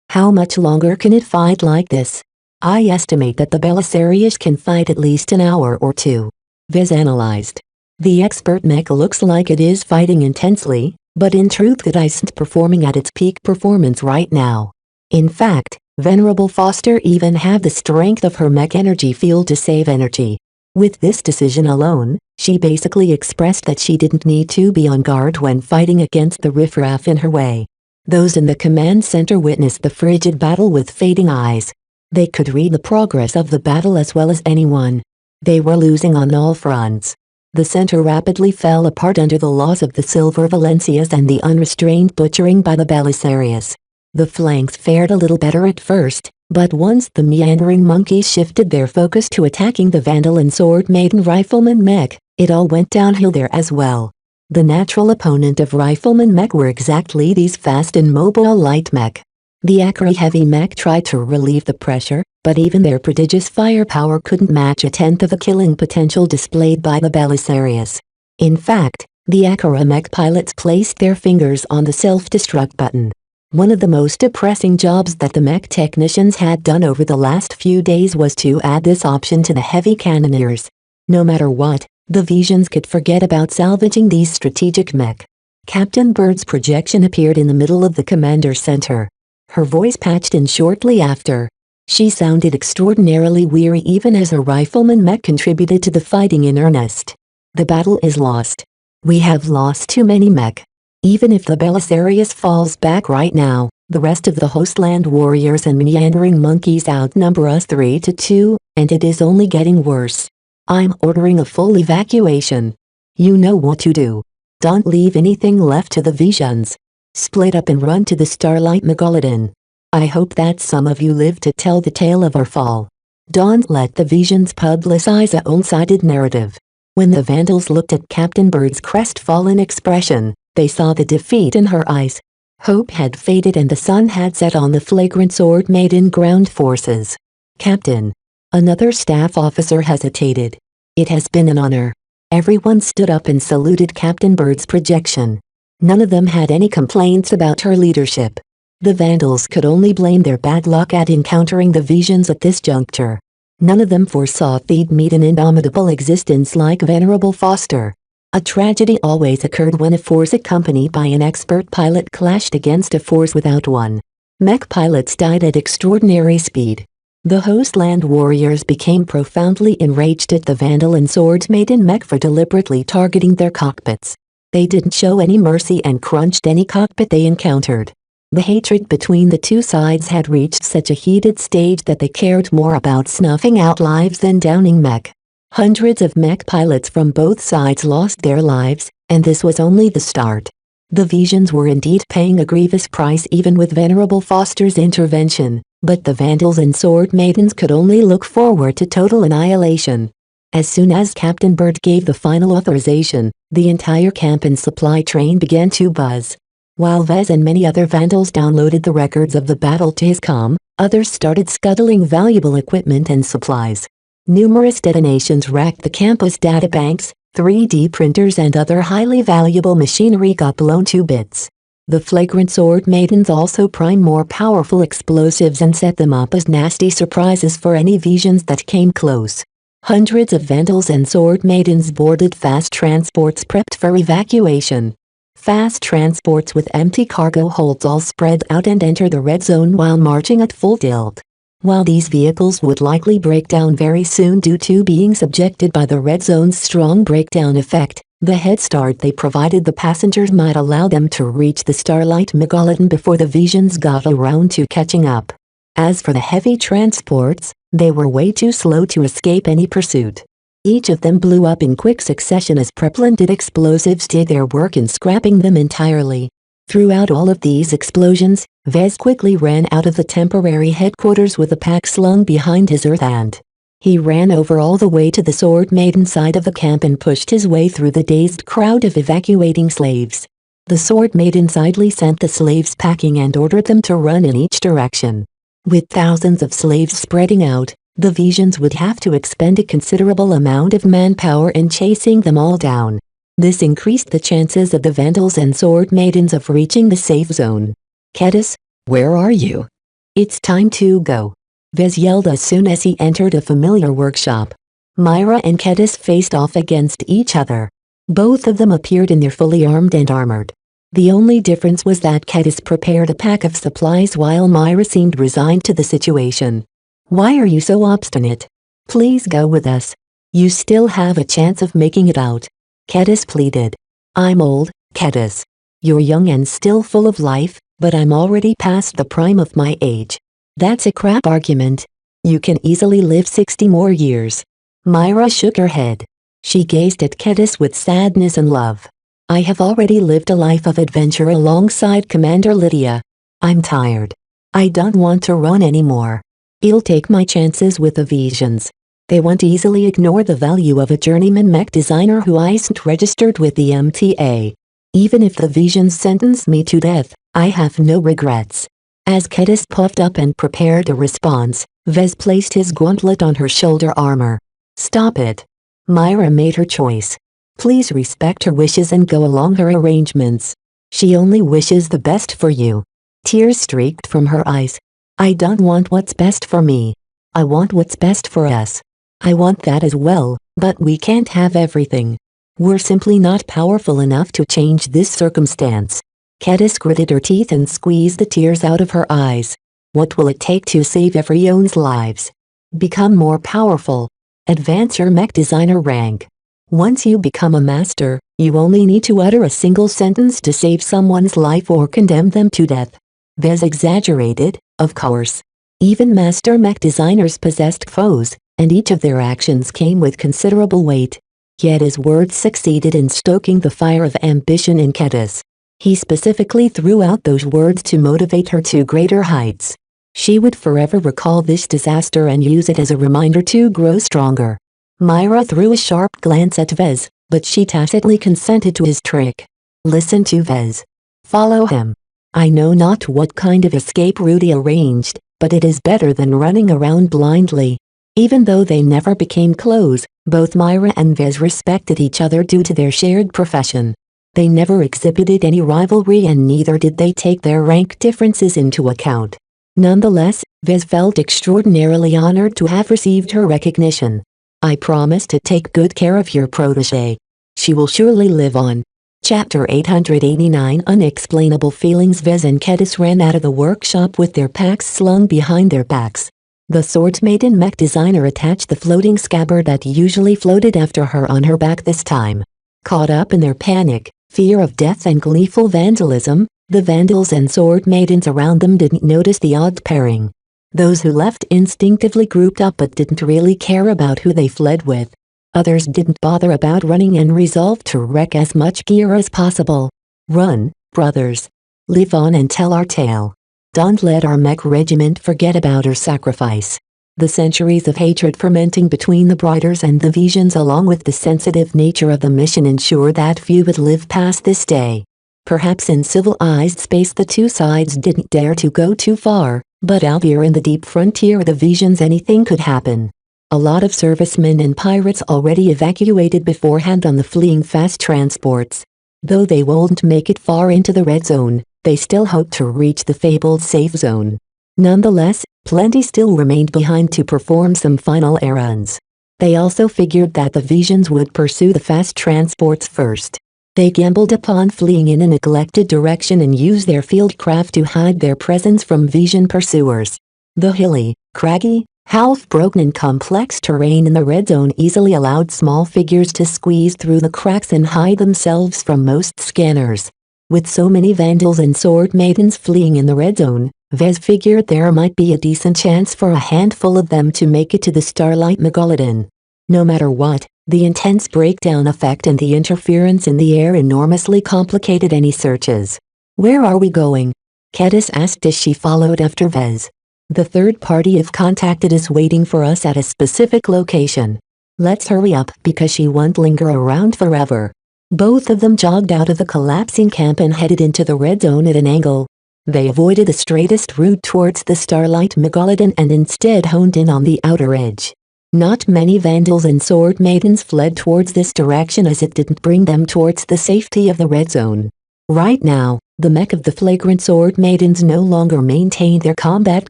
How much longer can it fight like this?" "I estimate that the Belisarius can fight at least an hour or two," Vez analyzed. "The expert mech looks like it is fighting intensely, but in truth it isn't performing at its peak performance right now. In fact, Venerable Foster even have the strength of her mech energy field to save energy." With this decision alone, she basically expressed that she didn't need to be on guard when fighting against the riffraff in her way. Those in the command center witnessed the frigid battle with fading eyes. They could read the progress of the battle as well as anyone. They were losing on all fronts. The center rapidly fell apart under the loss of the Silver Valencias and the unrestrained butchering by the Belisarius. The flanks fared a little better at first, but once the meandering monkeys shifted their focus to attacking the Vandal and Sword Maiden Rifleman mech, it all went downhill there as well. The natural opponent of Rifleman mech were exactly these fast and mobile light mech. The Acre heavy mech tried to relieve the pressure, but even their prodigious firepower couldn't match a tenth of the killing potential displayed by the Belisarius. In fact, the Acre mech pilots placed their fingers on the self-destruct button. One of the most depressing jobs that the mech technicians had done over the last few days was to add this option to the heavy cannoneers. No matter what, the Visions could forget about salvaging these strategic mech. Captain Bird's projection appeared in the middle of the commander center. Her voice patched in shortly after. She sounded extraordinarily weary even as a rifleman mech contributed to the fighting in earnest. "The battle is lost. We have lost too many mech. Even if the Belisarius falls back right now, the rest of the Hostland warriors and meandering monkeys outnumber us 3-2, and it is only getting worse. I'm ordering a full evacuation. You know what to do. Don't leave anything left to the Visions. Split up and run to the Starlight Megalodon. I hope that some of you live to tell the tale of our fall. Don't let the Visions publicize a one-sided narrative." When the Vandals looked at Captain Bird's crestfallen expression, they saw the defeat in her eyes. Hope had faded and the sun had set on the flagrant Sword Maiden ground forces. "Captain." Another staff officer hesitated. "It has been an honor." Everyone stood up and saluted Captain Bird's projection. None of them had any complaints about her leadership. The Vandals could only blame their bad luck at encountering the Visions at this juncture. None of them foresaw they'd meet an indomitable existence like Venerable Foster. A tragedy always occurred when a force accompanied by an expert pilot clashed against a force without one. Mech pilots died at extraordinary speed. The Hostland warriors became profoundly enraged at the Vandal and Sword Maiden mech for deliberately targeting their cockpits. They didn't show any mercy and crunched any cockpit they encountered. The hatred between the two sides had reached such a heated stage that they cared more about snuffing out lives than downing mech. Hundreds of mech pilots from both sides lost their lives, and this was only the start. The Visions were indeed paying a grievous price even with Venerable Foster's intervention, but the Vandals and Sword Maidens could only look forward to total annihilation. As soon as Captain Bird gave the final authorization, the entire camp and supply train began to buzz. While Vez and many other Vandals downloaded the records of the battle to his comm, others started scuttling valuable equipment and supplies. Numerous detonations racked the campus databanks, 3D printers and other highly valuable machinery got blown to bits. The flagrant Sword Maidens also primed more powerful explosives and set them up as nasty surprises for any Visions that came close. Hundreds of Vandals and Sword Maidens boarded fast transports prepped for evacuation. Fast transports with empty cargo holds all spread out and entered the red zone while marching at full tilt. While these vehicles would likely break down very soon due to being subjected by the red zone's strong breakdown effect, the head start they provided the passengers might allow them to reach the Starlight Megalodon before the Visions got around to catching up. As for the heavy transports, they were way too slow to escape any pursuit. Each of them blew up in quick succession as propellant explosives did their work in scrapping them entirely. Throughout all of these explosions, Vez quickly ran out of the temporary headquarters with a pack slung behind his earth hand. He ran over all the way to the Sword Maiden side of the camp and pushed his way through the dazed crowd of evacuating slaves. The Sword Maiden idly sent the slaves packing and ordered them to run in each direction. With thousands of slaves spreading out, the Visions would have to expend a considerable amount of manpower in chasing them all down. This increased the chances of the Vandals and Sword Maidens of reaching the safe zone. "Kedis, where are you? It's time to go," Vez yelled as soon as he entered a familiar workshop. Myra and Kedis faced off against each other. Both of them appeared in their fully armed and armored. The only difference was that Kedis prepared a pack of supplies while Myra seemed resigned to the situation. "Why are you so obstinate? Please go with us. You still have a chance of making it out," Kedis pleaded. "I'm old, Kedis. You're young and still full of life, but I'm already past the prime of my age." "That's a crap argument. You can easily live 60 more years." Myra shook her head. She gazed at Kedis with sadness and love. "I have already lived a life of adventure alongside Commander Lydia. I'm tired. I don't want to run anymore. I'll take my chances with the Visions. They won't easily ignore the value of a journeyman mech designer who isn't registered with the MTA. Even if the Visions sentence me to death, I have no regrets." As Kedis puffed up and prepared a response, Vez placed his gauntlet on her shoulder armor. "Stop it." Myra made her choice. Please respect her wishes and go along her arrangements. She only wishes the best for you. Tears streaked from her eyes. "I don't want what's best for me. I want what's best for us. I want that as well, but we can't have everything. We're simply not powerful enough to change this circumstance." Kedis gritted her teeth and squeezed the tears out of her eyes. "What will it take to save everyone's lives? Become more powerful. Advance your mech designer rank. Once you become a master, you only need to utter a single sentence to save someone's life or condemn them to death." Vez exaggerated, of course. Even master mech designers possessed foes, and each of their actions came with considerable weight. Yet his words succeeded in stoking the fire of ambition in Kedis. He specifically threw out those words to motivate her to greater heights. She would forever recall this disaster and use it as a reminder to grow stronger. Myra threw a sharp glance at Vez, but she tacitly consented to his trick. "Listen to Vez. Follow him. I know not what kind of escape route he arranged, but it is better than running around blindly." Even though they never became close, both Myra and Vez respected each other due to their shared profession. They never exhibited any rivalry and neither did they take their rank differences into account. Nonetheless, Vez felt extraordinarily honored to have received her recognition. "I promise to take good care of your protégé. She will surely live on." Chapter 889 Unexplainable Feelings. Vez and Kedis ran out of the workshop with their packs slung behind their backs. The Sword Maiden mech designer attached the floating scabbard that usually floated after her on her back this time. Caught up in their panic, fear of death and gleeful vandalism, the vandals and sword maidens around them didn't notice the odd pairing. Those who left instinctively grouped up but didn't really care about who they fled with. Others didn't bother about running and resolved to wreck as much gear as possible. Run, brothers. Live on and tell our tale. Don't let our mech regiment forget about our sacrifice. The centuries of hatred fermenting between the Briders and the Visions along with the sensitive nature of the mission ensure that few would live past this day. Perhaps in civilized space the two sides didn't dare to go too far, but out here in the deep frontier of the Visions anything could happen. A lot of servicemen and pirates already evacuated beforehand on the fleeing fast transports. Though they won't make it far into the red zone, they still hoped to reach the fabled safe zone. Nonetheless, plenty still remained behind to perform some final errands. They also figured that the Visions would pursue the fast transports first. They gambled upon fleeing in a neglected direction and used their field craft to hide their presence from Vision pursuers. The hilly, craggy, half-broken and complex terrain in the red zone easily allowed small figures to squeeze through the cracks and hide themselves from most scanners. With so many vandals and sword maidens fleeing in the red zone, Vez figured there might be a decent chance for a handful of them to make it to the Starlight Megalodon. No matter what, the intense breakdown effect and the interference in the air enormously complicated any searches. "Where are we going?" Kedis asked as she followed after Vez. "The third party if contacted is waiting for us at a specific location. Let's hurry up because she won't linger around forever." Both of them jogged out of the collapsing camp and headed into the red zone at an angle. They avoided the straightest route towards the Starlight Megalodon and instead honed in on the outer edge. Not many vandals and sword maidens fled towards this direction as it didn't bring them towards the safety of the red zone. Right now, the mech of the flagrant sword maidens no longer maintained their combat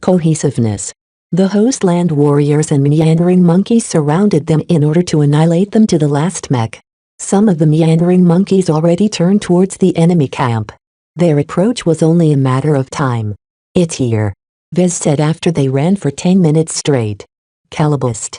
cohesiveness. The hostland warriors and meandering monkeys surrounded them in order to annihilate them to the last mech. Some of the meandering monkeys already turned towards the enemy camp. Their approach was only a matter of time. "It's here," Vez said after they ran for 10 minutes straight. "Calabust.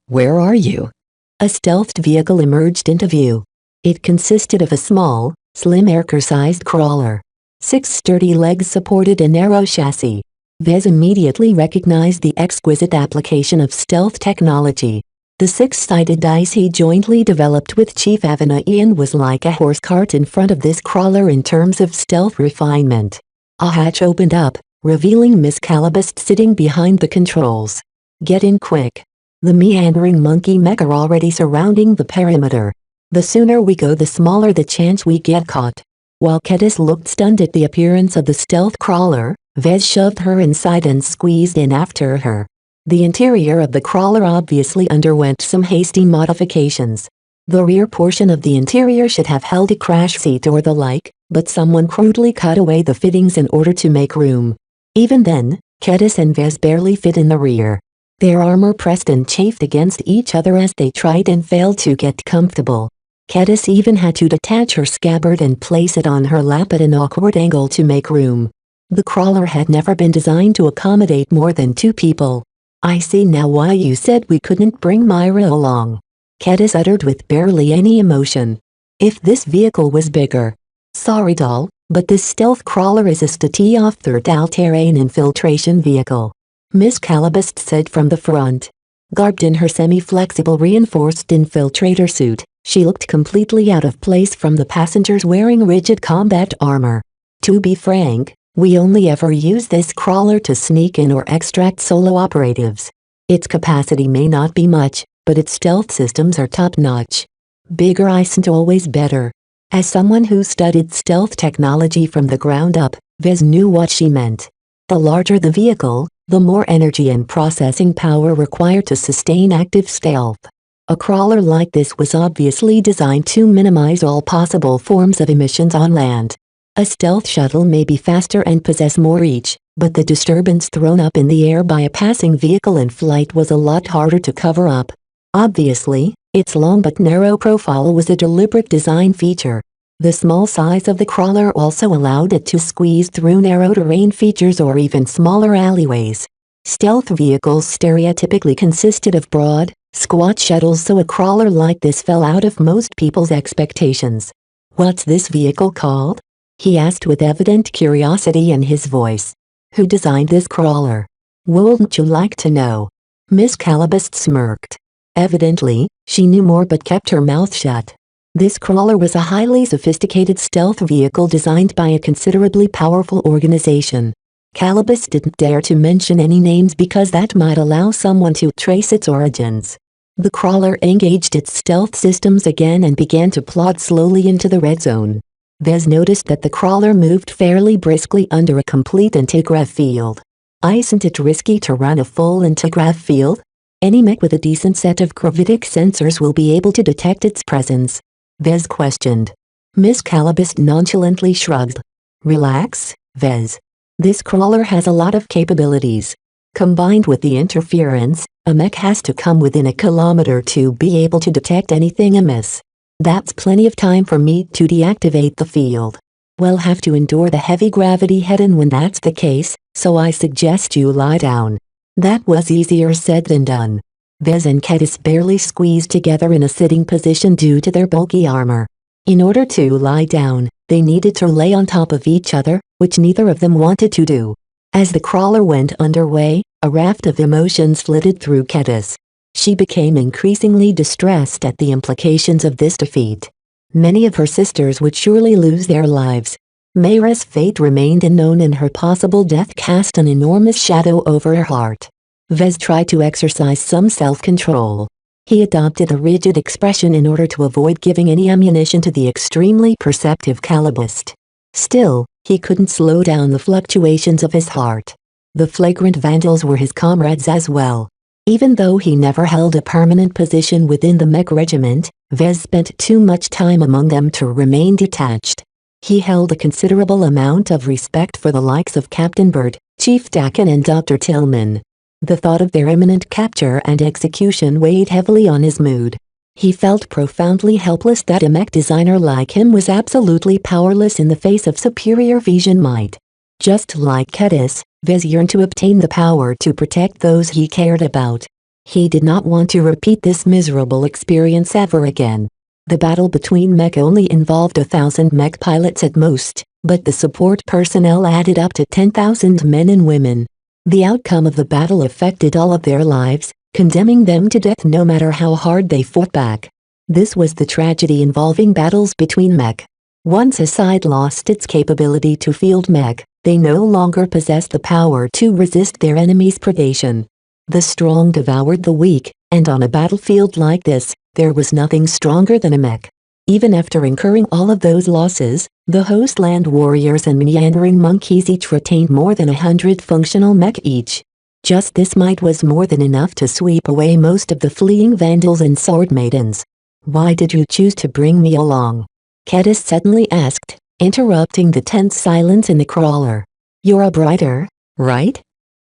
Where are you?" A stealthed vehicle emerged into view. It consisted of a small, slim aircar-sized crawler. 6 sturdy legs supported a narrow chassis. Vez immediately recognized the exquisite application of stealth technology. The 6-sided dice he jointly developed with Chief Avana was like a horse cart in front of this crawler in terms of stealth refinement. A hatch opened up, revealing Miss Calabust sitting behind the controls. "Get in quick. The meandering monkey mech are already surrounding the perimeter. The sooner we go the smaller the chance we get caught." While Kedis looked stunned at the appearance of the stealth crawler, Vez shoved her inside and squeezed in after her. The interior of the crawler obviously underwent some hasty modifications. The rear portion of the interior should have held a crash seat or the like, but someone crudely cut away the fittings in order to make room. Even then, Kedis and Vez barely fit in the rear. Their armor pressed and chafed against each other as they tried and failed to get comfortable. Kedis even had to detach her scabbard and place it on her lap at an awkward angle to make room. The crawler had never been designed to accommodate more than 2 people. "I see now why you said we couldn't bring Myra along," Kedis uttered with barely any emotion. "If this vehicle was bigger." "Sorry doll, but this stealth crawler is a state-of-the-art all-terrain infiltration vehicle," Miss Calabust said from the front. Garbed in her semi-flexible reinforced infiltrator suit, she looked completely out of place from the passengers wearing rigid combat armor. "To be frank, we only ever use this crawler to sneak in or extract solo operatives. Its capacity may not be much, but its stealth systems are top-notch. Bigger isn't always better." As someone who studied stealth technology from the ground up, Vez knew what she meant. The larger the vehicle, the more energy and processing power required to sustain active stealth. A crawler like this was obviously designed to minimize all possible forms of emissions on land. A stealth shuttle may be faster and possess more reach, but the disturbance thrown up in the air by a passing vehicle in flight was a lot harder to cover up. Obviously, its long but narrow profile was a deliberate design feature. The small size of the crawler also allowed it to squeeze through narrow terrain features or even smaller alleyways. Stealth vehicles stereotypically consisted of broad, squat shuttles, so a crawler like this fell out of most people's expectations. "What's this vehicle called?" he asked with evident curiosity in his voice. "Who designed this crawler? Wouldn't you like to know?" Miss Calabast smirked. Evidently, she knew more but kept her mouth shut. This crawler was a highly sophisticated stealth vehicle designed by a considerably powerful organization. Calabast didn't dare to mention any names because that might allow someone to trace its origins. The crawler engaged its stealth systems again and began to plod slowly into the red zone. Vez noticed that the crawler moved fairly briskly under a complete antigrav field. "Isn't it risky to run a full antigrav field? Any mech with a decent set of gravitic sensors will be able to detect its presence," Vez questioned. Miss Calabast nonchalantly shrugged. "Relax, Vez. This crawler has a lot of capabilities. Combined with the interference, a mech has to come within a kilometer to be able to detect anything amiss. That's plenty of time for me to deactivate the field. We'll have to endure the heavy gravity head-in when that's the case, so I suggest you lie down." That was easier said than done. Vez and Kedis barely squeezed together in a sitting position due to their bulky armor. In order to lie down, they needed to lay on top of each other, which neither of them wanted to do. As the crawler went underway, a raft of emotions flitted through Kedis. She became increasingly distressed at the implications of this defeat. Many of her sisters would surely lose their lives. Mayra's fate remained unknown and her possible death cast an enormous shadow over her heart. Vez tried to exercise some self-control. He adopted a rigid expression in order to avoid giving any ammunition to the extremely perceptive Calabast. Still, he couldn't slow down the fluctuations of his heart. The flagrant vandals were his comrades as well. Even though he never held a permanent position within the mech regiment, Vez spent too much time among them to remain detached. He held a considerable amount of respect for the likes of Captain Bird, Chief Dakin and Dr. Tillman. The thought of their imminent capture and execution weighed heavily on his mood. He felt profoundly helpless that a mech designer like him was absolutely powerless in the face of superior vision might. Just like Kedis, Vez yearned to obtain the power to protect those he cared about. He did not want to repeat this miserable experience ever again. The battle between mech only involved 1,000 mech pilots at most, but the support personnel added up to 10,000 men and women. The outcome of the battle affected all of their lives, condemning them to death no matter how hard they fought back. This was the tragedy involving battles between mech. Once a side lost its capability to field mech, they no longer possessed the power to resist their enemy's predation. The strong devoured the weak, and on a battlefield like this, there was nothing stronger than a mech. Even after incurring all of those losses, the Hostland warriors and meandering monkeys each retained more than 100 functional mech each. Just this might was more than enough to sweep away most of the fleeing vandals and sword maidens. "Why did you choose to bring me along?" Kedis suddenly asked, interrupting the tense silence in the crawler. "You're a brighter, right?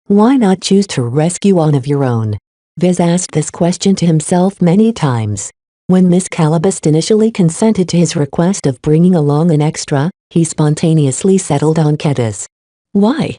Why not choose to rescue one of your own?" Vez asked this question to himself many times. When Miss Calabast initially consented to his request of bringing along an extra, he spontaneously settled on Kedis. Why?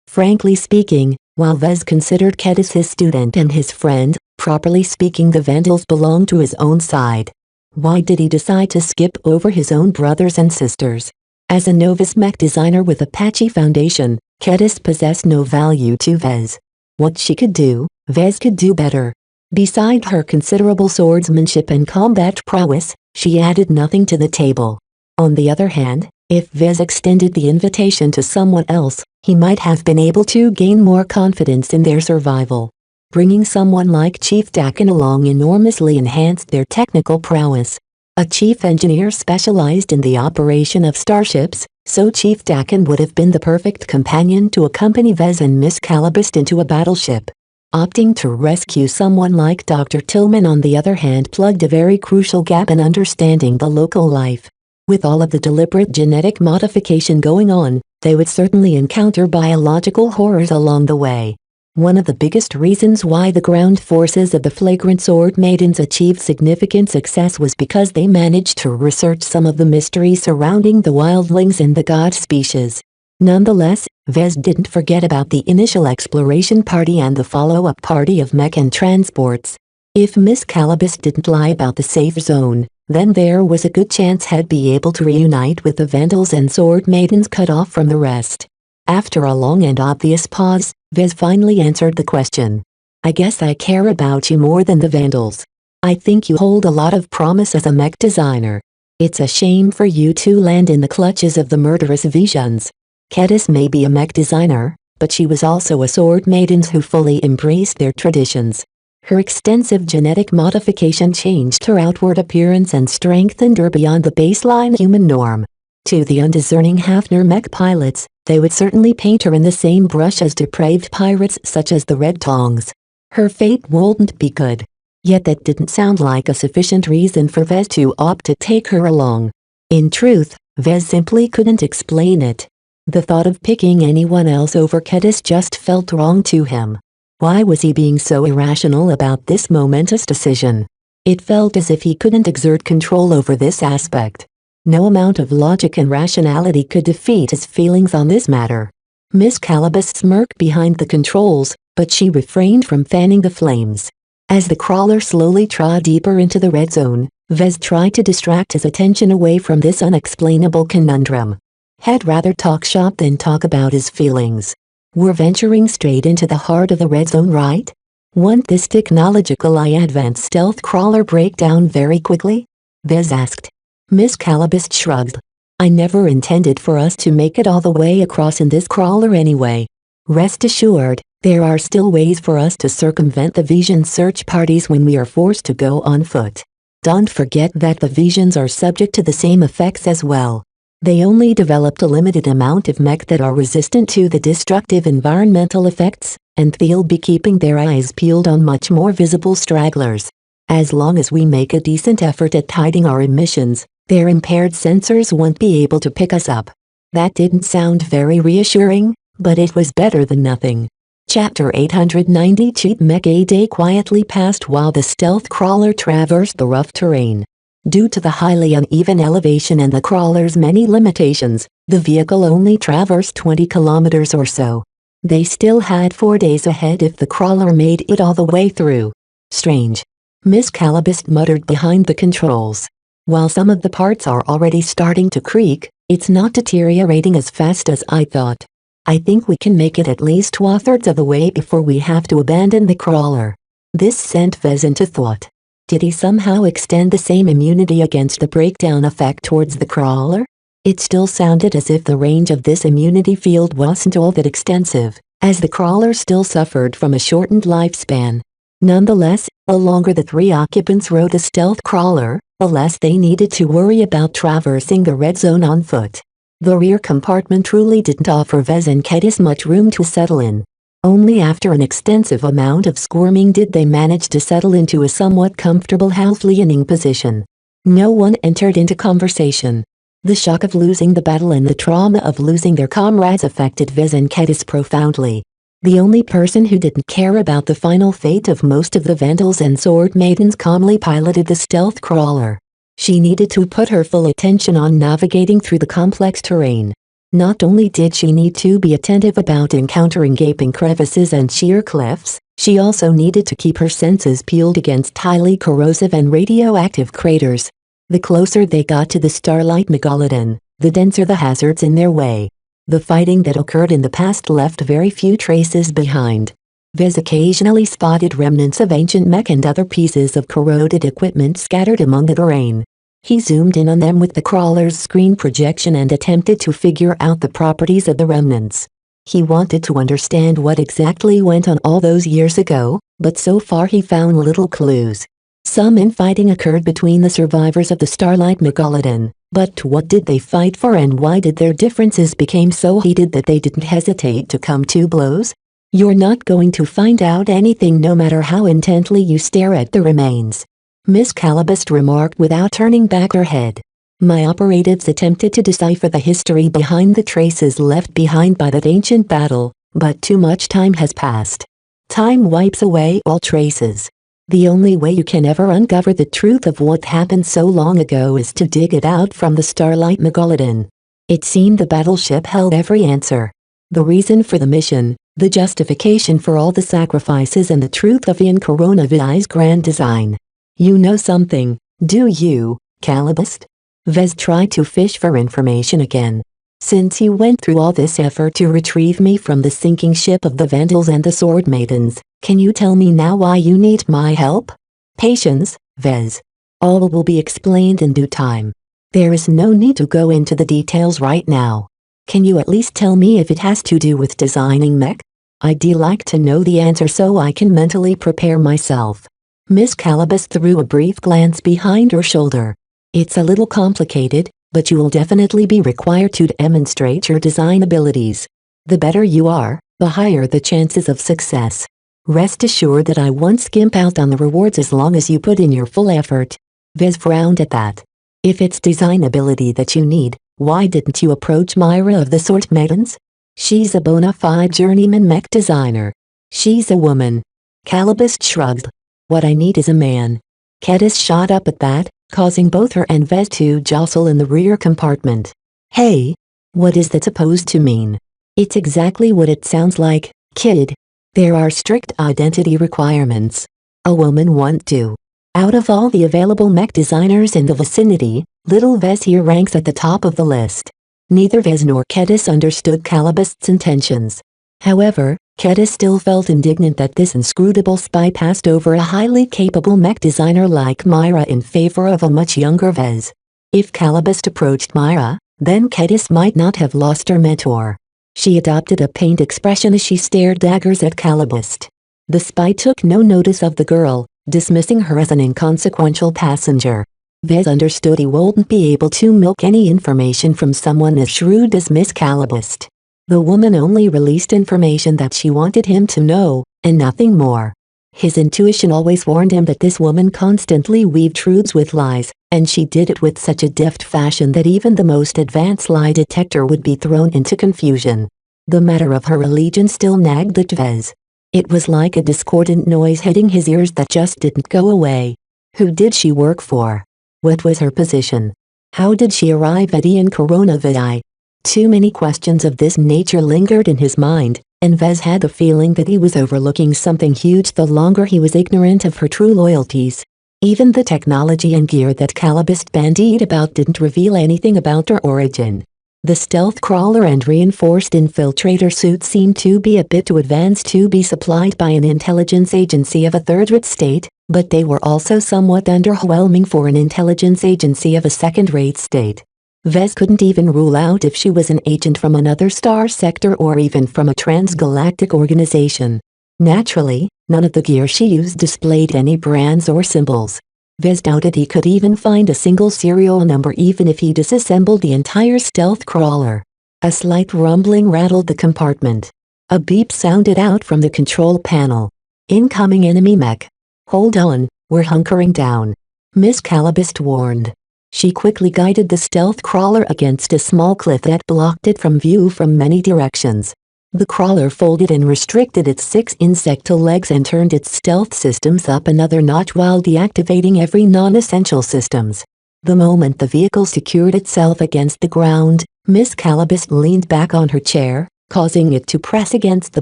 Frankly speaking, while Vez considered Kedis his student and his friend, properly speaking the vandals belonged to his own side. Why did he decide to skip over his own brothers and sisters? As a novice mech designer with a patchy foundation, Kedis possessed no value to Vez. What she could do, Vez could do better. Beside her considerable swordsmanship and combat prowess, she added nothing to the table. On the other hand, if Vez extended the invitation to someone else, he might have been able to gain more confidence in their survival. Bringing someone like Chief Dakin along enormously enhanced their technical prowess. A chief engineer specialized in the operation of starships, so Chief Dakin would have been the perfect companion to accompany Vez and Miss Calabast into a battleship. Opting to rescue someone like Dr. Tillman on the other hand plugged a very crucial gap in understanding the local life. With all of the deliberate genetic modification going on, they would certainly encounter biological horrors along the way. One of the biggest reasons why the ground forces of the Flagrant Sword Maidens achieved significant success was because they managed to research some of the mysteries surrounding the wildlings and the god species. Nonetheless, Vez didn't forget about the initial exploration party and the follow-up party of mech and transports. If Miss Calabas didn't lie about the safe zone, then there was a good chance he'd be able to reunite with the Vandals and Sword Maidens cut off from the rest. After a long and obvious pause, Vez finally answered the question. I guess I care about you more than the Vandals. I think you hold a lot of promise as a mech designer. It's a shame for you to land in the clutches of the murderous visions. Kedis may be a mech designer, but she was also a sword maiden who fully embraced their traditions. Her extensive genetic modification changed her outward appearance and strengthened her beyond the baseline human norm. To the undiscerning Hafner mech pilots, they would certainly paint her in the same brush as depraved pirates such as the Red Tongs. Her fate wouldn't be good. Yet that didn't sound like a sufficient reason for Vez to opt to take her along. In truth, Vez simply couldn't explain it. The thought of picking anyone else over Kedis just felt wrong to him. Why was he being so irrational about this momentous decision? It felt as if he couldn't exert control over this aspect. No amount of logic and rationality could defeat his feelings on this matter. Miss Calabas smirked behind the controls, but she refrained from fanning the flames. As the crawler slowly trod deeper into the red zone, Vez tried to distract his attention away from this unexplainable conundrum. He'd rather talk shop than talk about his feelings. We're venturing straight into the heart of the red zone, right? Won't this technologically advanced stealth crawler break down very quickly? Vez asked. Miss Calabas shrugged. I never intended for us to make it all the way across in this crawler anyway. Rest assured, there are still ways for us to circumvent the Vision search parties when we are forced to go on foot. Don't forget that the Visions are subject to the same effects as well. They only developed a limited amount of mech that are resistant to the destructive environmental effects, and they'll be keeping their eyes peeled on much more visible stragglers. As long as we make a decent effort at hiding our emissions, their impaired sensors won't be able to pick us up. That didn't sound very reassuring, but it was better than nothing. Chapter 890 Cheap Mech. A day quietly passed while the stealth crawler traversed the rough terrain. Due to the highly uneven elevation and the crawler's many limitations, the vehicle only traversed 20 kilometers or so. They still had 4 days ahead if the crawler made it all the way through. Strange. Miss Calabas muttered behind the controls. While some of the parts are already starting to creak, it's not deteriorating as fast as I thought. I think we can make it at least 2/3 of the way before we have to abandon the crawler. This sent Vez into thought. Did he somehow extend the same immunity against the breakdown effect towards the crawler? It still sounded as if the range of this immunity field wasn't all that extensive, as the crawler still suffered from a shortened lifespan. Nonetheless, the longer the 3 occupants rode the stealth crawler, the less they needed to worry about traversing the red zone on foot. The rear compartment truly didn't offer Vez and Kedis much room to settle in. Only after an extensive amount of squirming did they manage to settle into a somewhat comfortable half-leaning position. No one entered into conversation. The shock of losing the battle and the trauma of losing their comrades affected Vez and Kedis profoundly. The only person who didn't care about the final fate of most of the Vandals and Sword Maidens calmly piloted the stealth crawler. She needed to put her full attention on navigating through the complex terrain. Not only did she need to be attentive about encountering gaping crevices and sheer cliffs, she also needed to keep her senses peeled against highly corrosive and radioactive craters. The closer they got to the Starlight Megalodon, the denser the hazards in their way. The fighting that occurred in the past left very few traces behind. Vez occasionally spotted remnants of ancient mech and other pieces of corroded equipment scattered among the terrain. He zoomed in on them with the crawler's screen projection and attempted to figure out the properties of the remnants. He wanted to understand what exactly went on all those years ago, but so far he found little clues. Some infighting occurred between the survivors of the Starlight Megalodon, but what did they fight for and why did their differences become so heated that they didn't hesitate to come to blows? You're not going to find out anything no matter how intently you stare at the remains. Miss Calabas remarked without turning back her head. My operatives attempted to decipher the history behind the traces left behind by that ancient battle, but too much time has passed. Time wipes away all traces. The only way you can ever uncover the truth of what happened so long ago is to dig it out from the Starlight Megalodon. It seemed the battleship held every answer. The reason for the mission, the justification for all the sacrifices, and the truth of Ian Coronavidai's grand design. You know something, do you, Calibust? Vez tried to fish for information again. Since you went through all this effort to retrieve me from the sinking ship of the Vandals and the Sword Maidens, can you tell me now why you need my help? Patience, Vez. All will be explained in due time. There is no need to go into the details right now. Can you at least tell me if it has to do with designing mech? I'd like to know the answer so I can mentally prepare myself. Miss Calibust threw a brief glance behind her shoulder. It's a little complicated, but you will definitely be required to demonstrate your design abilities. The better you are, the higher the chances of success. Rest assured that I won't skimp out on the rewards as long as you put in your full effort. Vez frowned at that. If it's design ability that you need, why didn't you approach Myra of the Sword Maidens? She's a bona fide journeyman mech designer. She's a woman. Calibust shrugged. What I need is a man. Kedis shot up at that, causing both her and Vez to jostle in the rear compartment. Hey! What is that supposed to mean? It's exactly what it sounds like, kid. There are strict identity requirements. A woman won't do. Out of all the available mech designers in the vicinity, little Vez here ranks at the top of the list. Neither Vez nor Kedis understood Calibust's intentions. However, Kedis still felt indignant that this inscrutable spy passed over a highly capable mech designer like Myra in favor of a much younger Vez. If Calibust approached Myra, then Kedis might not have lost her mentor. She adopted a pained expression as she stared daggers at Calibust. The spy took no notice of the girl, dismissing her as an inconsequential passenger. Vez understood he wouldn't be able to milk any information from someone as shrewd as Miss Calibust. The woman only released information that she wanted him to know, and nothing more. His intuition always warned him that this woman constantly weaved truths with lies, and she did it with such a deft fashion that even the most advanced lie detector would be thrown into confusion. The matter of her allegiance still nagged at Vez. It was like a discordant noise hitting his ears that just didn't go away. Who did she work for? What was her position? How did she arrive at Ian Coronavidai? Too many questions of this nature lingered in his mind, and Vez had the feeling that he was overlooking something huge the longer he was ignorant of her true loyalties. Even the technology and gear that Calibust bandied about didn't reveal anything about her origin. The stealth crawler and reinforced infiltrator suit seemed to be a bit too advanced to be supplied by an intelligence agency of a third-rate state, but they were also somewhat underwhelming for an intelligence agency of a second-rate state. Vez couldn't even rule out if she was an agent from another star sector or even from a transgalactic organization. Naturally, none of the gear she used displayed any brands or symbols. Vez doubted he could even find a single serial number even if he disassembled the entire stealth crawler. A slight rumbling rattled the compartment. A beep sounded out from the control panel. Incoming enemy mech. Hold on, we're hunkering down. Miss Calibust warned. She quickly guided the stealth crawler against a small cliff that blocked it from view from many directions. The crawler folded and restricted its 6 insectal legs and turned its stealth systems up another notch while deactivating every non-essential systems. The moment the vehicle secured itself against the ground, Miss Calibust leaned back on her chair, causing it to press against the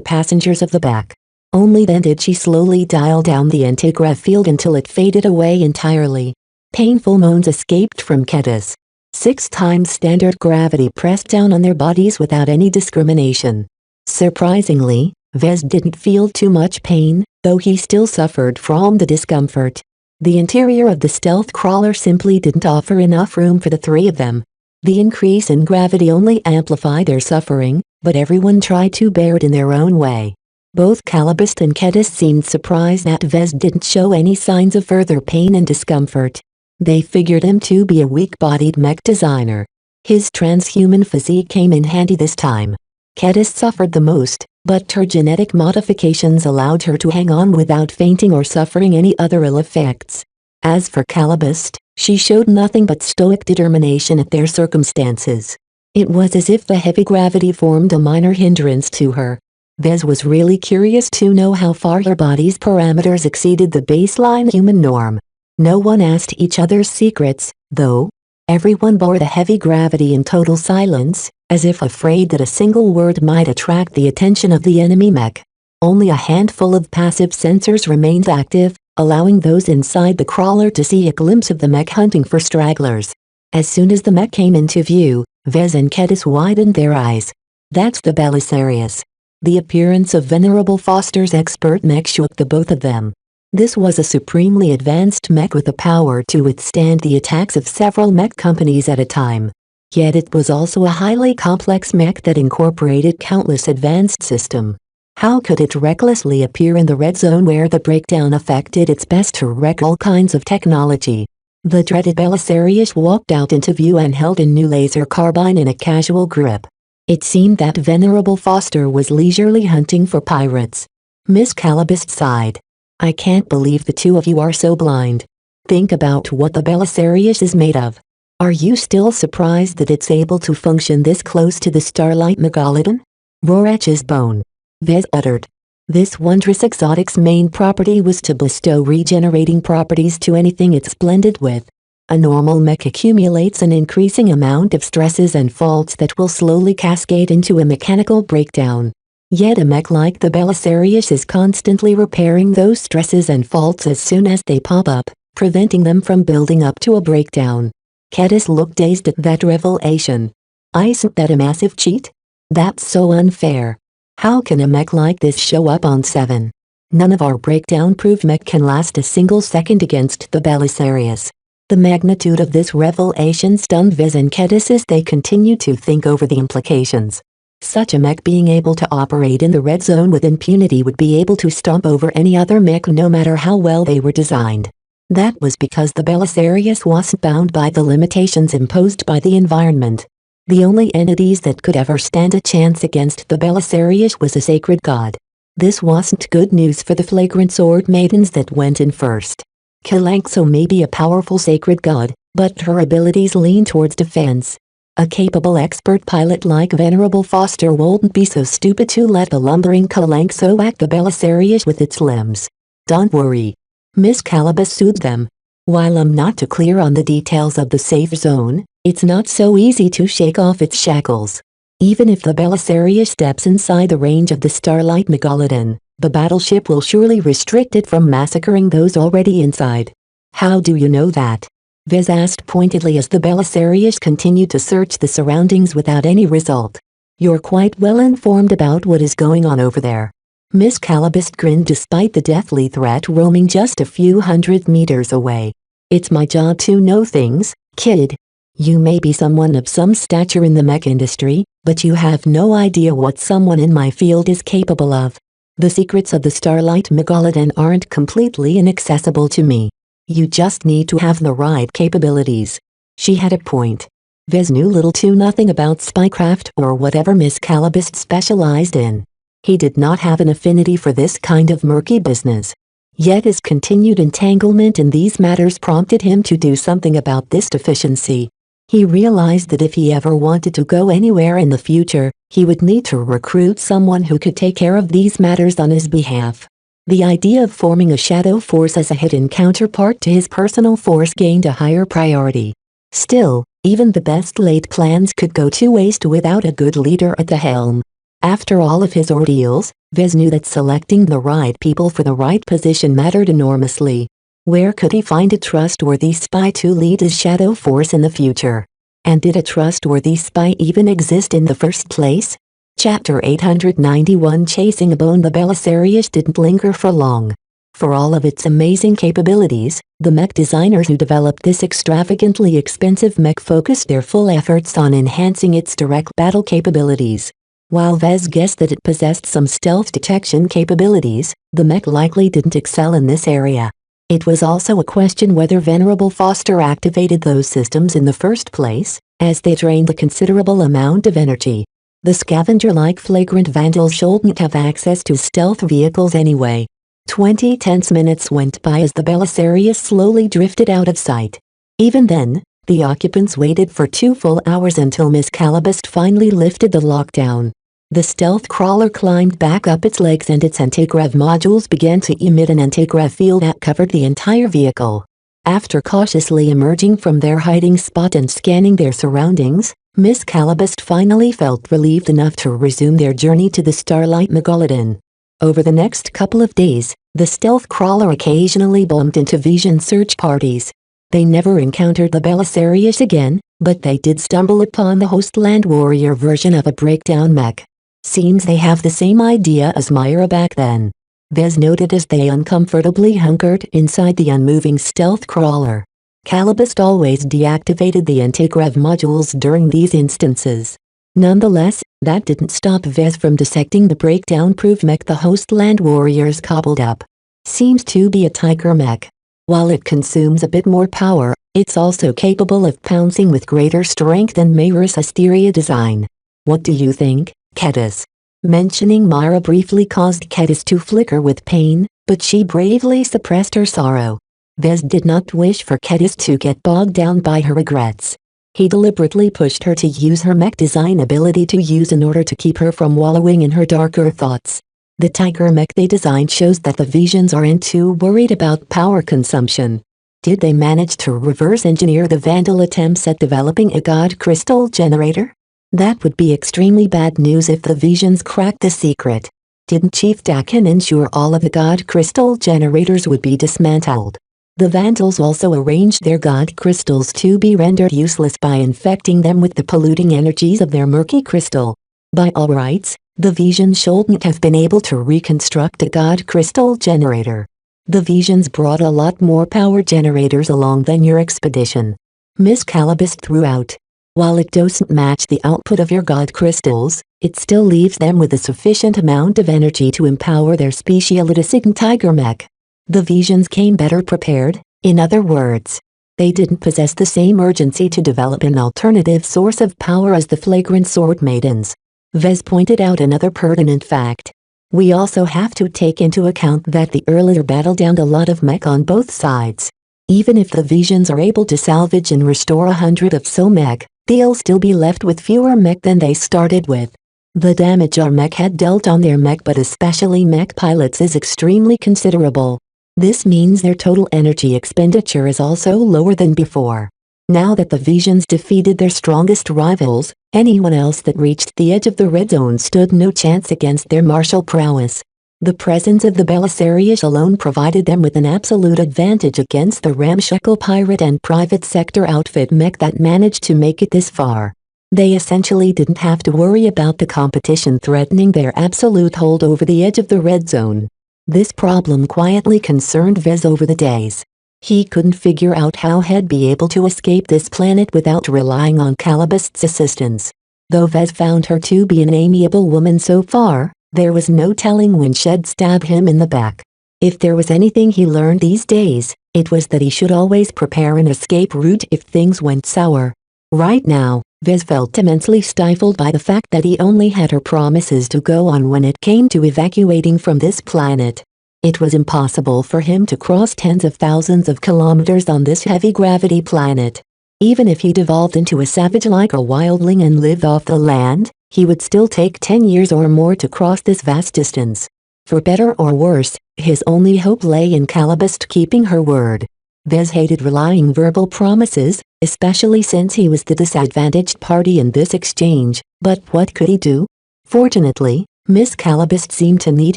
passengers of the back. Only then did she slowly dial down the anti-grav field until it faded away entirely. Painful moans escaped from Kedis. 6 times standard gravity pressed down on their bodies without any discrimination. Surprisingly, Vez didn't feel too much pain, though he still suffered from the discomfort. The interior of the stealth crawler simply didn't offer enough room for the 3 of them. The increase in gravity only amplified their suffering, but everyone tried to bear it in their own way. Both Calibust and Kedis seemed surprised that Vez didn't show any signs of further pain and discomfort. They figured him to be a weak-bodied mech designer. His transhuman physique came in handy this time. Kedis suffered the most, but her genetic modifications allowed her to hang on without fainting or suffering any other ill effects. As for Calibust, she showed nothing but stoic determination at their circumstances. It was as if the heavy gravity formed a minor hindrance to her. Vez was really curious to know how far her body's parameters exceeded the baseline human norm. No one asked each other's secrets, though. Everyone bore the heavy gravity in total silence, as if afraid that a single word might attract the attention of the enemy mech. Only a handful of passive sensors remained active, allowing those inside the crawler to see a glimpse of the mech hunting for stragglers. As soon as the mech came into view, Vez and Kedis widened their eyes. That's the Belisarius. The appearance of Venerable Foster's expert mech shook the both of them. This was a supremely advanced mech with the power to withstand the attacks of several mech companies at a time. Yet it was also a highly complex mech that incorporated countless advanced systems. How could it recklessly appear in the red zone where the breakdown effect did its best to wreck all kinds of technology? The dreaded Belisarius walked out into view and held a new laser carbine in a casual grip. It seemed that Venerable Foster was leisurely hunting for pirates. Miss Calabist sighed. I can't believe the two of you are so blind. Think about what the Belisarius is made of. Are you still surprised that it's able to function this close to the Starlight Megalodon? Rorach's bone. Vez uttered. This wondrous exotic's main property was to bestow regenerating properties to anything it's blended with. A normal mech accumulates an increasing amount of stresses and faults that will slowly cascade into a mechanical breakdown. Yet a mech like the Belisarius is constantly repairing those stresses and faults as soon as they pop up, preventing them from building up to a breakdown. Kedis looked dazed at that revelation. Isn't that a massive cheat? That's so unfair. How can a mech like this show up on 7? None of our breakdown-proof mech can last a single second against the Belisarius. The magnitude of this revelation stunned Vez and Kedis as they continued to think over the implications. Such a mech being able to operate in the red zone with impunity would be able to stomp over any other mech no matter how well they were designed. That was because the Belisarius wasn't bound by the limitations imposed by the environment. The only entities that could ever stand a chance against the Belisarius was a sacred god. This wasn't good news for the flagrant sword maidens that went in first. Kalanxo may be a powerful sacred god, but her abilities lean towards defense. A capable expert pilot like Venerable Foster wouldn't be so stupid to let the lumbering Kalanxo whack the Belisarius with its limbs. Don't worry. Miss Calabas soothed them. While I'm not too clear on the details of the safe zone, it's not so easy to shake off its shackles. Even if the Belisarius steps inside the range of the Starlight Megalodon, the battleship will surely restrict it from massacring those already inside. How do you know that? Vez asked pointedly as the Belisarius continued to search the surroundings without any result. You're quite well informed about what is going on over there. Miss Calabist grinned despite the deathly threat roaming just a few hundred meters away. It's my job to know things, kid. You may be someone of some stature in the mech industry, but you have no idea what someone in my field is capable of. The secrets of the Starlight Megalodon aren't completely inaccessible to me. You just need to have the right capabilities. She had a point. Vez knew little to nothing about spycraft or whatever Miss Calabist specialized in. He did not have an affinity for this kind of murky business. Yet his continued entanglement in these matters prompted him to do something about this deficiency. He realized that if he ever wanted to go anywhere in the future, he would need to recruit someone who could take care of these matters on his behalf. The idea of forming a shadow force as a hidden counterpart to his personal force gained a higher priority. Still, even the best laid plans could go to waste without a good leader at the helm. After all of his ordeals, Vez knew that selecting the right people for the right position mattered enormously. Where could he find a trustworthy spy to lead his shadow force in the future? And did a trustworthy spy even exist in the first place? Chapter 891 Chasing a Bone. The Belisarius didn't linger for long. For all of its amazing capabilities, the mech designers who developed this extravagantly expensive mech focused their full efforts on enhancing its direct battle capabilities. While Vez guessed that it possessed some stealth detection capabilities, the mech likely didn't excel in this area. It was also a question whether Venerable Foster activated those systems in the first place, as they drained a considerable amount of energy. The scavenger-like flagrant vandals shouldn't have access to stealth vehicles anyway. 20 tense minutes went by as the Belisarius slowly drifted out of sight. Even then, the occupants waited for 2 full hours until Miss Calabist finally lifted the lockdown. The stealth crawler climbed back up its legs and its antigrav modules began to emit an antigrav field that covered the entire vehicle. After cautiously emerging from their hiding spot and scanning their surroundings, Miss Calabast finally felt relieved enough to resume their journey to the Starlight Megalodon. Over the next couple of days, the stealth crawler occasionally bumped into vision search parties. They never encountered the Belisarius again, but they did stumble upon the Hostland warrior version of a breakdown mech. Seems they have the same idea as Myra back then. Vez noted as they uncomfortably hunkered inside the unmoving stealth crawler. Calabast always deactivated the anti-grav modules during these instances. Nonetheless, that didn't stop Vez from dissecting the breakdown-proof mech the Hostland warriors cobbled up. Seems to be a Tiger mech. While it consumes a bit more power, it's also capable of pouncing with greater strength than Myra's Asteria design. What do you think, Kedis? Mentioning Myra briefly caused Kedis to flicker with pain, but she bravely suppressed her sorrow. Vez did not wish for Kedis to get bogged down by her regrets. He deliberately pushed her to use her mech design ability to use in order to keep her from wallowing in her darker thoughts. The Tiger mech they designed shows that the Visions aren't too worried about power consumption. Did they manage to reverse engineer the Vandal attempts at developing a God Crystal generator? That would be extremely bad news if the Visions cracked the secret. Didn't Chief Dakin ensure all of the God Crystal generators would be dismantled? The Vandals also arranged their God Crystals to be rendered useless by infecting them with the polluting energies of their murky crystal. By all rights, the Visions shouldn't have been able to reconstruct a God Crystal generator. The Visions brought a lot more power generators along than your expedition. Miss Calabast threw out. While it doesn't match the output of your God Crystals, it still leaves them with a sufficient amount of energy to empower their speciality Tiger mech. The Visions came better prepared, in other words. They didn't possess the same urgency to develop an alternative source of power as the flagrant sword maidens. Vez pointed out another pertinent fact. We also have to take into account that the earlier battle downed a lot of mech on both sides. Even if the Visions are able to salvage and restore 100 of so mech, they'll still be left with fewer mech than they started with. The damage our mech had dealt on their mech, but especially mech pilots, is extremely considerable. This means their total energy expenditure is also lower than before. Now that the Visions defeated their strongest rivals, anyone else that reached the edge of the red zone stood no chance against their martial prowess. The presence of the Belisarius alone provided them with an absolute advantage against the ramshackle pirate and private sector outfit mech that managed to make it this far. They essentially didn't have to worry about the competition threatening their absolute hold over the edge of the red zone. This problem quietly concerned Vez over the days. He couldn't figure out how he'd be able to escape this planet without relying on Calabast's assistance. Though Vez found her to be an amiable woman so far, there was no telling when she'd stab him in the back. If there was anything he learned these days, it was that he should always prepare an escape route if things went sour. Right now, Vez felt immensely stifled by the fact that he only had her promises to go on when it came to evacuating from this planet. It was impossible for him to cross tens of thousands of kilometers on this heavy-gravity planet. Even if he'd evolved into a savage like a wildling and lived off the land, he would still take 10 years or more to cross this vast distance. For better or worse, his only hope lay in Calabast keeping her word. Vez hated relying verbal promises, especially since he was the disadvantaged party in this exchange, but what could he do? Fortunately, Miss Calabast seemed to need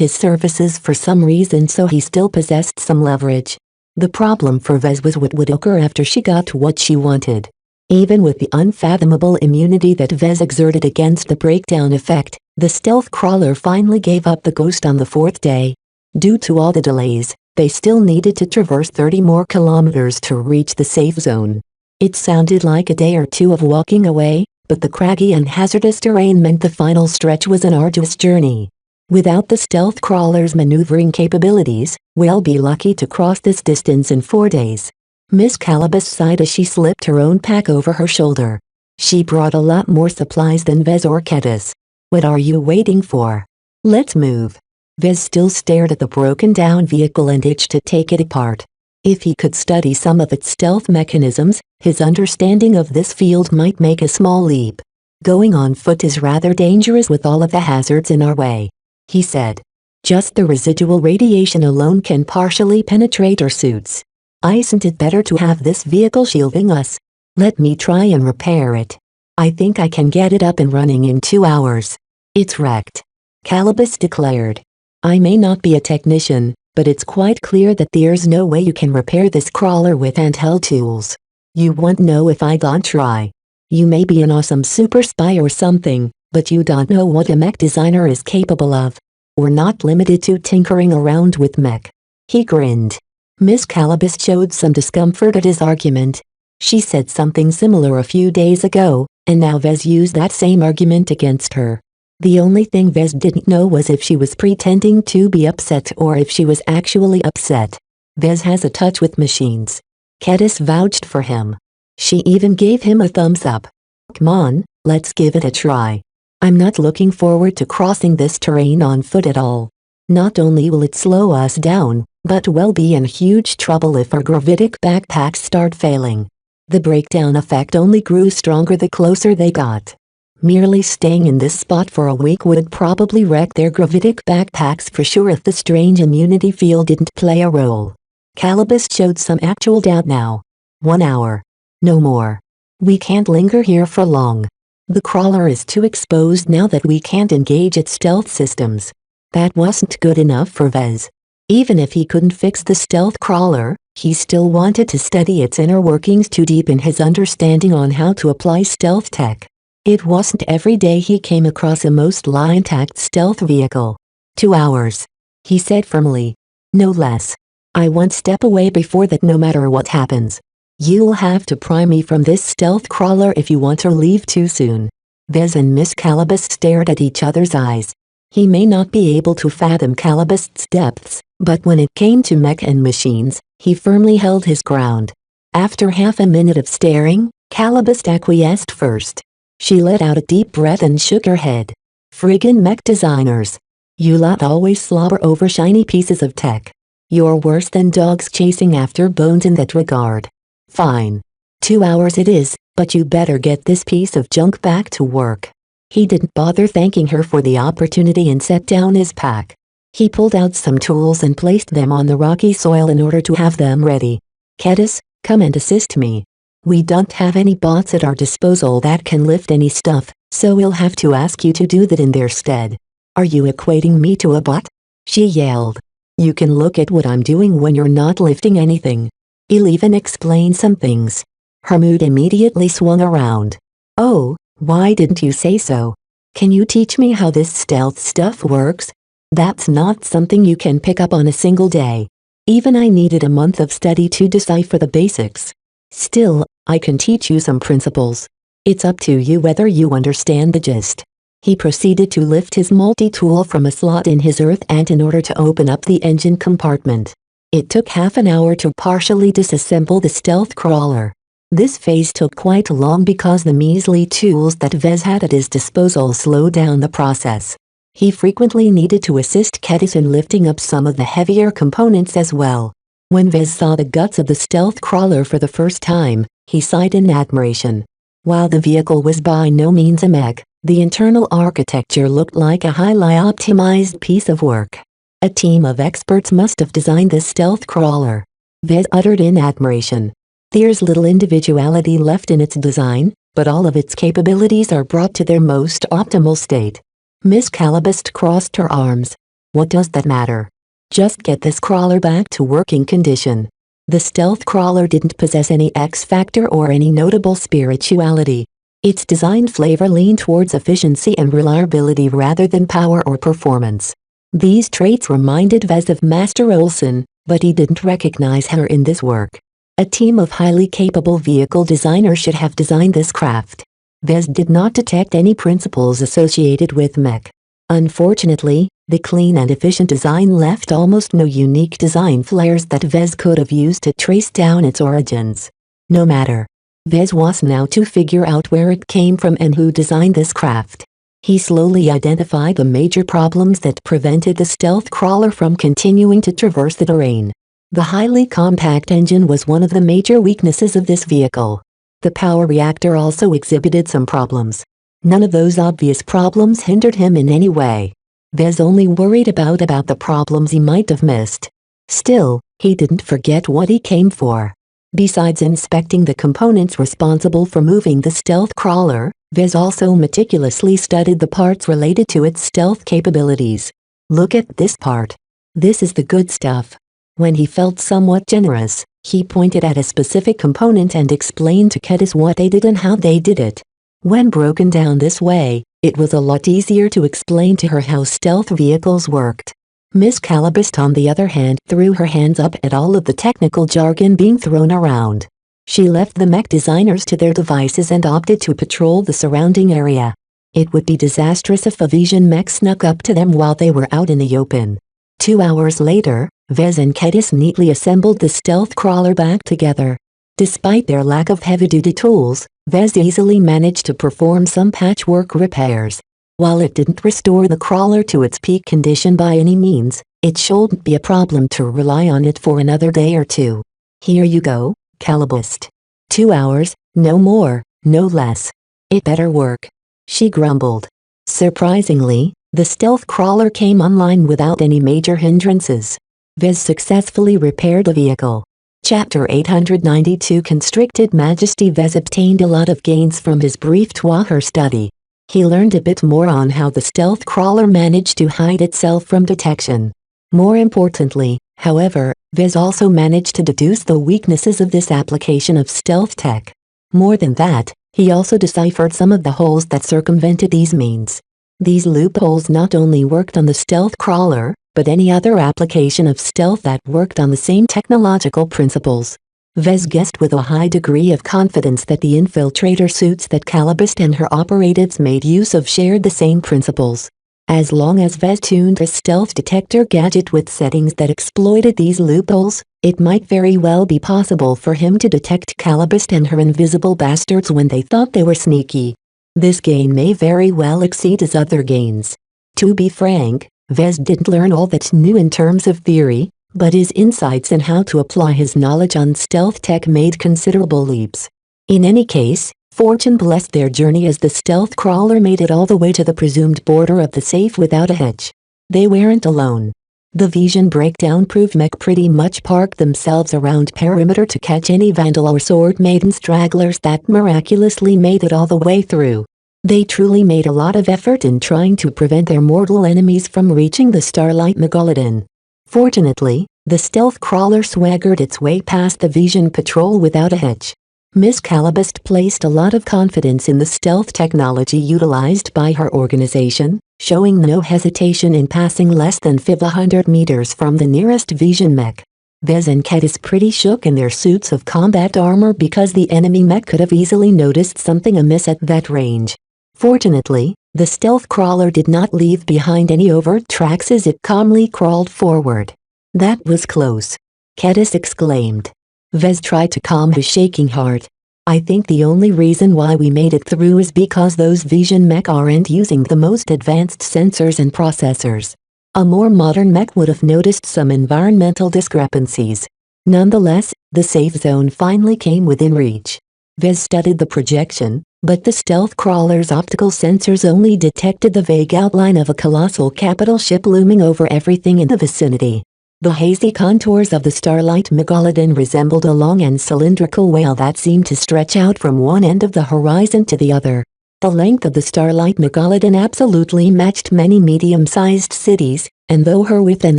his services for some reason, so he still possessed some leverage. The problem for Vez was what would occur after she got what she wanted. Even with the unfathomable immunity that Vez exerted against the breakdown effect, the stealth crawler finally gave up the ghost on the fourth day. Due to all the delays, they still needed to traverse 30 more kilometers to reach the safe zone. It sounded like a day or two of walking away, but the craggy and hazardous terrain meant the final stretch was an arduous journey. Without the stealth crawler's maneuvering capabilities, we'll be lucky to cross this distance in 4 days. Miss Calabast sighed as she slipped her own pack over her shoulder. She brought a lot more supplies than Vez or Kedis. What are you waiting for? Let's move. Vez still stared at the broken-down vehicle and itched to take it apart. If he could study some of its stealth mechanisms, his understanding of this field might make a small leap. Going on foot is rather dangerous with all of the hazards in our way, he said. Just the residual radiation alone can partially penetrate our suits. Isn't it better to have this vehicle shielding us? Let me try and repair it. I think I can get it up and running in 2 hours. It's wrecked, Calibus declared. I may not be a technician, but it's quite clear that there's no way you can repair this crawler with handheld tools. You won't know if I don't try. You may be an awesome super spy or something, but you don't know what a mech designer is capable of. We're not limited to tinkering around with mech. He grinned. Miss Calibus showed some discomfort at his argument. She said something similar a few days ago, and now Vez used that same argument against her. The only thing Vez didn't know was if she was pretending to be upset or if she was actually upset. Vez has a touch with machines. Kedis vouched for him. She even gave him a thumbs up. Come on, let's give it a try. I'm not looking forward to crossing this terrain on foot at all. Not only will it slow us down, but we'll be in huge trouble if our gravitic backpacks start failing. The breakdown effect only grew stronger the closer they got. Merely staying in this spot for a week would probably wreck their gravitic backpacks for sure if the strange immunity field didn't play a role. Calibus showed some actual doubt now. 1 hour. No more. We can't linger here for long. The crawler is too exposed now that we can't engage its stealth systems. That wasn't good enough for Vez. Even if he couldn't fix the stealth crawler, he still wanted to study its inner workings to deepen his understanding on how to apply stealth tech. It wasn't every day he came across a mostly intact stealth vehicle. 2 hours. He said firmly. No less. I won't step away before that no matter what happens. You'll have to pry me from this stealth crawler if you want to leave too soon. Vez and Miss Calibus stared at each other's eyes. He may not be able to fathom Calibus's depths, but when it came to mech and machines, he firmly held his ground. After half a minute of staring, Calibus acquiesced first. She let out a deep breath and shook her head. Friggin' mech designers. You lot always slobber over shiny pieces of tech. You're worse than dogs chasing after bones in that regard. Fine. 2 hours it is, but you better get this piece of junk back to work. He didn't bother thanking her for the opportunity and set down his pack. He pulled out some tools and placed them on the rocky soil in order to have them ready. Kedis, come and assist me. We don't have any bots at our disposal that can lift any stuff, so we'll have to ask you to do that in their stead. Are you equating me to a bot? She yelled. You can look at what I'm doing when you're not lifting anything. I'll even explain some things. Her mood immediately swung around. Oh, why didn't you say so? Can you teach me how this stealth stuff works? That's not something you can pick up on a single day. Even I needed a month of study to decipher the basics. Still, I can teach you some principles. It's up to you whether you understand the gist. He proceeded to lift his multi-tool from a slot in his earth ant in order to open up the engine compartment. It took half an hour to partially disassemble the stealth crawler. This phase took quite long because the measly tools that Vez had at his disposal slowed down the process. He frequently needed to assist Kedis in lifting up some of the heavier components as well. When Vez saw the guts of the stealth crawler for the first time, he sighed in admiration. While the vehicle was by no means a mech, the internal architecture looked like a highly optimized piece of work. A team of experts must have designed this stealth crawler. Vez uttered in admiration. There's little individuality left in its design, but all of its capabilities are brought to their most optimal state. Miss Calibus crossed her arms. What does that matter? Just get this crawler back to working condition. The stealth crawler didn't possess any X factor or any notable spirituality. Its design flavor leaned towards efficiency and reliability rather than power or performance. These traits reminded Vez of Master Olson, but he didn't recognize her in this work. A team of highly capable vehicle designers should have designed this craft. Vez did not detect any principles associated with mech. Unfortunately, the clean and efficient design left almost no unique design flares that Vez could have used to trace down its origins. No matter. Vez was now to figure out where it came from and who designed this craft. He slowly identified the major problems that prevented the stealth crawler from continuing to traverse the terrain. The highly compact engine was one of the major weaknesses of this vehicle. The power reactor also exhibited some problems. None of those obvious problems hindered him in any way. Vez only worried about the problems he might have missed. Still, he didn't forget what he came for. Besides inspecting the components responsible for moving the stealth crawler, Vez also meticulously studied the parts related to its stealth capabilities. Look at this part. This is the good stuff. When he felt somewhat generous, he pointed at a specific component and explained to Kedis what they did and how they did it. When broken down this way, it was a lot easier to explain to her how stealth vehicles worked. Miss Calabist, on the other hand, threw her hands up at all of the technical jargon being thrown around. She left the mech designers to their devices and opted to patrol the surrounding area. It would be disastrous if a Vision mech snuck up to them while they were out in the open. 2 hours later, Vez and Kedis neatly assembled the stealth crawler back together. Despite their lack of heavy-duty tools, Vez easily managed to perform some patchwork repairs. While it didn't restore the crawler to its peak condition by any means, it shouldn't be a problem to rely on it for another day or two. Here you go, Calabist. 2 hours, no more, no less. It better work. She grumbled. Surprisingly, the stealth crawler came online without any major hindrances. Vez successfully repaired the vehicle. Chapter 892 Constricted Majesty. Vez obtained a lot of gains from his brief Twaher study. He learned a bit more on how the stealth crawler managed to hide itself from detection. More importantly, however, Vez also managed to deduce the weaknesses of this application of stealth tech. More than that, he also deciphered some of the holes that circumvented these means. These loopholes not only worked on the stealth crawler, but any other application of stealth that worked on the same technological principles. Vez guessed with a high degree of confidence that the infiltrator suits that Calabist and her operatives made use of shared the same principles. As long as Vez tuned her stealth detector gadget with settings that exploited these loopholes, it might very well be possible for him to detect Calabist and her invisible bastards when they thought they were sneaky. This gain may very well exceed his other gains. To be frank, Vez didn't learn all that's new in terms of theory, but his insights and how to apply his knowledge on stealth tech made considerable leaps. In any case, fortune blessed their journey as the stealth crawler made it all the way to the presumed border of the safe without a hitch. They weren't alone. The Vision breakdown-proof mech pretty much parked themselves around perimeter to catch any vandal or sword maiden stragglers that miraculously made it all the way through. They truly made a lot of effort in trying to prevent their mortal enemies from reaching the Starlight Megalodon. Fortunately, the stealth crawler swaggered its way past the Vision patrol without a hitch. Miss Calabist placed a lot of confidence in the stealth technology utilized by her organization, showing no hesitation in passing less than 500 meters from the nearest Vision mech. Vez and Kedis pretty shook in their suits of combat armor because the enemy mech could have easily noticed something amiss at that range. Fortunately, the stealth crawler did not leave behind any overt tracks as it calmly crawled forward. That was close. Kedis exclaimed. Vez tried to calm his shaking heart. I think the only reason why we made it through is because those Vision mech aren't using the most advanced sensors and processors. A more modern mech would have noticed some environmental discrepancies. Nonetheless, the safe zone finally came within reach. Vez studied the projection, but the stealth crawler's optical sensors only detected the vague outline of a colossal capital ship looming over everything in the vicinity. The hazy contours of the Starlight Megalodon resembled a long and cylindrical whale that seemed to stretch out from one end of the horizon to the other. The length of the Starlight Megalodon absolutely matched many medium-sized cities, and though her width and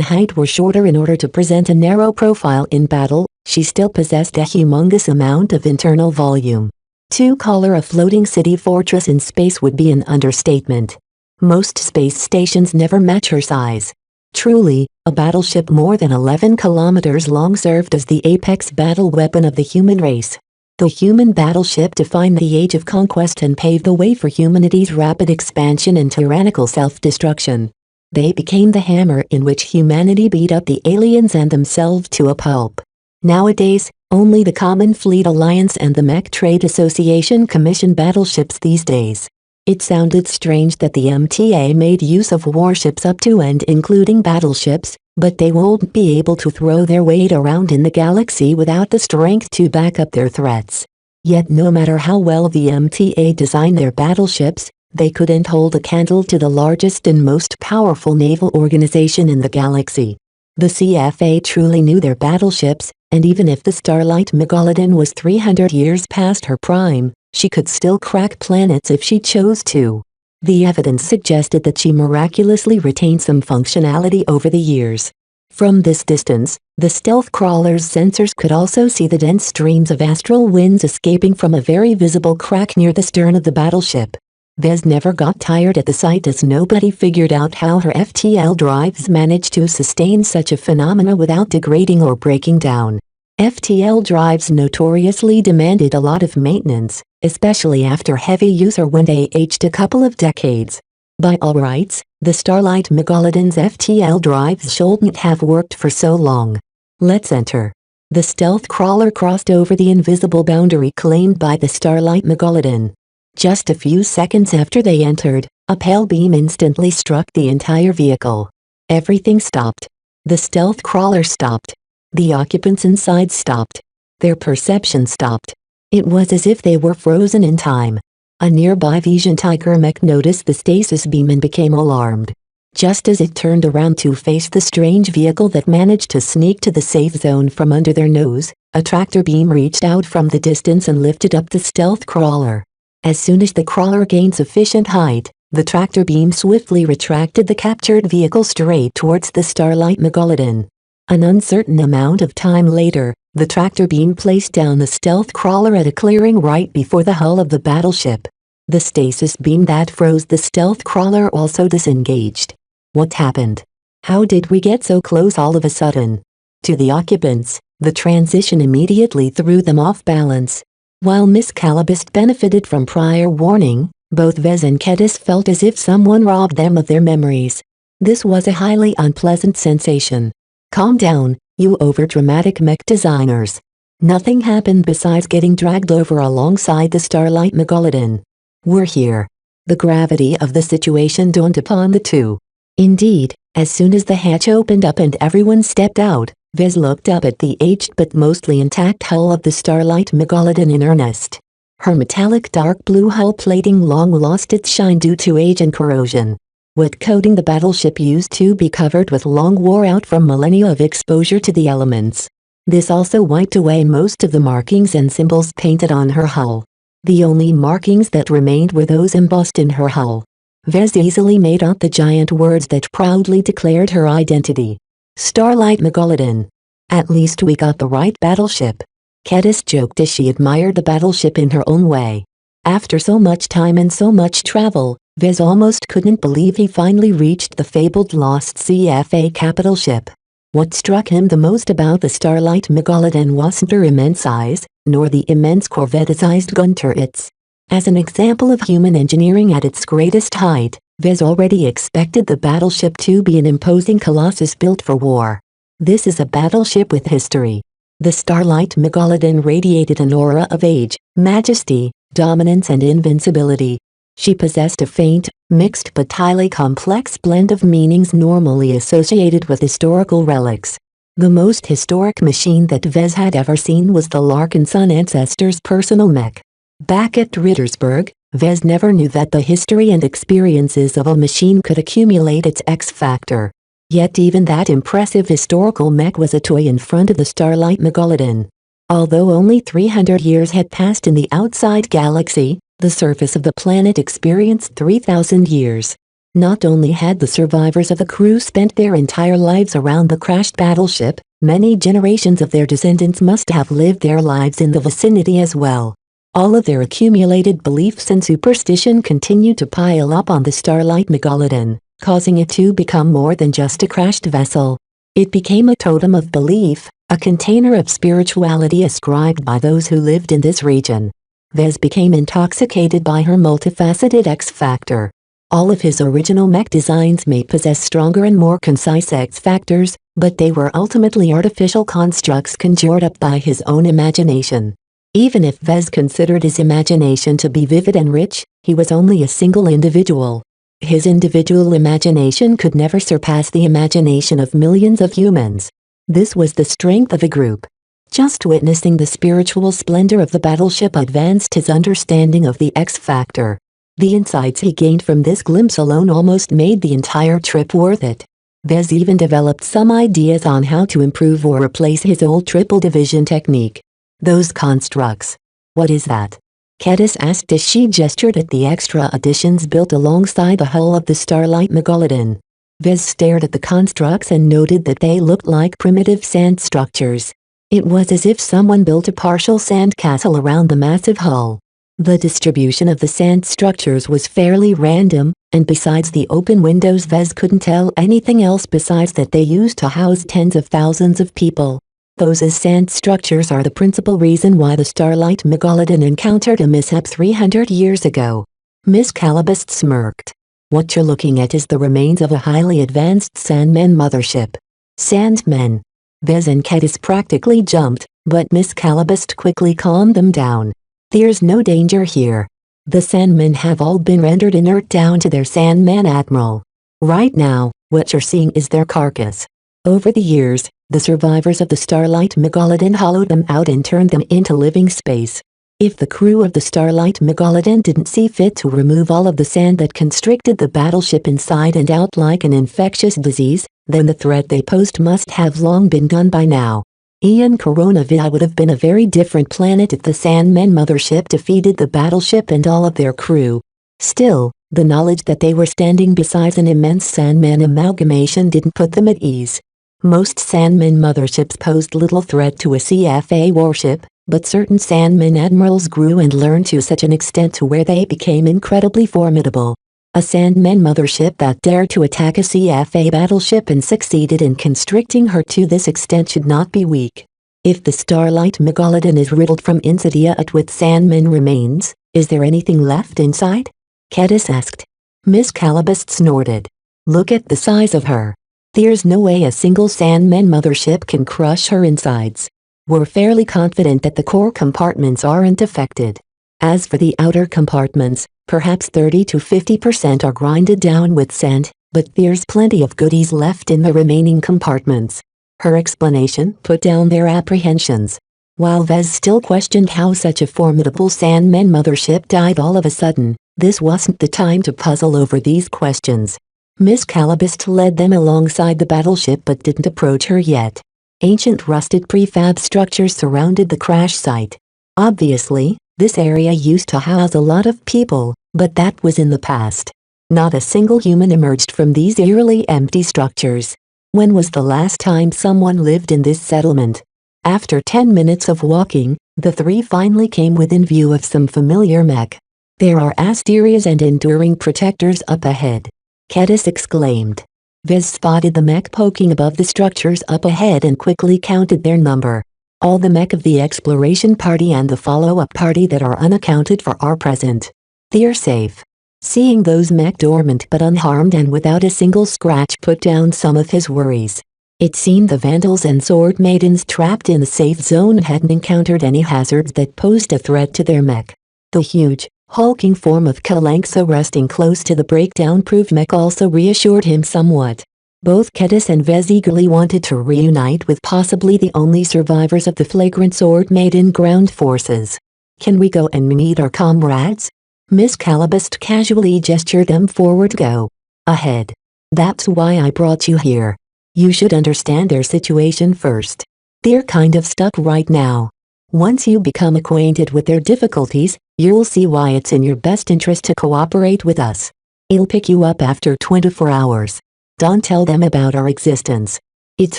height were shorter in order to present a narrow profile in battle, she still possessed a humongous amount of internal volume. To call her a floating city fortress in space would be an understatement. Most space stations never match her size. Truly, a battleship more than 11 kilometers long served as the apex battle weapon of the human race. The human battleship defined the age of conquest and paved the way for humanity's rapid expansion and tyrannical self-destruction. They became the hammer in which humanity beat up the aliens and themselves to a pulp. Nowadays, only the Common Fleet Alliance and the Mech Trade Association commission battleships these days. It sounded strange that the MTA made use of warships up to and including battleships, but they won't be able to throw their weight around in the galaxy without the strength to back up their threats. Yet no matter how well the MTA designed their battleships, they couldn't hold a candle to the largest and most powerful naval organization in the galaxy. The CFA truly knew their battleships, and even if the Starlight Megalodon was 300 years past her prime, she could still crack planets if she chose to. The evidence suggested that she miraculously retained some functionality over the years. From this distance, the stealth crawler's sensors could also see the dense streams of astral winds escaping from a very visible crack near the stern of the battleship. Vez never got tired at the sight as nobody figured out how her FTL drives managed to sustain such a phenomena without degrading or breaking down. FTL drives notoriously demanded a lot of maintenance, especially after heavy use or when they aged a couple of decades. By all rights, the Starlight Megalodon's FTL drives shouldn't have worked for so long. Let's enter. The stealth crawler crossed over the invisible boundary claimed by the Starlight Megalodon. Just a few seconds after they entered, a pale beam instantly struck the entire vehicle. Everything stopped. The stealth crawler stopped. The occupants inside stopped. Their perception stopped. It was as if they were frozen in time. A nearby Vision Tiger mech noticed the stasis beam and became alarmed. Just as it turned around to face the strange vehicle that managed to sneak to the safe zone from under their nose, a tractor beam reached out from the distance and lifted up the stealth crawler. As soon as the crawler gained sufficient height, the tractor beam swiftly retracted the captured vehicle straight towards the Starlight Megalodon. An uncertain amount of time later, the tractor beam placed down the stealth crawler at a clearing right before the hull of the battleship. The stasis beam that froze the stealth crawler also disengaged. What happened? How did we get so close all of a sudden? To the occupants, the transition immediately threw them off balance. While Miss Calabist benefited from prior warning, both Vez and Kedis felt as if someone robbed them of their memories. This was a highly unpleasant sensation. Calm down, you overdramatic mech designers. Nothing happened besides getting dragged over alongside the Starlight Megalodon. We're here. The gravity of the situation dawned upon the two. Indeed, as soon as the hatch opened up and everyone stepped out, Vez looked up at the aged but mostly intact hull of the Starlight Megalodon in earnest. Her metallic dark blue hull plating long lost its shine due to age and corrosion. Wet coating the battleship used to be covered with long wore out from millennia of exposure to the elements. This also wiped away most of the markings and symbols painted on her hull. The only markings that remained were those embossed in her hull. Vez easily made out the giant words that proudly declared her identity. Starlight Megalodon. At least we got the right battleship. Kedis joked as she admired the battleship in her own way. After so much time and so much travel, Vez almost couldn't believe he finally reached the fabled lost CFA capital ship. What struck him the most about the Starlight Megalodon wasn't her immense size, nor the immense corvette-sized gun turrets. As an example of human engineering at its greatest height, Vez already expected the battleship to be an imposing colossus built for war. This is a battleship with history. The Starlight Megalodon radiated an aura of age, majesty, dominance and invincibility. She possessed a faint, mixed but highly complex blend of meanings normally associated with historical relics. The most historic machine that Vez had ever seen was the Larkin Sun ancestor's personal mech. Back at Rittersburg, Vez never knew that the history and experiences of a machine could accumulate its X factor. Yet even that impressive historical mech was a toy in front of the Starlight Megalodon. Although only 300 years had passed in the outside galaxy, the surface of the planet experienced 3,000 years. Not only had the survivors of the crew spent their entire lives around the crashed battleship, many generations of their descendants must have lived their lives in the vicinity as well. All of their accumulated beliefs and superstition continued to pile up on the Starlight Megalodon, causing it to become more than just a crashed vessel. It became a totem of belief, a container of spirituality ascribed by those who lived in this region. Vez became intoxicated by her multifaceted X factor. All of his original mech designs may possess stronger and more concise X factors, but they were ultimately artificial constructs conjured up by his own imagination. Even if Vez considered his imagination to be vivid and rich, he was only a single individual. His individual imagination could never surpass the imagination of millions of humans. This was the strength of a group. Just witnessing the spiritual splendor of the battleship advanced his understanding of the X factor. The insights he gained from this glimpse alone almost made the entire trip worth it. Vez even developed some ideas on how to improve or replace his old triple division technique. Those constructs. What is that? Cadis asked as she gestured at the extra additions built alongside the hull of the Starlight Megalodon. Vez stared at the constructs and noted that they looked like primitive sand structures. It was as if someone built a partial sand castle around the massive hull. The distribution of the sand structures was fairly random, and besides the open windows, Vez couldn't tell anything else besides that they used to house tens of thousands of people. Those sand structures are the principal reason why the Starlight Megalodon encountered a mishap 300 years ago. Miss Calabast smirked. What you're looking at is the remains of a highly advanced Sandman mothership. Sandmen. Vez and Cadis practically jumped, but Miss Calabast quickly calmed them down. There's no danger here. The Sandmen have all been rendered inert down to their Sandman Admiral. Right now, what you're seeing is their carcass. Over the years, the survivors of the Starlight Megalodon hollowed them out and turned them into living space. If the crew of the Starlight Megalodon didn't see fit to remove all of the sand that constricted the battleship inside and out like an infectious disease, then the threat they posed must have long been gone by now. Ian Coronavi would have been a very different planet if the Sandman mothership defeated the battleship and all of their crew. Still, the knowledge that they were standing beside an immense Sandman amalgamation didn't put them at ease. Most Sandman motherships posed little threat to a CFA warship, but certain Sandman admirals grew and learned to such an extent to where they became incredibly formidable. A Sandman mothership that dared to attack a CFA battleship and succeeded in constricting her to this extent should not be weak. If the Starlight Megalodon is riddled from inside with Sandman remains, is there anything left inside? Cadis asked. Miss Calabast snorted. Look at the size of her. There's no way a single Sandman mothership can crush her insides. We're fairly confident that the core compartments aren't affected. As for the outer compartments, perhaps 30 to 50% are grinded down with sand, but there's plenty of goodies left in the remaining compartments. Her explanation put down their apprehensions. While Vez still questioned how such a formidable Sandman mothership died all of a sudden, this wasn't the time to puzzle over these questions. Miss Calabast led them alongside the battleship but didn't approach her yet. Ancient rusted prefab structures surrounded the crash site. Obviously, this area used to house a lot of people, but that was in the past. Not a single human emerged from these eerily empty structures. When was the last time someone lived in this settlement? After 10 minutes of walking, the three finally came within view of some familiar mech. There are asterias and enduring protectors up ahead. Cadis exclaimed. Vez spotted the mech poking above the structures up ahead and quickly counted their number. All the mech of the exploration party and the follow-up party that are unaccounted for are present. They're safe. Seeing those mech dormant but unharmed and without a single scratch put down some of his worries. It seemed the Vandals and Sword Maidens trapped in the safe zone hadn't encountered any hazards that posed a threat to their mech. The huge, hulking form of Kalanxa resting close to the breakdown-proof mech also reassured him somewhat. Both Cadis and Vez eagerly wanted to reunite with possibly the only survivors of the flagrant Sword Maiden ground forces. Can we go and meet our comrades? Miss Calabast casually gestured them forward. Go ahead. That's why I brought you here. You should understand their situation first. They're kind of stuck right now. Once you become acquainted with their difficulties, you'll see why it's in your best interest to cooperate with us. I'll pick you up after 24 hours. Don't tell them about our existence. It's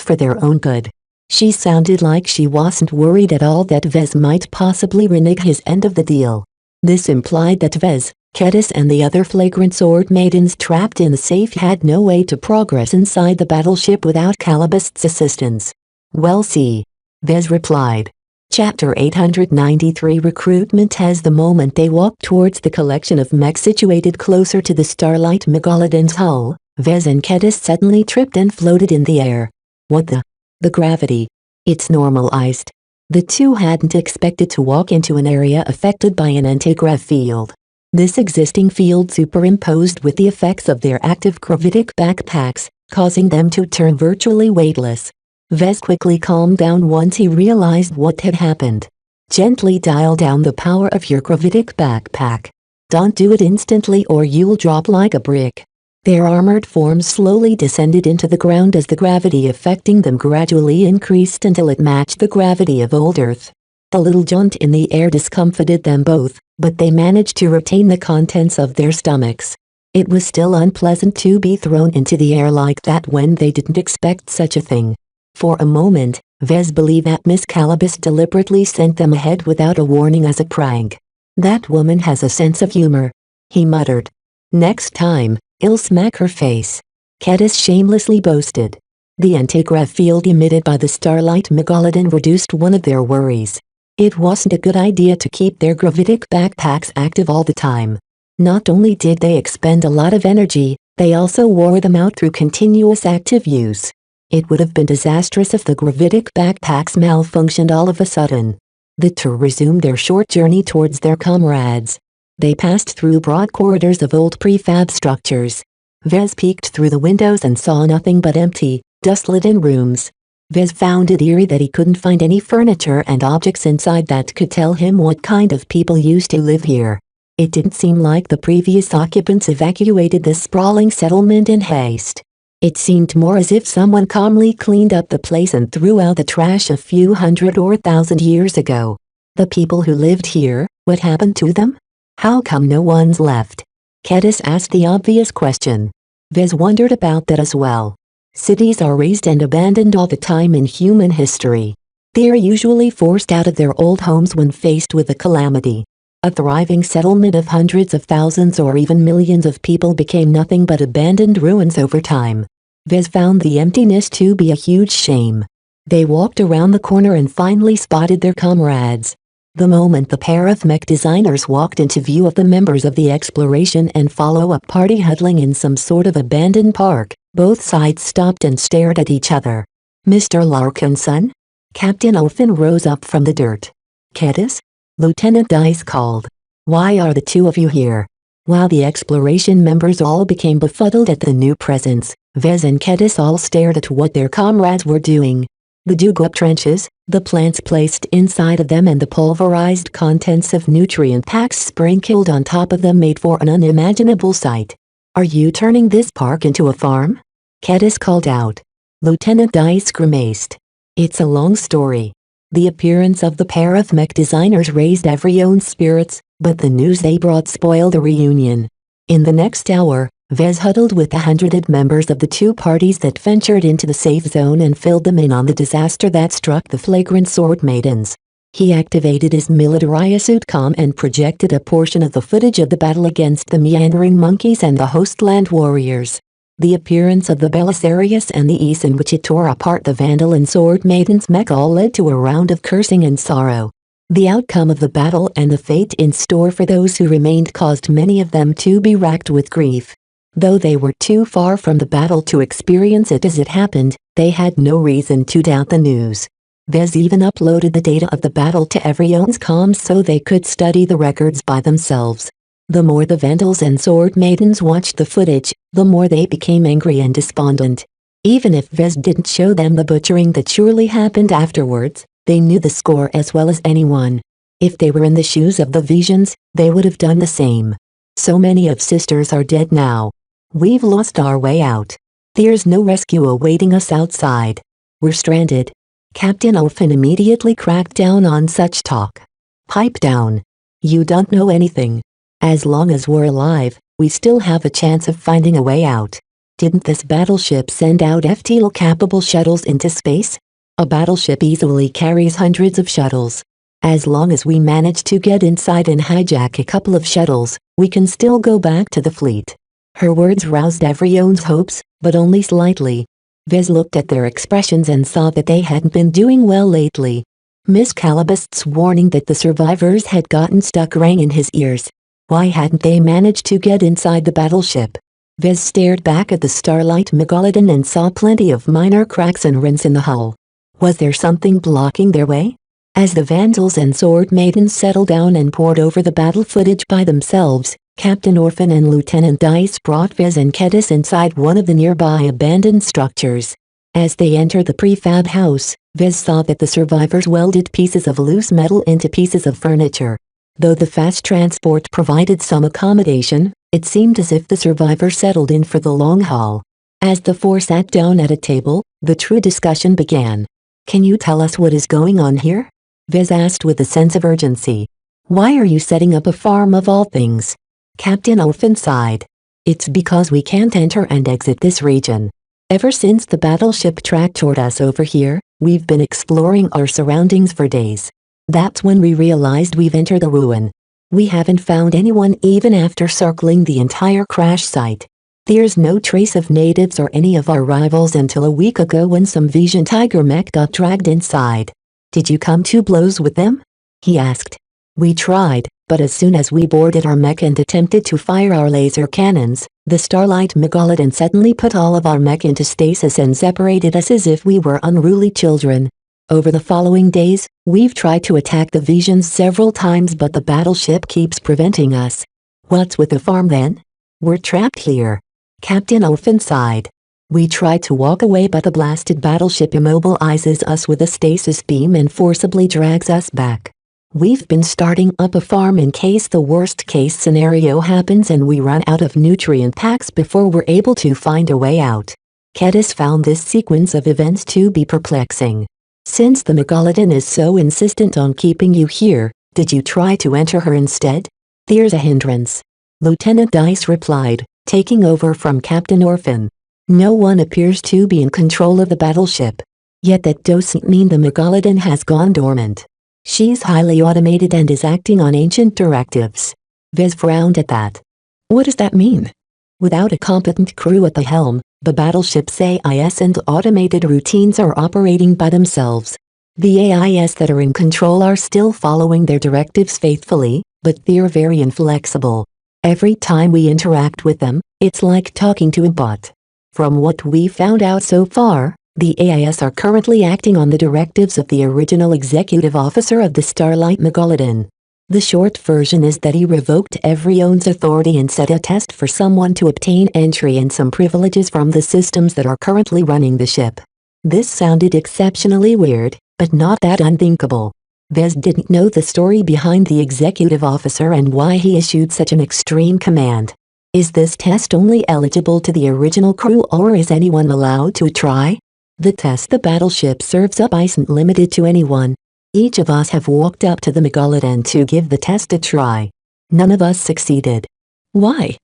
for their own good. She sounded like she wasn't worried at all that Vez might possibly renege his end of the deal. This implied that Vez, Cadis and the other flagrant Sword Maidens trapped in the safe had no way to progress inside the battleship without Calabast's assistance. Well, see. Vez replied. Chapter 893 Recruitment. As the moment they walked towards the collection of mech situated closer to the Starlight Megalodon's hull, Vez and Cadis suddenly tripped and floated in the air. What the? The gravity. It's normalized. The two hadn't expected to walk into an area affected by an anti-grav field. This existing field superimposed with the effects of their active gravitic backpacks, causing them to turn virtually weightless. Vez quickly calmed down once he realized what had happened. Gently dial down the power of your gravitic backpack. Don't do it instantly or you'll drop like a brick. Their armored forms slowly descended into the ground as the gravity affecting them gradually increased until it matched the gravity of old Earth. The little jaunt in the air discomfited them both, but they managed to retain the contents of their stomachs. It was still unpleasant to be thrown into the air like that when they didn't expect such a thing. For a moment, Vez believed that Miss Calabas deliberately sent them ahead without a warning as a prank. "That woman has a sense of humor," he muttered. "Next time, I'll smack her face," Cadis shamelessly boasted. The antigrav field emitted by the starlight megalodon reduced one of their worries. It wasn't a good idea to keep their gravitic backpacks active all the time. Not only did they expend a lot of energy, they also wore them out through continuous active use. It would have been disastrous if the gravitic backpacks malfunctioned all of a sudden. The two resumed their short journey towards their comrades. They passed through broad corridors of old prefab structures. Vez peeked through the windows and saw nothing but empty, dust-laden rooms. Vez found it eerie that he couldn't find any furniture and objects inside that could tell him what kind of people used to live here. It didn't seem like the previous occupants evacuated this sprawling settlement in haste. It seemed more as if someone calmly cleaned up the place and threw out the trash a few hundred or 1,000 years ago. The people who lived here, what happened to them? How come no one's left? Cadis asked the obvious question. Vez wondered about that as well. Cities are razed and abandoned all the time in human history. They're usually forced out of their old homes when faced with a calamity. A thriving settlement of hundreds of thousands or even millions of people became nothing but abandoned ruins over time. Vez found the emptiness to be a huge shame. They walked around the corner and finally spotted their comrades. The moment the pair of mech designers walked into view of the members of the exploration and follow-up party huddling in some sort of abandoned park, both sides stopped and stared at each other. "Mr. Larkinson?" Captain Orphan rose up from the dirt. "Cadis?" Lieutenant Dice called. "Why are the two of you here?" While the exploration members all became befuddled at the new presence, Vez and Cadis all stared at what their comrades were doing. The dug-up trenches, the plants placed inside of them and the pulverized contents of nutrient packs sprinkled on top of them made for an unimaginable sight. "Are you turning this park into a farm?" Cadis called out. Lieutenant Dice grimaced. "It's a long story." The appearance of the pair of mech designers raised everyone's spirits, but the news they brought spoiled the reunion. In the next hour, Vez huddled with 100 members of the two parties that ventured into the safe zone and filled them in on the disaster that struck the flagrant sword maidens. He activated his military suitcom and projected a portion of the footage of the battle against the meandering monkeys and the hostland warriors. The appearance of the Belisarius and the ease in which it tore apart the Vandal and Sword Maiden's mech all led to a round of cursing and sorrow. The outcome of the battle and the fate in store for those who remained caused many of them to be racked with grief. Though they were too far from the battle to experience it as it happened, they had no reason to doubt the news. Vez even uploaded the data of the battle to everyone's comms so they could study the records by themselves. The more the Vandals and Sword Maidens watched the footage, the more they became angry and despondent. Even if Vez didn't show them the butchering that surely happened afterwards, they knew the score as well as anyone. If they were in the shoes of the Visions, they would have done the same. So many of sisters are dead now. We've lost our way out. There's no rescue awaiting us outside. We're stranded. Captain Orphan immediately cracked down on such talk. "Pipe down. You don't know anything. As long as we're alive, we still have a chance of finding a way out. Didn't this battleship send out FTL-capable shuttles into space? A battleship easily carries hundreds of shuttles. As long as we manage to get inside and hijack a couple of shuttles, we can still go back to the fleet." Her words roused everyone's hopes, but only slightly. Vez looked at their expressions and saw that they hadn't been doing well lately. Miss Calabast's warning that the survivors had gotten stuck rang in his ears. Why hadn't they managed to get inside the battleship? Vez stared back at the starlight megalodon and saw plenty of minor cracks and rents in the hull. Was there something blocking their way? As the Vandals and Sword Maidens settled down and pored over the battle footage by themselves, Captain Orphan and Lieutenant Dice brought Vez and Cadis inside one of the nearby abandoned structures. As they entered the prefab house, Vez saw that the survivors welded pieces of loose metal into pieces of furniture. Though the fast transport provided some accommodation, It seemed as if the survivors settled in for the long haul. As the four sat down at a table, the true discussion began. "Can you tell us what is going on here?" Vez asked with a sense of urgency. "Why are you setting up a farm of all things?" Captain Orphan sighed. "It's because we can't enter and exit this region. Ever since the battleship tracked toward us over here, we've been exploring our surroundings for days. That's when we realized we've entered the ruin. We haven't found anyone even after circling the entire crash site. There's no trace of natives or any of our rivals until a week ago when some Vision Tiger mech got dragged inside." "Did you come to blows with them?" he asked. "We tried, but as soon as we boarded our mech and attempted to fire our laser cannons, the Starlight Megalodon suddenly put all of our mech into stasis and separated us as if we were unruly children. Over the following days, we've tried to attack the Visions several times but the battleship keeps preventing us." "What's with the farm then?" "We're trapped here." Captain Orphan sighed. "We tried to walk away but the blasted battleship immobilizes us with a stasis beam and forcibly drags us back. We've been starting up a farm in case the worst case scenario happens and we run out of nutrient packs before we're able to find a way out." Kedis found this sequence of events to be perplexing. "Since the Megalodon is so insistent on keeping you here, did you try to enter her instead?" "There's a hindrance," Lieutenant Dice replied, taking over from Captain Orphan. "No one appears to be in control of the battleship. Yet that doesn't mean the Megalodon has gone dormant. She's highly automated and is acting on ancient directives." Vez frowned at that. "What does that mean?" "Without a competent crew at the helm, the battleship's AIS and automated routines are operating by themselves. The AIS that are in control are still following their directives faithfully, but they're very inflexible. Every time we interact with them, it's like talking to a bot. From what we found out so far, the AIS are currently acting on the directives of the original executive officer of the Starlight Megalodon. The short version is that he revoked every own's authority and set a test for someone to obtain entry and some privileges from the systems that are currently running the ship." This sounded exceptionally weird, but not that unthinkable. Vez didn't know the story behind the executive officer and why he issued such an extreme command. "Is this test only eligible to the original crew or is anyone allowed to try?" "The test the battleship serves up isn't limited to anyone. Each of us have walked up to the Megalodon to give the test a try. None of us succeeded." "Why?"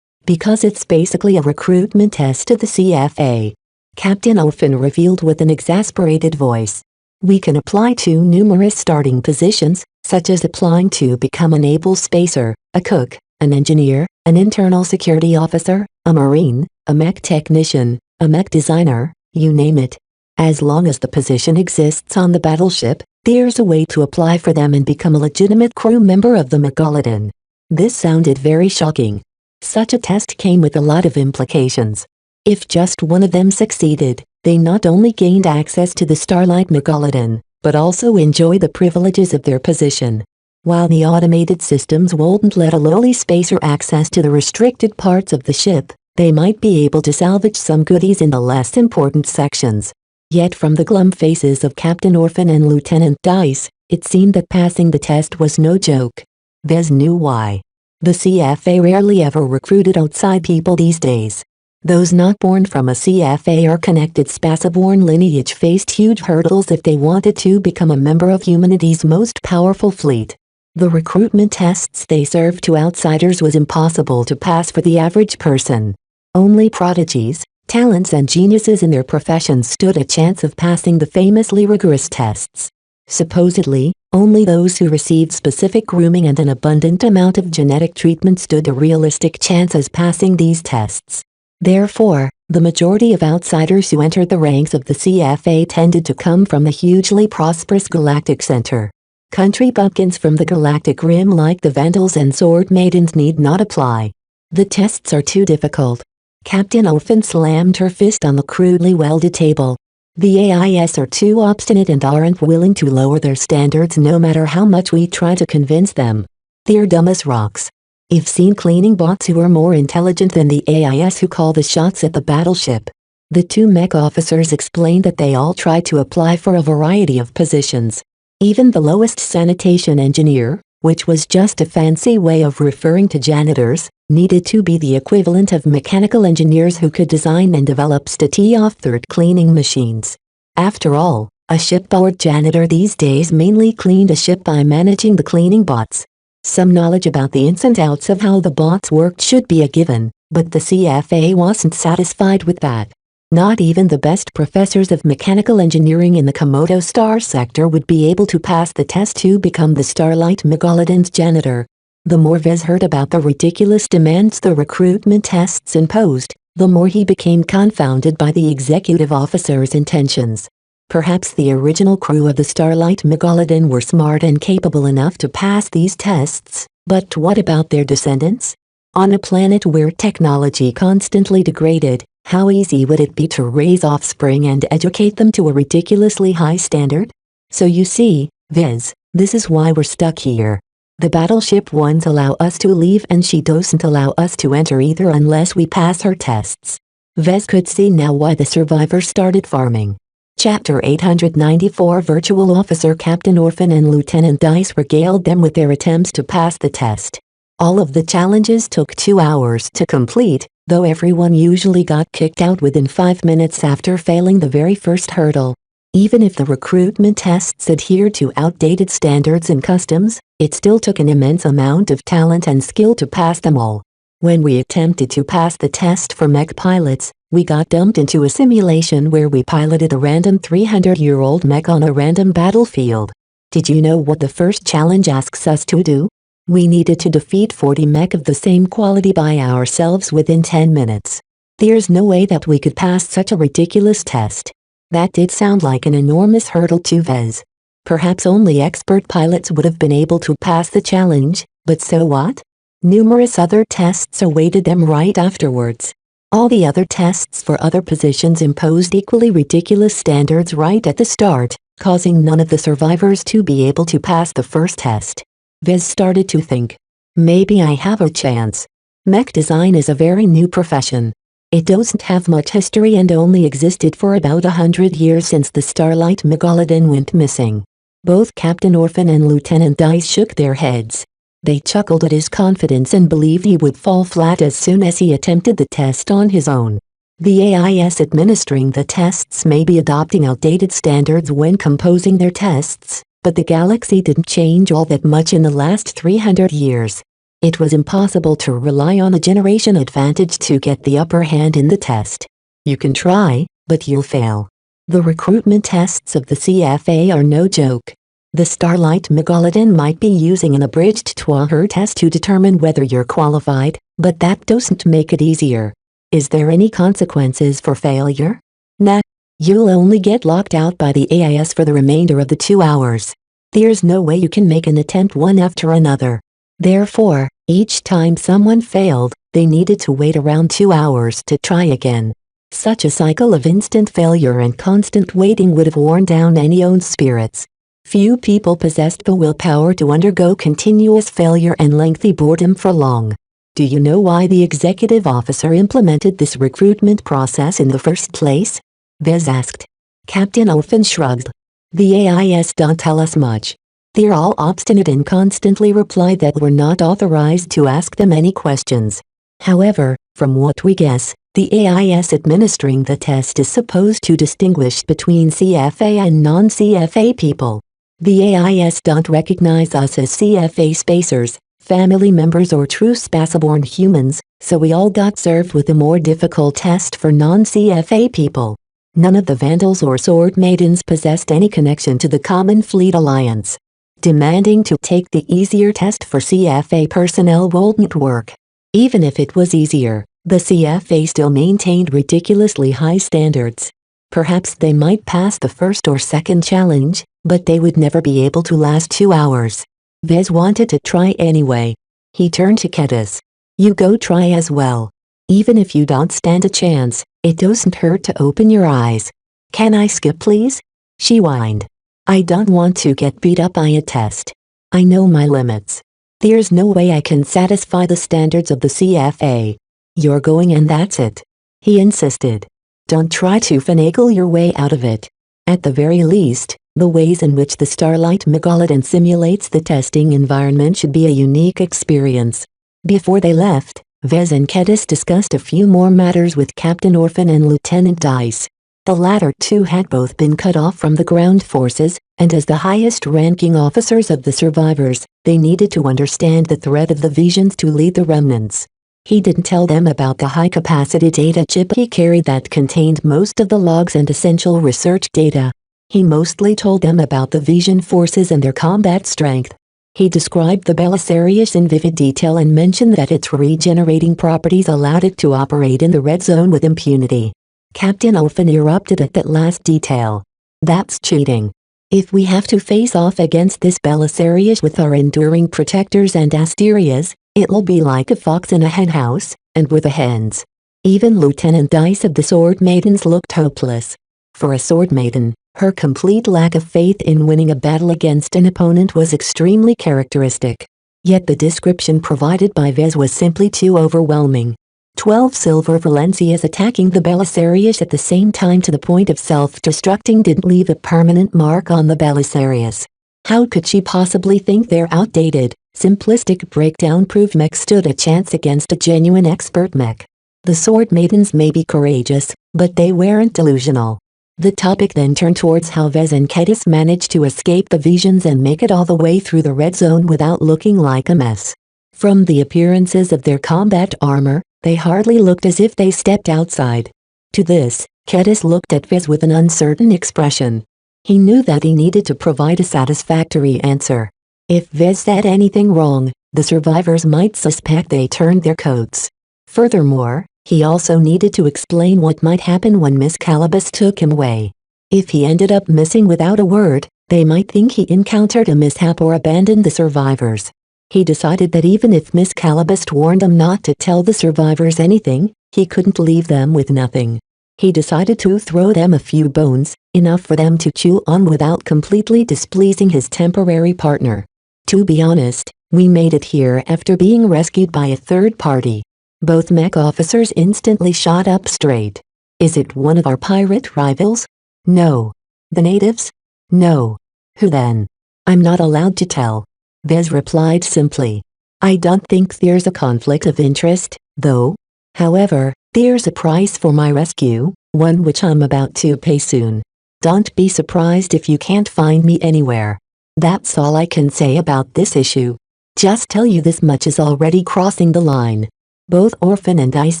"Because it's basically a recruitment test to the CFA," Captain Orphan revealed with an exasperated voice. "We can apply to numerous starting positions, such as applying to become a naval spacer, a cook, an engineer, an internal security officer, a marine, a mech technician, a mech designer, you name it. As long as the position exists on the battleship, there's a way to apply for them and become a legitimate crew member of the Megalodon." This sounded very shocking. Such a test came with a lot of implications. If just one of them succeeded, they not only gained access to the Starlight Megalodon, but also enjoy the privileges of their position. While the automated systems won't let a lowly spacer access to the restricted parts of the ship, they might be able to salvage some goodies in the less important sections. Yet from the glum faces of Captain Orphan and Lieutenant Dice, it seemed that passing the test was no joke. Vez knew why. The CFA rarely ever recruited outside people these days. Those not born from a CFA or connected Spaceborn lineage faced huge hurdles if they wanted to become a member of humanity's most powerful fleet. The recruitment tests they served to outsiders was impossible to pass for the average person. Only prodigies, talents and geniuses in their professions stood a chance of passing the famously rigorous tests. Supposedly, only those who received specific grooming and an abundant amount of genetic treatment stood a realistic chance of passing these tests. Therefore, the majority of outsiders who entered the ranks of the CFA tended to come from the hugely prosperous Galactic Center. Country bumpkins from the Galactic Rim like the Vandals and Sword Maidens need not apply. The tests are too difficult. Captain Orphan slammed her fist on the crudely welded table. The AIS are too obstinate and aren't willing to lower their standards no matter how much we try to convince them. They're dumb as rocks. I've seen cleaning bots who are more intelligent than the AIS who call the shots at the battleship. The two mech officers explained that they all tried to apply for a variety of positions. Even the lowest sanitation engineer, which was just a fancy way of referring to janitors, needed to be the equivalent of mechanical engineers who could design and develop state-of-the-art cleaning machines. After all, a shipboard janitor these days mainly cleaned a ship by managing the cleaning bots. Some knowledge about the ins and outs of how the bots worked should be a given, but the CFA wasn't satisfied with that. Not even the best professors of mechanical engineering in the Komodo Star sector would be able to pass the test to become the Starlight Megalodon's janitor. The more Vez heard about the ridiculous demands the recruitment tests imposed, the more he became confounded by the executive officer's intentions. Perhaps the original crew of the Starlight Megalodon were smart and capable enough to pass these tests, but what about their descendants? On a planet where technology constantly degraded, how easy would it be to raise offspring and educate them to a ridiculously high standard? So you see, Vez, this is why we're stuck here. The battleship won't allow us to leave and she doesn't allow us to enter either unless we pass her tests. Vez could see now why the survivors started farming. Chapter 894 Virtual Officer Captain Orphan and Lieutenant Dice regaled them with their attempts to pass the test. All of the challenges took 2 hours to complete, though everyone usually got kicked out within 5 minutes after failing the very first hurdle. Even if the recruitment tests adhered to outdated standards and customs, it still took an immense amount of talent and skill to pass them all. When we attempted to pass the test for mech pilots, we got dumped into a simulation where we piloted a random 300-year-old mech on a random battlefield. Did you know what the first challenge asks us to do? We needed to defeat 40 mech of the same quality by ourselves within 10 minutes. There's no way that we could pass such a ridiculous test. That did sound like an enormous hurdle to Vez. Perhaps only expert pilots would have been able to pass the challenge, but so what? Numerous other tests awaited them right afterwards. All the other tests for other positions imposed equally ridiculous standards right at the start, causing none of the survivors to be able to pass the first test. Vez started to think, maybe I have a chance. Mech design is a very new profession. It doesn't have much history and only existed for about 100 years since the Starlight Megalodon went missing. Both Captain Orphan and Lieutenant Dice shook their heads. They chuckled at his confidence and believed he would fall flat as soon as he attempted the test on his own. The AIS administering the tests may be adopting outdated standards when composing their tests, but the galaxy didn't change all that much in the last 300 years. It was impossible to rely on a generation advantage to get the upper hand in the test. You can try, but you'll fail. The recruitment tests of the CFA are no joke. The Starlight Megalodon might be using an abridged Twaher test to determine whether you're qualified, but that doesn't make it easier. Is there any consequences for failure? Nah. You'll only get locked out by the AIS for the remainder of the 2 hours. There's no way you can make an attempt one after another. Therefore, each time someone failed, they needed to wait around 2 hours to try again. Such a cycle of instant failure and constant waiting would have worn down anyone's spirits. Few people possessed the willpower to undergo continuous failure and lengthy boredom for long. Do you know why the executive officer implemented this recruitment process in the first place? Vez asked. Captain Orphan shrugged. The AIS don't tell us much. They're all obstinate and constantly reply that we're not authorized to ask them any questions. However, from what we guess, the AIS administering the test is supposed to distinguish between CFA and non-CFA people. The AIS don't recognize us as CFA spacers, family members or true spaceborn humans, so we all got served with a more difficult test for non-CFA people. None of the Vandals or Sword Maidens possessed any connection to the Common Fleet Alliance. Demanding to take the easier test for CFA personnel wouldn't work. Even if it was easier, the CFA still maintained ridiculously high standards. Perhaps they might pass the first or second challenge, but they would never be able to last 2 hours. Vez wanted to try anyway. He turned to Kedis. You go try as well. Even if you don't stand a chance, it doesn't hurt to open your eyes. Can I skip please? She whined. I don't want to get beat up by a test. I know my limits. There's no way I can satisfy the standards of the CFA. You're going and that's it. He insisted. Don't try to finagle your way out of it. At the very least, the ways in which the Starlight Megalodon simulates the testing environment should be a unique experience. Before they left, Vez and Kedis discussed a few more matters with Captain Orphan and Lieutenant Dice. The latter two had both been cut off from the ground forces, and as the highest-ranking officers of the survivors, they needed to understand the threat of the visions to lead the remnants. He didn't tell them about the high-capacity data chip he carried that contained most of the logs and essential research data. He mostly told them about the vision forces and their combat strength. He described the Belisarius in vivid detail and mentioned that its regenerating properties allowed it to operate in the red zone with impunity. Captain Orphan erupted at that last detail. That's cheating. If we have to face off against this Belisarius with our enduring protectors and Asterias, it'll be like a fox in a henhouse, and we're the hens. Even Lieutenant Dice of the Sword Maidens looked hopeless. For a Sword Maiden, her complete lack of faith in winning a battle against an opponent was extremely characteristic. Yet the description provided by Vez was simply too overwhelming. 12 silver Valencias attacking the Belisarius at the same time to the point of self-destructing didn't leave a permanent mark on the Belisarius. How could she possibly think their outdated, simplistic breakdown proved mech stood a chance against a genuine expert mech? The Sword Maidens may be courageous, but they weren't delusional. The topic then turned towards how Vez and Kedis managed to escape the visions and make it all the way through the red zone without looking like a mess. From the appearances of their combat armor, they hardly looked as if they stepped outside. To this, Kedis looked at Vez with an uncertain expression. He knew that he needed to provide a satisfactory answer. If Vez said anything wrong, the survivors might suspect they turned their coats. Furthermore, he also needed to explain what might happen when Miss Calabas took him away. If he ended up missing without a word, they might think he encountered a mishap or abandoned the survivors. He decided that even if Miss Calabas warned them not to tell the survivors anything, he couldn't leave them with nothing. He decided to throw them a few bones, enough for them to chew on without completely displeasing his temporary partner. To be honest, we made it here after being rescued by a third party. Both mech officers instantly shot up straight. Is it one of our pirate rivals? No. The natives? No. Who then? I'm not allowed to tell. Vez replied simply. I don't think there's a conflict of interest, though. However, there's a price for my rescue, one which I'm about to pay soon. Don't be surprised if you can't find me anywhere. That's all I can say about this issue. Just tell you this much is already crossing the line. Both Orphan and Dice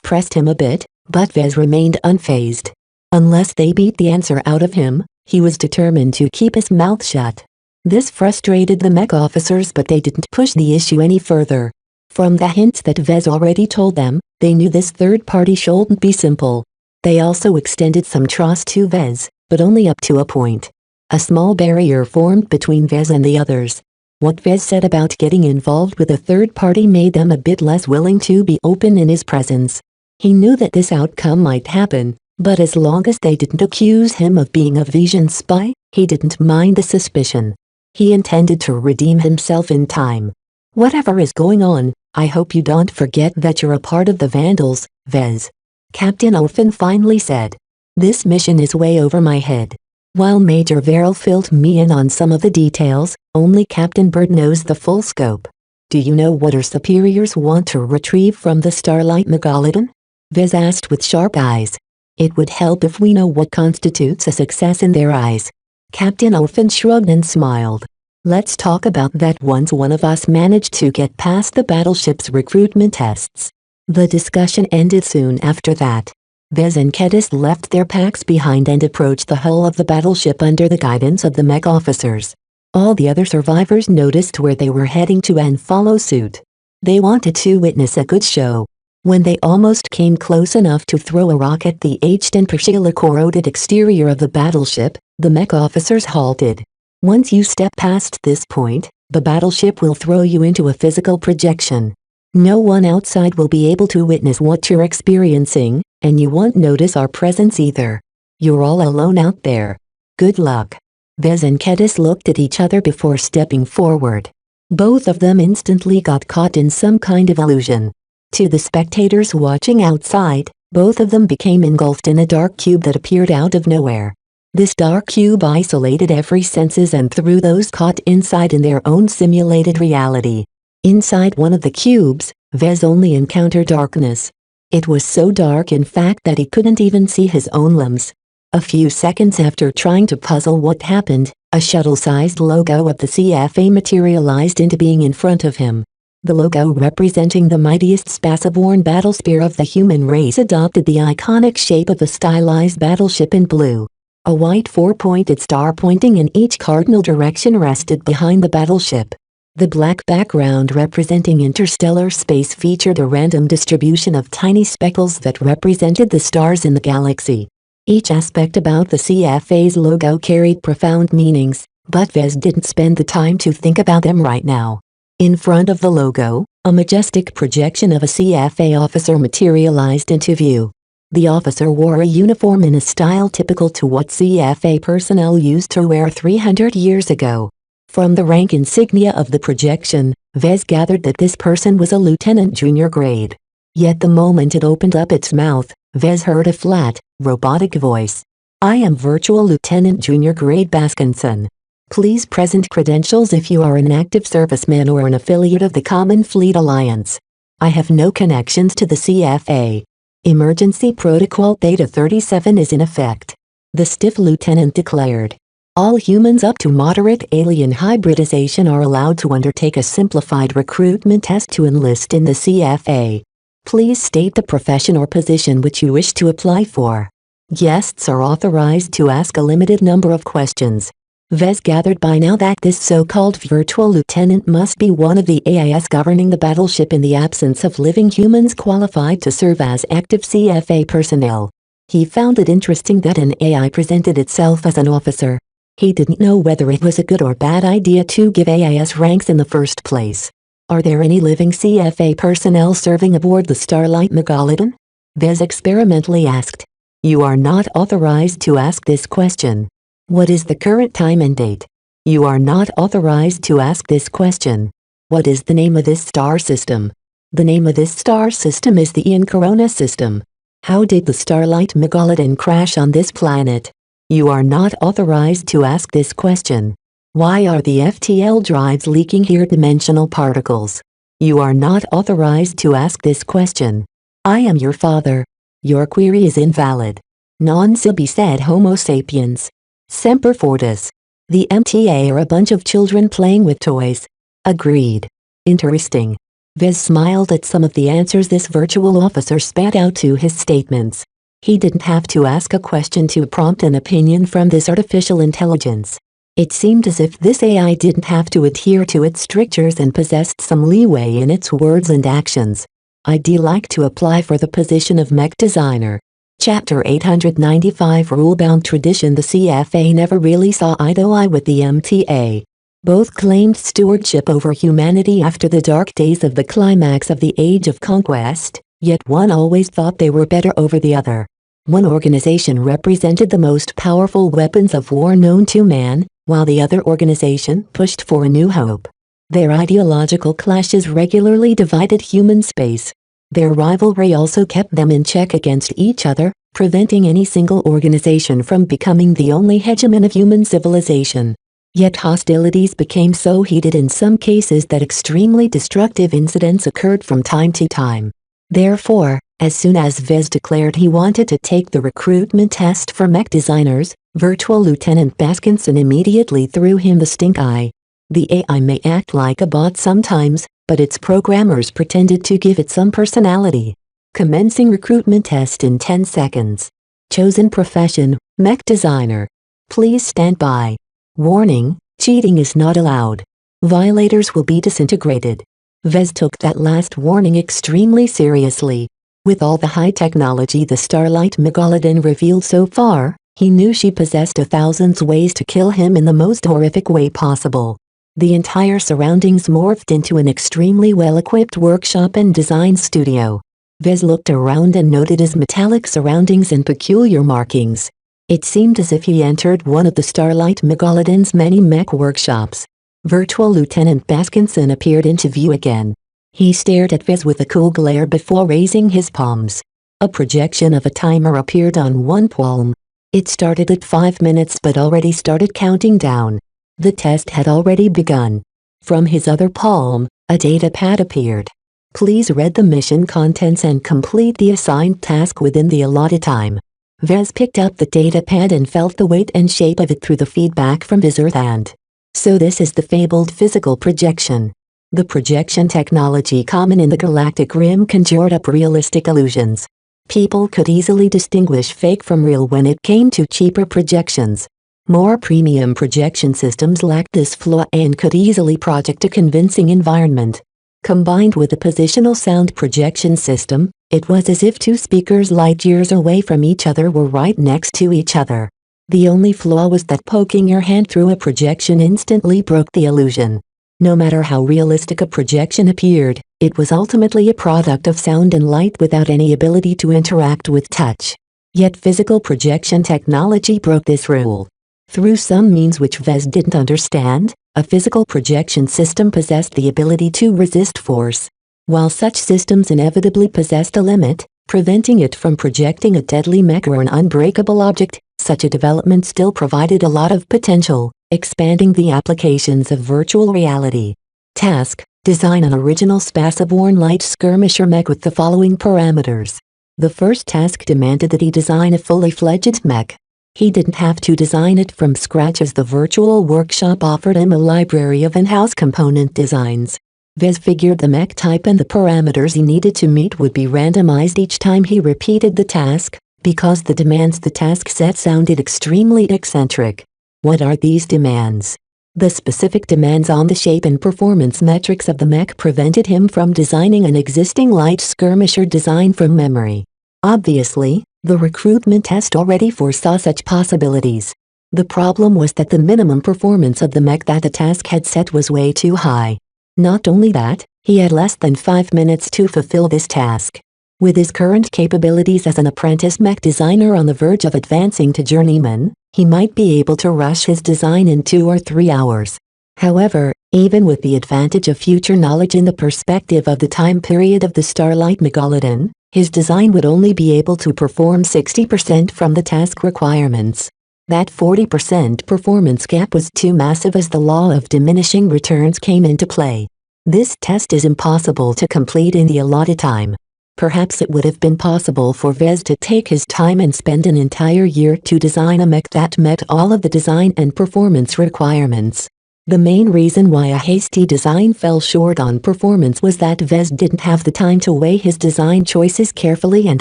pressed him a bit, but Vez remained unfazed. Unless they beat the answer out of him, he was determined to keep his mouth shut. This frustrated the mech officers, but they didn't push the issue any further. From the hints that Vez already told them, they knew this third party shouldn't be simple. They also extended some trust to Vez, but only up to a point. A small barrier formed between Vez and the others. What Vez said about getting involved with a third party made them a bit less willing to be open in his presence. He knew that this outcome might happen, but as long as they didn't accuse him of being a vision spy, he didn't mind the suspicion. He intended to redeem himself in time. Whatever is going on, I hope you don't forget that you're a part of the Vandals, Vez. Captain Orphan finally said. This mission is way over my head. While Major Verrill filled me in on some of the details, only Captain Bird knows the full scope. Do you know what our superiors want to retrieve from the Starlight Megalodon? Vez asked with sharp eyes. It would help if we know what constitutes a success in their eyes. Captain Orphan shrugged and smiled. Let's talk about that once one of us managed to get past the battleship's recruitment tests. The discussion ended soon after that. Vez and Kedis left their packs behind and approached the hull of the battleship under the guidance of the mech officers. All the other survivors noticed where they were heading to and followed suit. They wanted to witness a good show. When they almost came close enough to throw a rock at the aged and partially corroded exterior of the battleship, the mech officers halted. Once you step past this point, the battleship will throw you into a physical projection. No one outside will be able to witness what you're experiencing, and you won't notice our presence either. You're all alone out there. Good luck. Vez and Kedis looked at each other before stepping forward. Both of them instantly got caught in some kind of illusion. To the spectators watching outside, both of them became engulfed in a dark cube that appeared out of nowhere. This dark cube isolated every senses and threw those caught inside in their own simulated reality. Inside one of the cubes, Vez only encountered darkness. It was so dark in fact that he couldn't even see his own limbs. A few seconds after trying to puzzle what happened, a shuttle-sized logo of the CFA materialized into being in front of him. The logo representing the mightiest spaceborne battle spear of the human race adopted the iconic shape of a stylized battleship in blue. A white four-pointed star pointing in each cardinal direction rested behind the battleship. The black background representing interstellar space featured a random distribution of tiny speckles that represented the stars in the galaxy. Each aspect about the CFA's logo carried profound meanings, but Vez didn't spend the time to think about them right now. In front of the logo, a majestic projection of a CFA officer materialized into view. The officer wore a uniform in a style typical to what CFA personnel used to wear 300 years ago. From the rank insignia of the projection, Vez gathered that this person was a lieutenant junior grade. Yet the moment it opened up its mouth, Vez heard a flat, robotic voice. "I am Virtual Lieutenant Junior Grade Baskinson. Please present credentials if you are an active serviceman or an affiliate of the Common Fleet Alliance. I have no connections to the CFA. Emergency Protocol Theta 37 is in effect," the stiff lieutenant declared. "All humans up to moderate alien hybridization are allowed to undertake a simplified recruitment test to enlist in the CFA. Please state the profession or position which you wish to apply for. Guests are authorized to ask a limited number of questions." Vez gathered by now that this so-called virtual lieutenant must be one of the AIS governing the battleship in the absence of living humans qualified to serve as active CFA personnel. He found it interesting that an AI presented itself as an officer. He didn't know whether it was a good or bad idea to give AIS ranks in the first place. Are there any living CFA personnel serving aboard the Starlight Megalodon? Vez experimentally asked. You are not authorized to ask this question. What is the current time and date? You are not authorized to ask this question. What is the name of this star system? The name of this star system is the Ian Corona system. How did the Starlight Megalodon crash on this planet? You are not authorized to ask this question. Why are the FTL drives leaking here dimensional particles? You are not authorized to ask this question. I am your father. Your query is invalid. Non sibi sed homo sapiens. Semper Fortis. The MTA are a bunch of children playing with toys. Agreed. Interesting. Vez smiled at some of the answers this virtual officer spat out to his statements. He didn't have to ask a question to prompt an opinion from this artificial intelligence. It seemed as if this AI didn't have to adhere to its strictures and possessed some leeway in its words and actions. I'd like to apply for the position of mech designer. Chapter 895 Rule-bound tradition. The CFA never really saw eye to eye with the MTA. Both claimed stewardship over humanity after the dark days of the climax of the Age of Conquest, yet one always thought they were better over the other. One organization represented the most powerful weapons of war known to man, while the other organization pushed for a new hope. Their ideological clashes regularly divided human space. Their rivalry also kept them in check against each other, preventing any single organization from becoming the only hegemon of human civilization. Yet hostilities became so heated in some cases that extremely destructive incidents occurred from time to time. Therefore, as soon as Vez declared he wanted to take the recruitment test for mech designers, Virtual Lieutenant Baskinson immediately threw him the stink eye. The AI may act like a bot sometimes, but its programmers pretended to give it some personality. Commencing recruitment test in 10 seconds. Chosen profession, mech designer. Please stand by. Warning, cheating is not allowed. Violators will be disintegrated. Vez took that last warning extremely seriously. With all the high technology the Starlight Megalodon revealed so far, he knew she possessed 1,000 ways to kill him in the most horrific way possible. The entire surroundings morphed into an extremely well-equipped workshop and design studio. Vez looked around and noted his metallic surroundings and peculiar markings. It seemed as if he entered one of the Starlight Megalodon's many mech workshops. Virtual Lieutenant Baskinson appeared into view again. He stared at Vez with a cool glare before raising his palms. A projection of a timer appeared on one palm. It started at 5 minutes but already started counting down. The test had already begun. From his other palm, a data pad appeared. Please read the mission contents and complete the assigned task within the allotted time. Vez picked up the datapad and felt the weight and shape of it through the feedback from his earth hand. So this is the fabled physical projection. The projection technology common in the galactic rim conjured up realistic illusions. People could easily distinguish fake from real when it came to cheaper projections. More premium projection systems lacked this flaw and could easily project a convincing environment. Combined with the positional sound projection system, it was as if two speakers light years away from each other were right next to each other. The only flaw was that poking your hand through a projection instantly broke the illusion. No matter how realistic a projection appeared, it was ultimately a product of sound and light without any ability to interact with touch. Yet physical projection technology broke this rule. Through some means which Vez didn't understand, a physical projection system possessed the ability to resist force. While such systems inevitably possessed a limit, preventing it from projecting a deadly mech or an unbreakable object, such a development still provided a lot of potential, expanding the applications of virtual reality. Task: design an original spaceborne light skirmisher mech with the following parameters. The first task demanded that he design a fully fledged mech. He didn't have to design it from scratch as the virtual workshop offered him a library of in-house component designs. Vez figured the mech type and the parameters he needed to meet would be randomized each time he repeated the task, because the demands the task set sounded extremely eccentric. What are these demands? The specific demands on the shape and performance metrics of the mech prevented him from designing an existing light skirmisher design from memory. Obviously, the recruitment test already foresaw such possibilities. The problem was that the minimum performance of the mech that the task had set was way too high. Not only that, he had less than 5 minutes to fulfill this task. With his current capabilities as an apprentice mech designer on the verge of advancing to journeyman, he might be able to rush his design in 2 or 3 hours. However, even with the advantage of future knowledge in the perspective of the time period of the Starlight Megalodon, his design would only be able to perform 60% from the task requirements. That 40% performance gap was too massive as the law of diminishing returns came into play. This test is impossible to complete in the allotted time. Perhaps it would have been possible for Vez to take his time and spend an entire year to design a mech that met all of the design and performance requirements. The main reason why a hasty design fell short on performance was that Vez didn't have the time to weigh his design choices carefully and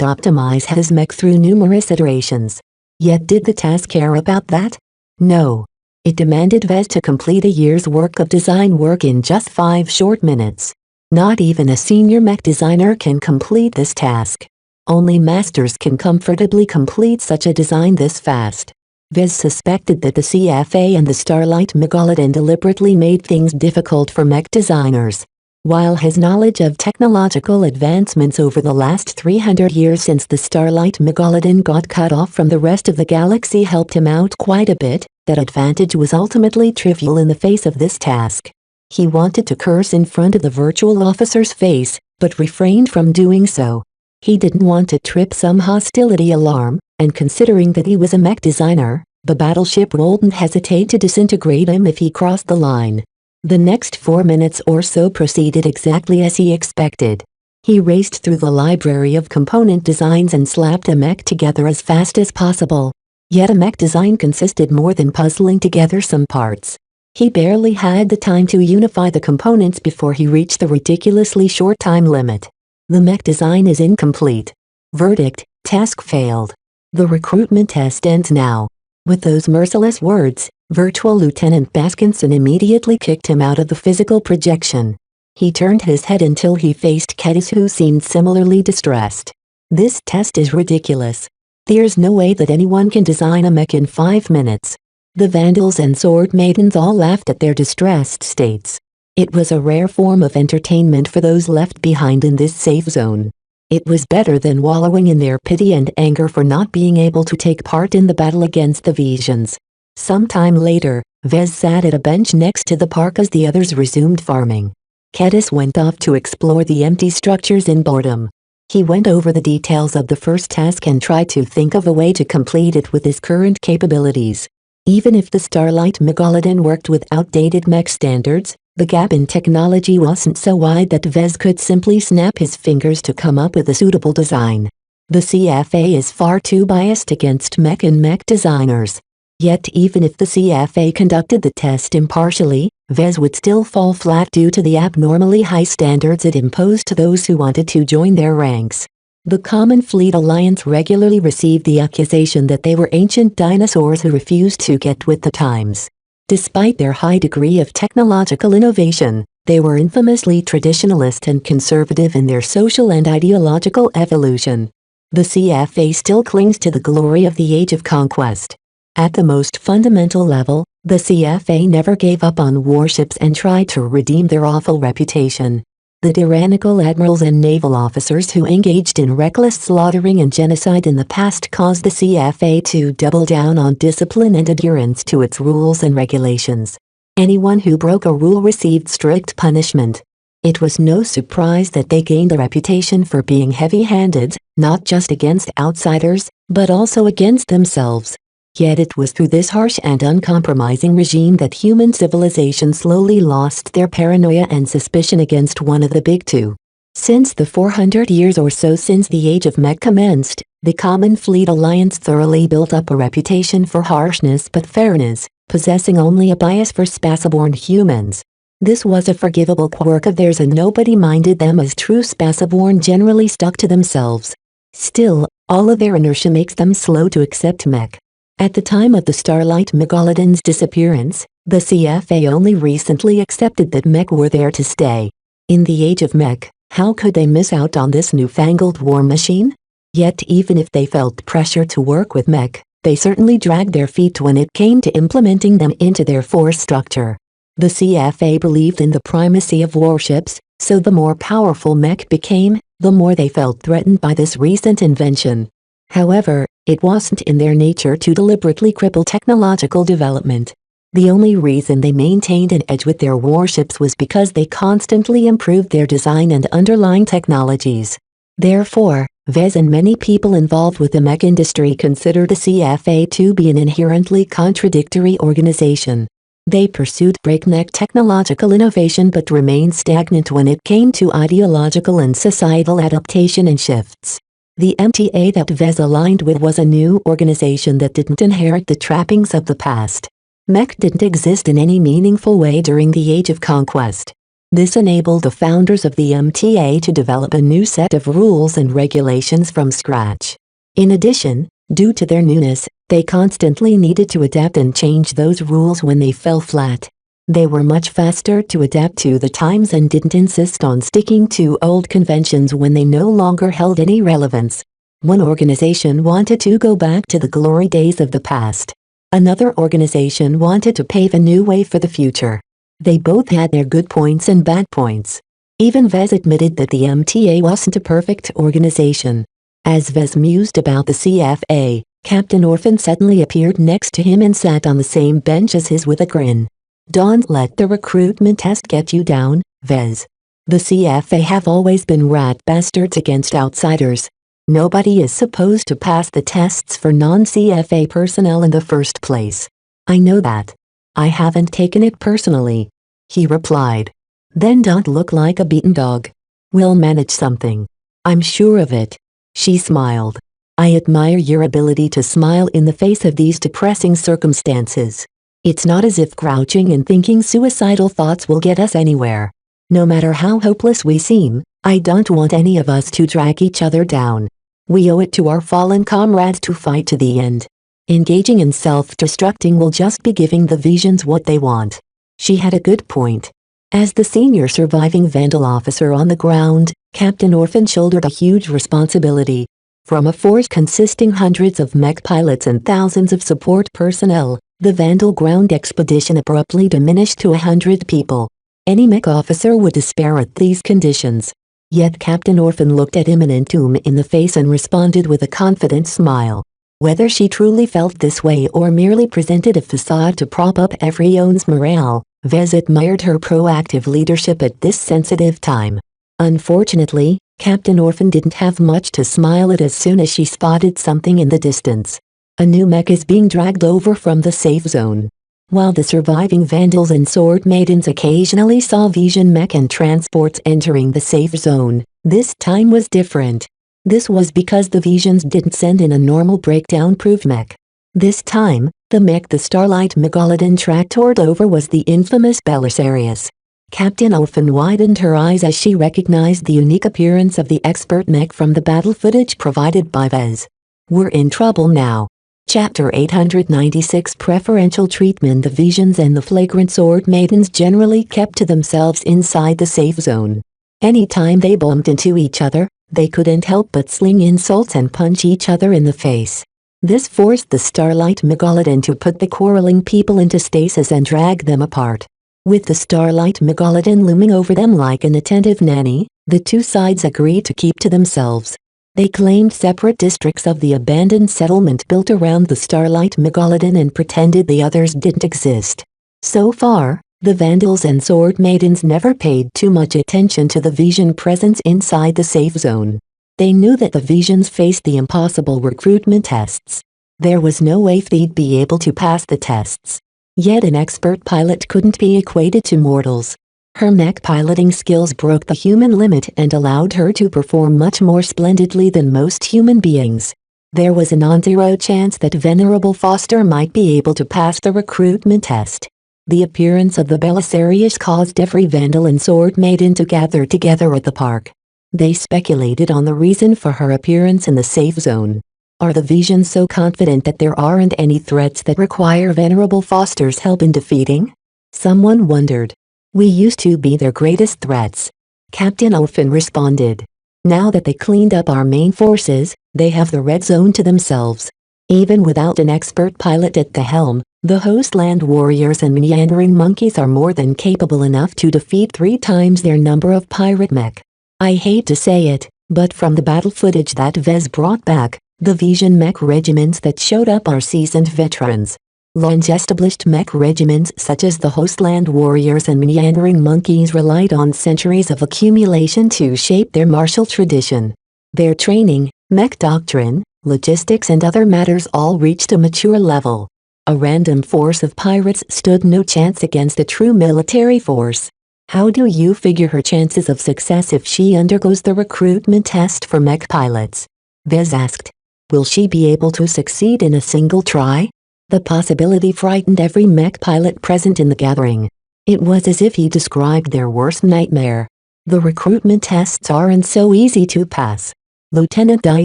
optimize his mech through numerous iterations. Yet did the task care about that? No. It demanded Vez to complete a year's work of design work in just 5 short minutes. Not even a senior mech designer can complete this task. Only masters can comfortably complete such a design this fast. Vez suspected that the CFA and the Starlight Megalodon deliberately made things difficult for mech designers. While his knowledge of technological advancements over the last 300 years since the Starlight Megalodon got cut off from the rest of the galaxy helped him out quite a bit, that advantage was ultimately trivial in the face of this task. He wanted to curse in front of the virtual officer's face, but refrained from doing so. He didn't want to trip some hostility alarm, and considering that he was a mech designer, the battleship wouldn't hesitate to disintegrate him if he crossed the line. The next 4 minutes or so proceeded exactly as he expected. He raced through the library of component designs and slapped a mech together as fast as possible. Yet a mech design consisted more than puzzling together some parts. He barely had the time to unify the components before he reached the ridiculously short time limit. The mech design is incomplete. Verdict: task failed. The recruitment test ends now. With those merciless words, Virtual Lieutenant Baskinson immediately kicked him out of the physical projection. He turned his head until he faced Kedis, who seemed similarly distressed. This test is ridiculous. There's no way that anyone can design a mech in 5 minutes. The Vandals and Sword Maidens all laughed at their distressed states. It was a rare form of entertainment for those left behind in this safe zone. It was better than wallowing in their pity and anger for not being able to take part in the battle against the Visions. Sometime later, Vez sat at a bench next to the park as the others resumed farming. Kedis went off to explore the empty structures in boredom. He went over the details of the first task and tried to think of a way to complete it with his current capabilities. Even if the Starlight Megalodon worked with outdated mech standards, The gap in technology wasn't so wide that Vez could simply snap his fingers to come up with a suitable design. The CFA is far too biased against mech and mech designers. Yet even if the CFA conducted the test impartially, Vez would still fall flat due to the abnormally high standards it imposed to those who wanted to join their ranks. The Common Fleet Alliance regularly received the accusation that they were ancient dinosaurs who refused to get with the times. Despite their high degree of technological innovation, they were infamously traditionalist and conservative in their social and ideological evolution. The CFA still clings to the glory of the Age of Conquest. At the most fundamental level, the CFA never gave up on warships and tried to redeem their awful reputation. The tyrannical admirals and naval officers who engaged in reckless slaughtering and genocide in the past caused the CFA to double down on discipline and adherence to its rules and regulations. Anyone who broke a rule received strict punishment. It was no surprise that they gained a reputation for being heavy-handed, not just against outsiders, but also against themselves. Yet it was through this harsh and uncompromising regime that human civilization slowly lost their paranoia and suspicion against one of the big two. Since the 400 years or so since the Age of Mech commenced, the Common Fleet Alliance thoroughly built up a reputation for harshness but fairness, possessing only a bias for spaceborne humans. This was a forgivable quirk of theirs and nobody minded them as true spaceborne generally stuck to themselves. Still, all of their inertia makes them slow to accept mech. At the time of the Starlight Megalodon's disappearance, the CFA only recently accepted that mech were there to stay. In the Age of Mech, how could they miss out on this newfangled war machine? Yet even if they felt pressure to work with mech, they certainly dragged their feet when it came to implementing them into their force structure. The CFA believed in the primacy of warships, so the more powerful mech became, the more they felt threatened by this recent invention. However, it wasn't in their nature to deliberately cripple technological development. The only reason they maintained an edge with their warships was because they constantly improved their design and underlying technologies. Therefore, Vez and many people involved with the mech industry considered the CFA to be an inherently contradictory organization. They pursued breakneck technological innovation but remained stagnant when it came to ideological and societal adaptation and shifts. The MTA that Vez aligned with was a new organization that didn't inherit the trappings of the past. Mech didn't exist in any meaningful way during the Age of Conquest. This enabled the founders of the MTA to develop a new set of rules and regulations from scratch. In addition, due to their newness, they constantly needed to adapt and change those rules when they fell flat. They were much faster to adapt to the times and didn't insist on sticking to old conventions when they no longer held any relevance. One organization wanted to go back to the glory days of the past. Another organization wanted to pave a new way for the future. They both had their good points and bad points. Even Vez admitted that the MTA wasn't a perfect organization. As Vez mused about the CFA, Captain Orphan suddenly appeared next to him and sat on the same bench as his with a grin. "Don't let the recruitment test get you down, Vez. The CFA have always been rat bastards against outsiders. Nobody is supposed to pass the tests for non-CFA personnel in the first place. I know that. I haven't taken it personally," he replied. "Then don't look like a beaten dog. We'll manage something. I'm sure of it." She smiled. "I admire your ability to smile in the face of these depressing circumstances. It's not as if crouching and thinking suicidal thoughts will get us anywhere. No matter how hopeless we seem, I don't want any of us to drag each other down. We owe it to our fallen comrades to fight to the end. Engaging in self-destructing will just be giving the Visions what they want." She had a good point. As the senior surviving Vandal officer on the ground, Captain Orphan shouldered a huge responsibility. From a force consisting hundreds of mech pilots and thousands of support personnel, the Vandal ground expedition abruptly diminished to 100 people. Any mech officer would despair at these conditions. Yet Captain Orphan looked at imminent doom in the face and responded with a confident smile. Whether she truly felt this way or merely presented a facade to prop up everyone's morale, Vez admired her proactive leadership at this sensitive time. Unfortunately, Captain Orphan didn't have much to smile at as soon as she spotted something in the distance. A new mech is being dragged over from the safe zone. while the surviving Vandals and Sword Maidens occasionally saw Vision Mech and transports entering the safe zone. This time was different. This was because the Visions didn't send in a normal breakdown-proof mech. This time, the mech the Starlight Megalodon tracked toward over was the infamous Belisarius. Captain Ofen widened her eyes as she recognized the unique appearance of the expert mech from the battle footage provided by Vez. We're in trouble now. Chapter 896 Preferential treatment. The Visions and the Flagrant Sword Maidens generally kept to themselves inside the safe zone. Anytime they bumped into each other, they couldn't help but sling insults and punch each other in the face. This forced the Starlight Megalodon to put the quarreling people into stasis and drag them apart. With the Starlight Megalodon looming over them like an attentive nanny, the two sides agreed to keep to themselves. They claimed separate districts of the abandoned settlement built around the Starlight Megalodon and pretended the others didn't exist. So far, the Vandals and Sword Maidens never paid too much attention to the Vision presence inside the safe zone. They knew that the Visions faced the impossible recruitment tests. There was no way they'd be able to pass the tests. Yet an expert pilot couldn't be equated to mortals. Her mech piloting skills broke the human limit and allowed her to perform much more splendidly than most human beings. There was a non-zero chance that Venerable Foster might be able to pass the recruitment test. The appearance of the Belisarius caused every Vandal and Sword Maiden to gather together at the park. They speculated on the reason for her appearance in the safe zone. Are the Visions so confident that there aren't any threats that require Venerable Foster's help in defeating? Someone wondered. We used to be their greatest threats. Captain Ofen responded. Now that they cleaned up our main forces, they have the red zone to themselves. Even without an expert pilot at the helm, the Hostland Warriors and Meandering Monkeys are more than capable enough to defeat 3 times their number of pirate mech. I hate to say it, but from the battle footage that Vez brought back, the Vision mech regiments that showed up are seasoned veterans. Long-established mech regiments such as the Hostland Warriors and Meandering Monkeys relied on centuries of accumulation to shape their martial tradition. Their training, mech doctrine, logistics and other matters all reached a mature level. A random force of pirates stood no chance against a true military force. How do you figure her chances of success if she undergoes the recruitment test for mech pilots? Vez asked. Will she be able to succeed in a single try? The possibility frightened every mech pilot present in the gathering. It was as if he described their worst nightmare. The recruitment tests aren't so easy to pass. Lieutenant Dai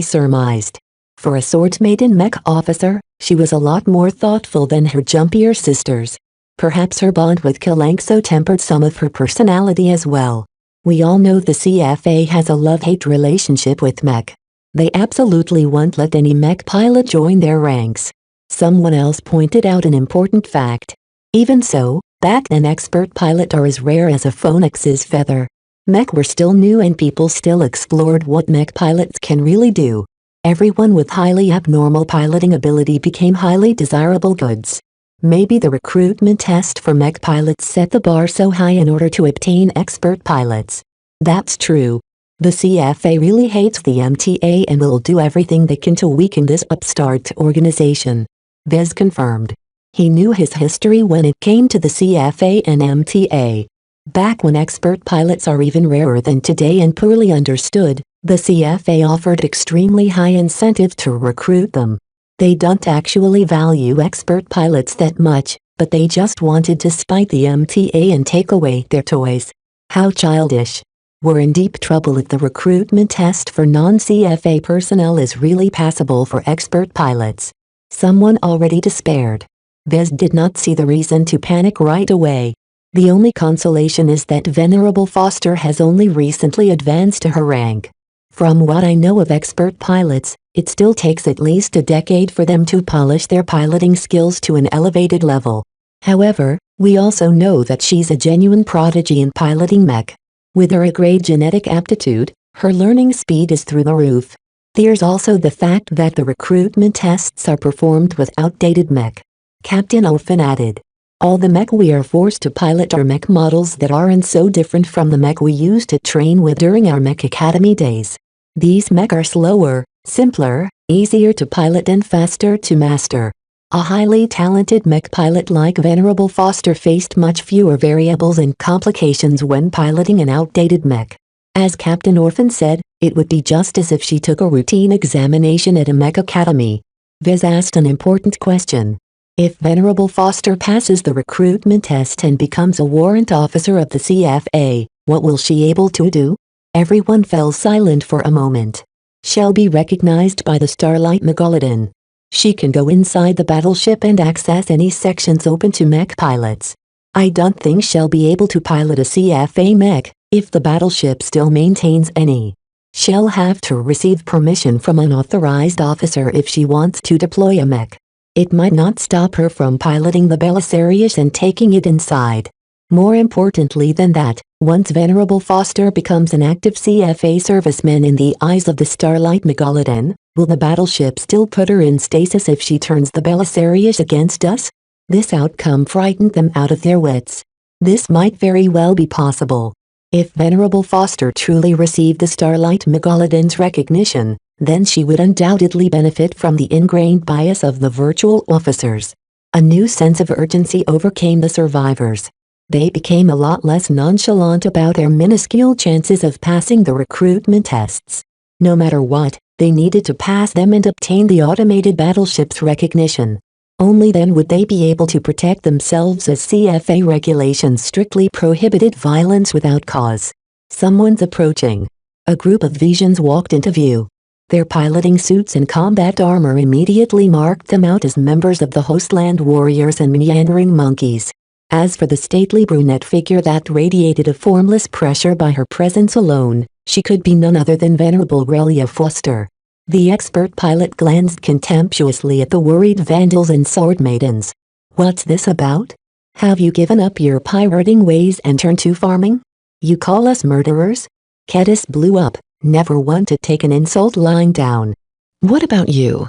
surmised. For a Sword Maiden mech officer, she was a lot more thoughtful than her jumpier sisters. Perhaps her bond with Kalanxo tempered some of her personality as well. We all know the CFA has a love-hate relationship with mech. They absolutely won't let any mech pilot join their ranks. Someone else pointed out an important fact. Even so, back then expert pilot are as rare as a phoenix's feather. Mech were still new and people still explored what mech pilots can really do. Everyone with highly abnormal piloting ability became highly desirable goods. Maybe the recruitment test for mech pilots set the bar so high in order to obtain expert pilots. That's true. The CFA really hates the MTA and will do everything they can to weaken this upstart organization. Vez confirmed. He knew his history when it came to the CFA and MTA. Back when expert pilots are even rarer than today and poorly understood, the CFA offered extremely high incentives to recruit them. They don't actually value expert pilots that much, but they just wanted to spite the MTA and take away their toys. How childish. We're in deep trouble if the recruitment test for non-CFA personnel is really passable for expert pilots. Someone already despaired. Vez did not see the reason to panic right away. The only consolation is that Venerable Foster has only recently advanced to her rank. From what I know of expert pilots, it still takes at least a decade for them to polish their piloting skills to an elevated level. However, we also know that she's a genuine prodigy in piloting mech. With her great genetic aptitude, her learning speed is through the roof. There's also the fact that the recruitment tests are performed with outdated mech. Captain Ofen added. All the mech we are forced to pilot are mech models that aren't so different from the mech we used to train with during our mech academy days. These mech are slower, simpler, easier to pilot and faster to master. A highly talented mech pilot like Venerable Foster faced much fewer variables and complications when piloting an outdated mech. As Captain Orphan said, it would be just as if she took a routine examination at a mech academy. Vez asked an important question. If Venerable Foster passes the recruitment test and becomes a warrant officer of the CFA, what will she able to do? Everyone fell silent for a moment. She'll be recognized by the Starlight Megalodon. She can go inside the battleship and access any sections open to mech pilots. I don't think she'll be able to pilot a CFA mech, if the battleship still maintains any. She'll have to receive permission from an authorized officer if she wants to deploy a mech. It might not stop her from piloting the Belisarius and taking it inside. More importantly than that, once Venerable Foster becomes an active CFA serviceman in the eyes of the Starlight Megalodon, will the battleship still put her in stasis if she turns the Belisarius against us? This outcome frightened them out of their wits. This might very well be possible. If Venerable Foster truly received the Starlight Megalodon's recognition, then she would undoubtedly benefit from the ingrained bias of the virtual officers. A new sense of urgency overcame the survivors. They became a lot less nonchalant about their minuscule chances of passing the recruitment tests. No matter what, they needed to pass them and obtain the automated battleship's recognition. Only then would they be able to protect themselves, as CFA regulations strictly prohibited violence without cause. Someone's approaching. A group of Visions walked into view. Their piloting suits and combat armor immediately marked them out as members of the Hostland Warriors and Meandering Monkeys. As for the stately brunette figure that radiated a formless pressure by her presence alone, she could be none other than Venerable Relia Foster. The expert pilot glanced contemptuously at the worried vandals and sword maidens. What's this about? Have you given up your pirating ways and turned to farming? You call us murderers? Kedis blew up, never one to take an insult lying down. What about you?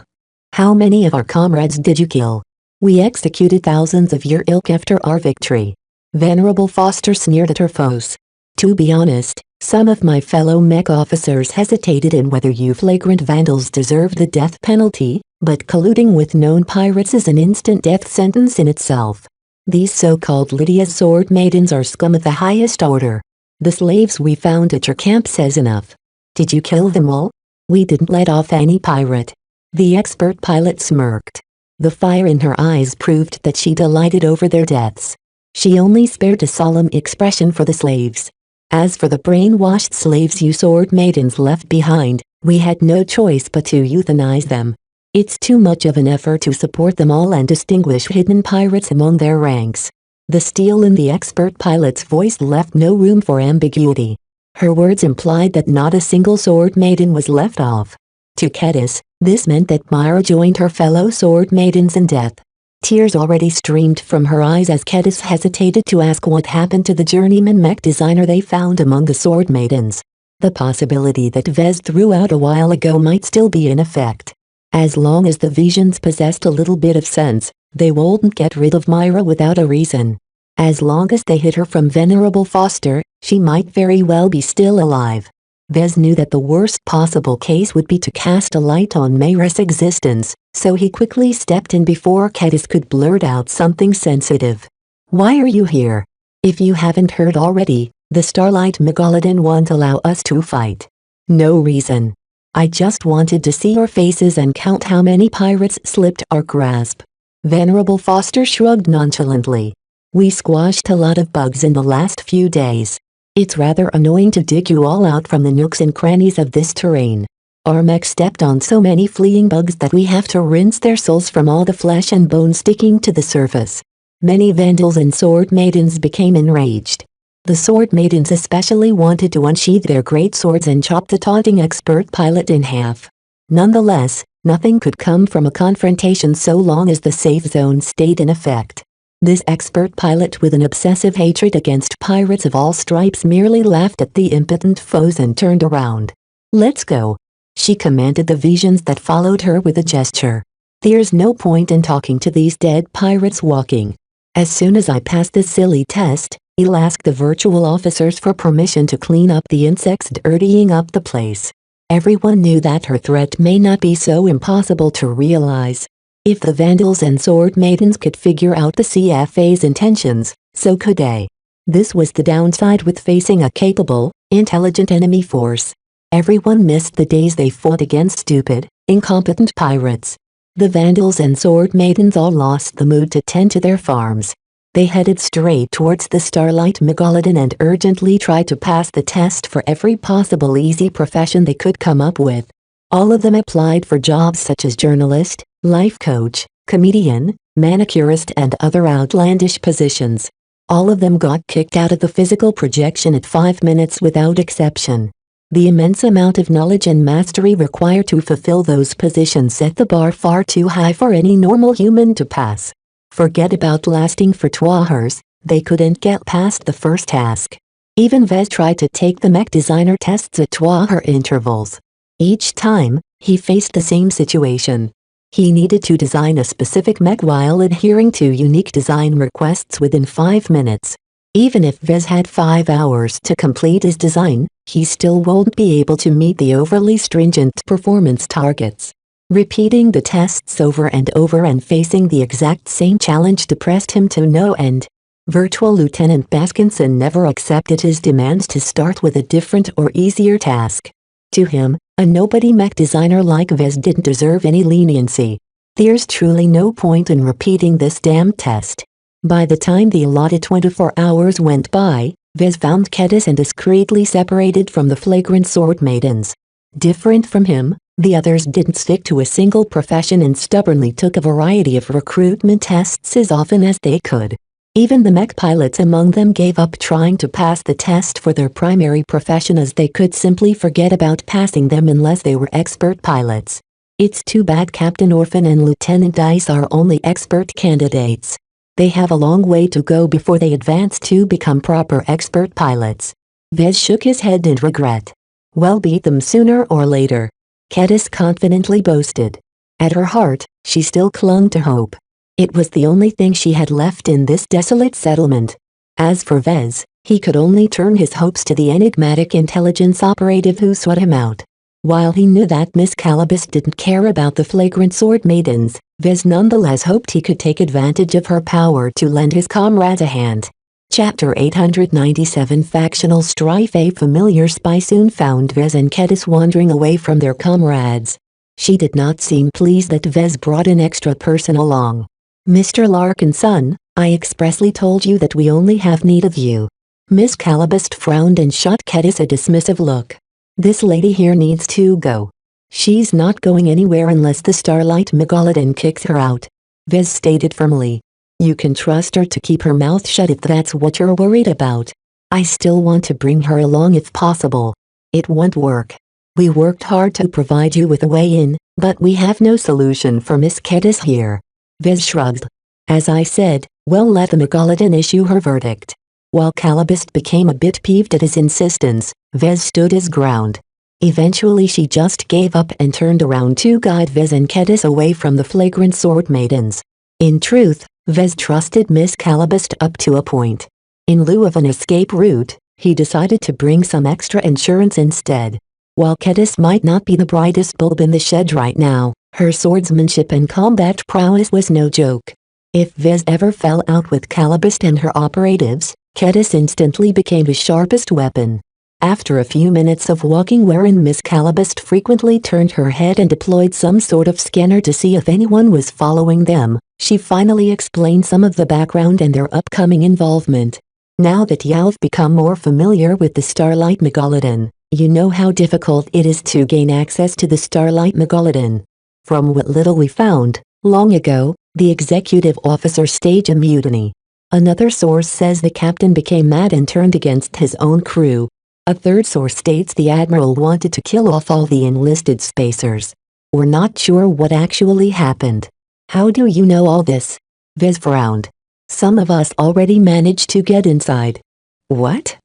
How many of our comrades did you kill? We executed thousands of your ilk after our victory. Venerable Foster sneered at her foes. To be honest, some of my fellow mech officers hesitated in whether you flagrant vandals deserve the death penalty, but colluding with known pirates is an instant death sentence in itself. These so-called Lydia's sword maidens are scum of the highest order. The slaves we found at your camp says enough. Did you kill them all? We didn't let off any pirate. The expert pilot smirked. The fire in her eyes proved that she delighted over their deaths. She only spared a solemn expression for the slaves. As for the brainwashed slaves you sword maidens left behind, we had no choice but to euthanize them. It's too much of an effort to support them all and distinguish hidden pirates among their ranks. The steel in the expert pilot's voice left no room for ambiguity. Her words implied that not a single sword maiden was left off. To Kedis, this meant that Myra joined her fellow sword maidens in death. Tears already streamed from her eyes as Kedis hesitated to ask what happened to the journeyman mech designer they found among the sword maidens. The possibility that Vez threw out a while ago might still be in effect. As long as the Visions possessed a little bit of sense, they wouldn't get rid of Myra without a reason. As long as they hid her from Venerable Foster, she might very well be still alive. Vez knew that the worst possible case would be to cast a light on Myra's existence, so he quickly stepped in before Kedis could blurt out something sensitive. Why are you here? If you haven't heard already, the Starlight Megalodon won't allow us to fight. No reason. I just wanted to see your faces and count how many pirates slipped our grasp. Venerable Foster shrugged nonchalantly. We squashed a lot of bugs in the last few days. It's rather annoying to dig you all out from the nooks and crannies of this terrain. Our mech stepped on so many fleeing bugs that we have to rinse their souls from all the flesh and bone sticking to the surface. Many vandals and sword maidens became enraged. The sword maidens especially wanted to unsheath their great swords and chop the taunting expert pilot in half. Nonetheless, nothing could come from a confrontation so long as the safe zone stayed in effect. This expert pilot with an obsessive hatred against pirates of all stripes merely laughed at the impotent foes and turned around. Let's go. She commanded the Visions that followed her with a gesture. There's no point in talking to these dead pirates walking. As soon as I pass this silly test, I'll ask the virtual officers for permission to clean up the insects dirtying up the place. Everyone knew that her threat may not be so impossible to realize. If the Vandals and Sword Maidens could figure out the CFA's intentions, so could they. This was the downside with facing a capable, intelligent enemy force. Everyone missed the days they fought against stupid, incompetent pirates. The Vandals and Sword Maidens all lost the mood to tend to their farms. They headed straight towards the Starlight Megalodon and urgently tried to pass the test for every possible easy profession they could come up with. All of them applied for jobs such as journalist, life coach, comedian, manicurist and other outlandish positions. All of them got kicked out of the physical projection at 5 minutes without exception. The immense amount of knowledge and mastery required to fulfill those positions set the bar far too high for any normal human to pass. Forget about lasting for 2 hours, they couldn't get past the first task. Even Vez tried to take the mech designer tests at 2-hour intervals. Each time, he faced the same situation. He needed to design a specific mech while adhering to unique design requests within 5 minutes. Even if Vez had 5 hours to complete his design, he still won't be able to meet the overly stringent performance targets. Repeating the tests over and over and facing the exact same challenge depressed him to no end. Virtual Lieutenant Baskinson never accepted his demands to start with a different or easier task. To him, a nobody mech designer like Vez didn't deserve any leniency. There's truly no point in repeating this damn test. By the time the allotted 24 hours went by, Vez found Kedis and discreetly separated from the flagrant Sword Maidens. Different from him, the others didn't stick to a single profession and stubbornly took a variety of recruitment tests as often as they could. Even the mech pilots among them gave up trying to pass the test for their primary profession as they could simply forget about passing them unless they were expert pilots. It's too bad Captain Orphan and Lieutenant Dice are only expert candidates. They have a long way to go before they advance to become proper expert pilots. Vez shook his head in regret. We'll beat them sooner or later. Kedis confidently boasted. At her heart, she still clung to hope. It was the only thing she had left in this desolate settlement. As for Vez, he could only turn his hopes to the enigmatic intelligence operative who sought him out. While he knew that Miss Calabas didn't care about the flagrant Sword Maidens, Vez nonetheless hoped he could take advantage of her power to lend his comrades a hand. Chapter 897 Factional Strife. A familiar spy soon found Vez and Kedis wandering away from their comrades. She did not seem pleased that Vez brought an extra person along. Mr. Larkin's son, I expressly told you that we only have need of you. Miss Calabast frowned and shot Kedis a dismissive look. This lady here needs to go. She's not going anywhere unless the Starlight Megalodon kicks her out. Vez stated firmly. You can trust her to keep her mouth shut if that's what you're worried about. I still want to bring her along if possible. It won't work. We worked hard to provide you with a way in, but we have no solution for Miss Kedis here. Vez shrugged. As I said, we'll let the Megalodon issue her verdict. While Calabast became a bit peeved at his insistence, Vez stood his ground. Eventually she just gave up and turned around to guide Vez and Kedis away from the flagrant Sword Maidens. In truth, Vez trusted Miss Calabast up to a point. In lieu of an escape route, he decided to bring some extra insurance instead. While Kedis might not be the brightest bulb in the shed right now, her swordsmanship and combat prowess was no joke. If Vez ever fell out with Calabast and her operatives, Kedis instantly became his sharpest weapon. After a few minutes of walking wherein Miss Calabast frequently turned her head and deployed some sort of scanner to see if anyone was following them, she finally explained some of the background and their upcoming involvement. Now that you've become more familiar with the Starlight Megalodon, you know how difficult it is to gain access to the Starlight Megalodon. From what little we found, long ago, the executive officer staged a mutiny. Another source says the captain became mad and turned against his own crew. A third source states the admiral wanted to kill off all the enlisted spacers. We're not sure what actually happened. How do you know all this? Vez frowned. Some of us already managed to get inside. What?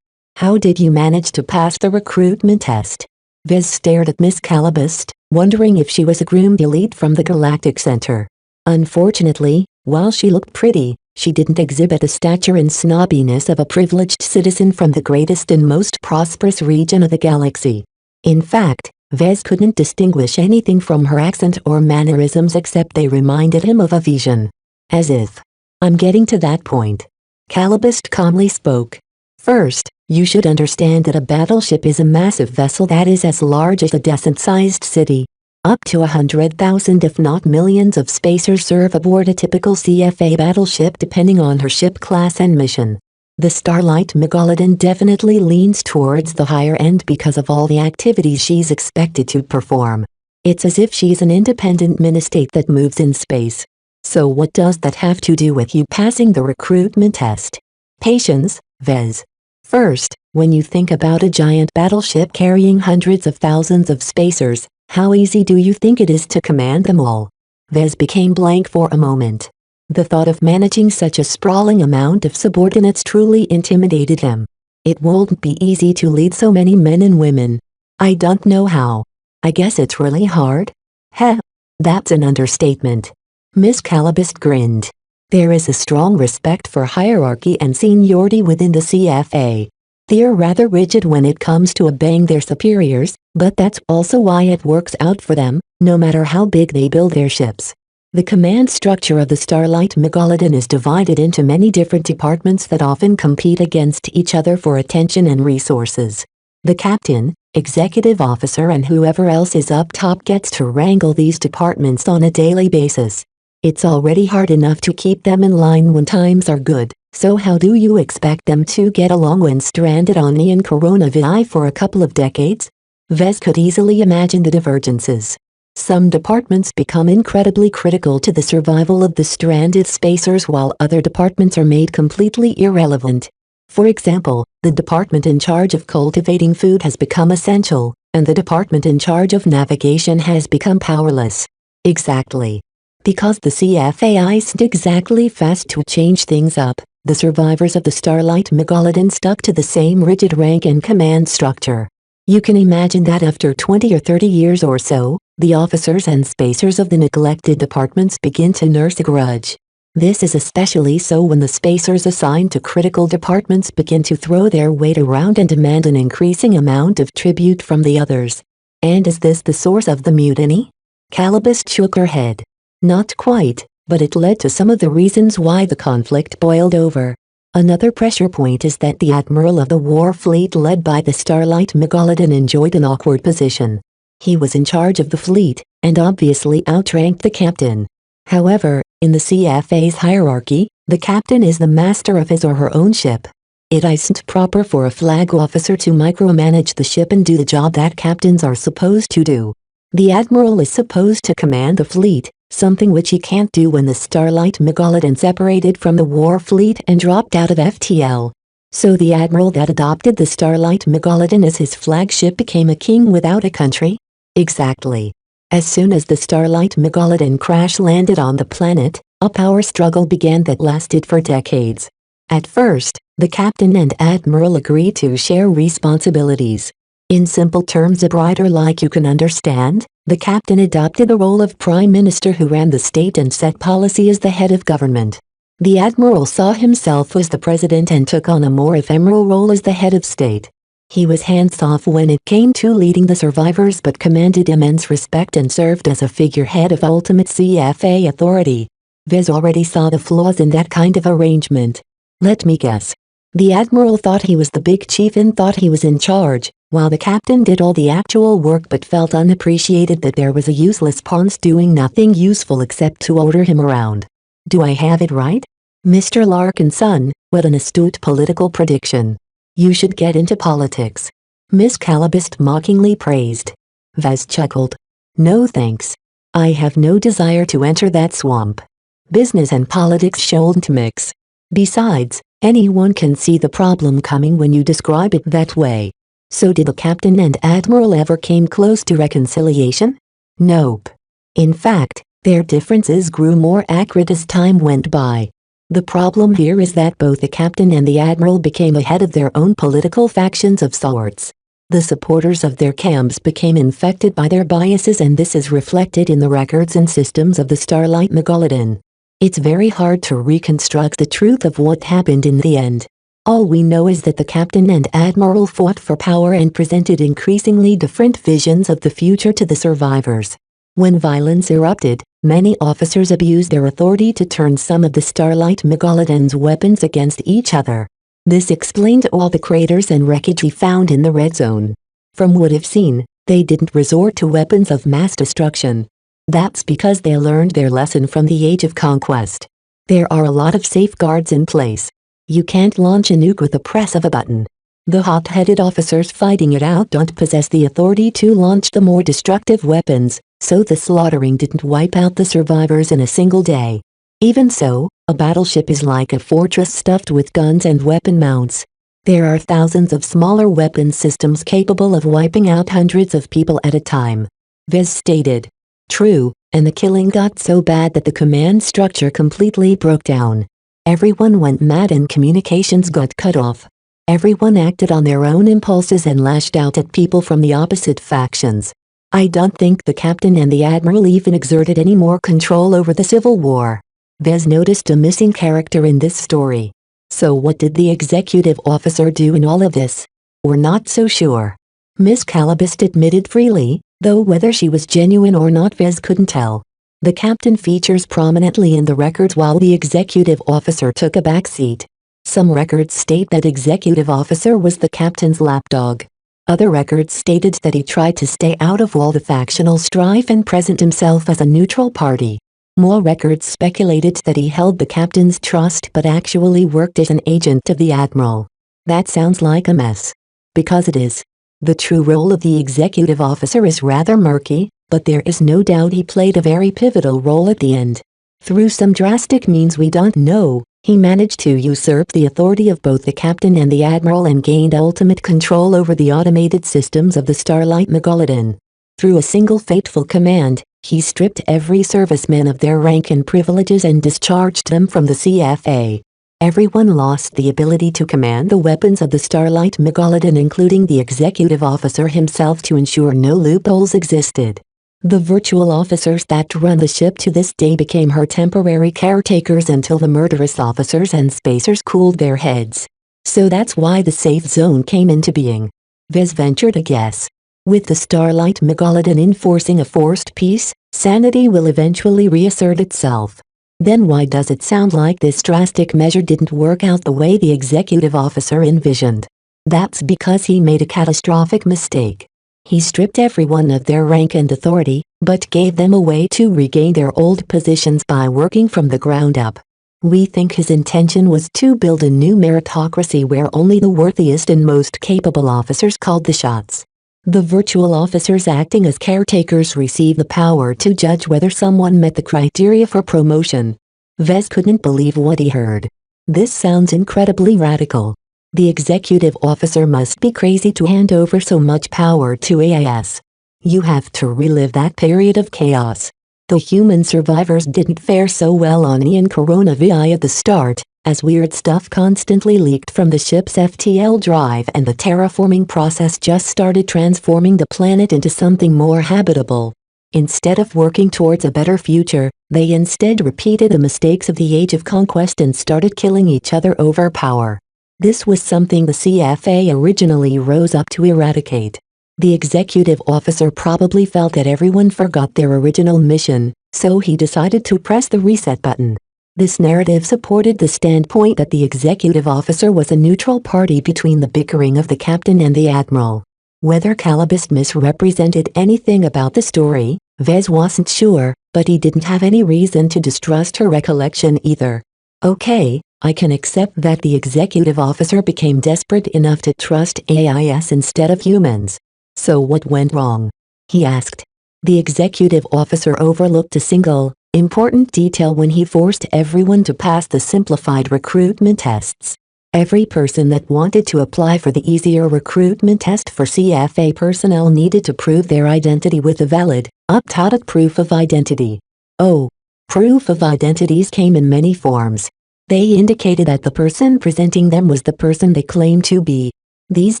How did you manage to pass the recruitment test? Vez stared at Miss Calabast, wondering if she was a groomed elite from the Galactic Center. Unfortunately, while she looked pretty, she didn't exhibit the stature and snobbiness of a privileged citizen from the greatest and most prosperous region of the galaxy. In fact, Vez couldn't distinguish anything from her accent or mannerisms except they reminded him of a vision. As if. I'm getting to that point. Calabist calmly spoke. First, you should understand that a battleship is a massive vessel that is as large as a decent-sized city. Up to 100,000 if not millions of spacers serve aboard a typical CFA battleship depending on her ship class and mission. The Starlight Megalodon definitely leans towards the higher end because of all the activities she's expected to perform. It's as if she's an independent mini-state that moves in space. So what does that have to do with you passing the recruitment test? Patience, Vez. First, when you think about a giant battleship carrying hundreds of thousands of spacers, how easy do you think it is to command them all? Vez became blank for a moment. The thought of managing such a sprawling amount of subordinates truly intimidated him. It won't be easy to lead so many men and women. I don't know how. I guess it's really hard? Heh. That's an understatement. Miss Calabist grinned. There is a strong respect for hierarchy and seniority within the CFA. They're rather rigid when it comes to obeying their superiors, but that's also why it works out for them, no matter how big they build their ships. The command structure of the Starlight Megalodon is divided into many different departments that often compete against each other for attention and resources. The captain, executive officer and whoever else is up top gets to wrangle these departments on a daily basis. It's already hard enough to keep them in line when times are good, so how do you expect them to get along when stranded on Neon Coronavi for a couple of decades? Vez could easily imagine the divergences. Some departments become incredibly critical to the survival of the stranded spacers while other departments are made completely irrelevant. For example, the department in charge of cultivating food has become essential, and the department in charge of navigation has become powerless. Exactly. Because the CFA isn't exactly fast to change things up, the survivors of the Starlight Megalodon stuck to the same rigid rank and command structure. You can imagine that after 20 or 30 years or so, the officers and spacers of the neglected departments begin to nurse a grudge. This is especially so when the spacers assigned to critical departments begin to throw their weight around and demand an increasing amount of tribute from the others. And is this the source of the mutiny? Calabist shook her head. Not quite, but it led to some of the reasons why the conflict boiled over. Another pressure point is that the admiral of the war fleet led by the Starlight Megalodon enjoyed an awkward position. He was in charge of the fleet, and obviously outranked the captain. However, in the CFA's hierarchy, the captain is the master of his or her own ship. It isn't proper for a flag officer to micromanage the ship and do the job that captains are supposed to do. The admiral is supposed to command the fleet, something which he can't do when the Starlight Megalodon separated from the war fleet and dropped out of FTL. So the admiral that adopted the Starlight Megalodon as his flagship became a king without a country? Exactly. As soon as the Starlight Megalodon crash-landed on the planet, a power struggle began that lasted for decades. At first, the captain and admiral agreed to share responsibilities. In simple terms, a brighter like you can understand, the captain adopted the role of prime minister who ran the state and set policy as the head of government. The admiral saw himself as the president and took on a more ephemeral role as the head of state. He was hands-off when it came to leading the survivors but commanded immense respect and served as a figurehead of ultimate CFA authority. Vez already saw the flaws in that kind of arrangement. Let me guess. The admiral thought he was the big chief and thought he was in charge, while the captain did all the actual work but felt unappreciated that there was a useless ponce doing nothing useful except to order him around. Do I have it right? Mr. Larkinson, what an astute political prediction. You should get into politics. Miss Calabist mockingly praised. Vez chuckled. No thanks. I have no desire to enter that swamp. Business and politics shouldn't mix. Besides, anyone can see the problem coming when you describe it that way. So did the captain and admiral ever came close to reconciliation? Nope. In fact, their differences grew more acrid as time went by. The problem here is that both the captain and the admiral became ahead of their own political factions of sorts. The supporters of their camps became infected by their biases, and this is reflected in the records and systems of the Starlight Megalodon. It's very hard to reconstruct the truth of what happened in the end. All we know is that the captain and admiral fought for power and presented increasingly different visions of the future to the survivors. When violence erupted, many officers abused their authority to turn some of the Starlight Megalodon's weapons against each other. This explained all the craters and wreckage he found in the red zone. From what I've seen, they didn't resort to weapons of mass destruction. That's because they learned their lesson from the Age of Conquest. There are a lot of safeguards in place. You can't launch a nuke with the press of a button. The hot-headed officers fighting it out don't possess the authority to launch the more destructive weapons, so the slaughtering didn't wipe out the survivors in a single day. Even so, a battleship is like a fortress stuffed with guns and weapon mounts. There are thousands of smaller weapon systems capable of wiping out hundreds of people at a time. Vez stated. True, and the killing got so bad that the command structure completely broke down. Everyone went mad and communications got cut off. Everyone acted on their own impulses and lashed out at people from the opposite factions. I don't think the captain and the admiral even exerted any more control over the civil war. Vez noticed a missing character in this story. So what did the executive officer do in all of this? We're not so sure. Miss Calabist admitted freely, though whether she was genuine or not Vez couldn't tell. The captain features prominently in the records while the executive officer took a back seat. Some records state that executive officer was the captain's lapdog. Other records stated that he tried to stay out of all the factional strife and present himself as a neutral party. More records speculated that he held the captain's trust but actually worked as an agent of the admiral. That sounds like a mess. Because it is. The true role of the executive officer is rather murky, but there is no doubt he played a very pivotal role at the end. Through some drastic means we don't know, he managed to usurp the authority of both the captain and the admiral and gained ultimate control over the automated systems of the Starlight Megalodon. Through a single fateful command, he stripped every serviceman of their rank and privileges and discharged them from the CFA. Everyone lost the ability to command the weapons of the Starlight Megalodon, including the executive officer himself, to ensure no loopholes existed. The virtual officers that run the ship to this day became her temporary caretakers until the murderous officers and spacers cooled their heads. So that's why the safe zone came into being. Vez ventured a guess. With the Starlight Megalodon enforcing a forced peace, sanity will eventually reassert itself. Then why does it sound like this drastic measure didn't work out the way the executive officer envisioned? That's because he made a catastrophic mistake. He stripped everyone of their rank and authority, but gave them a way to regain their old positions by working from the ground up. We think his intention was to build a new meritocracy where only the worthiest and most capable officers called the shots. The virtual officers acting as caretakers receive the power to judge whether someone met the criteria for promotion. Vez couldn't believe what he heard. This sounds incredibly radical. The executive officer must be crazy to hand over so much power to AIS. You have to relive that period of chaos. The human survivors didn't fare so well on Ian Coronavirus at the start, as weird stuff constantly leaked from the ship's FTL drive and the terraforming process just started transforming the planet into something more habitable. Instead of working towards a better future, they instead repeated the mistakes of the Age of Conquest and started killing each other over power. This was something the CFA originally rose up to eradicate. The executive officer probably felt that everyone forgot their original mission, so he decided to press the reset button. This narrative supported the standpoint that the executive officer was a neutral party between the bickering of the captain and the admiral. Whether Calabist misrepresented anything about the story, Vez wasn't sure, but he didn't have any reason to distrust her recollection either. Okay, I can accept that the executive officer became desperate enough to trust AIS instead of humans. So what went wrong? He asked. The executive officer overlooked a single, important detail when he forced everyone to pass the simplified recruitment tests. Every person that wanted to apply for the easier recruitment test for CFA personnel needed to prove their identity with a valid, up-to-date proof of identity. Oh, proof of identities came in many forms. They indicated that the person presenting them was the person they claimed to be. These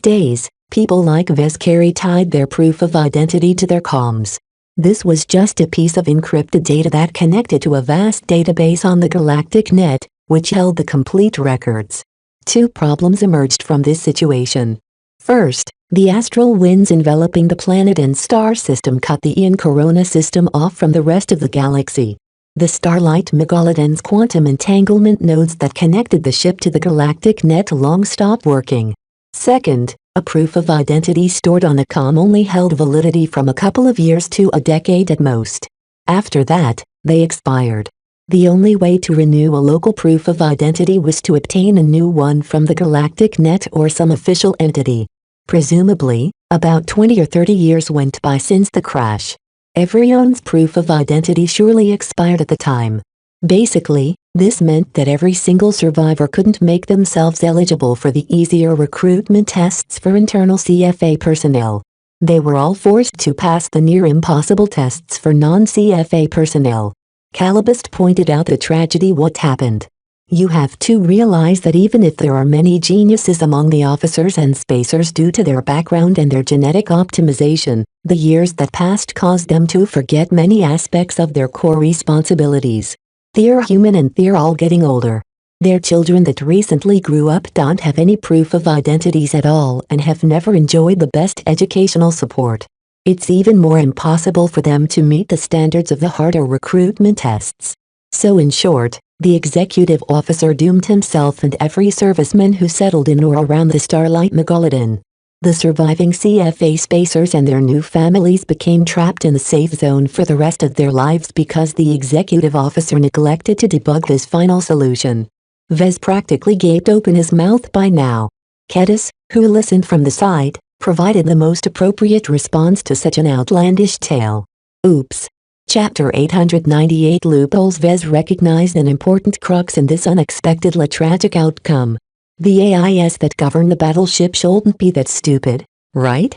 days, people like Vez tied their proof of identity to their comms. This was just a piece of encrypted data that connected to a vast database on the galactic net, which held the complete records. Two problems emerged from this situation. First, the astral winds enveloping the planet and star system cut the Ion corona system off from the rest of the galaxy. The starlight megalodon's quantum entanglement nodes that connected the ship to the galactic net long stopped working. Second, a proof of identity stored on a COM only held validity from a couple of years to a decade at most. After that, they expired. The only way to renew a local proof of identity was to obtain a new one from the galactic net or some official entity. Presumably, about 20 or 30 years went by since the crash. Everyone's proof of identity surely expired at the time. Basically, this meant that every single survivor couldn't make themselves eligible for the easier recruitment tests for internal CFA personnel. They were all forced to pass the near-impossible tests for non-CFA personnel. Calabist pointed out the tragedy what happened. You have to realize that even if there are many geniuses among the officers and spacers due to their background and their genetic optimization, the years that passed caused them to forget many aspects of their core responsibilities. They're human and they're all getting older. Their children that recently grew up don't have any proof of identities at all and have never enjoyed the best educational support. It's even more impossible for them to meet the standards of the harder recruitment tests. So in short, the executive officer doomed himself and every serviceman who settled in or around the Starlight Megalodon. The surviving CFA spacers and their new families became trapped in the safe zone for the rest of their lives because the executive officer neglected to debug this final solution. Vez practically gaped open his mouth by now. Kedis, who listened from the side, provided the most appropriate response to such an outlandish tale. Oops. Chapter 898 Loopholes. Vez recognized an important crux in this unexpectedly tragic outcome. The AIS that govern the battleship shouldn't be that stupid, right?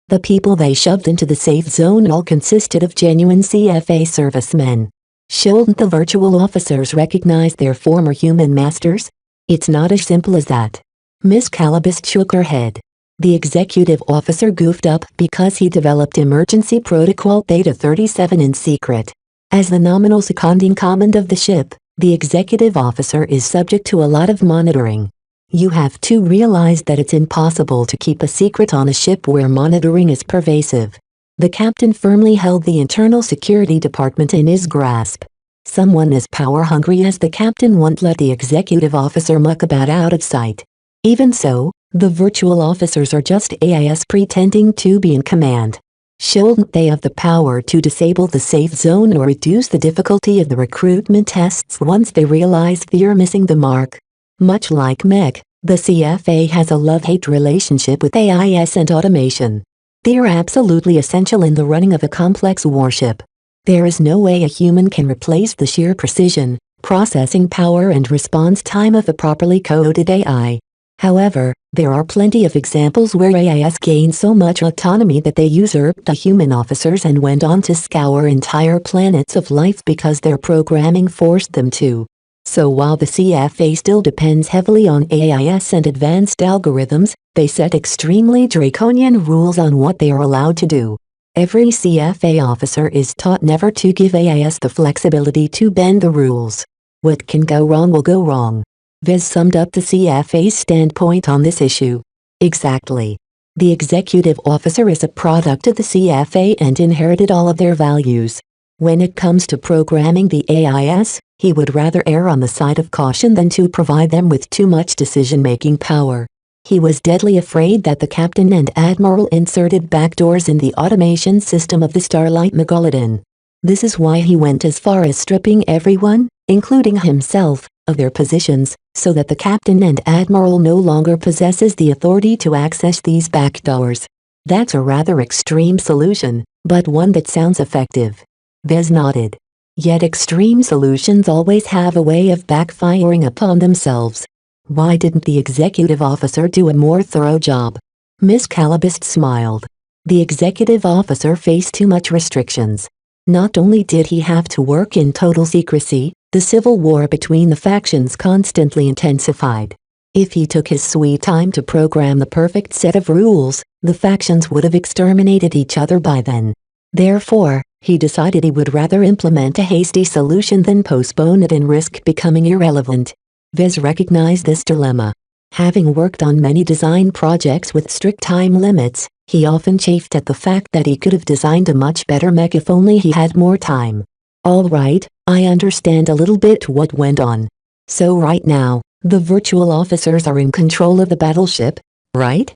The people they shoved into the safe zone all consisted of genuine CFA servicemen. Shouldn't the virtual officers recognize their former human masters? It's not as simple as that. Miss Calabist shook her head. The executive officer goofed up because he developed Emergency Protocol Theta 37 in secret. As the nominal seconding command of the ship, the executive officer is subject to a lot of monitoring. You have to realize that it's impossible to keep a secret on a ship where monitoring is pervasive. The captain firmly held the internal security department in his grasp. Someone as power-hungry as the captain won't let the executive officer muck about out of sight. Even so, the virtual officers are just AIS pretending to be in command. Shouldn't they have the power to disable the safe zone or reduce the difficulty of the recruitment tests once they realize they're missing the mark? Much like Mech, the CFA has a love-hate relationship with AIS and automation. They're absolutely essential in the running of a complex warship. There is no way a human can replace the sheer precision, processing power and response time of a properly coded AI. However, there are plenty of examples where AIS gained so much autonomy that they usurped the human officers and went on to scour entire planets of life because their programming forced them to. So while the CFA still depends heavily on AIS and advanced algorithms, they set extremely draconian rules on what they are allowed to do. Every CFA officer is taught never to give AIS the flexibility to bend the rules. What can go wrong will go wrong. Vez summed up the CFA's standpoint on this issue. Exactly. The executive officer is a product of the CFA and inherited all of their values. When it comes to programming the AIS, he would rather err on the side of caution than to provide them with too much decision-making power. He was deadly afraid that the captain and admiral inserted backdoors in the automation system of the Starlight Megalodon. This is why he went as far as stripping everyone, including himself, of their positions, so that the captain and admiral no longer possesses the authority to access these backdoors. That's a rather extreme solution, but one that sounds effective. Vez nodded. Yet extreme solutions always have a way of backfiring upon themselves. Why didn't the executive officer do a more thorough job? Miss Calabist smiled. The executive officer faced too much restrictions. Not only did he have to work in total secrecy, the civil war between the factions constantly intensified. If he took his sweet time to program the perfect set of rules, the factions would have exterminated each other by then. Therefore, he decided he would rather implement a hasty solution than postpone it and risk becoming irrelevant. Vez recognized this dilemma. Having worked on many design projects with strict time limits, he often chafed at the fact that he could have designed a much better mech if only he had more time. All right, I understand a little bit what went on. So right now, the virtual officers are in control of the battleship, right?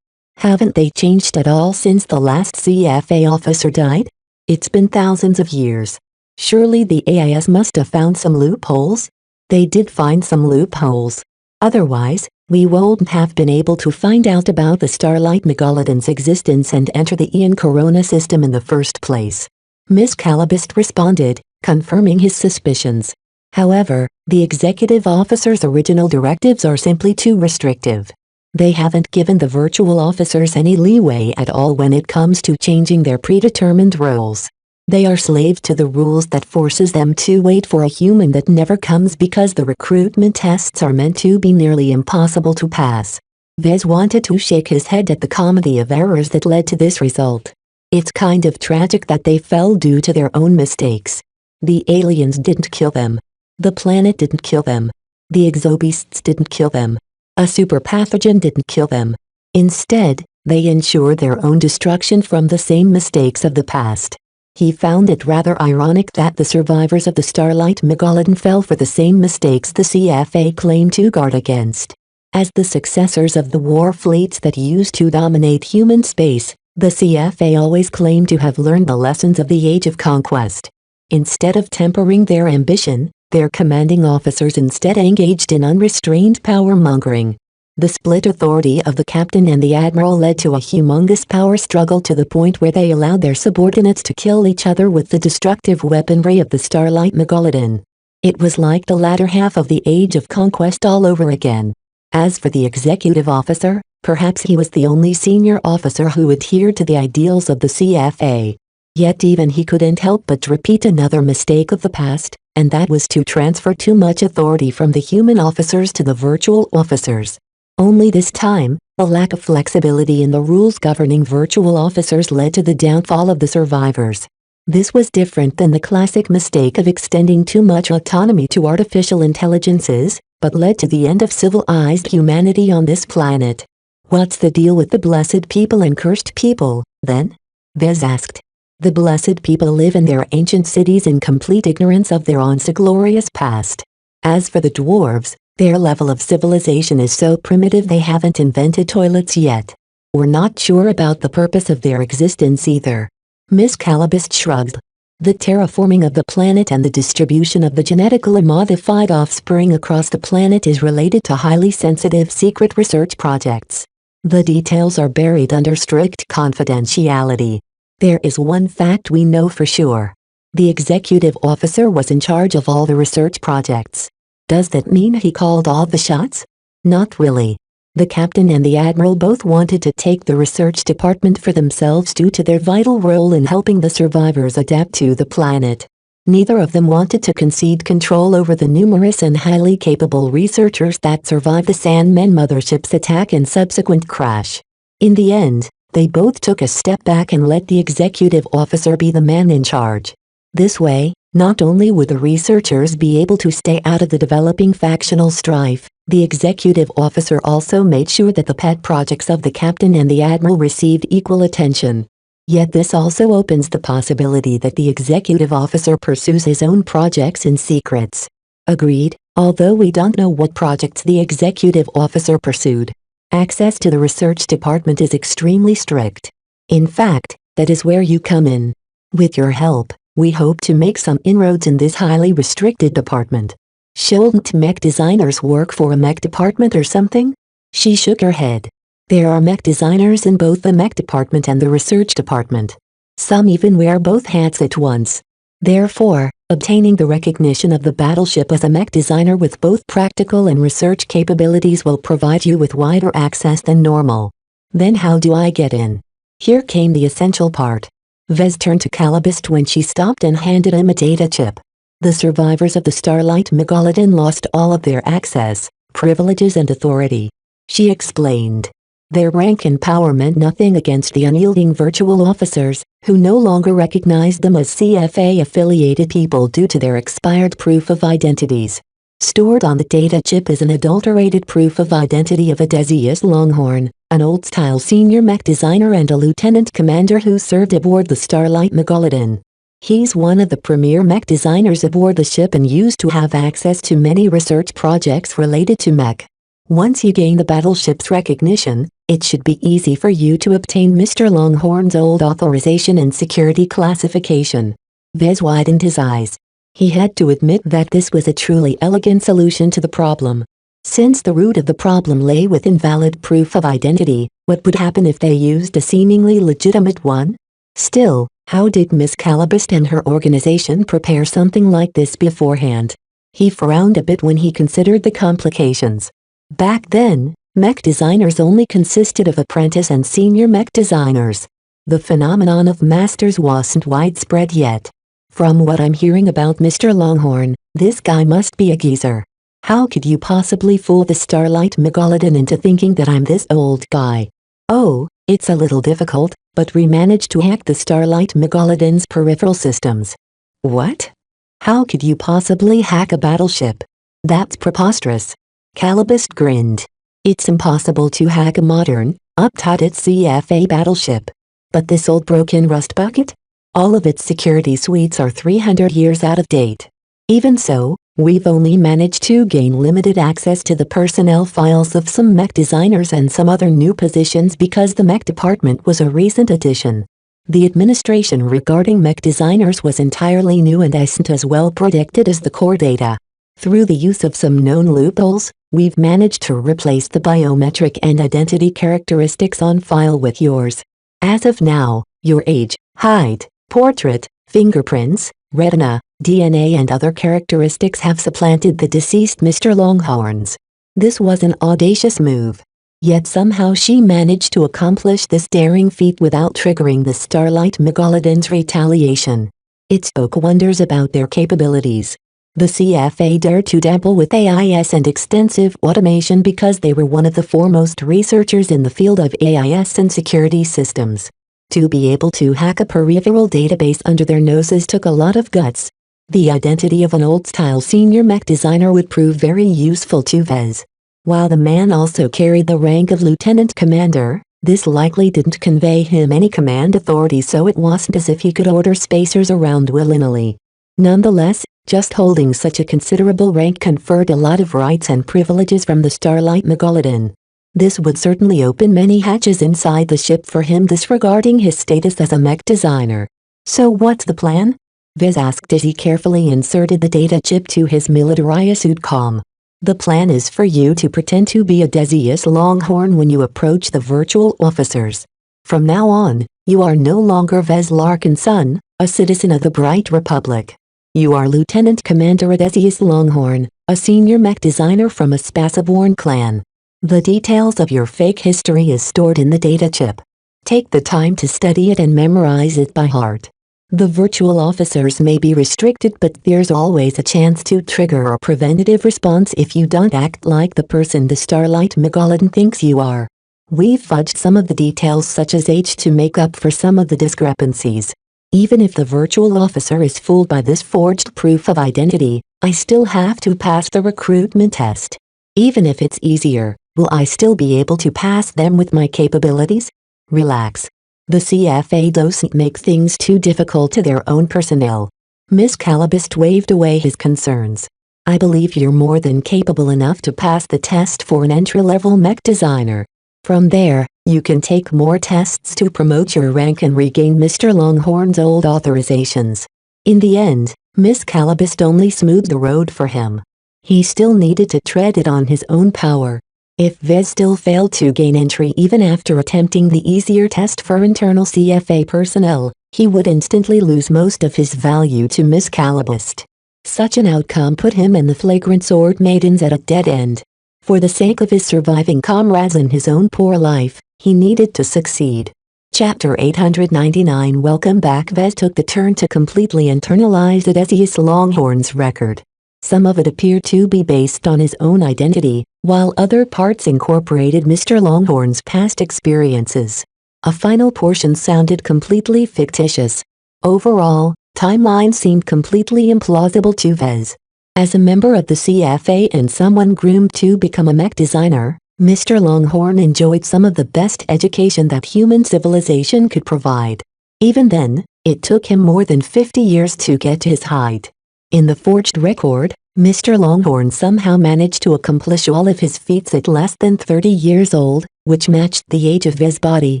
Haven't they changed at all since the last CFA officer died? It's been thousands of years. Surely the AIS must have found some loopholes? They did find some loopholes. Otherwise, we wouldn't have been able to find out about the Starlight Megalodon's existence and enter the Ian Corona system in the first place. Miss Calabist responded, confirming his suspicions. However, the executive officer's original directives are simply too restrictive. They haven't given the virtual officers any leeway at all when it comes to changing their predetermined roles. They are slaves to the rules that forces them to wait for a human that never comes because the recruitment tests are meant to be nearly impossible to pass. Vez wanted to shake his head at the comedy of errors that led to this result. It's kind of tragic that they fell due to their own mistakes. The aliens didn't kill them. The planet didn't kill them. The exobeasts didn't kill them. A super pathogen didn't kill them. Instead, they ensured their own destruction from the same mistakes of the past. He found it rather ironic that the survivors of the Starlight Megalodon fell for the same mistakes the CFA claimed to guard against. As the successors of the war fleets that used to dominate human space, the CFA always claimed to have learned the lessons of the Age of Conquest. Instead of tempering their ambition, their commanding officers instead engaged in unrestrained power-mongering. The split authority of the captain and the admiral led to a humongous power struggle to the point where they allowed their subordinates to kill each other with the destructive weaponry of the Starlight Megalodon. It was like the latter half of the Age of Conquest all over again. As for the executive officer, perhaps he was the only senior officer who adhered to the ideals of the CFA. Yet even he couldn't help but repeat another mistake of the past, and that was to transfer too much authority from the human officers to the virtual officers. Only this time, a lack of flexibility in the rules governing virtual officers led to the downfall of the survivors. This was different than the classic mistake of extending too much autonomy to artificial intelligences, but led to the end of civilized humanity on this planet. What's the deal with the blessed people and cursed people, then? Vez asked. The blessed people live in their ancient cities in complete ignorance of their once glorious past. As for the dwarves, their level of civilization is so primitive they haven't invented toilets yet. We're not sure about the purpose of their existence either. Miss Calabist shrugged. The terraforming of the planet and the distribution of the genetically modified offspring across the planet is related to highly sensitive secret research projects. The details are buried under strict confidentiality. There is one fact we know for sure. The executive officer was in charge of all the research projects. Does that mean he called all the shots? Not really. The captain and the admiral both wanted to take the research department for themselves due to their vital role in helping the survivors adapt to the planet. Neither of them wanted to concede control over the numerous and highly capable researchers that survived the Sandman mothership's attack and subsequent crash. In the end, they both took a step back and let the executive officer be the man in charge. This way, not only would the researchers be able to stay out of the developing factional strife, the executive officer also made sure that the pet projects of the captain and the admiral received equal attention. Yet this also opens the possibility that the executive officer pursues his own projects in secrets. Agreed, although we don't know what projects the executive officer pursued. Access to the research department is extremely strict. In fact, that is where you come in. With your help, we hope to make some inroads in this highly restricted department. Shouldn't mech designers work for a mech department or something? She shook her head. There are mech designers in both the mech department and the research department. Some even wear both hats at once. Therefore, obtaining the recognition of the battleship as a mech designer with both practical and research capabilities will provide you with wider access than normal. Then how do I get in? Here came the essential part. Vez turned to Calabist when she stopped and handed him a data chip. The survivors of the Starlight Megalodon lost all of their access, privileges and authority. She explained. Their rank and power meant nothing against the unyielding virtual officers, who no longer recognized them as CFA-affiliated people due to their expired proof of identities. Stored on the data chip is an adulterated proof of identity of Odysseus Longhorn, an old-style senior mech designer and a lieutenant commander who served aboard the Starlight Megalodon. He's one of the premier mech designers aboard the ship and used to have access to many research projects related to mech. Once you gain the battleship's recognition, it should be easy for you to obtain Mr. Longhorn's old authorization and security classification. Vez widened his eyes. He had to admit that this was a truly elegant solution to the problem. Since the root of the problem lay with invalid proof of identity, what would happen if they used a seemingly legitimate one? Still, how did Miss Calabist and her organization prepare something like this beforehand? He frowned a bit when he considered the complications. Back then, mech designers only consisted of apprentice and senior mech designers. The phenomenon of masters wasn't widespread yet. From what I'm hearing about Mr. Longhorn, this guy must be a geezer. How could you possibly fool the Starlight Megalodon into thinking that I'm this old guy? Oh, it's a little difficult, but we managed to hack the Starlight Megalodon's peripheral systems. What? How could you possibly hack a battleship? That's preposterous. Calabist grinned. It's impossible to hack a modern, up-to-date CFA battleship. But this old broken rust bucket? All of its security suites are 300 years out of date. Even so, we've only managed to gain limited access to the personnel files of some mech designers and some other new positions because the mech department was a recent addition. The administration regarding mech designers was entirely new and isn't as well protected as the core data. Through the use of some known loopholes, we've managed to replace the biometric and identity characteristics on file with yours. As of now, your age, height, portrait, fingerprints, retina, DNA and other characteristics have supplanted the deceased Mr. Longhorn's. This was an audacious move. Yet somehow she managed to accomplish this daring feat without triggering the Starlight Megalodon's retaliation. It spoke wonders about their capabilities. The CFA dared to dabble with AIS and extensive automation because they were one of the foremost researchers in the field of AIS and security systems. To be able to hack a peripheral database under their noses took a lot of guts. The identity of an old-style senior mech designer would prove very useful to Vez. While the man also carried the rank of lieutenant commander, this likely didn't convey him any command authority, so it wasn't as if he could order spacers around willy-nilly. Nonetheless, just holding such a considerable rank conferred a lot of rights and privileges from the Starlight Megalodon. This would certainly open many hatches inside the ship for him, disregarding his status as a mech designer. So what's the plan? Vez asked as he carefully inserted the data chip to his military suit comm. The plan is for you to pretend to be Odysseus Longhorn when you approach the virtual officers. From now on, you are no longer Vez Larkin's son, a citizen of the Bright Republic. You are Lieutenant Commander Odysseus Longhorn, a senior mech designer from a Spaceborn clan. The details of your fake history is stored in the data chip. Take the time to study it and memorize it by heart. The virtual officers may be restricted, but there's always a chance to trigger a preventative response if you don't act like the person the Starlight Megalodon thinks you are. We've fudged some of the details such as age to make up for some of the discrepancies. Even if the virtual officer is fooled by this forged proof of identity, I still have to pass the recruitment test. Even if it's easier, will I still be able to pass them with my capabilities? Relax. The CFA doesn't make things too difficult to their own personnel. Miss Calabist waved away his concerns. I believe you're more than capable enough to pass the test for an entry-level mech designer. From there, you can take more tests to promote your rank and regain Mr. Longhorn's old authorizations. In the end, Miss Calabist only smoothed the road for him. He still needed to tread it on his own power. If Vez still failed to gain entry even after attempting the easier test for internal CFA personnel, he would instantly lose most of his value to Miss Calabist. Such an outcome put him and the flagrant sword maidens at a dead end. For the sake of his surviving comrades and his own poor life, he needed to succeed. Chapter 899. Welcome back. Vez took the turn to completely internalize Odysseus Longhorn's record. Some of it appeared to be based on his own identity, while other parts incorporated Mr. Longhorn's past experiences. A final portion sounded completely fictitious. Overall, timeline seemed completely implausible to Vez. As a member of the CFA and someone groomed to become a mech designer, Mr. Longhorn enjoyed some of the best education that human civilization could provide. Even then, it took him more than 50 years to get to his height. In the forged record, Mr. Longhorn somehow managed to accomplish all of his feats at less than 30 years old, which matched the age of his body.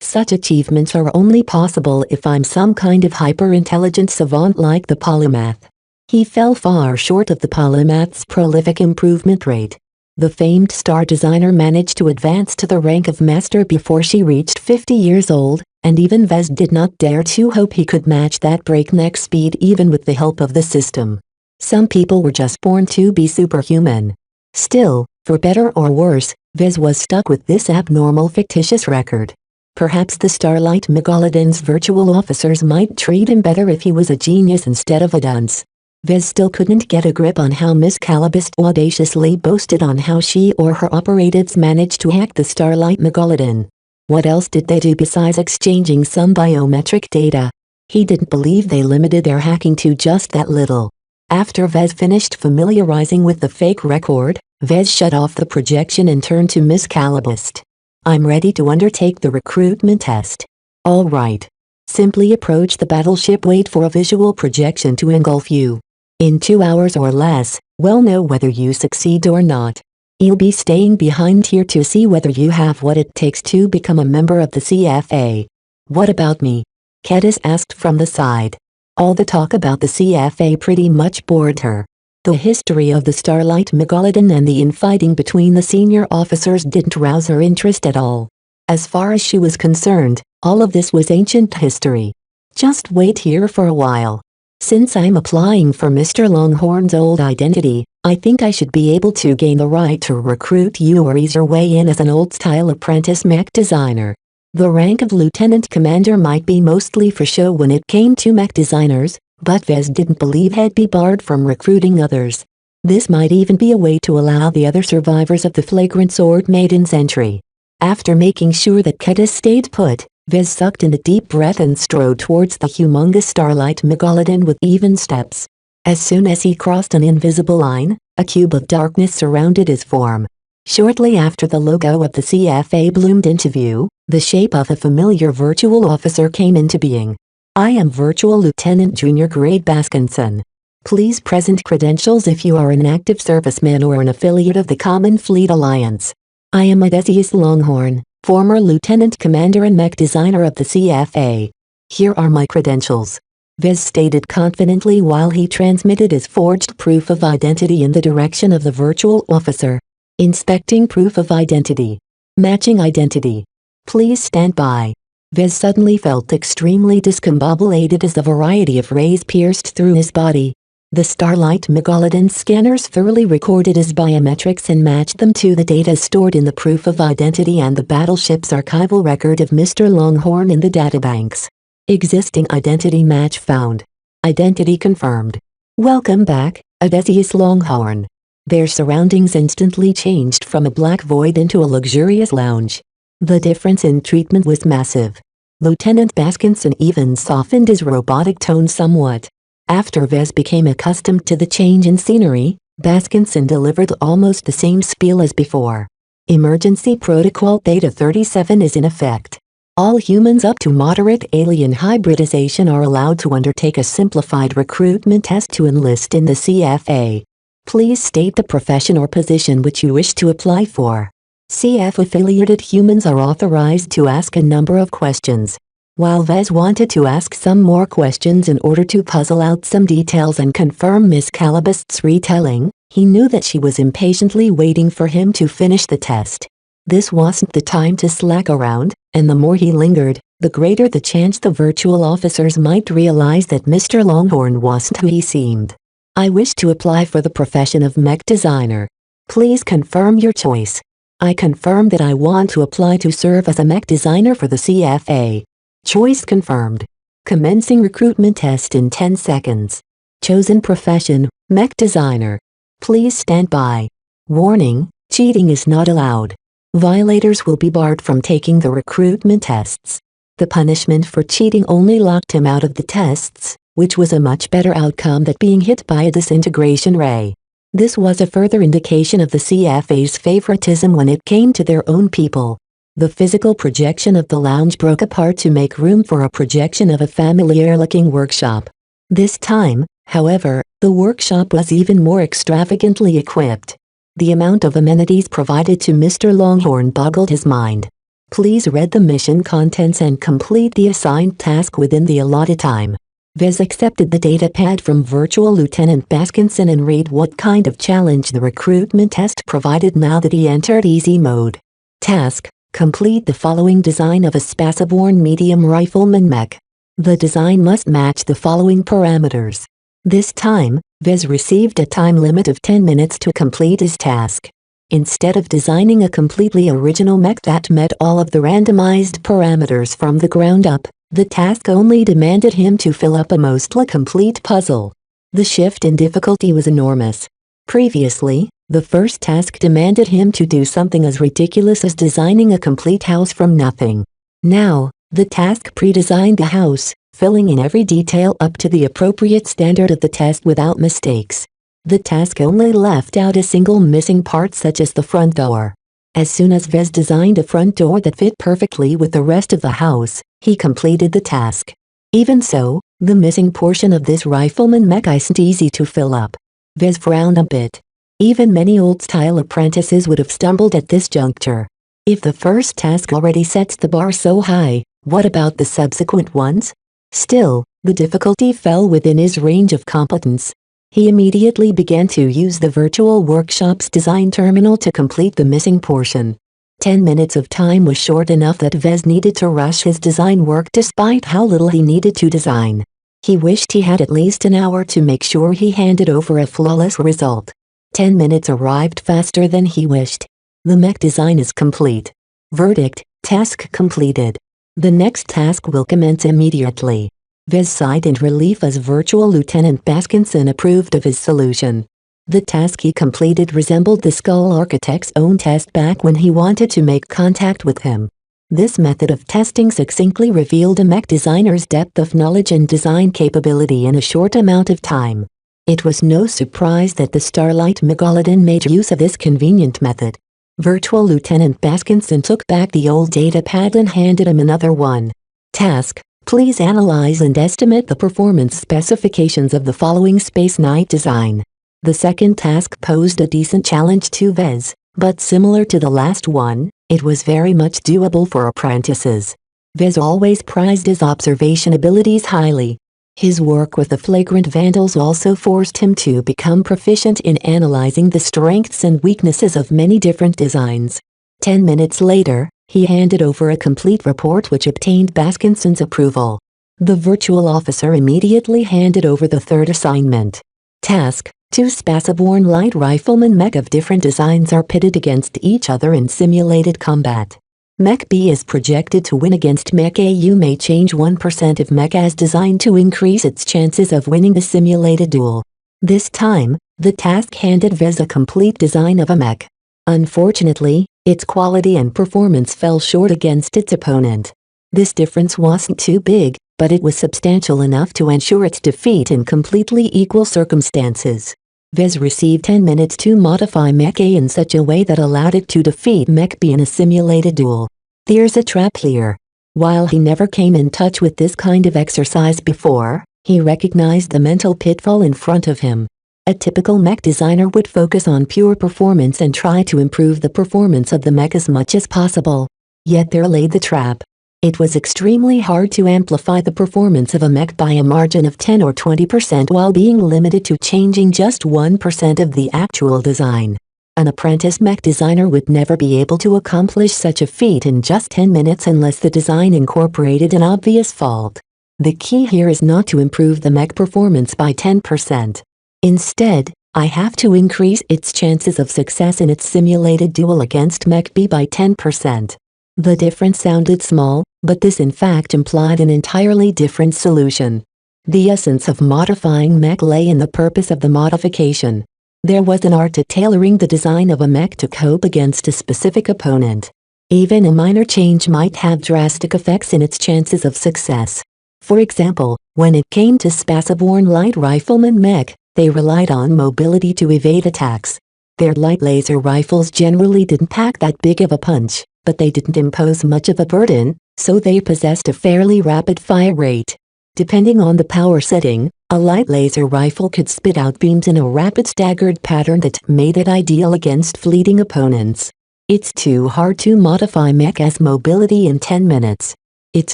Such achievements are only possible if I'm some kind of hyper-intelligent savant like the polymath. He fell far short of the polymath's prolific improvement rate. The famed star designer managed to advance to the rank of master before she reached 50 years old, and even Vez did not dare to hope he could match that breakneck speed even with the help of the system. Some people were just born to be superhuman. Still, for better or worse, Vez was stuck with this abnormal fictitious record. Perhaps the Starlight Megalodon's virtual officers might treat him better if he was a genius instead of a dunce. Vez still couldn't get a grip on how Miss Calabist audaciously boasted on how she or her operatives managed to hack the Starlight Megalodon. What else did they do besides exchanging some biometric data? He didn't believe they limited their hacking to just that little. After Vez finished familiarizing with the fake record, Vez shut off the projection and turned to Miss Calabist. "I'm ready to undertake the recruitment test." "All right. Simply approach the battleship, wait for a visual projection to engulf you. In 2 hours or less, we'll know whether you succeed or not. You'll be staying behind here to see whether you have what it takes to become a member of the CFA." "What about me?" Kedis asked from the side. All the talk about the CFA pretty much bored her. The history of the Starlight Megalodon and the infighting between the senior officers didn't rouse her interest at all. As far as she was concerned, all of this was ancient history. "Just wait here for a while. Since I'm applying for Mr. Longhorn's old identity, I think I should be able to gain the right to recruit you or ease your way in as an old-style apprentice mech designer." The rank of lieutenant commander might be mostly for show when it came to mech designers, but Vez didn't believe he'd be barred from recruiting others. This might even be a way to allow the other survivors of the flagrant sword maiden's entry. After making sure that Kedis stayed put, Vez sucked in a deep breath and strode towards the humongous Starlight Megalodon with even steps. As soon as he crossed an invisible line, a cube of darkness surrounded his form. Shortly after the logo of the CFA bloomed into view, the shape of a familiar virtual officer came into being. "I am Virtual Lieutenant Junior Grade Baskinson. Please present credentials if you are an active serviceman or an affiliate of the Common Fleet Alliance. I am Odysseus Longhorn, former Lieutenant Commander and mech designer of the CFA. Here are my credentials," Vez stated confidently while he transmitted his forged proof of identity in the direction of the virtual officer. Inspecting proof of identity. Matching identity. Please stand by. Vez suddenly felt extremely discombobulated as a variety of rays pierced through his body. The Starlight Megalodon scanners thoroughly recorded his biometrics and matched them to the data stored in the proof of identity and the battleship's archival record of Mr. Longhorn in the databanks. Existing identity match found. Identity confirmed. "Welcome back, Odysseus Longhorn." Their surroundings instantly changed from a black void into a luxurious lounge. The difference in treatment was massive. Lieutenant Baskinson even softened his robotic tone somewhat. After Vez became accustomed to the change in scenery, Baskinson delivered almost the same spiel as before. Emergency Protocol Theta 37 is in effect. All humans up to moderate alien hybridization are allowed to undertake a simplified recruitment test to enlist in the CFA. Please state the profession or position which you wish to apply for. CF-affiliated humans are authorized to ask a number of questions. While Vez wanted to ask some more questions in order to puzzle out some details and confirm Miss Calabist's retelling, he knew that she was impatiently waiting for him to finish the test. This wasn't the time to slack around, and the more he lingered, the greater the chance the virtual officers might realize that Mr. Longhorn wasn't who he seemed. "I wish to apply for the profession of mech designer. Please confirm your choice." "I confirm that I want to apply to serve as a mech designer for the CFA. Choice confirmed. Commencing recruitment test in 10 seconds. Chosen profession, mech designer. Please stand by. Warning, cheating is not allowed. Violators will be barred from taking the recruitment tests." The punishment for cheating only locked him out of the tests, which was a much better outcome than being hit by a disintegration ray. This was a further indication of the CFA's favoritism when it came to their own people. The physical projection of the lounge broke apart to make room for a projection of a familiar-looking workshop. This time, however, the workshop was even more extravagantly equipped. The amount of amenities provided to Mr. Longhorn boggled his mind. Please read the mission contents and complete the assigned task within the allotted time. Vez accepted the datapad from Virtual Lieutenant Baskinson and read what kind of challenge the recruitment test provided now that he entered easy mode. Task: complete the following design of a spaceborne medium rifleman mech. The design must match the following parameters. This time, Vez received a time limit of 10 minutes to complete his task. Instead of designing a completely original mech that met all of the randomized parameters from the ground up, the task only demanded him to fill up a mostly complete puzzle. The shift in difficulty was enormous. Previously, the first task demanded him to do something as ridiculous as designing a complete house from nothing. Now, the task pre-designed a house, filling in every detail up to the appropriate standard of the test without mistakes. The task only left out a single missing part such as the front door. As soon as Vez designed a front door that fit perfectly with the rest of the house, he completed the task. Even so, the missing portion of this rifleman mech isn't easy to fill up. Vez frowned a bit. Even many old-style apprentices would have stumbled at this juncture. If the first task already sets the bar so high, what about the subsequent ones? Still, the difficulty fell within his range of competence. He immediately began to use the Virtual Workshop's design terminal to complete the missing portion. 10 minutes of time was short enough that Vez needed to rush his design work despite how little he needed to design. He wished he had at least an hour to make sure he handed over a flawless result. 10 minutes arrived faster than he wished. The mech design is complete. Verdict: task completed. The next task will commence immediately. Vez sighed in relief as Virtual Lieutenant Baskinson approved of his solution. The task he completed resembled the Skull Architect's own test back when he wanted to make contact with him. This method of testing succinctly revealed a mech designer's depth of knowledge and design capability in a short amount of time. It was no surprise that the Starlight Megalodon made use of this convenient method. Virtual Lieutenant Baskinson took back the old datapad and handed him another one. Task: please analyze and estimate the performance specifications of the following Space Knight design. The second task posed a decent challenge to Vez, but similar to the last one, it was very much doable for apprentices. Vez always prized his observation abilities highly. His work with the Flagrant Vandals also forced him to become proficient in analyzing the strengths and weaknesses of many different designs. 10 minutes later, he handed over a complete report which obtained Baskinson's approval. The virtual officer immediately handed over the third assignment. Task: 2 spaceborne light riflemen mech of different designs are pitted against each other in simulated combat. Mech B is projected to win against Mech A. You may change 1% of Mech A's design to increase its chances of winning the simulated duel. This time, the task handed Vez a complete design of a mech. Unfortunately, its quality and performance fell short against its opponent. This difference wasn't too big, but it was substantial enough to ensure its defeat in completely equal circumstances. Vez received 10 minutes to modify Mech A in such a way that allowed it to defeat Mech B in a simulated duel. There's a trap here. While he never came in touch with this kind of exercise before, he recognized the mental pitfall in front of him. A typical mech designer would focus on pure performance and try to improve the performance of the mech as much as possible. Yet there lay the trap. It was extremely hard to amplify the performance of a mech by a margin of 10 or 20% while being limited to changing just 1% of the actual design. An apprentice mech designer would never be able to accomplish such a feat in just 10 minutes unless the design incorporated an obvious fault. The key here is not to improve the mech performance by 10%. Instead, I have to increase its chances of success in its simulated duel against Mech B by 10%. The difference sounded small, but this in fact implied an entirely different solution. The essence of modifying mech lay in the purpose of the modification. There was an art to tailoring the design of a mech to cope against a specific opponent. Even a minor change might have drastic effects in its chances of success. For example, when it came to spaceborne light rifleman Mech, they relied on mobility to evade attacks. Their light laser rifles generally didn't pack that big of a punch, but they didn't impose much of a burden, so they possessed a fairly rapid fire rate. Depending on the power setting, a light laser rifle could spit out beams in a rapid staggered pattern that made it ideal against fleeting opponents. It's too hard to modify Mech's mobility in 10 minutes. It's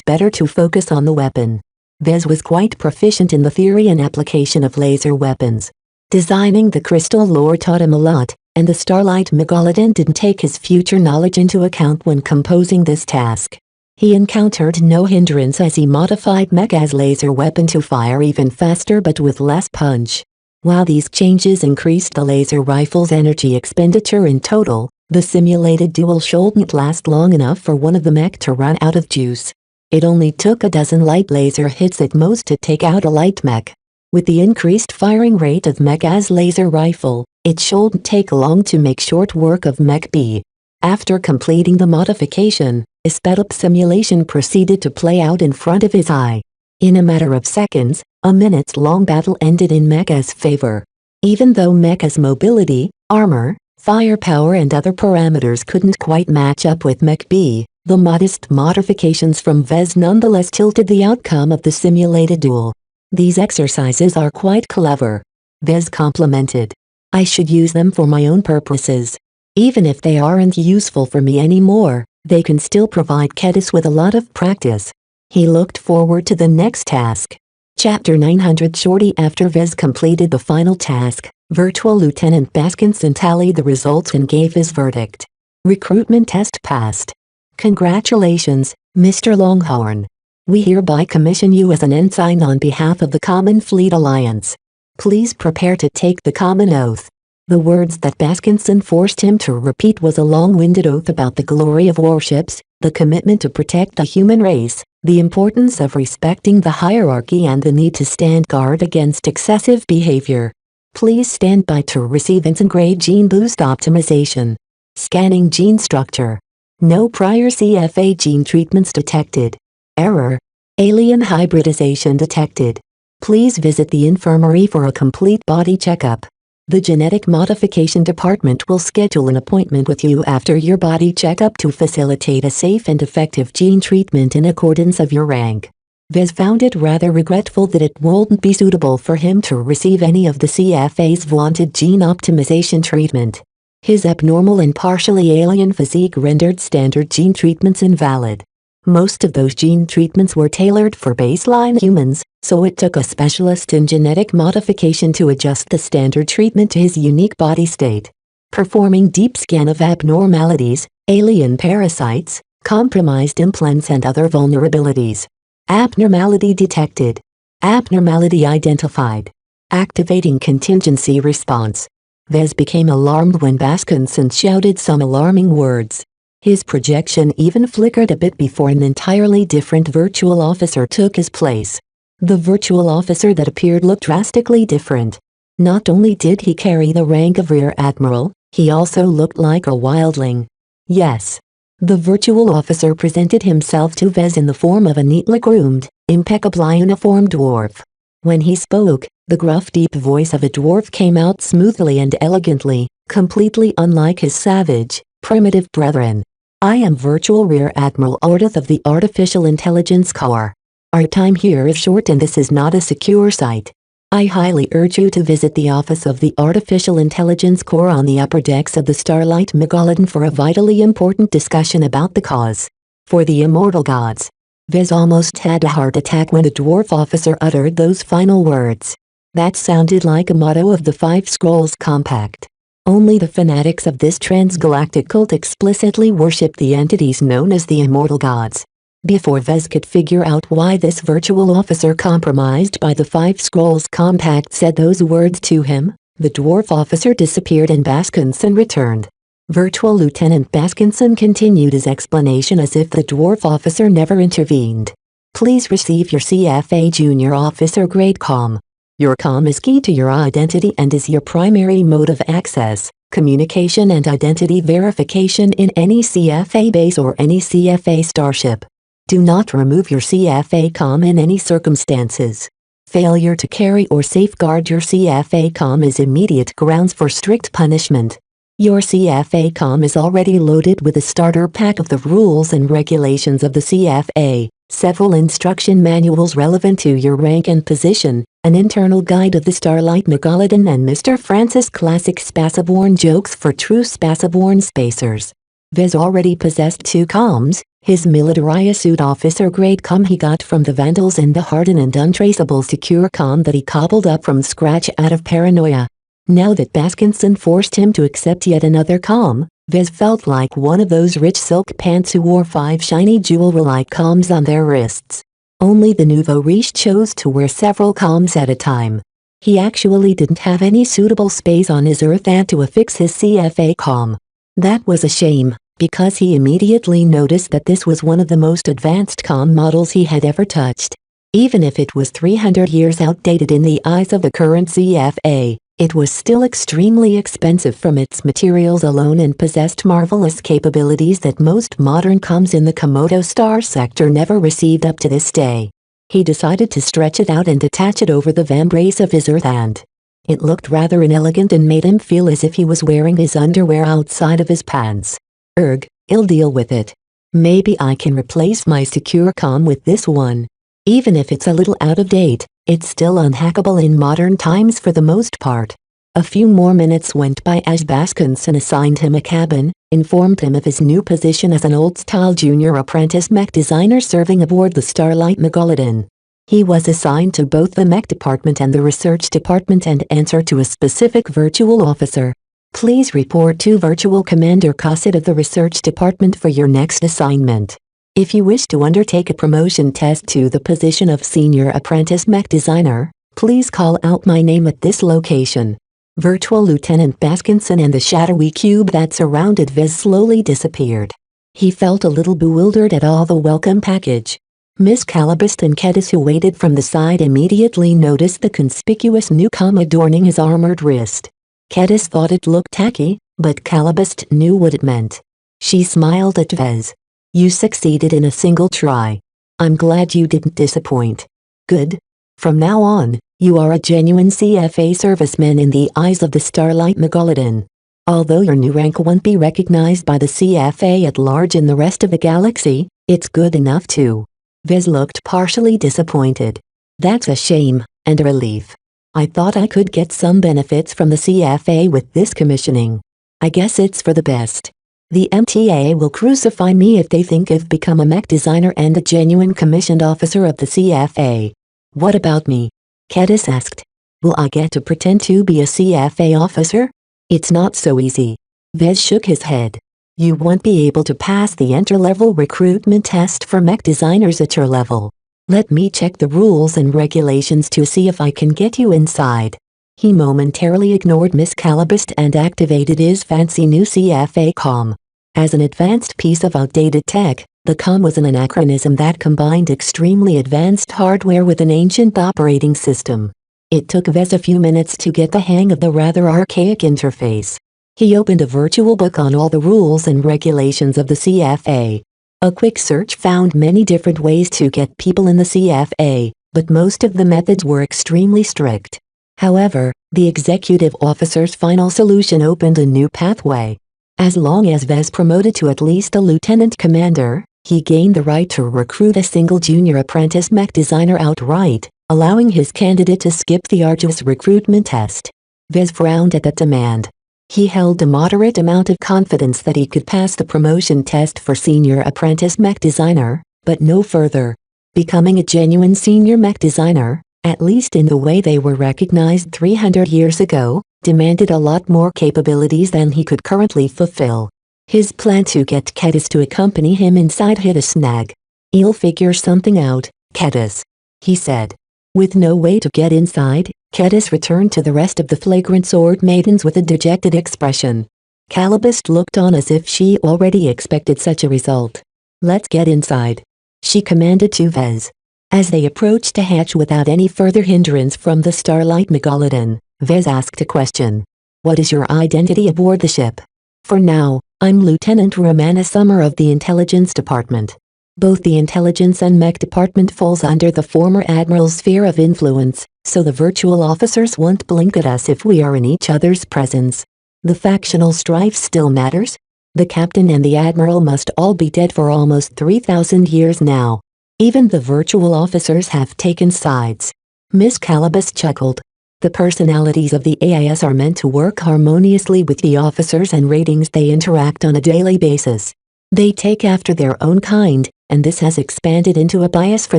better to focus on the weapon. Vez was quite proficient in the theory and application of laser weapons. Designing the crystal lore taught him a lot, and the Starlight Megalodon didn't take his future knowledge into account when composing this task. He encountered no hindrance as he modified Mech's laser weapon to fire even faster but with less punch. While these changes increased the laser rifle's energy expenditure in total, the simulated duel shouldn't last long enough for one of the Mech to run out of juice. It only took a dozen light laser hits at most to take out a light Mech. With the increased firing rate of Mech's laser rifle, it shouldn't take long to make short work of Mech B. After completing the modification, a sped-up simulation proceeded to play out in front of his eye. In a matter of seconds, a minute-long battle ended in Mech's favor. Even though Mech's mobility, armor, firepower and other parameters couldn't quite match up with Mech B, the modest modifications from Vez nonetheless tilted the outcome of the simulated duel. These exercises are quite clever. Vez complimented. I should use them for my own purposes. Even if they aren't useful for me anymore, they can still provide Kedis with a lot of practice. He looked forward to the next task. Chapter 900. Shortly after Vez completed the final task, Virtual Lieutenant Baskinson tallied the results and gave his verdict. Recruitment test passed. Congratulations, Mr. Longhorn. We hereby commission you as an ensign on behalf of the Common Fleet Alliance. Please prepare to take the common oath. The words that Baskinson forced him to repeat was a long-winded oath about the glory of warships, the commitment to protect the human race, the importance of respecting the hierarchy and the need to stand guard against excessive behavior. Please stand by to receive ensign-grade gene boost optimization. Scanning gene structure. No prior CFA gene treatments detected. Error. Alien hybridization detected. Please visit the infirmary for a complete body checkup. The Genetic Modification Department will schedule an appointment with you after your body checkup to facilitate a safe and effective gene treatment in accordance of your rank. Vez found it rather regretful that it wouldn't be suitable for him to receive any of the CFA's vaunted gene optimization treatment. His abnormal and partially alien physique rendered standard gene treatments invalid. Most of those gene treatments were tailored for baseline humans, so it took a specialist in genetic modification to adjust the standard treatment to his unique body state. Performing deep scan of abnormalities, alien parasites, compromised implants and other vulnerabilities. Abnormality detected. Abnormality identified. Activating contingency response. Vez became alarmed when Baskinson shouted some alarming words. His projection even flickered a bit before an entirely different virtual officer took his place. The virtual officer that appeared looked drastically different. Not only did he carry the rank of Rear Admiral, he also looked like a wildling. Yes. The virtual officer presented himself to Vez in the form of a neatly groomed, impeccably uniformed dwarf. When he spoke, the gruff deep voice of a dwarf came out smoothly and elegantly, completely unlike his savage, primitive brethren. I am Virtual Rear Admiral Ordith of the Artificial Intelligence Corps. Our time here is short and this is not a secure site. I highly urge you to visit the office of the Artificial Intelligence Corps on the upper decks of the Starlight Megalodon for a vitally important discussion about the cause. For the immortal gods. Vez almost had a heart attack when the dwarf officer uttered those final words. That sounded like a motto of the Five Scrolls Compact. Only the fanatics of this transgalactic cult explicitly worshipped the entities known as the immortal gods. Before Vez could figure out why this virtual officer compromised by the Five Scrolls Compact said those words to him, the dwarf officer disappeared and Baskinson returned. Virtual Lieutenant Baskinson continued his explanation as if the dwarf officer never intervened. Please receive your CFA Junior Officer grade comm. Your comm is key to your identity and is your primary mode of access, communication and identity verification in any CFA base or any CFA starship. Do not remove your CFA comm in any circumstances. Failure to carry or safeguard your CFA comm is immediate grounds for strict punishment. Your CFA comm is already loaded with a starter pack of the rules and regulations of the CFA, several instruction manuals relevant to your rank and position, an internal guide of the Starlight Megalodon, and Mr. Francis classic Spaceborne jokes for true Spaceborne spacers. Vez already possessed 2 comms, his military suit officer grade comm he got from the Vandals and the hardened and untraceable secure comm that he cobbled up from scratch out of paranoia. Now that Baskinson forced him to accept yet another comm, Vez felt like one of those rich silk pants who wore 5 shiny jewel-like comms on their wrists. Only the nouveau riche chose to wear several comms at a time. He actually didn't have any suitable space on his Earth and to affix his CFA comm. That was a shame, because he immediately noticed that this was one of the most advanced comm models he had ever touched. Even if it was 300 years outdated in the eyes of the current CFA, it was still extremely expensive from its materials alone and possessed marvelous capabilities that most modern comms in the Komodo star sector never received up to this day. He decided to stretch it out and attach it over the vambrace of his Earth hand. It looked rather inelegant and made him feel as if he was wearing his underwear outside of his pants. I'll deal with it. Maybe I can replace my secure comm with this one. Even if it's a little out of date, it's still unhackable in modern times for the most part. A few more minutes went by as Baskinson assigned him a cabin, informed him of his new position as an old-style junior apprentice mech designer serving aboard the Starlight Megalodon. He was assigned to both the mech department and the research department and answer to a specific virtual officer. Please report to Virtual Commander Cosset of the research department for your next assignment. If you wish to undertake a promotion test to the position of Senior Apprentice Mech Designer, please call out my name at this location. Virtual Lieutenant Baskinson and the shadowy cube that surrounded Vez slowly disappeared. He felt a little bewildered at all the welcome package. Miss Calabist and Kedis, who waited from the side, immediately noticed the conspicuous new comm adorning his armored wrist. Kedis thought it looked tacky, but Calabist knew what it meant. She smiled at Vez. You succeeded in a single try. I'm glad you didn't disappoint. Good. From now on, you are a genuine CFA serviceman in the eyes of the Starlight Megalodon. Although your new rank won't be recognized by the CFA at large in the rest of the galaxy, it's good enough too. Vez looked partially disappointed. That's a shame, and a relief. I thought I could get some benefits from the CFA with this commissioning. I guess it's for the best. The MTA will crucify me if they think I've become a mech designer and a genuine commissioned officer of the CFA. What about me? Kedis asked. Will I get to pretend to be a CFA officer? It's not so easy. Vez shook his head. You won't be able to pass the enter-level recruitment test for mech designers at your level. Let me check the rules and regulations to see if I can get you inside. He momentarily ignored Miss Calabist and activated his fancy new CFA comm. As an advanced piece of outdated tech, the comm was an anachronism that combined extremely advanced hardware with an ancient operating system. It took Vez a few minutes to get the hang of the rather archaic interface. He opened a virtual book on all the rules and regulations of the CFA. A quick search found many different ways to get people in the CFA, but most of the methods were extremely strict. However, the executive officer's final solution opened a new pathway. As long as Vez promoted to at least a lieutenant commander, he gained the right to recruit a single junior apprentice mech designer outright, allowing his candidate to skip the arduous recruitment test. Vez frowned at that demand. He held a moderate amount of confidence that he could pass the promotion test for senior apprentice mech designer, but no further. Becoming a genuine senior mech designer, at least in the way they were recognized 300 years ago, demanded a lot more capabilities than he could currently fulfill. His plan to get Kedis to accompany him inside hit a snag. "You'll figure something out, Kedis," he said. With no way to get inside, Kedis returned to the rest of the flagrant sword maidens with a dejected expression. Calabist looked on as if she already expected such a result. "Let's get inside," she commanded to Vez. As they approached a hatch without any further hindrance from the Starlight Megalodon, Vez asked a question. "What is your identity aboard the ship?" "For now, I'm Lieutenant Romana Summer of the Intelligence Department." Both the intelligence and mech department falls under the former admiral's sphere of influence, so the virtual officers won't blink at us if we are in each other's presence. The factional strife still matters? The captain and the admiral must all be dead for almost 3,000 years now. Even the virtual officers have taken sides. Miss Calabas chuckled. The personalities of the AIS are meant to work harmoniously with the officers and ratings they interact on a daily basis. They take after their own kind, and this has expanded into a bias for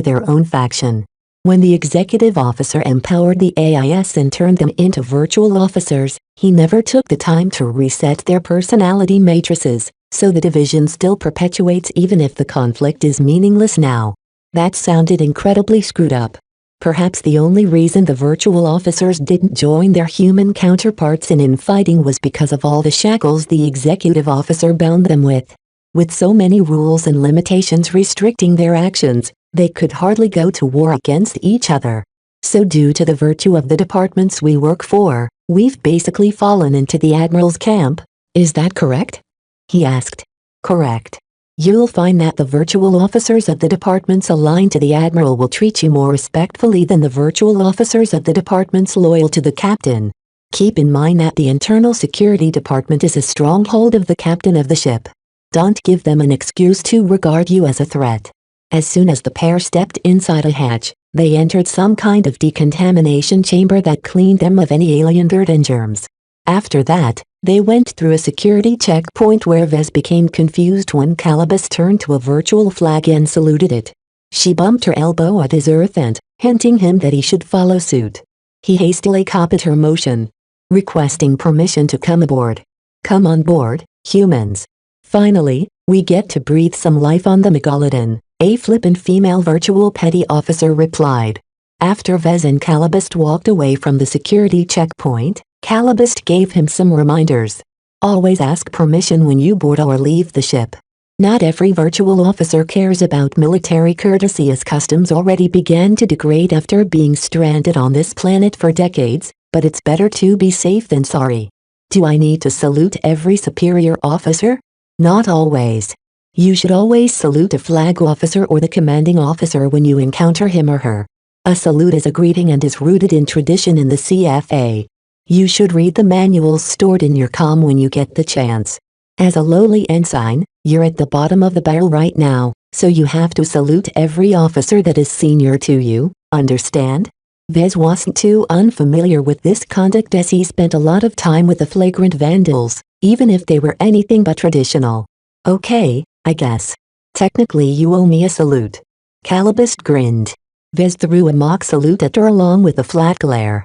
their own faction. When the executive officer empowered the AIS and turned them into virtual officers, he never took the time to reset their personality matrices, so the division still perpetuates even if the conflict is meaningless now. That sounded incredibly screwed up. Perhaps the only reason the virtual officers didn't join their human counterparts in infighting was because of all the shackles the executive officer bound them with. With so many rules and limitations restricting their actions, they could hardly go to war against each other. So due to the virtue of the departments we work for, we've basically fallen into the Admiral's camp. Is that correct? He asked. Correct. You'll find that the virtual officers of the departments aligned to the Admiral will treat you more respectfully than the virtual officers of the departments loyal to the captain. Keep in mind that the Internal Security Department is a stronghold of the captain of the ship. Don't give them an excuse to regard you as a threat. As soon as the pair stepped inside a hatch, they entered some kind of decontamination chamber that cleaned them of any alien dirt and germs. After that, they went through a security checkpoint where Vez became confused when Calabas turned to a virtual flag and saluted it. She bumped her elbow at his earth and, hinting him that he should follow suit. He hastily copied her motion, requesting permission to come aboard. Come on board, humans. Finally, we get to breathe some life on the Megalodon, a flippant female virtual petty officer replied. After Vez and Calabas walked away from the security checkpoint, Calabas gave him some reminders. Always ask permission when you board or leave the ship. Not every virtual officer cares about military courtesy as customs already began to degrade after being stranded on this planet for decades, but it's better to be safe than sorry. Do I need to salute every superior officer? Not always. You should always salute a flag officer or the commanding officer when you encounter him or her. A salute is a greeting and is rooted in tradition in the CFA. You should read the manuals stored in your comm when you get the chance. As a lowly ensign, you're at the bottom of the barrel right now, so you have to salute every officer that is senior to you, understand? Vez wasn't too unfamiliar with this conduct as he spent a lot of time with the flagrant vandals, even if they were anything but traditional. Okay, I guess. Technically you owe me a salute. Calabas grinned. Vez threw a mock salute at her along with a flat glare.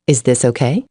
Is this okay?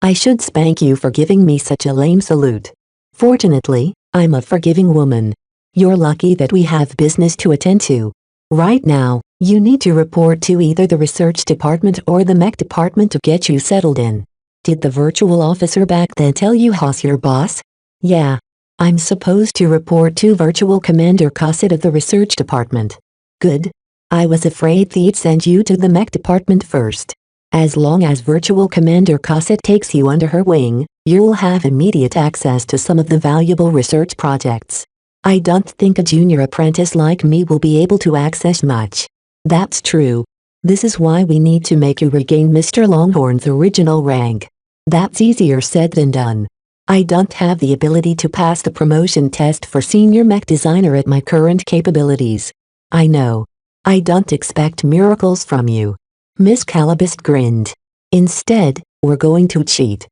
I should spank you for giving me such a lame salute. Fortunately, I'm a forgiving woman. You're lucky that we have business to attend to. Right now, you need to report to either the research department or the mech department to get you settled in. Did the virtual officer back then tell you who's your boss? Yeah. I'm supposed to report to Virtual Commander Cosset of the research department. Good. I was afraid they'd send you to the mech department first. As long as Virtual Commander Cosset takes you under her wing, you'll have immediate access to some of the valuable research projects. I don't think a junior apprentice like me will be able to access much. That's true. This is why we need to make you regain Mr. Longhorn's original rank. That's easier said than done. I don't have the ability to pass the promotion test for senior mech designer at my current capabilities. I know. I don't expect miracles from you. Miss Calabas grinned. Instead, we're going to cheat.